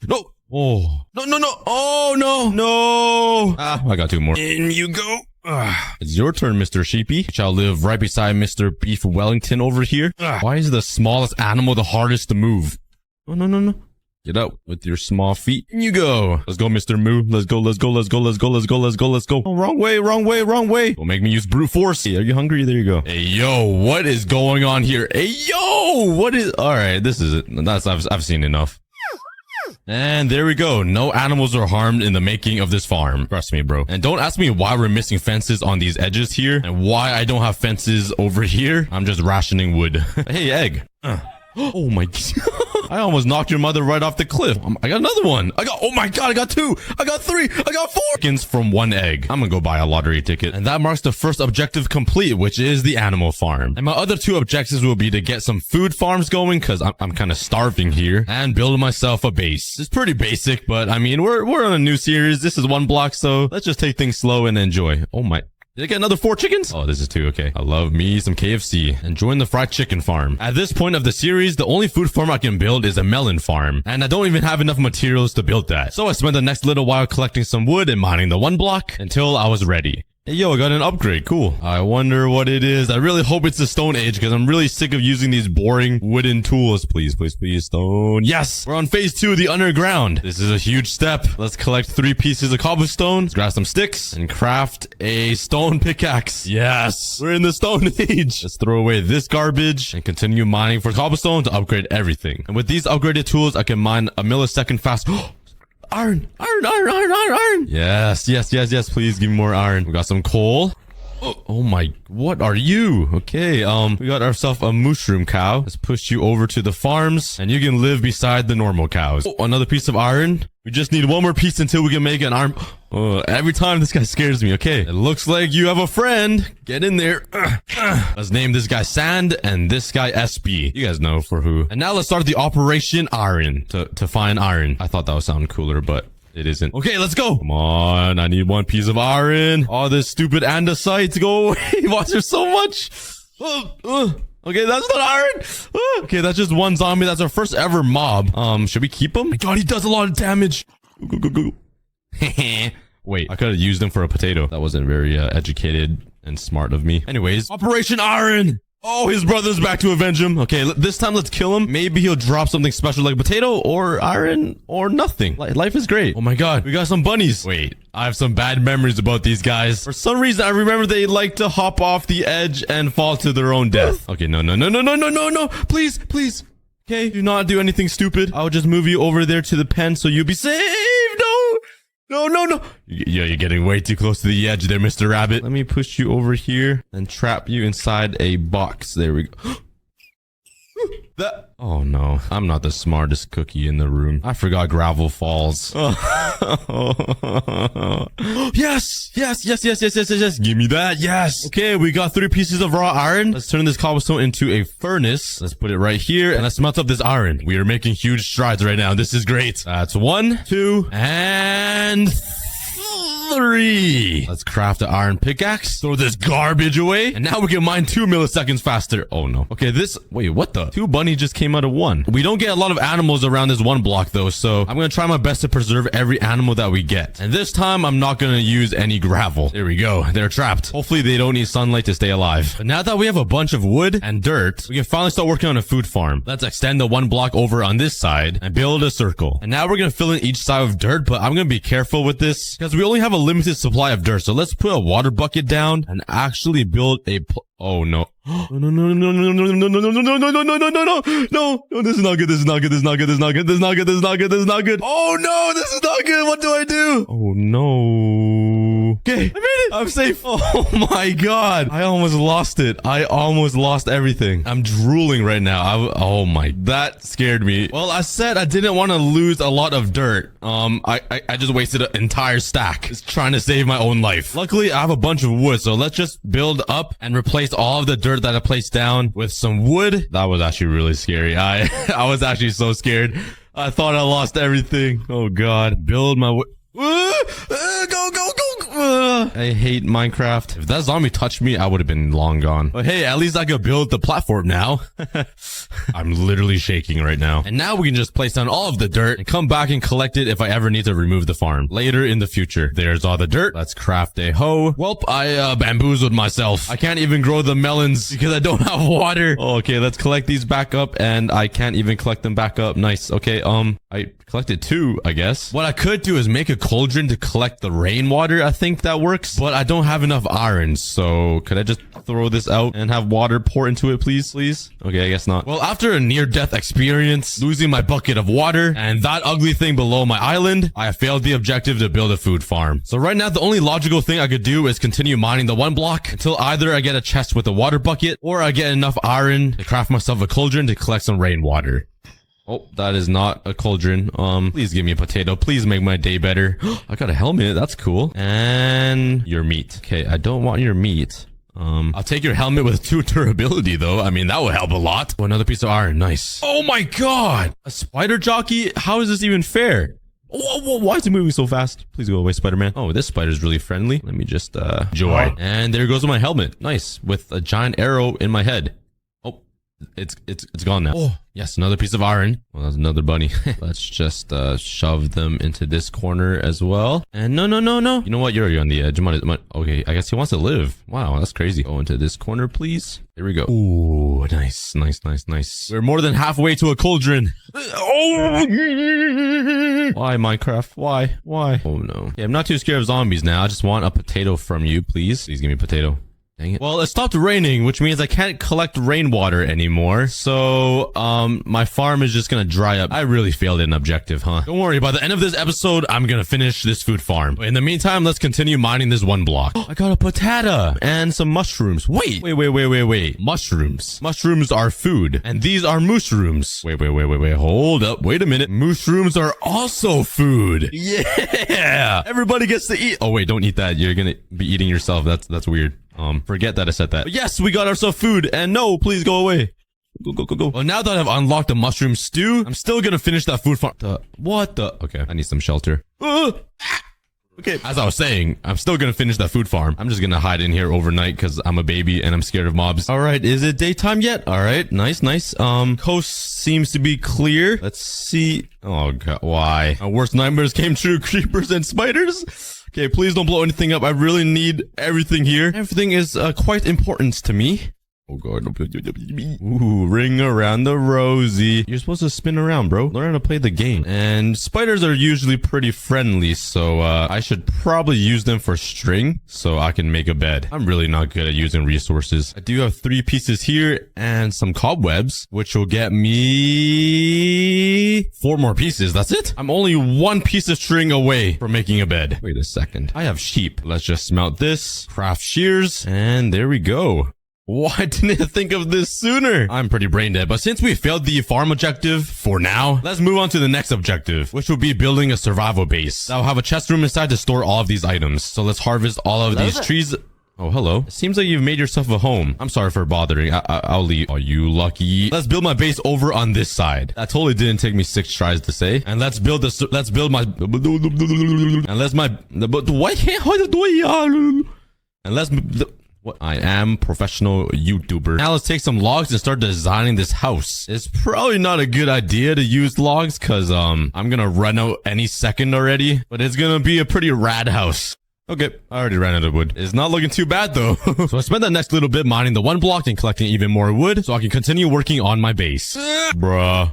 No! Oh. No, no, no! Oh, no! No! Ah, I got 2 more. In you go. It's your turn, Mr. Sheepy. You shall live right beside Mr. Beef Wellington over here. Why is the smallest animal the hardest to move? No, no, no, no. Get out with your small feet. In you go. Let's go, Mr. Moo. Let's go, let's go, let's go, let's go, let's go, let's go, let's go. Oh, wrong way, wrong way, wrong way. Don't make me use brute force. Hey, are you hungry? There you go. Hey, yo, what is going on here? Hey, yo, what is... All right, this is it. I've seen enough. And there we go. No animals are harmed in the making of this farm. Trust me, bro. And don't ask me why we're missing fences on these edges here and why I don't have fences over here. I'm just rationing wood. Hey, egg. Oh my God. I almost knocked your mother right off the cliff. I got another one. Oh my God, I got 2. I got 3. I got 4 chickens from 1 egg. I'm gonna go buy a lottery ticket. And that marks the first objective complete, which is the animal farm. And my other 2 objectives will be to get some food farms going, because I'm kind of starving here, and build myself a base. It's pretty basic, but I mean, we're on a new series. This is 1 block, so let's just take things slow and enjoy. Oh my... Did I get another 4 chickens? Oh, this is 2. Okay. I love me some KFC. And join the fried chicken farm. At this point of the series, the only food farm I can build is a melon farm. And I don't even have enough materials to build that. So I spent the next little while collecting some wood and mining the 1 block until I was ready. Hey, yo, I got an upgrade. Cool. I wonder what it is. I really hope it's the Stone Age because I'm really sick of using these boring wooden tools. Please, please, please, stone. Yes! We're on phase 2 of the underground. This is a huge step. Let's collect 3 pieces of cobblestone, grab some sticks, and craft a stone pickaxe. Yes! We're in the Stone Age. Let's throw away this garbage and continue mining for cobblestone to upgrade everything. And with these upgraded tools, I can mine a millisecond fast. Iron, iron, iron, iron, iron, iron. Yes, yes, yes, yes. Please give me more iron. We got some coal. Oh my, what are you? Okay, we got ourselves a mushroom cow. Let's push you over to the farms and you can live beside the normal cows. Oh, another piece of iron. We just need one more piece until we can make an iron. Every time this guy scares me. Okay, it looks like you have a friend. Get in there. Let's name this guy Sand and this guy SB. You guys know for who. And now let's start the Operation Iron to find iron. I thought that would sound cooler, but it isn't. Okay, let's go. Come on, I need 1 piece of iron. All this stupid andesite, go away. Why is there so much? Okay, that's not iron. Okay, that's just one zombie. That's our first ever mob. Should we keep him? My God, he does a lot of damage. Go. Wait, I could have used him for a potato. That wasn't very educated and smart of me. Anyways, Operation Iron. Oh, his brother's back to avenge him. Okay, this time let's kill him. Maybe he'll drop something special like potato or iron or nothing. Life is great. Oh my God, we got some bunnies. Wait, I have some bad memories about these guys. For some reason, I remember they like to hop off the edge and fall to their own death. Okay, no. Please, please. Okay, do not do anything stupid. I'll just move you over there to the pen so you'll be safe. No. Yeah, you're getting way too close to the edge there, Mr. Rabbit. Let me push you over here and trap you inside a box. There we go. Oh no, I'm not the smartest cookie in the room. I forgot gravel falls. Yes. Give me that. Yes. Okay, we got 3 pieces of raw iron. Let's turn this cobblestone into a furnace. Let's put it right here and let's melt up this iron. We are making huge strides right now. This is great. That's 1, 2, and 3. Let's craft an iron pickaxe. Throw this garbage away. And now we can mine 2 milliseconds faster. Oh no. Okay, wait, what the? 2 bunny just came out of 1. We don't get a lot of animals around this 1 block though, so I'm gonna try my best to preserve every animal that we get. And this time, I'm not gonna use any gravel. There we go. They're trapped. Hopefully they don't need sunlight to stay alive. But now that we have a bunch of wood and dirt, we can finally start working on a food farm. Let's extend the 1 block over on this side and build a circle. And now we're gonna fill in each side with dirt, but I'm gonna be careful with this because we only have a limited supply of dirt. So let's put a water bucket down and actually build a oh no. No, this is not good. Oh no, this is not good. What do I do? Oh no. Okay, I made it. I'm safe. Oh my God. I almost lost it. I almost lost everything. I'm drooling right now. Oh my, that scared me. Well, I said I didn't want to lose a lot of dirt. I just wasted an entire stack just trying to save my own life. Luckily, I have a bunch of wood, so let's just build up and replace all of the dirt that I placed down with some wood. That was actually really scary. I was actually so scared. I thought I lost everything. Oh God. Build my wood. Go. I hate Minecraft. If that zombie touched me, I would have been long gone. But hey, at least I could build the platform now. I'm literally shaking right now. And now we can just place down all of the dirt and come back and collect it if I ever need to remove the farm later in the future. There's all the dirt. Let's craft a hoe. Welp, I bamboozled myself. I can't even grow the melons because I don't have water. Okay, let's collect these back up and I can't even collect them back up. Nice. Okay, I collected 2, I guess. What I could do is make a cauldron to collect the rainwater. I think that works, but I don't have enough iron. So could I just throw this out and have water pour into it, please? Okay, I guess not. Well, after a near-death experience, losing my bucket of water and that ugly thing below my island, I failed the objective to build a food farm. So right now, the only logical thing I could do is continue mining the 1 block until either I get a chest with a water bucket or I get enough iron to craft myself a cauldron to collect some rainwater. Oh, that is not a cauldron. Please give me a potato. Please make my day better. I got a helmet. That's cool. And your meat. Okay, I don't want your meat. I'll take your helmet with 2 durability though. I mean, that would help a lot. Oh, another piece of iron. Nice. Oh my God. A spider jockey? How is this even fair? Whoa, why is it moving so fast? Please go away, Spider-Man. Oh, this spider's really friendly. Let me just, joy. And there goes my helmet. Nice. With a giant arrow in my head. it's gone now. Oh, yes, another piece of iron. Well, that's another bunny. Let's just shove them into this corner as well. And no. You know what? You're on the edge. Okay, I guess he wants to live. Wow, that's crazy. Go into this corner, please. There we go. Ooh, nice. We're more than halfway to a cauldron. Oh, why, Minecraft? Why? Oh no. Okay, I'm not too scared of zombies now. I just want a potato from you, please. Please give me a potato. Dang it. Well, it stopped raining, which means I can't collect rainwater anymore. So, my farm is just gonna dry up. I really failed at an objective, huh? Don't worry, by the end of this episode, I'm gonna finish this food farm. In the meantime, let's continue mining this one block. I got a potato and some mushrooms. Wait. Mushrooms. Mushrooms are food, and these are mushrooms. Wait. Hold up. Wait a minute. Mushrooms are also food. Yeah. Everybody gets to eat. Oh, wait, don't eat that. You're gonna be eating yourself. That's weird. Forget that I said that. But yes, we got ourselves food, and no, please go away. Go. Well, now that I've unlocked the mushroom stew, I'm still gonna finish that food farm. Okay, I need some shelter. Okay, as I was saying, I'm still gonna finish that food farm. I'm just gonna hide in here overnight because I'm a baby and I'm scared of mobs. All right, is it daytime yet? All right, nice. Coast seems to be clear. Let's see. Oh god, why? My worst nightmares came true. Creepers and spiders. Okay, please don't blow anything up. I really need everything here. Everything is quite important to me. Oh god. Ooh, ring around the rosy. You're supposed to spin around, bro. Learn how to play the game. And spiders are usually pretty friendly, so I should probably use them for string so I can make a bed. I'm really not good at using resources. I do have 3 pieces here and some cobwebs, which will get me 4 more pieces. That's it. I'm only 1 piece of string away from making a bed. Wait a second. I have sheep. Let's just smelt this, craft shears, and there we go. Why didn't I think of this sooner? I'm pretty brain dead, but since we failed the farm objective for now, let's move on to the next objective, which will be building a survival base. I'll have a chest room inside to store all of these items. So let's harvest all of these trees. Oh, hello. It seems like you've made yourself a home. I'm sorry for bothering. I'll leave. Are you lucky? Let's build my base over on this side. That totally didn't take me 6 tries to say. And let's build this. Let's build my. And let's my. But why can't I do it? And let's. What? I am professional YouTuber. Now let's take some logs and start designing this house. It's probably not a good idea to use logs because I'm gonna run out any second already, but it's gonna be a pretty rad house. Okay, I already ran out of wood. It's not looking too bad though. So I spent the next little bit mining the one block and collecting even more wood so I can continue working on my base. Bruh.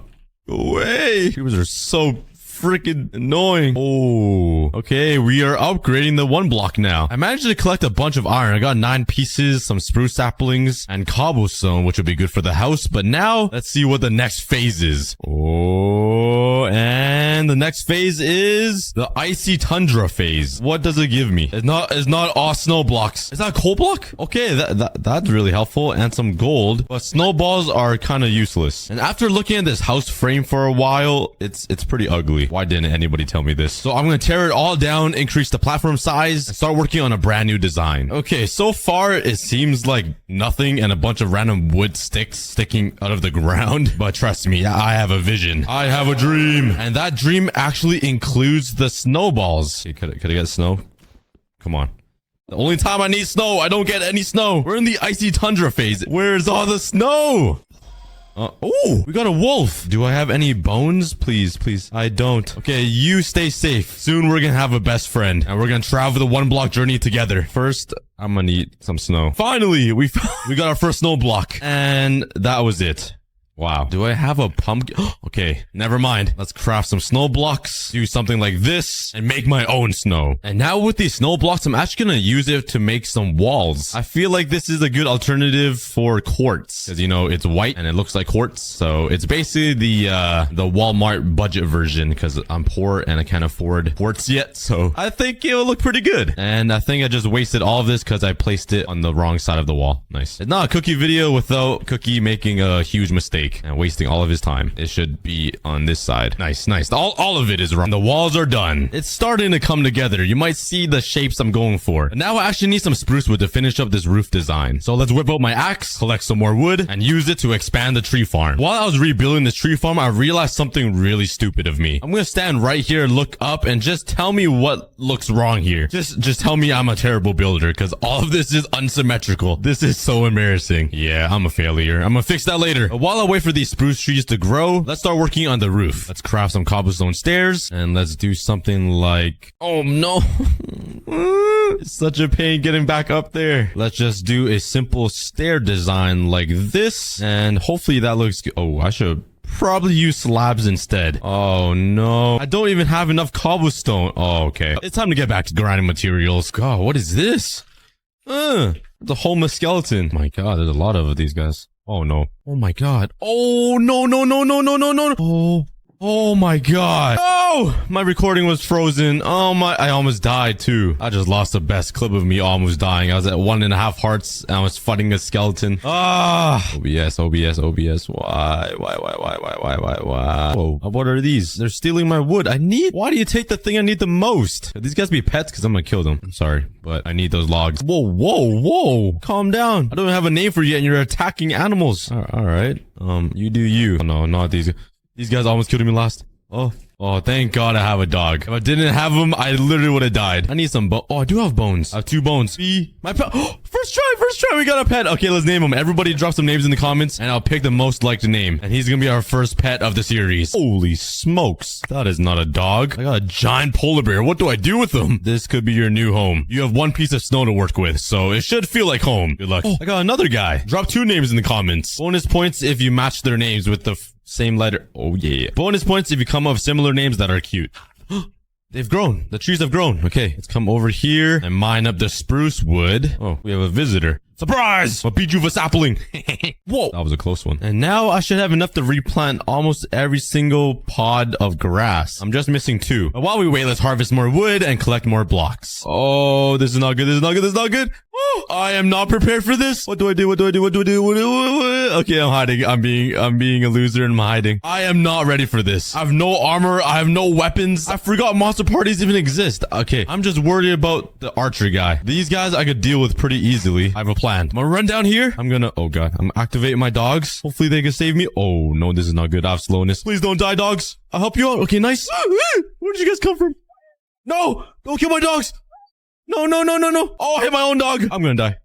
Go away. Creepers are so freaking annoying. Oh, okay. We are upgrading the one block now. I managed to collect a bunch of iron. I got 9 pieces, some spruce saplings, and cobblestone, which will be good for the house. But now let's see what the next phase is. Oh, and the next phase is the icy tundra phase. What does it give me? It's not all snow blocks. Is that a coal block? Okay, that's really helpful, and some gold. But snowballs are kind of useless. And after looking at this house frame for a while, it's pretty ugly. Why didn't anybody tell me this? So I'm going to tear it all down, increase the platform size, and start working on a brand new design. Okay, so far it seems like nothing and a bunch of random wood sticks sticking out of the ground. But trust me, I have a vision. I have a dream. And that dream actually includes the snowballs. Okay, could I get snow? Come on. The only time I need snow, I don't get any snow. We're in the icy tundra phase. Where's all the snow? Oh, we got a wolf. Do I have any bones? Please. I don't. Okay, you stay safe. Soon we're gonna have a best friend and we're gonna travel the one block journey together. First, I'm gonna eat some snow. Finally, we got our first snow block and that was it. Wow. Do I have a pumpkin? Okay, never mind. Let's craft some snow blocks, do something like this, and make my own snow. And now with these snow blocks, I'm actually gonna use it to make some walls. I feel like this is a good alternative for quartz. Because, you know, it's white and it looks like quartz. So it's basically the Walmart budget version because I'm poor and I can't afford quartz yet. So I think it'll look pretty good. And I think I just wasted all of this because I placed it on the wrong side of the wall. Nice. It's not a cookie video without Cookie making a huge mistake. mistake and wasting all of his time. It should be on this side. Nice, nice. All of it is wrong. The walls are done. It's starting to come together. You might see the shapes I'm going for. And now I actually need some spruce wood to finish up this roof design. So let's whip out my axe, collect some more wood, and use it to expand the tree farm. While I was rebuilding this tree farm, I realized something really stupid of me. I'm gonna stand right here, look up, and just tell me what looks wrong here. Just tell me I'm a terrible builder, because all of this is unsymmetrical. This is so embarrassing. Yeah, I'm a failure. I'm gonna fix that later. But while I wait for these spruce trees to grow, let's start working on the roof. Let's craft some cobblestone stairs, and let's do something like... Oh, no. It's such a pain getting back up there. Let's just do a simple stair design like this, and hopefully that looks good. Oh, I should probably use slabs instead. Oh no, I don't even have enough cobblestone. Oh, okay, it's time to get back to grinding materials. God, what is this? The whole skeleton. My God, there's a lot of these guys. Oh no. Oh my God. Oh no, no, no, no, no, no, no. Oh my God. Oh, my recording was frozen. Oh my, I almost died too. I just lost the best clip of me almost dying. I was at 1.5 hearts and I was fighting a skeleton. OBS. Why? Whoa, what are these? They're stealing my wood. Why do you take the thing I need the most? Could these guys be pets? Cause I'm gonna kill them. I'm sorry, but I need those logs. Whoa. Calm down. I don't have a name for you and you're attacking animals. All right. You do you. Oh no, not these. These guys almost killed me last. Oh, thank God I have a dog. If I didn't have him, I literally would have died. I need some Oh, I do have bones. I have 2 bones. My pet. First try. We got a pet. Okay, let's name him. Everybody drop some names in the comments and I'll pick the most liked name. And he's gonna be our first pet of the series. Holy smokes. That is not a dog. I got a giant polar bear. What do I do with him? This could be your new home. You have 1 piece of snow to work with, so it should feel like home. Good luck. Oh, I got another guy. Drop 2 names in the comments. Bonus points if you match their names with the same letter. Oh yeah. Bonus points if you come up with similar names that are cute. They've grown. The trees have grown. Okay, let's come over here and mine up the spruce wood. Oh, we have a visitor. Surprise! I beat you for sapling. Whoa, that was a close one. And now I should have enough to replant almost every single pod of grass. I'm just missing 2. But while we wait, let's harvest more wood and collect more blocks. Oh, this is not good. This is not good. Oh, I am not prepared for this. What do I do? Okay, I'm hiding. I'm being a loser and I'm hiding. I am not ready for this. I have no armor. I have no weapons. I forgot monster parties even exist. Okay, I'm just worried about the archer guy. These guys I could deal with pretty easily. I have a plan. I'm gonna run down here. Oh God, I'm activating my dogs. Hopefully they can save me. Oh no, this is not good. I have slowness. Please don't die, dogs. I'll help you out. Okay, nice. Where did you guys come from? No, don't kill my dogs. No. Oh, I hit my own dog. I'm gonna die.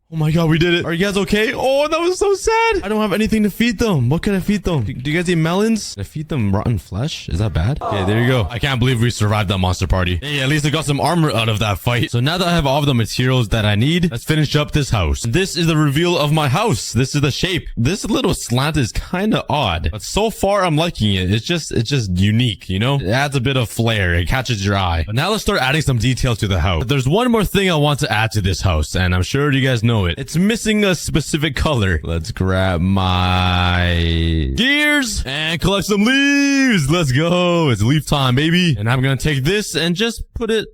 Oh my God, we did it. Are you guys okay? Oh, that was so sad. I don't have anything to feed them. What can I feed them? Do you guys eat melons? Can I feed them rotten flesh? Is that bad? Okay, there you go. I can't believe we survived that monster party. Hey, at least I got some armor out of that fight. So now that I have all of the materials that I need, let's finish up this house. This is the reveal of my house. This is the shape. This little slant is kind of odd, but so far I'm liking it. It's just unique, you know? It adds a bit of flair. It catches your eye. But now let's start adding some details to the house. But there's one more thing I want to add to this house, and I'm sure you guys know it. It's missing a specific color. Let's grab my gears and collect some leaves. Let's go. It's leaf time, baby. And I'm gonna take this and just put it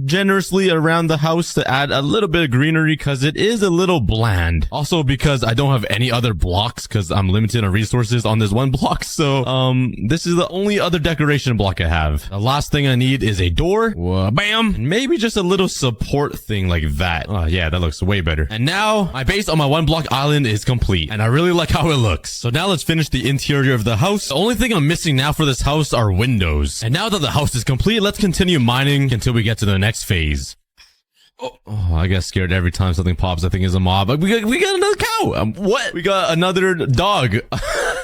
generously around the house to add a little bit of greenery because it is a little bland. Also because I don't have any other blocks because I'm limited on resources on this one block. So, this is the only other decoration block I have. The last thing I need is a door. Bam. And maybe just a little support thing like that. Oh yeah, that looks way better. And now my base on my 1-block island is complete, and I really like how it looks. So now let's finish the interior of the house. The only thing I'm missing now for this house are windows. And now that the house is complete, let's continue mining until we get to the next phase. Oh, I get scared every time something pops. I think it's a mob. We got another cow. What? We got another dog.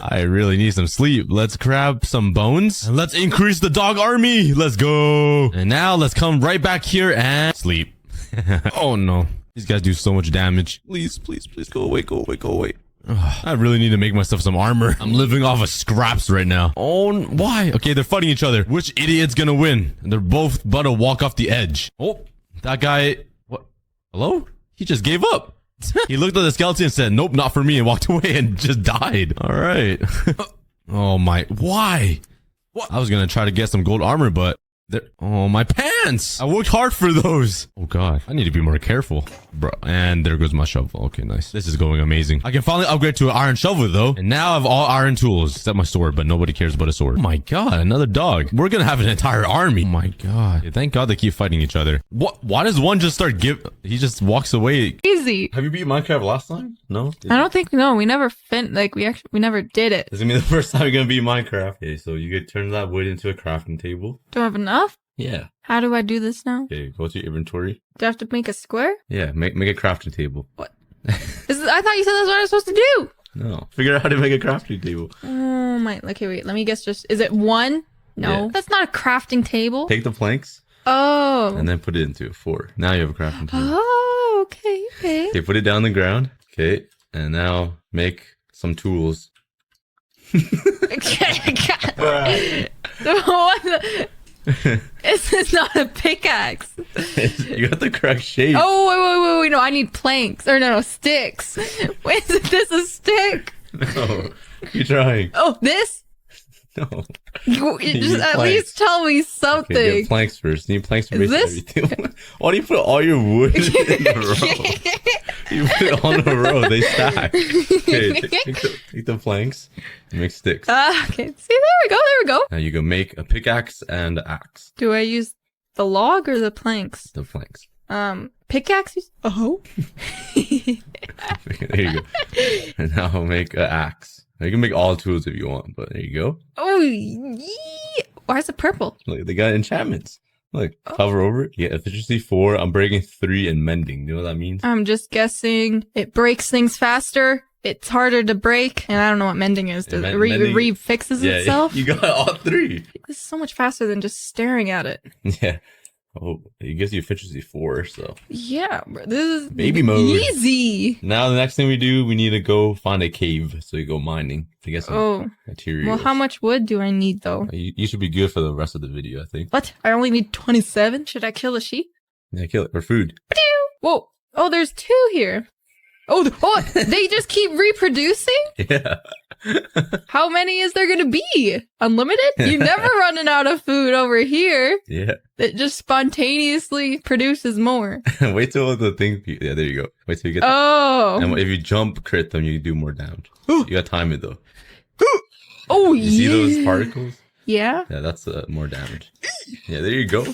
I really need some sleep. Let's grab some bones and let's increase the dog army. Let's go. And now let's come right back here and sleep. Oh no. These guys do so much damage. Please go away. I really need to make myself some armor. I'm living off of scraps right now. Oh, why? Okay, they're fighting each other. Which idiot's gonna win? They're both about to walk off the edge. Oh, that guy. What? Hello? He just gave up. He looked at the skeleton and said, nope, not for me, and walked away and just died. All right. Oh my. Why? What? I was gonna try to get some gold armor, but There. Oh, my pants! I worked hard for those. Oh god, I need to be more careful, bro. And there goes my shovel. Okay, nice. This is going amazing. I can finally upgrade to an iron shovel though, and now I have all iron tools except my sword. But nobody cares about a sword. Oh my god, another dog. We're gonna have an entire army. Oh my god. Yeah, thank god they keep fighting each other. What? Why does one just start he just walks away? Easy. Have you beat Minecraft last time? No? I don't think, no, we never we never did it. This is gonna be the first time you're gonna beat Minecraft. Okay, so you could turn that wood into a crafting table. Do I have enough? Yeah. How do I do this now? Okay, go to your inventory. Do I have to make a square? Yeah, make a crafting table. What? I thought you said that's what I was supposed to do. No. Figure out how to make a crafting table. Oh my, okay, wait, let me guess is it one? No. Yeah. That's not a crafting table. Take the planks Oh. and then put it into a 4. Now you have a crafting table. Oh, okay. Okay, put it down the ground. Okay, and now make some tools. This is not a pickaxe. You got the correct shape. Oh, wait, no, I need planks. Or no, sticks. Wait, is this a stick? No, you're trying. Oh, this? No. You need just at planks. least tell me something. Okay, get planks first. You need planks to Is base this? everything. Why do you put all your wood in a row? You put it on a row. They stack. Okay, take the planks and make sticks. Okay. See, there we go. Now you go make a pickaxe and an axe. Do I use the log or the planks? The planks. Pickaxe? Oh. There you go. And now make an axe. Now you can make all tools if you want, but there you go. Oh, why is it purple? Look, they got enchantments. Look, hover over it. Yeah, efficiency 4, unbreaking 3, and mending. You know what that means? I'm just guessing it breaks things faster. It's harder to break, and I don't know what mending is. Does it re-fixes itself? You got all 3. This is so much faster than just staring at it. Yeah. Oh, it gives you efficiency 4, so. Yeah, bro, this is Baby mode. easy. Now the next thing we do, we need to go find a cave. So you go mining to get some materials. Well, how much wood do I need, though? You should be good for the rest of the video, I think. What? I only need 27? Should I kill the sheep? Yeah, kill it for food. Whoa. Oh, there's 2 here. Oh, they just keep reproducing? Yeah. How many is there gonna be? Unlimited? You're never running out of food over here. Yeah. It just spontaneously produces more. Wait till the thing. Yeah, there you go. Wait till you get. Oh. And if you jump crit them, you do more damage. You gotta time it though. Oh, You see those particles? Yeah. Yeah, that's more damage. Yeah, there you go.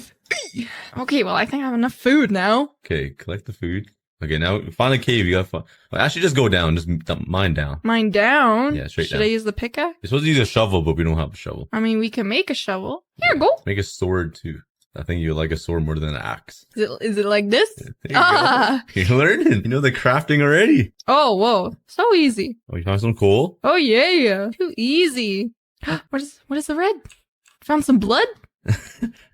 Okay, well, I think I have enough food now. Okay, collect the food. Okay, now find a cave. You gotta find. Well, actually, just go down. Just mine down. Mine down? Yeah, straight Should down. I use the pickaxe? You're supposed to use a shovel, but we don't have a shovel. I mean, we can make a shovel. Here, go. Make a sword too. I think you like a sword more than an axe. Is it like this? There you go. You're learning. You know the crafting already. Oh, whoa. So easy. Oh, you found some coal? Oh, yeah. Too easy. What is the red? Found some blood?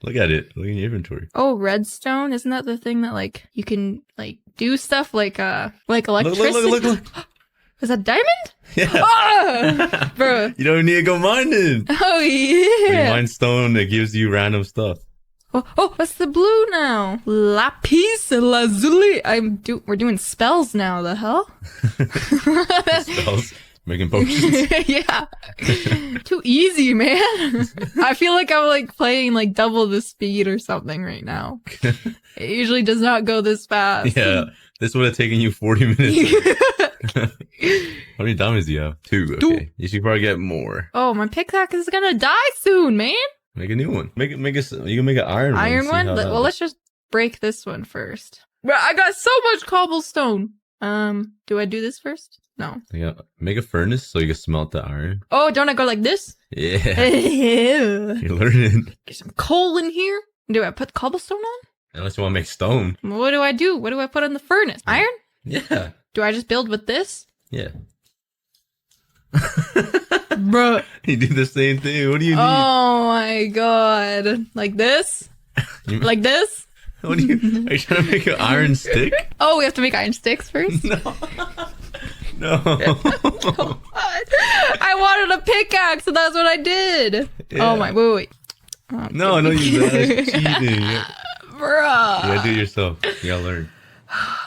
Look at it. Look in your inventory. Oh, redstone. Isn't that the thing that like you can like do stuff like electricity? Look. Is that diamond? Yeah. Ah, bro. You don't need to go mining. Oh When you yeah. mine stone, it gives you random stuff. Oh, what's the blue now? Lapis lazuli. We're doing spells now. The hell? Spells. Making potions. Yeah. Too easy, man. I feel like I'm like playing like double the speed or something right now. It usually does not go this fast. Yeah. This would have taken you 40 minutes. How many diamonds do you have? 2. Okay. You should probably get more. Oh, my pickaxe is gonna die soon, man. Make a new one. You can make an iron one. Iron See one? how that Well, let's just break this one first. Bro, I got so much cobblestone. Do I do this first? No. Yeah. Make a furnace so you can smelt the iron. Oh, don't I go like this? Yeah. Ew. You're learning. Get some coal in here. Do I put cobblestone on? Unless you want to make stone. What do I do? What do I put in the furnace? Iron? Yeah. Do I just build with this? Yeah. Bruh. You do the same thing. What do you need? Oh my god. Like this? Like this? What do you? Are you trying to make an iron stick? Oh, we have to make iron sticks first? No. I wanted a pickaxe, so that's what I did. Yeah. Oh my, wait. No, that's cheating. Bruh. You gotta do it yourself. You gotta learn.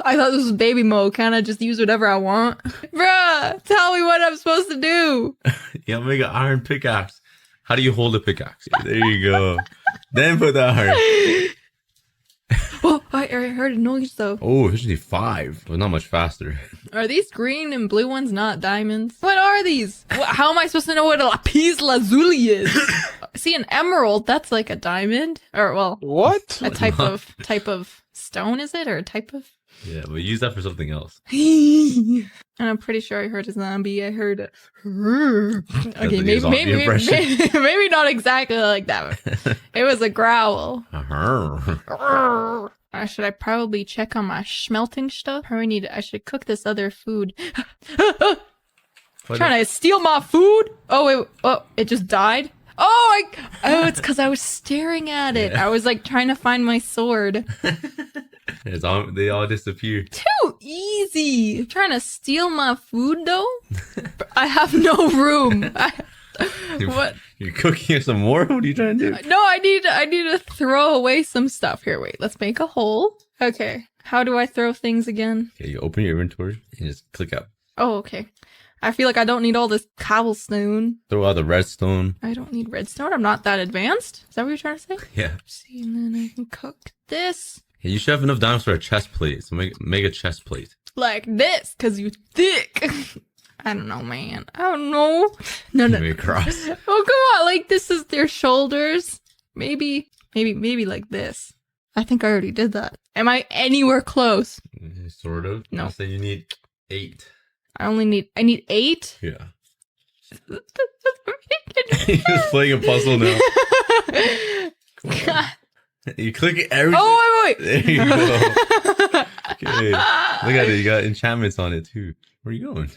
I thought this was baby mode. Can I just use whatever I want? Bruh, tell me what I'm supposed to do. You gotta make an iron pickaxe. How do you hold a pickaxe? There you go. Then put the heart. Oh, I heard a noise though. Oh, efficiency 5. But not much faster. Are these green and blue ones not diamonds? What are these? How am I supposed to know what a lapis lazuli is? See, an emerald, that's like a diamond. Or, well, What? a type of stone, is it? Or a type of... Yeah, but use that for something else. And I'm pretty sure I heard a zombie. I heard a... Okay, the zombie impression. maybe not exactly like that. It was a growl. Should I probably check on my smelting stuff? I should cook this other food. Trying to steal my food? Oh, wait. Oh, it just died? Oh, it's because I was staring at it. Yeah. I was like trying to find my sword. They all disappear. Too easy. You're trying to steal my food though? I have no room. What? You're cooking some more? What are you trying to do? No, I need to throw away some stuff. Here, wait. Let's make a hole. Okay. How do I throw things again? Okay, you open your inventory and just click up. Oh, okay. I feel like I don't need all this cobblestone. Throw out the redstone. I don't need redstone. I'm not that advanced. Is that what you're trying to say? Yeah. See, and then I can cook this Hey, you should have enough diamonds for a chest plate. So make a chest plate. like this, cause you thick. I don't know, man. I don't know. No. Make a cross. Oh, come on. Like, this is their shoulders. Maybe like this. I think I already did that. Am I anywhere close? Sort of. No. I'll say you need 8. I need 8? Yeah. He's playing a puzzle now. God. You click everything. Oh, wait. There you go. Okay. Look at it. You got enchantments on it too. Where are you going?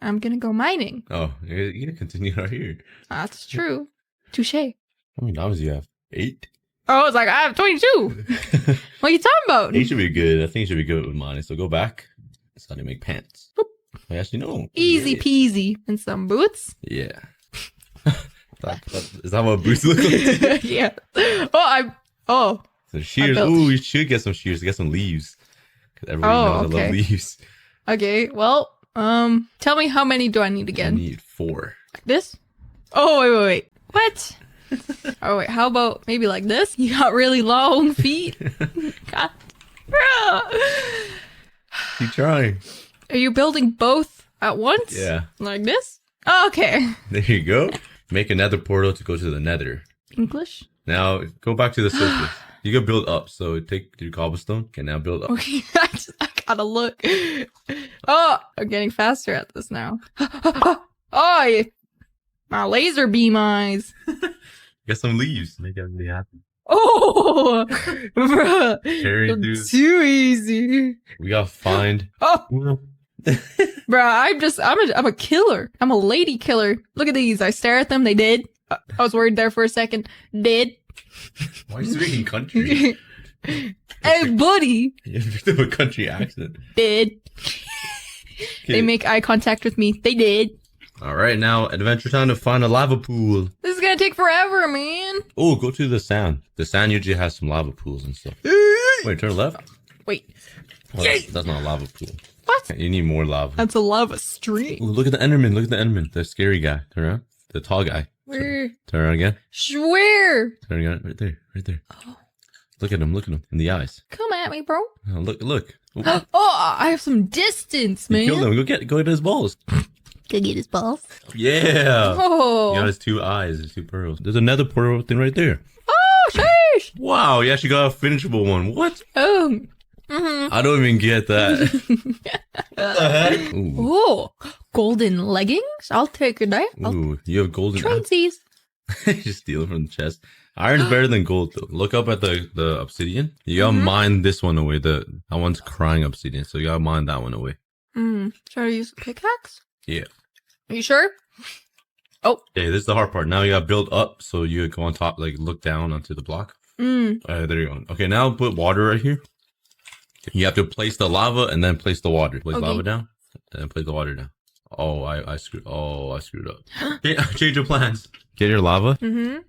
I'm gonna go mining. Oh, you're gonna continue right here. That's true. Touche. How many diamonds do you have? 8? Oh, I was like, I have 22. What are you talking about? 8 should be good. I think it should be good with mine. So go back. That's how to make pants. Boop. I actually know. Easy Yeah. peasy. And some boots. Yeah. Is that what boots look like? Yeah. Oh. So shears. built- Ooh, you should get some shears. Get some leaves. Because everybody knows I okay. love leaves. Okay. Well, tell me how many do I need I again? need 4. Like this? Oh, wait. What? Oh, wait. How about maybe like this? You got really long feet. God. Keep trying. Are you building both at once? Yeah. Like this? Oh, okay. There you go. Make a nether portal to go to the nether. English? Now go back to the surface. You can build up. So take your cobblestone. Okay, now build up. Okay, I gotta look. Oh, I'm getting faster at this now. Oh, my laser beam eyes. Get some leaves. Make everybody happy. Oh, bruh. Carry through. Too easy. We gotta find. Oh, bruh, I'm a killer. I'm a lady killer. Look at these. I stare at them. They did. I was worried there for a second. Did. Why are you speaking country? Hey, buddy. You picked up a country accent. Did. They make eye contact with me. They did. All right, now adventure time to find a lava pool. This is gonna take forever, man. Oh, go to the sand. The sand usually has some lava pools and stuff. Wait, turn left. Wait. Oh, that's not a lava pool. What? You need more lava. That's a lava stream. Ooh, look at the Enderman. Look at the Enderman. The scary guy. Turn around. The tall guy. Where? Turn around again. Swear. Turn around. Right there. Right there. Oh. Look at him. Look at him in the eyes. Come at me, bro. Oh, look. Ooh, Oh, I have some distance, man. you killed him. Go get his balls. Go get his balls. Yeah. Oh. He got his 2 eyes, his 2 pearls. There's another portal thing right there. Oh, sheesh. Wow, you actually got a finishable one. What? Oh. Mm-hmm. I don't even get that. What the heck? Ooh. Oh, golden leggings. I'll take it there. Ooh, you have golden Tradesies. Just steal it from the chest. Iron's better than gold though. Look up at the obsidian. You gotta mine this one away. That one's crying obsidian, so you gotta mine that one away. Should I use a pickaxe? Yeah. Are you sure? Oh. Okay, this is the hard part. Now you gotta build up so you go on top, like look down onto the block. There you go. Okay, now put water right here. You have to place the lava and then place the water. Place lava down and then place the water down. Oh, I screwed up. Change your plans. Get your lava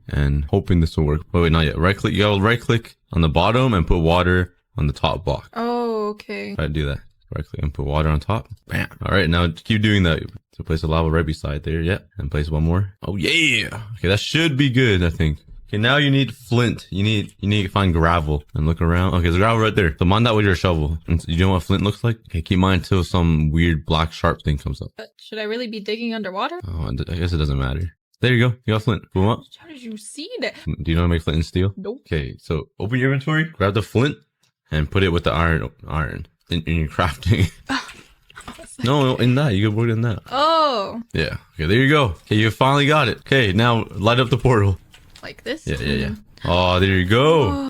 and hoping this will work. Oh, wait, not yet. Right click. You gotta right click on the bottom and put water on the top block. Oh, okay. Try to do that. Right click and put water on top. Bam. All right, now keep doing that. So place the lava right beside there. Yeah, and place one more. Oh yeah. Okay, that should be good, I think. Okay, now you need flint. You need to find gravel and look around. Okay, there's gravel right there. So mine that with your shovel. And you know what flint looks like? Okay, keep mine until some weird black sharp thing comes up. But should I really be digging underwater? Oh, I guess it doesn't matter. There you go. You got flint. Boom up. How did you see that? Do you know how to make flint and steel? Nope. Okay, so open your inventory, grab the flint, and put it with the iron in your crafting. No, in that. You can put it in that. Oh. Yeah. Okay, there you go. Okay, you finally got it. Okay, now light up the portal. Like this? Yeah. Oh, there you go.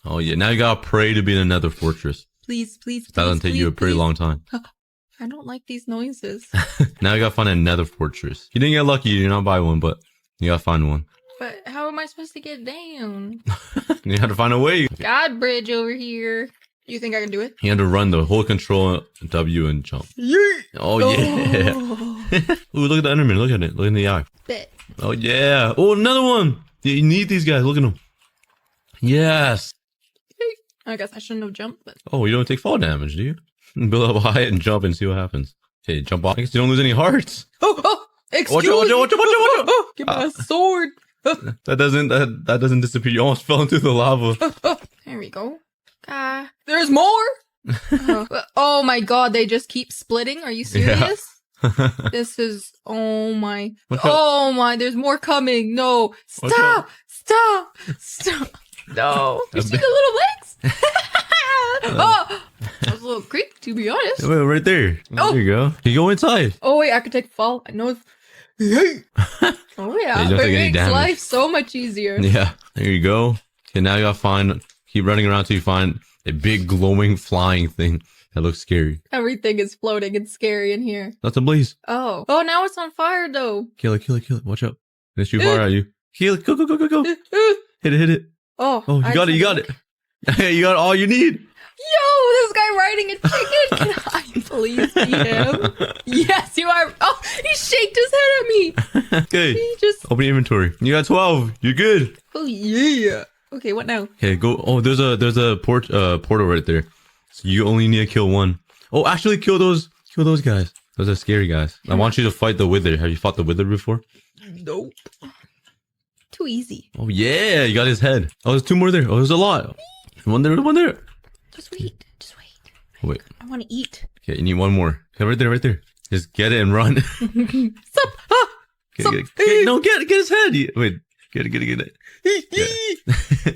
Oh, yeah. Now you gotta pray to be in another fortress. Please. That doesn't take you a pretty long time. I don't like these noises. Now you gotta find another fortress. You didn't get lucky. You did not buy one, but you gotta find one. But how am I supposed to get down? You have to find a way. God bridge over here. You think I can do it? You have to run the whole control W and jump. Oh, yeah. Ooh, look at the Enderman. Look at it. Look in the eye. Bet. Oh, yeah. Oh, another one. You need these guys. Look at them. Yes. I guess I shouldn't have jumped, but... Oh, you don't take fall damage, do you? Build up high and jump and see what happens. Okay, jump off. I guess you don't lose any hearts. Excuse me. Watch out. Give me a sword. That doesn't disappear. You almost fell into the lava. There we go. There's more. Oh my god, they just keep splitting. Are you serious? Yeah. This is, oh my, Watch out. there's more coming. No, stop. No. You see the little legs? Oh, that was a little creepy, to be honest. Wait, right there. Oh. There you go. You go inside. Oh wait, I could take a fall. I know. Oh yeah, you don't it take any makes damage. life so much easier. Yeah, there you go. Okay, now you gotta keep running around till you find a big glowing flying thing that looks scary. Everything is floating and scary in here. That's a blaze. Oh, now it's on fire though. Kill it. Watch out. It's too far at you. Kill it. Go. Hit it. Oh, you got it. Hey, you got all you need. Yo, this guy riding a chicken. Can I please be him? Yes, you are. Oh, he shaked his head at me. Okay. He just. Open your inventory. You got 12. You're good. Oh yeah. Okay, what now? Okay, go. Oh, there's a portal right there. So you only need to kill one. Oh, actually, kill those guys. Those are scary guys. I want you to fight the Wither. Have you fought the Wither before? Nope. Too easy. Oh yeah, you got his head. Oh, there's two more there. Oh, there's a lot. One there. Just wait. Oh, wait. I want to eat. Okay, you need one more. Okay, right there. Just get it and run. Stop. Get his head. Wait, get it. Yeah.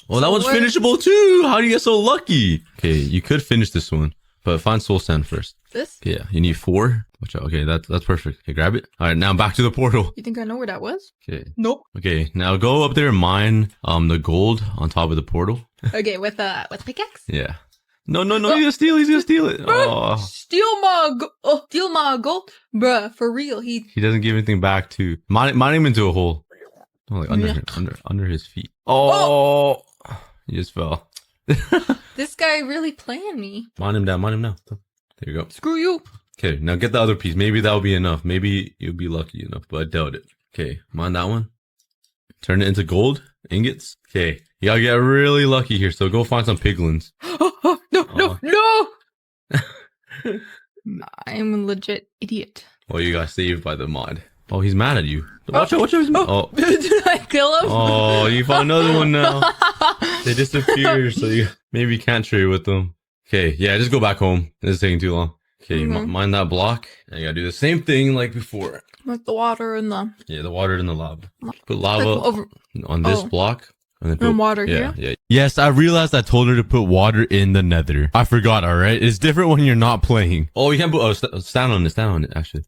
Well, that one's finishable too. How do you get so lucky? Okay, you could finish this one, but find soul sand first. This? Yeah, you need 4. Watch out. Okay, that's perfect. Okay, grab it. All right, now back to the portal. You think I know where that was? Okay. Nope. Okay, now go up there and mine the gold on top of the portal. Okay, with pickaxe? Yeah. No, he's gonna steal it. Oh. Steal my gold. Bruh, for real. He Doesn't give anything back to mine him into a hole. Oh, like under his feet. Oh. He just fell. This guy really playing me. Mine him down. There you go. Screw you. Okay, now get the other piece. Maybe that'll be enough. Maybe you'll be lucky enough, but I doubt it. Okay, mine that one. Turn it into gold ingots. Okay, you gotta get really lucky here. So go find some piglins. No. I'm a legit idiot. Oh, you got saved by the mod. Oh, he's mad at you. Watch out. Oh. Did I kill him? Oh, you found another one now. They disappear, so you maybe can't trade with them. Okay, yeah, just go back home. This is taking too long. Okay, mine that block. And you gotta do the same thing like before. With the water and the... Yeah, the water and the lava. Put lava on this block. And then put water here? Yeah. Yes, I realized I told her to put water in the nether. I forgot, alright? It's different when you're not playing. Oh, you can't put... stand on it, actually.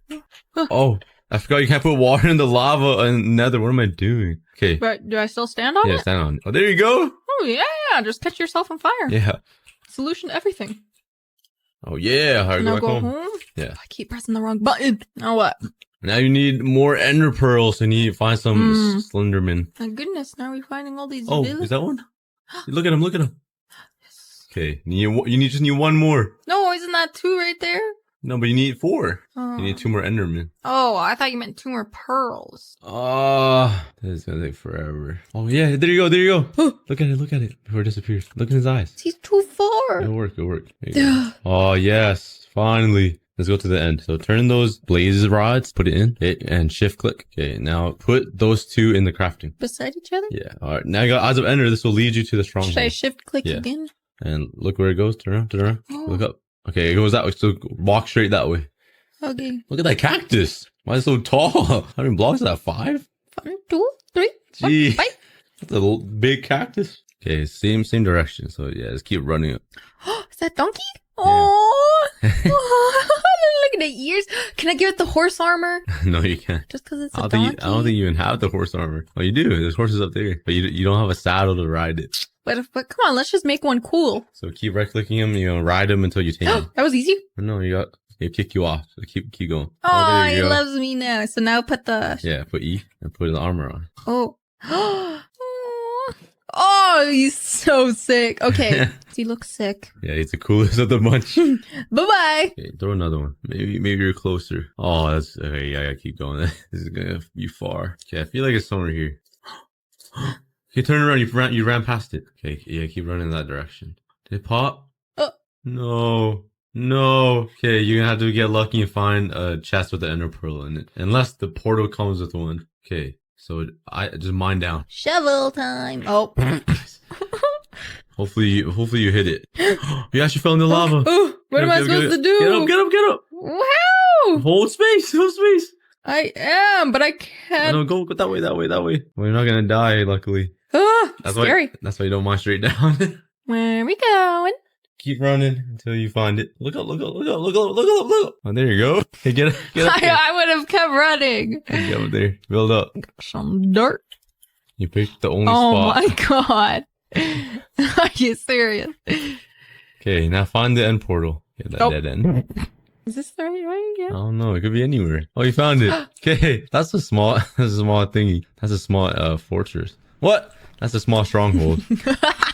Oh, I forgot you can't put water in the lava and nether. What am I doing? Okay. But do I still stand on it? Yeah, stand on it. Oh, there you go. Oh, yeah. Just catch yourself on fire. Yeah. Solution to everything. Oh, yeah. All right, now go back home. Yeah. I keep pressing the wrong button. Now what? Now you need more ender pearls, so you need to find some Slenderman. My goodness, now we're finding all these is that one? Look at him. Yes. Okay, you just need one more. No, isn't that 2 right there? No, but you need 4. Oh. You need 2 more Endermen. Oh, I thought you meant 2 more pearls. This is gonna take forever. Oh yeah, there you go. Look at it before it disappears. Look in his eyes. He's too far. It'll work. There you go. Oh yes, finally. Let's go to the end. So turn those blaze rods, put it in, and shift click. Okay, now put those 2 in the crafting. Beside each other? Yeah. All right. Now you got Eyes of Ender. This will lead you to the stronghold. Should I shift click Yeah. again? And look where it goes. Turn around. Oh. Look up. Okay, it goes that way. So walk straight that way. Okay. Look at that cactus. Why is it so tall? How many blocks is that? 5? 1, 2, 3, 4, Gee. 5. That's a little big cactus. Okay, same direction. So yeah, just keep running up. Is that donkey? Oh, look at the ears. Can I give it the horse armor? No, you can't. Just because it's I a don't, donkey? think I don't think you even have the horse armor. Oh, you do. There's horses up there, but you don't have a saddle to ride it. But come on, let's just make one cool. So keep right clicking him. Ride him until you tame him. That was easy. No, he'll kick you off. So keep going. Oh, there you he go. loves me now. So now put the... Yeah, put E and put the armor on. Oh. Oh, he's so sick. Okay. He looks sick. Yeah, he's the coolest of the bunch. Bye-bye. Okay, throw another one. Maybe you're closer. Oh, that's okay. Yeah, I gotta keep going. This is gonna be far. Okay, I feel like it's somewhere here. Okay, turn around. You ran past it. Okay, yeah, keep running in that direction. Did it pop? No. Okay, you're gonna have to get lucky and find a chest with the ender pearl in it. Unless the portal comes with one. Okay, so I just mine down. Shovel time. Oh. Hopefully you hit it. You actually fell in the lava. Oh, what am I supposed to do? Get up. Wow. Hold space. I am, but I can't. No, go that way. Well, you're not gonna die, luckily. Ah, That's scary. That's why you don't mine straight down. Where are we going? Keep running until you find it. Look up. Oh, there you go. Hey, get up there. I would have kept running. Hey, get up there. Build up. Some dirt. You picked the only Oh spot. my god. Are you serious? Okay, now find the end portal. Get that dead end. Is this the right way I again? don't know. It could be anywhere. Oh, you found it. Okay, that's a small thingy. That's a small fortress. What? That's a small stronghold.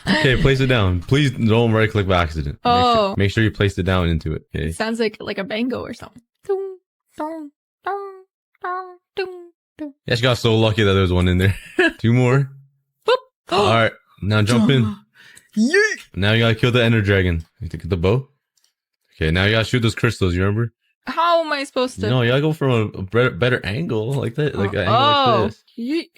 Okay, place it down. Please don't right click by accident. Oh. Make sure you place it down into it. Okay. Sounds like a bango or something. Dun, dun, dun, dun, dun, dun. Yeah, she got so lucky that there was one in there. 2 more. Boop. All right, now jump in. Yeet. Now you gotta kill the ender dragon. You have to get the bow. Okay, now you gotta shoot those crystals. You remember? How am I supposed to? No, you gotta go from a better angle like that, like an angle like this. Yeet.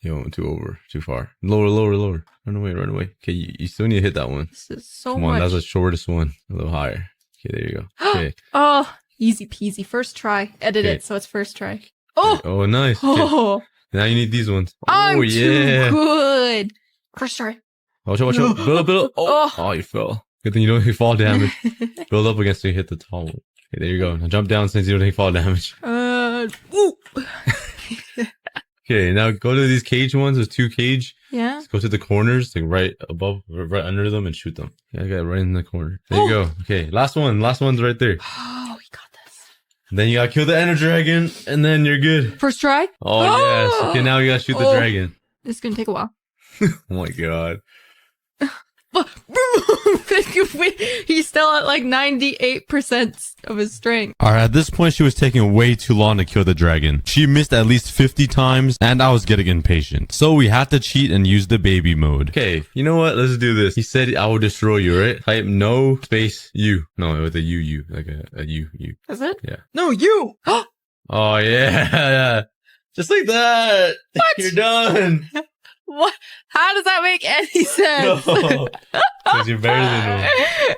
You went too far. Lower. Run away. Okay, you still need to hit that one. This is so Come much. on, that's the shortest one. A little higher. Okay, there you go. Okay. Oh, easy peasy. First try. Edit Okay. it so it's first try. Oh. Oh, nice. Okay. Oh. Now you need these ones. I'm Oh, yeah. too good. First try. Watch out. Build up. Oh, you fell. Good thing you don't take fall damage. Build up against so you hit the tall one. Okay, there you go. Now jump down since you don't take fall damage. Ooh. Okay, now go to these cage ones. There's 2 cage. Yeah. Go to the corners, like right above, right under them, and shoot them. Yeah, I got it right in the corner. There you go. Okay, last one. Last one's right there. Oh, we got this. Then you gotta kill the ender dragon, and then you're good. First try. Oh, yes. Okay, now you gotta shoot the dragon. This is gonna take a while. Oh my god. He's still at like 98% of his strength. Alright, at this point, she was taking way too long to kill the dragon. She missed at least 50 times, and I was getting impatient. So we had to cheat and use the baby mode. Okay, you know what? Let's do this. He said I will destroy you, right? Type no space you. No, with a U, like a U. Is it? Yeah. No, you. Oh, yeah. Just like that. What? You're done. What? How does that make any sense? No. Because you're better than him.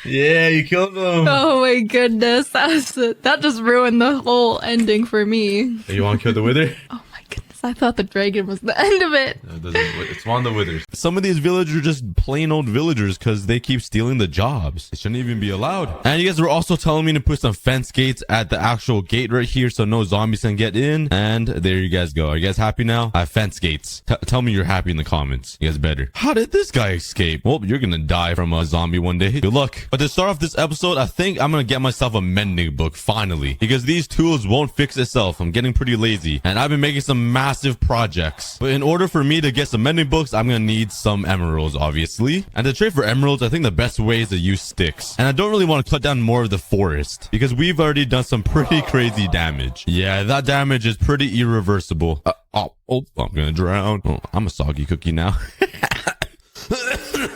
Yeah, you killed him. Oh my goodness, that just ruined the whole ending for me. Hey, you want to kill the wither? Oh my goodness, I thought the dragon was the end of it. No, it doesn't. It's one of the withers. Some of these villagers are just plain old villagers because they keep stealing the jobs. It shouldn't even be allowed. And you guys were also telling me to put some fence gates at the actual gate right here so no zombies can get in. And there you guys go. Are you guys happy now? I have fence gates. Tell me you're happy in the comments. You guys better. How did this guy escape? Well, you're gonna die from a zombie one day. Good luck. But to start off this episode, I think I'm gonna get myself a mending book finally because these tools won't fix itself. I'm getting pretty lazy and I've been making some massive massive projects. But in order for me to get some mending books, I'm gonna need some emeralds, obviously. And to trade for emeralds, I think the best way is to use sticks. And I don't really want to cut down more of the forest because we've already done some pretty crazy damage. Yeah, that damage is pretty irreversible. I'm gonna drown. Oh, I'm a soggy cookie now.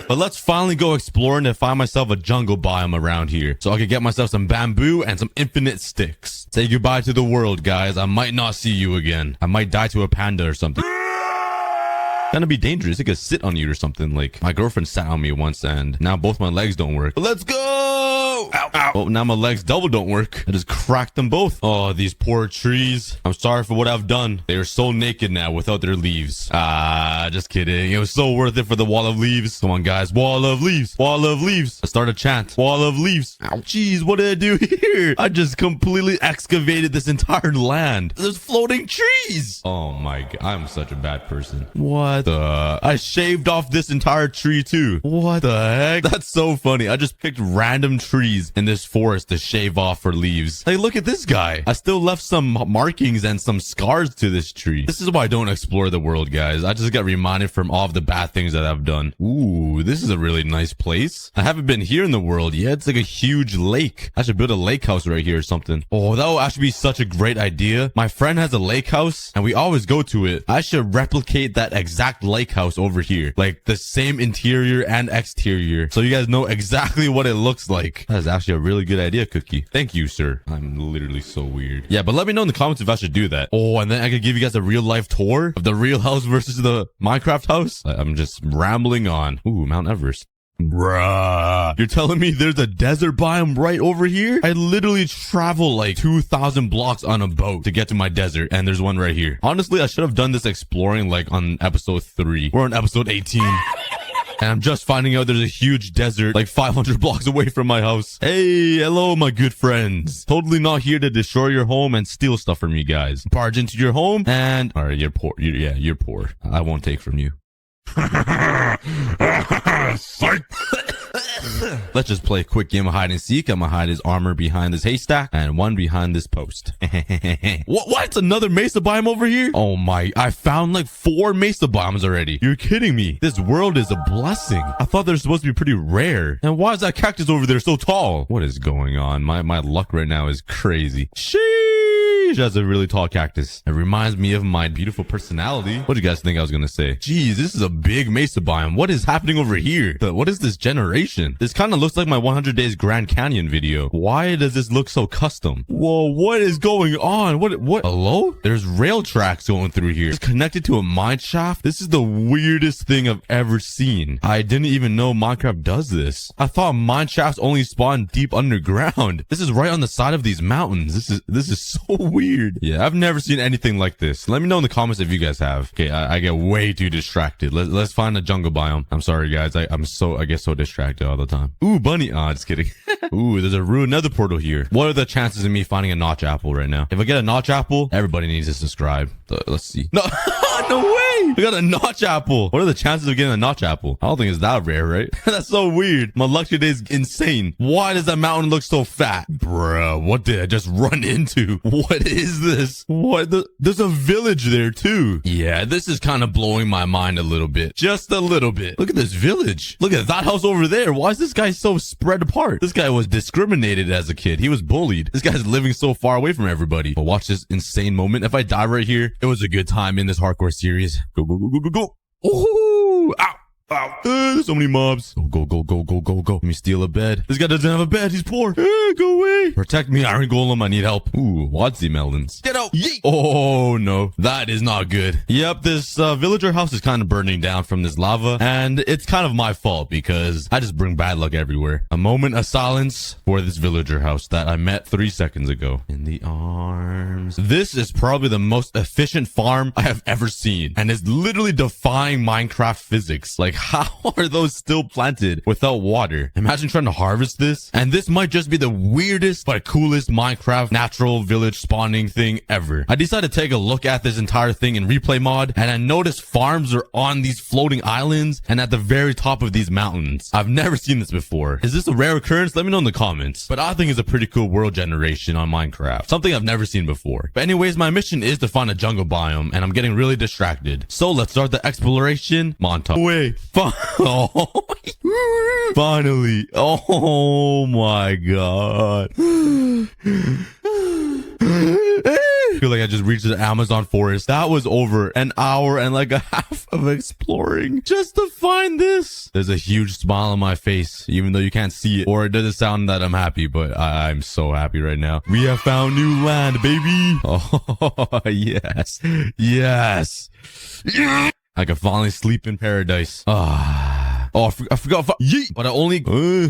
But let's finally go exploring and find myself a jungle biome around here so I can get myself some bamboo and some infinite sticks. Say goodbye to the world, guys. I might not see you again. I might die to a panda or something. Gonna be dangerous. It could sit on you or something. Like, my girlfriend sat on me once and now both my legs don't work. Let's go! Ow, ow. Oh, now my legs double don't work. I just cracked them both. Oh, these poor trees. I'm sorry for what I've done. They are so naked now without their leaves. Just kidding. It was so worth it for the wall of leaves. Come on, guys. Wall of leaves. Wall of leaves. Let's start a chant. Wall of leaves. Ow. Jeez, what did I do here? I just completely excavated this entire land. There's floating trees. Oh my god. I'm such a bad person. What the? I shaved off this entire tree too. What the heck? That's so funny. I just picked random trees in this forest to shave off for leaves. Hey, look at this guy. I still left some markings and some scars to this tree. This is why I don't explore the world, guys. I just got reminded from all of the bad things that I've done. Ooh, this is a really nice place. I haven't been here in the world yet. It's like a huge lake. I should build a lake house right here or something. Oh, that would actually be such a great idea. My friend has a lake house and we always go to it. I should replicate that exact lake house over here. Like the same interior and exterior. So you guys know exactly what it looks like. That is actually a really good idea, Cookie. Thank you, sir. I'm literally so weird. Yeah, but let me know in the comments if I should do that. Oh, and then I could give you guys a real life tour of the real house versus the Minecraft house. I'm just rambling on. Ooh, Mount Everest. Bruh. You're telling me there's a desert biome right over here? I literally travel like 2,000 blocks on a boat to get to my desert, and there's one right here. Honestly, I should have done this exploring like on episode 3. We're on episode 18. And I'm just finding out there's a huge desert like 500 blocks away from my house. Hey, hello, my good friends. Totally not here to destroy your home and steal stuff from you guys. Barge into your home and... Alright, you're poor. You're poor. I won't take from you. Let's just play a quick game of hide and seek. I'm gonna hide his armor behind this haystack and one behind this post. What's another mesa biome over here? Oh my, I found like 4 mesa biomes already. You're kidding me. This world is a blessing. I thought they're supposed to be pretty rare. And why is that cactus over there so tall? What is going on? My luck right now is crazy. Sheesh, that's a really tall cactus. It reminds me of my beautiful personality. What do you guys think I was gonna say? Jeez, this is a big mesa biome. What is happening over here? What is this generation? This kind of looks like my 100 Days Grand Canyon video. Why does this look so custom? Whoa, what is going on? What? Hello? There's rail tracks going through here. It's connected to a mine shaft. This is the weirdest thing I've ever seen. I didn't even know Minecraft does this. I thought mine shafts only spawn deep underground. This is right on the side of these mountains. This is so weird. Yeah, I've never seen anything like this. Let me know in the comments if you guys have. Okay, I get way too distracted. Let's find a jungle biome. I'm sorry, guys. I get so distracted all the time. Ooh, bunny. Just kidding. Ooh, there's a ruined nether portal here. What are the chances of me finding a notch apple right now? If I get a notch apple, everybody needs to subscribe. Let's see. No, no way. I got a notch apple. What are the chances of getting a notch apple? I don't think it's that rare, right? That's so weird. My luck today is insane. Why does that mountain look so fat? Bruh, what did I just run into? What is this? What? There's a village there too. Yeah, this is kind of blowing my mind a little bit. Just a little bit. Look at this village. Look at that house over there. Why is this guy so spread apart? This guy was discriminated as a kid. He was bullied. This guy's living so far away from everybody. But watch this insane moment. If I die right here, it was a good time in this hardcore series. Go, go, go, go, go, go. Ooh, ow. Ow. There's so many mobs. Go, go, go, go, go, go. Let me steal a bed. This guy doesn't have a bed. He's poor. Go away. Protect me, Iron Golem. I need help. Ooh, Wadsy melons. Get out. Yeet. Oh, no. That is not good. Yep, this villager house is kind of burning down from this lava. And it's kind of my fault because I just bring bad luck everywhere. A moment of silence for this villager house that I met 3 seconds ago. In the arms. This is probably the most efficient farm I have ever seen. And it's literally defying Minecraft physics. Like, Like, how are those still planted without water? Imagine trying to harvest this. And this might just be the weirdest but coolest Minecraft natural village spawning thing ever. I decided to take a look at this entire thing in replay mod, and I noticed farms are on these floating islands and at the very top of these mountains. I've never seen this before. Is this a rare occurrence? Let me know in the comments. But I think it's a pretty cool world generation on Minecraft. Something I've never seen before. But anyways, my mission is to find a jungle biome, and I'm getting really distracted. So let's start the exploration montage. Wait. Finally. Oh my god. I feel like I just reached the Amazon forest. That was over an hour and like a half of exploring just to find this. There's a huge smile on my face, even though you can't see it, or it doesn't sound that I'm happy, but I'm so happy right now. We have found new land, baby. Oh, yes. Yes. I can finally sleep in paradise. Oh, I forgot. Yeet. But I only...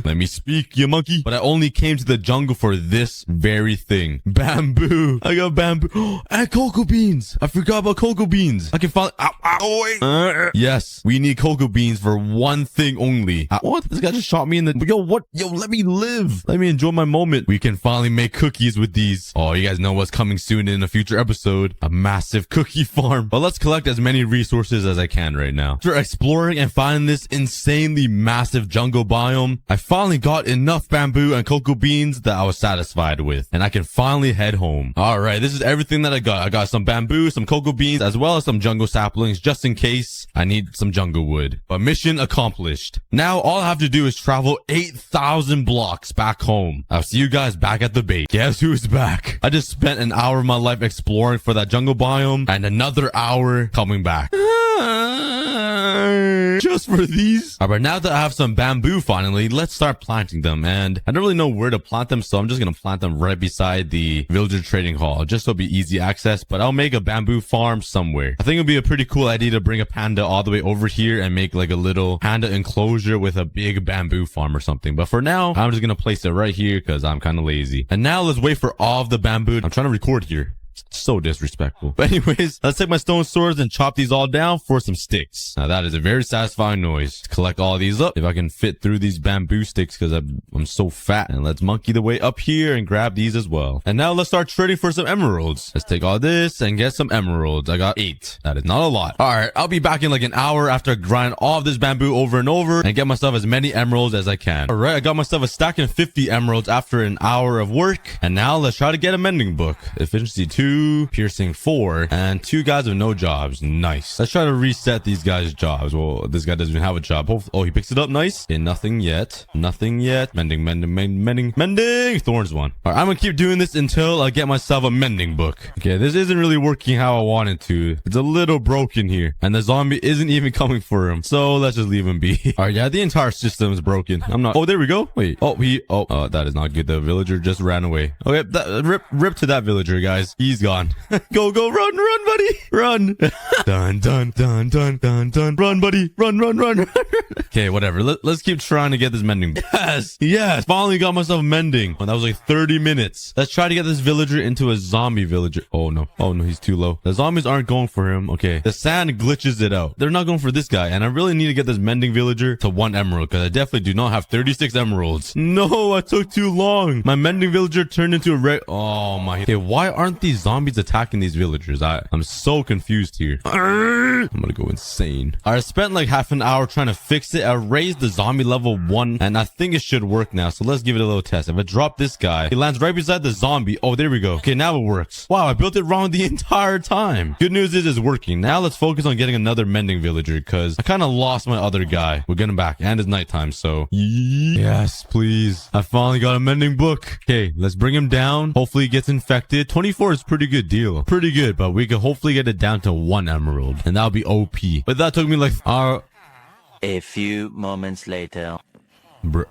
let me speak, you monkey. But I only came to the jungle for this very thing. Bamboo. I got bamboo. And cocoa beans. I forgot about cocoa beans. I can find... Ow, yes, we need cocoa beans for one thing only. What? This guy just shot me in the... Yo, what? Yo, let me live. Let me enjoy my moment. We can finally make cookies with these. Oh, you guys know what's coming soon in a future episode. A massive cookie farm. But let's collect as many resources as I can right now. After exploring and finding this insanely massive jungle biome, I finally got enough bamboo and cocoa beans that I was satisfied with, and I can finally head home. All right, this is everything that I got. I got some bamboo, some cocoa beans, as well as some jungle saplings, just in case I need some jungle wood. But mission accomplished. Now all I have to do is travel 8,000 blocks back home. I'll see you guys back at the base. Guess who's back? I just spent an hour of my life exploring for that jungle biome, and another hour coming back. Just for these. All right, now that I have some bamboo finally, let's start planting them. And I don't really know where to plant them, so I'm just gonna plant them right beside the villager trading hall, just so it'll be easy access. But I'll make a bamboo farm somewhere. I think it'd be a pretty cool idea to bring a panda all the way over here and make like a little panda enclosure with a big bamboo farm or something. But for now, I'm just gonna place it right here because I'm kind of lazy. And now let's wait for all of the bamboo. I'm trying to record here. So disrespectful. But anyways, let's take my stone swords and chop these all down for some sticks. Now that is a very satisfying noise. Let's collect all these up if I can fit through these bamboo sticks because I'm so fat. And let's monkey the way up here and grab these as well. And now let's start trading for some emeralds. Let's take all this and get some emeralds. I got 8. That is not a lot. All right, I'll be back in like an hour after I grind all of this bamboo over and over and get myself as many emeralds as I can. All right, I got myself a stack of 50 emeralds after an hour of work. And now let's try to get a mending book. Efficiency 2, piercing 4, and 2 guys with no jobs. Nice. Let's try to reset these guys' jobs. Well, this guy doesn't even have a job. Oh, he picks it up. Nice. Okay, nothing yet. Nothing yet. Mending. Thorns 1. All right, I'm gonna keep doing this until I get myself a mending book. Okay, this isn't really working how I want it to. It's a little broken here, and the zombie isn't even coming for him. So let's just leave him be. All right, yeah, the entire system is broken. I'm not. Oh, there we go. Wait. Oh, that is not good. The villager just ran away. Okay, rip to that villager, guys. He's gone. Go, run, buddy, run. Dun, dun, dun, dun, dun, dun. Run, buddy, run. Okay, whatever. Let's keep trying to get this mending. Yes, finally got myself mending. Oh, that was like 30 minutes. Let's try to get this villager into a zombie villager. Oh no, he's too low. The zombies aren't going for him. Okay, the sand glitches it out. They're not going for this guy, and I really need to get this mending villager to 1 emerald because I definitely do not have 36 emeralds. No, I took too long. My mending villager turned into a red. Oh my. Okay, why aren't these zombies attacking these villagers? I'm so confused here. I'm gonna go insane. I spent like half an hour trying to fix it. I raised the zombie level 1, and I think it should work now. So let's give it a little test. If I drop this guy, he lands right beside the zombie. Oh, there we go. Okay, now it works. Wow, I built it wrong the entire time. Good news is it's working. Now let's focus on getting another mending villager because I kind of lost my other guy. We'll get him back, and it's nighttime, so yes, please. I finally got a mending book. Okay, let's bring him down. Hopefully he gets infected. 24 is pretty good deal. Pretty good, but we could hopefully get it down to 1 emerald, and that'll be OP. But that took me like A few moments later. Bruh.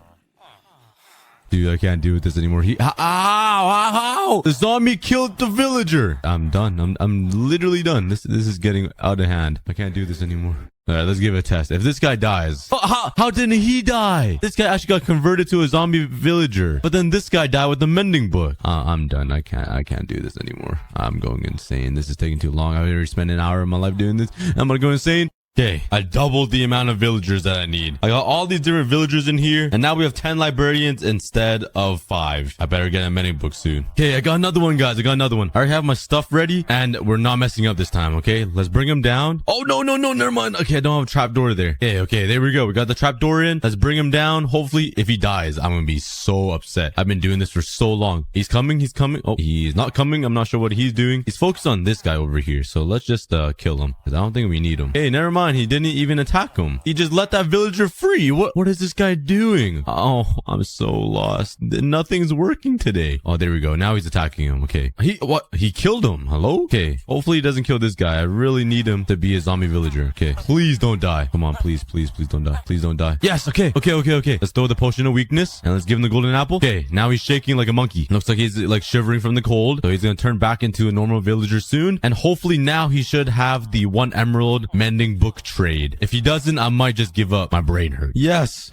Dude, I can't deal with this anymore. Ow! The zombie killed the villager. I'm done. I'm literally done. This is getting out of hand. I can't do this anymore. All right, let's give it a test. If this guy dies, how didn't he die? This guy actually got converted to a zombie villager, but then this guy died with the mending book. I'm done. I can't do this anymore. I'm going insane. This is taking too long. I've already spent an hour of my life doing this. I'm gonna go insane. Okay, I doubled the amount of villagers that I need. I got all these different villagers in here, and now we have 10 librarians instead of 5. I better get a mending book soon. Okay, I got another one, guys. I got another one. I already have my stuff ready, and we're not messing up this time, okay? Let's bring him down. Oh, no, never mind. Okay, I don't have a trapdoor there. Okay, there we go. We got the trapdoor in. Let's bring him down. Hopefully, if he dies, I'm gonna be so upset. I've been doing this for so long. He's coming. Oh, he's not coming. I'm not sure what he's doing. He's focused on this guy over here, so let's just kill him, because I don't think we need him. Hey, never mind. He didn't even attack him. He just let that villager free. What is this guy doing? Oh, I'm so lost. Nothing's working today. Oh, there we go. Now he's attacking him. Okay. He killed him. Hello? Okay. Hopefully he doesn't kill this guy. I really need him to be a zombie villager. Okay. Please don't die. Come on, please don't die. Please don't die. Yes. Okay. Let's throw the potion of weakness and let's give him the golden apple. Okay. Now he's shaking like a monkey. Looks like he's like shivering from the cold. So he's gonna turn back into a normal villager soon. And hopefully now he should have the 1 emerald mending book trade. If he doesn't, I might just give up. My brain hurts. Yes.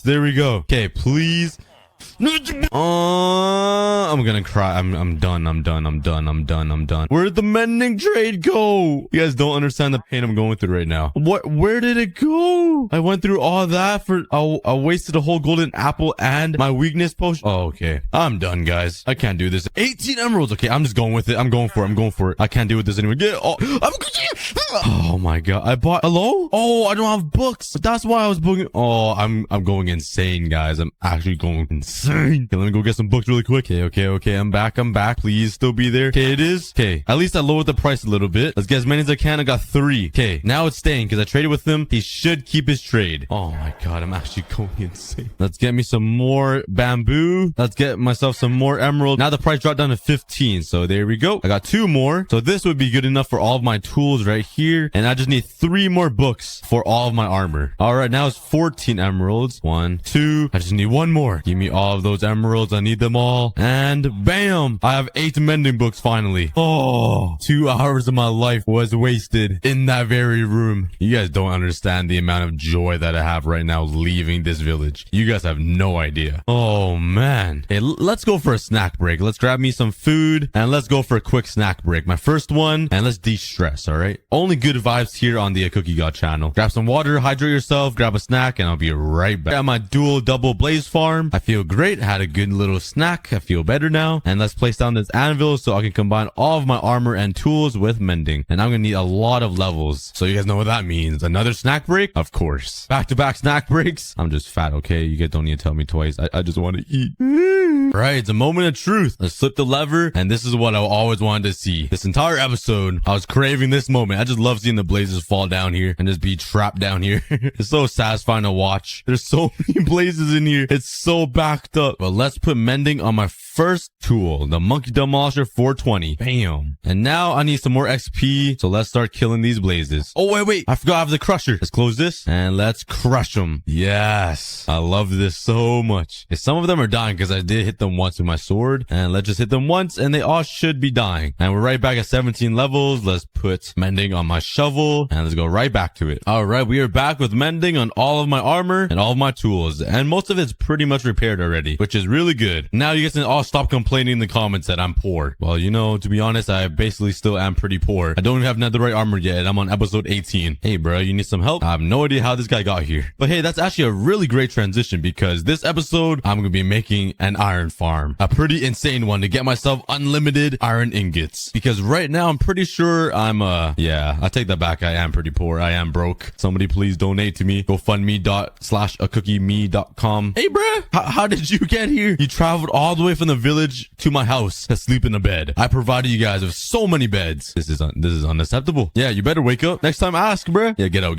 There we go. Okay, please. I'm gonna cry. I'm done. Where'd the mending trade go? You guys don't understand the pain I'm going through right now. Where did it go? I went through all that for I wasted a whole golden apple and my weakness potion. Oh, okay. I'm done, guys. I can't do this. 18 emeralds. Okay, I'm just going with it. I'm going for it. I can't deal with this anymore. Oh my god. I bought hello? Oh, I don't have books. That's why I was booking. Oh, I'm going insane, guys. I'm actually going insane. Okay, let me go get some books really quick. Okay. I'm back. Please still be there. Okay, it is. Okay, at least I lowered the price a little bit. Let's get as many as I can. I got 3. Okay, now it's staying because I traded with him. He should keep his trade. Oh my god, I'm actually going insane. Let's get me some more bamboo. Let's get myself some more emerald. Now the price dropped down to 15. So there we go. I got 2 more. So this would be good enough for all of my tools right here. And I just need 3 more books for all of my armor. All right, now it's 14 emeralds. 1, 2. I just need 1 more. Give me all of those emeralds. I need them all. And bam, I have 8 mending books finally. Oh, 2 hours of my life was wasted in that very room. You guys don't understand the amount of joy that I have right now leaving this village. You guys have no idea. Oh man. Hey, let's go for a snack break. Let's grab me some food and let's go for a quick snack break. My first one, and let's de-stress. All right, only good vibes here on the aCookieGod channel. Grab some water, hydrate yourself, grab a snack, and I'll be right back. At my dual double blaze farm, I feel great. Had a good little snack. I feel better now. And let's place down this anvil so I can combine all of my armor and tools with mending. And I'm gonna need a lot of levels. So you guys know what that means. Another snack break? Of course. Back-to-back snack breaks. I'm just fat, okay? You guys don't need to tell me twice. I just want to eat. Right, it's a moment of truth. Let's flip the lever, and this is what I always wanted to see. This entire episode, I was craving this moment. I just love seeing the blazes fall down here and just be trapped down here. It's so satisfying to watch. There's so many blazes in here. It's so backed up. But let's put mending on my first tool, the monkey demolisher 420. Bam. And now I need some more XP, so let's start killing these blazes. Oh, wait. I forgot I have the crusher. Let's close this, and let's crush them. Yes. I love this so much. And some of them are dying because I did hit them once with my sword, and let's just hit them once, and they all should be dying. And we're right back at 17 levels. Let's put mending on my shovel, and let's go right back to it. All right, we are back with mending on all of my armor and all of my tools, and most of it's pretty much repaired already, which is really good. Now you guys can all stop complaining in the comments that I'm poor. Well, you know, to be honest, I basically still am pretty poor. I don't even have netherite armor yet, and I'm on episode 18. Hey, bro, you need some help? I have no idea how this guy got here. But hey, that's actually a really great transition because this episode, I'm gonna be making an iron farm. A pretty insane one to get myself unlimited iron ingots. Because right now, I'm pretty sure I'm, yeah, I take that back. I am pretty poor. I am broke. Somebody please donate to me. GoFundMe./aCookieMe.com. Hey, bruh, how did you get here? You traveled all the way from the village to my house to sleep in a bed. I provided you guys with so many beds. This is unacceptable. Yeah, you better wake up. Next time, ask, bruh. Yeah, get out.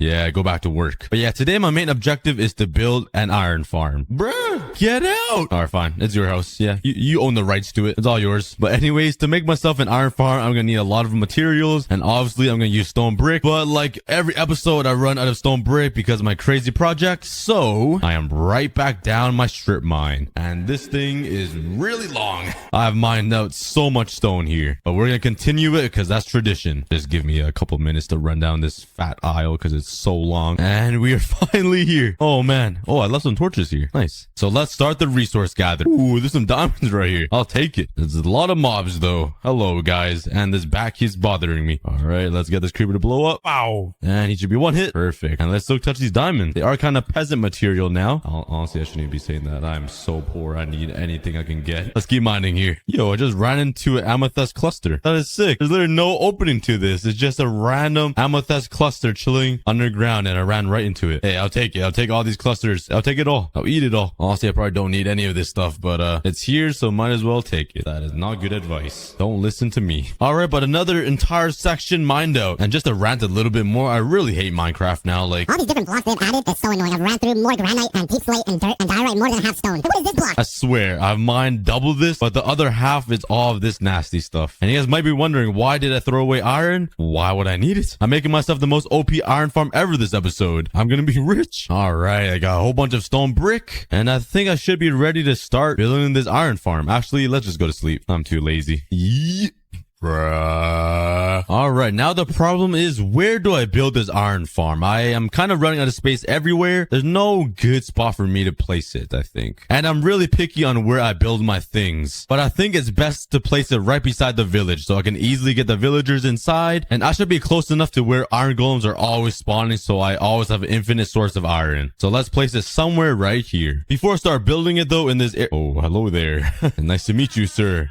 Yeah, go back to work. But yeah, today my main objective is to build an iron farm. Bruh, get out. All right, fine. It's your house. Yeah, you own the rights to it. It's all yours. But anyways, to make myself an iron farm, I'm gonna need a lot of materials, and obviously I'm gonna use stone brick. But like every episode, I run out of stone brick because of my crazy project. So I am right back down my strip mine, and this thing is really long. I've mined out so much stone here, but we're gonna continue it because that's tradition. Just give me a couple minutes to run down this fat aisle because it's so long, and we are finally here. Oh man. Oh, I left some torches here. Nice. So let's start the resource resource gathered. Ooh, there's some diamonds right here. I'll take it. There's a lot of mobs though. Hello guys. And this back keeps bothering me. All right, let's get this creeper to blow up. Wow. And he should be one hit. Perfect. And let's still touch these diamonds. They are kind of peasant material now. Honestly, I shouldn't even be saying that. I'm so poor. I need anything I can get. Let's keep mining here. Yo, I just ran into an amethyst cluster. That is sick. There's literally no opening to this. It's just a random amethyst cluster chilling underground, and I ran right into it. Hey, I'll take it. I'll take all these clusters. I'll take it all. I'll eat it all. Honestly, I probably don't need any of this stuff, but it's here, so might as well take it. That is not good advice. Don't listen to me. All right, but another entire section mined out. And just to rant a little bit more, I really hate Minecraft now. Like, all these different blocks they've added is so annoying. I've ran through more granite and deep slate and dirt and diorite more than half stone. What is this block? I swear, I've mined double this, but the other half is all of this nasty stuff. And you guys might be wondering, why did I throw away iron? Why would I need it? I'm making myself the most OP iron farm ever this episode. I'm gonna be rich. All right, I got a whole bunch of stone brick, and I think I should be ready to start building this iron farm. Actually, let's just go to sleep. I'm too lazy. Yeet. Bruh. All right, now the problem is, where do I build this iron farm? I am kind of running out of space everywhere. There's no good spot for me to place it, I think. And I'm really picky on where I build my things. But I think it's best to place it right beside the village so I can easily get the villagers inside. And I should be close enough to where iron golems are always spawning, so I always have an infinite source of iron. So let's place it somewhere right here. Before I start building it though, in this oh, hello there. Nice to meet you, sir.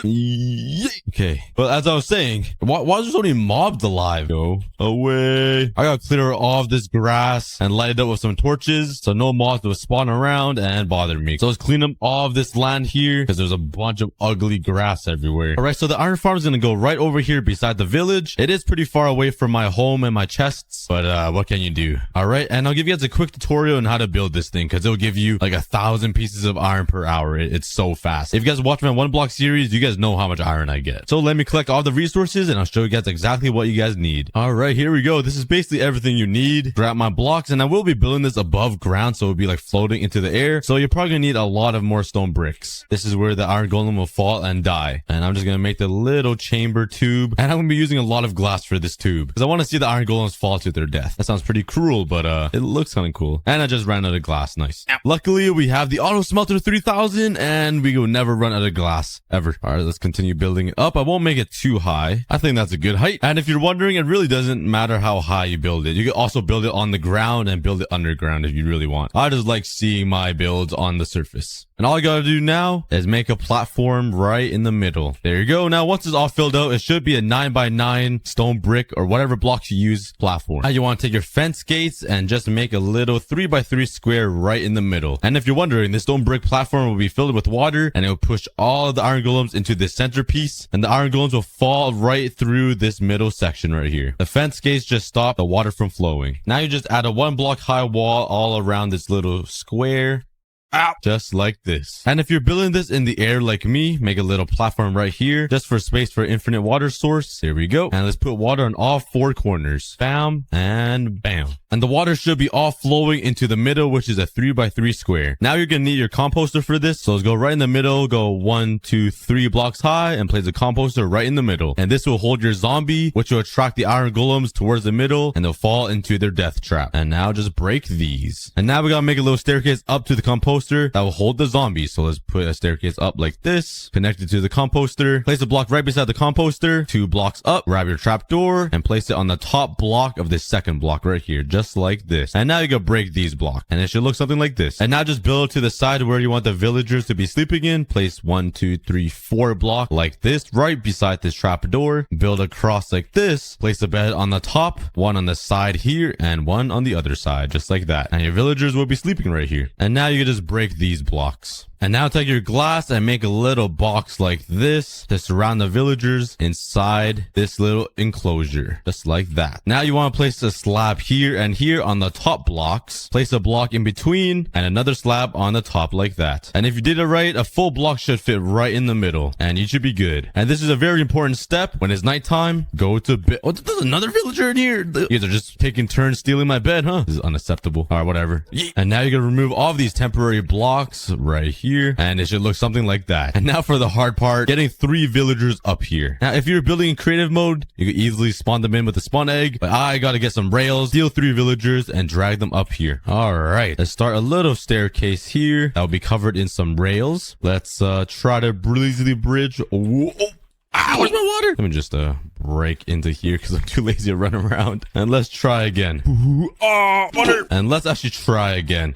Okay, but as I was saying, why is there so many mobs alive? Go away. I gotta clear all of this grass and light it up with some torches so no mobs will spawn around and bother me. So let's clean up all of this land here because there's a bunch of ugly grass everywhere. All right, so the iron farm is gonna go right over here beside the village. It is pretty far away from my home and my chests, but what can you do? All right, and I'll give you guys a quick tutorial on how to build this thing because it'll give you like 1,000 pieces of iron per hour. It's so fast. If you guys watch my one block series, you guys know how much iron I get. So let me collect all the resources and I'll show you guys exactly what you guys need. All right, here we go. This is basically everything you need. Grab my blocks, and I will be building this above ground so it'll be like floating into the air. So you're probably gonna need a lot of more stone bricks. This is where the iron golem will fall and die. And I'm just gonna make the little chamber tube, and I'm gonna be using a lot of glass for this tube because I want to see the iron golems fall to their death. That sounds pretty cruel, but it looks kind of cool. And I just ran out of glass. Nice. Luckily, we have the auto smelter 3000, and we will never run out of glass ever. All right, let's continue building it up. I won't make it too high. I think that's a good height. And if you're wondering, it really doesn't matter how high you build it. You can also build it on the ground and build it underground if you really want. I just like seeing my builds on the surface. And all I gotta do now is make a platform right in the middle. There you go. Now, once it's all filled out, it should be a 9x9 stone brick or whatever blocks you use platform. Now, you want to take your fence gates and just make a little 3x3 square right in the middle. And if you're wondering, this stone brick platform will be filled with water, and it will push all of the iron golems into this centerpiece, and the iron golems will fall right through this middle section right here. The fence gates just stop the water from flowing. Now you just add a 1 block high wall all around this little square. Ow. Just like this. And if you're building this in the air like me, make a little platform right here just for space for infinite water source. There we go. And let's put water on all 4 corners. Bam and bam. And the water should be all flowing into the middle, which is a 3x3 square. Now you're gonna need your composter for this. So let's go right in the middle, go 1, 2, 3 blocks high, and place a composter right in the middle. And this will hold your zombie, which will attract the iron golems towards the middle, and they'll fall into their death trap. And now just break these. And now we gotta make a little staircase up to the composter that will hold the zombies. So let's put a staircase up like this, connect it to the composter, place a block right beside the composter, 2 blocks up, grab your trapdoor, and place it on the top block of this second block right here, just like this. And now you can break these blocks, and it should look something like this. And now just build to the side where you want the villagers to be sleeping in. Place 1, 2, 3, 4 block like this, right beside this trapdoor. Build across like this. Place a bed on the top, 1 on the side here, and 1 on the other side, just like that. And your villagers will be sleeping right here. And now you can just break these blocks. And now take your glass and make a little box like this to surround the villagers inside this little enclosure, just like that. Now you want to place a slab here and here on the top blocks. Place a block in between and another slab on the top like that. And if you did it right, a full block should fit right in the middle and you should be good. And this is a very important step. When it's nighttime, go to bed. Oh, there's another villager in here. You guys are just taking turns stealing my bed, huh? This is unacceptable. All right, whatever. And now you're going to remove all of these temporary blocks right here. here, and it should look something like that. And now for the hard part, getting 3 villagers up here. Now, if you're building in creative mode, you can easily spawn them in with a spawn egg, but I gotta get some rails, steal 3 villagers, and drag them up here. All right, let's start a little staircase here that will be covered in some rails. Let's try to breezily bridge. Oh, where's my water? Let me just break into here because I'm too lazy to run around. And let's try again. Water. And let's actually try again.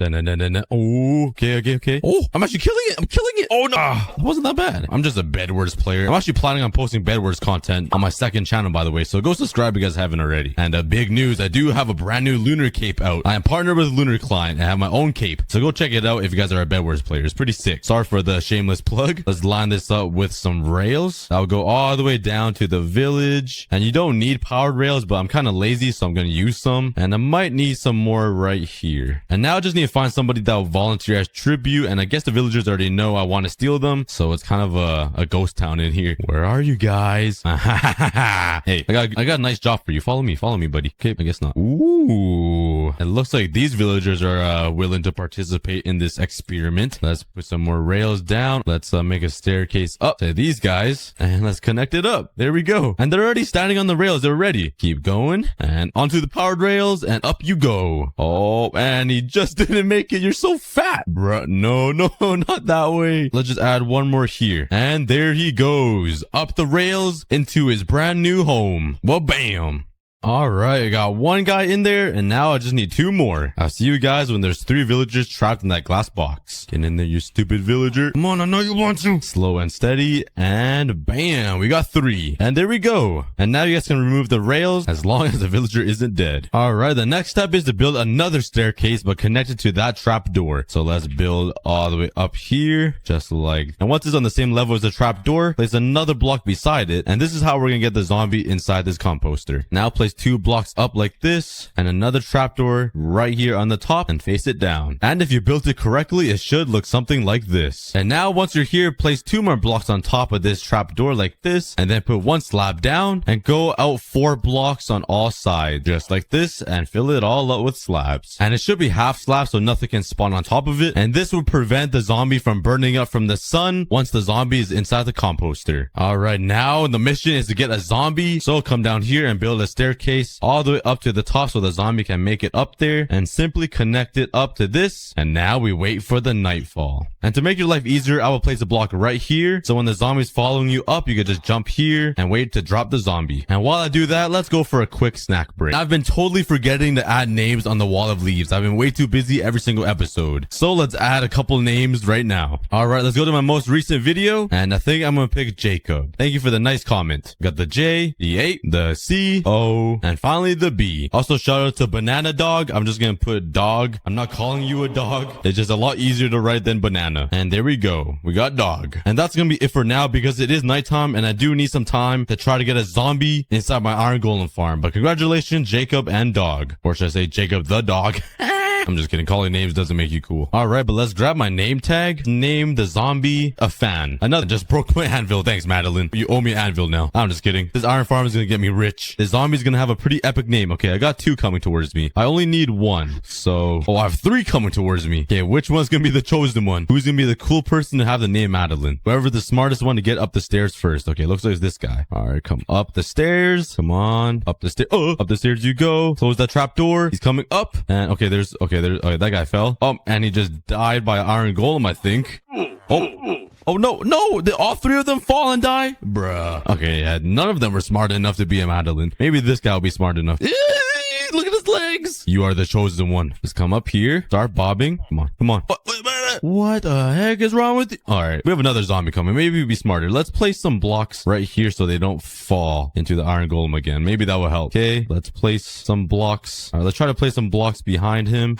Oh, okay. Oh, I'm actually killing it. I'm killing it. Oh, no. It wasn't that bad. I'm just a Bedwars player. I'm actually planning on posting Bedwars content on my second channel, by the way. So go subscribe if you guys haven't already. And big news, I do have a brand new Lunar cape out. I am partnered with Lunar Client. I have my own cape. So go check it out if you guys are a Bedwars player. It's pretty sick. Sorry for the shameless plug. Let's line this up with some rails. I'll go all the way down to the village. And you don't need powered rails, but I'm kind of lazy, so I'm going to use some. And I might need some more right here. And now I just need to find somebody that will volunteer as tribute. And I guess the villagers already know I want to steal them. So it's kind of a ghost town in here. Where are you guys? Hey, I got a nice job for you. Follow me, buddy. Okay, I guess not. Ooh. It looks like these villagers are willing to participate in this experiment. Let's put some more rails down. Let's make a staircase up to these guys. And let's connect it up. There we go. And they're already standing on the rails. They're ready. Keep going. And onto the powered rails. And up you go. Oh, and he just didn't make it. You're so fat. Bruh, no, not that way. Let's just add one more here. And there he goes. Up the rails into his brand new home. Well, bam. All right, I got 1 guy in there, and now I just need 2 more. I'll see you guys when there's 3 villagers trapped in that glass box. Get in there, you stupid villager. Come on, I know you want to. Slow and steady, and bam, we got 3. And there we go. And now you guys can remove the rails as long as the villager isn't dead. All right, the next step is to build another staircase, but connected to that trap door. So let's build all the way up here, just like. And once it's on the same level as the trap door, place another block beside it. And this is how we're gonna get the zombie inside this composter. Now place 2 blocks up like this, and another trapdoor right here on the top, and face it down. And if you built it correctly, it should look something like this. And now once you're here, place 2 more blocks on top of this trapdoor like this, and then put 1 slab down, and go out 4 blocks on all sides, just like this, and fill it all up with slabs. And it should be half slabs so nothing can spawn on top of it, and this will prevent the zombie from burning up from the sun once the zombie is inside the composter. All right, now the mission is to get a zombie, so come down here and build a staircase all the way up to the top so the zombie can make it up there, and simply connect it up to this. And now we wait for the nightfall. And to make your life easier, I will place a block right here, so when the zombie's following you up, you can just jump here and wait to drop the zombie. And while I do that, let's go for a quick snack break. I've been totally forgetting to add names on the wall of leaves. I've been way too busy every single episode, so let's add a couple names right now. All right, let's go to my most recent video, and I think I'm gonna pick Jacob. Thank you for the nice comment. Got the J, the 8, the C, O, and finally the B. Also shout out to Banana Dog. I'm just gonna put dog. I'm not calling you a dog. It's just a lot easier to write than banana. And there we go. We got dog. And that's gonna be it for now because it is nighttime and I do need some time to try to get a zombie inside my iron golem farm. But congratulations, Jacob and dog. Or should I say Jacob the dog? I'm just kidding. Calling names doesn't make you cool. All right, but let's grab my name tag. Name the zombie a fan. Another just broke my anvil. Thanks, Madeline. You owe me an anvil now. I'm just kidding. This iron farm is gonna get me rich. This zombie's gonna have a pretty epic name. Okay, I got 2 coming towards me. I only need 1. So, I have 3 coming towards me. Okay, which one's gonna be the chosen one? Who's gonna be the cool person to have the name Madeline? Whoever the smartest one to get up the stairs first. Okay, looks like it's this guy. All right, come up the stairs. Come on. Up the stairs. Oh, up the stairs you go. Close that trap door. He's coming up. And okay, there's that guy fell. Oh, and he just died by iron golem, I think. Oh no, all 3 of them fall and die? Bruh. Okay, yeah, none of them were smart enough to be a Madeline. Maybe this guy will be smart enough. Look at his legs. You are the chosen one. Just come up here. Start bobbing. Come on. What the heck is wrong with you? All right, we have another zombie coming. Maybe we'd be smarter. Let's place some blocks right here so they don't fall into the iron golem again. Maybe that will help. Okay, let's place some blocks. All right, let's try to place some blocks behind him.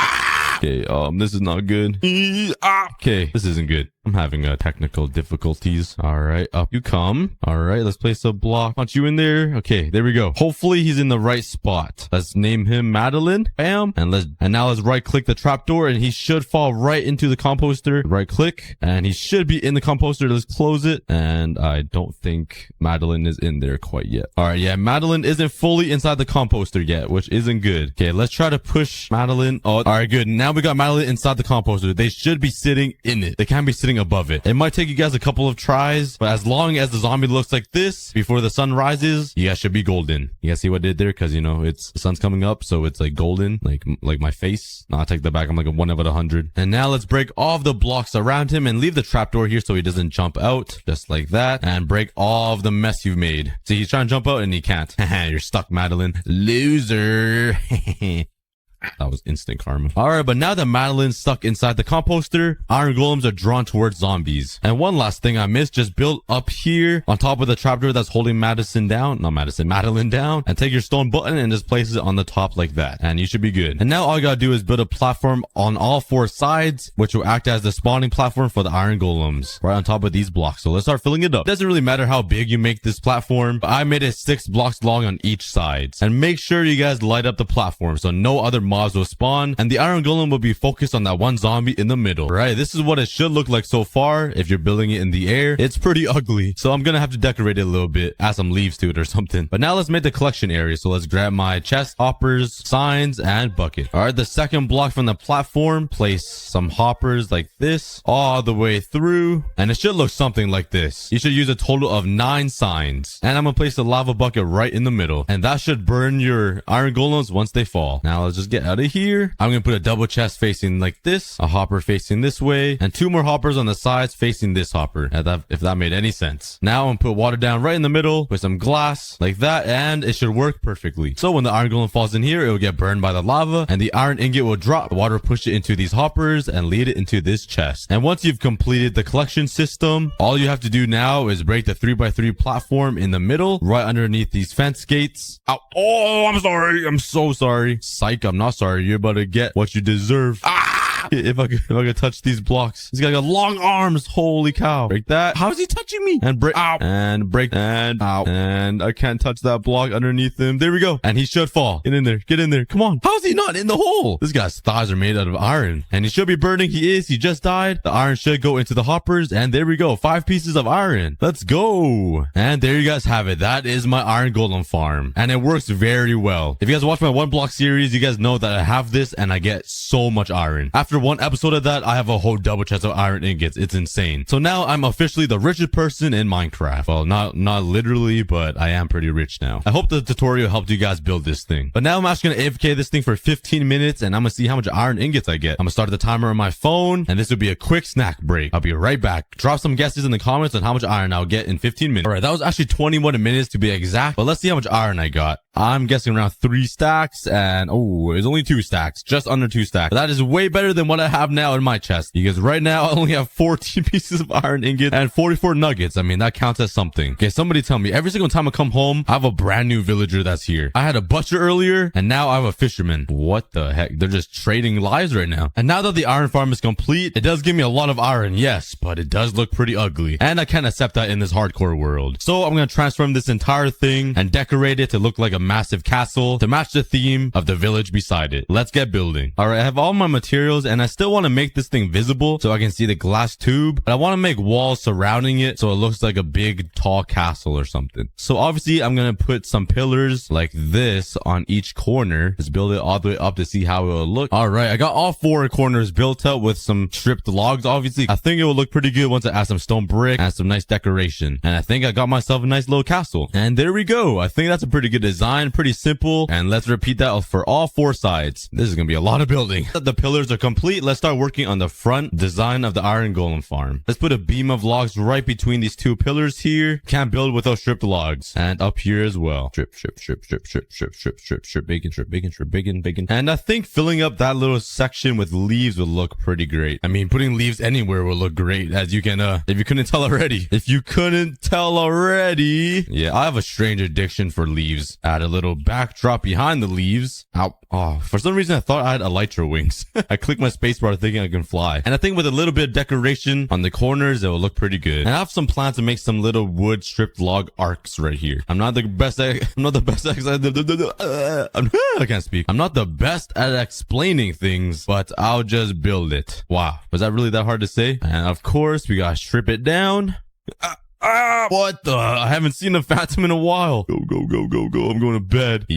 Okay, this is not good. Okay, this isn't good. I'm having technical difficulties. All right, up you come. All right, let's place a block. Punch you in there. Okay, there we go. Hopefully he's in the right spot. Let's name him Madeline. Bam. And now let's right click the trapdoor and he should fall right into the composter. Right click and he should be in the composter. Let's close it. And I don't think Madeline is in there quite yet. All right, yeah, Madeline isn't fully inside the composter yet, which isn't good. Okay, let's try to push Madeline. Oh, all right, good. Now we got Madeline inside the composter. They should be sitting in it. They can't be sitting everything above it. It might take you guys a couple of tries, but as long as the zombie looks like this before the sun rises, you guys should be golden. You guys see what I did there? Because, you know, it's the sun's coming up, so it's like golden, like my face. No, I take that back. I'm like a 1 out of 100. And now let's break all of the blocks around him and leave the trapdoor here so he doesn't jump out, just like that. And break all of the mess you've made. See, he's trying to jump out and he can't. You're stuck, Madeline. Loser. That was instant karma. Alright, but now that Madeline's stuck inside the composter, iron golems are drawn towards zombies. And one last thing I missed, just build up here on top of the trapdoor that's holding Madeline down. And take your stone button and just place it on the top like that. And you should be good. And now all you gotta do is build a platform on all 4 sides, which will act as the spawning platform for the iron golems. Right on top of these blocks. So let's start filling it up. Doesn't really matter how big you make this platform, but I made it 6 blocks long on each side. And make sure you guys light up the platform so no other mobs will spawn, and the iron golem will be focused on that one zombie in the middle. Right, this is what it should look like so far. If you're building it in the air, it's pretty ugly, so I'm gonna have to decorate it a little bit, add some leaves to it or something. But now let's make the collection area. So let's grab my chest, hoppers, signs, and bucket. All right, the second block from the platform, place some hoppers like this all the way through, and it should look something like this. You should use a total of 9 signs, and I'm gonna place the lava bucket right in the middle, and that should burn your iron golems once they fall. Now let's just get out of here. I'm gonna put a double chest facing like this, a hopper facing this way, and 2 more hoppers on the sides facing this hopper, if that made any sense. Now I'm gonna put water down right in the middle with some glass like that, and it should work perfectly. So when the iron golem falls in here, it will get burned by the lava, and the iron ingot will drop. The water will push it into these hoppers and lead it into this chest. And once you've completed the collection system, all you have to do now is break the 3x3 platform in the middle, right underneath these fence gates. Ow. Oh, I'm sorry. I'm so sorry. Psych, I'm not sorry. You're about to get what you deserve. If I could touch these blocks. He's got long arms. Holy cow. Break that. How is he touching me? And break. Ow. And break. And ow. And I can't touch that block underneath him. There we go. And he should fall. Get in there. Get in there. Come on. How is he not in the hole? This guy's thighs are made out of iron. And he should be burning. He is. He just died. The iron should go into the hoppers. And there we go. 5 pieces of iron. Let's go. And there you guys have it. That is my iron golem farm. And it works very well. If you guys watch my 1 block series, you guys know that I have this and I get so much iron. After 1 episode of that, I have a whole double chest of iron ingots. It's insane. So now I'm officially the richest person in Minecraft. Well, not literally, but I am pretty rich now. I hope the tutorial helped you guys build this thing. But now I'm actually gonna AFK this thing for 15 minutes and I'm gonna see how much iron ingots I get. I'm gonna start the timer on my phone and this will be a quick snack break. I'll be right back. Drop some guesses in the comments on how much iron I'll get in 15 minutes. All right, that was actually 21 minutes to be exact, but let's see how much iron I got. I'm guessing around 3 stacks and oh, it's only 2 stacks, just under 2 stacks. But that is way better than what I have now in my chest because right now I only have 14 pieces of iron ingot and 44 nuggets. I mean, that counts as something. Okay, somebody tell me, every single time I come home, I have a brand new villager that's here. I had a butcher earlier and now I have a fisherman. What the heck? They're just trading lives right now. And now that the iron farm is complete, it does give me a lot of iron, yes, but it does look pretty ugly. And I can't accept that in this hardcore world. So I'm going to transform this entire thing and decorate it to look like a massive castle to match the theme of the village beside it. Let's get building. All right, I have all my materials and I still want to make this thing visible so I can see the glass tube, but I want to make walls surrounding it so it looks like a big tall castle or something. So obviously I'm going to put some pillars like this on each corner. Let's build it all the way up to see how it will look. All right, I got all 4 corners built up with some stripped logs. Obviously, I think it will look pretty good once I add some stone brick and some nice decoration. And I think I got myself a nice little castle. And there we go. I think that's a pretty good design, pretty simple. And let's repeat that for all 4 sides. This is going to be a lot of building. The pillars are complete. Let's start working on the front design of the iron golem farm. Let's put a beam of logs right between these 2 pillars here. Can't build without stripped logs. And up here as well. Strip, bacon. And I think filling up that little section with leaves will look pretty great. I mean, putting leaves anywhere will look great, as you can, if you couldn't tell already. Yeah, I have a strange addiction for leaves. Add a little backdrop behind the leaves. Ow. Oh, for some reason I thought I had elytra wings. I clicked my spacebar thinking I can fly. And I think with a little bit of decoration on the corners, it will look pretty good. And I have some plans to make some little wood stripped log arcs right here. I'm not the best at I can't speak. I'm not the best at explaining things, but I'll just build it. Wow. Was that really that hard to say? And of course, we gotta strip it down. Ah, what the? I haven't seen a phantom in a while. Go, go, go, go, go. I'm going to bed.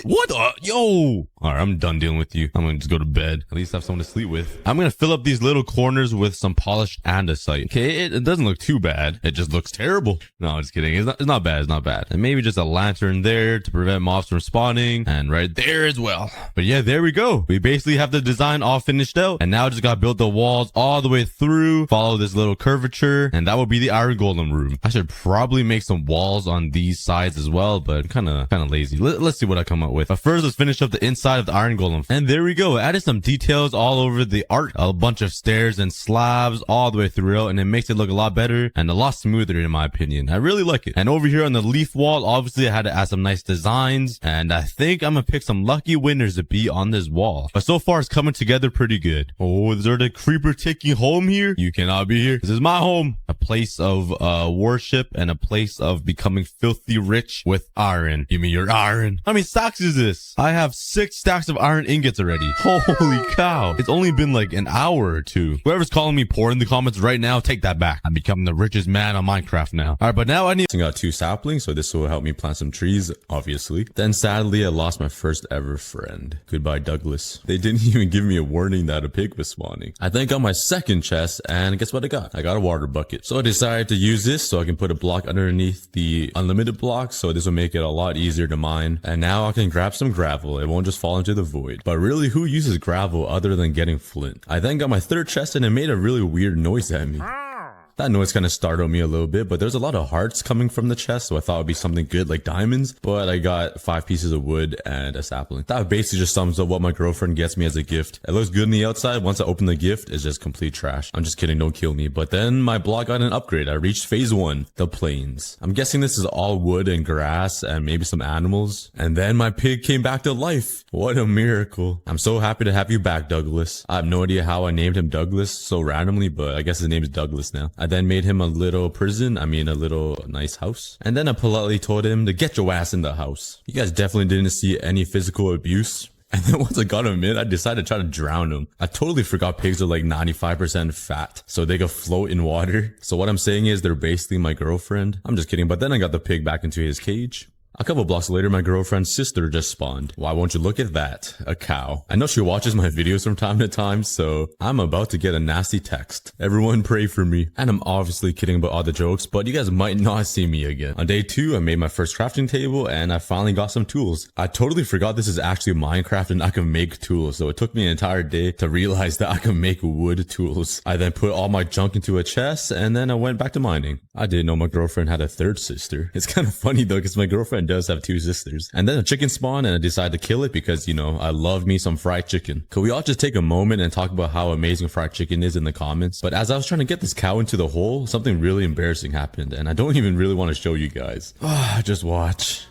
What the? Yo. All right, I'm done dealing with you. I'm going to just go to bed. At least have someone to sleep with. I'm going to fill up these little corners with some polish andesite. Okay, it doesn't look too bad. It just looks terrible. No, I'm just kidding. It's not bad. It's not bad. And maybe just a lantern there to prevent mobs from spawning. And right there as well. But yeah, there we go. We basically have the design all finished out. And now just got to build the walls all the way through. Follow this little curvature. And that will be the iron golem room. I should probably make some walls on these sides as well. But kind of lazy. Let's see what I come up with. But first, let's finish up the inside of the iron golem. And there we go. Added some details all over the art. A bunch of stairs and slabs all the way through. And it makes it look a lot better and a lot smoother in my opinion. I really like it. And over here on the leaf wall, obviously I had to add some nice designs. And I think I'm gonna pick some lucky winners to be on this wall. But so far it's coming together pretty good. Oh, is there the creeper taking home here? You cannot be here. This is my home. A place of worship and a place of becoming filthy rich with iron. Give me your iron. How many stacks is this? I have 6 stacks of iron ingots already. Holy cow. It's only been like an hour or two. Whoever's calling me poor in the comments right now, take that back. I'm becoming the richest man on Minecraft now. All right, but now I got 2 saplings, so this will help me plant some trees, obviously. Then sadly, I lost my first ever friend. Goodbye, Douglas. They didn't even give me a warning that a pig was spawning. I then got my second chest, and guess what I got? I got a water bucket. So I decided to use this so I can put a block underneath the unlimited block, so this will make it a lot easier to mine. And now I can grab some gravel. It won't just fall into the void. But really, who uses gravel other than getting flint? I then got my third chest, and it made a really weird noise at me. That noise kind of startled me a little bit, but there's a lot of hearts coming from the chest, so I thought it would be something good like diamonds, but I got 5 pieces of wood and a sapling. That basically just sums up what my girlfriend gets me as a gift. It looks good on the outside. Once I open the gift, it's just complete trash. I'm just kidding, don't kill me. But then my block got an upgrade. I reached phase 1, the plains. I'm guessing this is all wood and grass and maybe some animals. And then my pig came back to life. What a miracle. I'm so happy to have you back, Douglas. I have no idea how I named him Douglas so randomly, but I guess his name is Douglas now. I then made him a little prison, a little nice house. And then I politely told him to get your ass in the house. You guys definitely didn't see any physical abuse. And then once I got him in, I decided to try to drown him. I totally forgot pigs are like 95% fat, so they could float in water. So what I'm saying is they're basically my girlfriend. I'm just kidding, but then I got the pig back into his cage. A couple blocks later, my girlfriend's sister just spawned. Why won't you look at that? A cow. I know she watches my videos from time to time, so I'm about to get a nasty text. Everyone pray for me. And I'm obviously kidding about all the jokes, but you guys might not see me again. On day 2, I made my first crafting table, and I finally got some tools. I totally forgot this is actually Minecraft and I can make tools, so it took me an entire day to realize that I can make wood tools. I then put all my junk into a chest, and then I went back to mining. I didn't know my girlfriend had a third sister. It's kind of funny though, because my girlfriend does have 2 sisters. And then a chicken spawned and I decided to kill it because, you know, I love me some fried chicken. Could we all just take a moment and talk about how amazing fried chicken is in the comments? But as I was trying to get this cow into the hole, something really embarrassing happened and I don't even really want to show you guys. Just watch.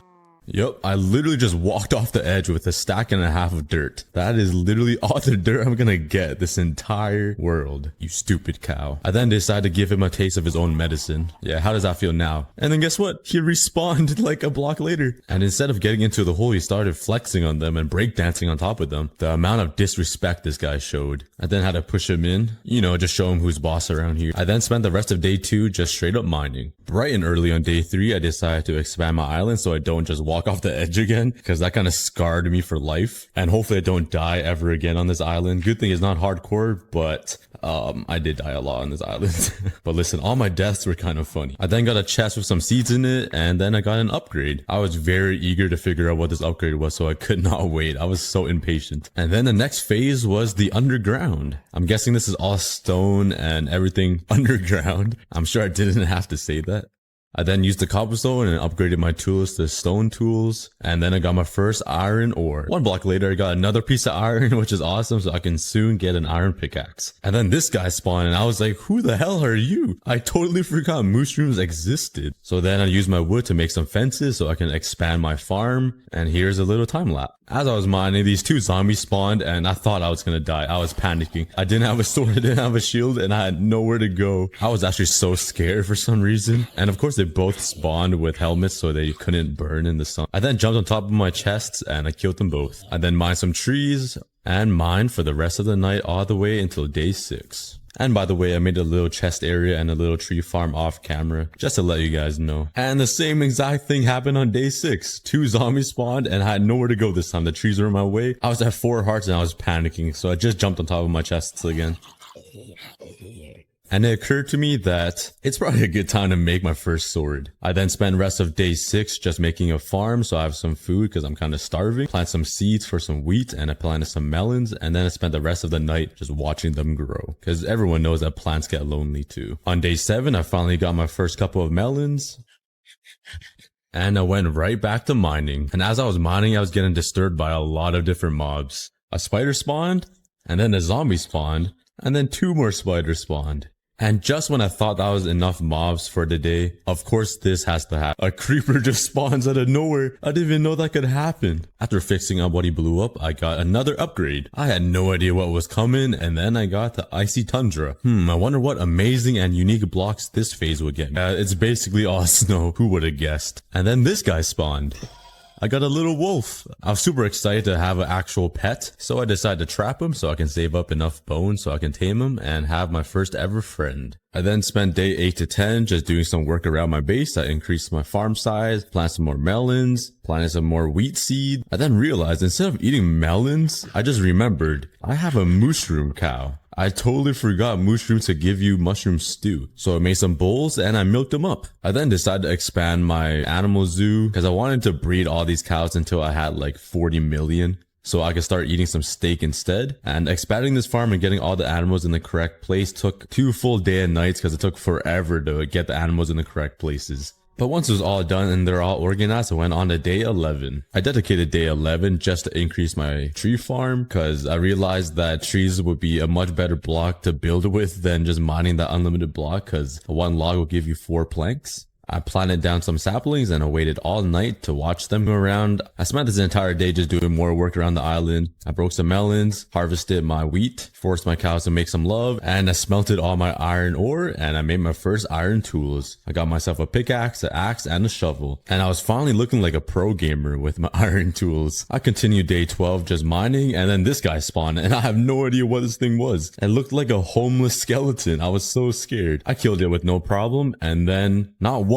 Yep, I literally just walked off the edge with a stack and a half of dirt. That is literally all the dirt I'm gonna get this entire world. You stupid cow. I then decided to give him a taste of his own medicine. Yeah, how does that feel now? And then guess what? He respawned like a block later. And instead of getting into the hole, he started flexing on them and breakdancing on top of them. The amount of disrespect this guy showed. I then had to push him in, you know, just show him who's boss around here. I then spent the rest of day 2 just straight up mining. Bright and early on day 3, I decided to expand my island so I don't just walk off the edge again, because that kind of scarred me for life. And hopefully I don't die ever again on this island. Good thing it's not hardcore, but I did die a lot on this island. But listen, all my deaths were kind of funny. I then got a chest with some seeds in it, and then I got an upgrade. I was very eager to figure out what this upgrade was, so I could not wait. I was so impatient. And then the next phase was the underground. I'm guessing this is all stone and everything underground. I'm sure I didn't have to say that. I then used the cobblestone and upgraded my tools to stone tools. And then I got my first iron ore. 1 block later, I got another piece of iron, which is awesome. So I can soon get an iron pickaxe. And then this guy spawned and I was like, who the hell are you? I totally forgot mushrooms existed. So then I used my wood to make some fences so I can expand my farm. And here's a little time lapse. As I was mining, these 2 zombies spawned and I thought I was gonna die. I was panicking. I didn't have a sword, I didn't have a shield, and I had nowhere to go. I was actually so scared for some reason. And of course they both spawned with helmets so they couldn't burn in the sun. I then jumped on top of my chests and I killed them both. I then mined some trees and mined for the rest of the night all the way until day 6. And by the way, I made a little chest area and a little tree farm off camera, just to let you guys know. And the same exact thing happened on day 6. 2 zombies spawned and I had nowhere to go this time. The trees were in my way. I was at 4 hearts and I was panicking, so I just jumped on top of my chests again. And it occurred to me that it's probably a good time to make my first sword. I then spent the rest of day 6 just making a farm so I have some food because I'm kind of starving. Plant some seeds for some wheat and I planted some melons, and then I spent the rest of the night just watching them grow because everyone knows that plants get lonely too. On day 7, I finally got my first couple of melons. And I went right back to mining. And as I was mining, I was getting disturbed by a lot of different mobs. A spider spawned, and then a zombie spawned, and then 2 more spiders spawned. And just when I thought that was enough mobs for the day, of course this has to happen. A creeper just spawns out of nowhere. I didn't even know that could happen. After fixing up what he blew up, I got another upgrade. I had no idea what was coming, and then I got the icy tundra. I wonder what amazing and unique blocks this phase would get. It's basically all snow. Who would have guessed? And then this guy spawned. I got a little wolf. I was super excited to have an actual pet, so I decided to trap him so I can save up enough bones so I can tame him and have my first ever friend. I then spent day 8 to 10 just doing some work around my base. I increased my farm size, planted some more melons, planted some more wheat seed. I then realized instead of eating melons, I just remembered I have a mushroom cow. I totally forgot mushrooms to give you mushroom stew. So I made some bowls and I milked them up. I then decided to expand my animal zoo because I wanted to breed all these cows until I had like 40 million. So I could start eating some steak instead. And expanding this farm and getting all the animals in the correct place took 2 full day and nights because it took forever to get the animals in the correct places. But once it was all done and they're all organized, I went on to day 11. I dedicated day 11 just to increase my tree farm because I realized that trees would be a much better block to build with than just mining that unlimited block because 1 log will give you 4 planks. I planted down some saplings and I waited all night to watch them go around. I spent this entire day just doing more work around the island. I broke some melons, harvested my wheat, forced my cows to make some love, and I smelted all my iron ore and I made my first iron tools. I got myself a pickaxe, an axe, and a shovel. And I was finally looking like a pro gamer with my iron tools. I continued day 12 just mining, and then this guy spawned and I have no idea what this thing was. It looked like a homeless skeleton. I was so scared. I killed it with no problem, and then not one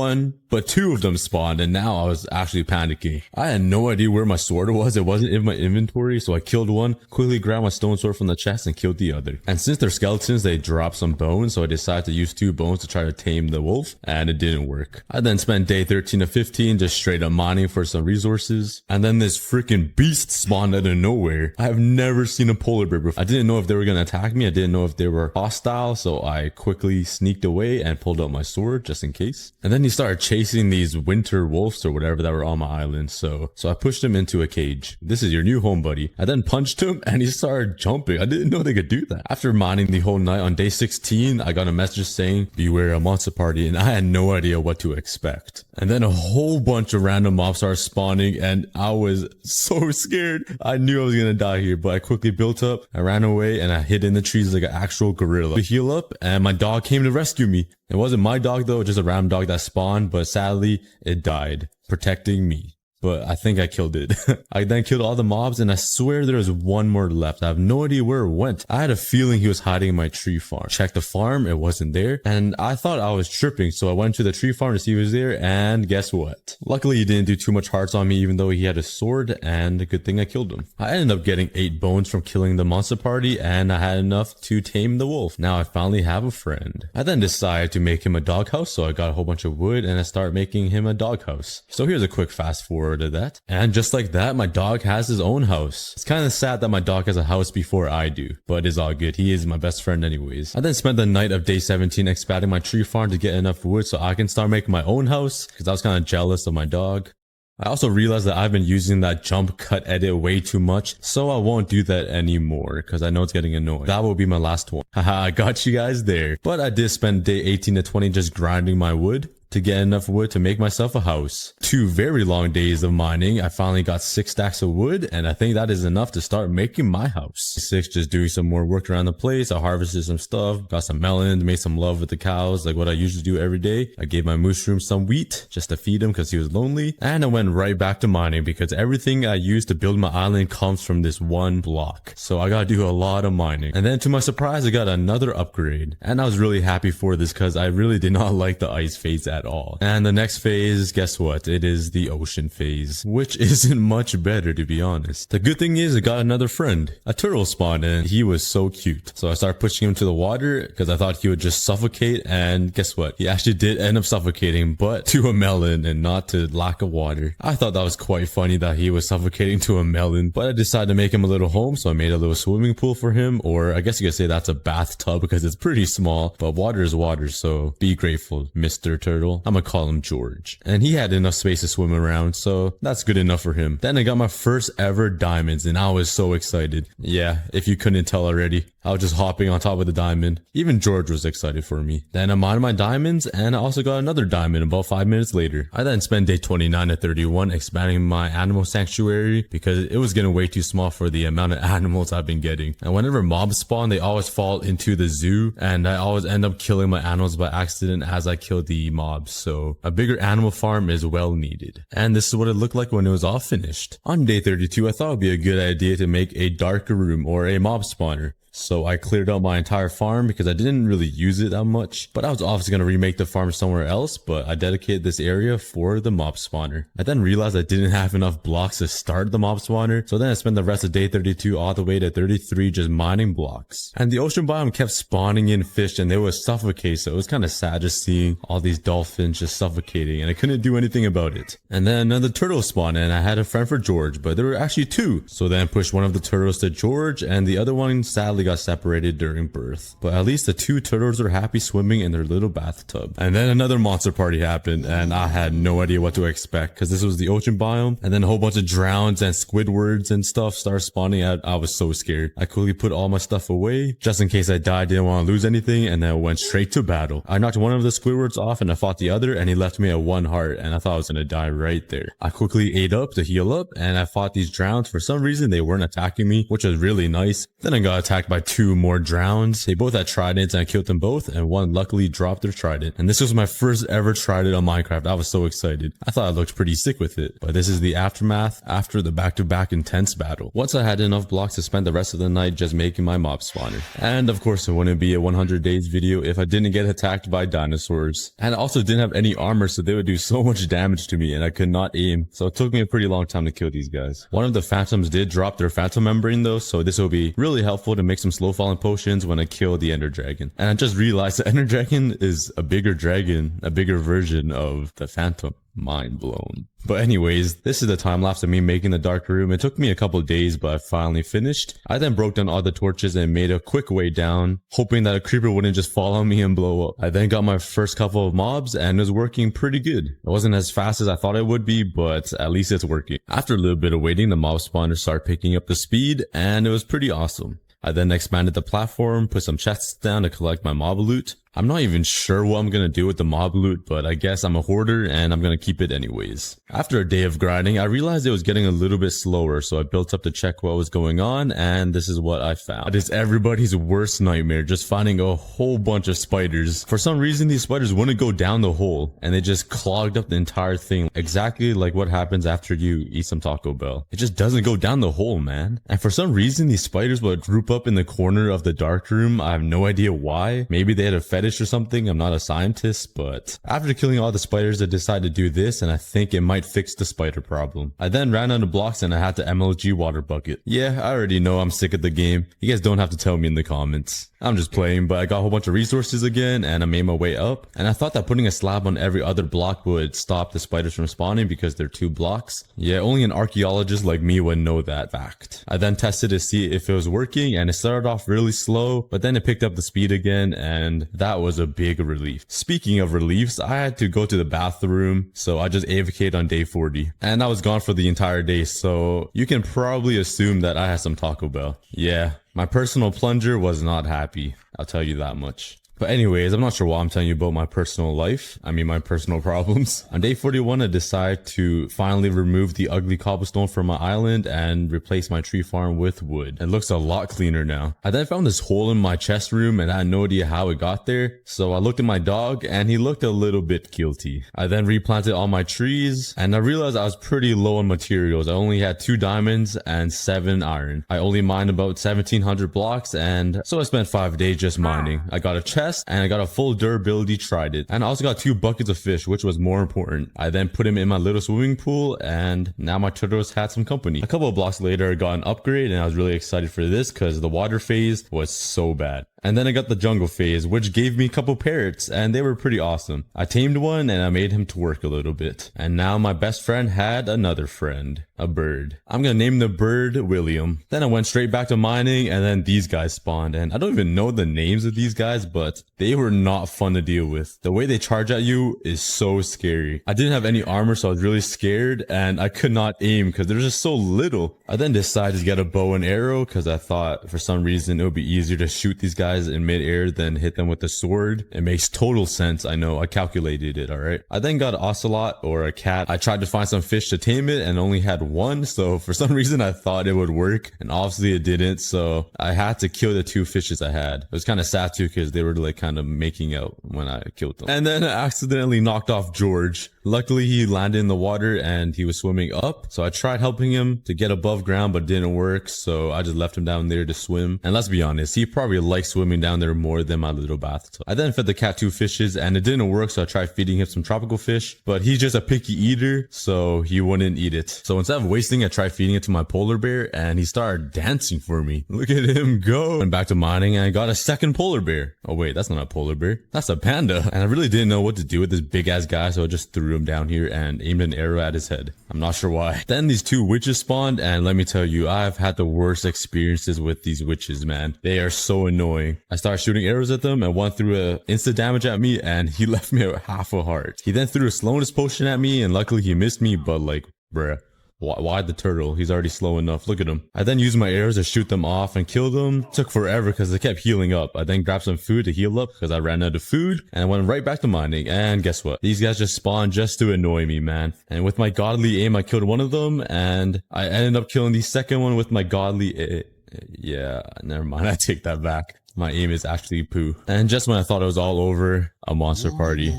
but 2 of them spawned, and now I was actually panicking. I had no idea where my sword was. It wasn't in my inventory, so I killed one, quickly grabbed my stone sword from the chest and killed the other. And since they're skeletons, they drop some bones, so I decided to use 2 bones to try to tame the wolf, and it didn't work. I then spent day 13 to 15 just straight up mining for some resources, and then this freaking beast spawned out of nowhere. I have never seen a polar bear before. I didn't know if they were gonna attack me. I didn't know if they were hostile, so I quickly sneaked away and pulled out my sword just in case. And then he started chasing these winter wolves or whatever that were on my island, so I pushed him into a cage. This is your new home, buddy. I then punched him and he started jumping. I didn't know they could do that. After mining the whole night, on day 16 I got a message saying beware a monster party, and I had no idea what to expect. And then a whole bunch of random mobs started spawning and I was so scared. I knew I was gonna die here, but I quickly built up. I ran away and I hid in the trees like an actual gorilla to heal up, and my dog came to rescue me. It wasn't my dog though, just a random dog that spawned, but sadly it died, protecting me. But I think I killed it. I then killed all the mobs and I swear there was 1 more left. I have no idea where it went. I had a feeling he was hiding in my tree farm. Checked the farm, it wasn't there. And I thought I was tripping, so I went to the tree farm to see if he was there, and guess what? Luckily he didn't do too much hearts on me even though he had a sword, and a good thing I killed him. I ended up getting 8 bones from killing the monster party, and I had enough to tame the wolf. Now I finally have a friend. I then decided to make him a doghouse, so I got a whole bunch of wood and I started making him a doghouse. So here's a quick fast forward to that, and just like that my dog has his own house. It's kind of sad that my dog has a house before I do, but it's all good. He is my best friend anyways. I then spent the night of day 17 expanding my tree farm to get enough wood so I can start making my own house because I was kind of jealous of my dog. I also realized that I've been using that jump cut edit way too much, so I won't do that anymore because I know it's getting annoying. That will be my last one. Haha, I got you guys there. But I did spend day 18 to 20 just grinding my wood. to get enough wood to make myself a house. 2 very long days of mining, I finally got 6 stacks of wood, and I think that is enough to start making my house. 6, just doing some more work around the place. I harvested some stuff, got some melons, made some love with the cows, like what I usually do every day. I gave my mushroom some wheat just to feed him because he was lonely, and I went right back to mining because everything I used to build my island comes from this one block. So I gotta do a lot of mining. And then to my surprise, I got another upgrade, and I was really happy for this because I really did not like the ice phase at all. And the next phase, guess what? It is the ocean phase, which isn't much better to be honest. The good thing is I got another friend. A turtle spawned and he was so cute. So I started pushing him to the water because I thought he would just suffocate, and guess what? He actually did end up suffocating, but to a melon and not to lack of water. I thought that was quite funny that he was suffocating to a melon, but I decided to make him a little home, so I made a little swimming pool for him, or I guess you could say that's a bathtub because it's pretty small, but water is water, so be grateful, Mr. Turtle. I'm gonna call him George. And he had enough space to swim around, so that's good enough for him. Then I got my first ever diamonds, and I was so excited. Yeah, if you couldn't tell already, I was just hopping on top of the diamond. Even George was excited for me. Then I mined my diamonds, and I also got another diamond about 5 minutes later. I then spent day 29 to 31 expanding my animal sanctuary because it was getting way too small for the amount of animals I've been getting. And whenever mobs spawn, they always fall into the zoo, and I always end up killing my animals by accident as I kill the mobs. So a bigger animal farm is well needed. And this is what it looked like when it was all finished. On day 32, I thought it would be a good idea to make a darker room or a mob spawner. So I cleared out my entire farm because I didn't really use it that much, but I was obviously going to remake the farm somewhere else, but I dedicated this area for the mob spawner. I then realized I didn't have enough blocks to start the mob spawner, so then I spent the rest of day 32 all the way to 33 just mining blocks. And the ocean biome kept spawning in fish and they would suffocate, so it was kind of sad just seeing all these dolphins just suffocating, and I couldn't do anything about it. And then another turtle spawned, and I had a friend for George, but there were actually 2. So then I pushed one of the turtles to George, and the other one sadly got separated during birth. But at least the 2 turtles are happy swimming in their little bathtub. And then another monster party happened, and I had no idea what to expect because this was the ocean biome, and then a whole bunch of drowns and squidwards and stuff started spawning out. I was so scared. I quickly put all my stuff away just in case I died, didn't want to lose anything, and then I went straight to battle. I knocked one of the squidwards off and I fought the other, and he left me at 1 heart, and I thought I was gonna die right there. I quickly ate up to heal up, and I fought these drowns. For some reason they weren't attacking me, which was really nice. Then I got attacked by 2 more drowns. They both had tridents and I killed them both, and one luckily dropped their trident. And this was my first ever trident on Minecraft. I was so excited. I thought I looked pretty sick with it. But this is the aftermath after the back-to-back intense battle. Once I had enough blocks to spend the rest of the night just making my mob spawner. And of course it wouldn't be a 100 days video if I didn't get attacked by dinosaurs. And I also didn't have any armor, so they would do so much damage to me and I could not aim. So it took me a pretty long time to kill these guys. One of the phantoms did drop their phantom membrane though, so this will be really helpful to make some slow falling potions when I kill the ender dragon. And I just realized the ender dragon is a bigger dragon, a bigger version of the phantom. Mind blown. But anyways, this is the time lapse of me making the dark room. It took me a couple days, but I finally finished. I then broke down all the torches and made a quick way down, hoping that a creeper wouldn't just fall on me and blow up. I then got my first couple of mobs and it was working pretty good. It wasn't as fast as I thought it would be, but at least it's working. After a little bit of waiting, the mob spawner started picking up the speed and it was pretty awesome. I then expanded the platform, put some chests down to collect my mob loot. I'm not even sure what I'm gonna do with the mob loot, but I guess I'm a hoarder and I'm gonna keep it anyways. After a day of grinding, I realized it was getting a little bit slower, so I built up to check what was going on, and this is what I found. It is everybody's worst nightmare, just finding a whole bunch of spiders. For some reason, these spiders wouldn't go down the hole, and they just clogged up the entire thing, exactly like what happens after you eat some Taco Bell. It just doesn't go down the hole, man. And for some reason, these spiders would group up in the corner of the dark room. I have no idea why. Maybe they had a fetish or something. I'm not a scientist, but after killing all the spiders, I decided to do this, and I think it might fix the spider problem. I then ran out of blocks and I had to MLG water bucket. Yeah, I already know I'm sick of the game. You guys don't have to tell me in the comments. I'm just playing, but I got a whole bunch of resources again and I made my way up. And I thought that putting a slab on every other block would stop the spiders from spawning because they're 2 blocks. Yeah, only an archaeologist like me would know that fact. I then tested to see if it was working, and it started off really slow, but then it picked up the speed again, and that was a big relief. Speaking of reliefs, I had to go to the bathroom, so I just AFK'd on day 40. And I was gone for the entire day, so you can probably assume that I had some Taco Bell. Yeah, my personal plunger was not happy, I'll tell you that much. But anyways, I'm not sure why I'm telling you about my personal life. I mean, my personal problems. On day 41, I decided to finally remove the ugly cobblestone from my island and replace my tree farm with wood. It looks a lot cleaner now. I then found this hole in my chest room and I had no idea how it got there. So I looked at my dog and he looked a little bit guilty. I then replanted all my trees and I realized I was pretty low on materials. I only had 2 diamonds and 7 iron. I only mined about 1700 blocks, and so I spent 5 days just mining. I got a chest and I got a full durability trident, and I also got 2 buckets of fish, which was more important. I then put him in my little swimming pool and now my turtles had some company. A couple of blocks later I got an upgrade and I was really excited for this because the water phase was so bad. And then I got the jungle phase, which gave me a couple parrots, and they were pretty awesome. I tamed one and I made him to work a little bit. And now my best friend had another friend, a bird. I'm gonna name the bird William. Then I went straight back to mining, and then these guys spawned. And I don't even know the names of these guys, but they were not fun to deal with. The way they charge at you is so scary. I didn't have any armor, so I was really scared, and I could not aim because there's just so little. I then decided to get a bow and arrow because I thought for some reason it would be easier to shoot these guys in midair than hit them with the sword. It makes total sense. I know, I calculated it. All right. I then got an ocelot or a cat. I tried to find some fish to tame it and only had 1. So for some reason I thought it would work, and obviously it didn't. So I had to kill the 2 fishes I had. It was kind of sad too because they were like kind of making out when I killed them. And then I accidentally knocked off George. Luckily he landed in the water and he was swimming up. So I tried helping him to get above ground, but it didn't work. So I just left him down there to swim. And let's be honest, he probably likes swimming down there more than my little bathtub. I then fed the cat 2 fishes and it didn't work, so I tried feeding him some tropical fish, but he's just a picky eater, so he wouldn't eat it. So instead of wasting, I tried feeding it to my polar bear and he started dancing for me. Look at him go. Went back to mining and I got a second polar bear. Oh wait, that's not a polar bear. That's a panda. And I really didn't know what to do with this big ass guy, so I just threw him down here and aimed an arrow at his head. I'm not sure why. Then these 2 witches spawned, and let me tell you, I've had the worst experiences with these witches, man. They are so annoying. I started shooting arrows at them and one threw a instant damage at me and he left me at half a heart. He then threw a slowness potion at me and luckily he missed me, but like, bruh. Why the turtle? He's already slow enough. Look at him. I then used my arrows to shoot them off and kill them. Took forever because they kept healing up. I then grabbed some food to heal up because I ran out of food and I went right back to mining. And guess what? These guys just spawned just to annoy me, man. And with my godly aim, I killed one of them and I ended up killing the second one with my godly yeah, never mind. I take that back. My aim is actually poo. And just when I thought it was all over, a monster party.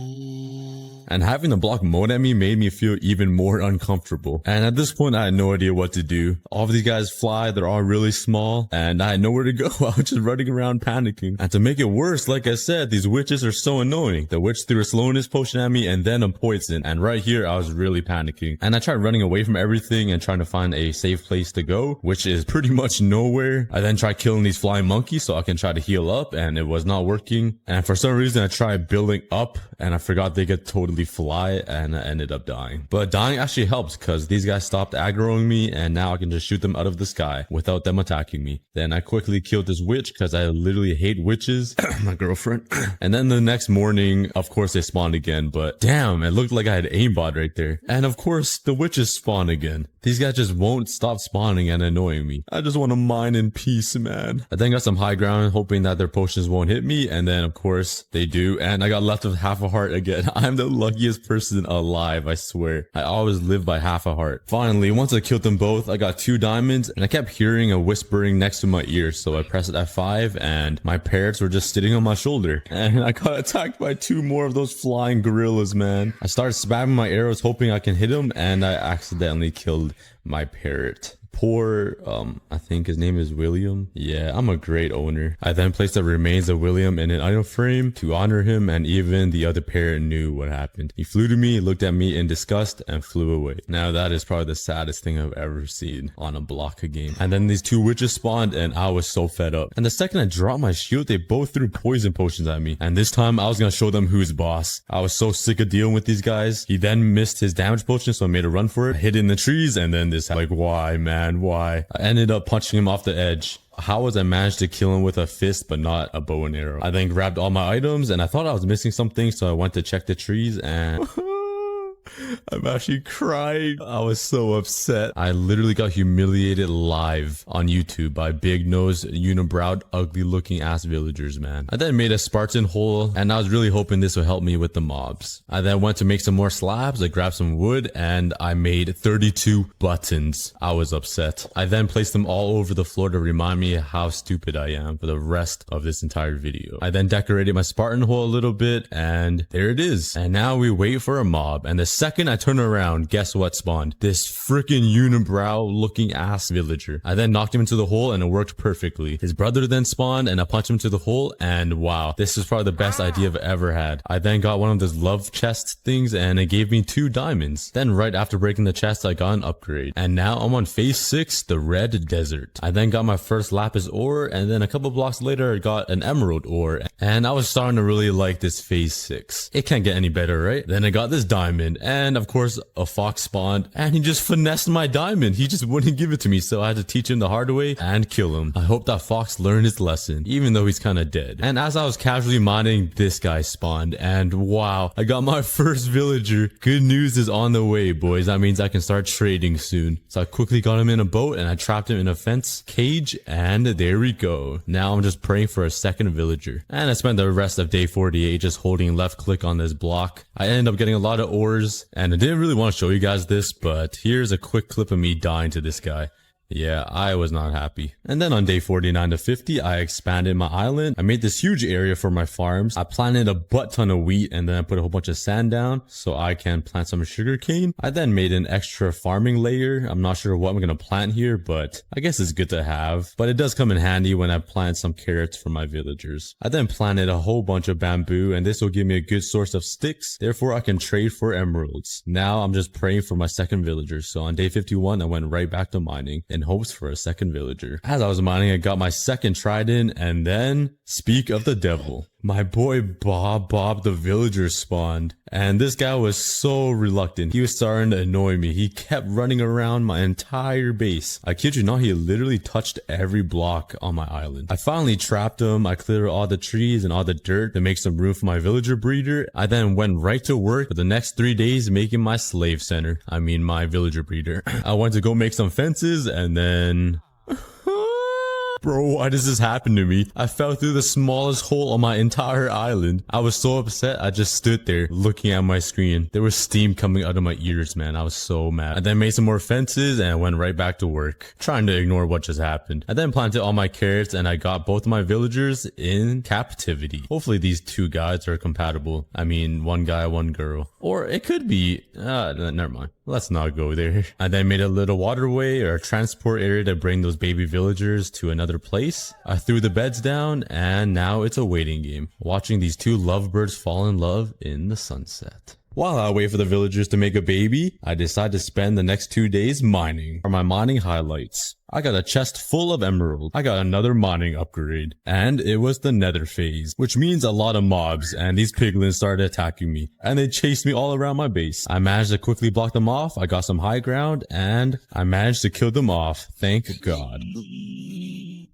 And having the block mowed at me made me feel even more uncomfortable. And at this point, I had no idea what to do. All of these guys fly, they're all really small, and I had nowhere to go. I was just running around panicking. And to make it worse, like I said, these witches are so annoying. The witch threw a slowness potion at me and then a poison. And right here, I was really panicking. And I tried running away from everything and trying to find a safe place to go, which is pretty much nowhere. I then tried killing these flying monkeys so I can try to heal up, and it was not working. And for some reason, I tried building up and I forgot they could totally fly and I ended up dying. But dying actually helps because these guys stopped aggroing me and now I can just shoot them out of the sky without them attacking me. Then I quickly killed this witch because I literally hate witches. My girlfriend. And then the next morning, of course they spawned again, but damn, it looked like I had aimbot right there. And of course the witches spawn again. These guys just won't stop spawning and annoying me. I just want to mine in peace, man. I then got some high ground hoping that their potions won't hit me, and then of course they do, and I got left with half a heart again. I'm the luckiest person alive, I swear. I always live by half a heart. Finally, once I killed them both, I got 2 diamonds, and I kept hearing a whispering next to my ear, so I pressed F5 and my parrots were just sitting on my shoulder. And I got attacked by 2 more of those flying gorillas, man. I started spamming my arrows hoping I can hit them, and I accidentally killed my parrot. Poor, I think his name is William. Yeah, I'm a great owner. I then placed the remains of William in an item frame to honor him, and even the other parrot knew what happened. He flew to me, looked at me in disgust, and flew away. Now that is probably the saddest thing I've ever seen on a block game. And then these 2 witches spawned, and I was so fed up. And the second I dropped my shield, they both threw poison potions at me. And this time, I was gonna show them who's boss. I was so sick of dealing with these guys. He then missed his damage potion, so I made a run for it. I hid in the trees, and then this, like, why, man? Why? I ended up punching him off the edge. How was I managed to kill him with a fist but not a bow and arrow? I then grabbed all my items and I thought I was missing something, so I went to check the trees and I'm actually crying. I was so upset. I literally got humiliated live on YouTube by big-nosed, unibrowed, ugly-looking ass villagers, man. I then made a Spartan hole, and I was really hoping this would help me with the mobs. I then went to make some more slabs. I grabbed some wood, and I made 32 buttons. I was upset. I then placed them all over the floor to remind me how stupid I am for the rest of this entire video. I then decorated my Spartan hole a little bit, and there it is. And now we wait for a mob, and the second I turn around, guess what spawned? This freaking unibrow looking ass villager. I then knocked him into the hole, and it worked perfectly. His brother then spawned, and I punched him to the hole, and wow, this is probably the best idea I've ever had. I then got one of those love chest things, and it gave me 2 diamonds. Then right after breaking the chest, I got an upgrade, and now I'm on phase 6, the red desert. I then got my first lapis ore, and then a couple blocks later I got an emerald ore, and I was starting to really like this phase 6. It can't get any better, right? Then I got this diamond, and of course a fox spawned, and he just finessed my diamond. He just wouldn't give it to me, so I had to teach him the hard way and kill him. I hope that fox learned his lesson, even though he's kind of dead. And as I was casually mining, this guy spawned, and wow, I got my first villager. Good news is on the way, boys. That means I can start trading soon. So I quickly got him in a boat, and I trapped him in a fence cage, and there we go. Now I'm just praying for a second villager. And I spent the rest of day 48 just holding left click on this block. I ended up getting a lot of ores, and I didn't really want to show you guys this, but here's a quick clip of me dying to this guy. Yeah, I was not happy. And then on day 49 to 50, I expanded my island. I made this huge area for my farms. I planted a butt ton of wheat, and then I put a whole bunch of sand down so I can plant some sugarcane. I then made an extra farming layer. I'm not sure what I'm going to plant here, but I guess it's good to have. But it does come in handy when I plant some carrots for my villagers. I then planted a whole bunch of bamboo, and this will give me a good source of sticks. Therefore, I can trade for emeralds. Now I'm just praying for my second villager. So on day 51, I went right back to mining in hopes for a second villager. As I was mining, I got my second trident, and then speak of the devil. My boy Bob the villager spawned, and this guy was so reluctant. He was starting to annoy me. He kept running around my entire base. I kid you not, he literally touched every block on my island. I finally trapped him. I cleared all the trees and all the dirt to make some room for my villager breeder. I then went right to work for the next 3 days making my slave center. I mean my villager breeder. I went to go make some fences, and then bro, why does this happen to me? I fell through the smallest hole on my entire island. I was so upset, I just stood there looking at my screen. There was steam coming out of my ears, man. I was so mad. I then made some more fences and went right back to work, trying to ignore what just happened. I then planted all my carrots, and I got both of my villagers in captivity. Hopefully these 2 guys are compatible. I mean, 1 guy, 1 girl. Or it could be, never mind. Let's not go there. I then made a little waterway or a transport area to bring those baby villagers to another place. I threw the beds down, and now it's a waiting game, watching these 2 lovebirds fall in love in the sunset. While I wait for the villagers to make a baby, I decide to spend the next 2 days mining. For my mining highlights, I got a chest full of emerald. I got another mining upgrade, and it was the nether phase, which means a lot of mobs, and these piglins started attacking me, and they chased me all around my base. I managed to quickly block them off. I got some high ground, and I managed to kill them off. Thank God.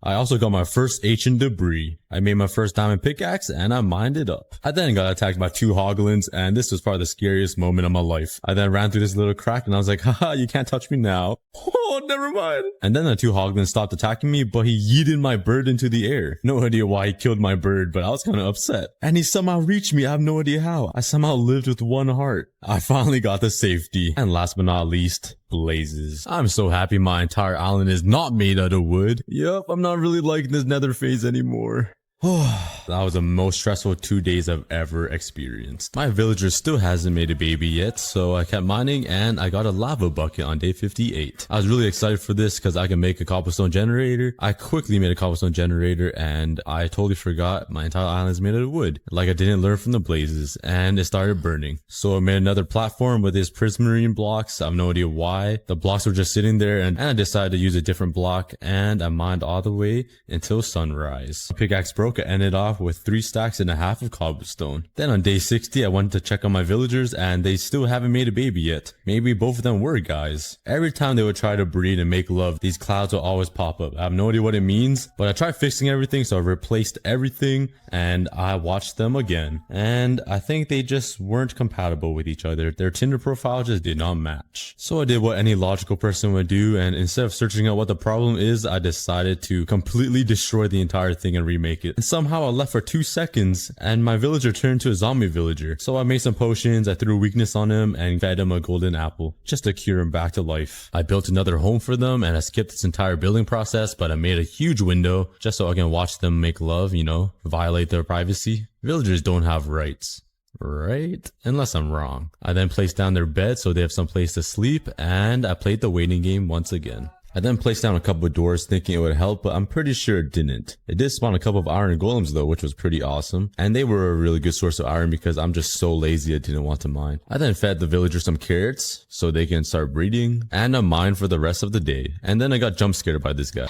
I also got my first ancient debris. I made my first diamond pickaxe, and I mined it up. I then got attacked by 2 hoglins, and this was probably the scariest moment of my life. I then ran through this little crack, and I was like, haha, you can't touch me now. Oh, never mind. And then the 2 hoglins stopped attacking me, but he yeeted my bird into the air. No idea why he killed my bird, but I was kind of upset. And he somehow reached me. I have no idea how. I somehow lived with 1 heart. I finally got the safety. And last but not least, blazes. I'm so happy my entire island is not made out of wood. Yup, I'm not really liking this nether phase anymore. That was the most stressful 2 days I've ever experienced. My villager still hasn't made a baby yet, so I kept mining, and I got a lava bucket on day 58. I was really excited for this because I can make a cobblestone generator. I quickly made a cobblestone generator, and I totally forgot my entire island is made out of wood. Like I didn't learn from the blazes, and it started burning. So I made another platform with these prismarine blocks. I have no idea why. The blocks were just sitting there, and I decided to use a different block, and I mined all the way until sunrise. Pickaxe broke, broke, I ended off with 3.5 stacks of cobblestone. Then on day 60, I went to check on my villagers and they still haven't made a baby yet. Maybe both of them were guys. Every time they would try to breed and make love, these clouds will always pop up. I have no idea what it means, but I tried fixing everything, so I replaced everything and I watched them again. And I think they just weren't compatible with each other. Their Tinder profile just did not match. So I did what any logical person would do, and instead of searching out what the problem is, I decided to completely destroy the entire thing and remake it. And somehow I left for 2 seconds and my villager turned to a zombie villager. So I made some potions, I threw weakness on him and fed him a golden apple just to cure him back to life. I built another home for them and I skipped this entire building process, but I made a huge window just so I can watch them make love, you know, violate their privacy. Villagers don't have rights, right? Unless I'm wrong. I then placed down their bed so they have some place to sleep, and I played the waiting game once again. I then placed down a couple of doors thinking it would help, but I'm pretty sure it didn't. It did spawn a couple of iron golems though, which was pretty awesome. And they were a really good source of iron because I'm just so lazy I didn't want to mine. I then fed the villagers some carrots so they can start breeding, and I mined for the rest of the day. And then I got jump scared by this guy.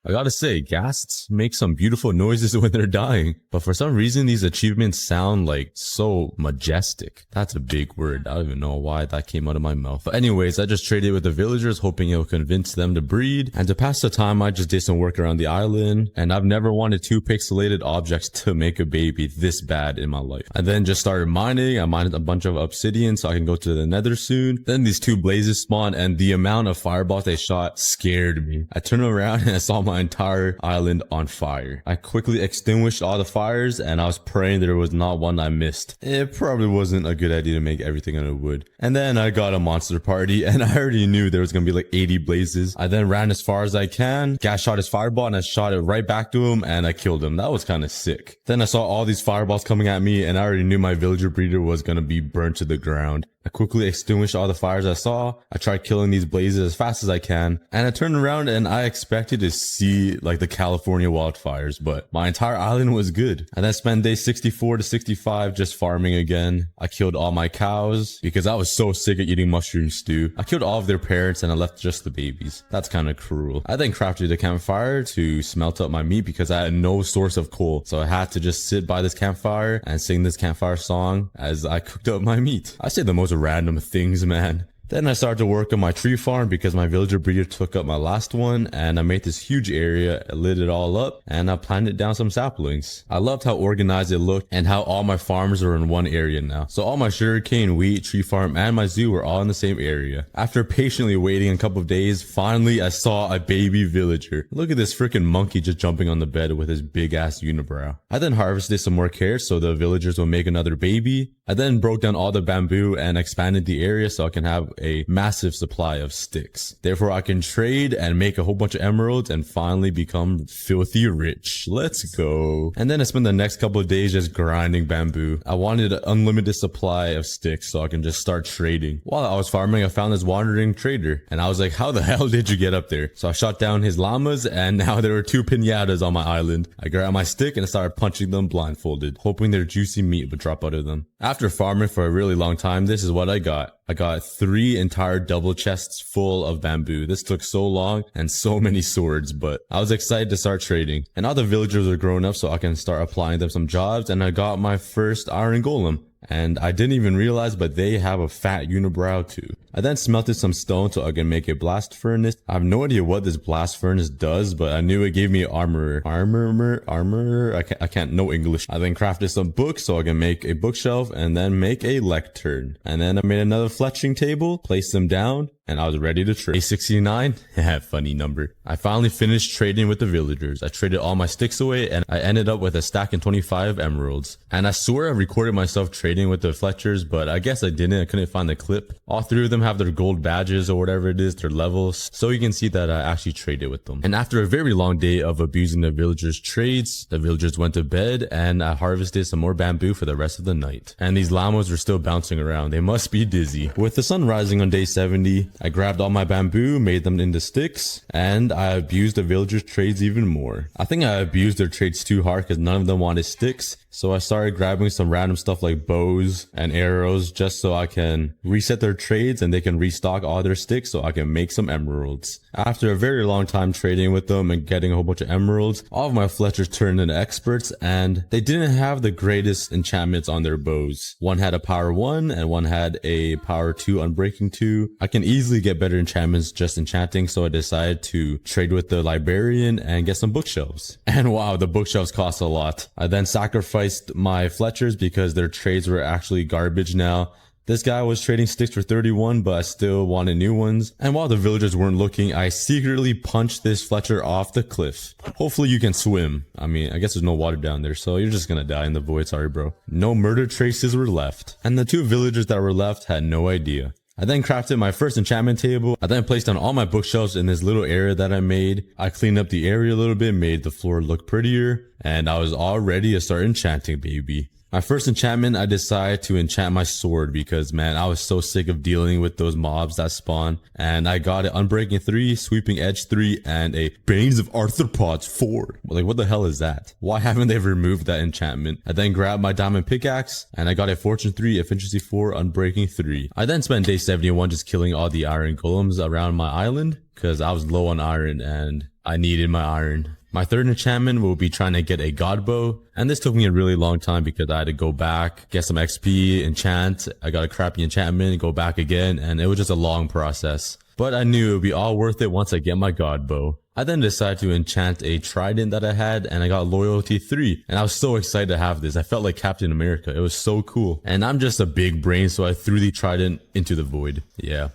I gotta say, ghasts make some beautiful noises when they're dying, but for some reason these achievements sound like so majestic. That's a big word. I don't even know why that came out of my mouth. But anyways, I just traded with the villagers hoping it'll convince them to breed, and to pass the time I just did some work around the island, and I've never wanted 2 pixelated objects to make a baby this bad in my life. I then just started mining. I mined a bunch of obsidian so I can go to the nether soon. Then these 2 blazes spawned, and the amount of fireballs they shot scared me. I turned around and I saw my entire island on fire. I quickly extinguished all the fires and I was praying there was not one I missed. It probably wasn't a good idea to make everything out of wood. And then I got a monster party and I already knew there was gonna be like 80 blazes. I then ran as far as I can. Guy shot his fireball and I shot it right back to him and I killed him. That was kind of sick. Then I saw all these fireballs coming at me and I already knew my villager breeder was gonna be burnt to the ground. I quickly extinguished all the fires I saw. I tried killing these blazes as fast as I can. And I turned around and I expected to see like the California wildfires, but my entire island was good. And I spent day 64 to 65 just farming again. I killed all my cows because I was so sick of eating mushroom stew. I killed all of their parents and I left just the babies. That's kind of cruel. I then crafted a campfire to smelt up my meat because I had no source of coal. So I had to just sit by this campfire and sing this campfire song as I cooked up my meat. I say the most random things, man. Then I started to work on my tree farm because my villager breeder took up my last one, and I made this huge area, lit it all up, and I planted down some saplings. I loved how organized it looked and how all my farms were in one area now. So all my sugarcane, wheat, tree farm, and my zoo were all in the same area. After patiently waiting a couple of days, finally I saw a baby villager. Look at this freaking monkey just jumping on the bed with his big ass unibrow. I then harvested some more carrots so the villagers will make another baby. I then broke down all the bamboo and expanded the area so I can have a massive supply of sticks. Therefore, I can trade and make a whole bunch of emeralds and finally become filthy rich. Let's go. And then I spent the next couple of days just grinding bamboo. I wanted an unlimited supply of sticks so I can just start trading. While I was farming, I found this wandering trader and I was like, how the hell did you get up there? So I shot down his llamas and now there were 2 pinatas on my island. I grabbed my stick and I started punching them blindfolded, hoping their juicy meat would drop out of them. After farming for a really long time, this is what I got. I got 3 entire double chests full of bamboo. This took so long and so many swords, but I was excited to start trading. And all the villagers are grown up so I can start applying them some jobs, and I got my first iron golem. And I didn't even realize, but they have a fat unibrow too. I then smelted some stone so I can make a blast furnace. I have no idea what this blast furnace does, but I knew it gave me armor. I can't know English. I then crafted some books so I can make a bookshelf and then make a lectern. And then I made another fletching table, placed them down, and I was ready to trade. Day 69? Funny number. I finally finished trading with the villagers. I traded all my sticks away and I ended up with a stack and 25 emeralds. And I swear I recorded myself trading with the Fletchers, but I guess I didn't. I couldn't find the clip. All 3 of them have their gold badges or whatever it is, their levels, so you can see that I actually traded with them. And after a very long day of abusing the villagers' trades, the villagers went to bed and I harvested some more bamboo for the rest of the night. And these llamas were still bouncing around. They must be dizzy. With the sun rising on day 70, I grabbed all my bamboo, made them into sticks, and I abused the villagers' trades even more. I think I abused their trades too hard because none of them wanted sticks, So I started grabbing some random stuff like bows and arrows just so I can reset their trades and they can restock all their sticks so I can make some emeralds. After a very long time trading with them and getting a whole bunch of emeralds, all of my Fletchers turned into experts and they didn't have the greatest enchantments on their bows. One had a power 1 and one had a power 2 unbreaking 2. I can easily get better enchantments just enchanting, so I decided to trade with the librarian and get some bookshelves. And wow, the bookshelves cost a lot. I then sacrificed my Fletchers because their trades were actually garbage now. This guy was trading sticks for 31, but I still wanted new ones. And while the villagers weren't looking, I secretly punched this Fletcher off the cliff. Hopefully you can swim. I mean, I guess there's no water down there, so you're just gonna die in the void. Sorry, bro. No murder traces were left. And the 2 villagers that were left had no idea. I then crafted my first enchantment table. I then placed down all my bookshelves in this little area that I made. I cleaned up the area a little bit, made the floor look prettier, and I was all ready to start enchanting, baby. My first enchantment, I decided to enchant my sword because, man, I was so sick of dealing with those mobs that spawn. And I got an Unbreaking 3, Sweeping Edge 3, and a Banes of Arthropods 4. Like, what the hell is that? Why haven't they removed that enchantment? I then grabbed my Diamond Pickaxe, and I got a Fortune 3, Efficiency 4, Unbreaking 3. I then spent day 71 just killing all the iron golems around my island because I was low on iron and I needed my iron. My third enchantment will be trying to get a god bow, and this took me a really long time because I had to go back, get some XP, enchant. I got a crappy enchantment, go back again, and it was just a long process. But I knew it would be all worth it once I get my god bow. I then decided to enchant a trident that I had, and I got loyalty 3, and I was so excited to have this. I felt like Captain America. It was so cool. And I'm just a big brain, so I threw the trident into the void. Yeah.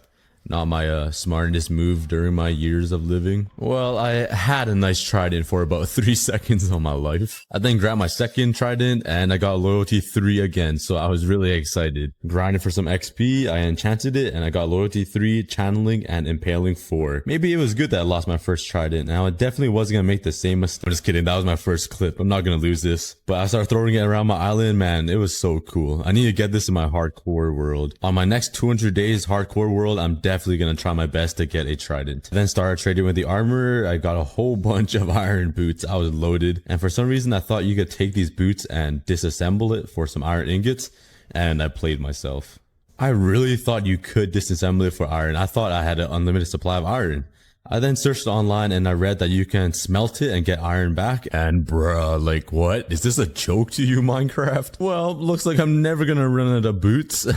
Not my smartest move during my years of living. Well, I had a nice trident for about 3 seconds of my life. I then grabbed my second trident and I got loyalty 3 again, so I was really excited. Grinding for some XP, I enchanted it and I got loyalty 3, channeling, and impaling 4. Maybe it was good that I lost my first trident. Now, I definitely wasn't gonna make the same mistake. I'm just kidding, that was my first clip. I'm not gonna lose this. But I started throwing it around my island, man, it was so cool. I need to get this in my hardcore world. On my next 200 days hardcore world, I'm definitely gonna try my best to get a trident. Then started trading with the armorer. I got a whole bunch of iron boots. I was loaded, and for some reason I thought you could take these boots and disassemble it for some iron ingots, and I played myself. I really thought you could disassemble it for iron. I thought I had an unlimited supply of iron. I then searched online and I read that you can smelt it and get iron back, and bruh, like, what? Is this a joke to you, Minecraft? Well, looks like I'm never gonna run out of boots.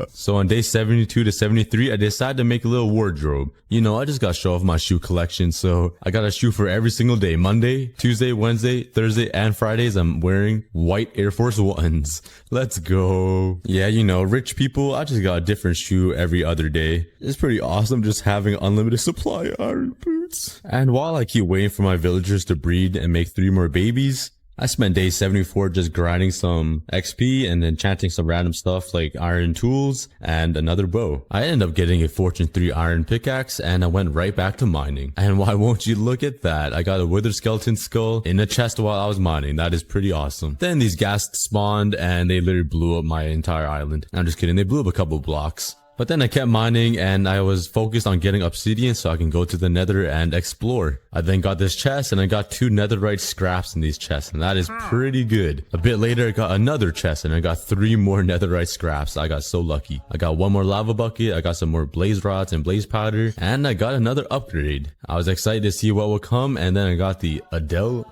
So on day 72 to 73, I decided to make a little wardrobe. You know, I just gotta show off my shoe collection, so I got a shoe for every single day. Monday, Tuesday, Wednesday, Thursday, and Fridays, I'm wearing white Air Force Ones. Let's go. Yeah, you know, rich people, I just got a different shoe every other day. It's pretty awesome just having unlimited supply of iron boots. And while I keep waiting for my villagers to breed and make 3 more babies, I spent day 74 just grinding some XP and enchanting some random stuff like iron tools and another bow. I ended up getting a Fortune 3 iron pickaxe and I went right back to mining. And why won't you look at that? I got a wither skeleton skull in a chest while I was mining. That is pretty awesome. Then these ghasts spawned and they literally blew up my entire island. I'm just kidding. They blew up a couple blocks. But then I kept mining and I was focused on getting obsidian so I can go to the nether and explore. I then got this chest and I got 2 netherite scraps in these chests, and that is pretty good. A bit later I got another chest and I got 3 more netherite scraps. I got so lucky. I got 1 more lava bucket, I got some more blaze rods and blaze powder, and I got another upgrade. I was excited to see what will come, and then I got the Adil?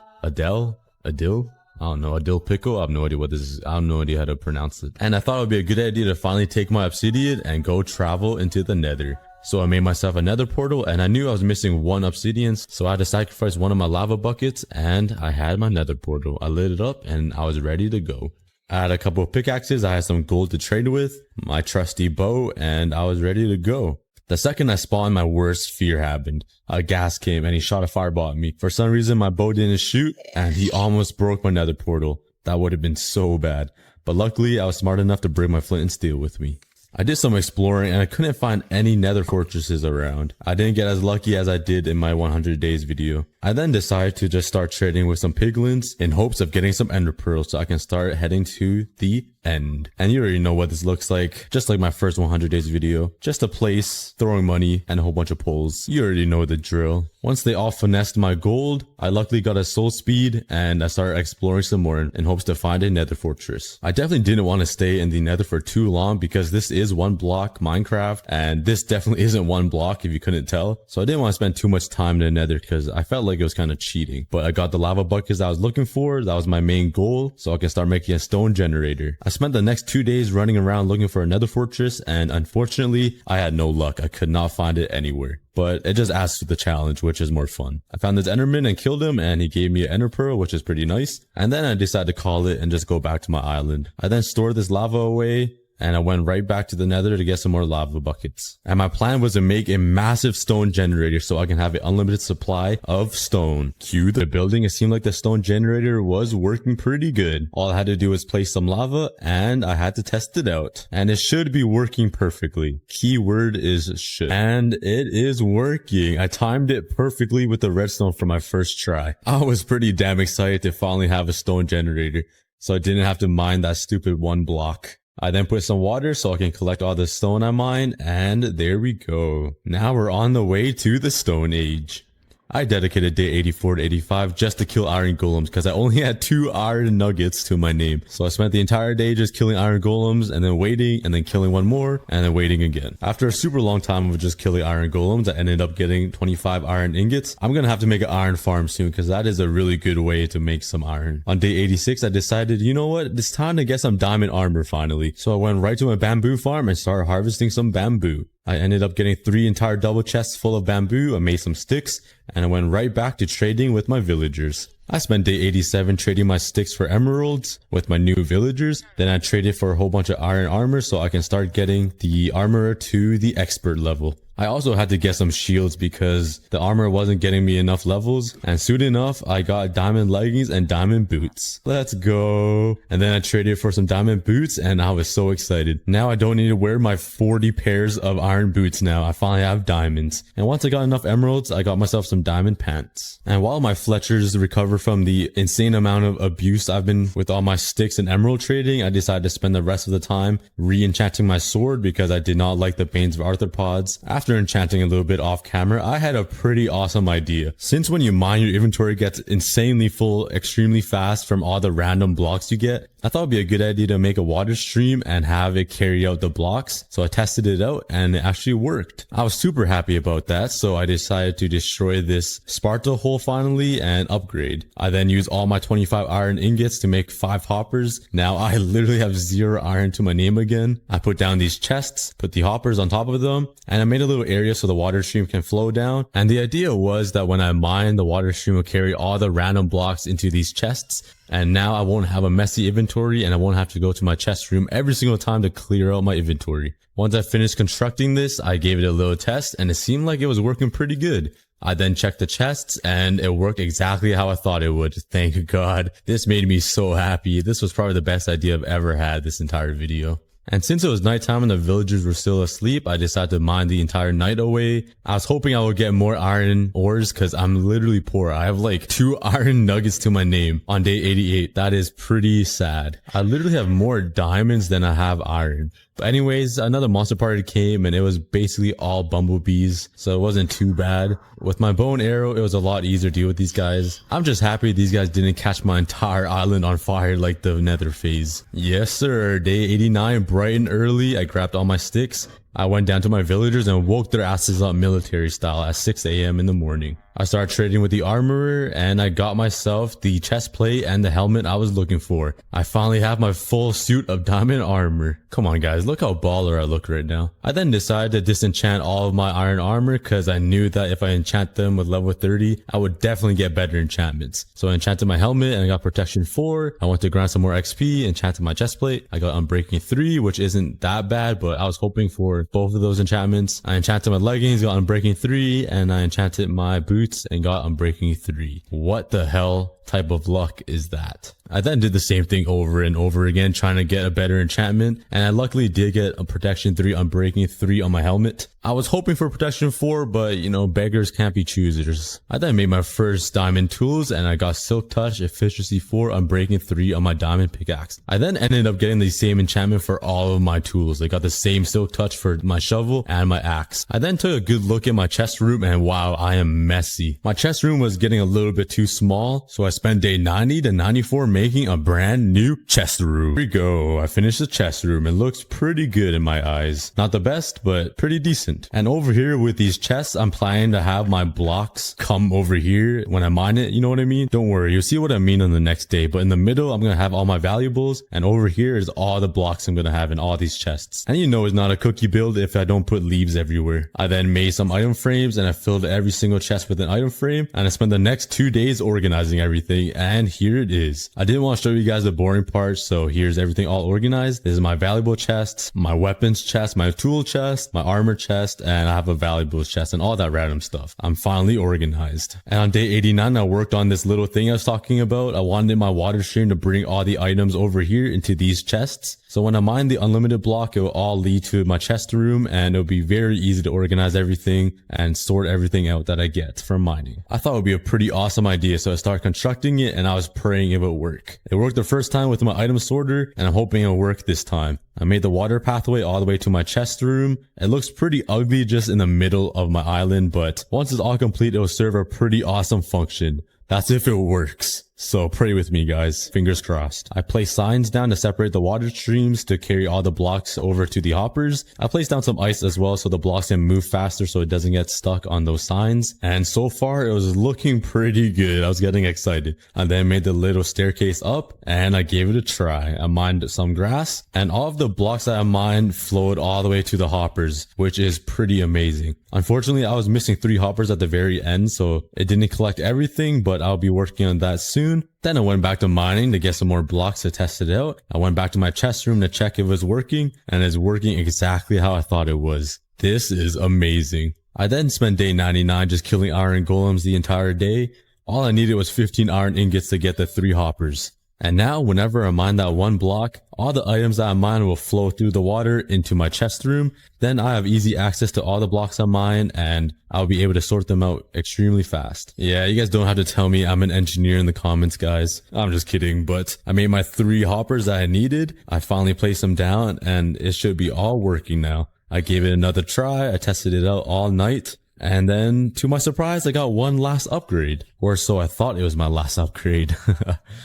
I don't know, a dill pickle. I have no idea what this is. I have no idea how to pronounce it. And I thought it would be a good idea to finally take my obsidian and go travel into the nether. So I made myself a nether portal, and I knew I was missing 1 obsidian, so I had to sacrifice 1 of my lava buckets, and I had my nether portal. I lit it up and I was ready to go. I had a couple of pickaxes, I had some gold to trade with, my trusty bow, and I was ready to go. The second I spawned, my worst fear happened. A ghast came and he shot a fireball at me. For some reason, my bow didn't shoot and he almost broke my nether portal. That would have been so bad. But luckily, I was smart enough to bring my flint and steel with me. I did some exploring and I couldn't find any nether fortresses around. I didn't get as lucky as I did in my 100 days video. I then decided to just start trading with some piglins in hopes of getting some ender pearls so I can start heading to the end. And you already know what this looks like. Just like my first 100 days video. Just a place, throwing money, and a whole bunch of poles. You already know the drill. Once they all finessed my gold, I luckily got a soul speed and I started exploring some more in hopes to find a nether fortress. I definitely didn't want to stay in the nether for too long because this is one block Minecraft and this definitely isn't one block if you couldn't tell. So I didn't want to spend too much time in the nether because I felt like it was kind of cheating. But I got the lava buckets I was looking for. That was my main goal so I can start making a stone generator. I spent the next 2 days running around looking for a nether fortress and unfortunately I had no luck. I could not find it anywhere. But it just adds to the challenge, which is more fun. I found this enderman and killed him and he gave me an ender pearl, which is pretty nice. And then I decided to call it and just go back to my island. I then stored this lava away and I went right back to the nether to get some more lava buckets. And my plan was to make a massive stone generator so I can have an unlimited supply of stone. Cue the building. It seemed like the stone generator was working pretty good. All I had to do was place some lava and I had to test it out. And it should be working perfectly. Keyword is should. And it is working. I timed it perfectly with the redstone for my first try. I was pretty damn excited to finally have a stone generator so I didn't have to mine that stupid one block. I then put some water so I can collect all the stone I mined, and there we go. Now we're on the way to the Stone Age. I dedicated day 84 to 85 just to kill iron golems because I only had 2 iron nuggets to my name. So I spent the entire day just killing iron golems and then waiting and then killing one more and then waiting again. After a super long time of just killing iron golems, I ended up getting 25 iron ingots. I'm gonna have to make an iron farm soon because that is a really good way to make some iron. On day 86, I decided, you know what? It's time to get some diamond armor finally. So I went right to my bamboo farm and started harvesting some bamboo. I ended up getting 3 entire double chests full of bamboo. I made some sticks and I went right back to trading with my villagers. I spent day 87 trading my sticks for emeralds with my new villagers. Then I traded for a whole bunch of iron armor so I can start getting the armorer to the expert level. I also had to get some shields because the armor wasn't getting me enough levels. And soon enough, I got diamond leggings and diamond boots. Let's go. And then I traded for some diamond boots and I was so excited. Now I don't need to wear my 40 pairs of iron boots now. I finally have diamonds. And once I got enough emeralds, I got myself some diamond pants. And while my Fletchers recover from the insane amount of abuse I've been with all my sticks and emerald trading, I decided to spend the rest of the time re-enchanting my sword because I did not like the Banes of Arthropods. After enchanting a little bit off camera, I had a pretty awesome idea. Since when you mine, your inventory gets insanely full extremely fast from all the random blocks you get, I thought it'd be a good idea to make a water stream and have it carry out the blocks. So I tested it out and it actually worked. I was super happy about that. So I decided to destroy this Sparta hole finally and upgrade. I then used all my 25 iron ingots to make 5 hoppers. Now I literally have 0 iron to my name again. I put down these chests, put the hoppers on top of them, and I made a little area so the water stream can flow down. And the idea was that when I mine, the water stream will carry all the random blocks into these chests. And now I won't have a messy inventory and I won't have to go to my chest room every single time to clear out my inventory. Once I finished constructing this, I gave it a little test and it seemed like it was working pretty good. I then checked the chests and it worked exactly how I thought it would. Thank God. This made me so happy. This was probably the best idea I've ever had this entire video. And since it was nighttime and the villagers were still asleep, I decided to mine the entire night away. I was hoping I would get more iron ores because I'm literally poor. I have like 2 iron nuggets to my name on day 88. That is pretty sad. I literally have more diamonds than I have iron. But anyways, another monster party came and it was basically all bumblebees, so it wasn't too bad. With my bow and arrow, it was a lot easier to deal with these guys. I'm just happy these guys didn't catch my entire island on fire like the nether phase. Yes sir, day 89, bright and early, I grabbed all my sticks. I went down to my villagers and woke their asses up military style at 6 a.m. in the morning. I started trading with the armorer and I got myself the chest plate and the helmet I was looking for. I finally have my full suit of diamond armor. Come on guys, look how baller I look right now. I then decided to disenchant all of my iron armor because I knew that if I enchant them with level 30, I would definitely get better enchantments. So I enchanted my helmet and I got protection 4. I went to grind some more XP, enchanted my chest plate. I got unbreaking 3, which isn't that bad, but I was hoping for both of those enchantments. I enchanted my leggings, got unbreaking 3, and I enchanted my boots and got unbreaking 3. What the hell type of luck is that? I then did the same thing over and over again, trying to get a better enchantment, and I luckily did get a protection 3 unbreaking 3 on my helmet. I was hoping for protection 4, but you know, beggars can't be choosers. I then made my first diamond tools, and I got silk touch, efficiency 4, unbreaking 3 on my diamond pickaxe. I then ended up getting the same enchantment for all of my tools. I got the same silk touch for my shovel and my axe. I then took a good look at my chest room, and wow, I am messy. My chest room was getting a little bit too small, so I spent day 90 to 94 making a brand new chest room. Here we go. I finished the chest room. It looks pretty good in my eyes. Not the best, but pretty decent. And over here with these chests, I'm planning to have my blocks come over here when I mine it. You know what I mean? Don't worry. You'll see what I mean on the next day. But in the middle, I'm going to have all my valuables. And over here is all the blocks I'm going to have in all these chests. And you know it's not a cookie build if I don't put leaves everywhere. I then made some item frames and I filled every single chest with an item frame. And I spent the next 2 days organizing everything. And here it is. I didn't want to show you guys the boring part. So here's everything all organized. This is my valuable chests, my weapons chest, my tool chest, my armor chest, and I have a valuables chest and all that random stuff. I'm finally organized. And on day 89, I worked on this little thing I was talking about. I wanted my water stream to bring all the items over here into these chests. So when I mine the unlimited block, it will all lead to my chest room, and it'll be very easy to organize everything and sort everything out that I get from mining. I thought it would be a pretty awesome idea, so I started constructing it, and I was praying it would work. It worked the first time with my item sorter, and I'm hoping it'll work this time. I made the water pathway all the way to my chest room. It looks pretty ugly just in the middle of my island, but once it's all complete, it will serve a pretty awesome function. That's if it works. So pray with me, guys. Fingers crossed. I placed signs down to separate the water streams to carry all the blocks over to the hoppers. I placed down some ice as well so the blocks can move faster so it doesn't get stuck on those signs. And so far it was looking pretty good. I was getting excited. I then made the little staircase up and I gave it a try. I mined some grass and all of the blocks that I mined flowed all the way to the hoppers, which is pretty amazing. Unfortunately, I was missing 3 hoppers at the very end, so it didn't collect everything, but I'll be working on that soon. Then I went back to mining to get some more blocks to test it out. I went back to my chest room to check if it was working, and it's working exactly how I thought it was. This is amazing. I then spent day 99 just killing iron golems the entire day. All I needed was 15 iron ingots to get the 3 hoppers. And now, whenever I mine that one block, all the items that I mine will flow through the water into my chest room. Then I have easy access to all the blocks I mine, and I'll be able to sort them out extremely fast. Yeah, you guys don't have to tell me I'm an engineer in the comments, guys. I'm just kidding, but I made my 3 hoppers that I needed. I finally placed them down, and it should be all working now. I gave it another try. I tested it out all night. And then, to my surprise, I got one last upgrade. Or so I thought it was my last upgrade.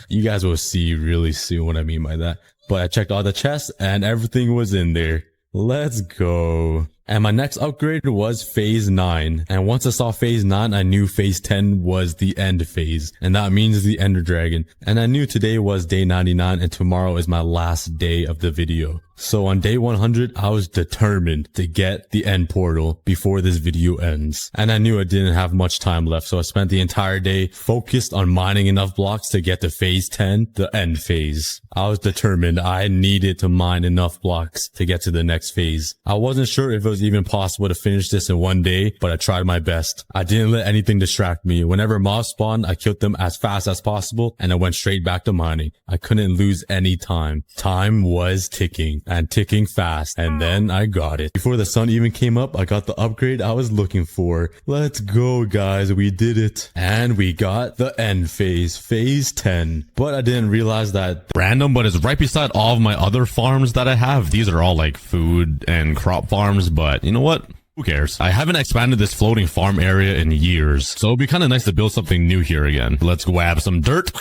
You guys will see really soon what I mean by that. But I checked all the chests and everything was in there. Let's go. And my next upgrade was phase 9. And once I saw phase 9, I knew phase 10 was the end phase. And that means the Ender Dragon. And I knew today was day 99 and tomorrow is my last day of the video. So on day 100, I was determined to get the end portal before this video ends. And I knew I didn't have much time left, so I spent the entire day focused on mining enough blocks to get to phase 10, the end phase. I was determined. I needed to mine enough blocks to get to the next phase. I wasn't sure if it was even possible to finish this in one day, but I tried my best. I didn't let anything distract me. Whenever mobs spawned, I killed them as fast as possible, and I went straight back to mining. I couldn't lose any time. Time was ticking. And ticking fast, and then I got it. Before the sun even came up, I got the upgrade I was looking for. Let's go, guys. We did it. And we got the end phase, phase 10. But I didn't realize that Random, but it's right beside all of my other farms that I have. These are all like food and crop farms, but you know what? Who cares? I haven't expanded this floating farm area in years, so it'd be kind of nice to build something new here again. Let's grab some dirt.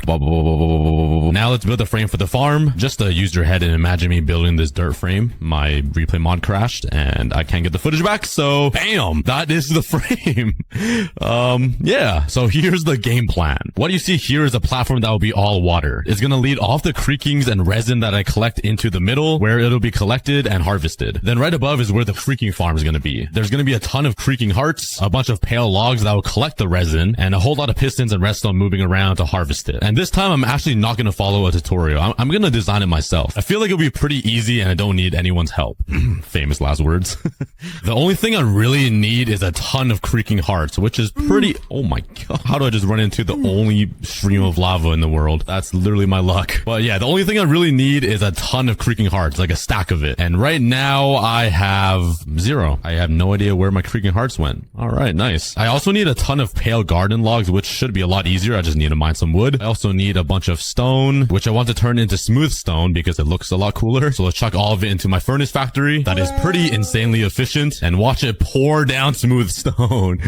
Now let's build a frame for the farm. Just use your head and imagine me building this dirt frame. My replay mod crashed and I can't get the footage back, so bam, that is the frame. Yeah, so here's the game plan. What you see here is a platform that will be all water. It's gonna lead off the creakings and resin that I collect into the middle, where it'll be collected and harvested. Then right above is where the creaking farm is gonna be. There's gonna be a ton of creaking hearts, a bunch of pale logs that will collect the resin, and a whole lot of pistons and redstone moving around to harvest it. And And this time I'm actually not going to follow a tutorial. I'm going to design it myself. I feel like it'll be pretty easy and I don't need anyone's help. Famous last words. The only thing I really need is a ton of creaking hearts, which is pretty... Oh my god. How do I just run into the only stream of lava in the world? That's literally my luck. But yeah, the only thing I really need is a ton of creaking hearts, like a stack of it. And right now I have 0. I have no idea where my creaking hearts went. All right, nice. I also need a ton of pale garden logs, which should be a lot easier. I just need to mine some wood. I also need a bunch of stone, which I want to turn into smooth stone because it looks a lot cooler. So let's chuck all of it into my furnace factory. That is pretty insanely efficient, and watch it pour down smooth stone.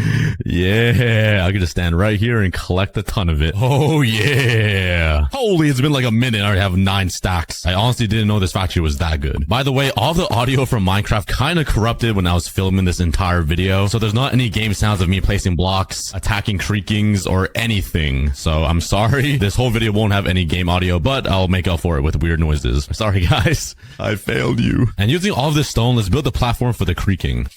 Yeah, I can just stand right here and collect a ton of it. Oh yeah. Holy, it's been like a minute. I already have 9 stacks. I honestly didn't know this factory was that good. By the way, all the audio from Minecraft kind of corrupted when I was filming this entire video. So there's not any game sounds of me placing blocks, attacking creakings, or anything. So I'm sorry. This whole video won't have any game audio, but I'll make up for it with weird noises. Sorry guys. I failed you. And using all of this stone, let's build a platform for the creaking.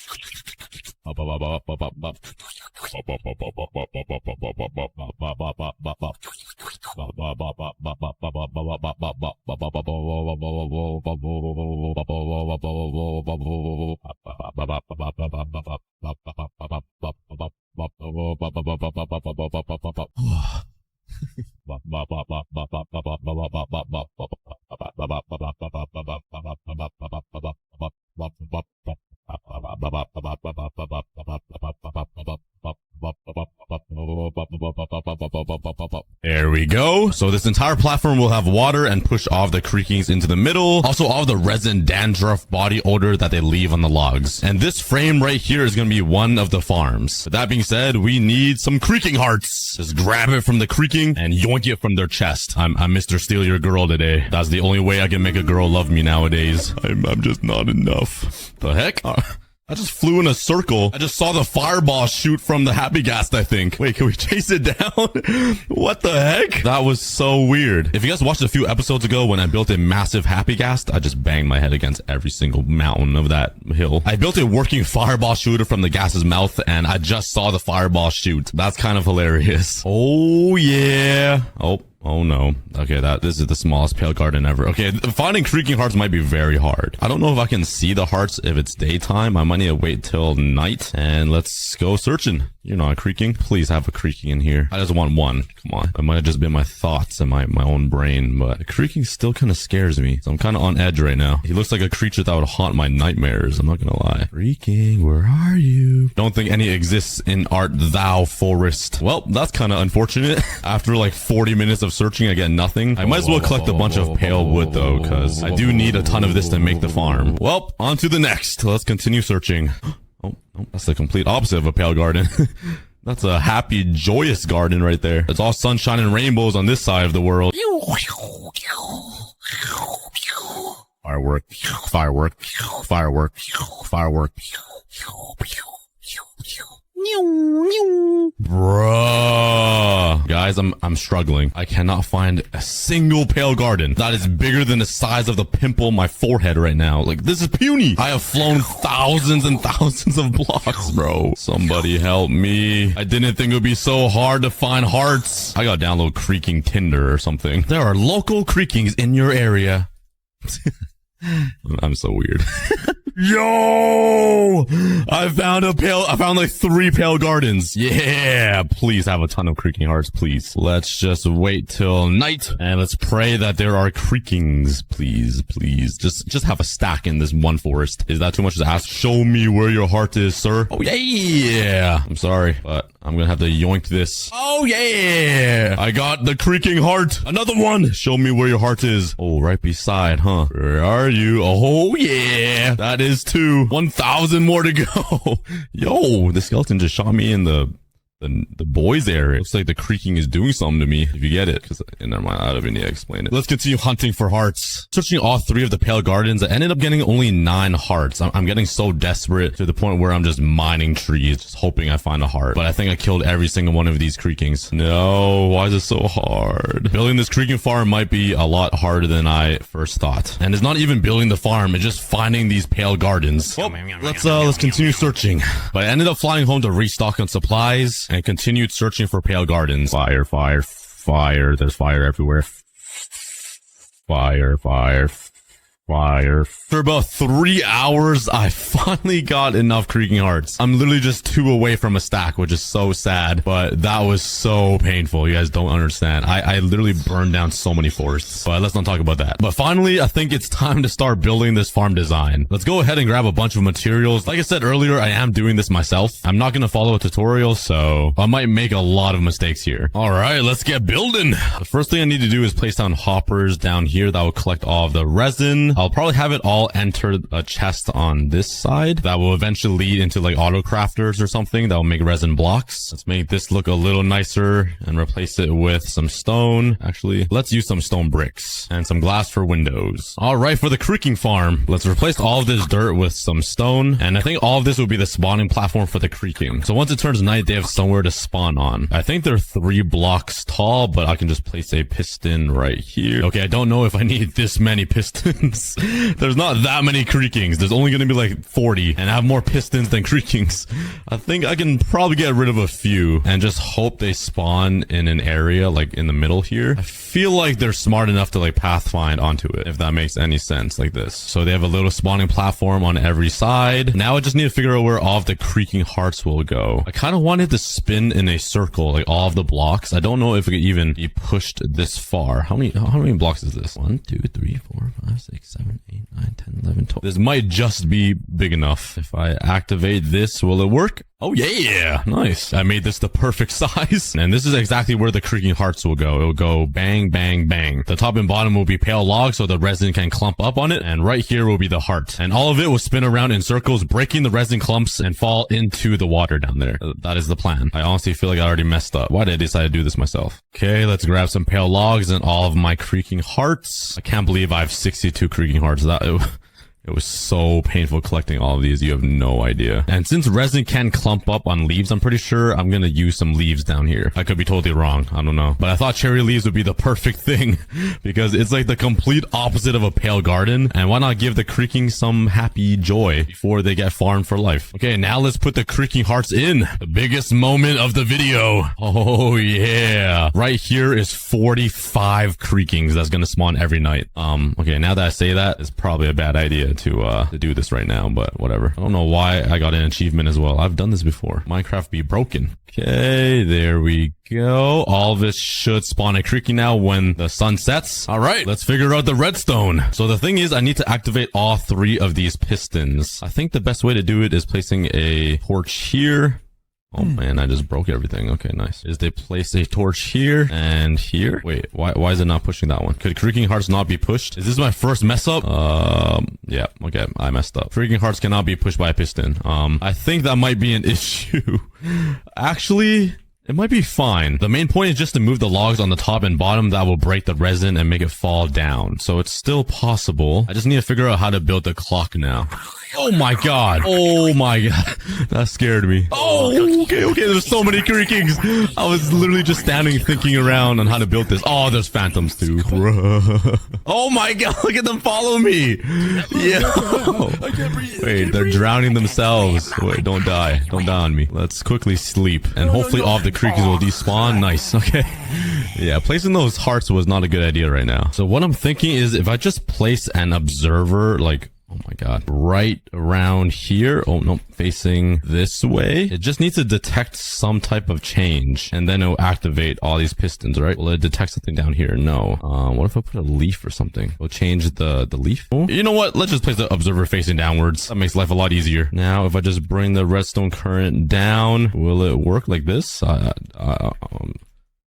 There we go. So this entire platform will have water and push all of the creakings into the middle. Also all of the resin, dandruff, body odor that they leave on the logs. And this frame right here is going to be one of the farms. With that being said, we need some creaking hearts. Just grab it from the creaking and yoink it from their chest. I'm Mr. Steal Your Girl today. That's the only way I can make a girl love me nowadays. I'm just not enough. The heck? I just flew in a circle. I just saw the fireball shoot from the happy gas, I think. Wait, can we chase it down? What the heck? That was so weird. If you guys watched a few episodes ago when I built a massive happy gas, I just banged my head against every single mountain of that hill. I built a working fireball shooter from the gas's mouth and I just saw the fireball shoot. That's kind of hilarious. Oh yeah. Oh no. Okay, this is the smallest pale garden ever. Okay, finding creaking hearts might be very hard. I don't know if I can see the hearts if it's daytime. I might need to wait till night. And let's go searching. You're not creaking. Please have a creaking in here. I just want one. Come on. It might have just been my thoughts and my own brain, but creaking still kind of scares me. So I'm kind of on edge right now. He looks like a creature that would haunt my nightmares. I'm not gonna lie. Creaking, where are you? Don't think any exists in art thou forest. Well, that's kind of unfortunate. After like 40 minutes of searching, I get nothing. I might as well collect a bunch of pale wood though, because I do need a ton of this to make the farm. Well, on to the next. Let's continue searching. Oh, that's the complete opposite of a pale garden. That's a happy, joyous garden right there. It's all sunshine and rainbows on this side of the world. Firework, firework, firework, firework. Bruh. Guys, I'm struggling. I cannot find a single pale garden that is bigger than the size of the pimple on my forehead right now. Like, this is puny. I have flown thousands and thousands of blocks, bro. Somebody help me. I didn't think it would be so hard to find hearts. I gotta download Creaking Tinder or something. There are local creakings in your area. I'm so weird. Yo! I found like 3 pale gardens. Yeah! Please have a ton of creaking hearts, please. Let's just wait till night and let's pray that there are creakings. Please, please. Just have a stack in this one forest. Is that too much to ask? Show me where your heart is, sir. Oh yeah! I'm sorry, but I'm gonna have to yoink this. Oh yeah! I got the creaking heart. Another one! Show me where your heart is. Oh, right beside, huh? Where are you? Oh yeah! That is 2. 1,000 more to go. Yo, the skeleton just shot me in the boys area. Looks like the creaking is doing something to me, if you get it. Because never mind, I don't even need to explain it. Let's continue hunting for hearts. Searching all 3 of the pale gardens, I ended up getting only 9 hearts. I'm getting so desperate to the point where I'm just mining trees, just hoping I find a heart. But I think I killed every single one of these creakings. No, why is it so hard? Building this creaking farm might be a lot harder than I first thought. And it's not even building the farm, it's just finding these pale gardens. Well, let's continue searching. But I ended up flying home to restock on supplies and continued searching for pale gardens. Fire, fire, fire. There's fire everywhere. Fire. For about 3 hours, I finally got enough creaking hearts. I'm literally just 2 away from a stack, which is so sad, but that was so painful. You guys don't understand. I literally burned down so many forests, but let's not talk about that. But finally, I think it's time to start building this farm design. Let's go ahead and grab a bunch of materials. Like I said earlier, I am doing this myself. I'm not going to follow a tutorial, so I might make a lot of mistakes here. All right, let's get building. The first thing I need to do is place down hoppers down here that will collect all of the resin. I'll probably have it all enter a chest on this side that will eventually lead into like auto crafters or something that will make resin blocks. Let's make this look a little nicer and replace it with some stone. Actually, let's use some stone bricks and some glass for windows. All right, for the creaking farm, let's replace all of this dirt with some stone. And I think all of this will be the spawning platform for the creaking. So once it turns night, they have somewhere to spawn on. I think they're 3 blocks tall, but I can just place a piston right here. Okay, I don't know if I need this many pistons. There's not that many creakings. There's only going to be like 40 and I have more pistons than creakings. I think I can probably get rid of a few and just hope they spawn in an area like in the middle here. I feel like they're smart enough to like pathfind onto it, if that makes any sense, like this. So they have a little spawning platform on every side. Now I just need to figure out where all of the creaking hearts will go. I kind of wanted to spin in a circle, like all of the blocks. I don't know if it could even be pushed this far. How many blocks is this? 1, 2, 3, 4, 5, 6, 7, 8, 9, 10, 11, 12. This might just be big enough. If I activate this, will it work? Oh yeah, nice. I made this the perfect size. And this is exactly where the creaking hearts will go. It will go bang, bang, bang. The top and bottom will be pale logs so the resin can clump up on it. And right here will be the heart. And all of it will spin around in circles, breaking the resin clumps and fall into the water down there. That is the plan. I honestly feel like I already messed up. Why did I decide to do this myself? Okay, let's grab some pale logs and all of my creaking hearts. I can't believe I have 62 creaking hearts. It was so painful collecting all of these. You have no idea. And since resin can clump up on leaves, I'm pretty sure I'm going to use some leaves down here. I could be totally wrong. I don't know. But I thought cherry leaves would be the perfect thing because it's like the complete opposite of a pale garden. And why not give the creaking some happy joy before they get farmed for life? Okay, now let's put the creaking hearts in. The biggest moment of the video. Oh yeah. Right here is 45 creakings that's going to spawn every night. Okay, now that I say that, it's probably a bad idea to do this right now, but whatever. I don't know why I got an achievement as well. I've done this before. Minecraft be broken. Okay, there we go. All of this should spawn a creaking now when the sun sets. All right, let's figure out the redstone. So the thing is, I need to activate all 3 of these pistons. I think the best way to do it is placing a torch here. Oh man, I just broke everything. Okay, nice. Is they place a torch here and here? Wait, why is it not pushing that one? Could creaking hearts not be pushed? Is this my first mess up? Yeah, okay, I messed up. Creaking hearts cannot be pushed by a piston. I think that might be an issue. Actually, it might be fine. The main point is just to move the logs on the top and bottom that will break the resin and make it fall down. So it's still possible. I just need to figure out how to build the clock now. Oh my god. Oh my god. That scared me. Oh, okay. There's so many creakings. I was literally just standing thinking around on how to build this. Oh, there's phantoms too. Oh my god. Look at them follow me. Yeah. Wait, they're drowning themselves. Wait, don't die. Don't die on me. Let's quickly sleep. And hopefully all of the creakings will despawn. Nice. Okay. Yeah, placing those hearts was not a good idea right now. So what I'm thinking is if I just place an observer, like, oh my god, right around here. Oh no, facing this way. It just needs to detect some type of change and then it'll activate all these pistons, right? Will it detect something down here? No. What if I put a leaf or something? It'll change the leaf. Oh, you know what? Let's just place the observer facing downwards. That makes life a lot easier. Now, if I just bring the redstone current down, will it work like this?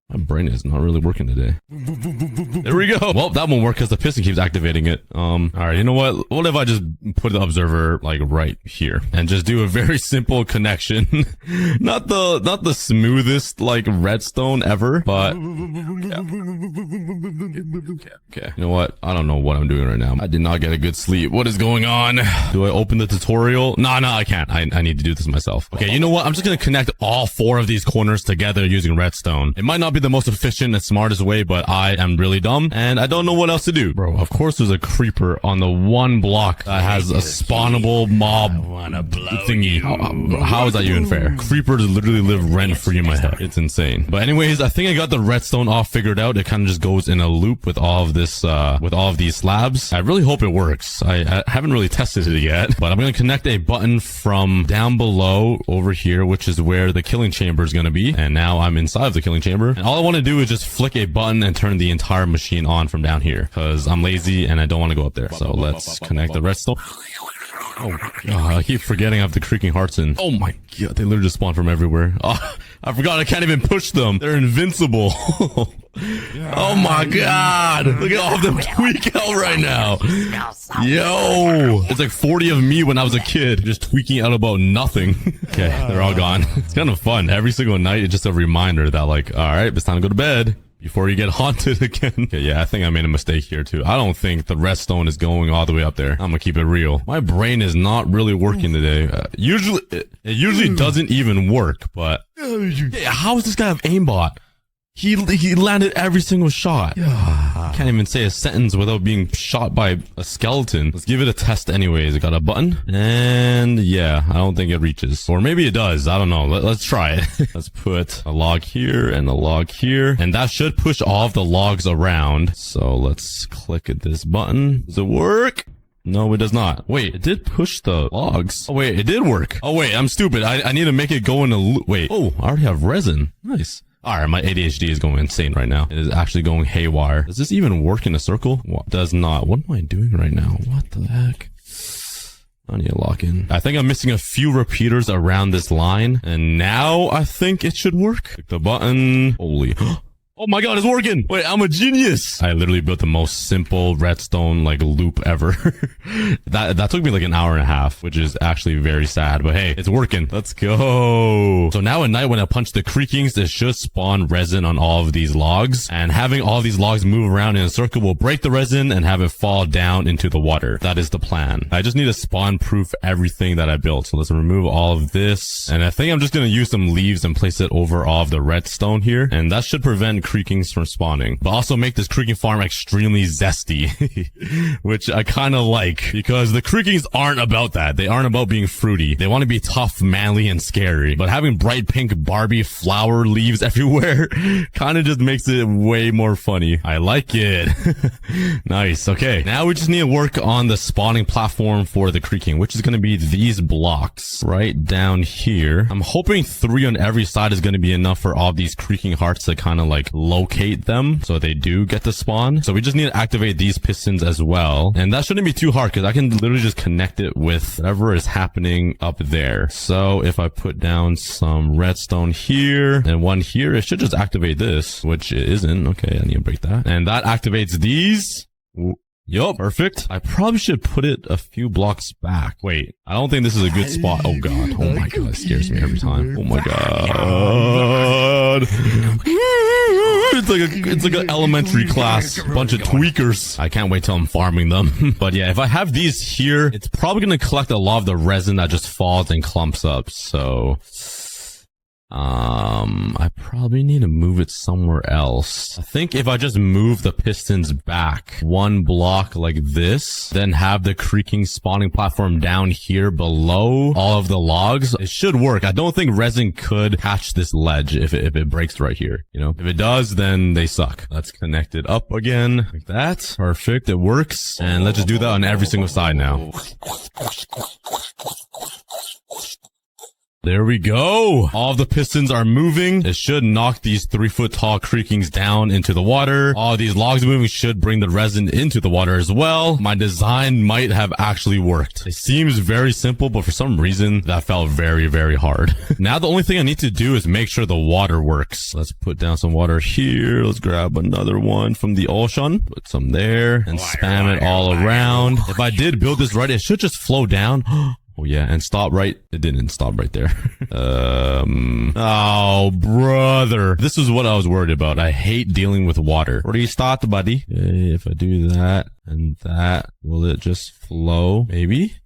My brain is not really working today. There we go. Well, that won't work because the piston keeps activating it. All right, you know what? What if I just put the observer like right here and just do a very simple connection? not the smoothest like redstone ever, but yeah. Okay. You know what? I don't know what I'm doing right now. I did not get a good sleep. What is going on? Do I open the tutorial? No, I can't. I need to do this myself. Okay, you know what? I'm just gonna connect all 4 of these corners together using redstone. It might not be the most efficient and smartest way, but I am really dumb and I don't know what else to do. Bro, of course there's a creeper on the one block that has a spawnable mob thingy. How is that even fair? Creepers literally live rent-free in my head. It's insane. But anyways, I think I got the redstone all figured out. It kind of just goes in a loop with all of this, with all of these slabs. I really hope it works. I haven't really tested it yet, but I'm going to connect a button from down below over here, which is where the killing chamber is going to be. And now I'm inside of the killing chamber. And all I want to do is just flick a button and turn the entire machine on from down here because I'm lazy and I don't want to go up there. So let's connect the redstone. Oh, I keep forgetting I have the creaking hearts in. Oh my god, they literally just spawn from everywhere. Oh, I forgot I can't even push them. They're invincible. Oh my god. Look at all of them tweak out right now. Yo. It's like 40 of me when I was a kid, just tweaking out about nothing. Okay, they're all gone. It's kind of fun. Every single night, it's just a reminder that like, alright, it's time to go to bed. Before you get haunted again. Okay, yeah, I think I made a mistake here too. I don't think the redstone is going all the way up there. I'm gonna keep it real. My brain is not really working today. It usually doesn't even work, but yeah, how does this guy have aimbot? He landed every single shot. Can't even say a sentence without being shot by a skeleton. Let's give it a test anyways. It got a button. And yeah, I don't think it reaches. Or maybe it does. I don't know. Let's try it. Let's put a log here and a log here. And that should push all of the logs around. So let's click at this button. Does it work? No, it does not. Wait, it did push the logs. Oh, wait, it did work. Oh, wait, I'm stupid. I need to make it go in a loop. Wait. Oh, I already have resin. Nice. Alright, my ADHD is going insane right now. It is actually going haywire. Does this even work in a circle? What does not? What am I doing right now? What the heck? I need to lock in. I think I'm missing a few repeaters around this line. And now I think it should work. Click the button. Holy. Oh my god, it's working! Wait, I'm a genius! I literally built the most simple redstone, like, loop ever. that took me like an hour and a half, which is actually very sad, but hey, it's working. Let's go! So now at night when I punch the creakings, it should spawn resin on all of these logs, and having all these logs move around in a circle will break the resin and have it fall down into the water. That is the plan. I just need to spawn-proof everything that I built, so let's remove all of this, and I think I'm just gonna use some leaves and place it over all of the redstone here, and that should prevent creakings from spawning, but also make this creaking farm extremely zesty, which I kind of like because the creakings aren't about that. They aren't about being fruity. They want to be tough, manly, and scary, but having bright pink Barbie flower leaves everywhere kind of just makes it way more funny. I like it. Nice. Okay, now we just need to work on the spawning platform for the creaking, which is going to be these blocks right down here. I'm hoping 3 on every side is going to be enough for all these creaking hearts to kind of like locate them so they do get to spawn. So we just need to activate these pistons as well, and that shouldn't be too hard because I can literally just connect it with whatever is happening up there. So if I put down some redstone here and one here, it should just activate this, which it isn't. Okay, I need to break that, and that activates these. Yup, perfect. I probably should put it a few blocks back. Wait, I don't think this is a good spot. Oh god. Oh my god, it scares me every time. Oh my god. It's like an elementary class. Bunch of tweakers. I can't wait till I'm farming them. But yeah, if I have these here, it's probably gonna collect a lot of the resin that just falls and clumps up. So I probably need to move it somewhere else. I think if I just move the pistons back 1 block like this, then have the creaking spawning platform down here below all of the logs, it should work. I don't think resin could catch this ledge if it breaks right here. You know, if it does, then they suck. Let's connect it up again like that. Perfect. It works. And let's just do that on every single side now. There we go. All of the pistons are moving. It should knock these 3-foot tall creakings down into the water. All of these logs moving should bring the resin into the water as well. My design might have actually worked. It seems very simple, but for some reason that felt very, very hard. Now the only thing I need to do is make sure the water works. Let's put down some water here. Let's grab another one from the ocean. Put some there and spam it all around. If I did build this right, it should just flow down. Oh yeah, and stop right. It didn't stop right there. Oh brother, this is what I was worried about. I hate dealing with water. Where do you start, buddy? Okay, if I do that and that, will it just flow? Maybe.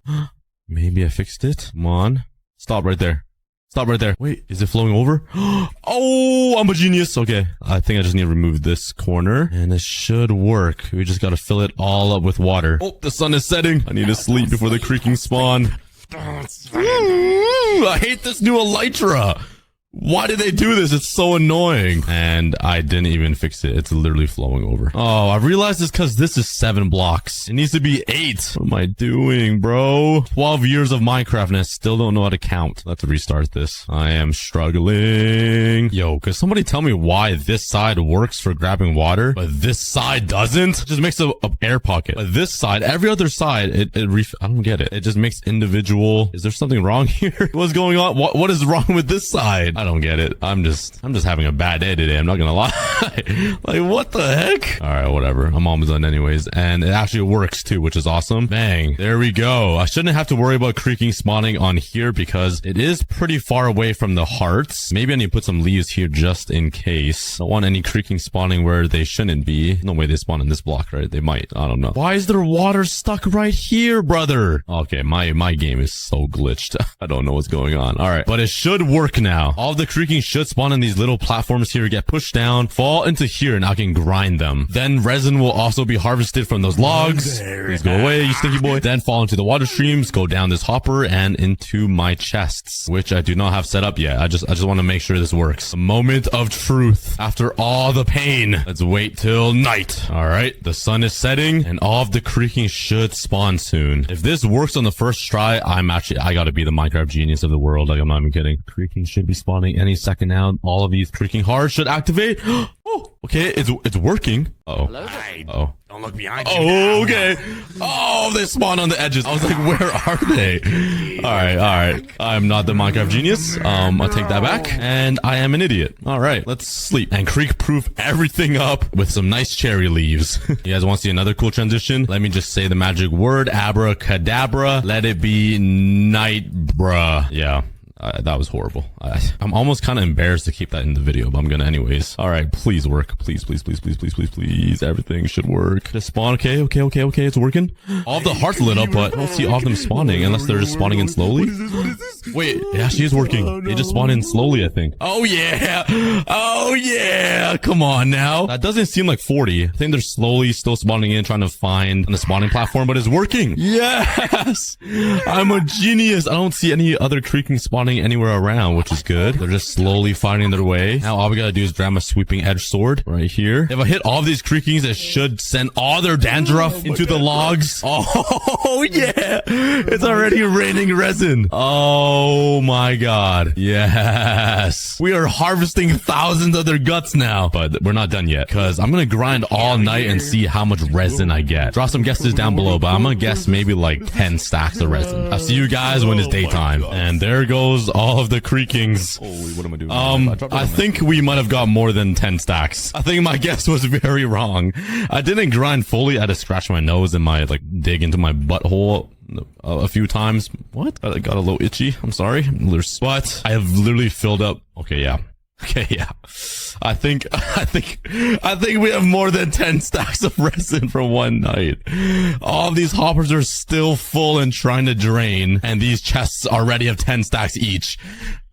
Maybe I fixed it. Come on, stop right there. Stop right there. Wait, is it flowing over? Oh, I'm a genius. Okay. I think I just need to remove this corner and it should work. We just gotta fill it all up with water. Oh, the sun is setting. I need to sleep before the creaking spawn. I hate this new elytra. Why did they do this? It's so annoying. And I didn't even fix it. It's literally flowing over. Oh, I realized it's because this is 7 blocks. It needs to be 8. What am I doing, bro? 12 years of Minecraft and I still don't know how to count. Let's restart this. I am struggling. Yo, could somebody tell me why this side works for grabbing water, but this side doesn't? It just makes a air pocket. But this side, every other side, I don't get it. It just makes individual. Is there something wrong here? What's going on? What is wrong with this side? I don't get it. I'm just having a bad day today. I'm not gonna lie. Like, what the heck? All right, whatever. I'm almost done anyways. And it actually works too, which is awesome. Bang. There we go. I shouldn't have to worry about creaking spawning on here because it is pretty far away from the hearts. Maybe I need to put some leaves here just in case. Don't want any creaking spawning where they shouldn't be. No way they spawn in this block, right? They might. I don't know. Why is there water stuck right here, brother? Okay, my game is so glitched. I don't know what's going on. All right, but it should work now. All the creaking should spawn in these little platforms here, get pushed down, fall into here, and I can grind them. Then resin will also be harvested from those logs. Please go away, you stinky boy. Then fall into the water streams, go down this hopper, and into my chests, which I do not have set up yet. I just want to make sure this works. A moment of truth after all the pain. Let's wait till night. All right, the sun is setting, and all of the creaking should spawn soon. If this works on the first try, I gotta be the Minecraft genius of the world. Like, I'm not even kidding. Creaking should be spawning any second now. All of these creaking hearts should activate. Oh, okay, it's working. Uh-oh. Don't look behind you. Oh, okay. Oh, they spawn on the edges. I was like, where are they? All right. I'm not the Minecraft genius. I'll take that back. And I am an idiot. All right, let's sleep and creak-proof everything up with some nice cherry leaves. You guys want to see another cool transition? Let me just say the magic word, abracadabra. Let it be night, bruh. Yeah. That was horrible. I'm almost kind of embarrassed to keep that in the video, but I'm gonna anyways. All right, please work. Please. Everything should work. Just spawn. Okay. It's working. All of the hearts lit up, but I don't see all of them spawning unless they're just spawning in slowly. Wait, it actually is working. They just spawn in slowly, I think. Oh yeah. Come on now. That doesn't seem like 40. I think they're slowly still spawning in, trying to find the spawning platform, but it's working. Yes. I'm a genius. I don't see any other creaking spawning anywhere around, which is good. They're just slowly finding their way. Now all we gotta do is grab a sweeping edge sword right here. If I hit all of these creakings, it should send all their dandruff into the logs. Oh yeah, it's already raining resin. Oh my god, yes, we are harvesting thousands of their guts now. But we're not done yet because I'm gonna grind all night and see how much resin I get. Drop some guesses down below, but I'm gonna guess maybe like 10 stacks of resin. I'll see you guys when it's daytime. And there goes all of the creakings. Holy, what am I doing? I think we might have got more than 10 stacks. I think my guess was very wrong. I didn't grind fully. I had to scratch my nose and dig into my butthole a few times. What? I got a little itchy. I'm sorry. But I have literally filled up. Okay, yeah. I think we have more than 10 stacks of resin for one night. All these hoppers are still full and trying to drain, and these chests already have 10 stacks each.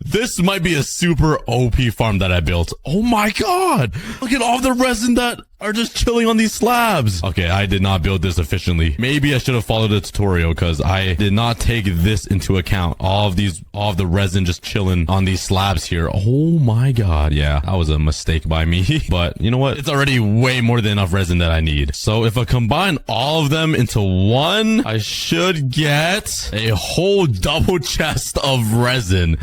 This might be a super OP farm that I built. Oh my god! Look at all the resin that are just chilling on these slabs. Okay, I did not build this efficiently. Maybe I should have followed the tutorial because I did not take this into account. All of the resin just chilling on these slabs here. Oh my god, yeah. That was a mistake by me. But you know what? It's already way more than enough resin that I need. So if I combine all of them into one, I should get a whole double chest of resin.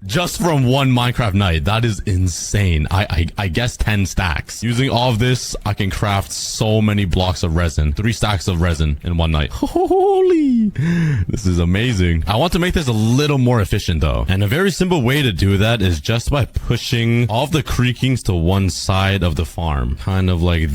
Just from one Minecraft night. That is insane. I guess 10 stacks. Using all of this, I can craft so many blocks of resin. 3 stacks of resin in one night. Holy! This is amazing. I want to make this a little more efficient though. And a very simple way to do that is just by pushing all of the creakings to one side of the farm. Kind of like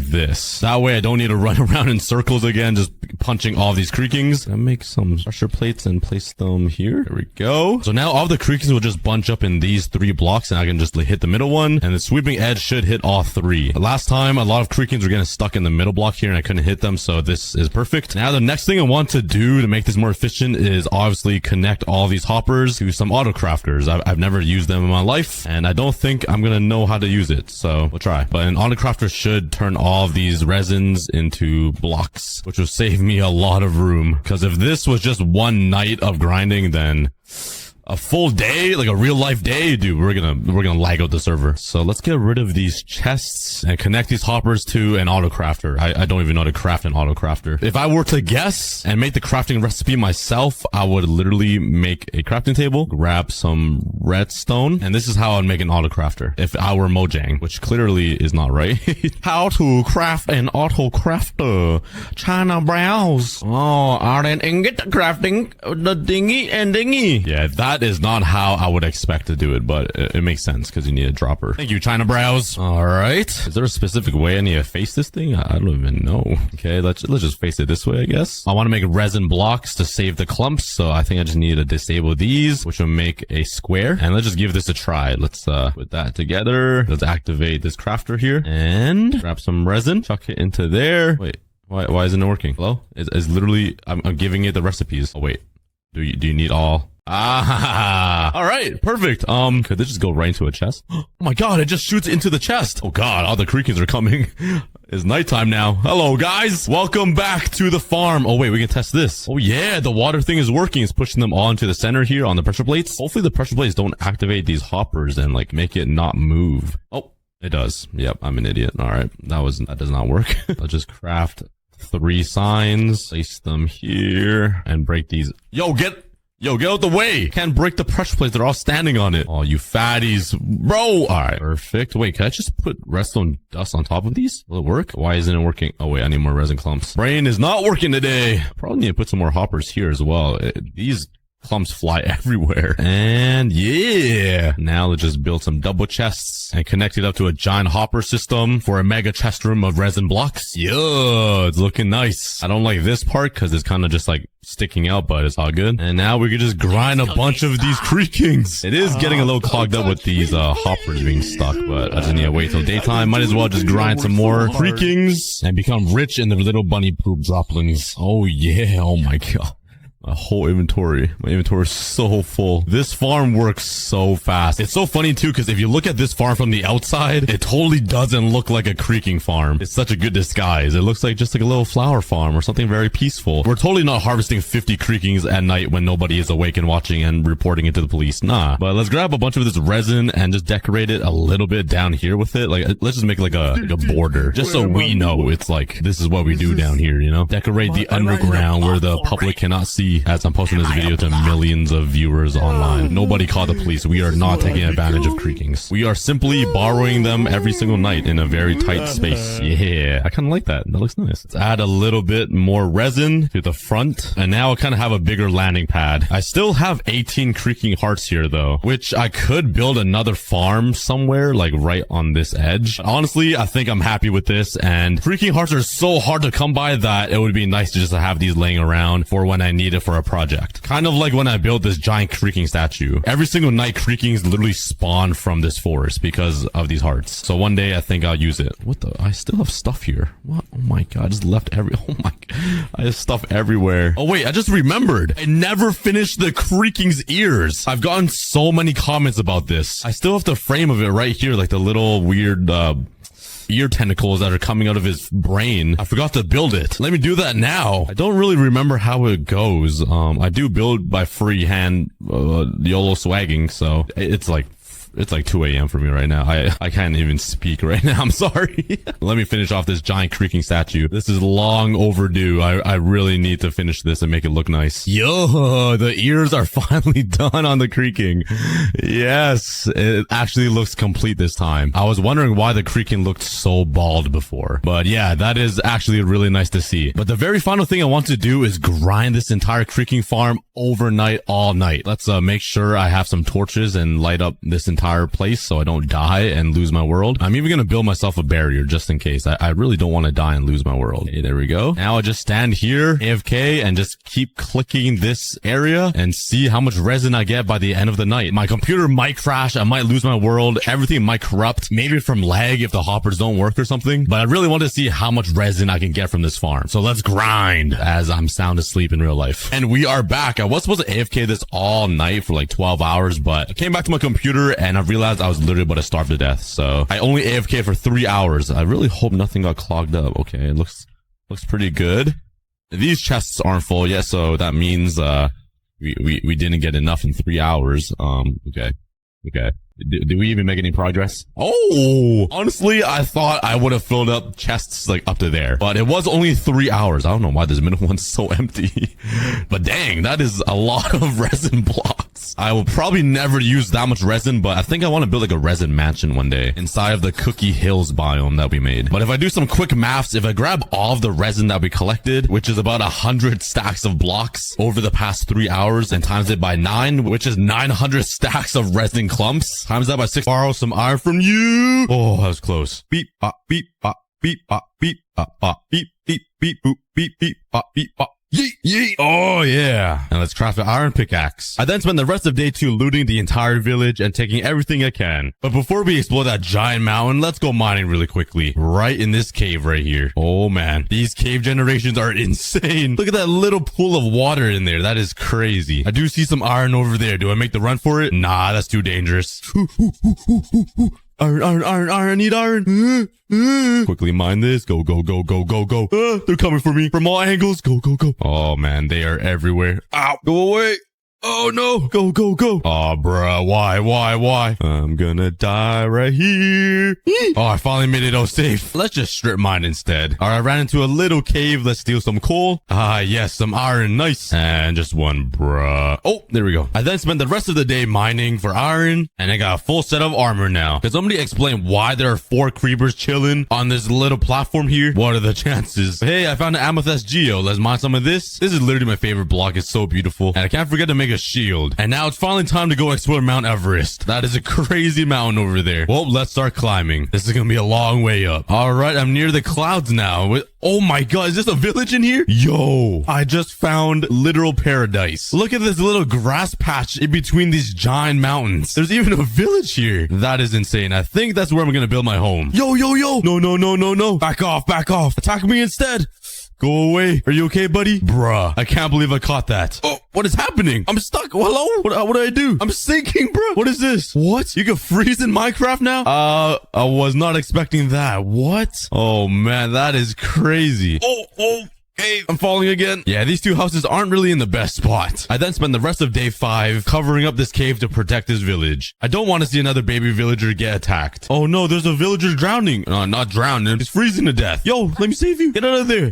this. That way I don't need to run around in circles again, just punching all these creakings. I make some pressure plates and place them here. There we go. So now all the creakings will just bunch up in these 3 blocks, and I can just hit the middle one, and the sweeping edge should hit all 3. Last time, a lot of creakings were getting stuck in the middle block here, and I couldn't hit them, so this is perfect. Now, the next thing I want to do to make this more efficient is obviously connect all these hoppers to some auto crafters. I've never used them in my life, and I don't think I'm gonna know how to use it, so we'll try. But an auto crafter should turn all of these resins into blocks, which will save me a lot of room. Because if this was just one night of grinding, then a full day, like a real life day, dude, we're gonna lag out the server. So let's get rid of these chests and connect these hoppers to an auto crafter. I don't even know how to craft an auto crafter. If I were to guess and make the crafting recipe myself, I would literally make a crafting table, grab some redstone, and this is how I'd make an auto crafter if I were Mojang, which clearly is not right. How to craft an auto crafter. China browse. Oh, Arden ingot crafting the dingy and dingy. Yeah, that is not how I would expect to do it, but it makes sense because you need a dropper. Thank you, China Browse. All right. Is there a specific way I need to face this thing? I don't even know. Okay, let's just face it this way, I guess. I want to make resin blocks to save the clumps, so I think I just need to disable these, which will make a square. And let's just give this a try. Let's put that together. Let's activate this crafter here and grab some resin, chuck it into there. Wait, why isn't it working? Hello? It's literally, I'm giving it the recipes. Oh, wait. Do you need all? Ah, all right, perfect. Could this just go right into a chest? Oh my god, it just shoots into the chest. Oh god, all the creakings are coming. It's nighttime now. Hello, guys. Welcome back to the farm. Oh wait, we can test this. Oh yeah, the water thing is working. It's pushing them all into the center here on the pressure plates. Hopefully the pressure plates don't activate these hoppers and like make it not move. Oh, it does. Yep, I'm an idiot. All right, that does not work. I'll just craft 3 signs, place them here, and break these. Yo, get out the way. Can't break the pressure plates. They're all standing on it. Oh, you fatties. Bro. All right. Perfect. Wait, can I just put redstone dust on top of these? Will it work? Why isn't it working? Oh, wait, I need more resin clumps. Brain is not working today. Probably need to put some more hoppers here as well. These clumps fly everywhere. And yeah, now let's just build some double chests and connect it up to a giant hopper system for a mega chest room of resin blocks. Yeah, it's looking nice. I don't like this part because it's kind of just like sticking out, but it's all good. And now we can just grind a bunch of these creakings. It is getting a little clogged up with these hoppers being stuck, but I just need to wait till daytime. Might as well just grind some more creakings and become rich in the little bunny poop droplings. Oh yeah, oh my god. My whole inventory. My inventory is so full. This farm works so fast. It's so funny too, because if you look at this farm from the outside, it totally doesn't look like a creaking farm. It's such a good disguise. It looks like just like a little flower farm or something very peaceful. We're totally not harvesting 50 creakings at night when nobody is awake and watching and reporting it to the police. Nah. But let's grab a bunch of this resin and just decorate it a little bit down here with it. Like, let's just make like a border, just so we know it's like, this is what we do down here, you know? Decorate the underground where the public cannot see as I'm posting this video to millions of viewers online. Nobody call the police. We are not taking advantage of creakings. We are simply borrowing them every single night in a very tight space. Yeah, I kind of like that. That looks nice. Let's add a little bit more resin to the front. And now I kind of have a bigger landing pad. I still have 18 creaking hearts here though, which I could build another farm somewhere like right on this edge. Honestly, I think I'm happy with this, and creaking hearts are so hard to come by that it would be nice to just have these laying around for when I need it for a project. Kind of like when I built this giant creaking statue. Every single night creakings literally spawn from this forest because of these hearts. So one day I think I'll use it. What the? I still have stuff here. What? Oh my god, I just left oh my, I have stuff everywhere. Oh wait, I just remembered. I never finished the creaking's ears. I've gotten so many comments about this. I still have the frame of it right here, like the little weird, ear tentacles that are coming out of his brain. I forgot to build it. Let me do that now. I don't really remember how it goes. I do build by freehand, YOLO swagging, so it's like 2 a.m. for me right now. I can't even speak right now. I'm sorry. Let me finish off this giant creaking statue. This is long overdue. I really need to finish this and make it look nice. Yo, the ears are finally done on the creaking. Yes, it actually looks complete this time. I was wondering why the creaking looked so bald before. But yeah, that is actually really nice to see. But the very final thing I want to do is grind this entire creaking farm overnight, all night. Let's make sure I have some torches and light up this entire place so I don't die and lose my world. I'm even gonna build myself a barrier just in case. I really don't want to die and lose my world. Okay, there we go. Now I just stand here, AFK, and just keep clicking this area and see how much resin I get by the end of the night. My computer might crash. I might lose my world. Everything might corrupt. Maybe from lag if the hoppers don't work or something. But I really want to see how much resin I can get from this farm. So let's grind as I'm sound asleep in real life. And we are back. I was supposed to AFK this all night for like 12 hours, but I came back to my computer and I realized I was literally about to starve to death. So I only AFK for 3 hours. I really hope nothing got clogged up. Okay, it looks pretty good. These chests aren't full yet, so that means we didn't get enough in 3 hours. Okay. Did we even make any progress? Oh, honestly, I thought I would have filled up chests like up to there, but it was only 3 hours. I don't know why this middle one's so empty, but dang, that is a lot of resin blocks. I will probably never use that much resin, but I think I want to build like a resin mansion one day inside of the Cookie Hills biome that we made. But if I do some quick maths, if I grab all of the resin that we collected, which is about 100 stacks of blocks over the past 3 hours, and times it by 9, which is 900 stacks of resin clumps, times that by 6, borrow some iron from you. Oh, that was close. Beep, bop, beep, bop, beep, bop, beep, bop, bop, beep, beep, beep, boop, beep, beep, bop, beep, bop. Yeet, yeet. Oh, yeah. And let's craft an iron pickaxe. I then spent the rest of day 2 looting the entire village and taking everything I can. But before we explore that giant mountain, let's go mining really quickly. Right in this cave right here. Oh, man. These cave generations are insane. Look at that little pool of water in there. That is crazy. I do see some iron over there. Do I make the run for it? Nah, that's too dangerous. Iron, I need iron. Quickly mine this. Go. They're coming for me from all angles. Go. Oh, man, they are everywhere. Ow, go away. Oh, no. Go. Oh, bruh, why? I'm gonna die right here. Oh, I finally made it all safe. Let's just strip mine instead. All right, I ran into a little cave. Let's steal some coal. Ah, yes, some iron. Nice. And just one, bruh. Oh, there we go. I then spent the rest of the day mining for iron, and I got a full set of armor now. Can somebody explain why there are 4 creepers chilling on this little platform here? What are the chances? Hey, I found an amethyst geo. Let's mine some of this. This is literally my favorite block. It's so beautiful. And I can't forget to make a shield. And now it's finally time to go explore Mount Everest. That is a crazy mountain over there. Well, let's start climbing. This is gonna be a long way up. All right, I'm near the clouds now. Oh my god, is this a village in here? Yo, I just found literal paradise. Look at this little grass patch in between these giant mountains. There's even a village here. That is insane. I think that's where I'm gonna build my home. Yo. No. Back off. Attack me instead. Go away. Are you okay, buddy? Bruh, I can't believe I caught that. Oh, what is happening? I'm stuck. Hello? What did I do? I'm sinking, bruh. What is this? What? You can freeze in Minecraft now? I was not expecting that. What? Oh, man, that is crazy. Oh. Hey, I'm falling again. Yeah, these 2 houses aren't really in the best spot. I then spent the rest of day 5 covering up this cave to protect this village. I don't want to see another baby villager get attacked. Oh no, there's a villager drowning. Not drowning. He's freezing to death. Yo, let me save you. Get out of there.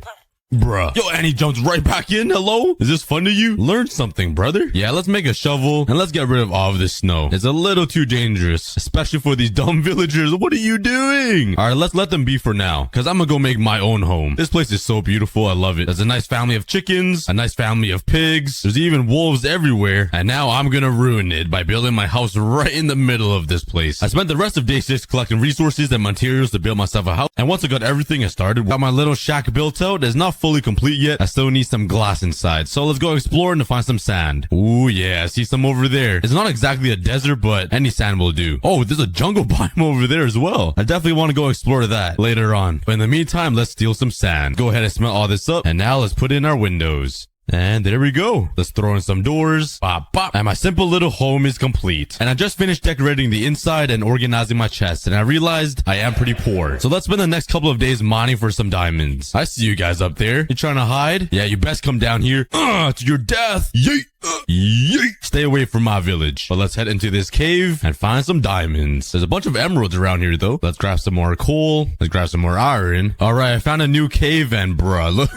Bruh. Yo, and he jumps right back in. Hello? Is this fun to you? Learn something, brother. Yeah, let's make a shovel and let's get rid of all of this snow. It's a little too dangerous, especially for these dumb villagers. What are you doing? All right, let's let them be for now, because I'm gonna go make my own home. This place is so beautiful. I love it. There's a nice family of chickens, a nice family of pigs. There's even wolves everywhere. And now I'm gonna ruin it by building my house right in the middle of this place. I spent the rest of day 6 collecting resources and materials to build myself a house. And once I got everything I started, got my little shack built out. It's not fully complete yet. I still need some glass inside. So let's go exploring to find some sand. Ooh, yeah. I see some over there. It's not exactly a desert, but any sand will do. Oh, there's a jungle biome over there as well. I definitely want to go explore that later on. But in the meantime, let's steal some sand. Go ahead and smelt all this up. And now let's put in our windows. And there we go. Let's throw in some doors. Bop, bop. And my simple little home is complete. And I just finished decorating the inside and organizing my chest. And I realized I am pretty poor. So let's spend the next couple of days mining for some diamonds. I see you guys up there. You trying to hide? Yeah, you best come down here. To your death. Yeet. Yeet. Stay away from my village. But let's head into this cave and find some diamonds. There's a bunch of emeralds around here though. Let's grab some more coal. Let's grab some more iron. All right, I found a new cave and bruh, look.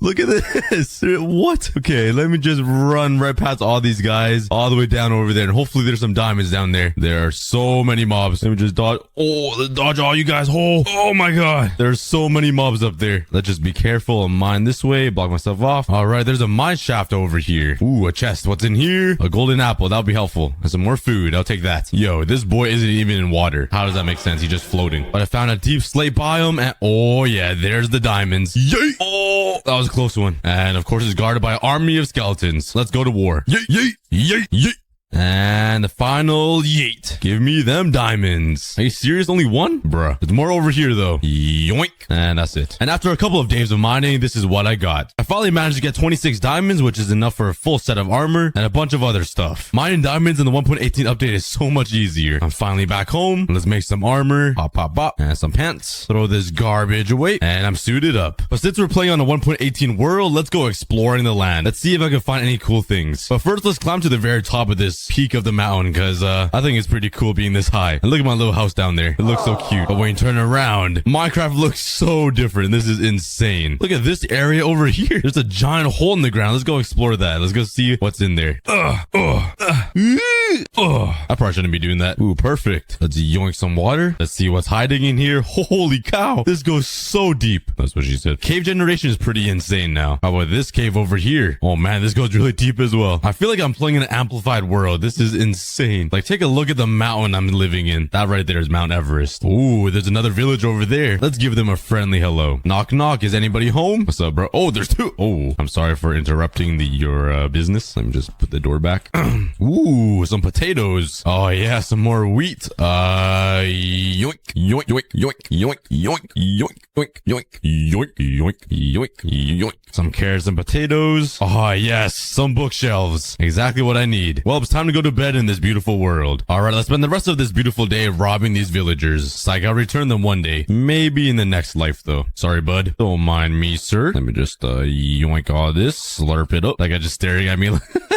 Look at this. What? Okay, let me just run right past all these guys, all the way down over there, and hopefully there's some diamonds down there. There are so many mobs. Let me just dodge. Oh, let's dodge all you guys. Oh my god. There's so many mobs up there. Let's just be careful and mine this way. Block myself off. All right, there's a mine shaft over here. Ooh, a chest. What's in here? A golden apple. That'll be helpful. And some more food. I'll take that. Yo, this boy isn't even in water. How does that make sense? He's just floating. But I found a deep slate biome, and oh yeah, there's the diamonds. Yay! Oh, that was a close one. And of course, it's guarded by an army of skeletons. Let's go to war. Yay! Yay! Yay! Yay! And the final yeet. Give me them diamonds. Are you serious? Only one? Bruh. There's more over here though. Yoink. And that's it. And after a couple of days of mining, this is what I got. I finally managed to get 26 diamonds, which is enough for a full set of armor and a bunch of other stuff. Mining diamonds in the 1.18 update is so much easier. I'm finally back home. Let's make some armor. Pop, pop, pop. And some pants. Throw this garbage away. And I'm suited up. But since we're playing on a 1.18 world, let's go exploring the land. Let's see if I can find any cool things. But first, let's climb to the very top of this peak of the mountain, because I think it's pretty cool being this high. And look at my little house down there. It looks so cute. But when you turn around, Minecraft looks so different. This is insane. Look at this area over here. There's a giant hole in the ground. Let's go explore that. Let's go see what's in there. I probably shouldn't be doing that. Ooh, perfect. Let's yoink some water. Let's see what's hiding in here. Holy cow. This goes so deep. That's what she said. Cave generation is pretty insane now. How about this cave over here? Oh man, this goes really deep as well. I feel like I'm playing in an amplified world. This is insane. Like, take a look at the mountain I'm living in. That right there is Mount Everest. Ooh, there's another village over there. Let's give them a friendly hello. Knock, knock. Is anybody home? What's up, bro? Oh, there's two. Oh, I'm sorry for interrupting your business. Let me just put the door back. Ooh, some potatoes. Oh yeah, some more wheat. Yoink, yoink, yoink, yoink, yoink, yoink, yoink, yoink, yoink, yoink, yoink, yoink, yoink. Some carrots and potatoes. Oh yes, some bookshelves. Exactly what I need. Well, it's time to go to bed in this beautiful world. All right, let's spend the rest of this beautiful day robbing these villagers. Psych, I'll return them one day. Maybe in the next life though. Sorry, bud. Don't mind me, sir. Let me just yoink all this, slurp it up. Like I just staring at me.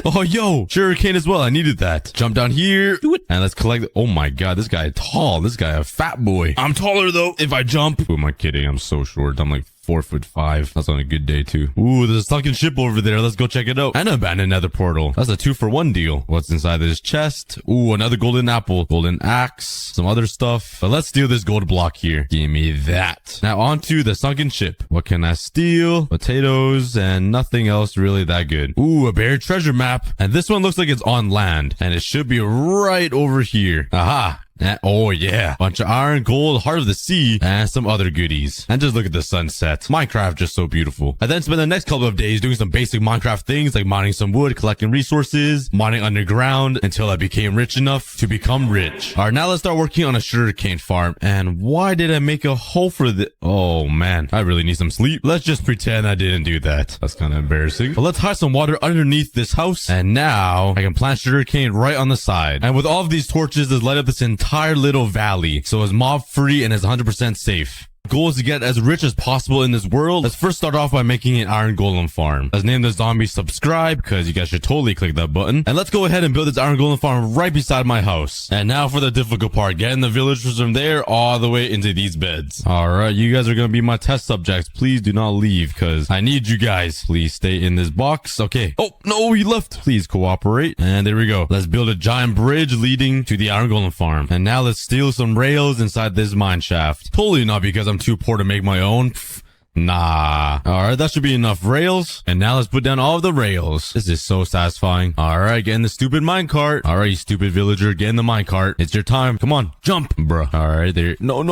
Oh, yo, sugarcane as well. I needed that. Jump down here. Do it. And let's collect. Oh my god, this guy is tall. This guy a fat boy. I'm taller though if I jump. Who am I kidding? I'm so short. I'm like 4'5". That's on a good day too. Ooh, there's a sunken ship over there. Let's go check it out. And an abandoned nether portal. That's a 2-for-1 deal. What's inside this chest? Ooh, another golden apple, golden axe, some other stuff. But let's steal this gold block here. Give me that. Now on to the sunken ship. What can I steal? Potatoes and nothing else really that good. Ooh, a buried treasure map. And this one looks like it's on land. And it should be right over here. Aha. Oh yeah, bunch of iron, gold, heart of the sea, and some other goodies. And just look at the sunset. Minecraft just so beautiful. I then spent the next couple of days doing some basic Minecraft things like mining some wood, collecting resources, mining underground until I became rich enough to become rich. All right, now let's start working on a sugarcane farm. And why did I make a hole for the? Oh man, I really need some sleep. Let's just pretend I didn't do that. That's kind of embarrassing. But let's hide some water underneath this house. And now I can plant sugarcane right on the side. And with all of these torches, let's light up this entire little valley so it's mob free and is 100% safe. Goal is to get as rich as possible in this world. Let's first start off by making an iron golem farm. Let's name the zombie subscribe because you guys should totally click that button. And let's go ahead and build this iron golem farm right beside my house. And now for the difficult part, getting the villagers from there all the way into these beds. All right, you guys are going to be my test subjects. Please do not leave because I need you guys. Please stay in this box. Okay. Oh, no, he left. Please cooperate. And there we go. Let's build a giant bridge leading to the iron golem farm. And now let's steal some rails inside this mine shaft. Totally not because I'm too poor to make my own. Pfft. Nah. Alright, that should be enough rails. And now let's put down all of the rails. This is so satisfying. Alright, get in the stupid minecart. Alright, you stupid villager, get in the minecart. It's your time. Come on, jump, bruh. Alright, there. No.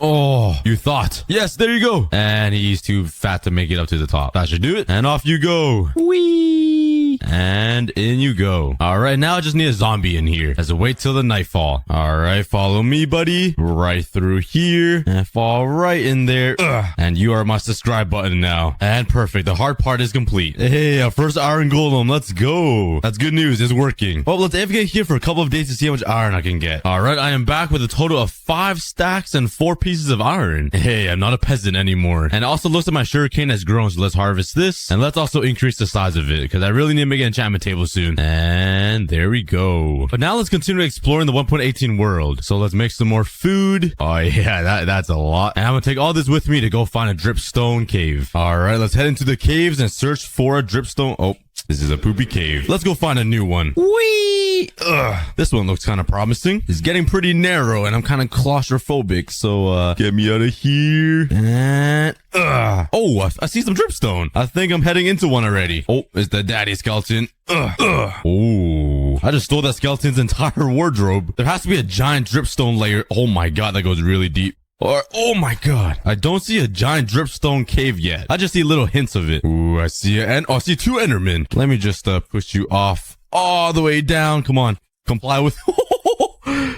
Oh, you thought. Yes, there you go. And he's too fat to make it up to the top. That should do it. And off you go. Whee! And in you go. Alright, now I just need a zombie in here. Let's wait till the nightfall. Alright, follow me, buddy. Right through here. And fall right in there. Ugh. And you are my subscribe button now. And perfect. The hard part is complete. Hey, our first iron golem. Let's go. That's good news. It's working. Well, let's AFK here for a couple of days to see how much iron I can get. Alright, I am back with a total of 5 stacks and 4 pieces of iron. Hey, I'm not a peasant anymore. And it also looks like my sugarcane has grown, so let's harvest this. And let's also increase the size of it because I really need to make an enchantment table soon. And there we go. But now let's continue exploring the 1.18 world. So let's make some more food. Oh yeah, that's a lot. And I'm gonna take all this with me to go find a dripstone cave. All right, let's head into the caves and search for a dripstone. Oh, this is a poopy cave. Let's go find a new one. Whee! Ugh. This one looks kind of promising. It's getting pretty narrow and I'm kind of claustrophobic. So, get me out of here. And, oh, I see some dripstone. I think I'm heading into one already. Oh, it's the daddy skeleton. Oh, I just stole that skeleton's entire wardrobe. There has to be a giant dripstone layer. Oh my god, that goes really deep. Or, oh my god, I don't see a giant dripstone cave yet. I just see little hints of it. Ooh, I see it. And I see two Endermen. Let me just push you off all the way down. Come on, comply with.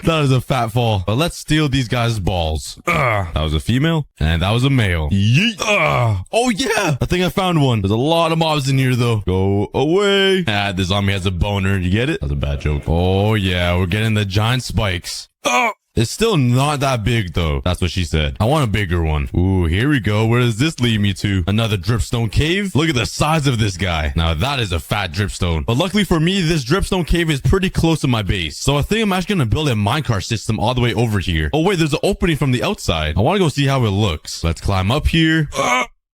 That is a fat fall. But let's steal these guys' balls. That was a female and that was a male. Yeet. Oh yeah, I think I found one. There's a lot of mobs in here though. Go away. This zombie has a boner. You get it? That's a bad joke. Oh yeah, we're getting the giant spikes. It's still not that big though. That's what she said. I want a bigger one. Ooh, here we go. Where does this lead me to? Another dripstone cave? Look at the size of this guy. Now that is a fat dripstone. But luckily for me, this dripstone cave is pretty close to my base. So I think I'm actually gonna build a minecart system all the way over here. Oh wait, there's an opening from the outside. I wanna go see how it looks. Let's climb up here.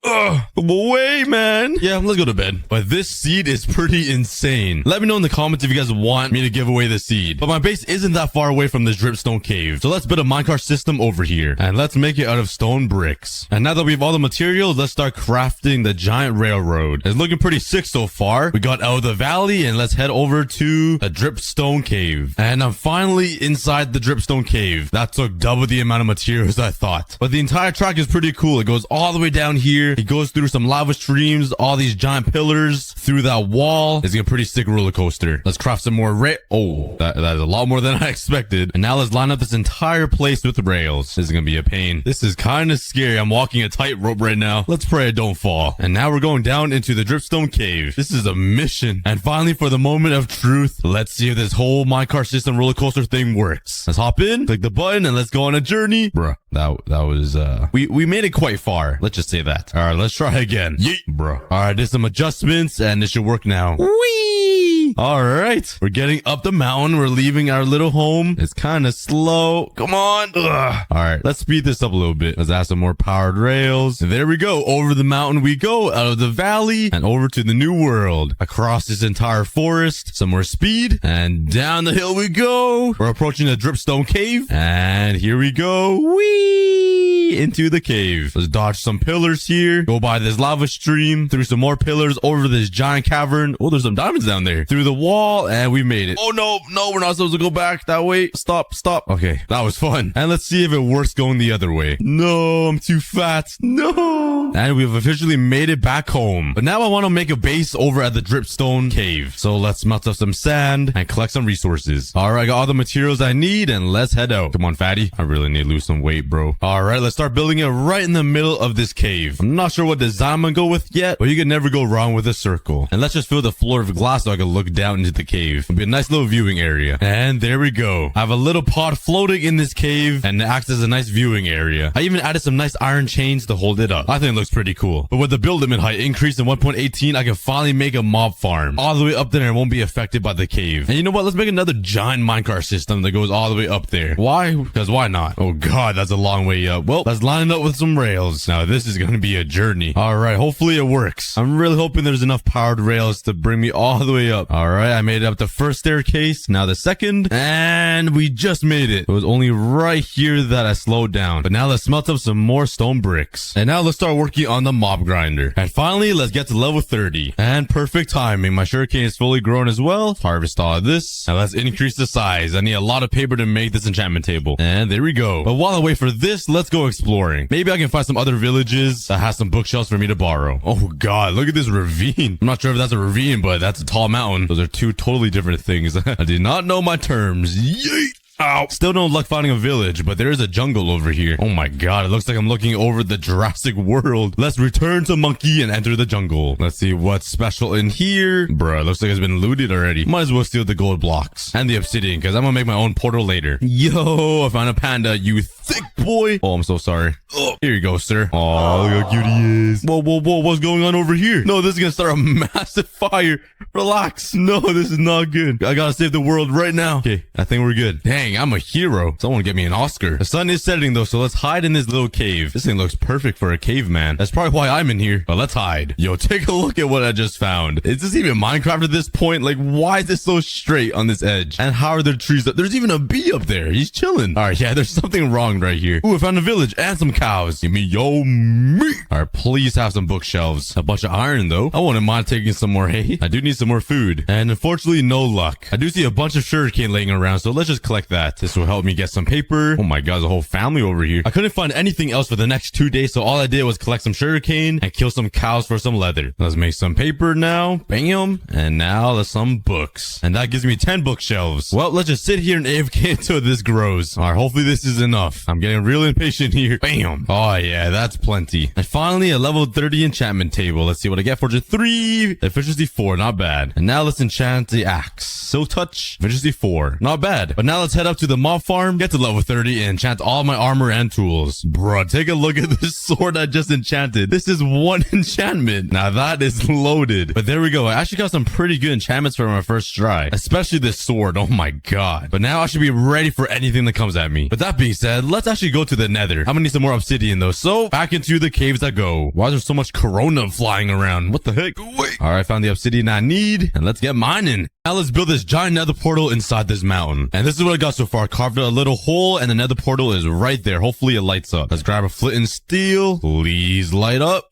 Come away, man. Yeah, let's go to bed. But this seed is pretty insane. Let me know in the comments if you guys want me to give away the seed. But my base isn't that far away from this dripstone cave. So let's build a minecart system over here. And let's make it out of stone bricks. And now that we have all the materials, let's start crafting the giant railroad. It's looking pretty sick so far. We got out of the valley and let's head over to the dripstone cave. And I'm finally inside the dripstone cave. That took double the amount of materials I thought. But the entire track is pretty cool. It goes all the way down here. It goes through some lava streams, all these giant pillars, through that wall. It's a pretty sick roller coaster. Let's craft some more oh, that is a lot more than I expected. And now let's line up this entire place with rails. This is gonna be a pain. This is kind of scary. I'm walking a tightrope right now. Let's pray I don't fall. And now we're going down into the dripstone cave. This is a mission. And finally, for the moment of truth, let's see if this whole minecart system roller coaster thing works. Let's hop in, click the button, and let's go on a journey. Bruh, that was we made it quite far. Let's just say that. All right, let's try again. Yeet, bro. All right, there's some adjustments and it should work now. Whee! All right, we're getting up the mountain. We're leaving our little home. It's kind of slow. Come on. Ugh. All right, let's speed this up a little bit. Let's add some more powered rails. And there we go. Over the mountain we go, out of the valley and over to the new world. Across this entire forest, some more speed and down the hill we go. We're approaching the dripstone cave and here we go. Whee! Into the cave. Let's dodge some pillars here. Go by this lava stream, through some more pillars, over this giant cavern. Oh, there's some diamonds down there. Through the wall, and we made it. Oh, no, we're not supposed to go back that way. Stop. Okay, that was fun. And let's see if it works going the other way. No, I'm too fat. No. And we've officially made it back home. But now I want to make a base over at the dripstone cave. So let's melt up some sand and collect some resources. All right, I got all the materials I need, and let's head out. Come on, fatty. I really need to lose some weight, bro. All right, let's start building it right in the middle of this cave. I'm not sure what design I'm gonna go with yet, but you can never go wrong with a circle. And let's just fill the floor with glass so I can look down into the cave. It'll be a nice little viewing area. And there we go. I have a little pod floating in this cave and it acts as a nice viewing area. I even added some nice iron chains to hold it up. I think it looks pretty cool. But with the build limit height increased in 1.18, I can finally make a mob farm all the way up there and it won't be affected by the cave. And you know what? Let's make another giant minecart system that goes all the way up there. Why? Because why not? Oh god, that's a long way up. Well, let's line it up with some rails. Now this is going to be a journey. All right, hopefully it works. I'm really hoping there's enough powered rails to bring me all the way up. All right, I made it up the first staircase, now the second, and we just made it. It was only right here that I slowed down. But now let's smelt up some more stone bricks. And now let's start working on the mob grinder. And finally, let's get to level 30. And perfect timing. My sugarcane is fully grown as well. Harvest all of this. Now let's increase the size. I need a lot of paper to make this enchantment table. And there we go. But while I wait for this, let's go exploring. Maybe I can find some other villages that has some bookshelves for me to borrow. Oh god, look at this ravine. I'm not sure if that's a ravine, but that's a tall mountain. Those are two totally different things. I did not know my terms. Yeet! Ow. Still no luck finding a village, but there is a jungle over here. Oh my god, it looks like I'm looking over the Jurassic World. Let's return to Monkey and enter the jungle. Let's see what's special in here. Bruh, looks like it's been looted already. Might as well steal the gold blocks and the obsidian, because I'm gonna make my own portal later. Yo, I found a panda, you thick boy. Oh, I'm so sorry. Oh, here you go, sir. Oh, look how cute he is. Whoa, whoa, whoa, what's going on over here? No, this is gonna start a massive fire. Relax. No, this is not good. I gotta save the world right now. Okay, I think we're good. Dang, I'm a hero. Someone get me an Oscar. The sun is setting though, so let's hide in this little cave. This thing looks perfect for a caveman. That's probably why I'm in here, but let's hide. Yo, take a look at what I just found. Is this even Minecraft at this point? Like, why is this so straight on this edge? And how are there trees up? There's even a bee up there. He's chilling. All right, yeah, there's something wrong right here. Ooh, I found a village and some cows. Give me yo meat. All right, please have some bookshelves. A bunch of iron though. I wouldn't mind taking some more hay. I do need some more food. And unfortunately, no luck. I do see a bunch of sugarcane laying around, so let's just collect that. This will help me get some paper. Oh my god, there's a whole family over here. I couldn't find anything else for the next 2 days, so all I did was collect some sugarcane and kill some cows for some leather. Let's make some paper now. Bam. And now there's some books. And that gives me 10 bookshelves. Well, let's just sit here and AFK until this grows. All right, hopefully this is enough. I'm getting real impatient here. Bam. Oh yeah, that's plenty. And finally, a level 30 enchantment table. Let's see what I get. Fortune 3, efficiency 4, not bad. And now let's enchant the axe. Silk touch, efficiency 4, not bad. But now let's head up to the mob farm, get to level 30, and enchant all my armor and tools. Bruh, take a look at this sword I just enchanted. This is one enchantment. Now that is loaded. But there we go. I actually got some pretty good enchantments for my first try, especially this sword. Oh my god. But now I should be ready for anything that comes at me. But that being said, let's actually go to the nether. I'm gonna need some more obsidian though. So back into the caves I go. Why is there so much corona flying around? What the heck? Wait. All right, found the obsidian I need, and let's get mining. Now let's build this giant nether portal inside this mountain. And this is what I got so far. Carved out a little hole, and the nether portal is right there. Hopefully it lights up. Let's grab a flint and steel. Please light up.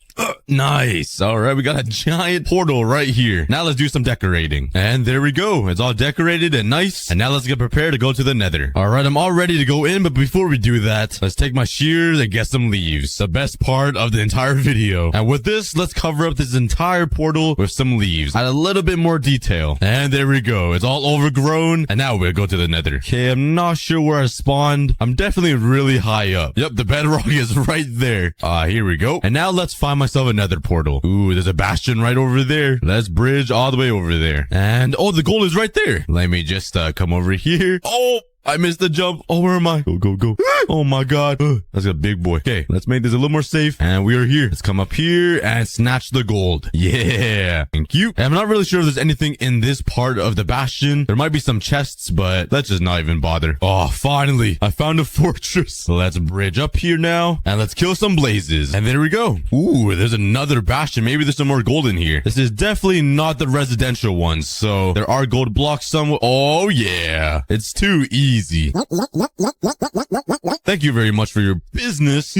Nice. All right, we got a giant portal right here. Now let's do some decorating. And there we go. It's all decorated and nice. And now let's get prepared to go to the nether. All right, I'm all ready to go in, but before we do that, let's take my shears and get some leaves. The best part of the entire video. And with this, let's cover up this entire portal with some leaves. Add a little bit more detail. And there we go. It's all overgrown. And now we'll go to the nether. Okay, I'm not sure where I spawned. I'm definitely really high up. Yep, the bedrock is right there. Here we go. And now let's find myself another portal. Ooh, there's a bastion right over there. Let's bridge all the way over there. And oh, the gold is right there. Let me just come over here. Oh, I missed the jump. Oh, where am I? Go, go, go. Oh my god. That's a big boy. Okay, let's make this a little more safe. And we are here. Let's come up here and snatch the gold. Yeah. Thank you. And I'm not really sure if there's anything in this part of the bastion. There might be some chests, but let's just not even bother. Oh, finally. I found a fortress. So let's bridge up here now. And let's kill some blazes. And there we go. Ooh, there's another bastion. Maybe there's some more gold in here. This is definitely not the residential one. So there are gold blocks somewhere. Oh, yeah. It's too easy. Thank you very much for your business.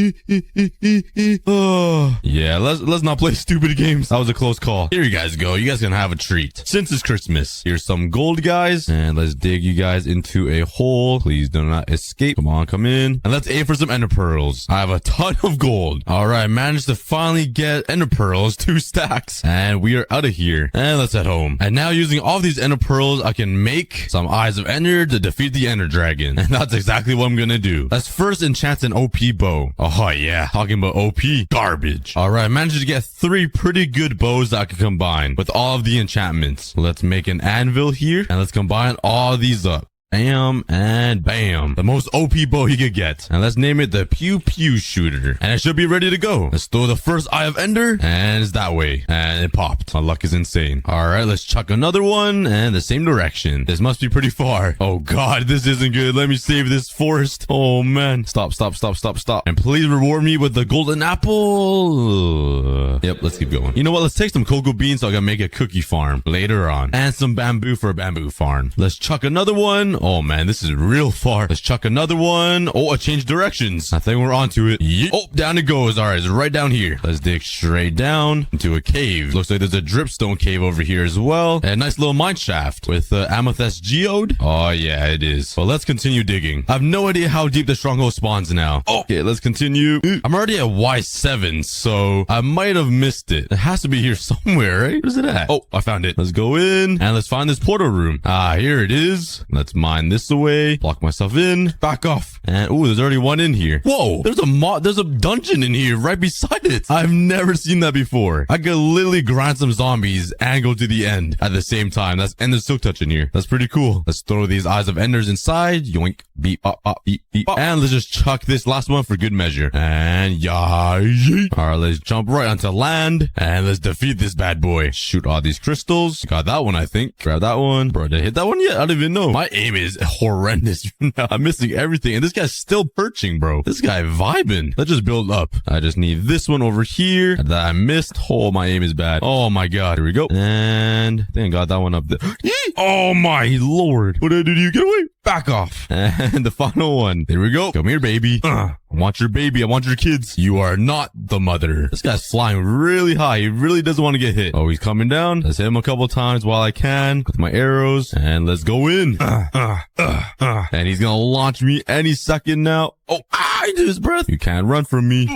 Oh, yeah, let's not play stupid games. That was a close call. Here you guys go. You guys can have a treat. Since it's Christmas, here's some gold, guys. And let's dig you guys into a hole. Please do not escape. Come on, come in. And let's aim for some ender pearls. I have a ton of gold. All right, managed to finally get ender pearls, 2 stacks. And we are out of here. And let's head home. And now using all these ender pearls, I can make some eyes of ender to defeat the ender dragon. And that's exactly what I'm gonna do. Let's first enchant an OP bow. Oh yeah, talking about OP garbage. All right, I managed to get 3 pretty good bows that I can combine with all of the enchantments. Let's make an anvil here and let's combine all these up. Bam and bam. The most OP bow he could get. And let's name it the Pew Pew Shooter. And it should be ready to go. Let's throw the first Eye of Ender. And it's that way. And it popped. My luck is insane. Alright, let's chuck another one. And the same direction. This must be pretty far. Oh god, this isn't good. Let me save this forest. Oh man. Stop, stop, stop, stop, stop. And please reward me with the golden apple. Yep, let's keep going. You know what? Let's take some cocoa beans so I can make a cookie farm later on. And some bamboo for a bamboo farm. Let's chuck another one. Oh man, this is real far. Let's chuck another one. Oh, I changed directions. I think we're onto it. Yeet. Oh, down it goes. All right, it's right down here. Let's dig straight down into a cave. Looks like there's a dripstone cave over here as well. And a nice little mine shaft with amethyst geode. Oh yeah, it is. Well, let's continue digging. I have no idea how deep the stronghold spawns now. Okay, let's continue. I'm already at Y7, so I might have missed it. It has to be here somewhere, right? Where's it at? Oh, I found it. Let's go in and let's find this portal room. Here it is. Let's mine mine this away. Block myself in. Back off. And, ooh, there's already one in here. Whoa, there's a dungeon in here right beside it. I've never seen that before. I could literally grind some zombies and go to the end at the same time. And there's Silk Touch in here. That's pretty cool. Let's throw these Eyes of Enders inside. Yoink. Beep, beep, beep. And let's just chuck this last one for good measure. And yeah, yeet. All right, let's jump right onto land and let's defeat this bad boy. Shoot all these crystals. Got that one, I think. Grab that one. Bro, did I hit that one yet? I don't even know. My aim is horrendous. I'm missing everything. And this guy's still perching, bro. This guy vibing. Let's just build up. I just need this one over here that I missed. Oh, my aim is bad. Oh my God. Here we go. And I think I got that one up there. Oh my Lord. What did I do to you? Get away. Back off. And the final one. There we go. Come here, baby. I want your baby. I want your kids. You are not the mother. This guy's flying really high. He really doesn't want to get hit. Oh, he's coming down. Let's hit him a couple times while I can with my arrows. And let's go in. And he's going to launch me any second now. Oh, he did his breath. You can't run from me.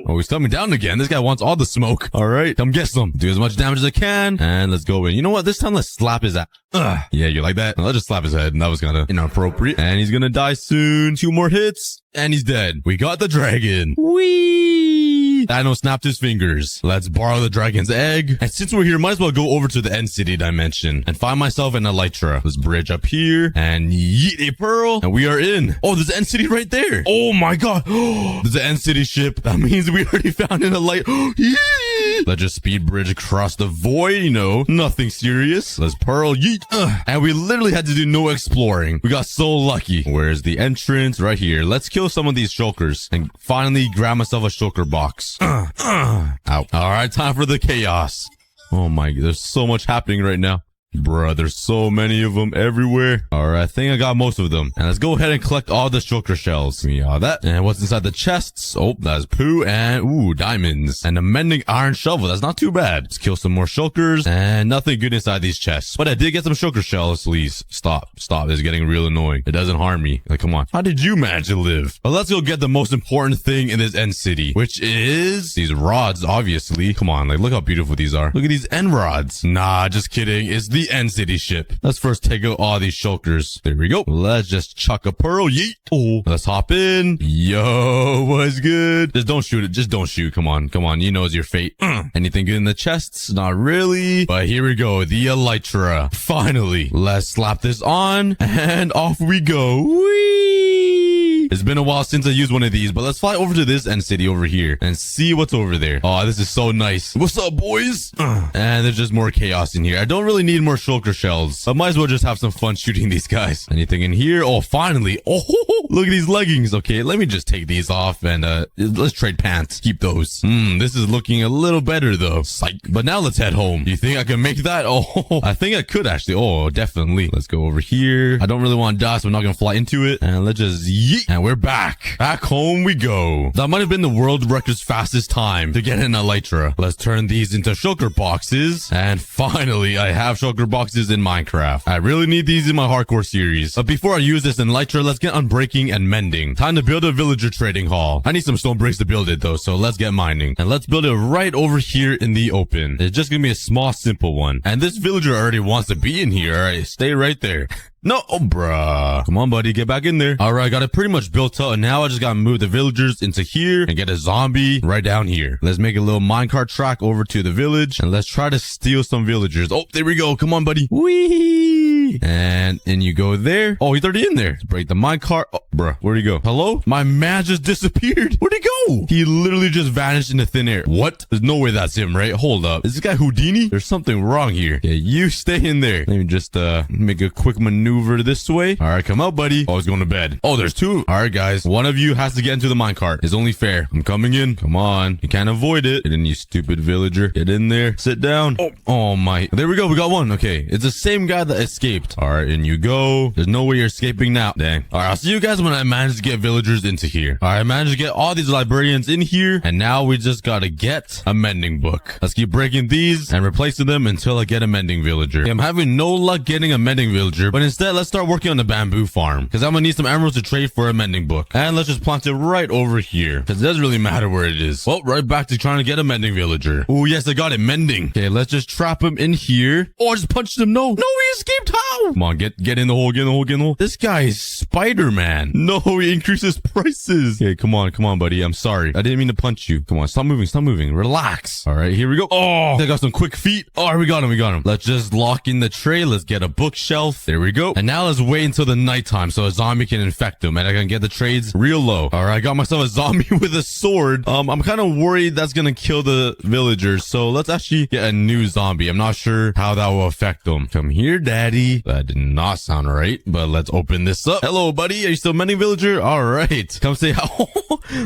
Oh, he's coming down again. This guy wants all the smoke. All right, come get some. Do as much damage as I can. And let's go in. You know what? This time let's slap his ass. Yeah, you like that? Let's just slap his head. And that was kind of inappropriate. And he's going to die soon. 2 more hits. And he's dead. We got the dragon. Whee! Dino snapped his fingers. Let's borrow the dragon's egg. And since we're here, might as well go over to the end city dimension and find myself an elytra. Let's bridge up here and yeet a pearl. And we are in. Oh, there's the end city right there. Oh my God. There's the end city ship. That means we already found an elytra. Let's just speed bridge across the void. You know, nothing serious. Let's pearl yeet. And we literally had to do no exploring. We got so lucky. Where's the entrance? Right here. Let's kill some of these shulkers and finally grab myself a shulker box. Ow. All right, time for the chaos. Oh my, there's so much happening right now. Bruh, there's so many of them everywhere. Alright, I think I got most of them. And let's go ahead and collect all the shulker shells. We got that. And what's inside the chests? Oh, that's poo and, ooh, diamonds. And a mending iron shovel. That's not too bad. Let's kill some more shulkers. And nothing good inside these chests. But I did get some shulker shells. Please, stop. This is getting real annoying. It doesn't harm me. Like, come on. How did you manage to live? But let's go get the most important thing in this end city, which is these rods, obviously. Come on, like, look how beautiful these are. Look at these end rods. Nah, just kidding. It's the end city ship. Let's first take out all these shulkers. There we go. Let's just chuck a pearl. Yeet. Oh, let's hop in. Yo, what's good? Just don't shoot it. Just don't shoot. Come on. You know it's your fate. Anything good in the chests? Not really. But here we go. The elytra. Finally. Let's slap this on and off we go. Whee! It's been a while since I used one of these, but let's fly over to this end city over here and see what's over there. Oh, this is so nice. What's up, boys? And there's just more chaos in here. I don't really need more shulker shells. I might as well just have some fun shooting these guys. Anything in here? Oh, finally. Oh, look at these leggings. Okay, let me just take these off and let's trade pants. Keep those. This is looking a little better though. Psych. But now let's head home. Do you think I can make that? Oh, I think I could actually. Oh, definitely. Let's go over here. I don't really want to die, so I'm not gonna fly into it. And let's just yeet. And we're back. Back home we go. That might have been the world record's fastest time to get an elytra. Let's turn these into shulker boxes. And finally, I have shulker boxes in Minecraft. I really need these in my hardcore series. But before I use this elytra, let's get unbreaking and mending. Time to build a villager trading hall. I need some stone bricks to build it though, so let's get mining. And let's build it right over here in the open. It's just gonna be a small, simple one. And this villager already wants to be in here. All right, stay right there. No, oh, bruh. Come on, buddy. Get back in there. All right, got it pretty much built up. And now I just got to move the villagers into here and get a zombie right down here. Let's make a little minecart track over to the village. And let's try to steal some villagers. Oh, there we go. Come on, buddy. Whee! And in you go there. Oh, he's already in there. Let's break the minecart. Oh, bruh. Where'd he go? Hello? My man just disappeared. Where'd he go? He literally just vanished into thin air. What? There's no way that's him, right? Hold up. Is this guy Houdini? There's something wrong here. Yeah, you stay in there. Let me just make a quick maneuver this way. All right, come out, buddy. Oh, he's going to bed. Oh, there's two. All right, guys. One of you has to get into the minecart. It's only fair. I'm coming in. Come on. You can't avoid it. Get in, you stupid villager. Get in there. Sit down. Oh my. There we go. We got one. Okay. It's the same guy that escaped. All right, in you go. There's no way you're escaping now. Dang. All right, I'll see you guys when I manage to get villagers into here. All right, I managed to get all these librarians ingredients in here. And now we just gotta get a mending book. Let's keep breaking these and replacing them until I get a mending villager. Okay, I'm having no luck getting a mending villager, but instead let's start working on the bamboo farm because I'm gonna need some emeralds to trade for a mending book. And let's just plant it right over here because it doesn't really matter where it is. Well, right back to trying to get a mending villager. Oh yes, I got it, mending. Okay, let's just trap him in here. Oh, I just punched him. No, he escaped. How? Come on, get in the hole, get in the hole, get in the hole. This guy is Spider-Man. No, he increases prices. Okay, come on, buddy. I'm sorry. I didn't mean to punch you. Come on, stop moving. Relax. All right, here we go. Oh, I got some quick feet. Oh, we got him. Let's just lock in the tray. Let's get a bookshelf. There we go. And now let's wait until the nighttime so a zombie can infect him and I can get the trades real low. All right, I got myself a zombie with a sword. I'm kind of worried that's gonna kill the villagers. So let's actually get a new zombie. I'm not sure how that will affect them. Come here, daddy. That did not sound right, but let's open this up. Hello, buddy. Are you still mending, villager? All right. Come say how.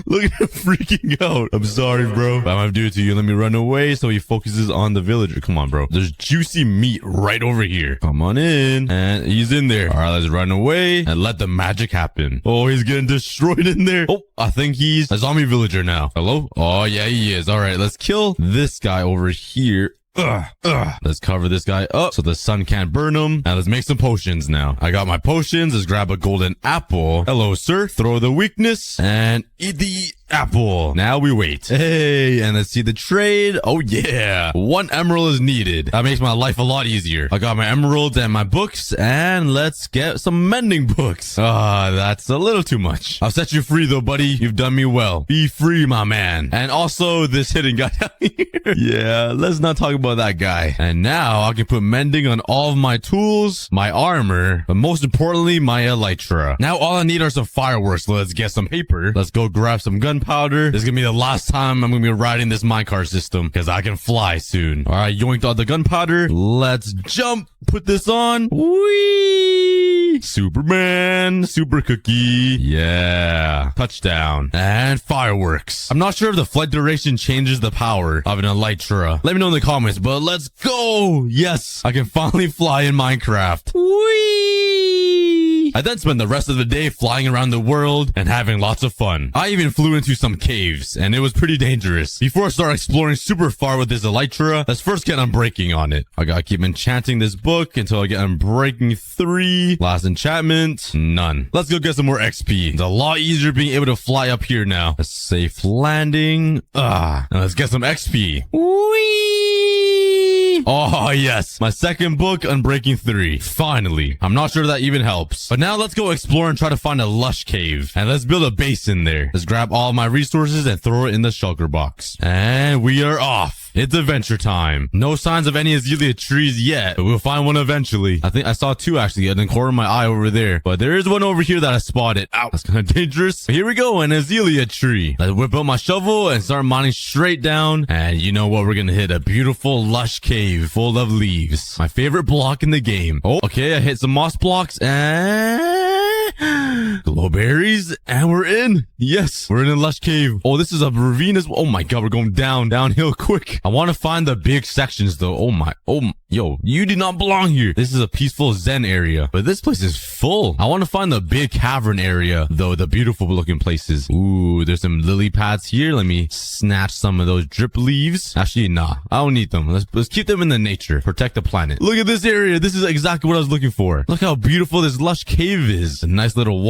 Look at him freaking out. I'm sorry, bro. I'm gonna do it to you. Let me run away so he focuses on the villager. Come on, bro. There's juicy meat right over here. Come on in. And he's in there. All right, let's run away and let the magic happen. Oh, he's getting destroyed in there. Oh, I think he's a zombie villager now. Hello? Oh, yeah, he is. All right, let's kill this guy over here. Let's cover this guy up so the sun can't burn him. And let's make some potions now. I got my potions. Let's grab a golden apple. Hello, sir. Throw the weakness and eat the apple. Now we wait. Hey, and let's see the trade. Oh yeah, 1 emerald is needed. That makes my life a lot easier. I got my emeralds and my books, and let's get some mending books. That's a little too much. I'll set you free though, buddy. You've done me well. Be free, my man. And also this hidden guy down here. Yeah, let's not talk about that guy. And now I can put mending on all of my tools, my armor, but most importantly, my elytra. Now all I need are some fireworks. Let's get some paper. Let's go grab some gunpowder. This is gonna be the last time I'm gonna be riding this minecart system because I can fly soon. All right, yoinked all the gunpowder. Let's jump. Put this on. Whee! Superman, super cookie. Yeah. Touchdown. And fireworks. I'm not sure if the flight duration changes the power of an elytra. Let me know in the comments, but let's go. Yes, I can finally fly in Minecraft. Whee! I then spent the rest of the day flying around the world and having lots of fun. I even flew into some caves, and it was pretty dangerous. Before I start exploring super far with this elytra, let's first get unbreaking on it. I gotta keep enchanting this book until I get unbreaking 3. Last enchantment, none. Let's go get some more XP. It's a lot easier being able to fly up here now. A safe landing. Now let's get some XP. Whee! Oh yes, my second book, Unbreaking 3. Finally. I'm not sure that even helps. But now let's go explore and try to find a lush cave. And let's build a base in there. Let's grab all my resources and throw it in the shulker box. And we are off. It's adventure time. No signs of any azalea trees yet, but we'll find one eventually. I think I saw 2 actually in the corner of my eye over there. But there is one over here that I spotted. Ow, that's kind of dangerous. But here we go, an azalea tree. Let's whip out my shovel and start mining straight down. And you know what? We're gonna hit a beautiful lush cave full of leaves. My favorite block in the game. Oh, okay, I hit some moss blocks and glowberries, and we're in. Yes, we're in a lush cave. Oh, this is a ravine as well. Oh my god, we're going downhill quick. I want to find the big sections though. Yo, you do not belong here. This is a peaceful zen area, but this place is full. I want to find the big cavern area though, the beautiful looking places. Ooh, there's some lily pads here. Let me snatch some of those drip leaves. Actually, nah, I don't need them. Let's keep them in the nature. Protect the planet. Look at this area. This is exactly what I was looking for. Look how beautiful this lush cave is. A nice little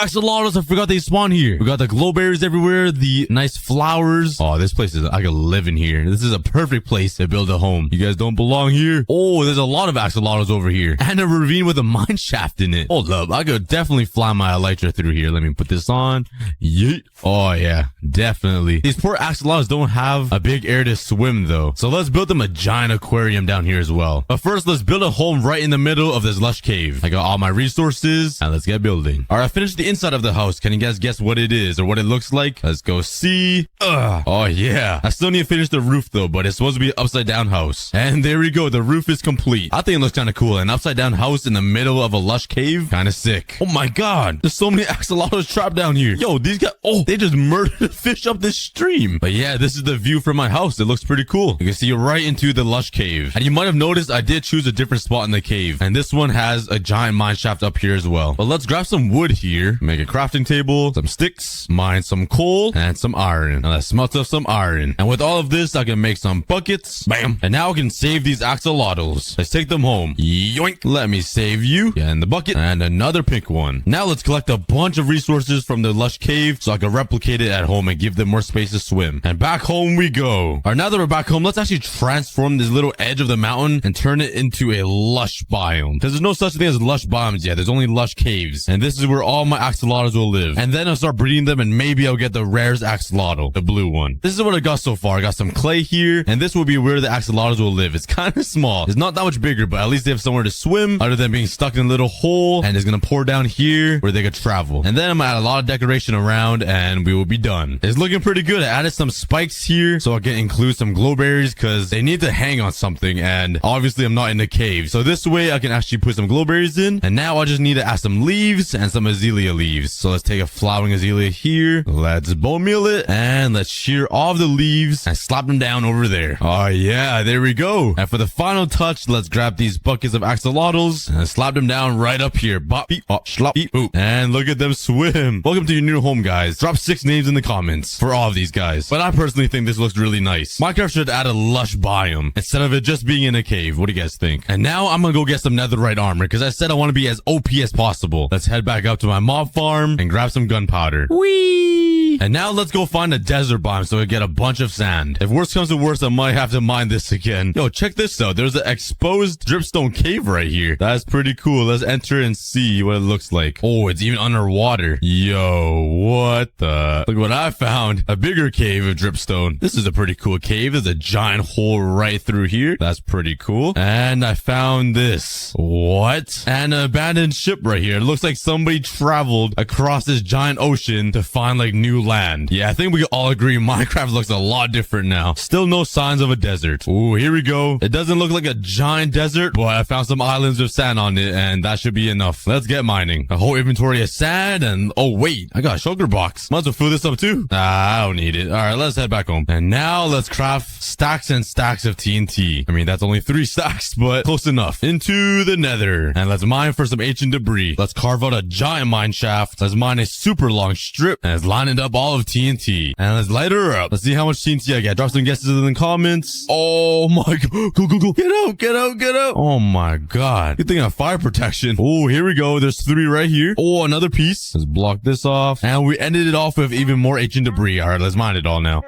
axolotls. I forgot they spawn here. We got the glowberries everywhere, the nice flowers. Oh, this place is, I could live in here. This is a perfect place to build a home. You guys don't belong here. Oh, there's a lot of axolotls over here. And a ravine with a mine shaft in it. Hold up. I could definitely fly my elytra through here. Let me put this on. Yeet. Oh, yeah. Definitely. These poor axolotls don't have a big area to swim, though. So let's build them a giant aquarium down here as well. But first, let's build a home right in the middle of this lush cave. I got all my resources, and let's get building. All right, I finished the inside of the house. Can you guys guess what it is or what it looks like? Let's go see. Oh, yeah. I still need to finish the roof, though, but it's supposed to be an upside down house. And there we go. The roof is complete. I think it looks kind of cool. An upside down house in the middle of a lush cave. Kind of sick. Oh my god. There's so many axolotls trapped down here. Yo, these guys. Oh, they just murdered a fish up this stream. But yeah, this is the view from my house. It looks pretty cool. You can see right into the lush cave. And you might have noticed I did choose a different spot in the cave. And this one has a giant mine shaft up here as well. But let's grab some wood here. here. Make a crafting table, some sticks, mine some coal, and some iron. Now let's smelt up some iron. And with all of this, I can make some buckets. Bam. And now I can save these axolotls. Let's take them home. Yoink. Let me save you. And the bucket. And another pink one. Now let's collect a bunch of resources from the lush cave so I can replicate it at home and give them more space to swim. And back home we go. All right, now that we're back home, let's actually transform this little edge of the mountain and turn it into a lush biome. Because there's no such thing as lush biomes yet. There's only lush caves. And this is where all my axolotls will live. And then I'll start breeding them and maybe I'll get the rarest axolotl, the blue one. This is what I got so far. I got some clay here, and this will be where the axolotls will live. It's kind of small. It's not that much bigger, but at least they have somewhere to swim other than being stuck in a little hole, and it's gonna pour down here where they could travel. And then I'm gonna add a lot of decoration around and we will be done. It's looking pretty good. I added some spikes here so I can include some glowberries because they need to hang on something, and obviously I'm not in the cave. So this way I can actually put some glowberries in, and now I just need to add some leaves and some azalea leaves. So let's take a flowering azalea here. Let's bone meal it, and let's shear off the leaves and slap them down over there. Oh yeah, there we go. And for the final touch, let's grab these buckets of axolotls and slap them down right up here. Bop, beep, bop, slap, beep, boop. And look at them swim. Welcome to your new home, guys. Drop 6 names in the comments for all of these guys. But I personally think this looks really nice. Minecraft should add a lush biome instead of it just being in a cave. What do you guys think? And now I'm gonna go get some netherite armor because I said I want to be as OP as possible. Let's head back up to my mob farm and grab some gunpowder. Whee! And now let's go find a desert biome so we get a bunch of sand. If worst comes to worst, I might have to mine this again. Yo, check this out. There's an exposed dripstone cave right here. That's pretty cool. Let's enter and see what it looks like. Oh, it's even underwater. Yo, what the? Look what I found. A bigger cave of dripstone. This is a pretty cool cave. There's a giant hole right through here. That's pretty cool. And I found this. What? An abandoned ship right here. It looks like somebody traveled across this giant ocean to find like new land. Yeah, I think we can all agree Minecraft looks a lot different now. Still no signs of a desert. Ooh, here we go. It doesn't look like a giant desert, but I found some islands with sand on it, and that should be enough. Let's get mining. A whole inventory of sand, and oh wait, I got a sugar box. Might as well fill this up too. I don't need it. All right, let's head back home. And now let's craft stacks and stacks of TNT. I mean, that's only 3 stacks, but close enough. Into the nether. And let's mine for some ancient debris. Let's carve out a giant mine shaft. Let's mine a super long strip. And let's line it up all of TNT. And let's light her up. Let's see how much TNT I get. Drop some guesses in the comments. Oh my god. Go. Get out, get out, get out. Oh my god. Good thing I have fire protection. Oh, here we go. There's 3 right here. Oh, another piece. Let's block this off. And we ended it off with even more ancient debris. All right, let's mine it all now.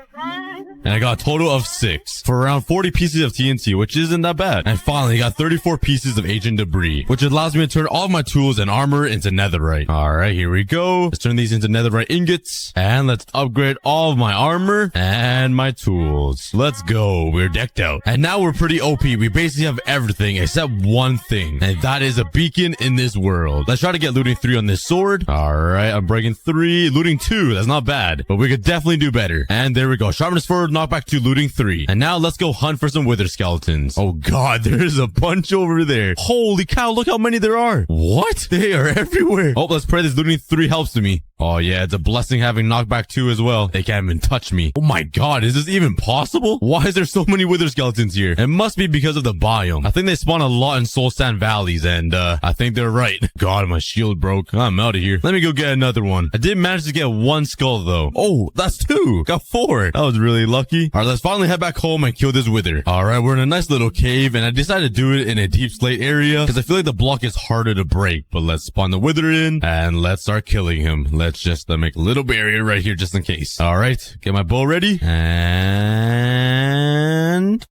And I got a total of 6 for around 40 pieces of TNT, which isn't that bad. And finally, I got 34 pieces of ancient debris, which allows me to turn all of my tools and armor into netherite. All right, here we go. Let's turn these into netherite ingots, and let's upgrade all of my armor and my tools. Let's go. We're decked out. And now we're pretty OP. We basically have everything except one thing, and that is a beacon in this world. Let's try to get looting 3 on this sword. All right, I'm breaking 3, looting 2. That's not bad, but we could definitely do better. And there we go. Sharpness 4, knockback 2, looting 3. And now let's go hunt for some wither skeletons. Oh god, there's a bunch over there. Holy cow, look how many there are. What? They are everywhere. Oh, let's pray this looting 3 helps to me. Oh yeah, it's a blessing having knockback 2 as well. They can't even touch me. Oh my god, is this even possible? Why is there so many wither skeletons here? It must be because of the biome. I think they spawn a lot in soul sand valleys, and I think they're right. God, my shield broke. I'm out of here. Let me go get another one. I did manage to get 1 skull though. Oh, that's 2. Got 4. That was really lucky. All right, let's finally head back home and kill this wither. All right, we're in a nice little cave, and I decided to do it in a deep slate area because I feel like the block is harder to break. But let's spawn the wither in, and let's start killing him. Let's just make a little barrier right here just in case. All right, get my bow ready, and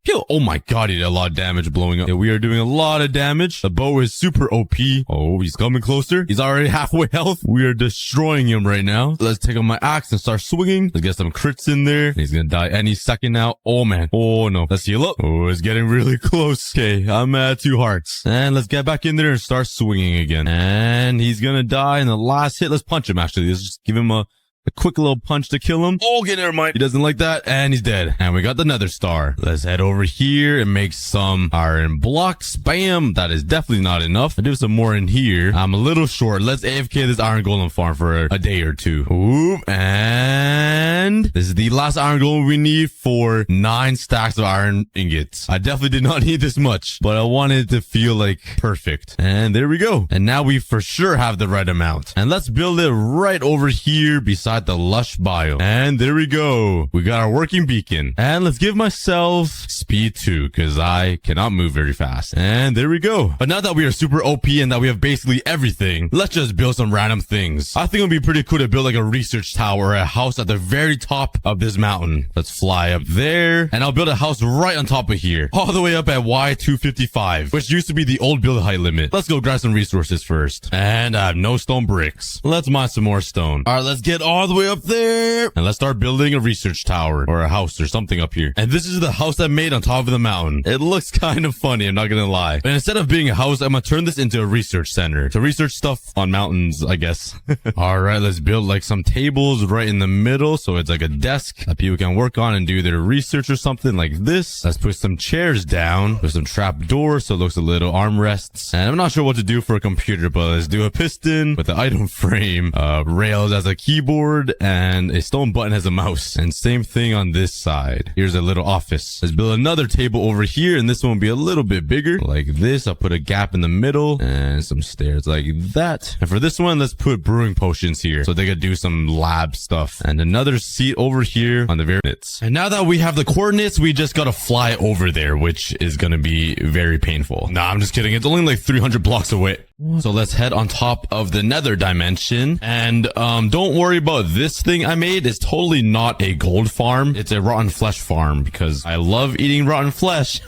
kill. Oh my god, he did a lot of damage blowing up. Yeah, we are doing a lot of damage. The bow is super OP. Oh, he's coming closer. He's already halfway health. We are destroying him right now. Let's take out my axe and start swinging. Let's get some crits in there. He's gonna die any second now. Oh man. Oh no. Let's heal up. Oh, it's getting really close. Okay, I'm at 2 hearts. And let's get back in there and start swinging again. And he's gonna die in the last hit. Let's punch him actually. Let's just give him a A quick little punch to kill him. Oh, okay, never mind. He doesn't like that, and he's dead. And we got the nether star. Let's head over here and make some iron blocks. Bam. That is definitely not enough. I'll do some more in here. I'm a little short. Let's AFK this iron golem farm for a day or two. Oop. And this is the last iron golem we need for 9 stacks of iron ingots. I definitely did not need this much, but I wanted it to feel like perfect. And there we go. And now we for sure have the right amount. And let's build it right over here beside the lush biome. And there we go. We got our working beacon. And let's give myself speed 2 because I cannot move very fast. And there we go. But now that we are super OP and that we have basically everything, let's just build some random things. I think it would be pretty cool to build like a research tower or a house at the very top of this mountain. Let's fly up there. And I'll build a house right on top of here. All the way up at Y255, which used to be the old build height limit. Let's go grab some resources first. And I have no stone bricks. Let's mine some more stone. All right, let's get all the way up there. And let's start building a research tower or a house or something up here. And this is the house I made on top of the mountain. It looks kind of funny, I'm not gonna lie. But instead of being a house, I'm gonna turn this into a research center to research stuff on mountains, I guess. All right, let's build like some tables right in the middle. So it's like a desk that people can work on and do their research or something like this. Let's put some chairs down with some trap doors so it looks a little armrests. And I'm not sure what to do for a computer, but let's do a piston with the item frame, rails as a keyboard, and a stone button as a mouse. And same thing on this side. Here's a little office. Let's build another table over here, and this one will be a little bit bigger. Like this, I'll put a gap in the middle and some stairs like that. And for this one, let's put brewing potions here so they could do some lab stuff. And another seat over here on the very coordinates. And now that we have the coordinates, we just gotta fly over there, which is gonna be very painful. Nah, I'm just kidding. It's only like 300 blocks away. So let's head on top of the nether dimension. And don't worry about this thing I made. It's totally not a gold farm. It's a rotten flesh farm because I love eating rotten flesh.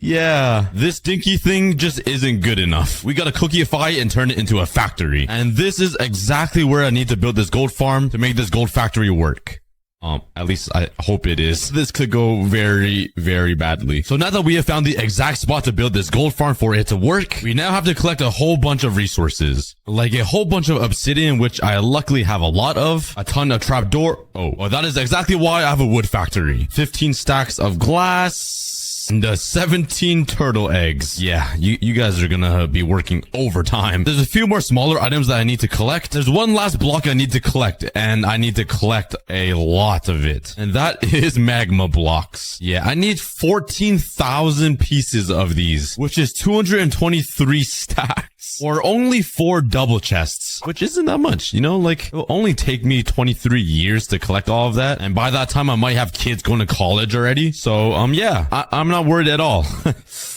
Yeah, this dinky thing just isn't good enough. We gotta cookieify and turn it into a factory. And this is exactly where I need to build this gold farm to make this gold factory work. At least I hope it is. This could go very, very badly. So now that we have found the exact spot to build this gold farm for it to work, we now have to collect a whole bunch of resources. Like a whole bunch of obsidian, which I luckily have a lot of. A ton of trapdoor. Oh, that is exactly why I have a wood factory. 15 stacks of glass. And 17 turtle eggs. Yeah, you guys are gonna be working overtime. There's a few more smaller items that I need to collect. There's one last block I need to collect, and I need to collect a lot of it. And that is magma blocks. Yeah, I need 14,000 pieces of these, which is 223 stacks. Or only 4 double chests, which isn't that much, you know, like it'll only take me 23 years to collect all of that. And by that time, I might have kids going to college already. So, yeah, I'm not worried at all.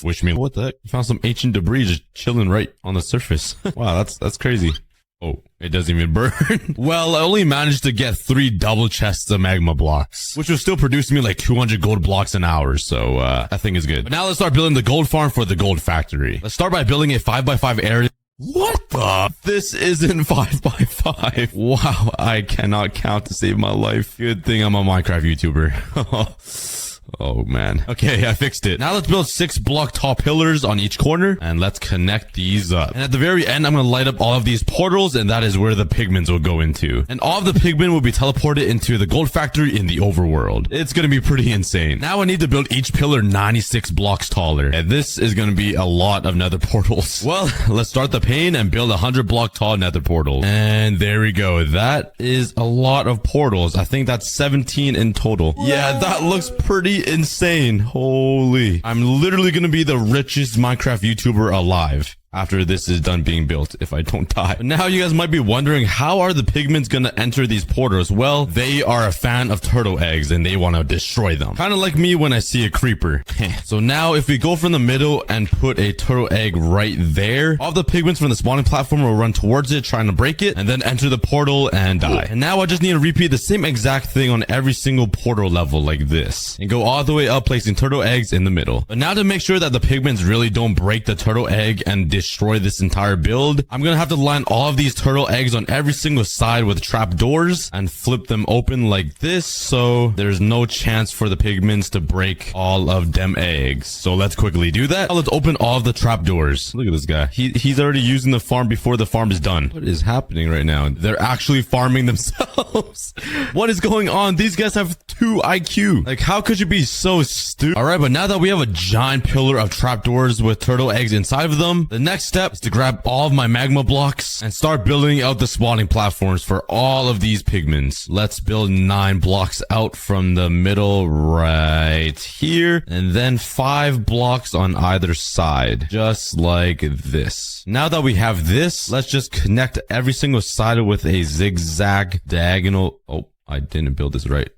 Wish me, what the heck? You found some ancient debris just chilling right on the surface. Wow, that's crazy. Oh, it doesn't even burn. Well, I only managed to get 3 double chests of magma blocks, which will still produce me like 200 gold blocks an hour. So, I think it's good. But now let's start building the gold farm for the gold factory. Let's start by building a 5x5 area. What the? This isn't 5x5. Wow, I cannot count to save my life. Good thing I'm a Minecraft YouTuber. Oh man. Okay, I fixed it. Now let's build 6 block tall pillars on each corner and let's connect these up. And at the very end, I'm gonna light up all of these portals and that is where the pigments will go into. And all of the pigment will be teleported into the gold factory in the overworld. It's gonna be pretty insane. Now I need to build each pillar 96 blocks taller. And this is gonna be a lot of nether portals. Well, let's start the pane and build 100 block tall nether portals. And there we go. That is a lot of portals. I think that's 17 in total. Yeah, that looks pretty insane. Holy. I'm literally gonna be the richest Minecraft YouTuber alive after this is done being built, if I don't die. But now you guys might be wondering, how are the pigments gonna enter these portals? Well, they are a fan of turtle eggs and they want to destroy them. Kind of like me when I see a creeper. So now if we go from the middle and put a turtle egg right there, all the pigments from the spawning platform will run towards it, trying to break it, and then enter the portal and die. And now I just need to repeat the same exact thing on every single portal level like this. And go all the way up, placing turtle eggs in the middle. But now to make sure that the pigments really don't break the turtle egg and destroy this entire build, I'm gonna have to line all of these turtle eggs on every single side with trapdoors and flip them open like this, so there's no chance for the pigments to break all of them eggs. So let's quickly do that. Now let's open all of the trapdoors. Look at this guy. He's already using the farm before the farm is done. What is happening right now? They're actually farming themselves. What is going on? These guys have 2 IQ. Like, how could you be so stupid? All right, but now that we have a giant pillar of trapdoors with turtle eggs inside of them, the next step is to grab all of my magma blocks and start building out the spawning platforms for all of these pigments. Let's build 9 blocks out from the middle right here, and then 5 blocks on either side, just like this. Now that we have this, let's just connect every single side with a zigzag diagonal. Oh, I didn't build this right.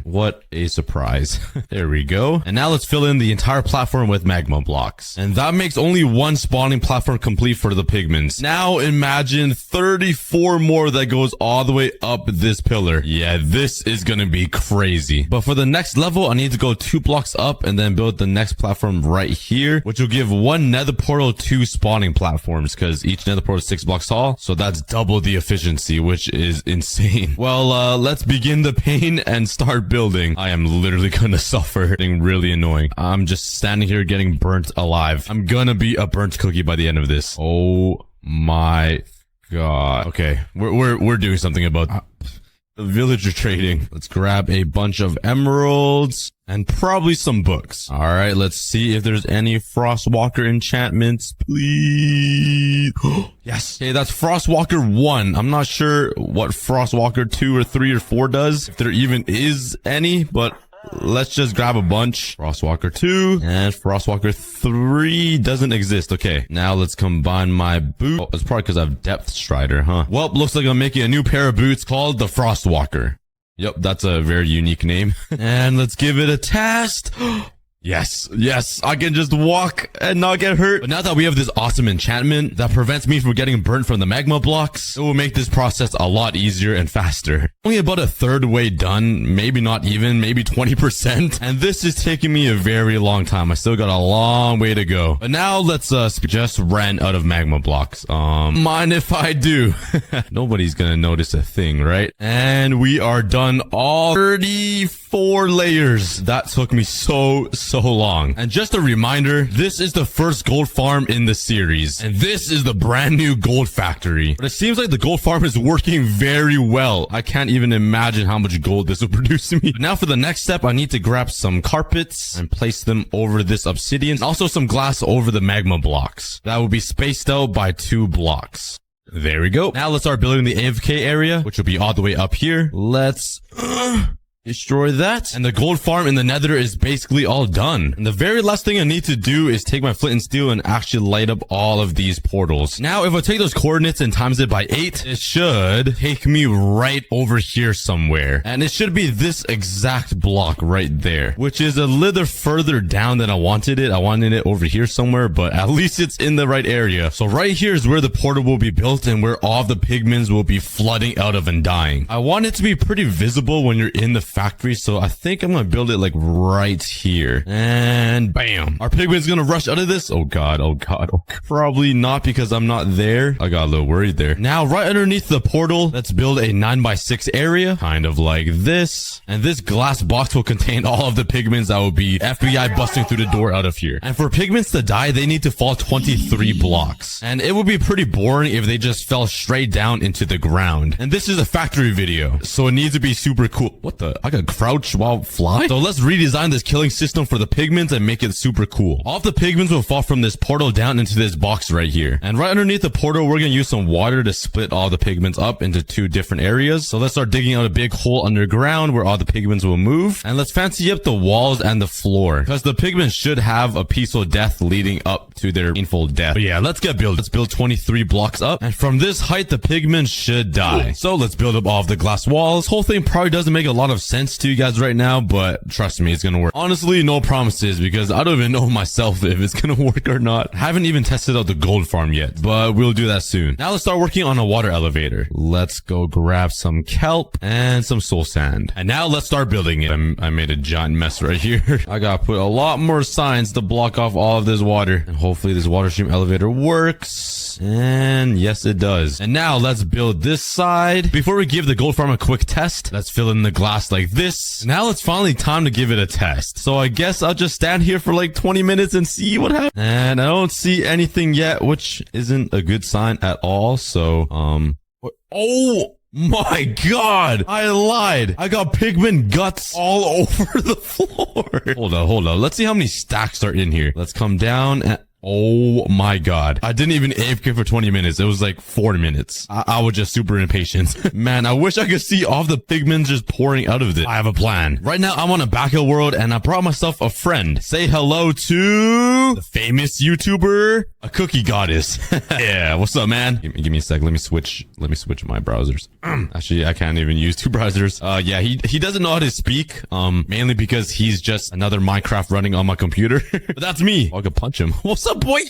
What a surprise. There we go. And now let's fill in the entire platform with magma blocks. And that makes only 1 spawning platform complete for the pigments. Now imagine 34 more that goes all the way up this pillar. Yeah, this is gonna be crazy. But for the next level, I need to go 2 blocks up and then build the next platform right here, which will give 1 nether portal 2 spawning platforms, because each nether portal is 6 blocks tall. So that's double the efficiency, which is insane. Well, let's begin the pain and start building. I am literally gonna suffer. Being really annoying. I'm just standing here getting burnt alive. I'm gonna be a burnt cookie by the end of this. Oh my god. Okay, we're doing something about the villager trading. Let's grab a bunch of emeralds and probably some books. All right, let's see if there's any Frostwalker enchantments, please. Yes. Okay, that's Frostwalker 1. I'm not sure what Frostwalker 2 or 3 or 4 does, if there even is any, but let's just grab a bunch. Frostwalker 2 and Frostwalker 3 doesn't exist. Okay, now let's combine my boot. Oh, it's probably because I have Depth Strider, huh? Well, looks like I'm making a new pair of boots called the Frostwalker. Yep, that's a very unique name. And let's give it a test. Yes, I can just walk and not get hurt. But now that we have this awesome enchantment that prevents me from getting burnt from the magma blocks, it will make this process a lot easier and faster. Only about a third way done, maybe not even, maybe 20%. And this is taking me a very long time. I still got a long way to go. But now let's just ran out of magma blocks. Mind if I do? Nobody's gonna notice a thing, right? And we are done all 34 layers. That took me so long. And just a reminder, this is the first gold farm in the series, and this is the brand new gold factory. But it seems like the gold farm is working very well. I can't even imagine how much gold this will produce me. But now for the next step, I need to grab some carpets and place them over this obsidian, and also some glass over the magma blocks. That will be spaced out by 2 blocks. There we go. Now let's start building the AFK area, which will be all the way up here. Let's destroy that. And the gold farm in the nether is basically all done. And the very last thing I need to do is take my flint and steel and actually light up all of these portals. Now, if I take those coordinates and times it by 8, it should take me right over here somewhere. And it should be this exact block right there, which is a little further down than I wanted it. I wanted it over here somewhere, but at least it's in the right area. So right here is where the portal will be built and where all the pigments will be flooding out of and dying. I want it to be pretty visible when you're in the factory, so I think I'm gonna build it like right here, and bam, our pigment's gonna rush out of this. Oh god. Probably not, because I'm not there. I got a little worried there. Now right underneath the portal, let's build a 9x6 area, kind of like this, and this glass box will contain all of the pigments that will be FBI busting through the door out of here. And for pigments to die, they need to fall 23 blocks, and it would be pretty boring if they just fell straight down into the ground. And this is a factory video, so it needs to be super cool. What the? I can crouch while flying? So let's redesign this killing system for the pigments and make it super cool. All of the pigments will fall from this portal down into this box right here. And right underneath the portal, we're gonna use some water to split all the pigments up into 2 different areas. So let's start digging out a big hole underground where all the pigments will move. And let's fancy up the walls and the floor, because the pigments should have a peaceful death leading up to their painful death. But yeah, let's get built. Let's build 23 blocks up. And from this height, the pigments should die. So let's build up all of the glass walls. This whole thing probably doesn't make a lot of sense sense to you guys right now, but trust me, it's gonna work. Honestly, no promises because I don't even know myself if it's gonna work or not. I haven't even tested out the gold farm yet, but we'll do that soon. Now let's start working on a water elevator. Let's go grab some kelp and some soul sand. And now let's start building it. I made a giant mess right here. I gotta put a lot more signs to block off all of this water. And hopefully this water stream elevator works. And yes, it does. And now let's build this side. Before we give the gold farm a quick test, let's fill in the glass like this. Now it's finally time to give it a test. So I guess I'll just stand here for like 20 minutes and see what happens. And I don't see anything yet, which isn't a good sign at all. So, oh my god, I lied. I got pigment guts all over the floor. Hold on. Let's see how many stacks are in here. Let's come down and oh my god. I didn't even AFK for 20 minutes. It was like 4 minutes. I was just super impatient. Man, I wish I could see all the pigments just pouring out of this. I have a plan. Right now, I'm on a backhill world and I brought myself a friend. Say hello to the famous YouTuber, aCookieGod. Yeah, what's up, man? Give me a sec. Let me switch my browsers. Actually, I can't even use 2 browsers. Yeah, he doesn't know how to speak. Mainly because he's just another Minecraft running on my computer. But that's me. I could punch him. What's up, boy?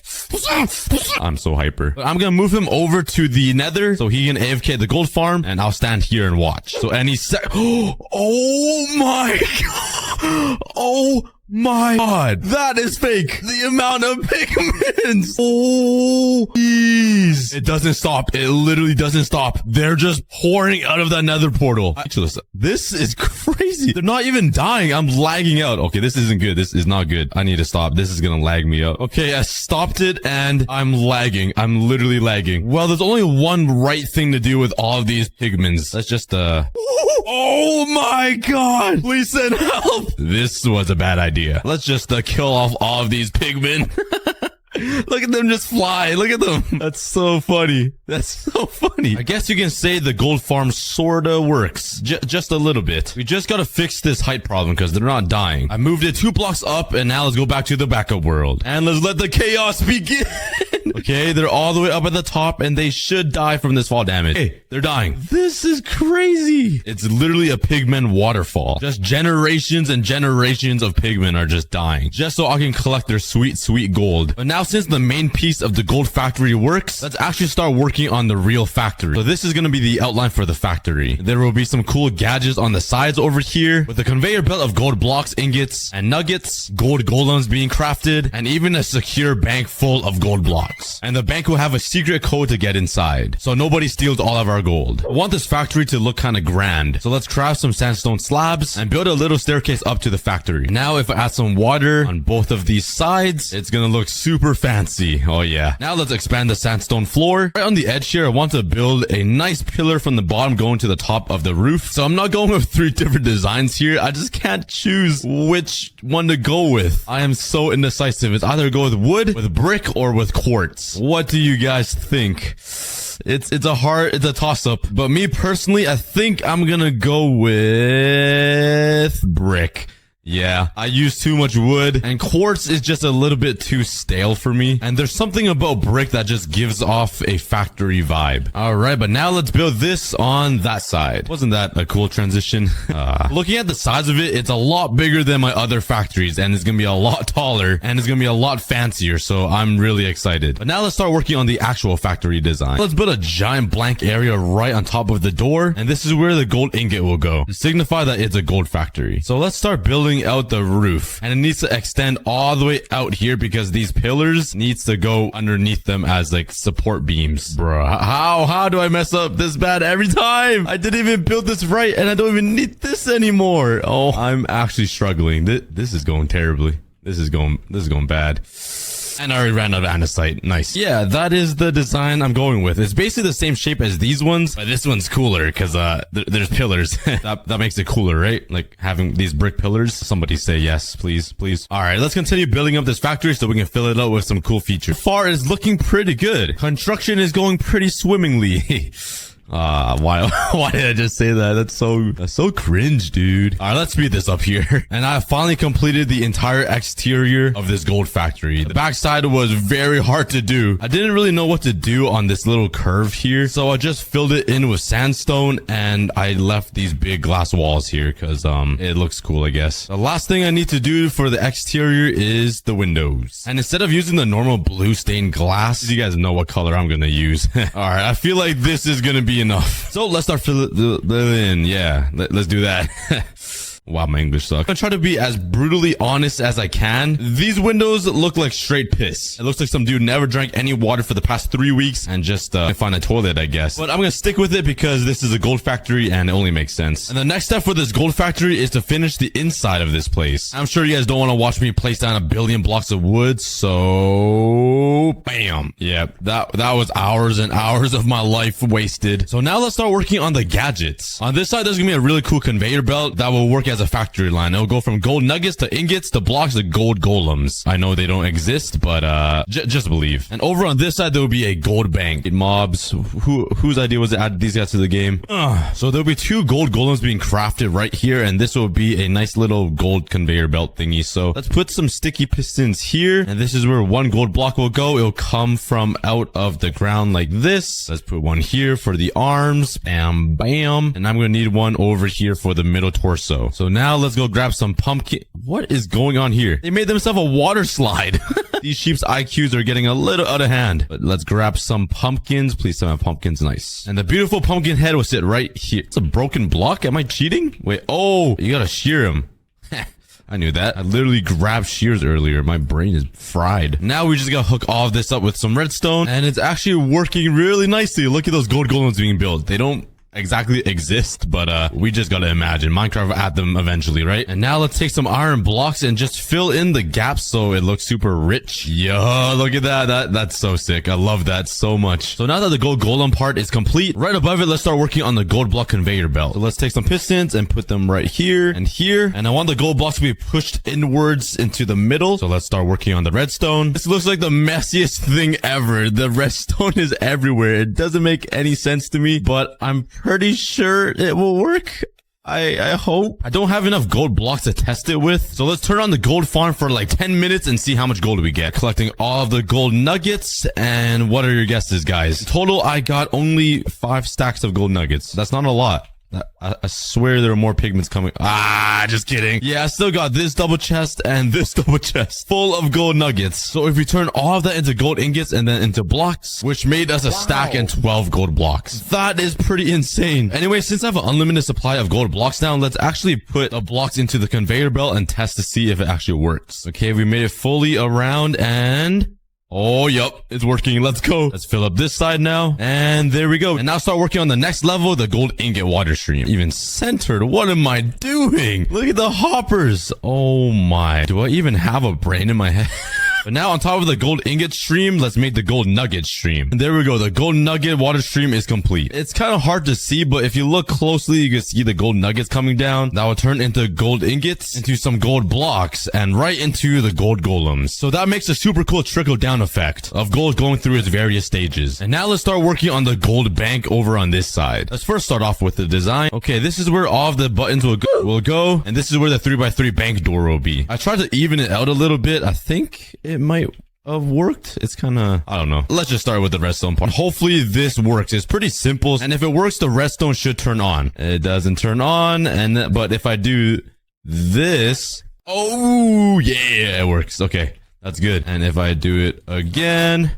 I'm so hyper. But I'm gonna move him over to the nether so he can AFK the gold farm and I'll stand here and watch. So any sec. Oh my god. Oh my god, that is fake. The amount of pigments. Oh, jeez. It doesn't stop. It literally doesn't stop. They're just pouring out of that nether portal. Actually, this is crazy. They're not even dying. I'm lagging out. Okay, this isn't good. This is not good. I need to stop. This is gonna lag me out. Okay, I stopped it and I'm lagging. I'm literally lagging. Well, there's only one right thing to do with all of these pigments. Let's just, oh my god. Please send help. This was a bad idea. Let's just kill off all of these pigmen. Look at them just fly. Look at them. That's so funny. That's so funny. I guess you can say the gold farm sorta works. Just a little bit. We just gotta fix this height problem because they're not dying. I moved it 2 blocks up and now let's go back to the backup world. And let's let the chaos begin. Okay, they're all the way up at the top and they should die from this fall damage. Hey, they're dying. This is crazy. It's literally a pigmen waterfall. Just generations and generations of pigmen are just dying. Just so I can collect their sweet, sweet gold. But now since the main piece of the gold factory works, let's actually start working on the real factory. So this is going to be the outline for the factory. There will be some cool gadgets on the sides over here with a conveyor belt of gold blocks, ingots, and nuggets, gold golems being crafted, and even a secure bank full of gold blocks. And the bank will have a secret code to get inside, so nobody steals all of our gold. I want this factory to look kind of grand, so let's craft some sandstone slabs and build a little staircase up to the factory. Now if I add some water on both of these sides, it's gonna look super fancy. Oh yeah. Now let's expand the sandstone floor. Right on the edge here, I want to build a nice pillar from the bottom going to the top of the roof. So I'm not going with 3 different designs here. I just can't choose which one to go with. I am so indecisive. It's either go with wood, with brick, or with quartz. What do you guys think? It's a toss-up. But me personally, I think I'm gonna go with brick. Yeah, I use too much wood, and quartz is just a little bit too stale for me. And there's something about brick that just gives off a factory vibe. Alright, but now let's build this on that side. Wasn't that a cool transition? Looking at the size of it, it's a lot bigger than my other factories, and it's gonna be a lot taller, and it's gonna be a lot fancier, so I'm really excited. But now let's start working on the actual factory design. Let's build a giant blank area right on top of the door, and this is where the gold ingot will go, to signify that it's a gold factory. So let's start building out the roof, and it needs to extend all the way out here because these pillars needs to go underneath them as like support beams. Bruh, how do I mess up this bad every time? I didn't even build this right and I don't even need this anymore. Oh, I'm actually struggling. This is going terribly. This is going bad. And I already ran out of andesite. Nice. Yeah, that is the design I'm going with. It's basically the same shape as these ones, but this one's cooler because there's pillars. that makes it cooler, right? Like having these brick pillars. Somebody say yes, please, please. All right, let's continue building up this factory so we can fill it out with some cool features. So far, it's looking pretty good. Construction is going pretty swimmingly. Why did I just say that? That's so cringe, dude. All right, let's speed this up here. And I finally completed the entire exterior of this gold factory. The backside was very hard to do. I didn't really know what to do on this little curve here, so I just filled it in with sandstone and I left these big glass walls here because it looks cool, I guess. The last thing I need to do for the exterior is the windows. And instead of using the normal blue stained glass, you guys know what color I'm gonna use. All right, I feel like this is gonna be enough. So let's start filling in. Yeah, let's do that. Wow, my English sucks. I'm gonna try to be as brutally honest as I can. These windows look like straight piss. It looks like some dude never drank any water for the past 3 weeks and just find a toilet, I guess. But I'm gonna stick with it because this is a gold factory and it only makes sense. And the next step for this gold factory is to finish the inside of this place. I'm sure you guys don't want to watch me place down 1 billion blocks of wood, so bam. Yeah, that was hours and hours of my life wasted. So now let's start working on the gadgets. On this side, there's gonna be a really cool conveyor belt that will work as a factory line. It'll go from gold nuggets to ingots to blocks to gold golems. I know they don't exist, but just believe. And over on this side, there will be a gold bank. Mobs, whose idea was to add these guys to the game? So there'll be 2 gold golems being crafted right here, and this will be a nice little gold conveyor belt thingy. So let's put some sticky pistons here, and this is where 1 gold block will go. It'll come from out of the ground like this. Let's put 1 here for the arms. Bam, bam. And I'm gonna need 1 over here for the middle torso. So now let's go grab some pumpkin. What is going on here? They made themselves a water slide. These sheep's IQs are getting a little out of hand. But let's grab some pumpkins. Please tell me pumpkins. Nice. And the beautiful pumpkin head will sit right here. It's a broken block. Am I cheating? Wait. Oh, you gotta shear him. I knew that. I literally grabbed shears earlier. My brain is fried. Now we just gotta hook all of this up with some redstone. And it's actually working really nicely. Look at those gold golems being built. They don't exactly exist, but we just gotta imagine Minecraft will add them eventually, right? And now let's take some iron blocks and just fill in the gaps so it looks super rich. Yo, look at that. That's so sick. I love that so much. So now that the gold golem part is complete, right above it, let's start working on the gold block conveyor belt. So let's take some pistons and put them right here and here. And I want the gold blocks to be pushed inwards into the middle. So let's start working on the redstone. This looks like the messiest thing ever. The redstone is everywhere. It doesn't make any sense to me, but I'm pretty sure it will work. I hope. I don't have enough gold blocks to test it with. So let's turn on the gold farm for like 10 minutes and see how much gold we get. Collecting all of the gold nuggets. And what are your guesses, guys? In total, I got only 5 stacks of gold nuggets. That's not a lot. I swear there are more pigments coming. Just kidding. Yeah, I still got this double chest and this double chest full of gold nuggets. So if we turn all of that into gold ingots and then into blocks, which made us a stack and 12 gold blocks. That is pretty insane. Anyway, since I have an unlimited supply of gold blocks now, let's actually put the blocks into the conveyor belt and test to see if it actually works. Okay, we made it fully around and... oh, yep, it's working. Let's go. Let's fill up this side now. And there we go. And now start working on the next level, the gold ingot water stream. Even centered. What am I doing? Look at the hoppers. Oh my. Do I even have a brain in my head? But now on top of the gold ingot stream, let's make the gold nugget stream. And there we go. The gold nugget water stream is complete. It's kind of hard to see, but if you look closely, you can see the gold nuggets coming down. That will turn into gold ingots, into some gold blocks, and right into the gold golems. So that makes a super cool trickle down effect of gold going through its various stages. And now let's start working on the gold bank over on this side. Let's first start off with the design. Okay, this is where all of the buttons will go. And this is where the 3x3 bank door will be. I tried to even it out a little bit. I think it might have worked. It's kind of, I don't know. Let's just start with the redstone part. Hopefully this works. It's pretty simple. And if it works, the redstone should turn on. It doesn't turn on. But if I do this, oh yeah, it works. Okay, that's good. And if I do it again,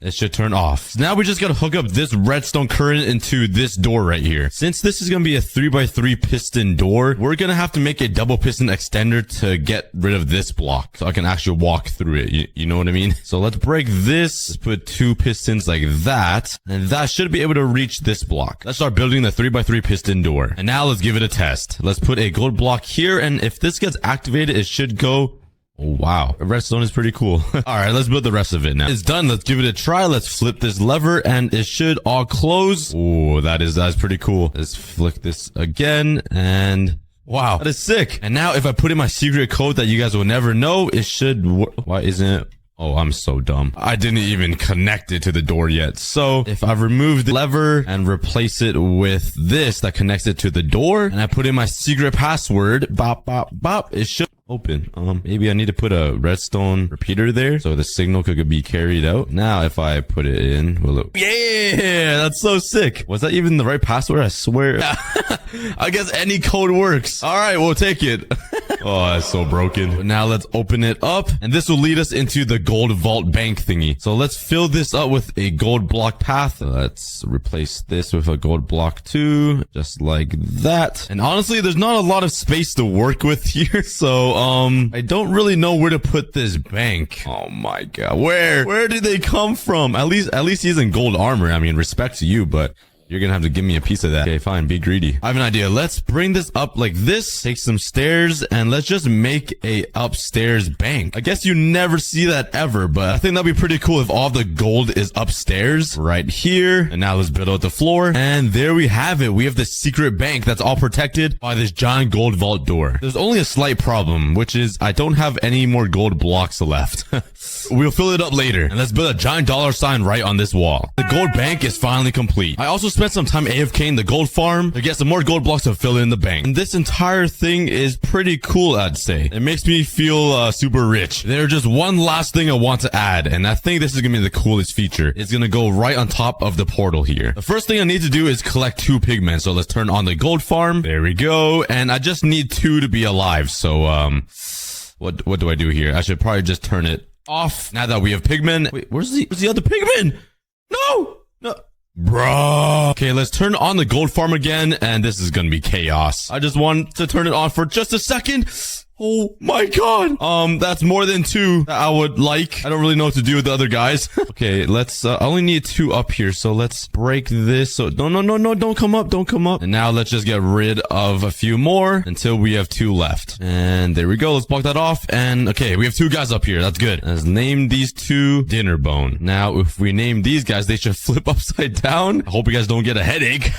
it should turn off. So now we just gotta hook up this redstone current into this door right here. Since this is gonna be a 3x3 piston door, we're gonna have to make a double piston extender to get rid of this block so I can actually walk through it. You know what I mean? So let's break this. Let's put 2 pistons like that, and that should be able to reach this block. Let's start building the 3x3 piston door. And now let's give it a test. Let's put a gold block here, and if this gets activated, it should go. Oh, wow. Redstone is pretty cool. All right, let's build the rest of it now. It's done. Let's give it a try. Let's flip this lever and it should all close. Oh, that's pretty cool. Let's flick this again and wow, that is sick. And now if I put in my secret code that you guys will never know, it should work. Why isn't it Oh, I'm so dumb. I didn't even connect it to the door yet. So if I remove the lever and replace it with this that connects it to the door, and I put in my secret password, bop, bop, bop, it should open. Maybe I need to put a redstone repeater there so the signal could be carried out. Now, if I put it in, will it? Yeah, that's so sick. Was that even the right password? I swear. I guess any code works. All right, we'll take it. Oh, that's so broken. Now let's open it up, and this will lead us into the gold vault bank thingy. So let's fill this up with a gold block path. Let's replace this with a gold block too, just like that. And honestly, there's not a lot of space to work with here, so I don't really know where to put this bank. Oh my god, where did they come from? At least he's in gold armor. I mean, respect to you, but you're gonna have to give me a piece of that. Okay, fine. Be greedy. I have an idea. Let's bring this up like this. Take some stairs and let's just make a upstairs bank. I guess you never see that ever, but I think that'd be pretty cool if all the gold is upstairs right here. And now let's build out the floor. And there we have it. We have the secret bank that's all protected by this giant gold vault door. There's only a slight problem, which is I don't have any more gold blocks left. We'll fill it up later. And let's build a giant $sign right on this wall. The gold bank is finally complete. I also spent some time AFK in the gold farm to get some more gold blocks to fill in the bank. And this entire thing is pretty cool, I'd say. It makes me feel super rich. There's just one last thing I want to add, and I think this is gonna be the coolest feature. It's gonna go right on top of the portal here. The first thing I need to do is collect 2 pigmen. So let's turn on the gold farm. There we go. And I just need 2 to be alive. So what do I do here? I should probably just turn it off now that we have pigmen. Wait, where's the other pigmen? No. Bro. Okay, let's turn on the gold farm again, and this is gonna be chaos. I just want to turn it on for just a second. Oh my god. That's more than 2 that I would like. I don't really know what to do with the other guys. Okay, let's, I only need 2 up here, so let's break this. So, no, don't come up. And now let's just get rid of a few more until we have 2 left. And there we go. Let's block that off. And okay, we have 2 guys up here. That's good. Let's name these 2 dinner bone. Now, if we name these guys, they should flip upside down. I hope you guys don't get a headache.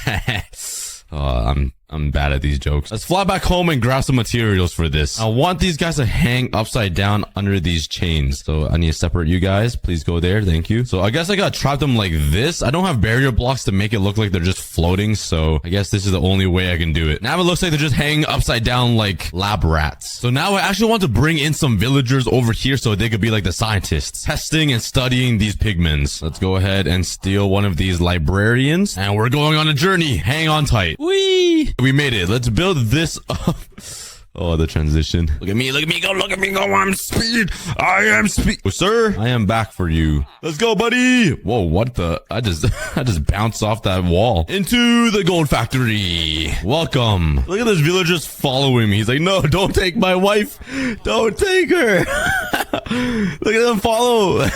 I'm bad at these jokes. Let's fly back home and grab some materials for this. I want these guys to hang upside down under these chains. So I need to separate you guys. Please go there. Thank you. So I guess I gotta trap them like this. I don't have barrier blocks to make it look like they're just floating. So I guess this is the only way I can do it. Now it looks like they're just hanging upside down like lab rats. So now I actually want to bring in some villagers over here so they could be like the scientists, testing and studying these pigments. Let's go ahead and steal one of these librarians. And we're going on a journey. Hang on tight. Whee! We made it. Let's build this up. Oh, the transition. Look at me, go. I'm speed. I am speed. Oh, sir, I am back for you. Let's go, buddy. Whoa, what the? I just bounced off that wall into the gold factory. Welcome. Look at this villager just following me. He's like, no, don't take my wife. Don't take her. Look at them follow.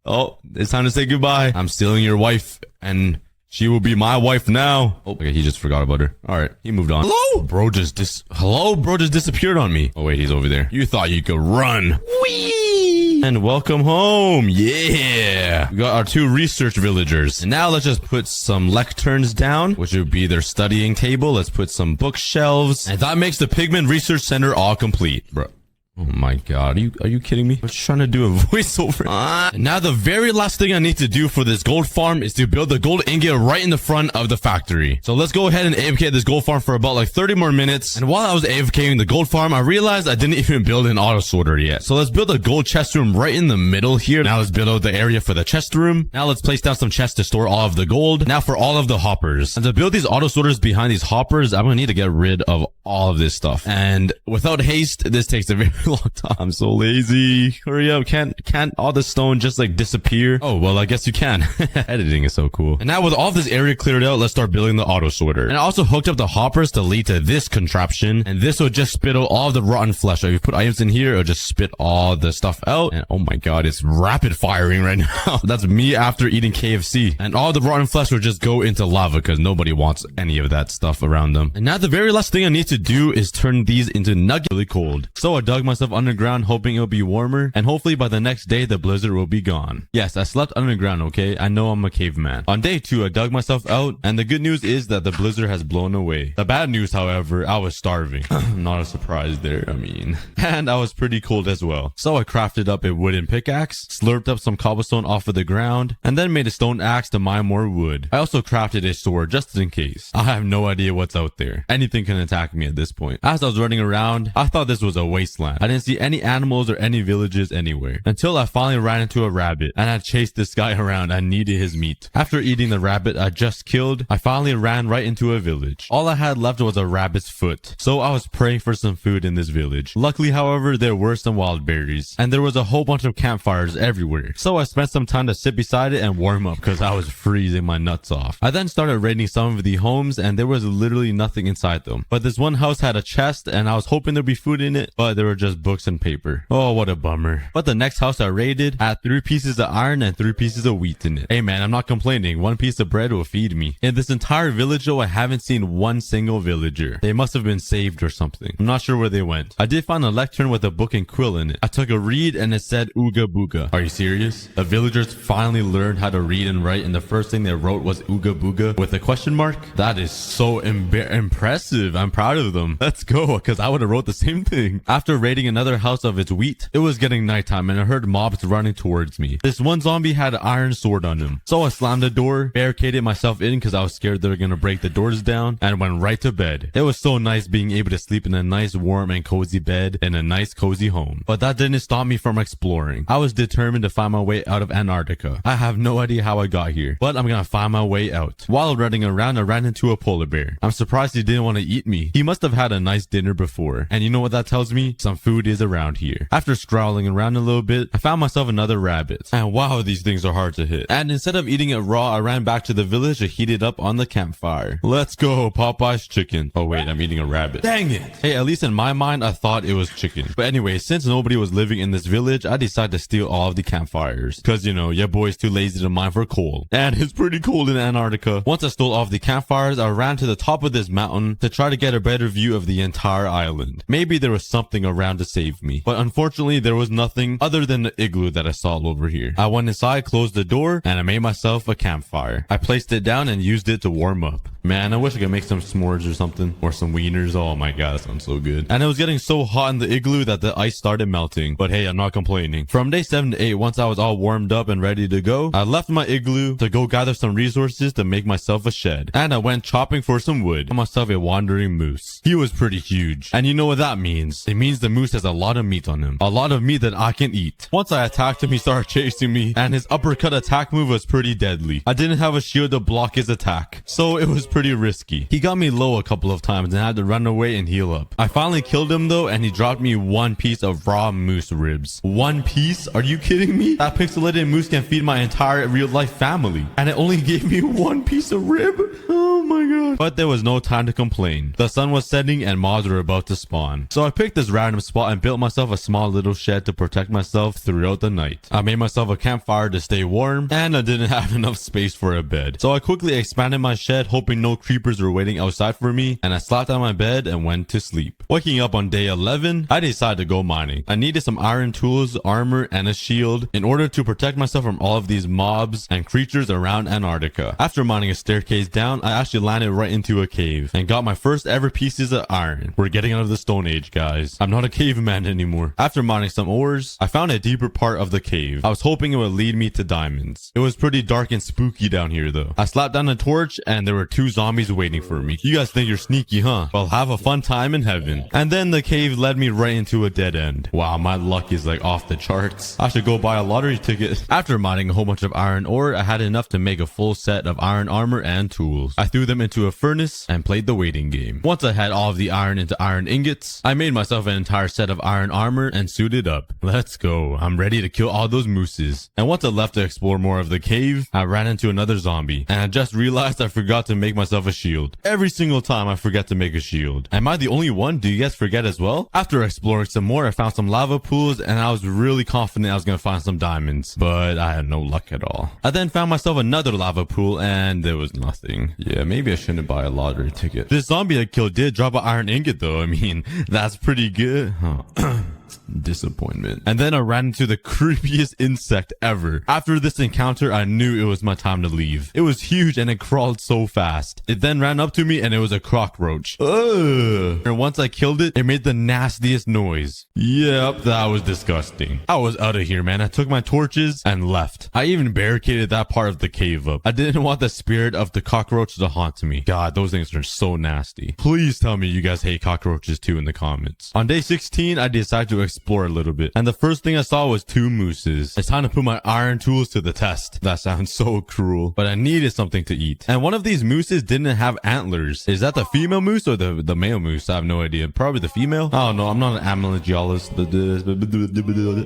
Oh, it's time to say goodbye. I'm stealing your wife and she will be my wife now. Oh, okay, he just forgot about her. All right, he moved on. Hello? Bro just disappeared on me. Oh, wait, he's over there. You thought you could run. Whee! And welcome home. Yeah. We got our 2 research villagers. And now let's just put some lecterns down, which would be their studying table. Let's put some bookshelves. And that makes the Pigment Research Center all complete. Bro. Oh my god, are you kidding me? I was trying to do a voiceover. And now the very last thing I need to do for this gold farm is to build the gold ingot right in the front of the factory. So let's go ahead and AFK this gold farm for about like 30 more minutes. And while I was AFKing the gold farm, I realized I didn't even build an auto sorter yet. So let's build a gold chest room right in the middle here. Now let's build out the area for the chest room. Now let's place down some chests to store all of the gold. Now for all of the hoppers. And to build these auto sorters behind these hoppers, I'm gonna need to get rid of all of this stuff. And without haste, this takes a very long time. I'm so lazy. Hurry up. Can't all the stone just like disappear? Oh, well, I guess you can. Editing is so cool. And now with all of this area cleared out, let's start building the auto sorter. And I also hooked up the hoppers to lead to this contraption. And this will just spit out all of the rotten flesh. So if you put items in here, it'll just spit all the stuff out. And oh my god, it's rapid firing right now. That's me after eating KFC. And all the rotten flesh will just go into lava because nobody wants any of that stuff around them. And now the very last thing I need to do is turn these into nuggets really cold. So I dug myself myself underground hoping it'll be warmer, and hopefully by the next day the blizzard will be gone. Yes, I slept underground, okay? I know I'm a caveman. On day 2, I dug myself out, and the good news is that the blizzard has blown away. The bad news, however, I was starving. Not a surprise there, I mean. And I was pretty cold as well. So I crafted up a wooden pickaxe, slurped up some cobblestone off of the ground, and then made a stone axe to mine more wood. I also crafted a sword just in case. I have no idea what's out there. Anything can attack me at this point. As I was running around, I thought this was a wasteland. I didn't see any animals or any villages anywhere. Until I finally ran into a rabbit, and I chased this guy around. I needed his meat. After eating the rabbit I just killed, I finally ran right into a village. All I had left was a rabbit's foot, so I was praying for some food in this village. Luckily, however, there were some wild berries, and there was a whole bunch of campfires everywhere. So I spent some time to sit beside it and warm up because I was freezing my nuts off. I then started raiding some of the homes, and there was literally nothing inside them. But this one house had a chest, and I was hoping there'd be food in it, but there were just books and paper. Oh, what a bummer. But the next house I raided had 3 pieces of iron and 3 pieces of wheat in it. Hey man, I'm not complaining. 1 piece of bread will feed me. In this entire village though, I haven't seen one single villager. They must have been saved or something. I'm not sure where they went. I did find a lectern with a book and quill in it. I took a read and it said Ooga Booga. Are you serious? The villagers finally learned how to read and write, and the first thing they wrote was Ooga Booga with a question mark? That is so impressive. I'm proud of them. Let's go, because I would have wrote the same thing. After raiding another house of its wheat, it was getting nighttime and I heard mobs running towards me. This one zombie had an iron sword on him. So I slammed the door, barricaded myself in because I was scared they were going to break the doors down, and went right to bed. It was so nice being able to sleep in a nice warm and cozy bed in a nice cozy home. But that didn't stop me from exploring. I was determined to find my way out of Antarctica. I have no idea how I got here, but I'm gonna find my way out. While running around, I ran into a polar bear. I'm surprised he didn't want to eat me. He must have had a nice dinner before. And you know what that tells me? Some food is around here. After scrolling around a little bit, I found myself another rabbit. And wow, these things are hard to hit. And instead of eating it raw, I ran back to the village to heat it up on the campfire. Let's go, Popeye's chicken. Oh wait, I'm eating a rabbit. Dang it! Hey, at least in my mind, I thought it was chicken. But anyway, since nobody was living in this village, I decided to steal all of the campfires. Cause you know, your boy's too lazy to mine for coal. And it's pretty cold in Antarctica. Once I stole all of the campfires, I ran to the top of this mountain to try to get a better view of the entire island. Maybe there was something around to save me. But unfortunately, there was nothing other than the igloo that I saw over here. I went inside, closed the door, and I made myself a campfire. I placed it down and used it to warm up. Man, I wish I could make some s'mores or something. Or some wieners. Oh my god, that sounds so good. And it was getting so hot in the igloo that the ice started melting. But hey, I'm not complaining. From day 7 to 8, once I was all warmed up and ready to go, I left my igloo to go gather some resources to make myself a shed. And I went chopping for some wood. I myself a wandering moose. He was pretty huge. And you know what that means? It means the moose has a lot of meat on him. A lot of meat that I can eat. Once I attacked him, he started chasing me. And his uppercut attack move was pretty deadly. I didn't have a shield to block his attack. So it was pretty risky. He got me low a couple of times and had to run away and heal up. I finally killed him though, and he dropped me 1 piece of raw moose ribs. 1 piece? Are you kidding me? That pixelated moose can feed my entire real life family. And it only gave me 1 piece of rib? Oh my god. But there was no time to complain. The sun was setting and mobs were about to spawn. So I picked this random spot and built myself a small little shed to protect myself throughout the night. I made myself a campfire to stay warm, and I didn't have enough space for a bed. So I quickly expanded my shed, hoping no creepers were waiting outside for me, and I slapped on my bed and went to sleep. Waking up on day 11, I decided to go mining. I needed some iron tools, armor, and a shield in order to protect myself from all of these mobs and creatures around Antarctica. After mining a staircase down, I actually landed right into a cave and got my first ever pieces of iron. We're getting out of the Stone Age, guys. I'm not a caveman anymore. After mining some ores, I found a deeper part of the cave. I was hoping it would lead me to diamonds. It was pretty dark and spooky down here though. I slapped down a torch and there were 2 zombies waiting for me. You guys think you're sneaky, huh? Well, have a fun time in heaven. And then the cave led me right into a dead end. Wow, my luck is like off the charts. I should go buy a lottery ticket. After mining a whole bunch of iron ore, I had enough to make a full set of iron armor and tools. I threw them into a furnace and played the waiting game. Once I had all of the iron into iron ingots, I made myself an entire set of iron armor and suited up. Let's go. I'm ready to kill all those mooses. And once I left to explore more of the cave, I ran into another zombie. And I just realized I forgot to make myself a shield. Every single time I forget to make a shield. Am I the only one? Do you guys forget as well? After exploring some more, I found some lava pools and I was really confident I was gonna find some diamonds, but I had no luck at all. I then found myself another lava pool and there was nothing. Yeah, maybe I shouldn't buy a lottery ticket. This zombie I killed did drop an iron ingot though. I mean, that's pretty good. Huh. Disappointment. And then I ran into the creepiest insect ever. After this encounter, I knew it was my time to leave. It was huge and it crawled so fast. It then ran up to me and it was a cockroach. Ugh. And once I killed it, it made the nastiest noise. Yep, that was disgusting. I was out of here, man. I took my torches and left. I even barricaded that part of the cave up. I didn't want the spirit of the cockroach to haunt me. God, those things are so nasty. Please tell me you guys hate cockroaches too in the comments. On day 16, I decided to explore a little bit. And the first thing I saw was 2 mooses. It's time to put my iron tools to the test. That sounds so cruel. But I needed something to eat. And one of these mooses didn't have antlers. Is that the female moose or the male moose? I have no idea. Probably the female? I don't know. I'm not an amylogiologist.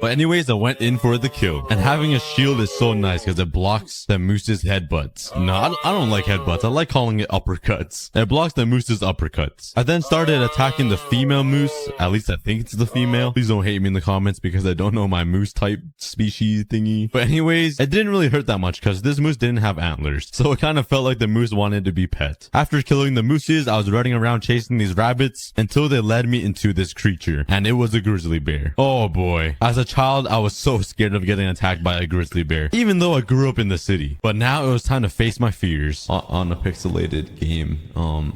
But anyways, I went in for the kill. And having a shield is so nice because it blocks the moose's headbutts. No, I don't like headbutts. I like calling it uppercuts. It blocks the moose's uppercuts. I then started attacking the female moose. At least I think it's the female. Please don't hate me in the comments because I don't know my moose type species thingy. But anyways, it didn't really hurt that much because this moose didn't have antlers. So it kind of felt like the moose wanted to be pet. After killing the mooses, I was running around chasing these rabbits until they led me into this creature. And it was a grizzly bear. Oh boy. As a child, I was so scared of getting attacked by a grizzly bear. Even though I grew up in the city. But now it was time to face my fears. On a pixelated game.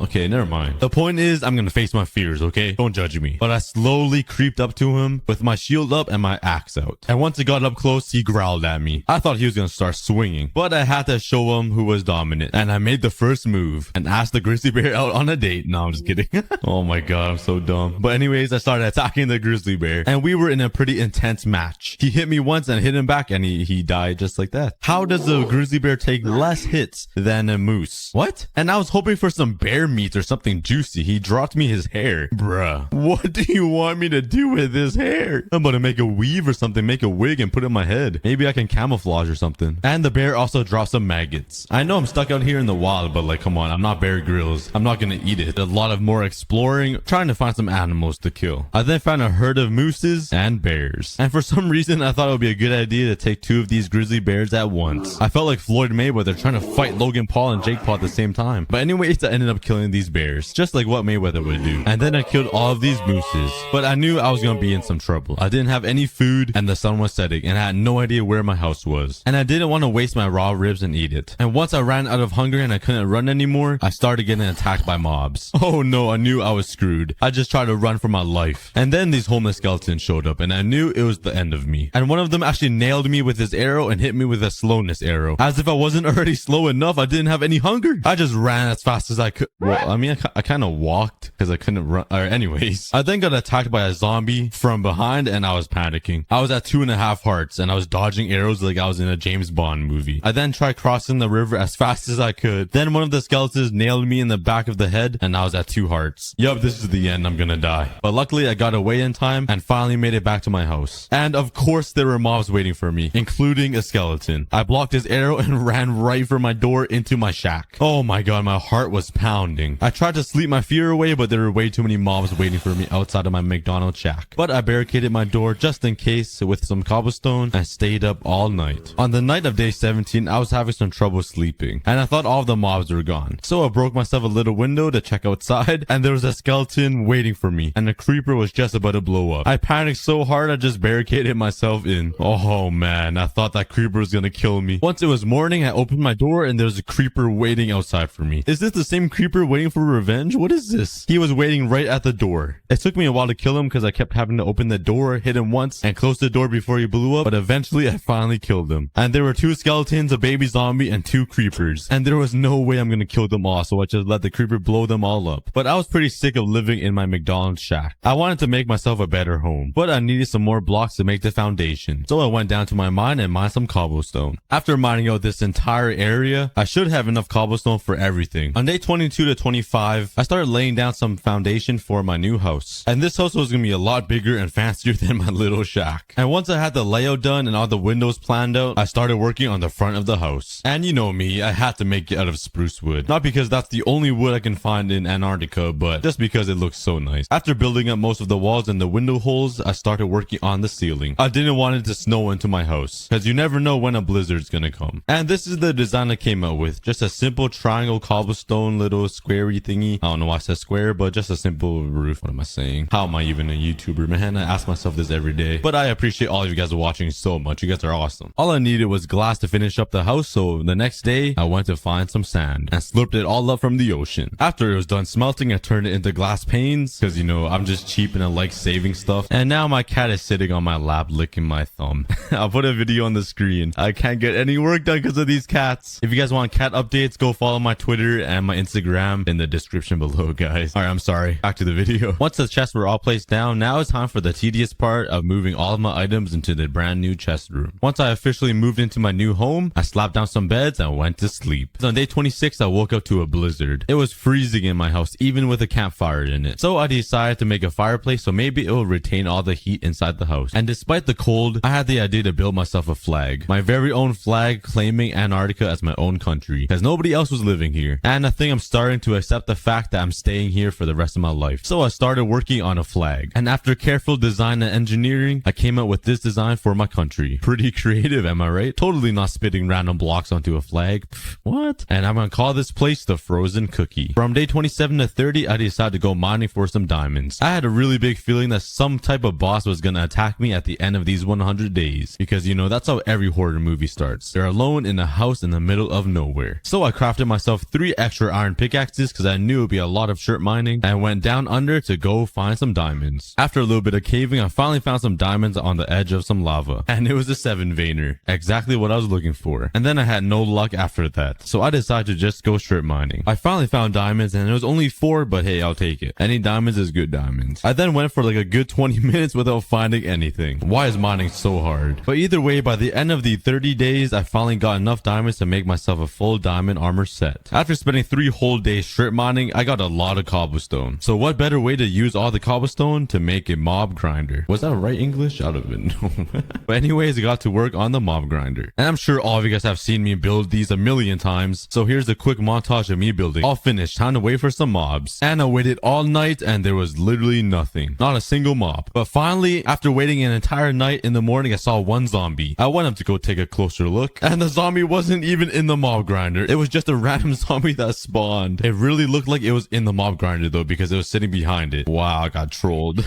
Okay, never mind. The point is, I'm gonna face my fears, okay? Don't judge me. But I slowly creeped up to him with my shield up and my axe out. And once it got up close, he growled at me. I thought he was gonna start swinging, but I had to show him who was dominant. And I made the first move and asked the grizzly bear out on a date. No, I'm just kidding. Oh my god, I'm so dumb. But anyways, I started attacking the grizzly bear and we were in a pretty intense match. He hit me once and hit him back and he died just like that. How does a grizzly bear take less hits than a moose? What? And I was hoping for some bear meat or something juicy. He dropped me his hair. Bruh. What do you want me to do with his hair? I'm about to make a weave or something, make a wig and put it in my head. Maybe I can camouflage or something. And the bear also dropped some maggots. I know I'm stuck out here in the wild, but like, come on, I'm not Bear Grylls. I'm not gonna eat it. A lot of more exploring, trying to find some animals to kill. I then found a herd of mooses and bears. And for some reason, I thought it would be a good idea to take 2 of these grizzly bears at once. I felt like Floyd Mayweather trying to fight Logan Paul and Jake Paul at the same time. But anyways, I ended up killing these bears, just like what Mayweather would do. And then I killed all of these mooses. But I knew I was gonna be in some trouble. I didn't have any food and the sun was setting and I had no idea where my house was. And I didn't want to waste my raw ribs and eat it. And once I ran out of hunger and I couldn't run anymore, I started getting attacked by mobs. Oh no, I knew I was screwed. I just tried to run for my life. And then these homeless skeletons showed up and I knew it was the end of me. And one of them actually nailed me with his arrow and hit me with a slowness arrow. As if I wasn't already slow enough, I didn't have any hunger. I just ran as fast as I could. Well, I mean, I kind of walked because I couldn't run. Anyways, I then got attacked by a zombie from behind and I was panicking. I was at 2.5 hearts and I was dodging arrows like I was in a James Bond movie. I then tried crossing the river as fast as I could. Then one of the skeletons nailed me in the back of the head and I was at 2 hearts. Yup, this is the end. I'm gonna die. But luckily I got away in time and finally made it back to my house. And of course there were mobs waiting for me, including a skeleton. I blocked his arrow and ran right for my door into my shack. Oh my god, my heart was pounding. I tried to sleep my fear away, but there were way too many mobs waiting for me outside of my McDonald's shack. But I barricaded my door just in case with some cobblestone and stayed up all night. On the night of day 17, I was having some trouble sleeping and I thought all of the mobs were gone. So I broke myself a little window to check outside and there was a skeleton waiting for me and the creeper was just about to blow up. I panicked so hard I just barricaded myself in. Oh man, I thought that creeper was gonna kill me. Once it was morning, I opened my door and there was a creeper waiting outside for me. Is this the same creeper waiting for revenge? What is this? He was waiting right at the door. It took me a while to kill him because I kept having to open the door, hit him once, and close the door before he blew up, but eventually I finally killed him. And there were 2 skeletons, a baby zombie, and 2 creepers. And there was no way I'm gonna kill them all, so I just let the creeper blow them all up. But I was pretty sick of living in my McDonald's shack. I wanted to make myself a better home, but I needed some more blocks to make the foundation. So I went down to my mine and mined some cobblestone. After mining out this entire area, I should have enough cobblestone for everything. On day 22 to 25, I started laying down some foundation for my new house. And this house was gonna be a lot bigger and fancier than my little shack. And once I had the layout done and all the windows planned out, I started working on the front of the house. And you know me, I had to make it out of spruce wood. Not because that's the only wood I can find in Antarctica, but just because it looks so nice. After building up most of the walls and the window holes, I started working on the ceiling. I didn't want it to snow into my house, because you never know when a blizzard's gonna come. And this is the design I came up with. Just a simple triangle cobblestone little squarey thingy. I don't know why I said square, but just a simple roof. What am I saying? How am I even a YouTuber, man? man. I ask myself this every day. But I appreciate all of you guys watching so much. You guys are awesome. All I needed was glass to finish up the house, so the next day, I went to find some sand and slurped it all up from the ocean. After it was done smelting, I turned it into glass panes, because, you know, I'm just cheap and I like saving stuff. And now my cat is sitting on my lap licking my thumb. I'll put a video on the screen. I can't get any work done because of these cats. If you guys want cat updates, go follow my Twitter and my Instagram in the description below, guys. Alright, I'm sorry. Back to the video. Once the chests were all placed down, now it's time for the tedious part of moving all of my items into the brand new chest room. Once I officially moved into my new home, I slapped down some beds and went to sleep. On day 26, I woke up to a blizzard. It was freezing in my house, even with a campfire in it. So I decided to make a fireplace so maybe it will retain all the heat inside the house. And despite the cold, I had the idea to build myself a flag. My very own flag claiming Antarctica as my own country, because nobody else was living here. And I think I'm starting to accept the fact that I'm staying here for the rest of my life. So I started working on a flag. And after careful design and engineering, I came up with this design for my country. Pretty creative, am I right? Totally not spitting random blocks onto a flag. Pfft, what? And I'm gonna call this place the Frozen Cookie. From day 27 to 30, I decided to go mining for some diamonds. I had a really big feeling that some type of boss was gonna attack me at the end of these 100 days. Because, you know, that's how every horror movie starts. They're alone in a house in the middle of nowhere. So I crafted myself 3 extra iron pickaxes because I knew it would be a lot of shirt mining, and went down under to go find some diamonds. After a little bit of caving, I finally found some diamonds on the edge of some lava. And it was a 7-veiner. Exactly what I was looking for. And then I had no luck after that. So I decided to just go shirt mining. I finally found diamonds and it was only 4, but hey, I'll take it. Any diamonds is good diamonds. I then went for like a good 20 minutes without finding anything. Why is mining so hard? But either way, by the end of the 30 days, I finally got enough diamonds to make myself a full diamond armor set. After spending 3 whole days strip mining, I got a lot of cobblestone. So what better way to use all the cobblestone to make a mob grinder? Was that right English? I don't even know. But anyways, I got to work on the mob grinder. And I'm sure all of you guys have seen me build these a million times. So here's a quick montage of me building. All finished. Time to wait for some mobs. And I waited all night and there was literally nothing. Not a single mob. But finally, after waiting an entire night, in the morning I saw one zombie. I went up to go take a closer look. And the zombie wasn't even in the mob grinder. It was just a random zombie that spawned. It really looked like it was in the mob grinder though, because it was sitting behind it. Wow, I got trolled.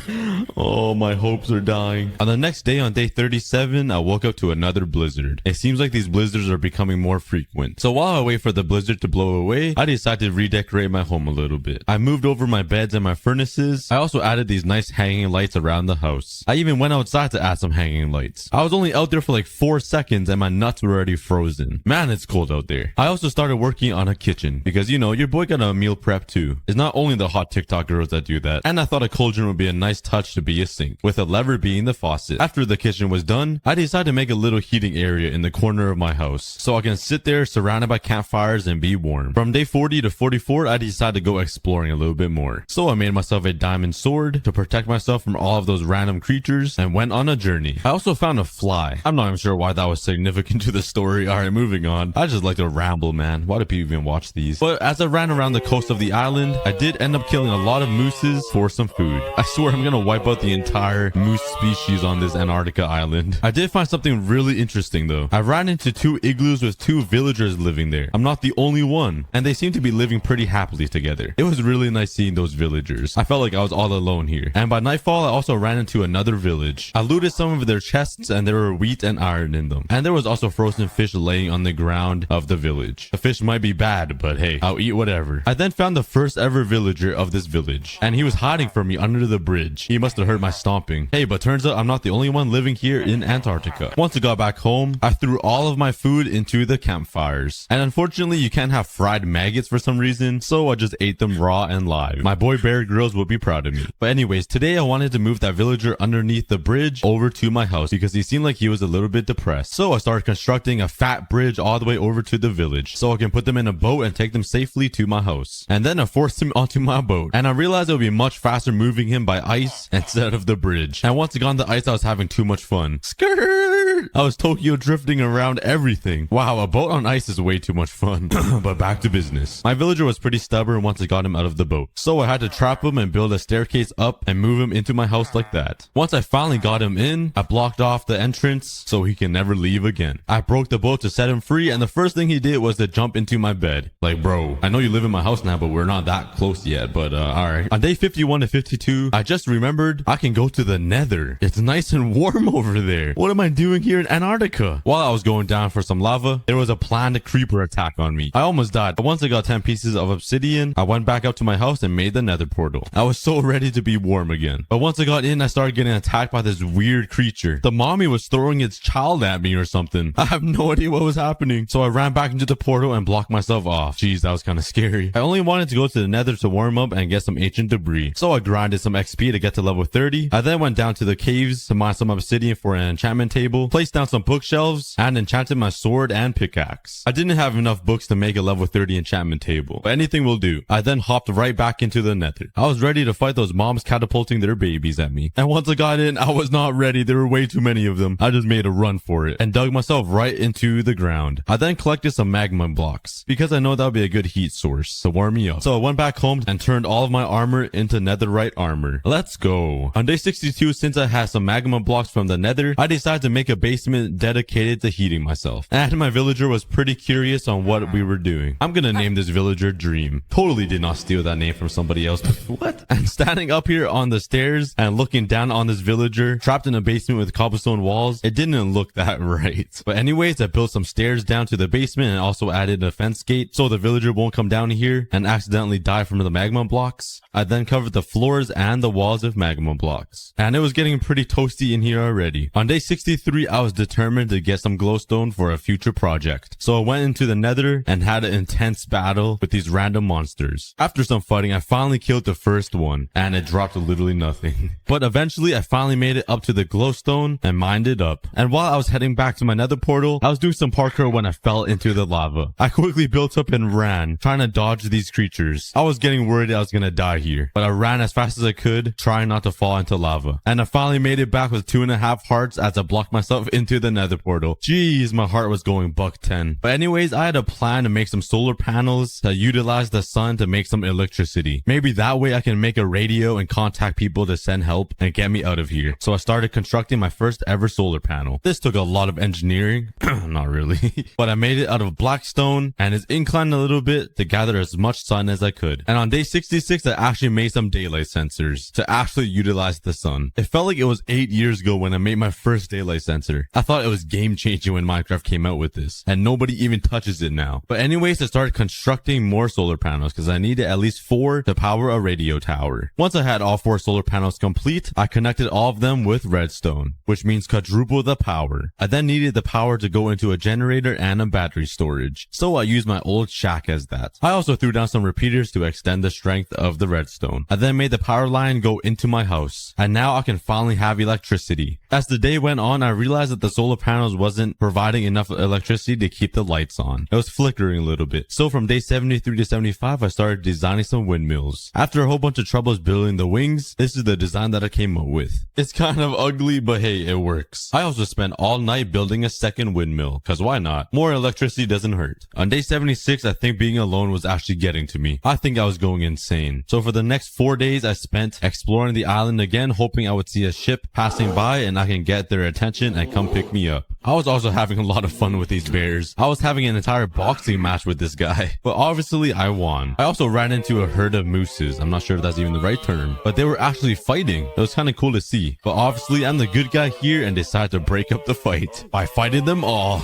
Oh, my hopes are dying. On the next day, on day 37, I woke up to another blizzard. It seems like these blizzards are becoming more frequent. So while I wait for the blizzard to blow away, I decided to redecorate my home a little bit. I moved over my beds and my furnaces. I also added these nice hanging lights around the house. I even went outside to add some hanging lights. I was only out there for like 4 seconds and my nuts were already frozen. Man, it's cold out there. I also started working on a kitchen because, you know, your boy got a meal prep too. It's not only the hot TikTok girls that do that. And I thought a cauldron would be a nice touch to be a sink, with a lever being the faucet. After the kitchen was done, I decided to make a little heating area in the corner of my house so I can sit there surrounded by campfires and be warm. From day 40 to 44, I decided to go exploring a little bit more. So I made myself a diamond sword to protect myself from all of those random creatures and went on a journey. I also found a fly. I'm not even sure why that was significant to the story. Alright, moving on. I just like to ramble, man. Why do people even watch these? But as I ran around the coast of the island, I did end up killing a lot of mooses for some food. I swear I'm gonna wipe out the entire moose species on this Antarctica island. I did find something really interesting though. I ran into 2 igloos with 2 villagers living there. I'm not the only one, and they seem to be living pretty happily together. It was really nice seeing those villagers. I felt like I was all alone here. And by nightfall, I also ran into another village. I looted some of their chests and there were wheat and iron in them. And there was also frozen fish laying on the ground of the village. The fish might be bad, but hey, I'll eat whatever. I then found the first ever villager of this village, and he was hiding from me under the bridge. He must have heard my stomping. Hey, but turns out I'm not the only one living here in Antarctica. Once I got back home, I threw all of my food into the campfires. And unfortunately, you can't have fried maggots for some reason, so I just ate them raw and live. My boy Bear Grylls would be proud of me. But anyways, today I wanted to move that villager underneath the bridge over to my house because he seemed like he was a little bit depressed. So I started constructing a fat bridge all the way over to the village so I can put them in a boat and take them safely to my house. And then I forced him onto my boat, and I realized it would be much faster moving him by ice instead of the bridge. And once I got on the ice, I was having too much fun. Skirt! I was Tokyo drifting around everything. Wow, a boat on ice is way too much fun. But back to business. My villager was pretty stubborn once I got him out of the boat, so I had to trap him and build a staircase up and move him into my house like that. Once I finally got him in, I blocked off the entrance so he can never leave again. I broke the boat to set him free, and the first thing he did was to jump into my bed. Like, bro, I know you live in my house now, but we're not that close yet, but alright. On day 51 to 52, I just remembered discovered I can go to the nether. It's nice and warm over there. What am I doing here in Antarctica? While I was going down for some lava, there was a planned creeper attack on me. I almost died, but once I got 10 pieces of obsidian, I went back up to my house and made the nether portal. I was so ready to be warm again. But once I got in, I started getting attacked by this weird creature. The mommy was throwing its child at me or something. I have no idea what was happening. So I ran back into the portal and blocked myself off. Jeez, that was kind of scary. I only wanted to go to the nether to warm up and get some ancient debris. So I grinded some XP to get to level 30. I then went down to the caves to mine some obsidian for an enchantment table, placed down some bookshelves, and enchanted my sword and pickaxe. I didn't have enough books to make a level 30 enchantment table, but anything will do. I then hopped right back into the nether. I was ready to fight those moms catapulting their babies at me. And once I got in, I was not ready. There were way too many of them. I just made a run for it and dug myself right into the ground. I then collected some magma blocks because I know that would be a good heat source to warm me up. So I went back home and turned all of my armor into netherite armor. Let's go. On day 62, since I had some magma blocks from the nether, I decided to make a basement dedicated to heating myself. And my villager was pretty curious on what we were doing. I'm gonna name this villager Dream. Totally did not steal that name from somebody else. What? And standing up here on the stairs and looking down on this villager trapped in a basement with cobblestone walls, it didn't look that right. But anyways, I built some stairs down to the basement and also added a fence gate so the villager won't come down here and accidentally die from the magma blocks. I then covered the floors and the walls with magma blocks. And it was getting pretty toasty in here already. On day 63, I was determined to get some glowstone for a future project. So I went into the nether and had an intense battle with these random monsters. After some fighting, I finally killed the first one and it dropped literally nothing. But eventually I finally made it up to the glowstone and mined it up. And while I was heading back to my nether portal, I was doing some parkour when I fell into the lava. I quickly built up and ran, trying to dodge these creatures. I was getting worried I was gonna die here, but I ran as fast as I could, trying not to fall into lava. And I finally made it back with 2.5 hearts as I blocked myself into the nether portal. Jeez, my heart was going buck 10. But anyways, I had a plan to make some solar panels that utilize the sun to make some electricity. Maybe that way I can make a radio and contact people to send help and get me out of here. So I started constructing my first ever solar panel. This took a lot of engineering. Not really. But I made it out of black stone and it's inclined a little bit to gather as much sun as I could. And on day 66, I actually made some daylight sensors to actually utilize the sun. It felt like it was 8 years ago when I made my first daylight sensor. I thought it was game changing when Minecraft came out with this, and nobody even touches it now. But anyways, I started constructing more solar panels because I needed at least 4 to power a radio tower. Once I had all 4 solar panels complete, I connected all of them with redstone, which means quadruple the power. I then needed the power to go into a generator and a battery storage, so I used my old shack as that. I also threw down some repeaters to extend the strength of the redstone. I then made the power line go into my house, and now I can finally have electricity. As the day went on, I realized that the solar panels wasn't providing enough electricity to keep the lights on. It was flickering a little bit. So from day 73 to 75, I started designing some windmills. After a whole bunch of troubles building the wings, this is the design that I came up with. It's kind of ugly, but hey, it works. I also spent all night building a second windmill, cause why not? More electricity doesn't hurt. On day 76, I think being alone was actually getting to me. I think I was going insane. So for the next 4 days, I spent exploring the island again, hoping I would see a ship passing by and I can get their attention and come pick me up. I was also having a lot of fun with these bears. I was having an entire boxing match with this guy, but obviously I won. I also ran into a herd of mooses. I'm not sure if that's even the right term, but they were actually fighting. It was kind of cool to see, but obviously I'm the good guy here and decided to break up the fight by fighting them all.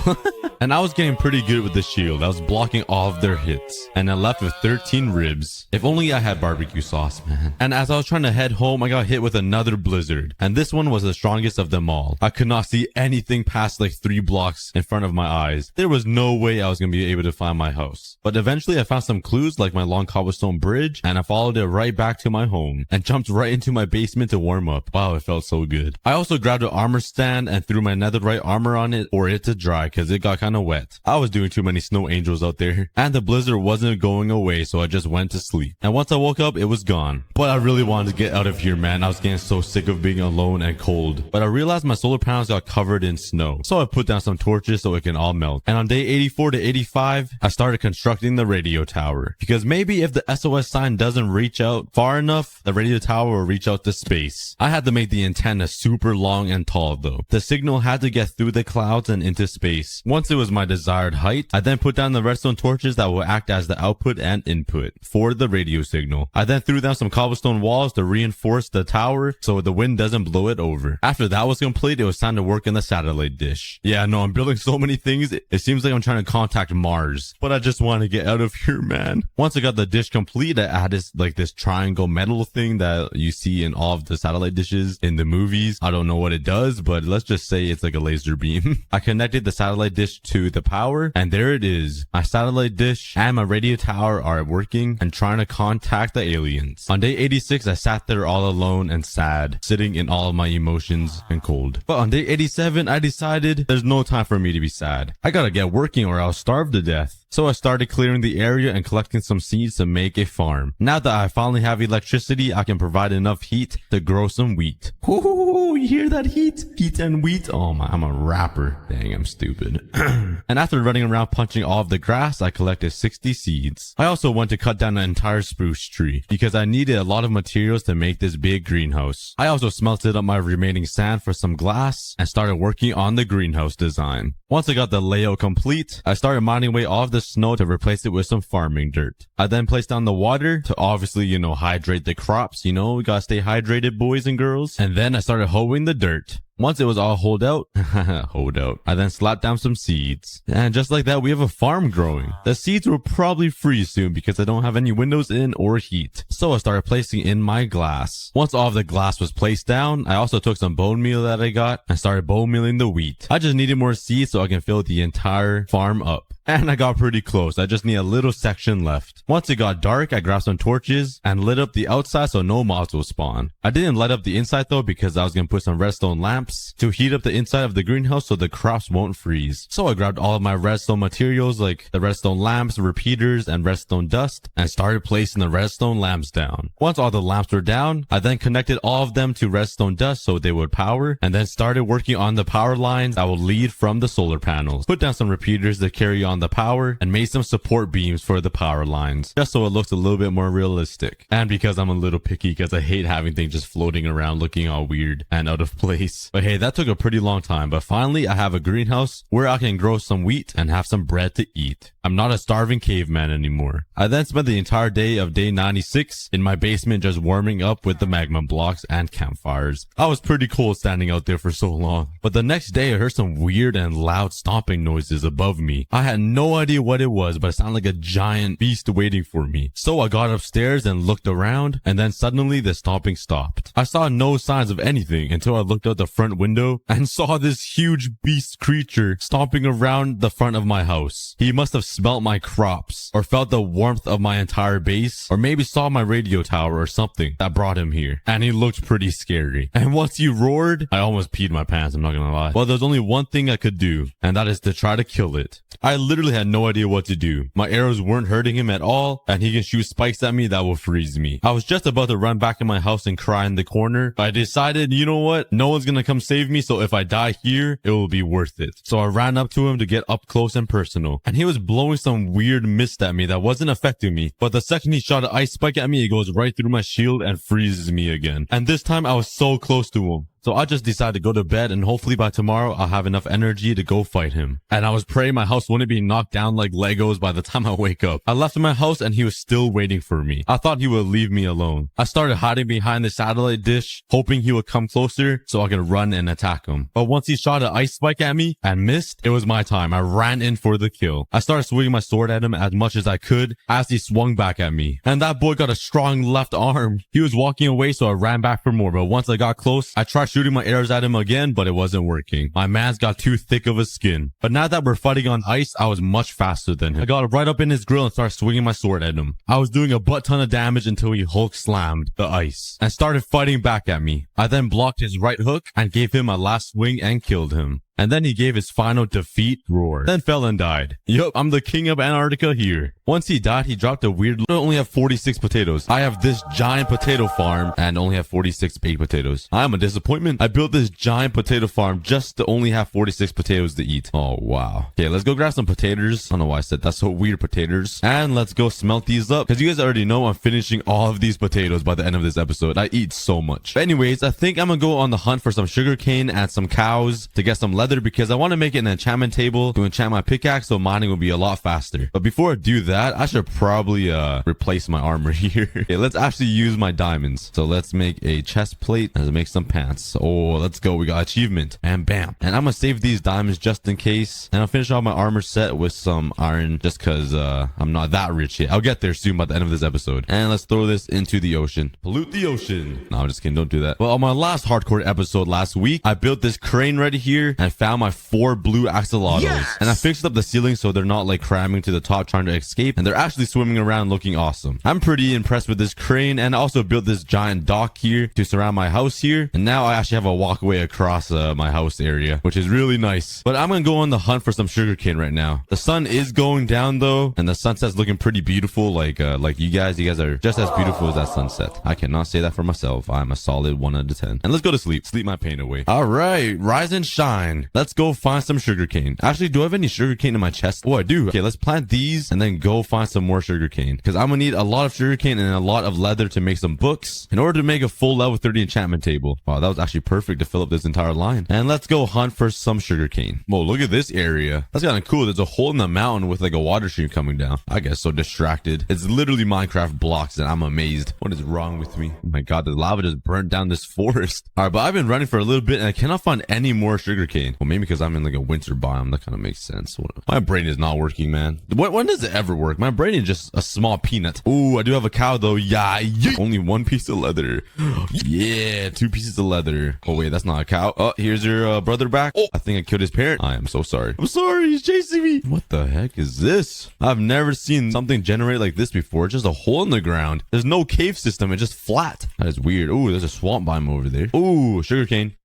And I was getting pretty good with the shield. I was blocking all of their hits, and I left with 13 ribs. If only I had barbecue sauce, man. And as I was trying to head home, I got hit with another blizzard, and this one was the strongest of them all. I could not see anything past like 3 blocks in front of my eyes. There was no way I was gonna be able to find my house. But eventually I found some clues like my long cobblestone bridge, and I followed it right back to my home and jumped right into my basement to warm up. Wow, it felt so good. I also grabbed an armor stand and threw my netherite armor on it for it to dry because it got kind of wet. I was doing too many snow angels out there, and the blizzard wasn't going away, so I just went to sleep. And once I woke up, it was gone. But I really wanted to get out of here, man. I was getting so sick of being alone and cold. But I realized my solar panels got covered in snow, so I put down some torches so it can all melt. And on day 84 to 85, I started constructing the radio tower, because maybe if the SOS sign doesn't reach out far enough, the radio tower will reach out to space. I had to make the antenna super long and tall though. The signal had to get through the clouds and into space. Once it it was my desired height, I then put down the redstone torches that will act as the output and input for the radio signal. I then threw down some cobblestone walls to reinforce the tower so the wind doesn't blow it over. After that was complete, it was time to work in the satellite dish. Yeah, no, I'm building so many things. It seems like I'm trying to contact Mars, but I just want to get out of here, man. Once I got the dish complete, I added like this triangle metal thing that you see in all of the satellite dishes in the movies. I don't know what it does, but let's just say it's like a laser beam. I connected the satellite dish to the power, and there it is. My satellite dish and my radio tower are working and trying to contact the aliens. On day 86, I sat there all alone and sad, sitting in all of my emotions and cold. But on day 87, I decided there's no time for me to be sad. I gotta get working or I'll starve to death. So I started clearing the area and collecting some seeds to make a farm. Now that I finally have electricity, I can provide enough heat to grow some wheat. Ooh, you hear that heat? Heat and wheat? Oh my, I'm a rapper. Dang, I'm stupid. And after running around punching all of the grass, I collected 60 seeds. I also went to cut down an entire spruce tree because I needed a lot of materials to make this big greenhouse. I also smelted up my remaining sand for some glass and started working on the greenhouse design. Once I got the layout complete, I started mining away all of the snow to replace it with some farming dirt. I then placed down the water to obviously, hydrate the crops. We gotta stay hydrated, boys and girls. And then I started hoeing the dirt. Once it was all hoed out, I then slapped down some seeds. And just like that, we have a farm growing. The seeds will probably freeze soon because I don't have any windows in or heat. So I started placing in my glass. Once all of the glass was placed down, I also took some bone meal that I got and started bone mealing the wheat. I just needed more seeds so I can fill the entire farm up. And I got pretty close. I just need a little section left. Once it got dark, I grabbed some torches and lit up the outside so no mobs will spawn. I didn't light up the inside though because I was going to put some redstone lamps to heat up the inside of the greenhouse so the crops won't freeze. So I grabbed all of my redstone materials like the redstone lamps, repeaters, and redstone dust and started placing the redstone lamps down. Once all the lamps were down, I then connected all of them to redstone dust so they would power and then started working on the power lines that will lead from the solar panels. Put down some repeaters to carry on the power and made some support beams for the power lines just so it looks a little bit more realistic. And because I'm a little picky because I hate having things just floating around looking all weird and out of place. But hey, that took a pretty long time, but finally I have a greenhouse where I can grow some wheat and have some bread to eat. I'm not a starving caveman anymore. I then spent the entire day of day 96 in my basement just warming up with the magma blocks and campfires. I was pretty cold standing out there for so long. But the next day I heard some weird and loud stomping noises above me. I had no idea what it was, but it sounded like a giant beast waiting for me. So I got upstairs and looked around, and then suddenly the stomping stopped. I saw no signs of anything until I looked out the front window and saw this huge beast creature stomping around the front of my house. He must have smelt my crops, or felt the warmth of my entire base, or maybe saw my radio tower or something that brought him here. And he looked pretty scary. And once he roared, I almost peed my pants, I'm not gonna lie. Well, there's only one thing I could do, and that is to try to kill it. I literally had no idea what to do. My arrows weren't hurting him at all, and he can shoot spikes at me that will freeze me. I was just about to run back in my house and cry in the corner, but I decided, you know what? No one's gonna come save me, so if I die here, it will be worth it. So I ran up to him to get up close and personal, and he was blowing some weird mist at me that wasn't affecting me, but the second he shot an ice spike at me, it goes right through my shield and freezes me again. And this time I was so close to him. So I just decided to go to bed, and hopefully by tomorrow I'll have enough energy to go fight him. And I was praying my house wouldn't be knocked down like Legos by the time I wake up. I left my house and he was still waiting for me. I thought he would leave me alone. I started hiding behind the satellite dish, hoping he would come closer so I could run and attack him. But once he shot an ice spike at me and missed, it was my time. I ran in for the kill. I started swinging my sword at him as much as I could as he swung back at me. And that boy got a strong left arm. He was walking away, so I ran back for more. But once I got close, I tried shooting my arrows at him again, but it wasn't working. My man's got too thick of a skin. But now that we're fighting on ice, I was much faster than him. I got right up in his grill and started swinging my sword at him. I was doing a butt ton of damage until he Hulk slammed the ice and started fighting back at me. I then blocked his right hook and gave him a last swing and killed him. And then he gave his final defeat roar, then fell and died. Yup, I'm the king of Antarctica here. Once he died, he dropped a weird, I only have 46 potatoes. I have this giant potato farm and only have 46 baked potatoes. I'm a disappointment. I built this giant potato farm just to only have 46 potatoes to eat. Oh, wow. Okay, let's go grab some potatoes. I don't know why I said that's so weird, potatoes. And let's go smelt these up, because you guys already know I'm finishing all of these potatoes by the end of this episode. I eat so much. But anyways, I think I'm gonna go on the hunt for some sugarcane and some cows to get some leather because I want to make it an enchantment table to enchant my pickaxe so mining will be a lot faster. But before I do that, I should probably replace my armor here. Okay, let's actually use my diamonds. So let's make a chest plate and make some pants. Oh, let's go. We got achievement and bam. And I'm gonna save these diamonds just in case. And I'll finish off my armor set with some iron just because I'm not that rich yet. I'll get there soon by the end of this episode. And let's throw this into the ocean. Pollute the ocean. No, I'm just kidding. Don't do that. Well, on my last hardcore episode last week, I built this crane right here and found my 4 blue axolotls. Yes! And I fixed up the ceiling so they're not like cramming to the top trying to escape. And they're actually swimming around looking awesome. I'm pretty impressed with this crane, and I also built this giant dock here to surround my house here. And now I actually have a walkway across my house area, which is really nice. But I'm gonna go on the hunt for some sugarcane right now. The sun is going down though, and the sunset's looking pretty beautiful. Like you guys are just as beautiful as that sunset. I cannot say that for myself. I'm a solid 1 out of 10. And let's go to sleep. Sleep my pain away. All right, rise and shine. Let's go find some sugarcane. Actually, do I have any sugarcane in my chest? Oh, I do. Okay, let's plant these and then go find some more sugarcane because I'm gonna need a lot of sugarcane and a lot of leather to make some books in order to make a full level 30 enchantment table. Wow, that was actually perfect to fill up this entire line. And let's go hunt for some sugarcane. Whoa, look at this area. That's kind of cool. There's a hole in the mountain with like a water stream coming down. I get so distracted. It's literally Minecraft blocks and I'm amazed. What is wrong with me? Oh my god, the lava just burnt down this forest. All right, but I've been running for a little bit and I cannot find any more sugarcane. Well, maybe because I'm in like a winter biome. That kind of makes sense. My brain is not working, man. When does it ever work? My brain is just a small peanut. Ooh, I do have a cow though. Yeah. Only 1 piece of leather. Yeah, 2 pieces of leather. Oh wait, that's not a cow. Oh, here's your brother back. Oh, I think I killed his parent. I am so sorry. I'm sorry, he's chasing me. What the heck is this? I've never seen something generate like this before. It's just a hole in the ground. There's no cave system. It's just flat. That is weird. Ooh, there's a swamp biome over there. Ooh, sugarcane.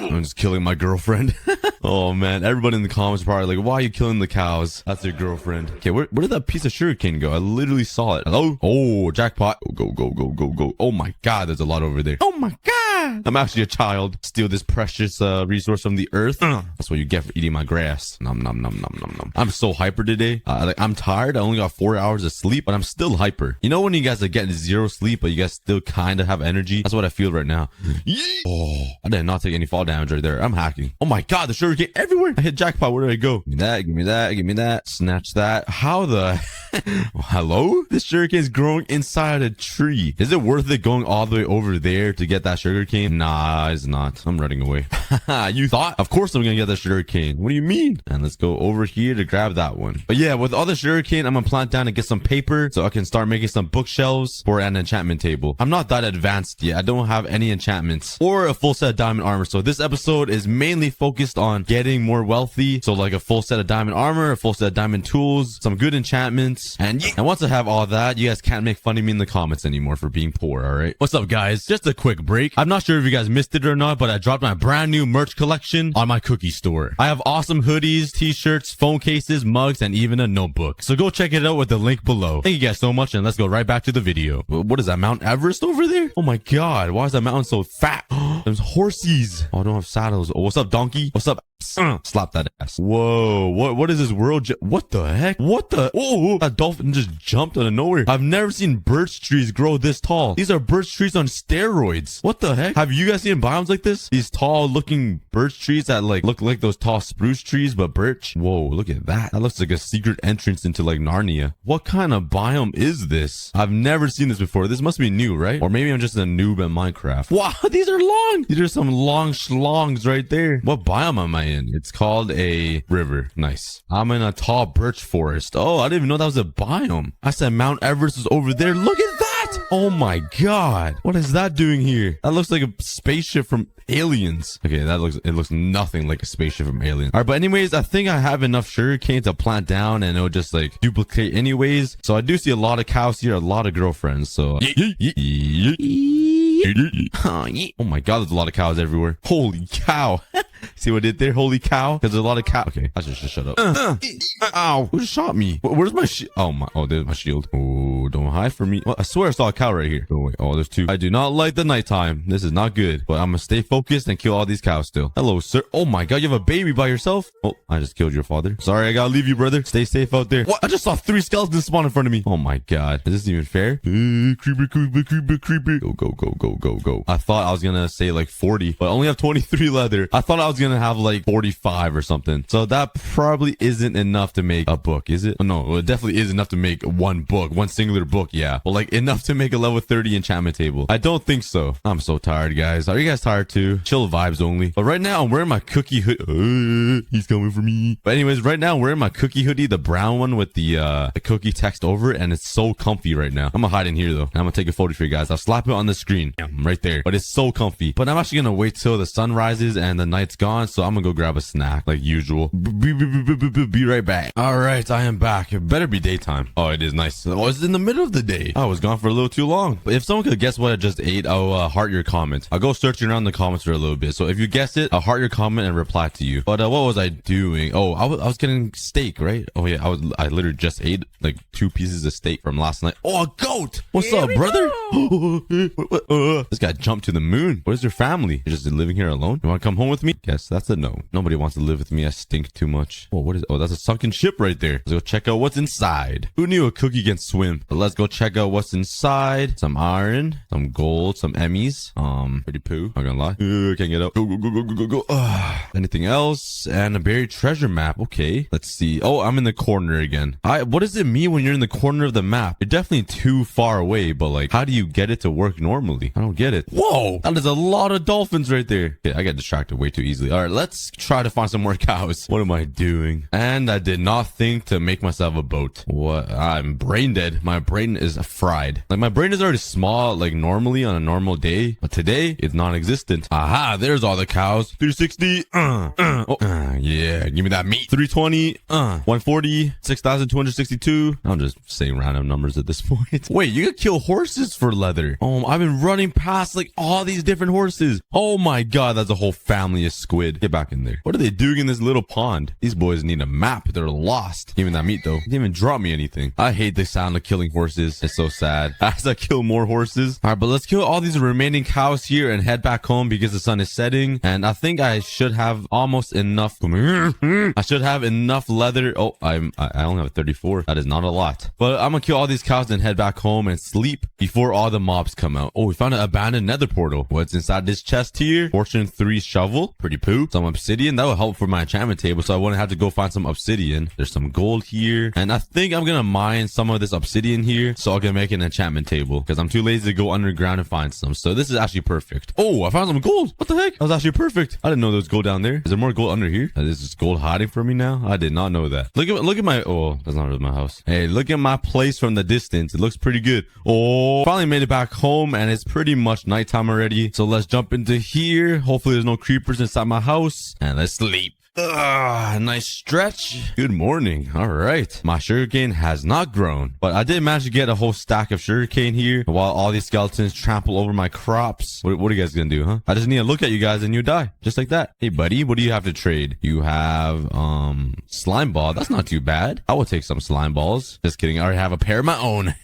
I'm just killing my girlfriend. Oh man, everybody in the comments are probably like, why are you killing the cows? That's your girlfriend. Okay, where did that piece of sugarcane go? I literally saw it. Hello? Oh, jackpot. Go, go, go, go, go. Oh my god, there's a lot over there. Oh my god. I'm actually a child. Steal this precious resource from the earth. That's what you get for eating my grass. Nom, nom, nom, nom, nom, nom. I'm so hyper today. I'm tired. I only got 4 hours of sleep, but I'm still hyper. You know when you guys are getting 0 sleep, but you guys still kind of have energy? That's what I feel right now. Oh, I did not take any fall damage right there. I'm hacking. Oh my god, the sugarcane everywhere. I hit jackpot. Where did I go? Give me that. Give me that. Give me that. Snatch that. How the hello? This sugarcane is growing inside a tree. Is it worth it going all the way over there to get that sugarcane? Nah, it's not. I'm running away. You thought? Of course I'm gonna get the sugarcane. What do you mean? And let's go over here to grab that one. But yeah, with all the sugarcane, I'm gonna plant down and get some paper so I can start making some bookshelves for an enchantment table. I'm not that advanced yet. I don't have any enchantments or a full set of diamond armor. So this episode is mainly focused on getting more wealthy. So like a full set of diamond armor, a full set of diamond tools, some good enchantments. And once I have all that, you guys can't make fun of me in the comments anymore for being poor, all right? What's up, guys? Just a quick break. I'm not sure if you guys missed it or not, but I dropped my brand new merch collection on my cookie store. I have awesome hoodies, t-shirts, phone cases, mugs, and even a notebook. So go check it out with the link below. Thank you guys so much, and let's go right back to the video. What is that, Mount Everest over there? Oh my god, why is that mountain so fat? There's horsies. Oh, I don't have saddles. Oh, what's up, donkey? What's up? Slap that ass. Whoa, what is this world? What the heck? What the? Oh, that dolphin just jumped out of nowhere. I've never seen birch trees grow this tall. These are birch trees on steroids. What the heck? Have you guys seen biomes like this? These tall looking birch trees that like look like those tall spruce trees, but birch. Whoa, look at that. That looks like a secret entrance into like Narnia. What kind of biome is this? I've never seen this before. This must be new, right? Or maybe I'm just a noob at Minecraft. Wow, these are long. These are some long schlongs right there. What biome am I in? It's called a river. Nice. I'm in a tall birch forest. Oh, I didn't even know that was a biome. I said Mount Everest is over there. Look at that. Oh my god. What is that doing here? That looks like a spaceship from Aliens. Okay, it looks nothing like a spaceship from Aliens. All right, but anyways, I think I have enough sugarcane to plant down and it'll just like duplicate anyways. So I do see a lot of cows here, a lot of girlfriends. So oh my god, there's a lot of cows everywhere. Holy cow. See what I did there? Holy cow. Because there's a lot of cow. Okay, I should just shut up. Ow. Who just shot me? Where's my shield? Oh, there's my shield. Oh, don't hide from me. Well, I swear I saw a cow right here. Oh, wait. Oh, there's 2. I do not like the nighttime. This is not good. But I'm gonna stay focused and kill all these cows still. Hello, sir. Oh my god, you have a baby by yourself? Oh, I just killed your father. Sorry, I gotta leave you, brother. Stay safe out there. What? I just saw 3 skeletons spawn in front of me. Oh my god. Is this even fair? Creeper, creeper, creeper, creeper. Go, go, go, go, go, go. I thought I was gonna say like 40, but I only have 23 leather. I thought I thought I was gonna have like 45 or something. So that probably isn't enough to make a book, is it? Oh, no, it definitely is enough to make one book, one singular book, yeah. But like enough to make a level 30 enchantment table. I don't think so. I'm so tired, guys. Are you guys tired too? Chill vibes only. But right now I'm wearing my cookie hoodie. He's coming for me. But anyways, right now I'm wearing my cookie hoodie, the brown one with the cookie text over it, and it's so comfy right now. I'm gonna hide in here though. I'm gonna take a photo for you guys. I'll slap it on the screen. Right there. But it's so comfy. But I'm actually gonna wait till the sun rises and the night's gone, so I'm gonna go grab a snack like usual. Be right back. All right, I am back. It better be daytime. Oh, it is nice. Oh, it's in the middle of the day. I was gone for a little too long. But if someone could guess what I just ate, I'll heart your comment. I'll go searching around the comments for a little bit. So if you guess it, I'll heart your comment and reply to you. But what was I doing? Oh, I was getting steak, right? Oh yeah, I literally just ate like 2 pieces of steak from last night. Oh, a goat! What's up, brother? This guy jumped to the moon. Where's your family? You're just living here alone? You want to come home with me? Guess that's a no. Nobody wants to live with me. I stink too much. Oh, what is? Oh, that's a sunken ship right there. Let's go check out what's inside. Who knew a cookie can swim? But let's go check out what's inside. Some iron, some gold, some Emmys. Pretty poo. Not gonna lie. Can't get out. Go. Anything else? And a buried treasure map. Okay. Let's see. Oh, I'm in the corner again. What does it mean when you're in the corner of the map? You're definitely too far away, but like, how do you get it to work normally? I don't get it. Whoa! That is a lot of dolphins right there. Okay, I get distracted way too easily. All right, let's try to find some more cows. What am I doing? And I did not think to make myself a boat. What? I'm brain dead. My brain is fried. Like, my brain is already small, like normally on a normal day, but today it's non-existent. Aha, there's all the cows. 360. Yeah, give me that meat. 320. 140. 6,262. I'm just saying random numbers at this point. Wait, you could kill horses for leather. I've been running past like all these different horses. Oh my god, that's a whole family of squid. Get back in there. What are they doing in this little pond? These boys need a map. They're lost. Give me that meat though. They didn't even drop me anything. I hate the sound of killing horses. It's so sad. As I kill more horses. All right, but let's kill all these remaining cows here and head back home because the sun is setting. And I think I should have almost enough. Come here. I should have enough leather. Oh, I only have 34. That is not a lot. But I'm gonna kill all these cows and head back home and sleep before all the mobs come out. Oh, we found an abandoned nether portal. What's inside this chest here? Fortune 3 shovel. Pretty poo. Some obsidian. That will help for my enchantment table, so I wouldn't have to go find some obsidian. There's some gold here. And I think I'm gonna mine some of this obsidian here so I can make an enchantment table because I'm too lazy to go underground and find some. So this is actually perfect. Oh, I found some gold. What the heck? That was actually perfect. I didn't know there was gold down there. Is there more gold under here? Is this gold hiding from me now? I did not know that. Look at my, oh, that's not really my house. Hey, look at my place from the distance. It looks pretty good. Oh, finally made it back home and it's pretty much nighttime already. So let's jump into here. Hopefully there's no creepers inside my house and let's sleep. Nice stretch. Good morning. All right. My sugarcane has not grown, but I did manage to get a whole stack of sugarcane here while all these skeletons trample over my crops. What are you guys gonna do, huh? I just need to look at you guys and you die. Just like that. Hey, buddy, what do you have to trade? You have, slime ball. That's not too bad. I will take some slime balls. Just kidding. I already have a pair of my own.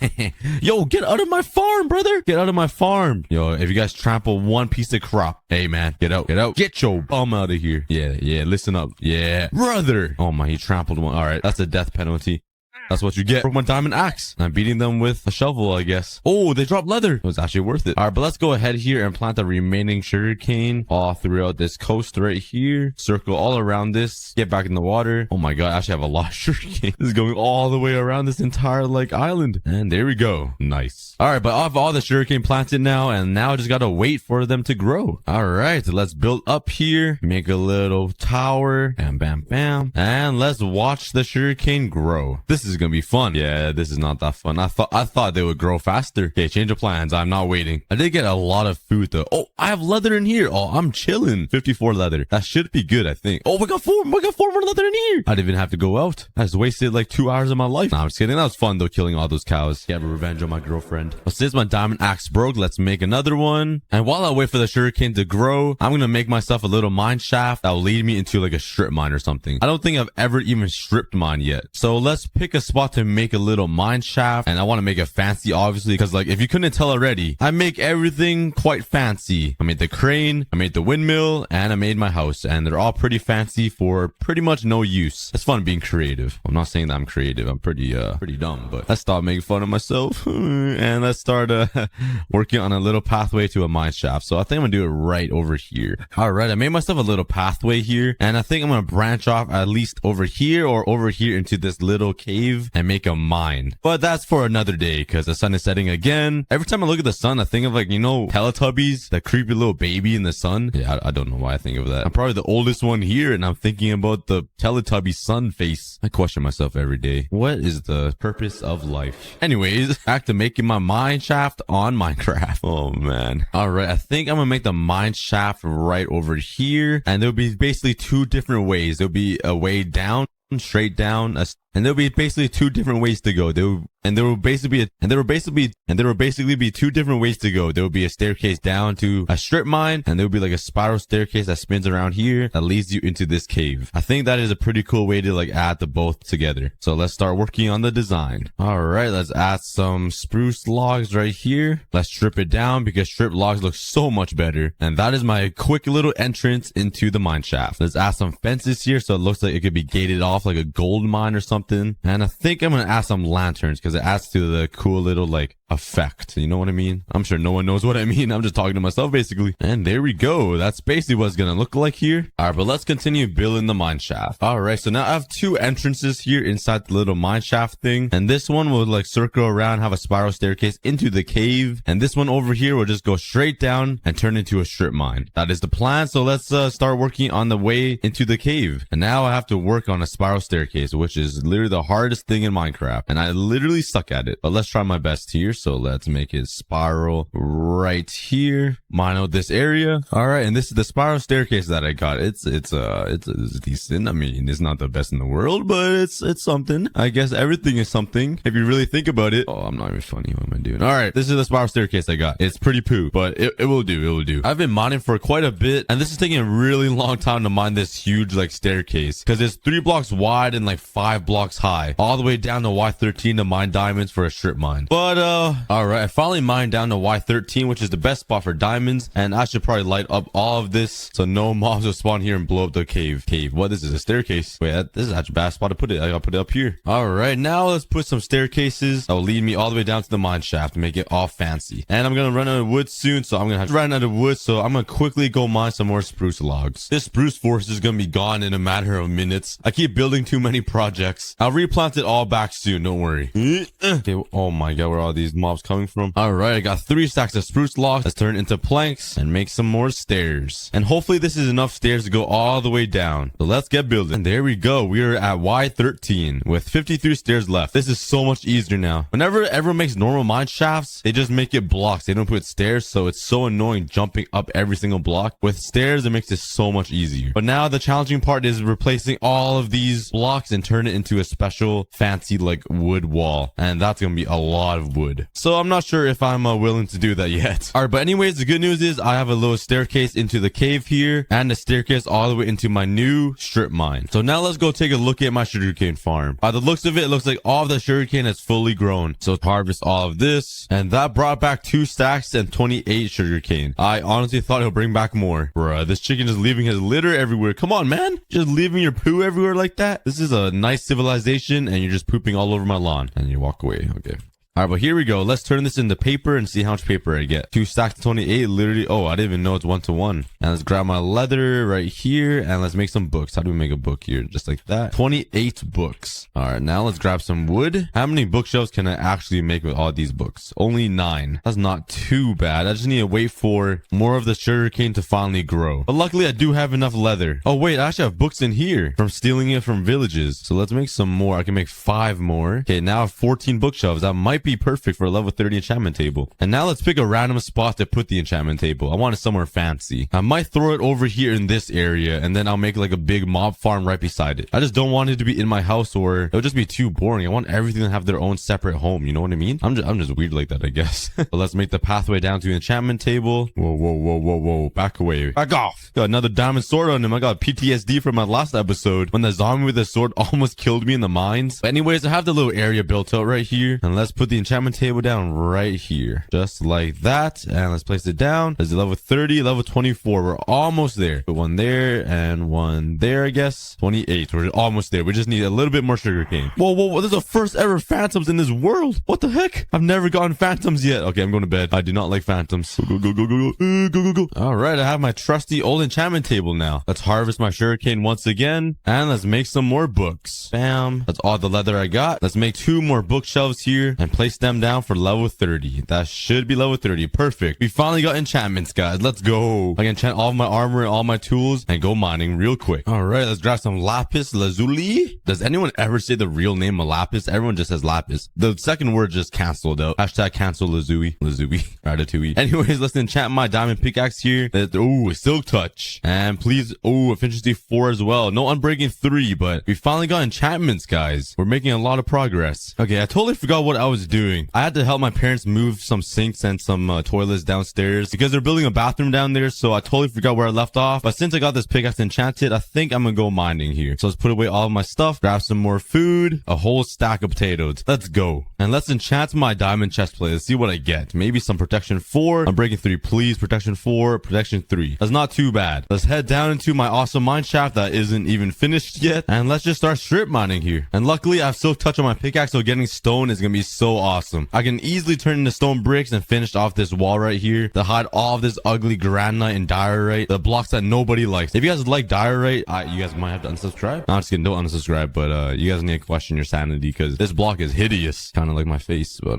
Yo, get out of my farm, brother. Get out of my farm. Yo, if you guys trample one piece of crop, hey, man, get out. Get your bum out of here. Yeah, listen up. Yeah, brother. Oh my, he trampled one. All right, that's a death penalty. That's what you get from a diamond axe. I'm beating them with a shovel, I guess. Oh, they dropped leather. It was actually worth it. All right, but let's go ahead here and plant the remaining sugarcane all throughout this coast right here. Circle all around this. Get back in the water. Oh my god, I actually have a lot of sugarcane. This is going all the way around this entire like island. And there we go. Nice. All right, but I have all the sugarcane planted now, and now I just gotta wait for them to grow. All right, let's build up here. Make a little tower. Bam, bam, bam. And let's watch the sugarcane grow. This is gonna be fun. Yeah, this is not that fun. I thought they would grow faster. Okay, change of plans. I'm not waiting. I did get a lot of food though. Oh, I have leather in here. Oh, I'm chilling. 54 leather. That should be good, I think. Oh, we got four more leather in here. I didn't even have to go out. I just wasted like 2 hours of my life. Nah, I'm just kidding. That was fun though, killing all those cows. Get revenge on my girlfriend. But since my diamond axe broke, let's make another one. And while I wait for the sugarcane to grow, I'm gonna make myself a little mine shaft that will lead me into like a strip mine or something. I don't think I've ever even stripped mine yet. So let's pick a spot to make a little mine shaft, and I want to make it fancy, obviously, because like if you couldn't tell already, I make everything quite fancy. I made the crane, I made the windmill, and I made my house, and they're all pretty fancy for pretty much no use. It's fun being creative. I'm not saying that I'm creative. I'm pretty dumb, but let's stop making fun of myself and let's start working on a little pathway to a mine shaft. So I think I'm gonna do it right over here. All right, I made myself a little pathway here, and I think I'm gonna branch off at least over here or over here into this little cave and make a mine. But that's for another day because the sun is setting again. Every time I look at the sun, I think of like, you know, Teletubbies, that creepy little baby in the sun. Yeah, I don't know why I think of that. I'm probably the oldest one here, and I'm thinking about the Teletubby sun face. I question myself every day. What is the purpose of life? Anyways, back to making my mine shaft on Minecraft. Oh man. All right, I think I'm gonna make the mine shaft right over here, and there'll be basically two different ways. There'll be a way down, straight down, and there'll be basically two different ways to go. There will basically be two different ways to go. There will be a staircase down to a strip mine, and there will be like a spiral staircase that spins around here that leads you into this cave. I think that is a pretty cool way to like add the both together. So let's start working on the design. All right, let's add some spruce logs right here. Let's strip it down because strip logs look so much better. And that is my quick little entrance into the mine shaft. Let's add some fences here so it looks like it could be gated off like a gold mine or something. And I think I'm gonna add some lanterns because it adds to the cool little like effect. You know what I mean? I'm sure no one knows what I mean. I'm just talking to myself basically. And there we go. That's basically what it's gonna look like here. All right, but let's continue building the mine shaft. All right, so now I have two entrances here inside the little mine shaft thing, and this one will like circle around, have a spiral staircase into the cave, and this one over here will just go straight down and turn into a strip mine. That is the plan. So let's start working on the way into the cave. And now I have to work on a spiral staircase, which is literally the hardest thing in Minecraft, and I literally suck at it, but let's try my best here. So let's make it spiral right here, mine out this area. All right, and this is the spiral staircase that I got. It's decent. I mean, it's not the best in the world, but it's something. I guess everything is something if you really think about it. Oh, I'm not even funny. What am I doing? All right, this is the spiral staircase I got. It's pretty poo, but it will do. It will do. I've been mining for quite a bit, and this is taking a really long time to mine this huge like staircase because it's 3 blocks wide and like 5 blocks high, all the way down to Y13 to mine diamonds for a strip mine. But all right, I finally mined down to Y13, which is the best spot for diamonds, and I should probably light up all of this so no mobs will spawn here and blow up the cave. What? This is a staircase. Wait, this is actually a bad spot to put it. I gotta put it up here. All right, now let's put some staircases that will lead me all the way down to the mine shaft to make it all fancy. And I'm gonna run out of wood soon, so I'm gonna have to run out of wood, so I'm gonna quickly go mine some more spruce logs. This spruce forest is gonna be gone in a matter of minutes. I keep building too many projects. I'll replant it all back soon, don't worry. Okay, oh my god, where are all these mobs coming from? All right, I got 3 stacks of spruce logs. Let's turn it into planks and make some more stairs. And hopefully this is enough stairs to go all the way down. So let's get building. And there we go. We are at Y13 with 53 stairs left. This is so much easier now. Whenever everyone makes normal mine shafts, they just make it blocks. They don't put stairs, so it's so annoying jumping up every single block. With stairs, it makes it so much easier. But now the challenging part is replacing all of these blocks and turn it into a special fancy like wood wall. And that's gonna be a lot of wood. So I'm not sure if I'm willing to do that yet. All right, but anyways, the good news is I have a little staircase into the cave here and a staircase all the way into my new strip mine. So now let's go take a look at my sugarcane farm. By the looks of it, it looks like all of the sugarcane is fully grown. So harvest all of this, and that brought back 2 stacks and 28 sugarcane. I honestly thought it'll bring back more. Bruh, this chicken is leaving his litter everywhere. Come on, man. Just leaving your poo everywhere like that? This is a nice civilization, and you're just pooping all over my lawn. And you walk away. Okay. All right, but here we go. Let's turn this into paper and see how much paper I get. 2 stacks of 28, literally. Oh, I didn't even know it's 1-to-1. And let's grab my leather right here and let's make some books. How do we make a book here? Just like that. 28 books. All right, now let's grab some wood. How many bookshelves can I actually make with all these books? Only 9. That's not too bad. I just need to wait for more of the sugarcane to finally grow. But luckily, I do have enough leather. Oh, wait, I actually have books in here from stealing it from villages. So let's make some more. I can make 5 more. Okay, now I have 14 bookshelves. That might be perfect for a level 30 enchantment table. And now let's pick a random spot to put the enchantment table. I want it somewhere fancy. I might throw it over here in this area, and then I'll make like a big mob farm right beside it. I just don't want it to be in my house, or it'll just be too boring. I want everything to have their own separate home. You know what I mean? I'm just weird like that, I guess. So let's make the pathway down to the enchantment table. Whoa. Back away. Back off. Got another diamond sword on him. I got PTSD from my last episode when the zombie with the sword almost killed me in the mines. But anyways, I have the little area built out right here. And let's put the enchantment table down right here. Just like that. And let's place it down. There's level 30, level 24. We're almost there. Put one there and one there, I guess. 28. We're almost there. We just need a little bit more sugarcane. Whoa. There's the first ever phantoms in this world. What the heck? I've never gotten phantoms yet. Okay, I'm going to bed. I do not like phantoms. Go. All right, I have my trusty old enchantment table now. Let's harvest my sugarcane once again. And let's make some more books. Bam. That's all the leather I got. Let's make 2 more bookshelves here and place them down for level 30. That should be level 30. Perfect. We finally got enchantments, guys. Let's go. I can enchant all of my armor and all my tools and go mining real quick. All right, let's grab some lapis lazuli. Does anyone ever say the real name of lapis? Everyone just says lapis. The second word just canceled out. Hashtag cancel lazuli. Ratatouille. Anyways, let's enchant my diamond pickaxe here. Ooh, silk touch. And please, efficiency 4 as well. No unbreaking 3, but we finally got enchantments, guys. We're making a lot of progress. Okay, I totally forgot what I was doing. I had to help my parents move some sinks and some toilets downstairs because they're building a bathroom down there, so I totally forgot where I left off. But since I got this pickaxe enchanted, I think I'm gonna go mining here. So let's put away all of my stuff, grab some more food, a whole stack of potatoes. Let's go. And let's enchant my diamond chest plate. Let's see what I get. Maybe some protection 4. I'm breaking 3, please. Protection 4, protection 3. That's not too bad. Let's head down into my awesome mine shaft that isn't even finished yet. And let's just start strip mining here. And luckily I have silk touch on my pickaxe, so getting stone is gonna be so awesome. I can easily turn into stone bricks and finish off this wall right here to hide all of this ugly granite and diorite, the blocks that nobody likes. If you guys like diorite, you guys might have to unsubscribe. No, I'm just kidding, don't unsubscribe, but you guys need to question your sanity because this block is hideous, kind of like my face. But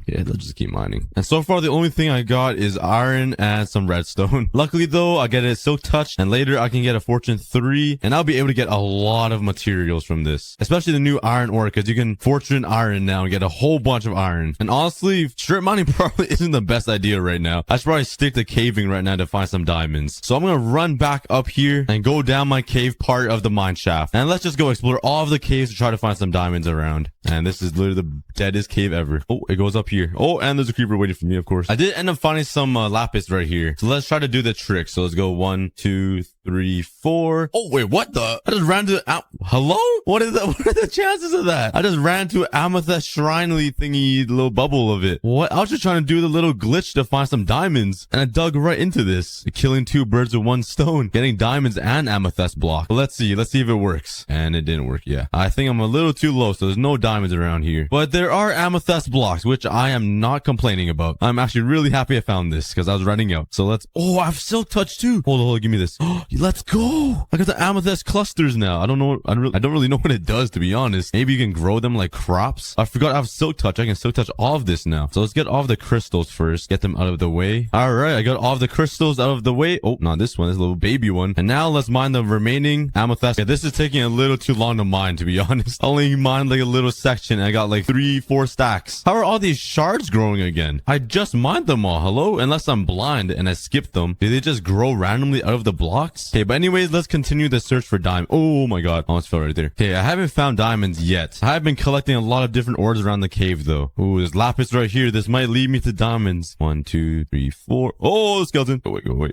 yeah, let's just keep mining. And so far the only thing I got is iron and some redstone. Luckily though, I get a silk touch, and later I can get a fortune 3, and I'll be able to get a lot of materials from this, especially the new iron ore, because you can fortune iron now and get a whole bunch of iron. And honestly, strip mining probably isn't the best idea right now. I should probably stick to caving right now to find some diamonds. So I'm gonna run back up here and go down my cave part of the mine shaft, and let's just go explore all of the caves to try to find some diamonds around. And this is literally the deadest cave ever. Oh, it goes up here. Oh, and there's a creeper waiting for me, of course. I did end up finding some lapis right here, so let's try to do the trick. So let's go 1, 2, 3, 4. Oh wait, what the? I just ran to hello? What is that? What are the chances of that? I just ran to amethyst shrinely thingy, little bubble of it. What? I was just trying to do the little glitch to find some diamonds, and I dug right into this, killing 2 birds with 1 stone, getting diamonds and amethyst block. But let's see if it works. And it didn't work. Yeah, I think I'm a little too low, so there's no diamonds around here. But there are amethyst blocks, which I am not complaining about. I'm actually really happy I found this because I was running out. So let's. Oh, I have silk touch too. Hold on, give me this. Let's go. I got the amethyst clusters now. I don't know. I don't really know what it does, to be honest. Maybe you can grow them like crops. I forgot I have silk touch. I can silk touch all of this now. So let's get all of the crystals first. Get them out of the way. All right, I got all of the crystals out of the way. Oh, not this one. This little baby one. And now let's mine the remaining amethyst. Yeah, this is taking a little too long to mine, to be honest. I only mined like a little section. I got like 3-4 stacks. How are all these shards growing again? I just mined them all. Hello? Unless I'm blind and I skipped them. Did they just grow randomly out of the blocks? Okay, but anyways, let's continue the search for diamonds. Oh my god, almost fell right there. Okay, I haven't found diamonds yet. I have been collecting a lot of different ores around the cave though. Oh, there's lapis right here. This might lead me to diamonds. 1, 2, 3, 4. Oh, skeleton. Oh, wait.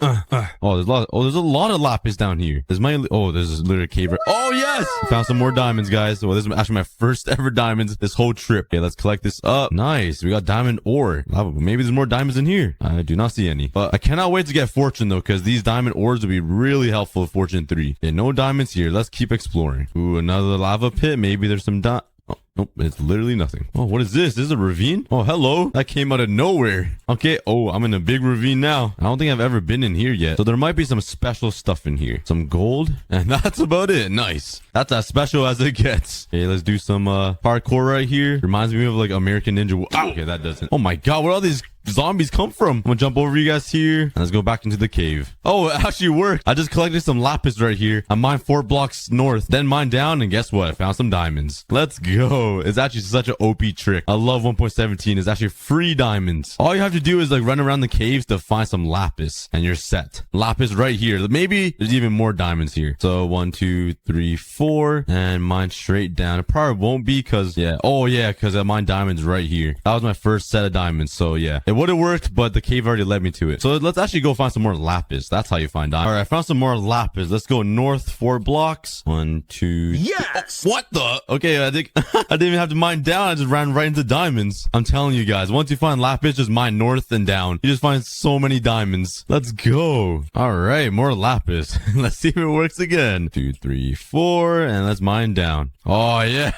Oh, there's a lot of lapis down here. There's this literally a cave right. Oh yes, found some more diamonds, guys. Well, this is actually my first ever diamonds this whole trip. Okay, let's collect this up. Nice, we got diamond ore. Maybe there's more diamonds in here. I do not see any, but I cannot wait to get fortune though, because these diamond ores will be really helpful with fortune 3. Okay, no diamonds here. Let's keep exploring. Ooh, another lava pit. Maybe there's some Oh, nope, it's literally nothing. Oh, what is this? This is a ravine? Oh, hello. That came out of nowhere. Okay. Oh, I'm in a big ravine now. I don't think I've ever been in here yet. So there might be some special stuff in here. Some gold. And that's about it. Nice. That's as special as it gets. Okay, let's do some parkour right here. Reminds me of like American Ninja. Okay, that doesn't. Oh my god, what are all these zombies come from? I'm gonna jump over you guys here. And let's go back into the cave. Oh, it actually worked. I just collected some lapis right here. I mined 4 blocks north, then mined down, and guess what? I found some diamonds. Let's go. It's actually such an OP trick. I love 1.17. It's actually free diamonds. All you have to do is like run around the caves to find some lapis, and you're set. Lapis right here. Maybe there's even more diamonds here. So 1, 2, 3, 4, and mine straight down. It probably won't be because, yeah. Oh, yeah, because I mined diamonds right here. That was my first set of diamonds. So, yeah, it would have worked, but the cave already led me to it. So let's actually go find some more lapis. That's how you find diamonds. All right, I found some more lapis. Let's go north 4 blocks. 1, 2. Yes! What the? Okay, I think I didn't even have to mine down. I just ran right into diamonds. I'm telling you guys, once you find lapis, just mine north and down. You just find so many diamonds. Let's go. All right, more lapis. Let's see if it works again. 2, 3, 4, and let's mine down. Oh, yes.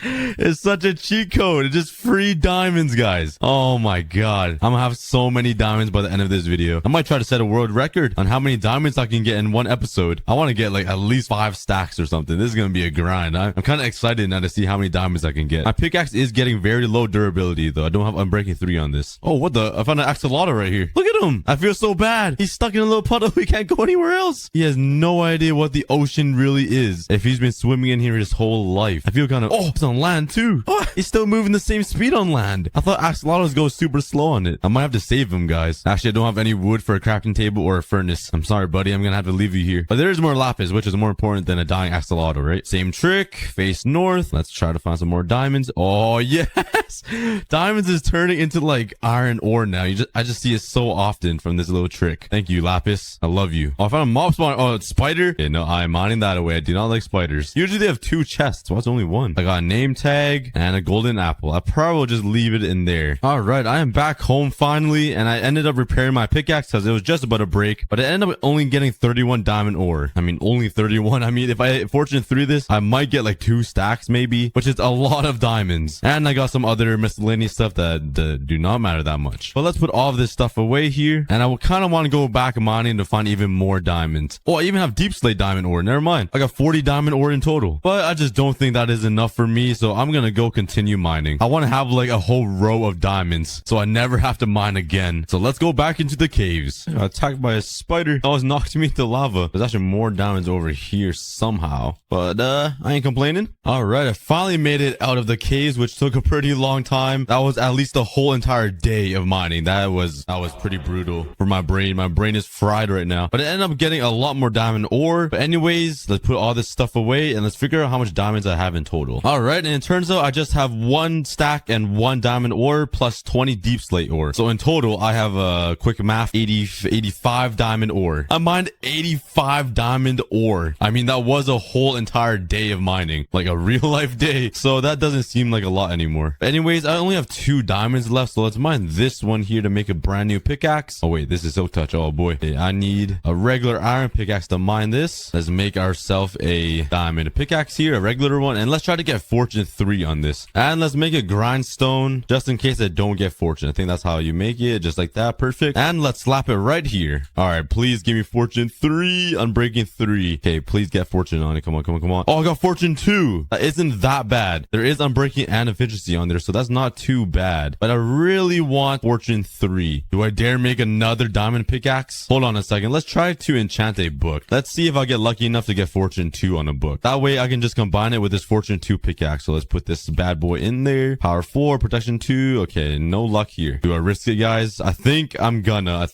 It's such a cheat code. It's just free diamonds, guys. Oh my god. I'm gonna have so many diamonds by the end of this video. I might try to set a world record on how many diamonds I can get in one episode. I want to get like at least 5 stacks or something. This is gonna be a grind. I'm kind of excited now to see how many diamonds I can get. My pickaxe is getting very low durability though. I don't have Unbreaking 3 on this. Oh, what the? I found an axolotl right here. Look at him. I feel so bad. He's stuck in a little puddle. He can't go anywhere else. He has no idea what the ocean really is. If he's been swimming in here his whole life. I feel kind of... Oh, it's on land too. Oh, he's still moving the same speed on land. I thought axolotls go super slow on it. I might have to save him, guys. Actually, I don't have any wood for a crafting table or a furnace. I'm sorry, buddy. I'm gonna have to leave you here. But there is more lapis, which is more important than a dying axolotl, right? Same trick. Face north. Let's try to find some more diamonds. Oh, yes. Diamonds is turning into like iron ore now. I just see it so often from this little trick. Thank you, lapis. I love you. Oh, I found a mob spawn. Oh, it's spider. Okay, no, I'm mining that away. I do not like spiders. Usually they have 2 chests. What's only 1? I got a name tag and a golden apple. I probably will just leave it in there. All right, I am back home finally, and I ended up repairing my pickaxe because it was just about to break, but I ended up only getting 31 diamond ore. I mean, only 31. I mean, if I fortune through this, I might get like 2 stacks maybe, which is a lot of diamonds. And I got some other miscellaneous stuff that do not matter that much. But let's put all of this stuff away here, and I will kind of want to go back mining to find even more diamonds. Oh, I even have deep slate diamond ore. Never mind. I got 40 diamond ore in total, but I just don't think that is enough for me, so I'm gonna go continue mining. I want to have like a whole row of diamonds so I never have to mine again. So let's go back into the caves. I got attacked by a spider. That was knocked me into lava. There's actually more diamonds over here somehow, but I ain't complaining. All right, I finally made it out of the caves, which took a pretty long time. That was at least a whole entire day of mining. That was pretty brutal for my brain. My brain is fried right now, but I ended up getting a lot more diamond ore. But anyways, let's put all this stuff away and let's figure out how much diamonds I have in total. All right, and it turns out I just have 1 stack and 1 diamond ore plus 20 deep slate ore. So in total, I have a quick math 85 diamond ore. I mined 85 diamond ore. I mean, that was a whole entire day of mining, like a real life day. So that doesn't seem like a lot anymore. But anyways, I only have 2 diamonds left. So let's mine this one here to make a brand new pickaxe. Oh wait, this is so touch. Oh boy. Okay, I need a regular iron pickaxe to mine this. Let's make ourselves a diamond pickaxe here, a regular one. And let's try to get fortune 3 on this. And let's make a grindstone just in case I don't get fortune. I think that's how you make it, just like that. Perfect. And let's slap it right here. All right, please give me fortune 3, unbreaking 3. Okay, please get fortune on it. Come on, come on, come on. Oh, I got fortune 2. That isn't that bad. There is unbreaking and efficiency on there, so that's not too bad. But I really want fortune 3. Do I dare make another diamond pickaxe? Hold on a second. Let's try to enchant a book. Let's see if I get lucky enough to get fortune 2 on a book. That way I can just combine it with this fortune 2 pickaxe. So let's put this bad boy in there. Power 4, protection 2. Okay, no luck here. Do I risk it, guys? I think I'm gonna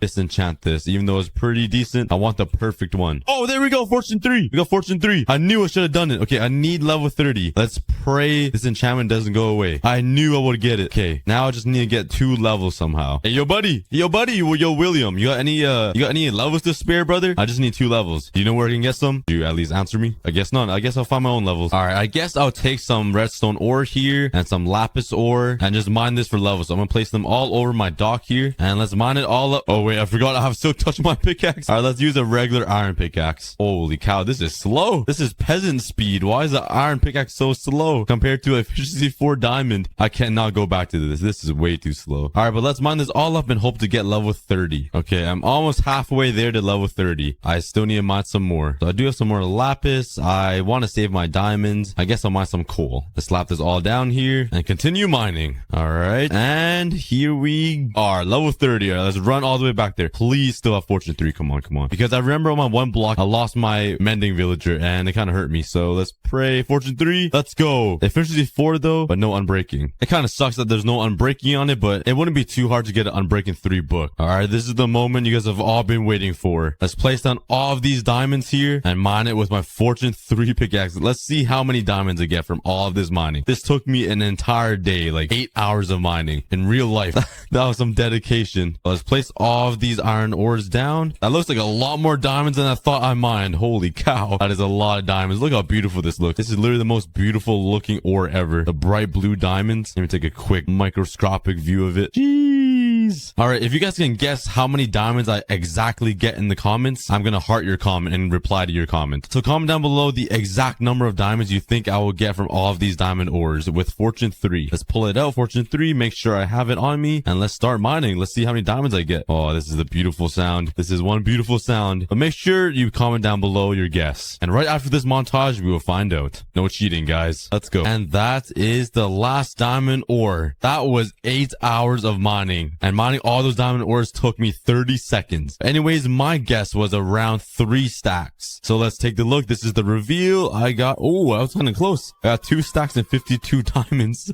disenchant this, even though it's pretty decent. I want the perfect one. Oh, there we go. Fortune 3. We got fortune 3. I knew I should have done it. Okay, I need level 30. Let's pray this enchantment doesn't go away. I knew I would get it. Okay, now I just need to get 2 levels somehow. Hey, yo, buddy. Yo, William. You got any levels to spare, brother? I just need 2 levels. Do you know where I can get some? Do you at least answer me? I guess not. I guess I'll find my own levels. All right, I guess I'll take some redstone ore here and some lapis ore and just mine this for levels. So I'm gonna place them all over my dock here and let's mine it all up. Oh wait, I forgot I have silk touch on my pickaxe. All right, let's use a regular iron pickaxe. Holy cow, this is slow. This is peasant speed. Why is the iron pickaxe so slow compared to efficiency 4 diamond? I cannot go back to this. This is way too slow. All right, but let's mine this all up and hope to get level 30. Okay, I'm almost halfway there to level 30. I still need to mine some more. So I do have some more lapis. I want to to save my diamonds. I guess I'll mine some coal. Let's slap this all down here and continue mining. All right. And here we are. Level 30. All right, let's run all the way back there. Please still have fortune 3. Come on, come on. Because I remember on my one block, I lost my mending villager and it kind of hurt me. So let's pray. Fortune 3. Let's go. Efficiency 4 though, but no unbreaking. It kind of sucks that there's no unbreaking on it, but it wouldn't be too hard to get an unbreaking 3 book. All right. This is the moment you guys have all been waiting for. Let's place down all of these diamonds here and mine it with my fortune 3 pickaxe. Let's see how many diamonds I get from all of this mining. This took me an entire day, like 8 hours of mining in real life. That was some dedication. Let's place all of these iron ores down. That looks like a lot more diamonds than I thought I mined. Holy cow. That is a lot of diamonds. Look how beautiful this looks. This is literally the most beautiful looking ore ever. The bright blue diamonds. Let me take a quick microscopic view of it. Jeez. All right. If you guys can guess how many diamonds I exactly get in the comments, I'm going to heart your comment and reply to your comment. So comment down below the exact number of diamonds you think I will get from all of these diamond ores with fortune 3. Let's pull it out. Fortune 3. Make sure I have it on me and let's start mining. Let's see how many diamonds I get. Oh, this is a beautiful sound. This is one beautiful sound. But make sure you comment down below your guess. And right after this montage, we will find out. No cheating, guys. Let's go. And that is the last diamond ore. That was 8 hours of mining. And mining all those diamond ores took me 30 seconds. Anyways, my guess was around 3 stacks. So let's take a look. This is the reveal. I was kind of close. I got 2 stacks and 52 diamonds.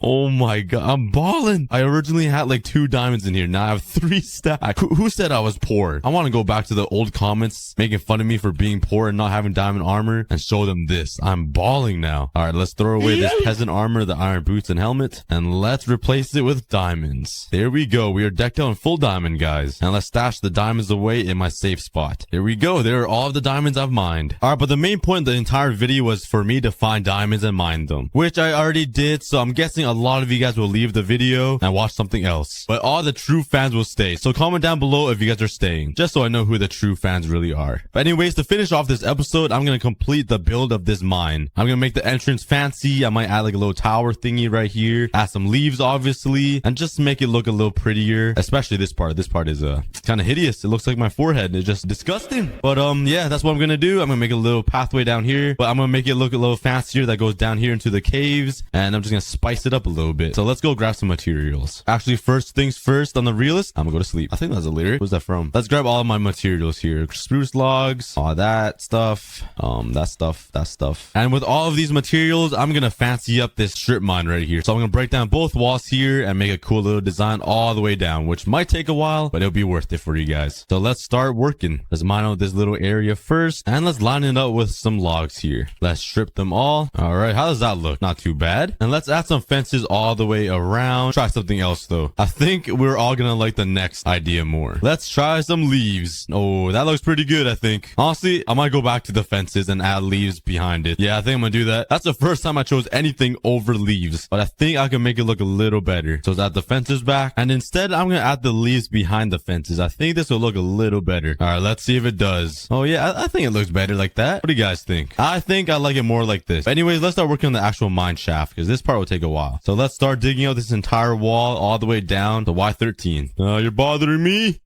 Oh my god. I'm balling. I originally had like 2 diamonds in here. Now I have 3 stacks. Who said I was poor? I want to go back to the old comments making fun of me for being poor and not having diamond armor and show them this. I'm balling now. All right, let's throw away this peasant armor, the iron boots and helmet, and let's replace it with diamonds. There we go. We are decked out in full diamond, guys. And let's stash the diamonds away in my safe spot. Here we go. There are all of the diamonds I've mined. All right, but the main point of the entire video was for me to find diamonds and mine them, which I already did. So I'm guessing a lot of you guys will leave the video and watch something else. But all the true fans will stay. So comment down below if you guys are staying, just so I know who the true fans really are. But anyways, to finish off this episode, I'm going to complete the build of this mine. I'm going to make the entrance fancy. I might add like a little tower thingy right here. Add some leaves, obviously, and just make it look a little prettier. Especially this part. This part is kind of hideous. It looks like my forehead. It's just disgusting. But yeah, that's what I'm going to do. I'm going to make a little pathway down here, but I'm going to make it look a little fancier that goes down here into the caves. And I'm just going to spice it up a little bit. So let's go grab some materials. Actually, first things first on the realist, I'm going to go to sleep. I think that's a lyric. Where's that from? Let's grab all of my materials here. Spruce logs, all that stuff, that stuff. And with all of these materials, I'm going to fancy up this strip mine right here. So I'm going to break down both walls here and make a cool little design all the way down, which might take a while, but it'll be worth it for you guys. So let's start working. Let's mine out this little area first, and let's line it up with some logs here. Let's strip them all. All right, how does that look? Not too bad. And let's add some fences all the way around. Try something else though. I think we're all gonna like the next idea more. Let's try some leaves. Oh, that looks pretty good, I think. Honestly, I might go back to the fences and add leaves behind it. Yeah, I think I'm gonna do that. That's the first time I chose anything over leaves, but I think I can make it look a little better. So let's add the fences back, and instead I'm gonna add the leaves behind the fences. I think this will look a little better. All right, let's see if it does. Oh yeah, I think it looks better like that. What do you guys think? I think I like it more like this. But anyways, let's start working on the actual mine shaft, because this part will take a while. So let's start digging out this entire wall all the way down to Y13. You're bothering me?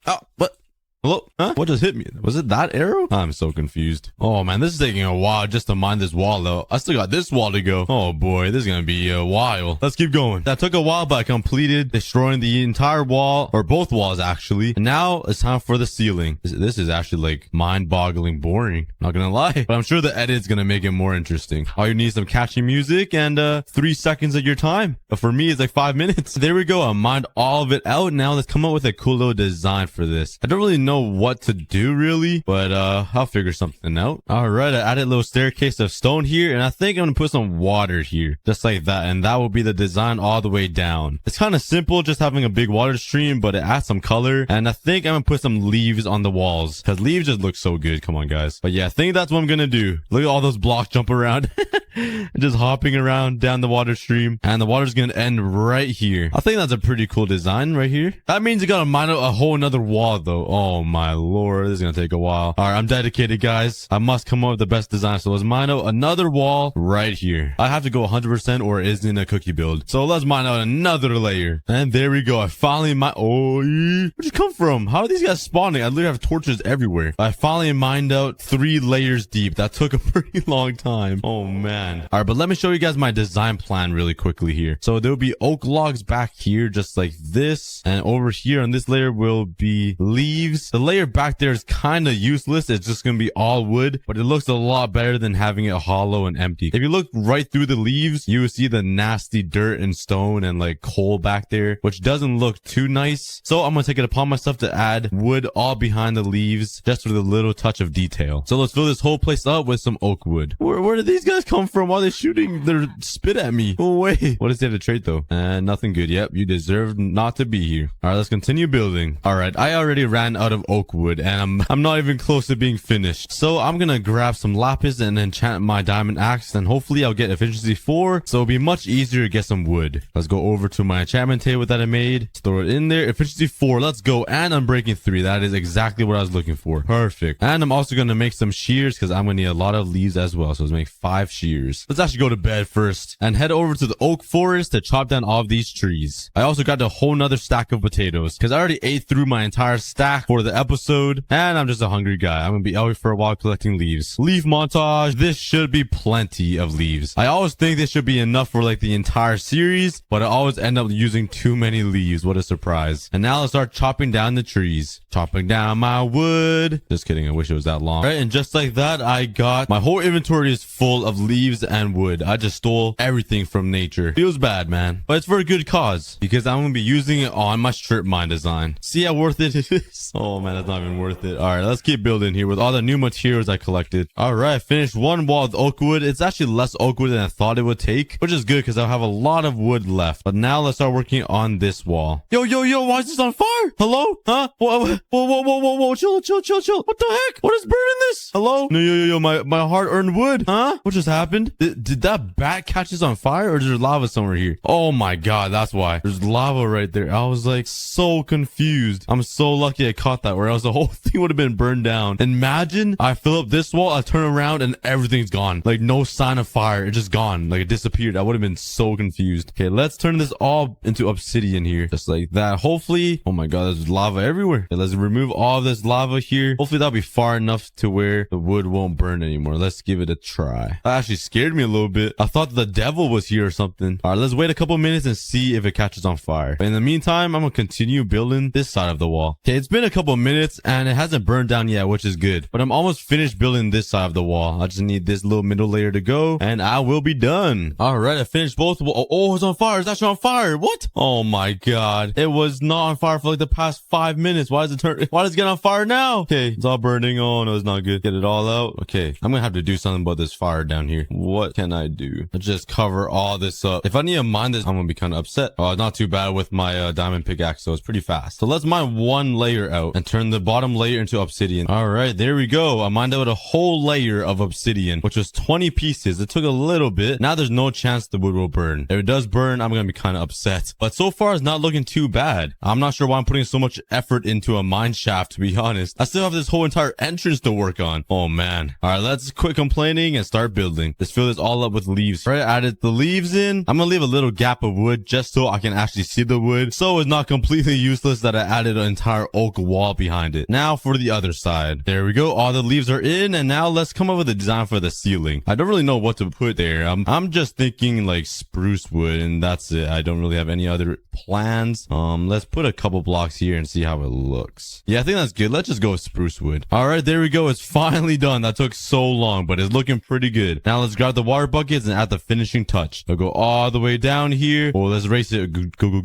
Oh, what? Hello? Huh? What just hit me? Was it that arrow? I'm so confused. Oh man, this is taking a while just to mine this wall though. I still got this wall to go. Oh boy, this is gonna be a while. Let's keep going. That took a while, but I completed destroying the entire wall, or both walls actually. And now it's time for the ceiling. This is actually like mind-boggling boring. Not gonna lie, but I'm sure the edit's gonna make it more interesting. All you need is some catchy music and 3 seconds of your time. But for me, it's like 5 minutes. There we go. I mined all of it out. Now let's come up with a cool little design for this. I don't really know what to do really, but I'll figure something out. All right, I added a little staircase of stone here, and I think I'm gonna put some water here, just like that, and that will be the design all the way down. It's kind of simple, just having a big water stream, but it adds some color, and I think I'm gonna put some leaves on the walls, because leaves just look so good. Come on, guys. But yeah, I think that's what I'm gonna do. Look at all those blocks jump around. Just hopping around down the water stream, and the water's gonna end right here. I think that's a pretty cool design right here. That means you gotta mine out a whole another wall though. Oh Oh my lord, this is gonna take a while. All right, I'm dedicated, guys. I must come up with the best design. So let's mine out another wall right here. I have to go 100% or it isn't a cookie build. So let's mine out another layer. And there we go. I finally where'd you come from? How are these guys spawning? I literally have torches everywhere. I finally mined out 3 layers deep. That took a pretty long time. Oh man. All right, but let me show you guys my design plan really quickly here. So there'll be oak logs back here just like this, and over here on this layer will be leaves. The layer back there is kind of useless. It's just gonna be all wood, but it looks a lot better than having it hollow and empty. If you look right through the leaves, you will see the nasty dirt and stone and like coal back there, which doesn't look too nice. So I'm gonna take it upon myself to add wood all behind the leaves just with a little touch of detail. So let's fill this whole place up with some oak wood. Where did these guys come from? Why are they shooting their spit at me? Go away. What does he have to trade though? And nothing good. Yep, you deserve not to be here. All right, let's continue building. All right, I already ran out of oak wood and I'm not even close to being finished. So I'm gonna grab some lapis and enchant my diamond axe, and hopefully I'll get efficiency 4, so it'll be much easier to get some wood. Let's go over to my enchantment table that I made. Let's throw it in there. Efficiency 4, let's go. And unbreaking 3. That is exactly what I was looking for. Perfect. And I'm also gonna make some shears because I'm gonna need a lot of leaves as well. So let's make 5 shears. Let's actually go to bed first and head over to the oak forest to chop down all of these trees. I also got a whole nother stack of potatoes because I already ate through my entire stack for the episode, and I'm just a hungry guy. I'm gonna be out for a while collecting leaves. Leaf montage. This should be plenty of leaves. I always think this should be enough for like the entire series, but I always end up using too many leaves. What a surprise. And now let's start chopping down the trees. Chopping down my wood. Just kidding. I wish it was that long. All right, and just like that, I got my whole inventory is full of leaves and wood. I just stole everything from nature. Feels bad, man, but it's for a good cause because I'm gonna be using it on my strip mine design. See how worth it is? Oh man, that's not even worth it. All right, let's keep building here with all the new materials I collected. All right, finished one wall with oak wood. It's actually less oak wood than I thought it would take, which is good because I'll have a lot of wood left. But now let's start working on this wall. Yo, why is this on fire? Hello? Huh? Whoa, chill. What the heck? What is burning this? Hello? No, yo, my hard-earned wood. Huh? What just happened? Did that bat catch this on fire, or is there lava somewhere here? Oh my god, that's why. There's lava right there. I was like so confused. I'm so lucky I caught that, or else the whole thing would have been burned down. Imagine I fill up this wall, I turn around, and everything's gone. Like no sign of fire. It's just gone. Like it disappeared. I would have been so confused. Okay, let's turn this all into obsidian here. Just like that. Hopefully. Oh my god, there's lava everywhere. Okay, let's remove all of this lava here. Hopefully that'll be far enough to where the wood won't burn anymore. Let's give it a try. That actually scared me a little bit. I thought the devil was here or something. All right, let's wait a couple minutes and see if it catches on fire. But in the meantime, I'm gonna continue building this side of the wall. Okay, it's been a couple minutes and it hasn't burned down yet, which is good. But I'm almost finished building this side of the wall. I just need this little middle layer to go and I will be done. All right, I finished both. Oh, it's on fire. It's actually on fire. What? Oh my god. It was not on fire for like the past 5 minutes. Why does it get on fire now? Okay, it's all burning. Oh no, it's not good. Get it all out. Okay, I'm gonna have to do something about this fire down here. What can I do? Let's just cover all this up. If I need to mine this, I'm gonna be kind of upset. Oh, not too bad with my diamond pickaxe, so it's pretty fast. So let's mine one layer out and turn the bottom layer into obsidian. All right, there we go. I mined out a whole layer of obsidian, which was 20 pieces. It took a little bit. Now there's no chance the wood will burn. If it does burn, I'm gonna be kind of upset. But so far, it's not looking too bad. I'm not sure why I'm putting so much effort into a mine shaft, to be honest. I still have this whole entire entrance to work on. Oh man. All right, let's quit complaining and start building. Let's fill this all up with leaves. All right, added the leaves in. I'm gonna leave a little gap of wood just so I can actually see the wood, so it's not completely useless that I added an entire oak wall behind it. Now for the other side. There we go. All the leaves are in, and now let's come up with a design for the ceiling. I don't really know what to put there. I'm just thinking like spruce wood, and that's it. I don't really have any other plans. Let's put a couple blocks here and see how it looks. Yeah, I think that's good. Let's just go with spruce wood. All right, there we go. It's finally done. That took so long, but it's looking pretty good. Now let's grab the water buckets and add the finishing touch. I'll go all the way down here. Oh, let's race it. Go.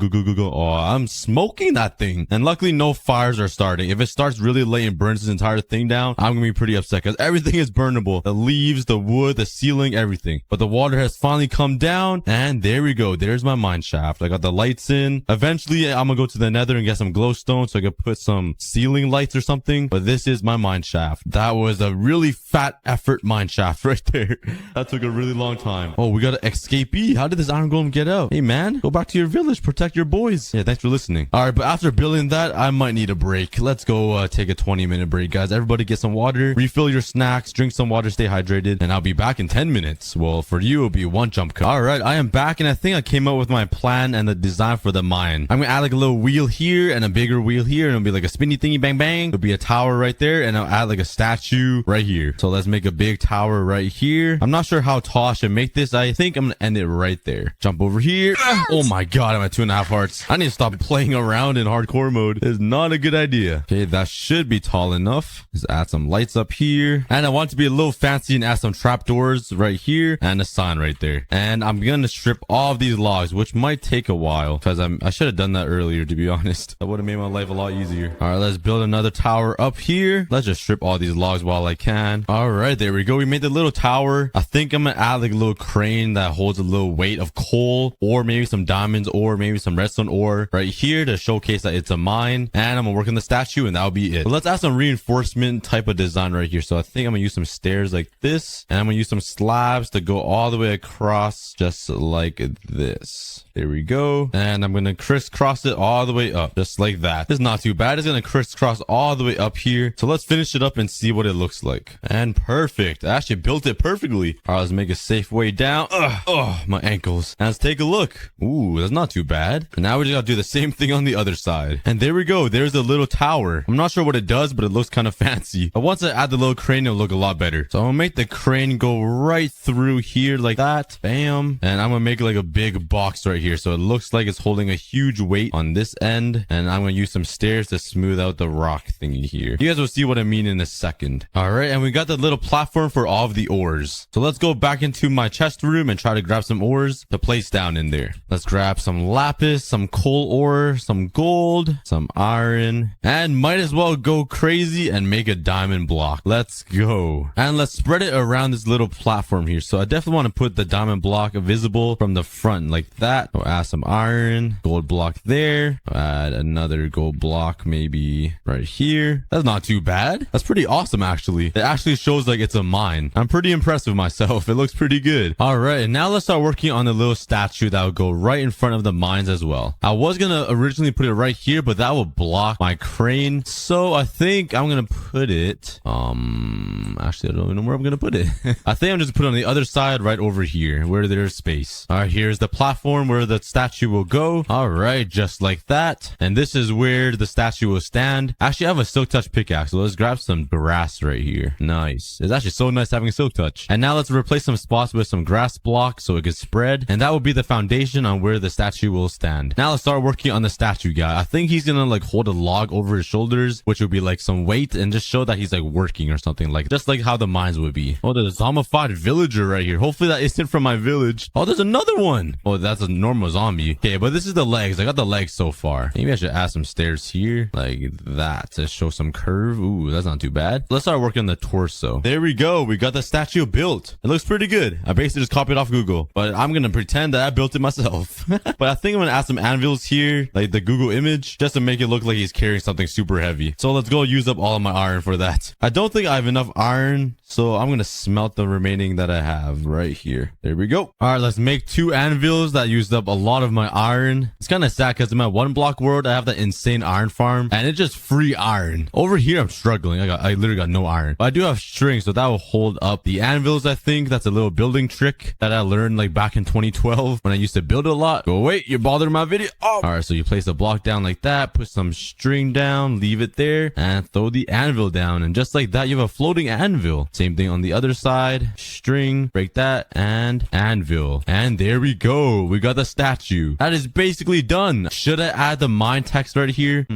Oh, I'm smoking that thing. And luckily no fires are starting. If it starts really late and burns this entire thing down, I'm gonna be pretty upset because everything is burnable. The leaves, the wood, the ceiling, everything. But the water has finally come down, and there we go. There's my mine shaft. I got the lights in. Eventually, I'm gonna go to the nether and get some glowstone so I can put some ceiling lights or something. But this is my mine shaft. That was a really fat effort mine shaft right there. That took a really long time. Oh, we got an escapee. How did this iron golem get out? Hey man, go back to your village. Protect your boys. Yeah, thanks for listening. All right, but after building that, I might need a break. Let's go take a 20-minute break, guys. Everybody get some water, refill your snacks, drink some water, stay hydrated, and I'll be back in 10 minutes. Well, for you, it'll be one jump cut. All right, I am back, and I think I came up with my plan and the design for the mine. I'm gonna add like a little wheel here and a bigger wheel here, and it'll be like a spinny thingy bang bang. There'll be a tower right there, and I'll add like a statue right here. So let's make a big tower right here. I'm not sure how tall I should make this. I think I'm gonna end it right there. Jump over here. Oh my god, I'm at 2.5 hearts. I need to stop playing around in hardcore mode. It's not a good idea. Okay, that should be tall enough. Let's add some lights up here, and I want it to be a little fancy and add some trapdoors right here and a sign right there. And I'm gonna strip all of these logs, which might take a while because I should have done that earlier, to be honest. That would have made my life a lot easier. All right, let's build another tower up here. Let's just strip all these logs while I can. All right, there we go. We made the little tower. I think I'm gonna add like a little crane that holds a little weight of coal, or maybe some diamonds, or maybe some redstone ore right here to showcase that it's a mine. And I'm gonna work on the statue, and that'll be it. But let's add some reinforcement type of design right here. So I think I'm gonna use some stairs like this, and I'm gonna use some slabs to go all the way across, just like this. There we go. And I'm gonna crisscross it all the way up, just like that. It's not too bad. It's gonna crisscross all the way up here. So let's finish it up and see what it looks like. And perfect. I actually built it perfectly. All right, let's make a safe way down. Oh, my ankles. And let's take a look. Ooh, that's not too bad. And now we just gotta do the same thing on the other side. And there we go. There's a little tower. I'm not sure what it does, but it looks kind of fancy. But once I add the little crane, it'll look a lot better. So I'm gonna make the crane go right through here like that. Bam. And I'm gonna make like a big box right here, so it looks like it's holding a huge weight on this end. And I'm gonna use some stairs to smooth out the rock thingy here. You guys will see what I mean in a second. All right, and we got the little platform for all of the ores. So let's go back into my chest room and try to grab some ores to place down in there. Let's grab some lapis, some coal ore, some gold, some iron, and might as well go crazy and make a diamond block. Let's go. And let's spread it around this little platform here. So I definitely want to put the diamond block visible from the front like that. I'll add some iron, gold block there. I'll add another gold block maybe right here. That's not too bad. That's pretty awesome, actually. It actually shows like it's a mine. I'm pretty impressed with myself. It looks pretty good. All right, and now let's start working on the little statue that will go right in front of the mines as well. I was gonna originally put it right here, but that will block my crane. So I think I'm gonna put it actually I don't even know where I'm gonna put it. I think I'm just gonna put it on the other side right over here where there's space. All right, here's the platform where the statue will go. All right, just like that. And this is where the statue will stand. Actually, I have a silk touch pickaxe, so let's grab some grass right here. Nice. It's actually so nice having a silk touch. And now let's replace some spots with some grass blocks so it can spread, and that will be the foundation on where the statue will stand. Now let's start working on the statue guy. I think he's gonna like hold a log over his shoulders, which would be like some weight, and just show that he's like working or something, like just like how the mines would be. Oh, there's a zombified villager right here. Hopefully that isn't from my village. Oh, there's another one. Oh, that's a normal zombie. Okay, but this is the legs. I got the legs so far. Maybe I should add some stairs here like that to show some curve. Ooh, that's not too bad. Let's start working on the torso. There we go. We got the statue built. It looks pretty good. I basically just copied off Google, but I'm gonna pretend that I built it myself. But I think I'm gonna add some anvils here, like the Google image, just to make it look like he's carrying something super heavy. So let's go use up all of my iron for that. I don't think I have enough iron, so I'm gonna smelt the remaining that I have right here. There we go. All right, let's make 2 anvils that used up a lot of my iron. It's kind of sad because in my 1 block world, I have that insane iron farm, and it's just free iron. Over here, I'm struggling. I literally got no iron, but I do have string, so that will hold up the anvils. I think that's a little building trick that I learned like back in 2012 when I used to build a lot. Go away, you're bothering my video. Oh. All right, so you place a block down like that, put some string down, leave it there, and throw the anvil down, and just like that, you have a floating anvil. Same thing on the other side. String, break that, and anvil. And there we go. We got the statue. That is basically done. Should I add the mine text right here?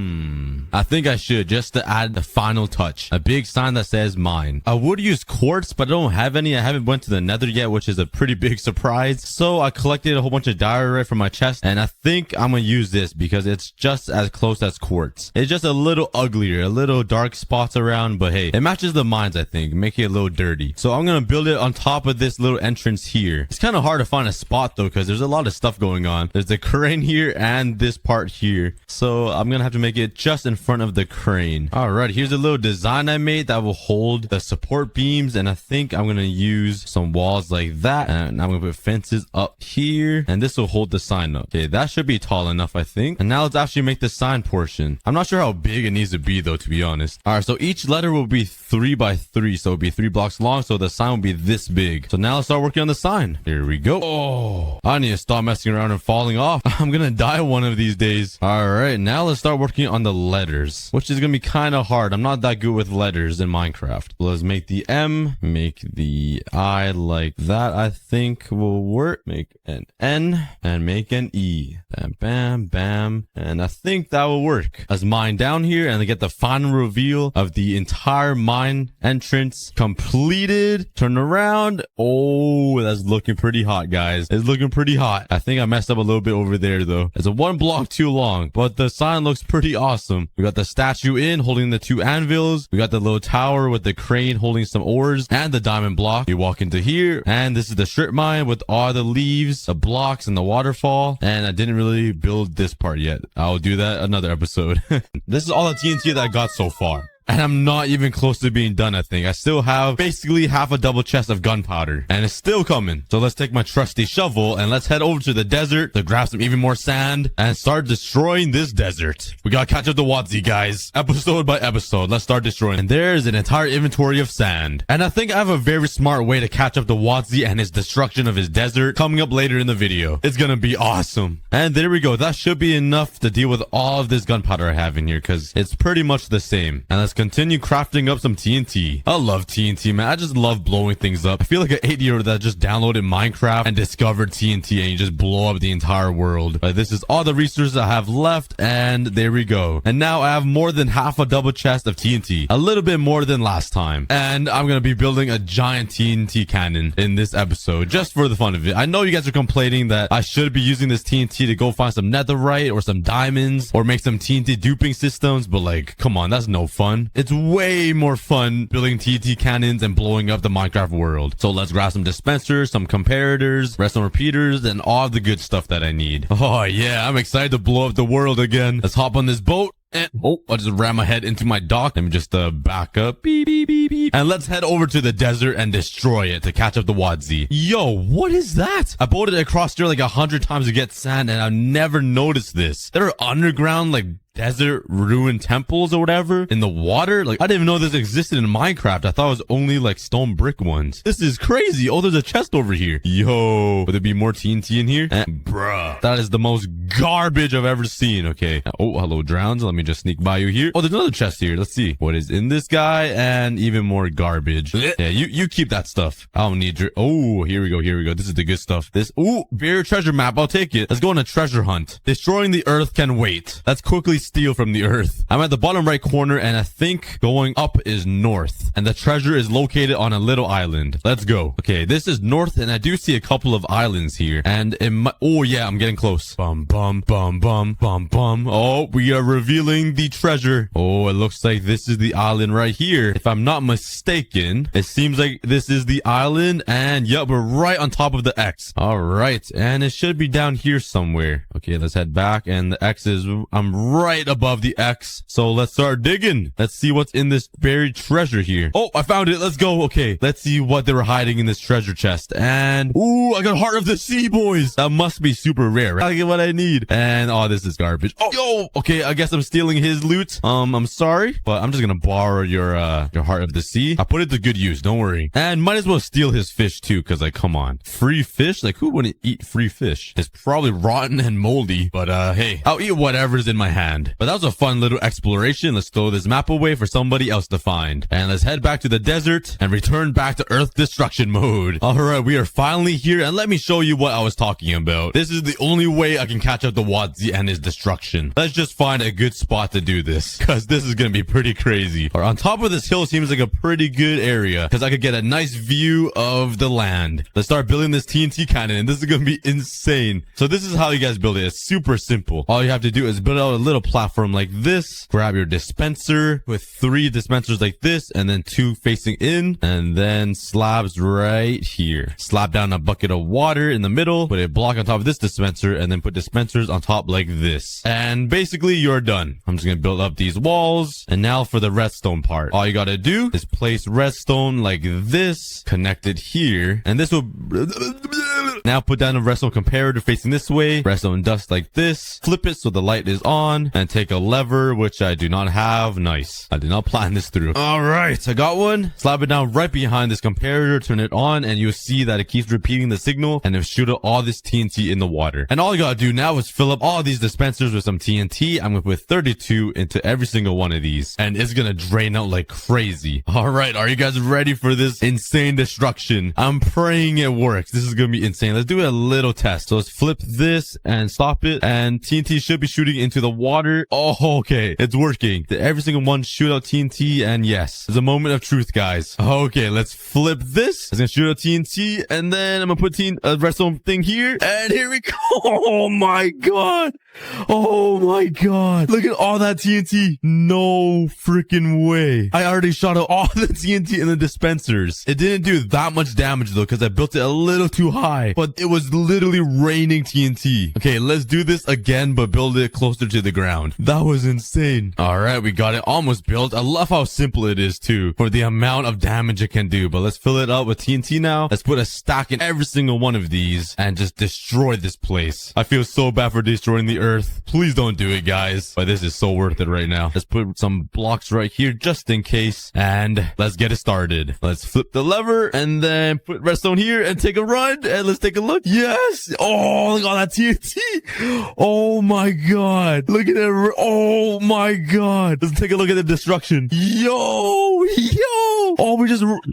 I think I should, just to add the final touch. A big sign that says mine. I would use quartz, but I don't have any. I haven't went to the nether yet, which is a pretty big surprise. So I collected a whole bunch of diorite from my chest, and I think I'm gonna use this because it's just as close as quartz. It's just a little uglier, a little dark spots around, but hey, it matches the mines, I think. Make it look little dirty. So I'm gonna build it on top of this little entrance here. It's kind of hard to find a spot though, because there's a lot of stuff going on. There's the crane here and this part here. So I'm gonna have to make it just in front of the crane. All right, here's a little design I made that will hold the support beams, and I think I'm gonna use some walls like that, and I'm gonna put fences up here, and this will hold the sign up. Okay, that should be tall enough, I think. And now let's actually make the sign portion. I'm not sure how big it needs to be though, to be honest. All right, so each letter will be 3 by 3, so it'll be 3 blocks long, so the sign will be this big. So now let's start working on the sign. Here we go. Oh, I need to stop messing around and falling off. I'm gonna die one of these days. All right, now let's start working on the letters, which is gonna be kind of hard. I'm not that good with letters in Minecraft. Let's make the M, make the I like that, I think will work. Make an N and make an E. Bam, bam, bam. And I think that will work. Let's mine down here and get the final reveal of the entire mine entrance completed. Turn around. Oh, that's looking pretty hot, guys. It's looking pretty hot. I think I messed up a little bit over there though. It's a 1 block too long, but the sign looks pretty awesome. We got the statue in holding the 2 anvils. We got the little tower with the crane holding some ores and the diamond block. You walk into here, and this is the strip mine with all the leaves, the blocks, and the waterfall. And I didn't really build this part yet. I'll do that another episode. This is all the TNT that I got so far. And I'm not even close to being done, I think. I still have basically half a double chest of gunpowder. And it's still coming. So let's take my trusty shovel and let's head over to the desert to grab some even more sand and start destroying this desert. We gotta catch up the Wadzi, guys. Episode by episode. Let's start destroying. And there's an entire inventory of sand. And I think I have a very smart way to catch up the Wadzi and his destruction of his desert coming up later in the video. It's gonna be awesome. And there we go. That should be enough to deal with all of this gunpowder I have in here, because it's pretty much the same. And let's continue crafting up some TNT. I love TNT, man. I just love blowing things up. I feel like an 8-year-old that just downloaded Minecraft and discovered TNT and you just blow up the entire world. But this is all the resources I have left, and there we go. And now I have more than half a double chest of TNT. A little bit more than last time. And I'm gonna be building a giant TNT cannon in this episode just for the fun of it. I know you guys are complaining that I should be using this TNT to go find some netherite or some diamonds or make some TNT duping systems, but like, come on, that's no fun. It's way more fun building TNT cannons and blowing up the Minecraft world. So let's grab some dispensers, some comparators, redstone repeaters, and all the good stuff that I need. Oh yeah, I'm excited to blow up the world again. Let's hop on this boat. And, oh, I just ran my head into my dock. Let me just back up. Beep, beep, beep, beep. And let's head over to the desert and destroy it to catch up the Wadzi. Yo, what is that? I boated across here like 100 times to get sand, and I've never noticed this. There are underground, like, desert ruined temples or whatever in the water. Like, I didn't even know this existed in Minecraft. I thought it was only like stone brick ones. This is crazy. Oh, there's a chest over here. Yo, would there be more TNT in here? Bruh, that is the most garbage I've ever seen. Okay. Oh, hello, drowns. Let me just sneak by you here. Oh, there's another chest here. Let's see what is in this guy, and even more garbage. Yeah, you keep that stuff. I don't need your. Oh, here we go. Here we go. This is the good stuff. This. Ooh, buried treasure map. I'll take it. Let's go on a treasure hunt. Destroying the earth can wait. Let's quickly steal from the earth. I'm at the bottom right corner, and I think going up is north, and the treasure is located on a little island. Let's go. Okay, this is north, and I do see a couple of islands here, and oh yeah, I'm getting close. Bum bum bum bum bum bum. Oh, we are revealing the treasure. Oh, it looks like this is the island right here. If I'm not mistaken, it seems like this is the island, and yep, we're right on top of the X. All right, and it should be down here somewhere. Okay, let's head back, and the X is, I'm right above the X. So let's start digging. Let's see what's in this buried treasure here. Oh, I found it. Let's go. Okay, let's see what they were hiding in this treasure chest. And ooh, I got Heart of the Sea, boys. That must be super rare, right? I get what I need. And oh, this is garbage. Oh, yo. Okay, I guess I'm stealing his loot. I'm sorry, but I'm just gonna borrow your Heart of the Sea. I put it to good use. Don't worry. And might as well steal his fish too, because like, come on, free fish. Like, who wouldn't eat free fish? It's probably rotten and moldy, but hey, I'll eat whatever's in my hand. But that was a fun little exploration. Let's throw this map away for somebody else to find. And let's head back to the desert and return back to Earth destruction mode. Alright, we are finally here, and let me show you what I was talking about. This is the only way I can catch up the Wadzi and his destruction. Let's just find a good spot to do this, because this is going to be pretty crazy. Or on top of this hill seems like a pretty good area, because I could get a nice view of the land. Let's start building this TNT cannon, and this is going to be insane. So this is how you guys build it. build it. It's super simple. All you have to do is build out a little platform like this. Grab your dispenser with 3 dispensers like this, and then 2 facing in, and then slabs right here. Slap down a bucket of water in the middle, put a block on top of this dispenser, and then put dispensers on top like this. And basically you're done. I'm just gonna build up these walls. And now for the redstone part. All you gotta do is place redstone like this, connect it here, and this will now put down a redstone comparator facing this way, redstone dust like this, flip it so the light is on, and take a lever, which I do not have. Nice. I did not plan this through. All right, I got one. Slap it down right behind this comparator, turn it on, and you'll see that it keeps repeating the signal, and it'll shoot out all this TNT in the water. And all you gotta do now is fill up all these dispensers with some TNT. I'm gonna put 32 into every single one of these, and it's gonna drain out like crazy. All right, are you guys ready for this insane destruction? I'm praying it works. This is gonna be insane. Let's do a little test. So let's flip this and stop it, and TNT should be shooting into the water. Oh, okay, it's working. Did every single one shoot out TNT? And yes, it's a moment of truth, guys. Okay, let's flip this. It's gonna shoot out TNT, and then I'm gonna put a redstone thing here, and here we go. Oh my god. Oh my god. Look at all that TNT. No freaking way. I already shot out all the TNT in the dispensers. It didn't do that much damage though, because I built it a little too high, but it was literally raining TNT. Okay, let's do this again, but build it closer to the ground. That was insane. All right, we got it almost built. I love how simple it is too, for the amount of damage it can do. But let's fill it up with TNT now. Let's put a stack in every single one of these and just destroy this place. I feel so bad for destroying the earth. Please don't do it, guys. But this is so worth it right now. Let's put some blocks right here just in case, and let's get it started. Let's flip the lever and then put redstone here and take a run, and let's take a look. Yes. Oh, look at all that TNT. Oh my god. Look at it. Oh my god. Let's take a look at the destruction. Yo. Oh,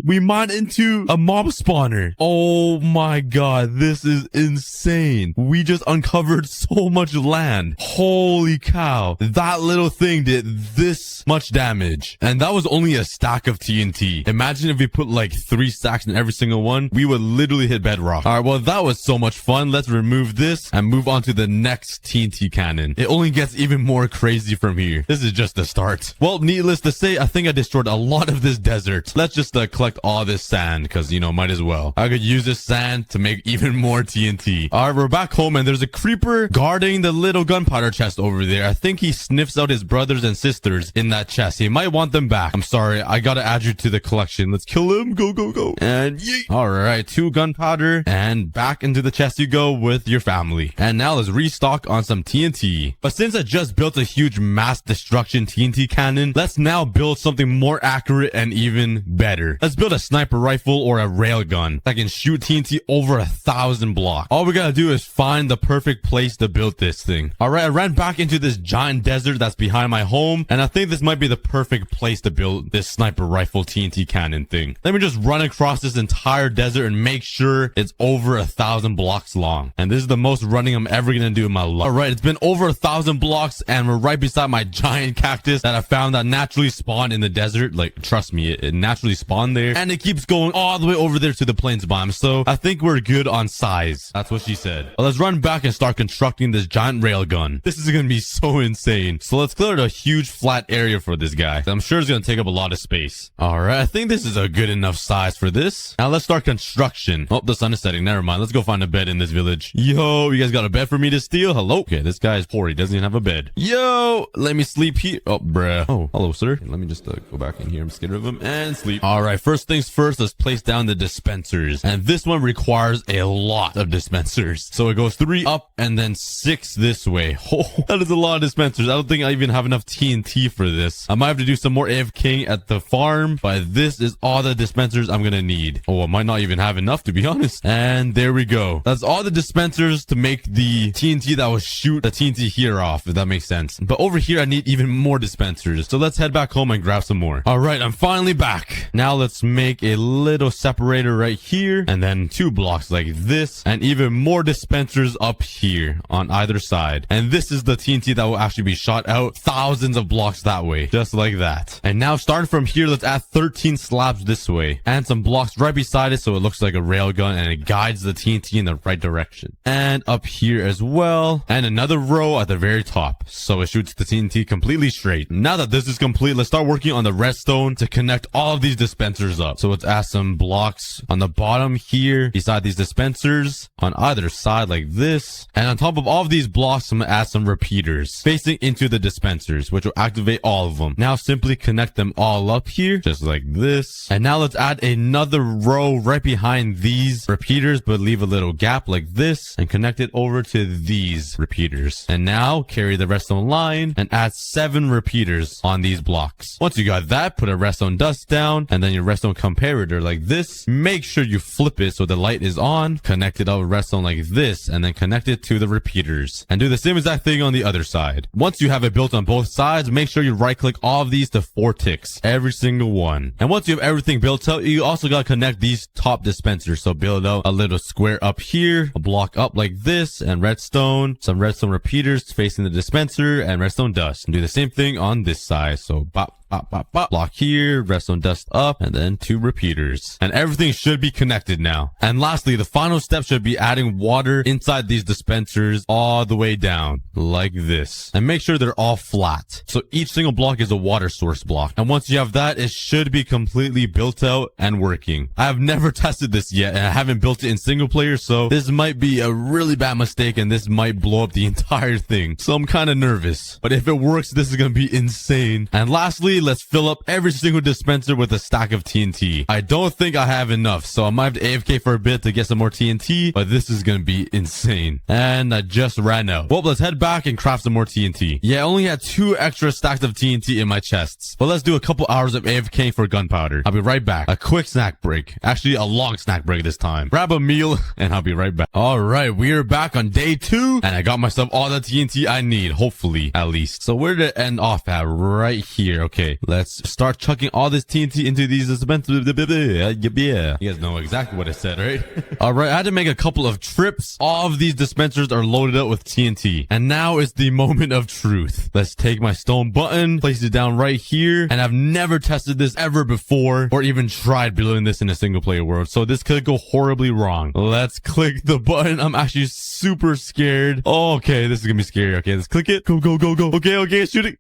we mined into a mob spawner. Oh my god. This is insane. We just uncovered so much land. Holy cow. That little thing did this much damage. And that was only a stack of TNT. Imagine if we put like 3 stacks in every single one. We would literally hit bedrock. All right, well, that was so much fun. Let's remove this and move on to the next TNT cannon. It only gets even more crazy from here. This is just the start. Well, needless to say, I think I destroyed a lot of this desert. Let's just collect all this sand, because, you know, might as well. I could use this sand to make even more TNT. All right, we're back home, and there's a creeper guarding the little gunpowder chest over there. I think he sniffs out his brothers and sisters in that chest. He might want them back. I'm sorry. I gotta add you to the collection. Let's kill him. Go, go, go. And yeet. All right, 2 gunpowder, and back into the chest you go with your family. And now let's restock on some TNT. But since I just built a huge mass destruction TNT cannon, let's now build something more accurate and even better. Let's build a sniper rifle or a railgun that can shoot TNT over 1,000 blocks. All we gotta do is find the perfect place to build this thing. All right, I ran back into this giant desert that's behind my home, and I think this might be the perfect place to build this sniper rifle TNT cannon thing. Let me just run across this entire desert and make sure it's over 1,000 blocks long. And this is the most running I'm ever gonna do in my life. All right, it's been over 1,000 blocks, and we're right beside my giant cactus that I found that naturally spawned in the desert. Like, trust me, it naturally spawned there, and it keeps going all the way over there to the plains biome. So I think we're good on size. That's what she said. Well, let's run back and start constructing this giant railgun. This is gonna be so insane. So let's clear a huge flat area for this guy. I'm sure it's gonna take up a lot of space. All right, I think this is a good enough size for this. Now let's start construction. Oh, the sun is setting. Never mind. Let's go find a bed in this village. Yo, you guys got a bed for me to steal? Hello? Okay, this guy is poor. He doesn't even have a bed. Yo, let me sleep here. Oh, bruh. Oh, hello, sir. Let me just go back in here. I'm scared of him and sleep. All right, first things first, let's place down the dispensers. And this one requires a lot of dispensers. So it goes 3 up and then 6 this way. Oh, that is a lot of dispensers. I don't think I even have enough TNT for this. I might have to do some more AFKing at the farm, but this is all the dispensers I'm gonna need. Oh, I might not even have enough, to be honest. And there we go. That's all the dispensers to make the TNT that will shoot the TNT here off, if that makes sense. But over here, I need even more dispensers. So let's head back home and grab some more. All right, I'm finally back. Now let's make a little separator right here, and then 2 blocks like this, and even more dispensers up here on either side. And this is the TNT that will actually be shot out thousands of blocks that way, just like that. And now starting from here, let's add 13 slabs this way, and some blocks right beside it so it looks like a railgun and it guides the TNT in the right direction. And up here as well. And another row at the very top. So it shoots the TNT completely straight. Now that this is complete, let's start working on the redstone to connect all of these dispensers up. So let's add some blocks on the bottom here beside these dispensers on either side like this. And on top of all of these blocks, I'm going to add some repeaters facing into the dispensers, which will activate all of them. Now simply connect them all up here, just like this. And now let's add another row right behind these repeaters, but leave a little gap like this and connect it over to these repeaters. And now carry the redstone line and add 7 repeaters on these blocks. Once you got that, put a redstone dust down and then your redstone comparator like this. Make sure you flip it so the light is on. Connect it up with redstone like this and then connect it to the repeaters. And do the same exact thing on the other side. Once you have it built on both sides, make sure you right click all of these to 4 ticks. Every single one. And once you have everything built out, you also got to connect these top dispensers. So build out a little square up here, a block up like this, and redstone, some redstone repeaters facing the dispenser, and redstone dust. And do the same thing on this side. So bop, bop, bop, bop. Block here, redstone dust up, and then 2 repeaters. And everything should be connected now. And lastly, the final step should be adding water inside these dispensers all the way down, like this. And make sure they're all flat. So each single block is a water source block. And once you have that, it should be completely built out and working. I have never tested this yet, and I haven't built it in single player, so this might be a really bad mistake, and this might blow up the entire thing. So I'm kind of nervous. But if it works, this is going to be insane. And lastly, let's fill up every single dispenser with a stack of TNT. I don't think I have enough, so I might have to AFK for a bit to get some more TNT, but this is going to be insane. And I just ran out. Well, let's head back and craft some more TNT. Yeah, I only had 2 extra stacks of TNT in my chests. But let's do a couple hours of AFK for gunpowder. I'll be right back. A quick snack break. Actually, a long snack break this time. Grab a meal and I'll be right back. All right, we are back on day 2 and I got myself all the TNT I need, hopefully, at least. So where did it end off at? Right here. Okay, let's start chucking all this TNT into these dispensers. Yeah, you guys know exactly what I said, right? All right, I had to make a couple of trips. All of these dispensers are loaded up with TNT. And now is the moment of truth. Let's take my stone button, place it down right here. And I've never tested this ever before or even tried building this in a single player world. So this could go horribly wrong. Let's click the button. I'm actually super scared. Oh, okay, this is gonna be scary. Okay, let's click it. Go, go, go, go. Okay, shooting.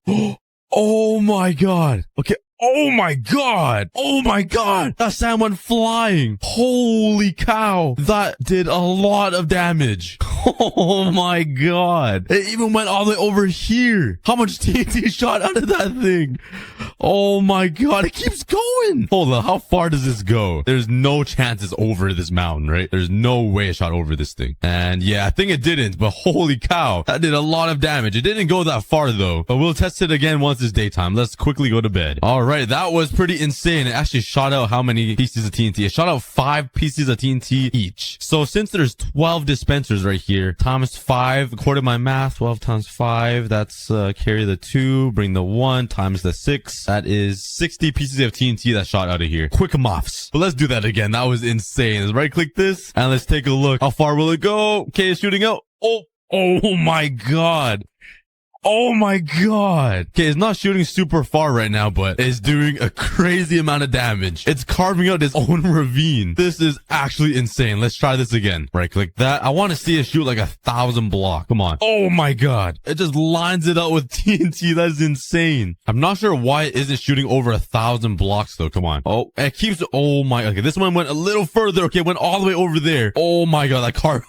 Oh my god. Okay. Oh my god. Oh my god. That sand went flying. Holy cow. That did a lot of damage. Oh my god. It even went all the way over here. How much TNT shot out of that thing? Oh my god. It keeps going. Hold on. How far does this go? There's no chance it's over this mountain, right? There's no way it shot over this thing. And yeah, I think it didn't, but holy cow. That did a lot of damage. It didn't go that far though, but we'll test it again once it's daytime. Let's quickly go to bed. All right. That was pretty insane. It actually shot out how many pieces of TNT? It shot out 5 pieces of TNT each. So since there's 12 dispensers right here, times 5, according to my math, 12 times 5, that's carry the 2, bring the 1, times the 6. That is 60 pieces of TNT that shot out of here. Quick muffs. But let's do that again. That was insane. Let's right click this and let's take a look. How far will it go? Okay, it's shooting out. Oh my god. Oh my god. Okay, it's not shooting super far right now, but it's doing a crazy amount of damage. It's carving out its own ravine. This is actually insane. Let's try this again. Right click that. I want to see it shoot like 1,000 blocks. Come on. Oh my god. It just lines it up with TNT. That is insane. I'm not sure why it isn't shooting over 1,000 blocks though. Come on. Oh, it keeps. Oh my. Okay, this one went a little further. Okay, it went all the way over there. Oh my god. That car.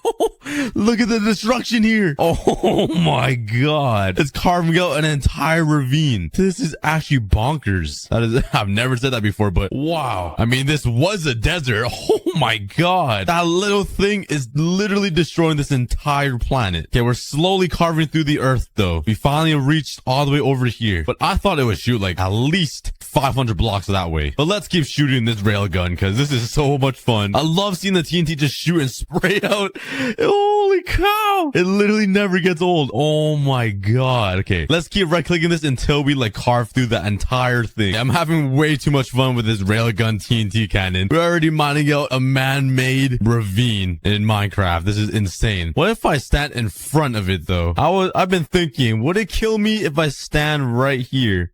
Look at the destruction here. Oh my god. It's carving out an entire ravine. This is actually bonkers. That is, I've never said that before, but wow. I mean, this was a desert. Oh my god. That little thing is literally destroying this entire planet. Okay, we're slowly carving through the earth though. We finally reached all the way over here, but I thought it would shoot like at least 500 blocks that way. But let's keep shooting this railgun because this is so much fun. I love seeing the TNT just shoot and spray out. Holy cow. It literally never gets old. Oh my god. Okay, let's keep right clicking this until we like carve through the entire thing. I'm having way too much fun with this railgun TNT cannon. We're already mining out a man-made ravine in Minecraft. This is insane. What if I stand in front of it though? I've been thinking, would it kill me if I stand right here?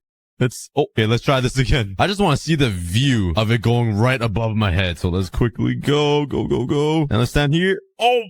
Okay, let's try this again. I just want to see the view of it going right above my head. So let's quickly go. And let's stand here. Oh,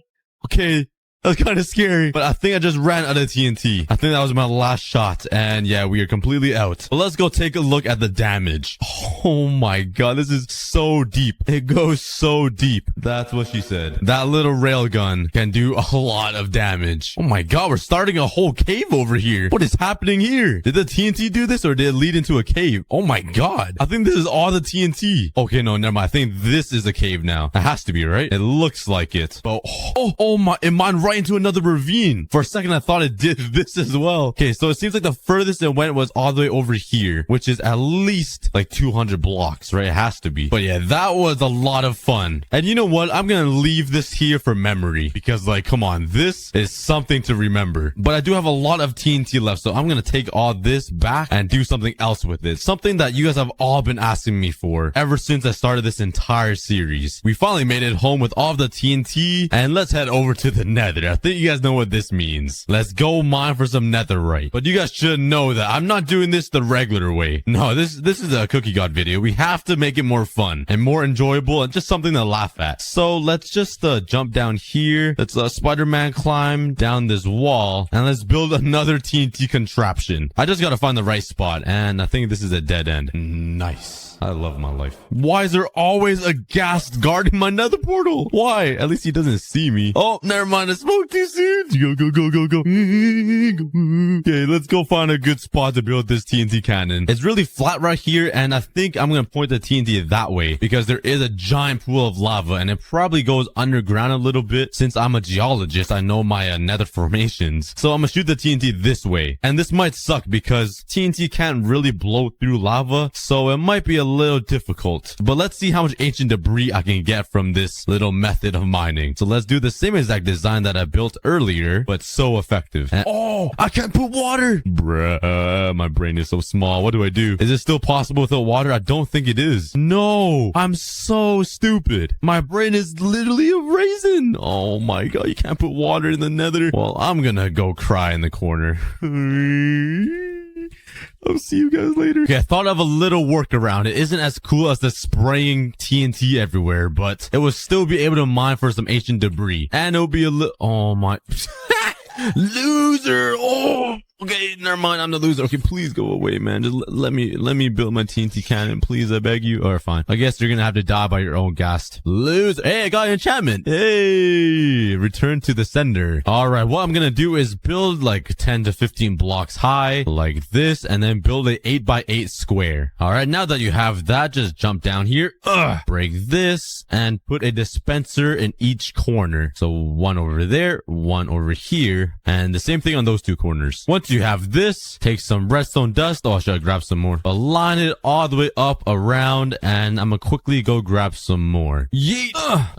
okay. That's kind of scary. But I think I just ran out of TNT. I think that was my last shot. And yeah, we are completely out. But let's go take a look at the damage. Oh my god, this is so deep. It goes so deep. That's what she said. That little railgun can do a lot of damage. Oh my god, we're starting a whole cave over here. What is happening here? Did the TNT do this or did it lead into a cave? Oh my god. I think this is all the TNT. Okay, no, never mind. I think this is a cave now. It has to be, right? It looks like it. But oh my, it mined right into another ravine. For a second, I thought it did this as well. Okay, so it seems like the furthest it went was all the way over here, which is at least like 200 blocks, right? It has to be. But yeah, that was a lot of fun. And you know what? I'm gonna leave this here for memory because like, come on, this is something to remember. But I do have a lot of TNT left, so I'm gonna take all this back and do something else with it. Something that you guys have all been asking me for ever since I started this entire series. We finally made it home with all of the TNT, and let's head over to the nether. I think you guys know what this means. Let's go mine for some netherite. But you guys should know that I'm not doing this the regular way. No, this is a aCookieGod video. We have to make it more fun and more enjoyable and just something to laugh at. So let's just jump down here. Let's Spider-Man climb down this wall and let's build another TNT contraption. I just gotta find the right spot, and I think this is a dead end. Nice. I love my life. Why is there always a ghast guarding my nether portal? Why? At least he doesn't see me. Oh, never mind. I spoke too soon. Go. Okay, let's go find a good spot to build this TNT cannon. It's really flat right here, and I think I'm going to point the TNT that way because there is a giant pool of lava, and it probably goes underground a little bit. Since I'm a geologist, I know my nether formations. So I'm going to shoot the TNT this way. And this might suck because TNT can't really blow through lava, so it might be a little difficult, but let's see how much ancient debris I can get from this little method of mining. So let's do the same exact design that I built earlier, but so effective. And oh, I can't put water. Bruh, my brain is so small. What do I do? Is it still possible without water? I don't think it is. No, I'm so stupid. My brain is literally a raisin. Oh my god, you can't put water in the nether. Well, I'm gonna go cry in the corner. I'll see you guys later. Okay, I thought of a little workaround. It isn't as cool as the spraying TNT everywhere, but it will still be able to mine for some ancient debris. And it'll be a little... Oh my... Loser! Oh! Okay, never mind. I'm the loser. Okay, please go away, man. Just let me build my TNT cannon, please. I beg you. Or fine. I guess you're gonna have to die by your own ghast. Loser. Hey, I got an enchantment. Hey, return to the sender. All right, what I'm gonna do is build like 10 to 15 blocks high, like this, and then build an 8x8 square. All right, now that you have that, just jump down here. Break this and put a dispenser in each corner. So one over there, one over here, and the same thing on those two corners. Once you have this, take some redstone dust. Oh, should I grab some more? But line it all the way up around, and I'm gonna quickly go grab some more. Yeet!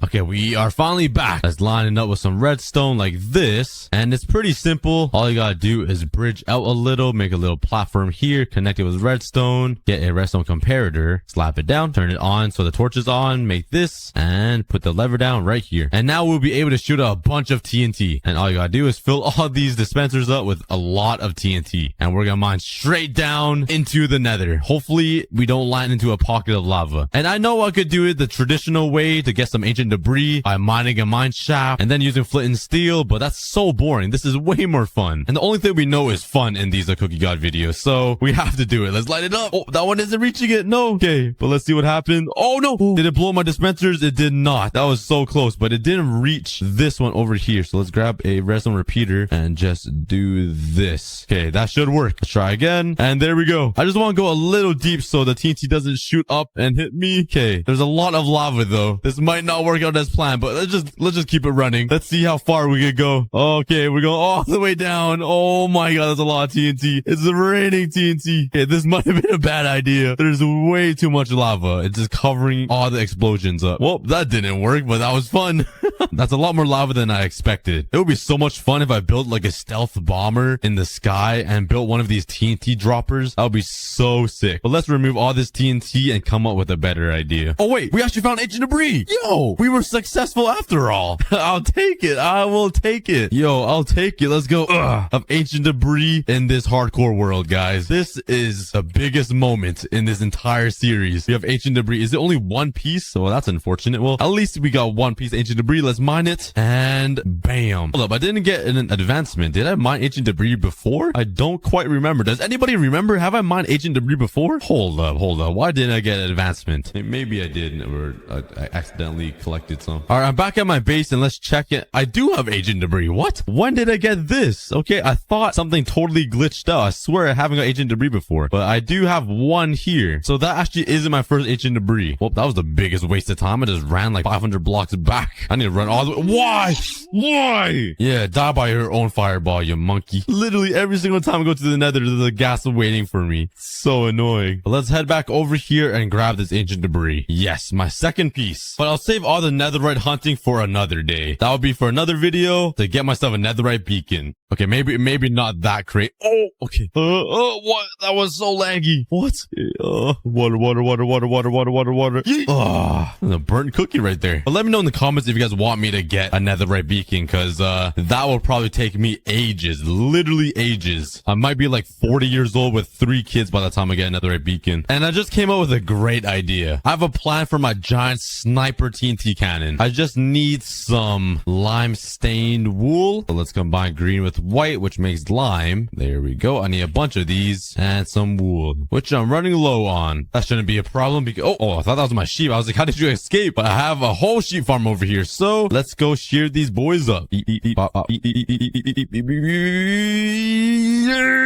Okay, we are finally back. Let's line it up with some redstone like this, and it's pretty simple. All you gotta do is bridge out a little, make a little platform here, connect it with redstone, get a redstone comparator, slap it down, turn it on so the torch is on, make this, and put the lever down right here. And now we'll be able to shoot a bunch of TNT. And all you gotta do is fill all these dispensers up with a lot of TNT, and we're gonna mine straight down into the nether. Hopefully we don't land into a pocket of lava. And I know I could do it the traditional way to get some ancient debris by mining a mine shaft and then using flint and steel, but that's so boring. This is way more fun, and the only thing we know is fun in these aCookieGod videos, so we have to do it. Let's light it up. Oh, that one isn't reaching it. No. Okay, but let's see what happened. Oh no. Did it blow my dispensers? It did not. That was so close, but it didn't reach this one over here. So let's grab a redstone repeater and just do this. Okay, that should work. Let's try again. And there we go. I just want to go a little deep so the TNT doesn't shoot up and hit me. Okay, there's a lot of lava though. This might not work out as planned, but let's just keep it running. Let's see how far we can go. Okay, we're going all the way down. Oh my god, that's a lot of TNT. It's raining TNT. Okay, this might have been a bad idea. There's way too much lava. It's just covering all the explosions up. Well, that didn't work, but that was fun. That's a lot more lava than I expected. It would be so much fun if I built like a stealth bomber in the sky sky and built one of these TNT droppers, that would be so sick. But let's remove all this TNT and come up with a better idea. Oh wait, we actually found ancient debris. Yo, we were successful after all. I'll take it. I will take it. Yo, I'll take it. Let's go. Of ancient debris in this hardcore world, guys. This is the biggest moment in this entire series. We have ancient debris. Is it only one piece? So that's unfortunate. Well, at least we got one piece ancient debris. Let's mine it. And bam. Hold up. I didn't get an advancement. Did I mine ancient debris before? I don't quite remember. Does anybody remember? Have I mined ancient debris before? Hold up. Why didn't I get an advancement? Maybe I did, or I accidentally collected some. All right, I'm back at my base and let's check it. I do have ancient debris. What? When did I get this? Okay, I thought something totally glitched out. I swear I haven't got ancient debris before, but I do have one here. So that actually isn't my first ancient debris. Well, that was the biggest waste of time. I just ran like 500 blocks back. I need to run all the way. Why? Why? Yeah, die by your own fireball, you monkey. Literally every single time I go to the nether, there's a gas waiting for me. So annoying. But let's head back over here and grab this ancient debris. Yes, my second piece. But I'll save all the netherite hunting for another day. That would be for another video to get myself a netherite beacon. Okay, maybe not that great. Oh, okay. What? That was so laggy. What? Water. Oh, a burnt cookie right there. But let me know in the comments if you guys want me to get a netherite beacon, because that will probably take me ages, literally ages. I might be like 40 years old with 3 kids by the time I get a netherite beacon. And I just came up with a great idea. I have a plan for my giant sniper TNT cannon. I just need some lime stained wool. So let's combine green with white, which makes lime. There we go. I need a bunch of these and some wool, which I'm running low on. That shouldn't be a problem because I thought that was my sheep. I was like, how did you escape? But I have a whole sheep farm over here, so let's go shear these boys up.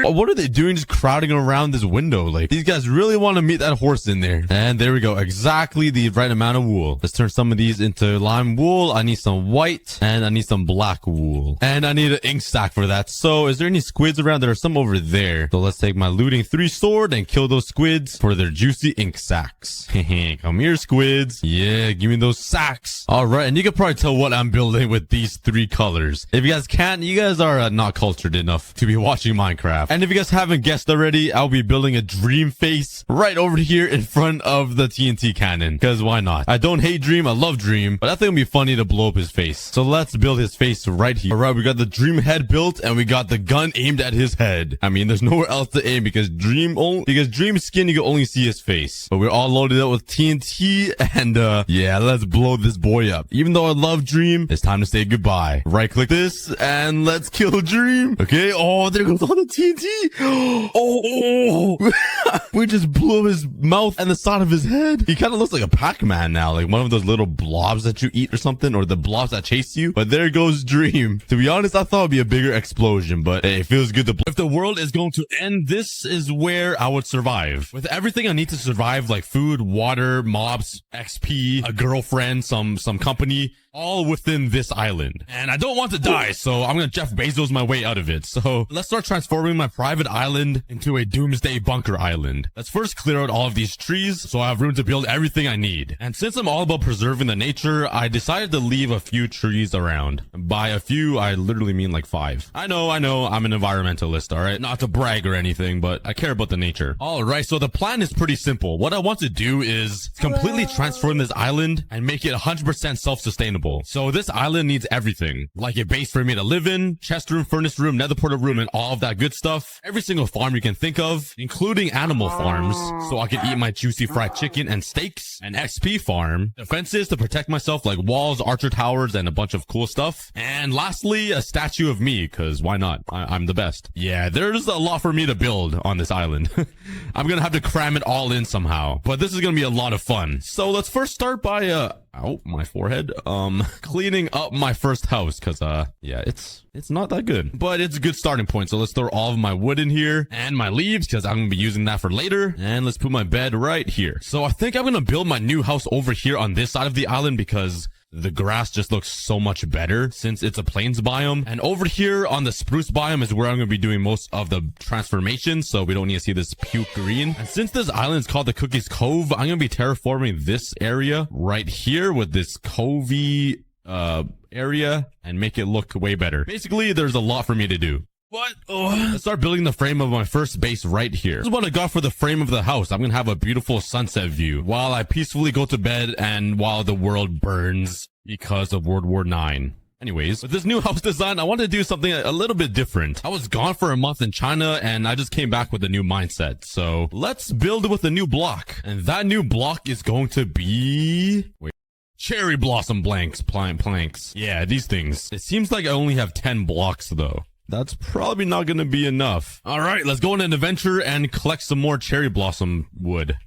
What are they doing just crowding around this window? Like, these guys really want to meet that horse in there. And there we go, exactly the right amount of wool. Let's turn some of these into lime wool. I need some white and I need some black wool, and I need an ink sack for that. So is there any squids around? There are some over there. So let's take my looting 3 sword and kill those squids for their juicy ink sacks. Come here, squids. Yeah, give me those sacks. All right, and you can probably tell what I'm building with these 3 colors. If you guys can't, you guys are not cultured enough to be watching Minecraft. And if you guys haven't guessed already, I'll be building a dream face right over here in front of the TNT cannon, because why not? I don't hate Dream, I love Dream, but I think it'd be funny to blow up his face. So let's build his face right here. All right, we got the Dream head built and we got the gun aimed at his head. I mean, there's nowhere else to aim because Dream's skin, you can only see his face. But we're all loaded up with TNT and yeah, let's blow this boy up. Even though I love Dream, it's time to say goodbye. Right click this and let's kill Dream. Okay, oh, there goes all the TNT. Oh, we just blew his mouth and the side of his head. He kind of looks like a Pac-Man now, like one of those little blobs that you eat or something, or the blobs that chase you. But there goes Dream. To be honest, I thought it'd be a bigger explosion, but hey, it feels good to blow. If the world is going to end, this is where I would survive. With everything I need to survive, like food, water, mobs, XP, a girlfriend, some company, all within this island. And I don't want to die, so I'm gonna Jeff Bezos my way out of it. So let's start transforming my private island into a doomsday bunker island. Let's first clear out all of these trees so I have room to build everything I need. And since I'm all about preserving the nature, I decided to leave a few trees around. By a few, I literally mean like 5. I know, I'm an environmentalist, alright? Not to brag or anything, but I care about the nature. Alright, so the plan is pretty simple. What I want to do is completely transform this island and make it 100% self-sustainable. So this island needs everything, like a base for me to live in, chest room, furnace room, nether portal room, and all of that good stuff. Every single farm you can think of, including animal farms, so I can eat my juicy fried chicken and steaks. An XP farm, defenses to protect myself like walls, archer towers, and a bunch of cool stuff. And lastly, a statue of me, because why not? I'm the best. Yeah, there's a lot for me to build on this island. I'm gonna have to cram it all in somehow, but this is gonna be a lot of fun. So let's first start by ow, my forehead. Cleaning up my first house, cause yeah, it's not that good, but it's a good starting point. So let's throw all of my wood in here and my leaves, cause I'm gonna be using that for later. And let's put my bed right here. So I think I'm gonna build my new house over here on this side of the island because the grass just looks so much better since it's a plains biome. And over here on the spruce biome is where I'm going to be doing most of the transformation, so we don't need to see this puke green. And since this island is called the Cookies Cove, I'm going to be terraforming this area right here with this covey area and make it look way better. Basically, there's a lot for me to do. What? Oh. Let's start building the frame of my first base right here. This is what I got for the frame of the house. I'm gonna have a beautiful sunset view while I peacefully go to bed and while the world burns because of World War IX. Anyways, with this new house design, I wanted to do something a little bit different. I was gone for a month in China and I just came back with a new mindset. So let's build with a new block. And that new block is going to be... Wait. Cherry blossom planks. Yeah, these things. It seems like I only have 10 blocks though. That's probably not going to be enough. All right, let's go on an adventure and collect some more cherry blossom wood.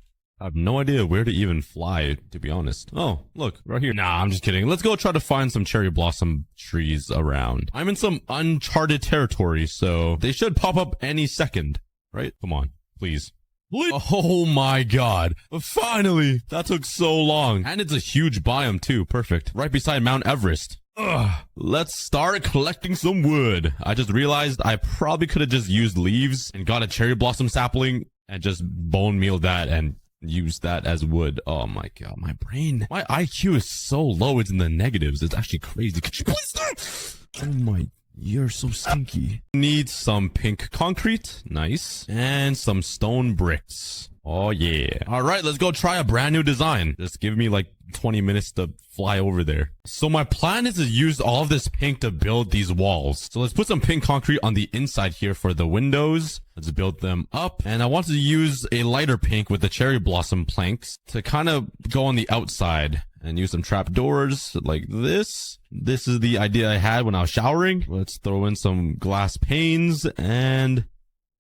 I have no idea where to even fly, to be honest. Oh, look, right here. Nah, I'm just kidding. Let's go try to find some cherry blossom trees around. I'm in some uncharted territory, so they should pop up any second, right? Come on, please. Oh my god. Finally! That took so long. And it's a huge biome too. Perfect. Right beside Mount Everest. Ugh. Let's start collecting some wood. I just realized I probably could have just used leaves and got a cherry blossom sapling and just bone meal that and use that as wood. Oh my god, my brain. My IQ is so low, it's in the negatives. It's actually crazy. Could you please stop? Oh my, you're so stinky. Need some pink concrete. Nice. And some stone bricks. Oh yeah. All right, let's go try a brand new design. Just give me like 20 minutes to fly over there. So my plan is to use all of this pink to build these walls. So let's put some pink concrete on the inside here for the windows. Let's build them up. And I want to use a lighter pink with the cherry blossom planks to kind of go on the outside and use some trap doors like this. This is the idea I had when I was showering. Let's throw in some glass panes and...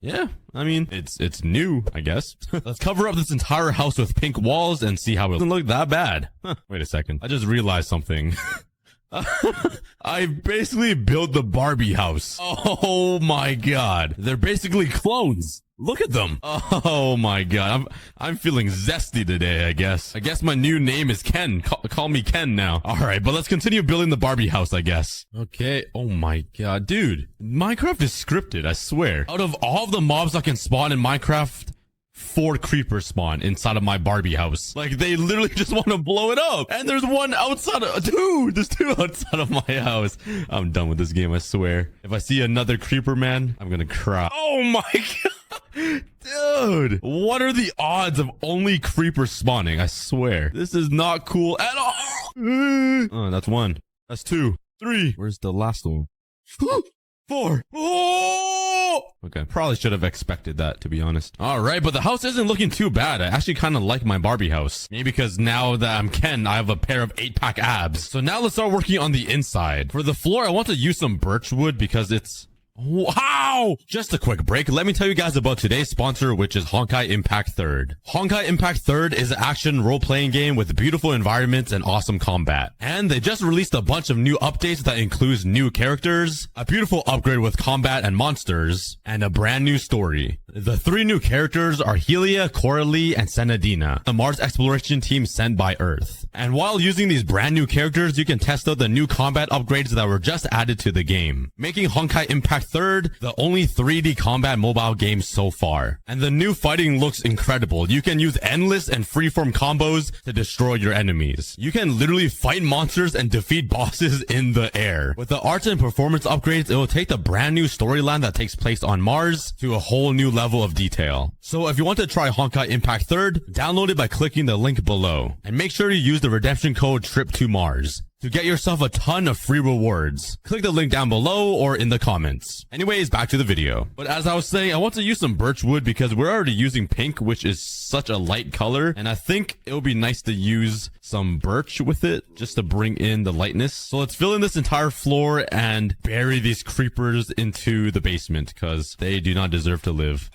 yeah, I mean, it's new, I guess. Let's cover up this entire house with pink walls and see how it doesn't look that bad. Huh, wait a second. I just realized something. I basically built the Barbie house. Oh my god. They're basically clones. Look at them. Oh my god. I'm feeling zesty today, I guess. I guess my new name is Ken. Call me Ken now. All right, but let's continue building the Barbie house, I guess. Okay. Oh my god, dude. Minecraft is scripted, I swear. Out of all of the mobs that can spawn in Minecraft, 4 creepers spawn inside of my Barbie house. Like, they literally just want to blow it up. And there's one outside of... dude, there's 2 outside of my house. I'm done with this game, I swear. If I see another creeper, man, I'm gonna cry. Oh my god. Dude, what are the odds of only creepers spawning? I swear. This is not cool at all. Oh, that's 1. That's 2. 3. Where's the last one? 4. Oh! Okay, probably should have expected that, to be honest. All right, but the house isn't looking too bad. I actually kind of like my Barbie house. Maybe because now that I'm Ken, I have a pair of 8-pack abs. So now let's start working on the inside. For the floor, I want to use some birch wood because it's... wow! Just a quick break. Let me tell you guys about today's sponsor, which is Honkai Impact 3rd. Honkai Impact 3rd is an action role-playing game with beautiful environments and awesome combat. And they just released a bunch of new updates that includes new characters, a beautiful upgrade with combat and monsters, and a brand new story. The 3 new characters are Helia, Coralie, and Senadina, the Mars exploration team sent by Earth. And while using these brand new characters, you can test out the new combat upgrades that were just added to the game, making Honkai Impact 3rd the only 3D combat mobile game so far. And the new fighting looks incredible. You can use endless and freeform combos to destroy your enemies. You can literally fight monsters and defeat bosses in the air. With the arts and performance upgrades, it will take the brand new storyline that takes place on Mars to a whole new level of detail. So if you want to try Honkai Impact 3rd, download it by clicking the link below. And make sure to use the redemption code TRIP2MARS to get yourself a ton of free rewards. Click the link down below or in the comments. Anyways, back to the video. But as I was saying, I want to use some birch wood because we're already using pink, which is such a light color. And I think it would be nice to use some birch with it just to bring in the lightness. So let's fill in this entire floor and bury these creepers into the basement because they do not deserve to live.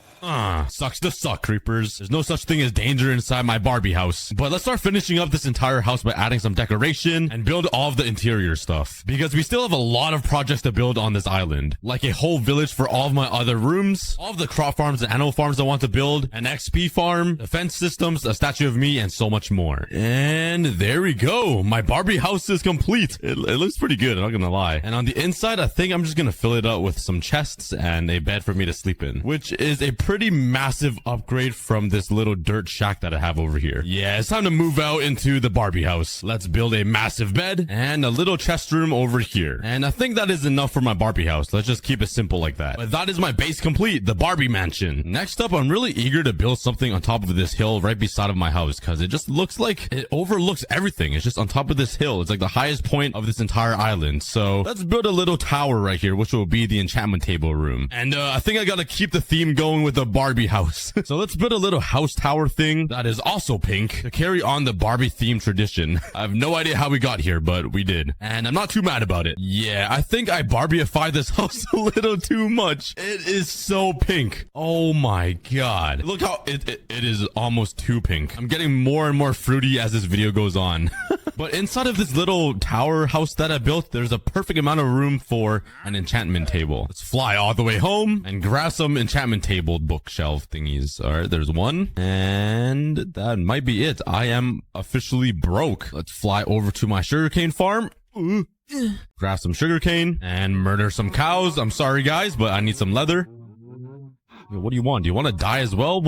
Sucks to suck, creepers. There's no such thing as danger inside my Barbie house. But let's start finishing up this entire house by adding some decoration and build all of the interior stuff. Because we still have a lot of projects to build on this island. Like a whole village for all of my other rooms, all of the crop farms and animal farms I want to build, an XP farm, defense systems, a statue of me, and so much more. And there we go. My Barbie house is complete. It looks pretty good, I'm not gonna lie. And on the inside, I think I'm just gonna fill it up with some chests and a bed for me to sleep in, which is a pretty massive upgrade from this little dirt shack that I have over here. Yeah, it's time to move out into the Barbie house. Let's build a massive bed bed, and a little chest room over here. And I think that is enough for my Barbie house. Let's just keep it simple like that. But that is my base complete, the Barbie mansion. Next up, I'm really eager to build something on top of this hill right beside of my house, because it just looks like it overlooks everything. It's just on top of this hill. It's like the highest point of this entire island. So let's build a little tower right here, which will be the enchantment table room. And I think I gotta keep the theme going with the Barbie house. So let's build a little house tower thing that is also pink to carry on the Barbie theme tradition. I have no idea how we got here, but we did. And I'm not too mad about it. Yeah, I think I Barbieified this house a little too much. It is so pink. Oh my god. Look how it is almost too pink. I'm getting more and more fruity as this video goes on. But inside of this little tower house that I built, there's a perfect amount of room for an enchantment table. Let's fly all the way home and grab some enchantment table bookshelf thingies. All right, there's one. And that might be it. I am officially broke. Let's fly over to my sugarcane farm. Grab some sugarcane and murder some cows. I'm sorry, guys, but I need some leather. What do you want? Do you want to die as well?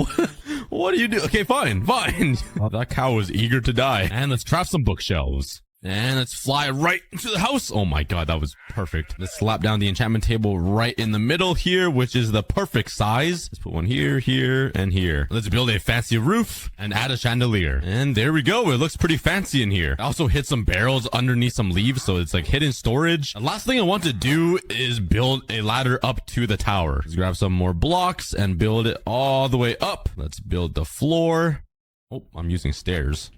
What do you do? Okay, fine. That cow was eager to die. And let's craft some bookshelves. And let's fly right into the house. Oh my god, that was perfect. Let's slap down the enchantment table right in the middle here, which is the perfect size. Let's put one here, here, and here. Let's build a fancy roof and add a chandelier. And there we go. It looks pretty fancy in here. I also hid some barrels underneath some leaves, so it's like hidden storage. The last thing I want to do is build a ladder up to the tower. Let's grab some more blocks and build it all the way up. Let's build the floor. Oh, I'm using stairs.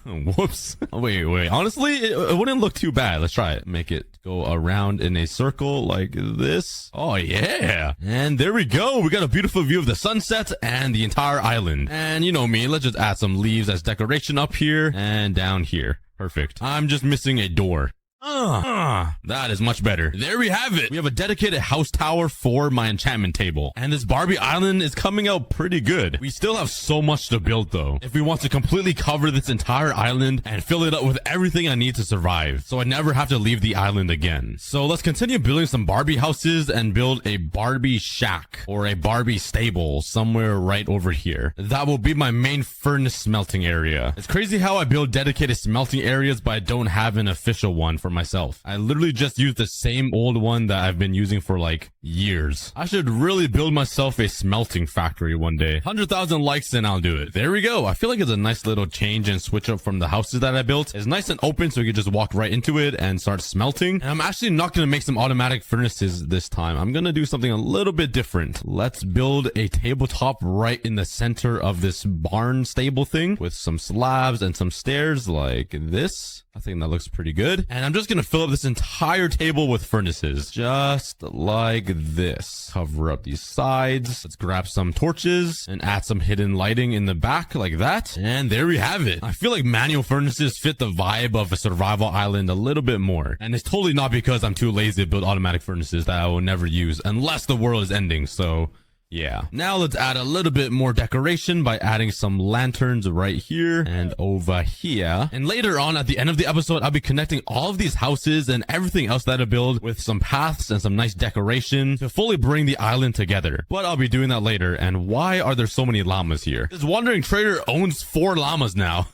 Whoops. Wait. Honestly, it wouldn't look too bad. Let's try it. Make it go around in a circle like this. Oh, yeah. And there we go. We got a beautiful view of the sunset and the entire island. And you know me, let's just add some leaves as decoration up here and down here. Perfect. I'm just missing a door. That is much better. There we have it. We have a dedicated house tower for my enchantment table. And this Barbie island is coming out pretty good. We still have so much to build though. If we want to completely cover this entire island and fill it up with everything I need to survive, so I never have to leave the island again. So let's continue building some Barbie houses and build a Barbie shack or a Barbie stable somewhere right over here. That will be my main furnace smelting area. It's crazy how I build dedicated smelting areas, but I don't have an official one for myself. I literally just use the same old one that I've been using for like years. I should really build myself a smelting factory one day. 100,000 likes and I'll do it. There we go. I feel like it's a nice little change and switch up from the houses that I built. It's nice and open so you can just walk right into it and start smelting. And I'm actually not going to make some automatic furnaces this time. I'm going to do something a little bit different. Let's build a tabletop right in the center of this barn stable thing with some slabs and some stairs like this. I think that looks pretty good. And I'm just going to fill up this entire table with furnaces. Just like this. Cover up these sides. Let's grab some torches and add some hidden lighting in the back like that. And there we have it. I feel like manual furnaces fit the vibe of a survival island a little bit more. And it's totally not because I'm too lazy to build automatic furnaces that I will never use unless the world is ending. So yeah. Now let's add a little bit more decoration by adding some lanterns right here and over here. And later on at the end of the episode, I'll be connecting all of these houses and everything else that I build with some paths and some nice decoration to fully bring the island together. But I'll be doing that later. And why are there so many llamas here? This wandering trader owns 4 llamas now.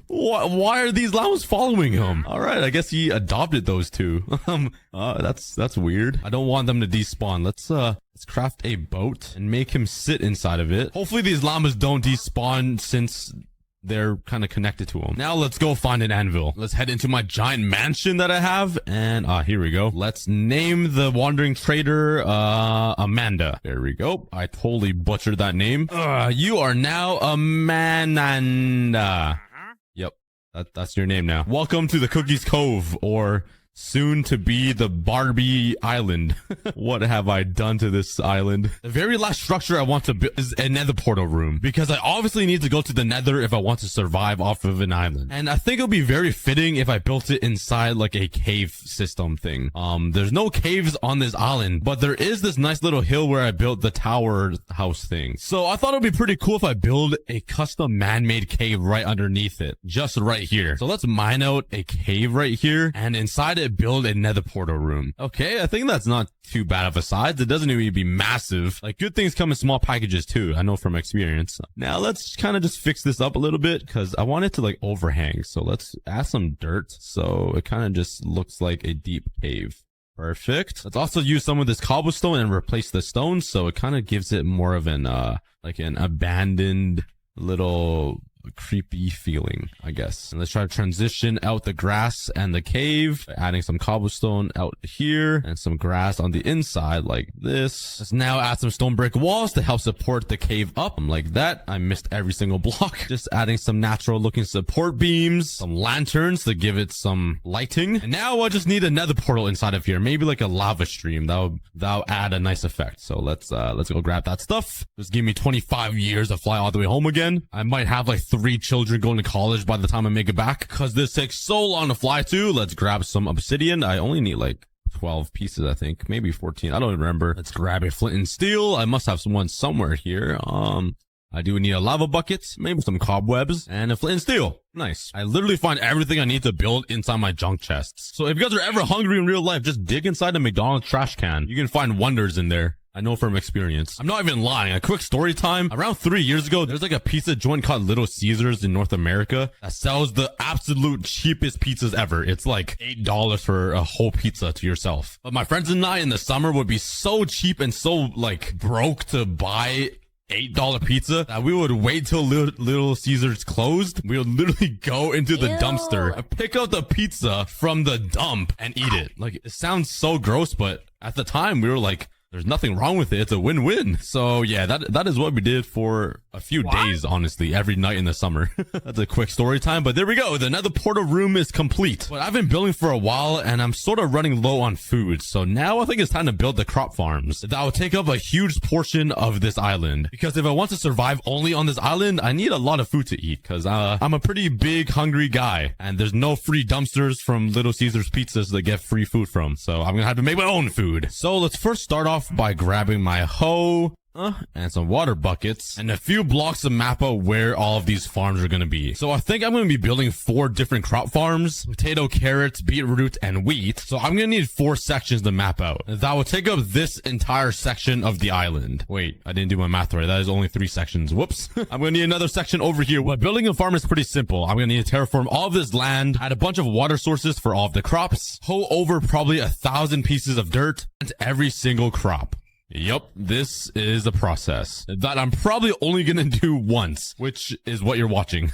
Why are these llamas following him? All right, I guess he adopted those 2. That's weird. I don't want them to despawn. Let's craft a boat and make him sit inside of it. Hopefully these llamas don't despawn since they're kind of connected to him. Now let's go find an anvil. Let's head into my giant mansion that I have. And here we go. Let's name the wandering trader Amanda. There we go. I totally butchered that name. You are now Amanda. Yep. That's your name now. Welcome to the Cookies Cove, or soon to be the Barbie Island. What have I done to this island? The very last structure I want to build is a nether portal room, because I obviously need to go to the nether if I want to survive off of an island. And I think it'll be very fitting if I built it inside like a cave system thing. There's no caves on this island, but there is this nice little hill where I built the tower house thing. So I thought it'd be pretty cool if I build a custom man-made cave right underneath it, just right here. So let's mine out a cave right here, and inside it to build a nether portal room. Okay, I think that's not too bad of a size. It doesn't need to be massive. Like, good things come in small packages too. I know from experience. Now let's kind of just fix this up a little bit because I want it to like overhang. So let's add some dirt so it kind of just looks like a deep cave. Perfect. Let's also use some of this cobblestone and replace the stone so it kind of gives it more of an like an abandoned little creepy feeling, I guess. And let's try to transition out the grass and the cave by adding some cobblestone out here and some grass on the inside like this. Let's now add some stone brick walls to help support the cave up like that. I missed every single block. Just adding some natural looking support beams, some lanterns to give it some lighting. And now I just need another portal inside of here, maybe like a lava stream. That'll add a nice effect. So let's go grab that stuff. Just give me 25 years to fly all the way home again. I might have like 3 children going to college by the time I make it back because this takes so long to fly to. Let's grab some obsidian. I only need like 12 pieces, I think, maybe 14. I don't remember. Let's grab a flint and steel. I must have one somewhere here. I do need a lava bucket, maybe some cobwebs, and a flint and steel. Nice. I literally find everything I need to build inside my junk chests. So if you guys are ever hungry in real life, just dig inside a McDonald's trash can. You can find wonders in there. I know from experience. I'm not even lying. A quick story time. Around 3 years ago, there's like a pizza joint called Little Caesars in North America that sells the absolute cheapest pizzas ever. It's like $8 for a whole pizza to yourself. But my friends and I in the summer would be so cheap and so like broke to buy $8 pizza that we would wait till Little Caesars closed. We would literally go into the dumpster, pick up the pizza from the dump and eat it. Like, it sounds so gross, but at the time we were like, there's nothing wrong with it. It's a win-win. So yeah, that is what we did for a few days, honestly, every night in the summer. That's a quick story time, but there we go. The nether portal room is complete. But I've been building for a while and I'm sort of running low on food. So now I think it's time to build the crop farms. That will take up a huge portion of this island. Because if I want to survive only on this island, I need a lot of food to eat because I'm a pretty big hungry guy and there's no free dumpsters from Little Caesars pizzas to get free food from. So I'm gonna have to make my own food. So let's first start off by grabbing my hoe and some water buckets and a few blocks to map out where all of these farms are going to be. So I think I'm going to be building 4 different crop farms: potato, carrots, beetroot, and wheat. So I'm going to need 4 sections to map out. That will take up this entire section of the island. Wait, I didn't do my math right. That is only 3 sections. Whoops. I'm going to need another section over here. But building a farm is pretty simple. I'm going to need to terraform all of this land, add a bunch of water sources for all of the crops, hoe over probably 1,000 pieces of dirt and every single crop. Yup, this is a process that I'm probably only gonna do once, which is what you're watching.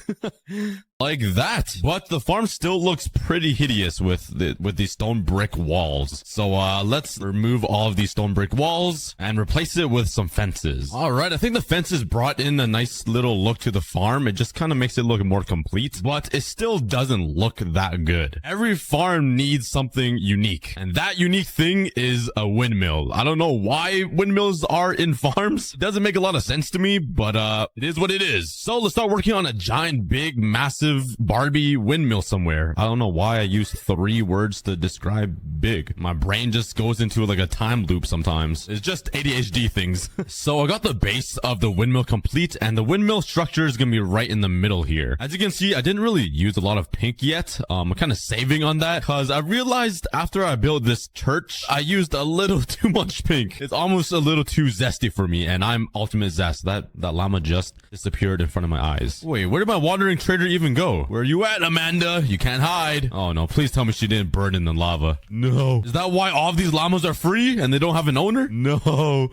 Like that. But the farm still looks pretty hideous with these stone brick walls. So let's remove all of these stone brick walls and replace it with some fences. All right, I think the fences brought in a nice little look to the farm. It just kind of makes it look more complete, but it still doesn't look that good. Every farm needs something unique, and that unique thing is a windmill. I don't know why windmills are in farms. It doesn't make a lot of sense to me, but it is what it is. So let's start working on a giant, big, massive Barbie windmill somewhere. I don't know why I used 3 words to describe big. My brain just goes into like a time loop sometimes. It's just ADHD things. So I got the base of the windmill complete, and the windmill structure is gonna be right in the middle here. As you can see, I didn't really use a lot of pink yet. I'm kind of saving on that because I realized after I built this church, I used a little too much pink. It's almost a little too zesty for me, and I'm ultimate zest. That llama just disappeared in front of my eyes. Wait, where did my wandering trader even go? Where are you at, Amanda? You can't hide. Oh no, please tell me she didn't burn in the lava. No. Is that why all of these llamas are free and they don't have an owner? No.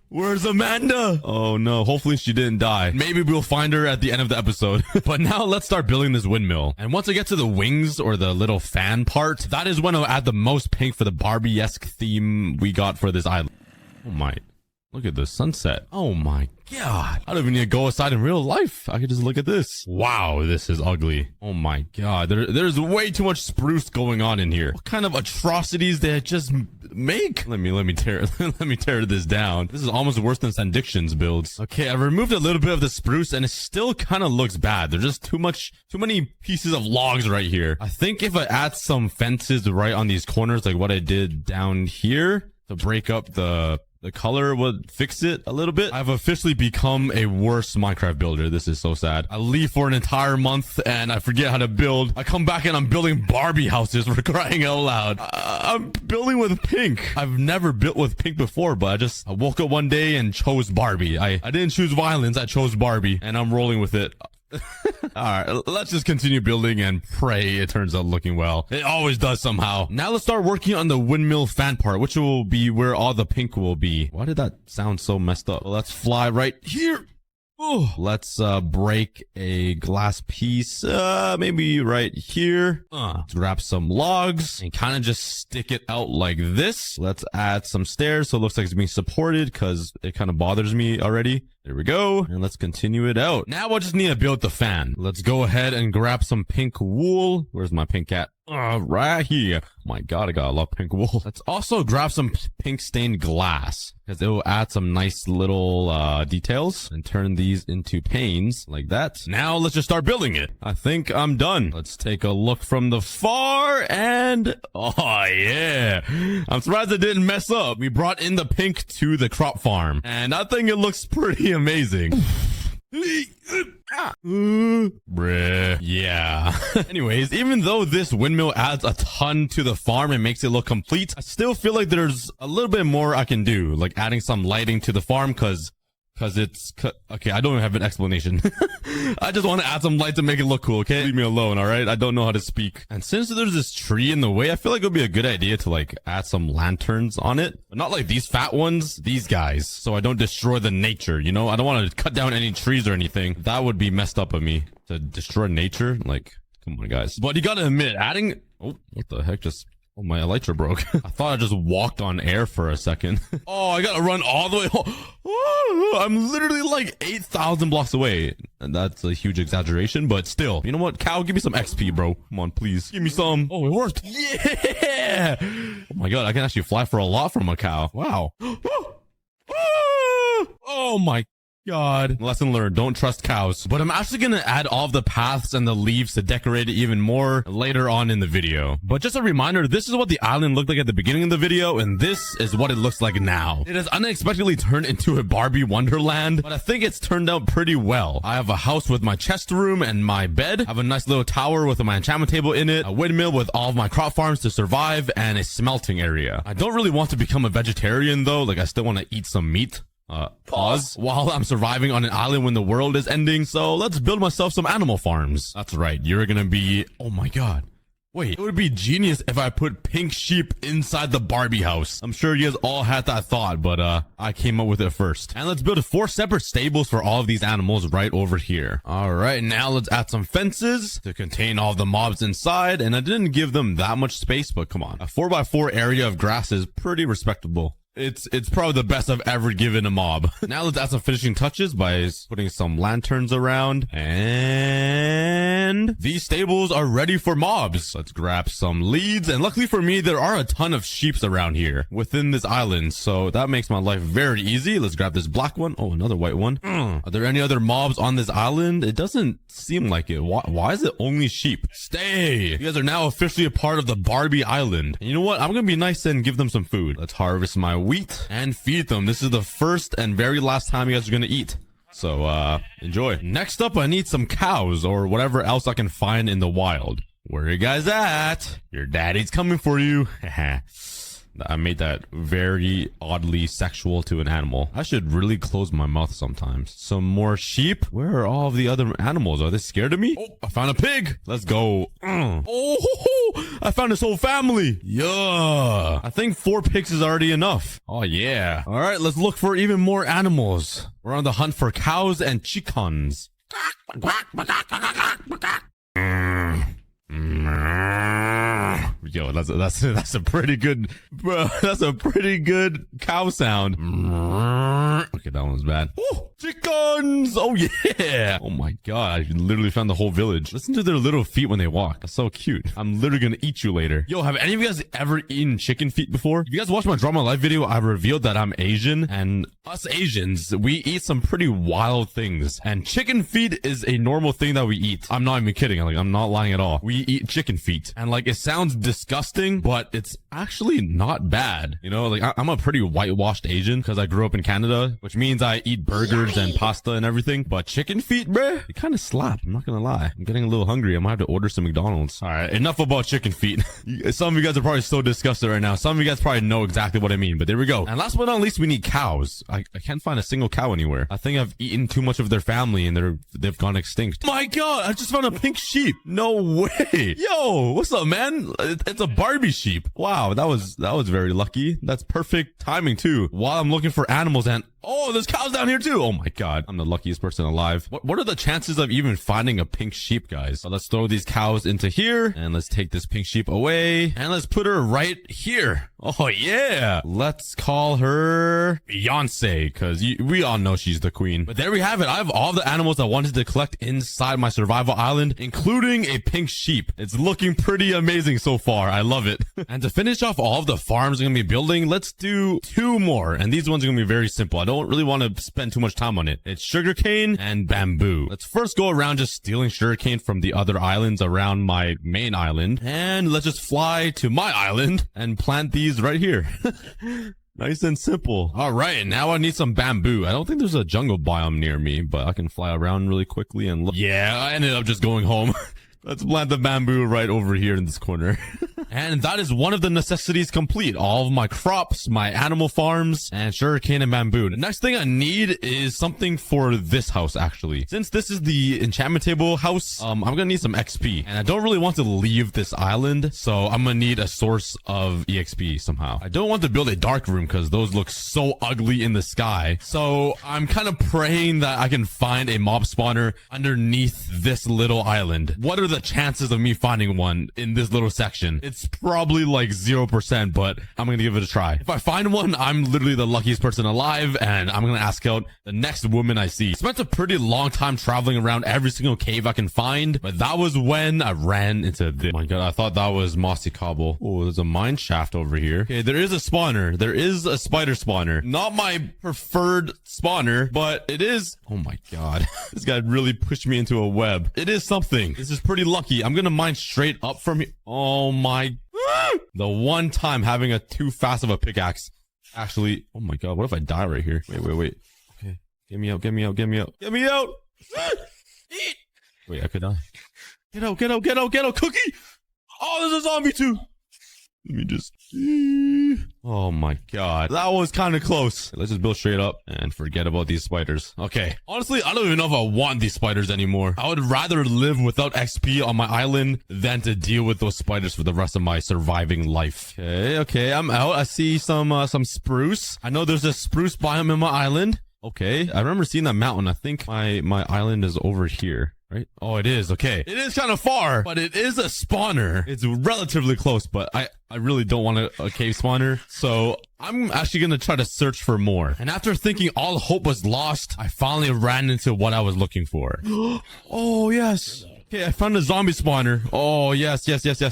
Where's Amanda? Oh no, hopefully she didn't die. Maybe we'll find her at the end of the episode. But now let's start building this windmill. And once I get to the wings or the little fan part, that is when I'll add the most pink for the Barbie-esque theme we got for this island. Oh my. Look at the sunset. Oh my god. I don't even need to go outside in real life. I can just look at this. Wow, this is ugly. Oh my god. There's way too much spruce going on in here. What kind of atrocities did I just make? Let me tear this down. This is almost worse than Sandiction's builds. Okay, I removed a little bit of the spruce and it still kind of looks bad. There's just too many pieces of logs right here. I think if I add some fences right on these corners, like what I did down here, to break up the the color would fix it a little bit. I've officially become a worse Minecraft builder. This is so sad. I leave for an entire month and I forget how to build. I come back and I'm building Barbie houses for crying out loud. I'm building with pink. I've never built with pink before, but I woke up one day and chose Barbie. I didn't choose violence. I chose Barbie and I'm rolling with it. All right, let's just continue building and pray it turns out looking well. It always does somehow. Now let's start working on the windmill fan part, which will be where all the pink will be. Why did that sound so messed up? Well, let's fly right here. Oh, let's break a glass piece, maybe right here. Let's grab some logs and kind of just stick it out like this. Let's add some stairs so it looks like it's being supported because it kind of bothers me already. There we go. And let's continue it out. Now I just need to build the fan. Let's go ahead and grab some pink wool. Where's my pink cat? Right here. Oh my god, I got a lot of pink wool. Let's also grab some pink stained glass because it will add some nice little details and turn these into panes like that. Now let's just start building it. I think I'm done. Let's take a look from the far and oh yeah. I'm surprised it didn't mess up. We brought in the pink to the crop farm and I think it looks pretty amazing. Bruh. Yeah. Anyways, even though this windmill adds a ton to the farm and makes it look complete, I still feel like there's a little bit more I can do, like adding some lighting to the farm because okay, I don't even have an explanation. I just want to add some light to make it look cool, okay? Leave me alone, alright? I don't know how to speak. And since there's this tree in the way, I feel like it would be a good idea to like add some lanterns on it. But not like these fat ones, these guys. So I don't destroy the nature, you know? I don't want to cut down any trees or anything. That would be messed up of me. To destroy nature? Like, come on, guys. But you gotta admit, adding... Oh, what the heck just... Oh, my elytra broke. I thought I just walked on air for a second. Oh, I gotta run all the way home. Oh, I'm literally like 8,000 blocks away. And that's a huge exaggeration, but still. You know what? Cow, give me some XP, bro. Come on, please. Give me some. Oh, it worked. Yeah! Oh my god, I can actually fly for a lot from a cow. Wow. Oh my god. Lesson learned, don't trust cows. But I'm actually gonna add all of the paths and the leaves to decorate it even more later on in the video. But just a reminder, this is what the island looked like at the beginning of the video, and this is what it looks like now. It has unexpectedly turned into a Barbie wonderland, but I think it's turned out pretty well. I have a house with my chest room and my bed. I have a nice little tower with my enchantment table in it, a windmill with all of my crop farms to survive, and a smelting area. I don't really want to become a vegetarian though, like I still want to eat some meat. Pause while I'm surviving on an island when the world is ending, so let's build myself some animal farms. That's right, you're gonna be... Oh my god. Wait, it would be genius if I put pink sheep inside the Barbie house. I'm sure you guys all had that thought, but I came up with it first. And let's build 4 separate stables for all of these animals right over here. Alright, now let's add some fences to contain all the mobs inside, and I didn't give them that much space, but come on. A 4x4 area of grass is pretty respectable. It's probably the best I've ever given a mob. Now let's add some finishing touches by putting some lanterns around. And these stables are ready for mobs. Let's grab some leads. And luckily for me, there are a ton of sheeps around here within this island. So that makes my life very easy. Let's grab this black one. Oh, another white one. Are there any other mobs on this island? It doesn't seem like it. Why is it only sheep? Stay. You guys are now officially a part of the Barbie island. And you know what? I'm going to be nice and give them some food. Let's harvest my wheat and feed them. This is the first and very last time you guys are gonna eat, so enjoy. Next up, I need some cows or whatever else I can find in the wild. Where are you guys at? Your daddy's coming for you. I made that very oddly sexual to an animal. I should really close my mouth sometimes. Some more sheep. Where are all of the other animals? Are they scared of me? Oh, I found a pig. Let's go. Oh, I found this whole family. Yeah. I think 4 pigs is already enough. Oh, yeah. All right, let's look for even more animals. We're on the hunt for cows and chickens. Yo, that's a pretty good, bro. That's a pretty good cow sound. Okay, Okay, that one's bad. Oh, chickens! Oh, yeah! Oh my god, I literally found the whole village. Listen to their little feet when they walk. That's so cute. I'm literally gonna eat you later. Yo, have any of you guys ever eaten chicken feet before? If you guys watched my Drama Life video, I revealed that I'm Asian, and us Asians, we eat some pretty wild things. And chicken feet is a normal thing that we eat. I'm not even kidding. Like, I'm not lying at all. We eat chicken feet. And like, it sounds disgusting, but it's actually not bad. You know, like I'm a pretty whitewashed Asian because I grew up in Canada, which means I eat burgers and pasta and everything. But chicken feet, bruh, they kind of slap. I'm not gonna lie. I'm getting a little hungry. I might have to order some McDonald's. All right, enough about chicken feet. Some of you guys are probably so disgusted right now. Some of you guys probably know exactly what I mean, but there we go. And last but not least, we need cows. I can't find a single cow anywhere. I think I've eaten too much of their family and they've gone extinct. My god, I just found a pink sheep. No way. Yo, what's up, man? It's a Barbie sheep. Wow, that was very lucky. That's perfect timing too. While I'm looking for animals and oh, there's cows down here too. Oh my god, I'm the luckiest person alive. What are the chances of even finding a pink sheep, guys? So let's throw these cows into here and let's take this pink sheep away and let's put her right here. Oh yeah, let's call her Beyonce because we all know she's the queen. But there we have it. I have all the animals I wanted to collect inside my survival island, including a pink sheep. It's looking pretty amazing so far. I love it. And to finish off all of the farms I'm gonna be building, let's do 2 more, and these ones are gonna be very simple. I don't really want to spend too much time on it. It's sugarcane and bamboo. Let's first go around just stealing sugarcane from the other islands around my main island, and let's just fly to my island and plant these right here. Nice and simple. All right, now I need some bamboo. I don't think there's a jungle biome near me, but I can fly around really quickly and look. Yeah, I ended up just going home. Let's plant the bamboo right over here in this corner. And that is one of the necessities complete. All of my crops, my animal farms, and sugarcane and bamboo. The next thing I need is something for this house, actually. Since this is the enchantment table house, I'm gonna need some XP. And I don't really want to leave this island, so I'm gonna need a source of EXP somehow. I don't want to build a dark room because those look so ugly in the sky. So I'm kind of praying that I can find a mob spawner underneath this little island. What are the chances of me finding one in this little section? It's probably like 0%, but I'm gonna give it a try. If I find one, I'm literally the luckiest person alive, and I'm gonna ask out the next woman I see. I spent a pretty long time traveling around every single cave I can find, but that was when I ran into this. Oh my god, I thought that was mossy cobble. Oh, there's a mine shaft over here. Okay, there is a spawner. There is a spider spawner. Not my preferred spawner, but it is. Oh my god. This guy really pushed me into a web. It is something. This is pretty lucky. I'm gonna mine straight up from here. Oh my. The one time having a too fast of a pickaxe. Actually, oh my god, what if I die right here? Wait. Okay, get me out. Eat. Wait, I could die. Get out, Cookie. Oh, there's a zombie too. Let me just. Oh my god. That was kind of close. Let's just build straight up and forget about these spiders. Okay. Honestly, I don't even know if I want these spiders anymore. I would rather live without XP on my island than to deal with those spiders for the rest of my surviving life. Okay, I'm out. I see some spruce. I know there's a spruce biome in my island. Okay. I remember seeing that mountain. I think my island is over here. Right? Oh, it is. Okay. It is kind of far, but it is a spawner. It's relatively close, but I really don't want a cave spawner. So I'm actually going to try to search for more. And after thinking all hope was lost, I finally ran into what I was looking for. Oh, yes. Okay, I found a zombie spawner. Oh, yes.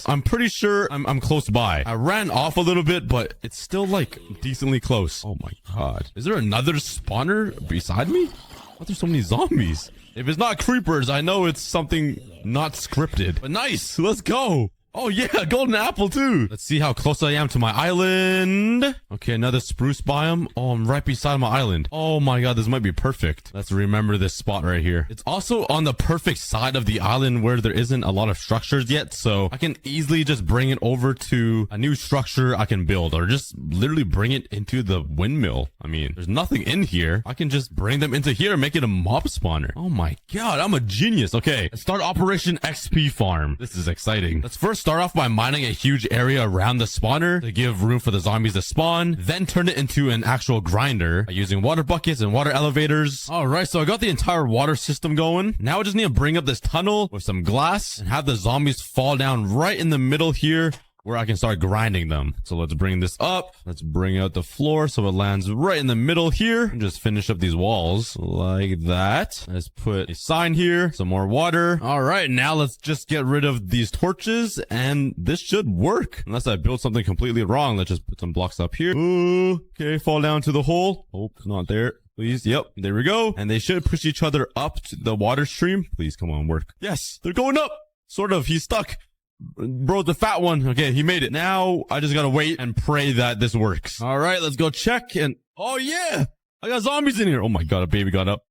I'm pretty sure I'm close by. I ran off a little bit, but it's still like decently close. Oh my god. Is there another spawner beside me? Why are there so many zombies? If it's not creepers, I know it's something not scripted. But nice, let's go. Oh yeah, golden apple too. Let's see how close I am to my island. Okay, another spruce biome. Oh, I'm right beside my island. Oh my god, this might be perfect. Let's remember this spot right here. It's also on the perfect side of the island where there isn't a lot of structures yet, so I can easily just bring it over to a new structure I can build, or just literally bring it into the windmill. I mean, there's nothing in here. I can just bring them into here and make it a mob spawner. Oh my god, I'm a genius. Okay, let's start Operation XP Farm. This is exciting. Let's first start off by mining a huge area around the spawner to give room for the zombies to spawn, then turn it into an actual grinder by using water buckets and water elevators. All right, so I got the entire water system going. Now I just need to bring up this tunnel with some glass and have the zombies fall down right in the middle here, where I can start grinding them. So let's bring this up. Let's bring out the floor so it lands right in the middle here. And just finish up these walls like that. Let's put a sign here. Some more water. All right, now let's just get rid of these torches and this should work. Unless I built something completely wrong. Let's just put some blocks up here. Ooh, okay, fall down to the hole. Oh, it's not there. Please. Yep. There we go. And they should push each other up to the water stream. Please, come on, work. Yes, they're going up. Sort of. He's stuck. Bro, the fat one. Okay, he made it. Now I just gotta wait and pray that this works. All right, let's go check. And oh yeah, I got zombies in here. Oh my god, a baby got up.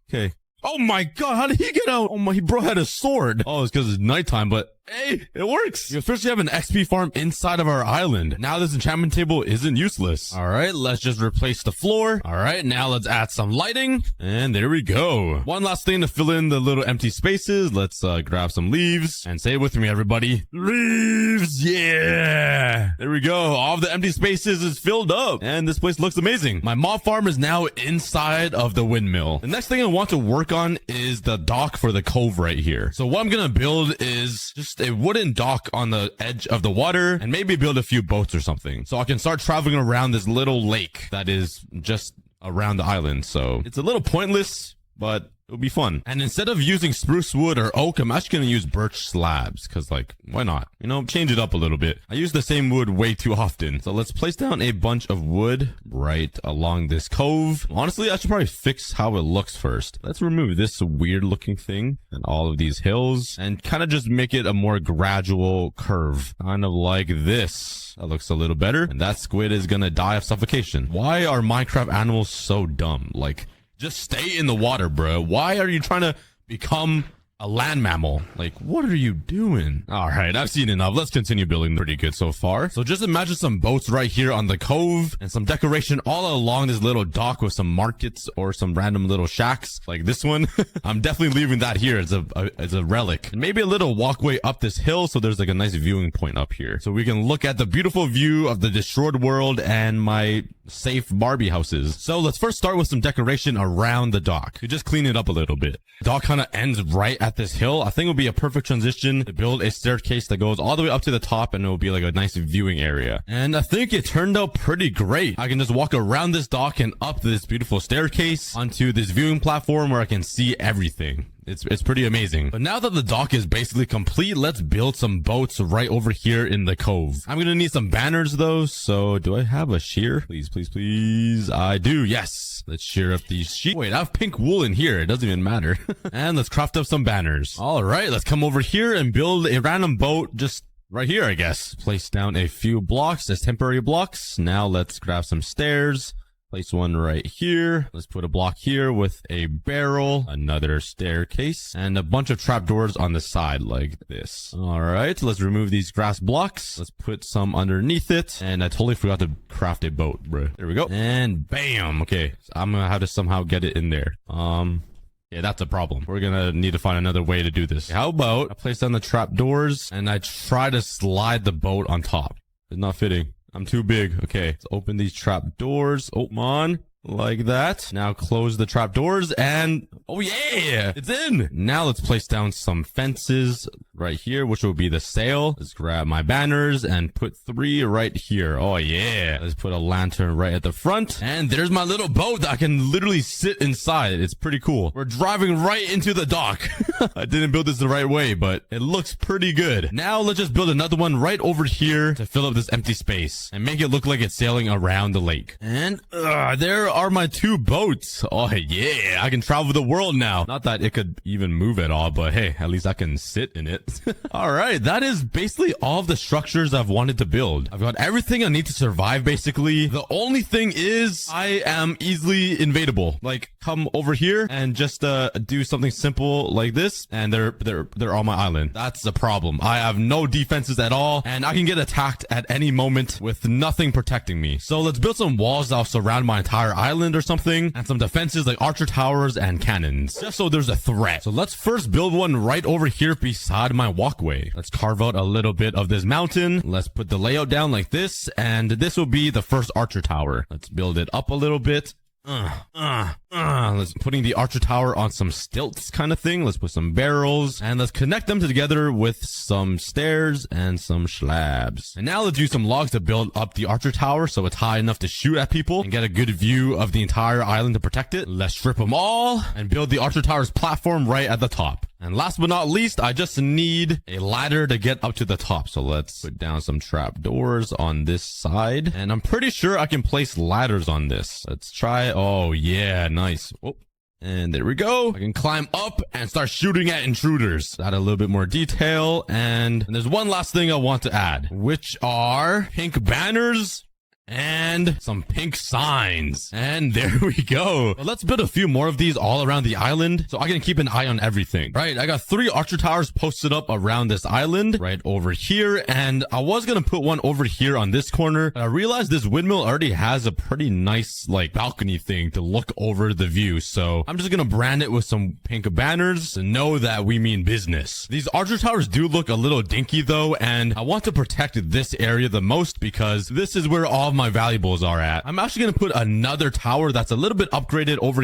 Okay. Oh my god, how did he get out? Oh my, bro had a sword. Oh, it's because it's nighttime, but hey, it works. You especially have an XP farm inside of our island. Now this enchantment table isn't useless. All right, let's just replace the floor. All right, now let's add some lighting. And there we go. One last thing to fill in the little empty spaces. Let's grab some leaves and say it with me, everybody. Leaves, yeah. There we go. All of the empty spaces is filled up and this place looks amazing. My mob farm is now inside of the windmill. The next thing I want to work on is the dock for the cove right here. So what I'm gonna build is just a wooden dock on the edge of the water and maybe build a few boats or something. So I can start traveling around this little lake that is just around the island. So it's a little pointless, but it'll be fun. And instead of using spruce wood or oak, I'm actually going to use birch slabs. Cause like, why not? You know, change it up a little bit. I use the same wood way too often. So let's place down a bunch of wood right along this cove. Honestly, I should probably fix how it looks first. Let's remove this weird looking thing and all of these hills and kind of just make it a more gradual curve. Kind of like this. That looks a little better. And that squid is going to die of suffocation. Why are Minecraft animals so dumb? Like, just stay in the water, bro. Why are you trying to become a land mammal? Like, what are you doing? All right, I've seen enough. Let's continue building. Pretty good so far. So just imagine some boats right here on the cove and some decoration all along this little dock with some markets or some random little shacks like this one. I'm definitely leaving that here as a relic. And maybe a little walkway up this hill so there's like a nice viewing point up here. So we can look at the beautiful view of the destroyed world and my safe Barbie houses. So let's first start with some decoration around the dock. You just clean it up a little bit. The dock kind of ends right at this hill. I think it would be a perfect transition to build a staircase that goes all the way up to the top and it will be like a nice viewing area. And I think it turned out pretty great. I can just walk around this dock and up this beautiful staircase onto this viewing platform where I can see everything. It's pretty amazing. But now that the dock is basically complete, let's build some boats right over here in the cove. I'm gonna need some banners though. So do I have a shear? Please, please, please. I do. Yes. Let's shear up these sheep. Wait, I have pink wool in here. It doesn't even matter. And let's craft up some banners. All right, let's come over here and build a random boat just right here, I guess. Place down a few blocks as temporary blocks. Now let's grab some stairs. Place one right here. Let's put a block here with a barrel, another staircase, and a bunch of trapdoors on the side like this. All right, let's remove these grass blocks. Let's put some underneath it. And I totally forgot to craft a boat, bro. There we go. And bam. Okay, so I'm gonna have to somehow get it in there. Yeah, that's a problem. We're gonna need to find another way to do this. How about I place down the trapdoors and I try to slide the boat on top. It's not fitting. I'm too big. Okay, let's open these trap doors. Oh, come on. Like that. Now close the trap doors and oh yeah, it's in. Now let's place down some fences right here, which will be the sail. Let's grab my banners and put 3 right here. Oh yeah. Let's put a lantern right at the front. And there's my little boat that I can literally sit inside. It's pretty cool. We're driving right into the dock. I didn't build this the right way, but it looks pretty good. Now let's just build another one right over here to fill up this empty space and make it look like it's sailing around the lake. And there are my 2 boats. Oh yeah, I can travel the world now. Not that it could even move at all, but hey, at least I can sit in it. All right, that is basically all of the structures I've wanted to build. I've got everything I need to survive basically. The only thing is I am easily invadable. Like come over here and just do something simple like this and they're on my island. That's the problem. I have no defenses at all and I can get attacked at any moment with nothing protecting me. So let's build some walls that'll surround my entire island or something and some defenses like archer towers and cannons just so there's a threat. So let's first build one right over here beside my walkway. Let's carve out a little bit of this mountain. Let's put the layout down like this and this will be the first archer tower. Let's build it up a little bit. Let's putting the archer tower on some stilts kind of thing. Let's put some barrels and let's connect them together with some stairs and some slabs. And now let's use some logs to build up the archer tower so it's high enough to shoot at people and get a good view of the entire island to protect it. Let's strip them all and build the archer tower's platform right at the top. And last but not least, I just need a ladder to get up to the top. So let's put down some trap doors on this side. And I'm pretty sure I can place ladders on this. Let's try. Oh, yeah. Nice. Oh. And there we go. I can climb up and start shooting at intruders. Add a little bit more detail. And there's one last thing I want to add, which are pink banners and some pink signs. And there we go. Well, let's build a few more of these all around the island so I can keep an eye on everything. Right, I got 3 archer towers posted up around this island right over here. And I was gonna put one over here on this corner, but I realized this windmill already has a pretty nice like balcony thing to look over the view. So I'm just gonna brand it with some pink banners to know that we mean business. These archer towers do look a little dinky though, and I want to protect this area the most because this is where all of my valuables are at. I'm actually going to put another tower that's a little bit upgraded over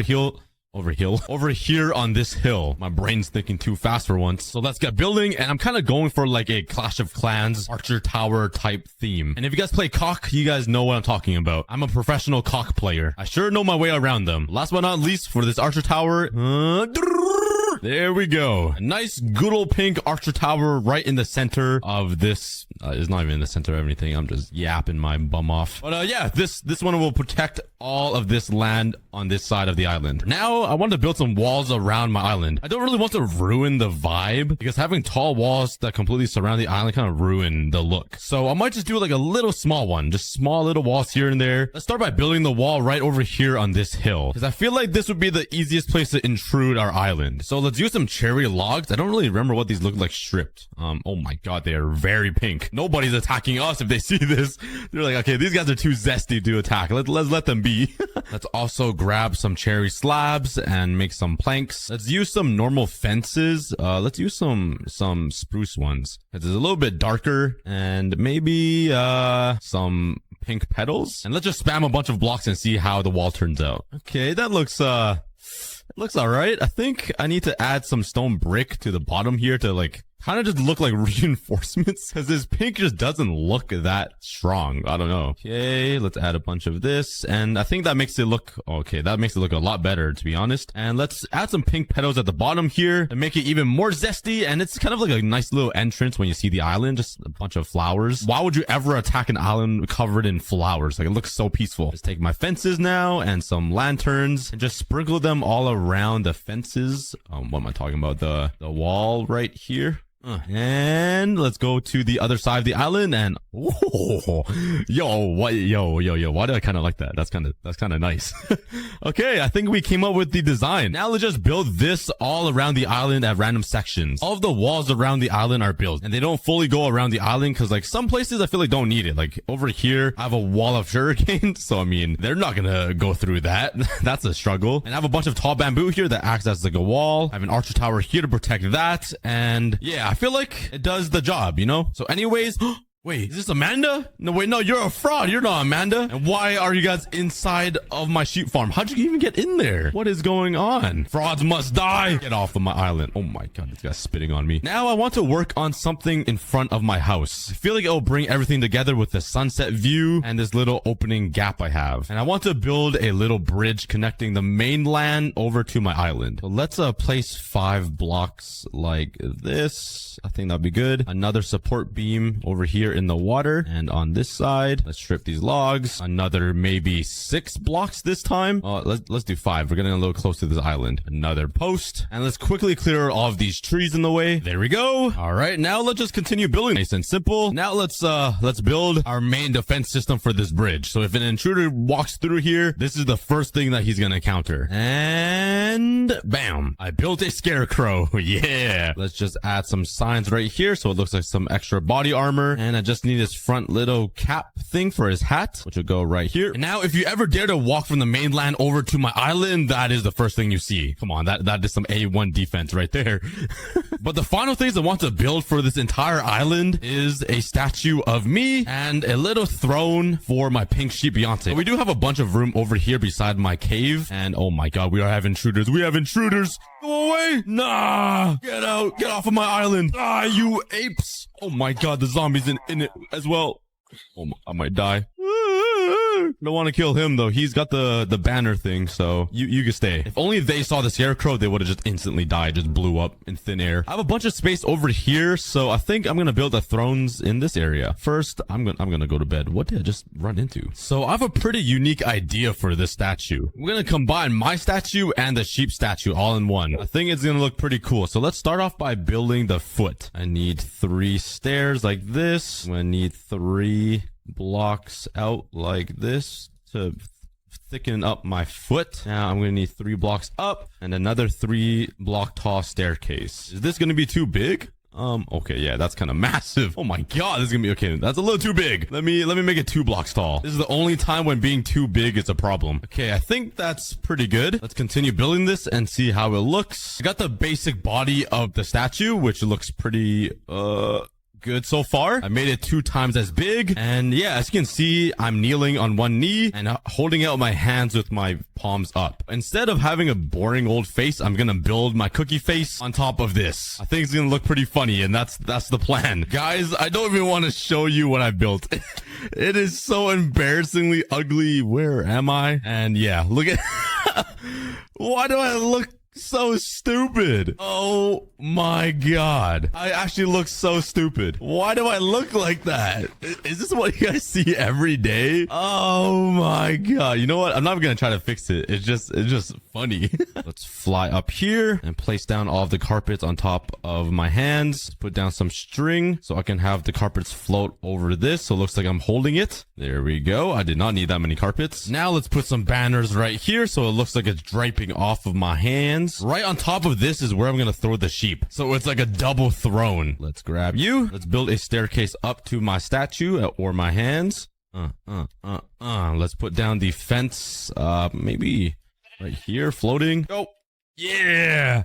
here on this hill. My brain's thinking too fast for once. So let's get building. And I'm kind of going for like a Clash of Clans archer tower type theme. And if you guys play cock, you guys know what I'm talking about. I'm a professional cock player. I sure know my way around them. Last but not least, for this archer tower, there we go. A nice good old pink archer tower right in the center of this. It's not even in the center of anything. I'm just yapping my bum off. But yeah, this one will protect all of this land on this side of the island. Now, I want to build some walls around my island. I don't really want to ruin the vibe because having tall walls that completely surround the island kind of ruin the look. So I might just do like a little small one, just small little walls here and there. Let's start by building the wall right over here on this hill because I feel like this would be the easiest place to intrude our island. So let's use some cherry logs. I don't really remember what these look like stripped. Oh my god, they are very pink. Nobody's attacking us if they see this. They're like, okay, these guys are too zesty to attack. Let's let them be. Let's also grab some cherry slabs and make some planks. Let's use some normal fences. Let's use some spruce ones. It's a little bit darker and maybe some pink petals. And let's just spam a bunch of blocks and see how the wall turns out. Okay, that looks all right. I think I need to add some stone brick to the bottom here to like kind of just look like reinforcements because this pink just doesn't look that strong. I don't know. Okay, let's add a bunch of this. And I think that makes it look okay. That makes it look a lot better, to be honest. And let's add some pink petals at the bottom here to make it even more zesty. And it's kind of like a nice little entrance when you see the island, just a bunch of flowers. Why would you ever attack an island covered in flowers? Like, it looks so peaceful. Let's take my fences now and some lanterns and just sprinkle them all around the fences. What am I talking about? The wall right here. And let's go to the other side of the island and why do I kind of like that? That's kind of nice. Okay, I think we came up with the design. Now let's just build this all around the island at random sections. All of the walls around the island are built and they don't fully go around the island because like some places I feel like don't need it. Like over here, I have a wall of sugarcane. So I mean, they're not gonna go through that. That's a struggle. And I have a bunch of tall bamboo here that acts as like a wall. I have an archer tower here to protect that. And yeah, I feel like it does the job, you know? So anyways, wait, is this Amanda? No, wait, no, you're a fraud. You're not Amanda. And why are you guys inside of my sheep farm? How'd you even get in there? What is going on? Frauds must die. Get off of my island. Oh my god, this guy's spitting on me. Now I want to work on something in front of my house. I feel like it'll bring everything together with the sunset view and this little opening gap I have. And I want to build a little bridge connecting the mainland over to my island. So let's place 5 blocks like this. I think that'd be good. Another support beam over here in the water, and on this side let's strip these logs. Another maybe 6 blocks this time. Let's do 5. We're getting a little close to this island. Another post, and let's quickly clear all of these trees in the way. There we go. All right, now let's just continue building. Nice and simple. Now let's build our main defense system for this bridge. So if an intruder walks through here, this is the first thing that he's gonna encounter. And bam, I built a scarecrow. Yeah, let's just add some signs right here so it looks like some extra body armor, and I just need his front little cap thing for his hat, which will go right here. And now if you ever dare to walk from the mainland over to my island, that is the first thing you see. Come on, that is some A1 defense right there. But the final things I want to build for this entire island is a statue of me and a little throne for my pink sheep Beyonce. We do have a bunch of room over here beside my cave. And oh my god, we have intruders. We have intruders. Go away. Nah. Get out. Get off of my island. Ah, you apes. Oh my god, the zombies in it as well. Oh, I might die. Don't want to kill him though. He's got the banner thing, so you can stay. If only they saw the scarecrow, they would have just instantly died, just blew up in thin air. I have a bunch of space over here, so I think I'm gonna build the thrones in this area. First, I'm gonna go to bed. What did I just run into? So I have a pretty unique idea for this statue. I'm gonna combine my statue and the sheep statue all in one. I think it's gonna look pretty cool. So let's start off by building the foot. I need 3 stairs like this. I'm gonna need 3 blocks out like this to thicken up my foot. Now I'm gonna need 3 blocks up and another 3 block tall staircase. Is this gonna be too big? Okay, yeah, that's kind of massive. Oh my god, this is gonna be okay. That's a little too big. Let me make it 2 blocks tall. This is the only time when being too big is a problem. Okay, I think that's pretty good. Let's continue building this and see how it looks. I got the basic body of the statue, which looks pretty, good so far. I made it 2 times as big. And yeah, as you can see, I'm kneeling on one knee and holding out my hands with my palms up. Instead of having a boring old face, I'm gonna build my cookie face on top of this. I think it's gonna look pretty funny, and that's the plan. Guys, I don't even want to show you what I built. It is so embarrassingly ugly. Where am I? And yeah, look at why do I look so stupid? Oh my god. I actually look so stupid. Why do I look like that? Is this what you guys see every day? Oh my god. You know what? I'm not gonna try to fix it. It's just funny. Let's fly up here and place down all of the carpets on top of my hands. Put down some string so I can have the carpets float over this. So it looks like I'm holding it. There we go. I did not need that many carpets. Now let's put some banners right here so it looks like it's draping off of my hands. Right on top of this is where I'm gonna throw the sheep. So it's like a double throne. Let's grab you. Let's build a staircase up to my statue or my hands. Let's put down the fence, maybe right here, floating. Oh, yeah.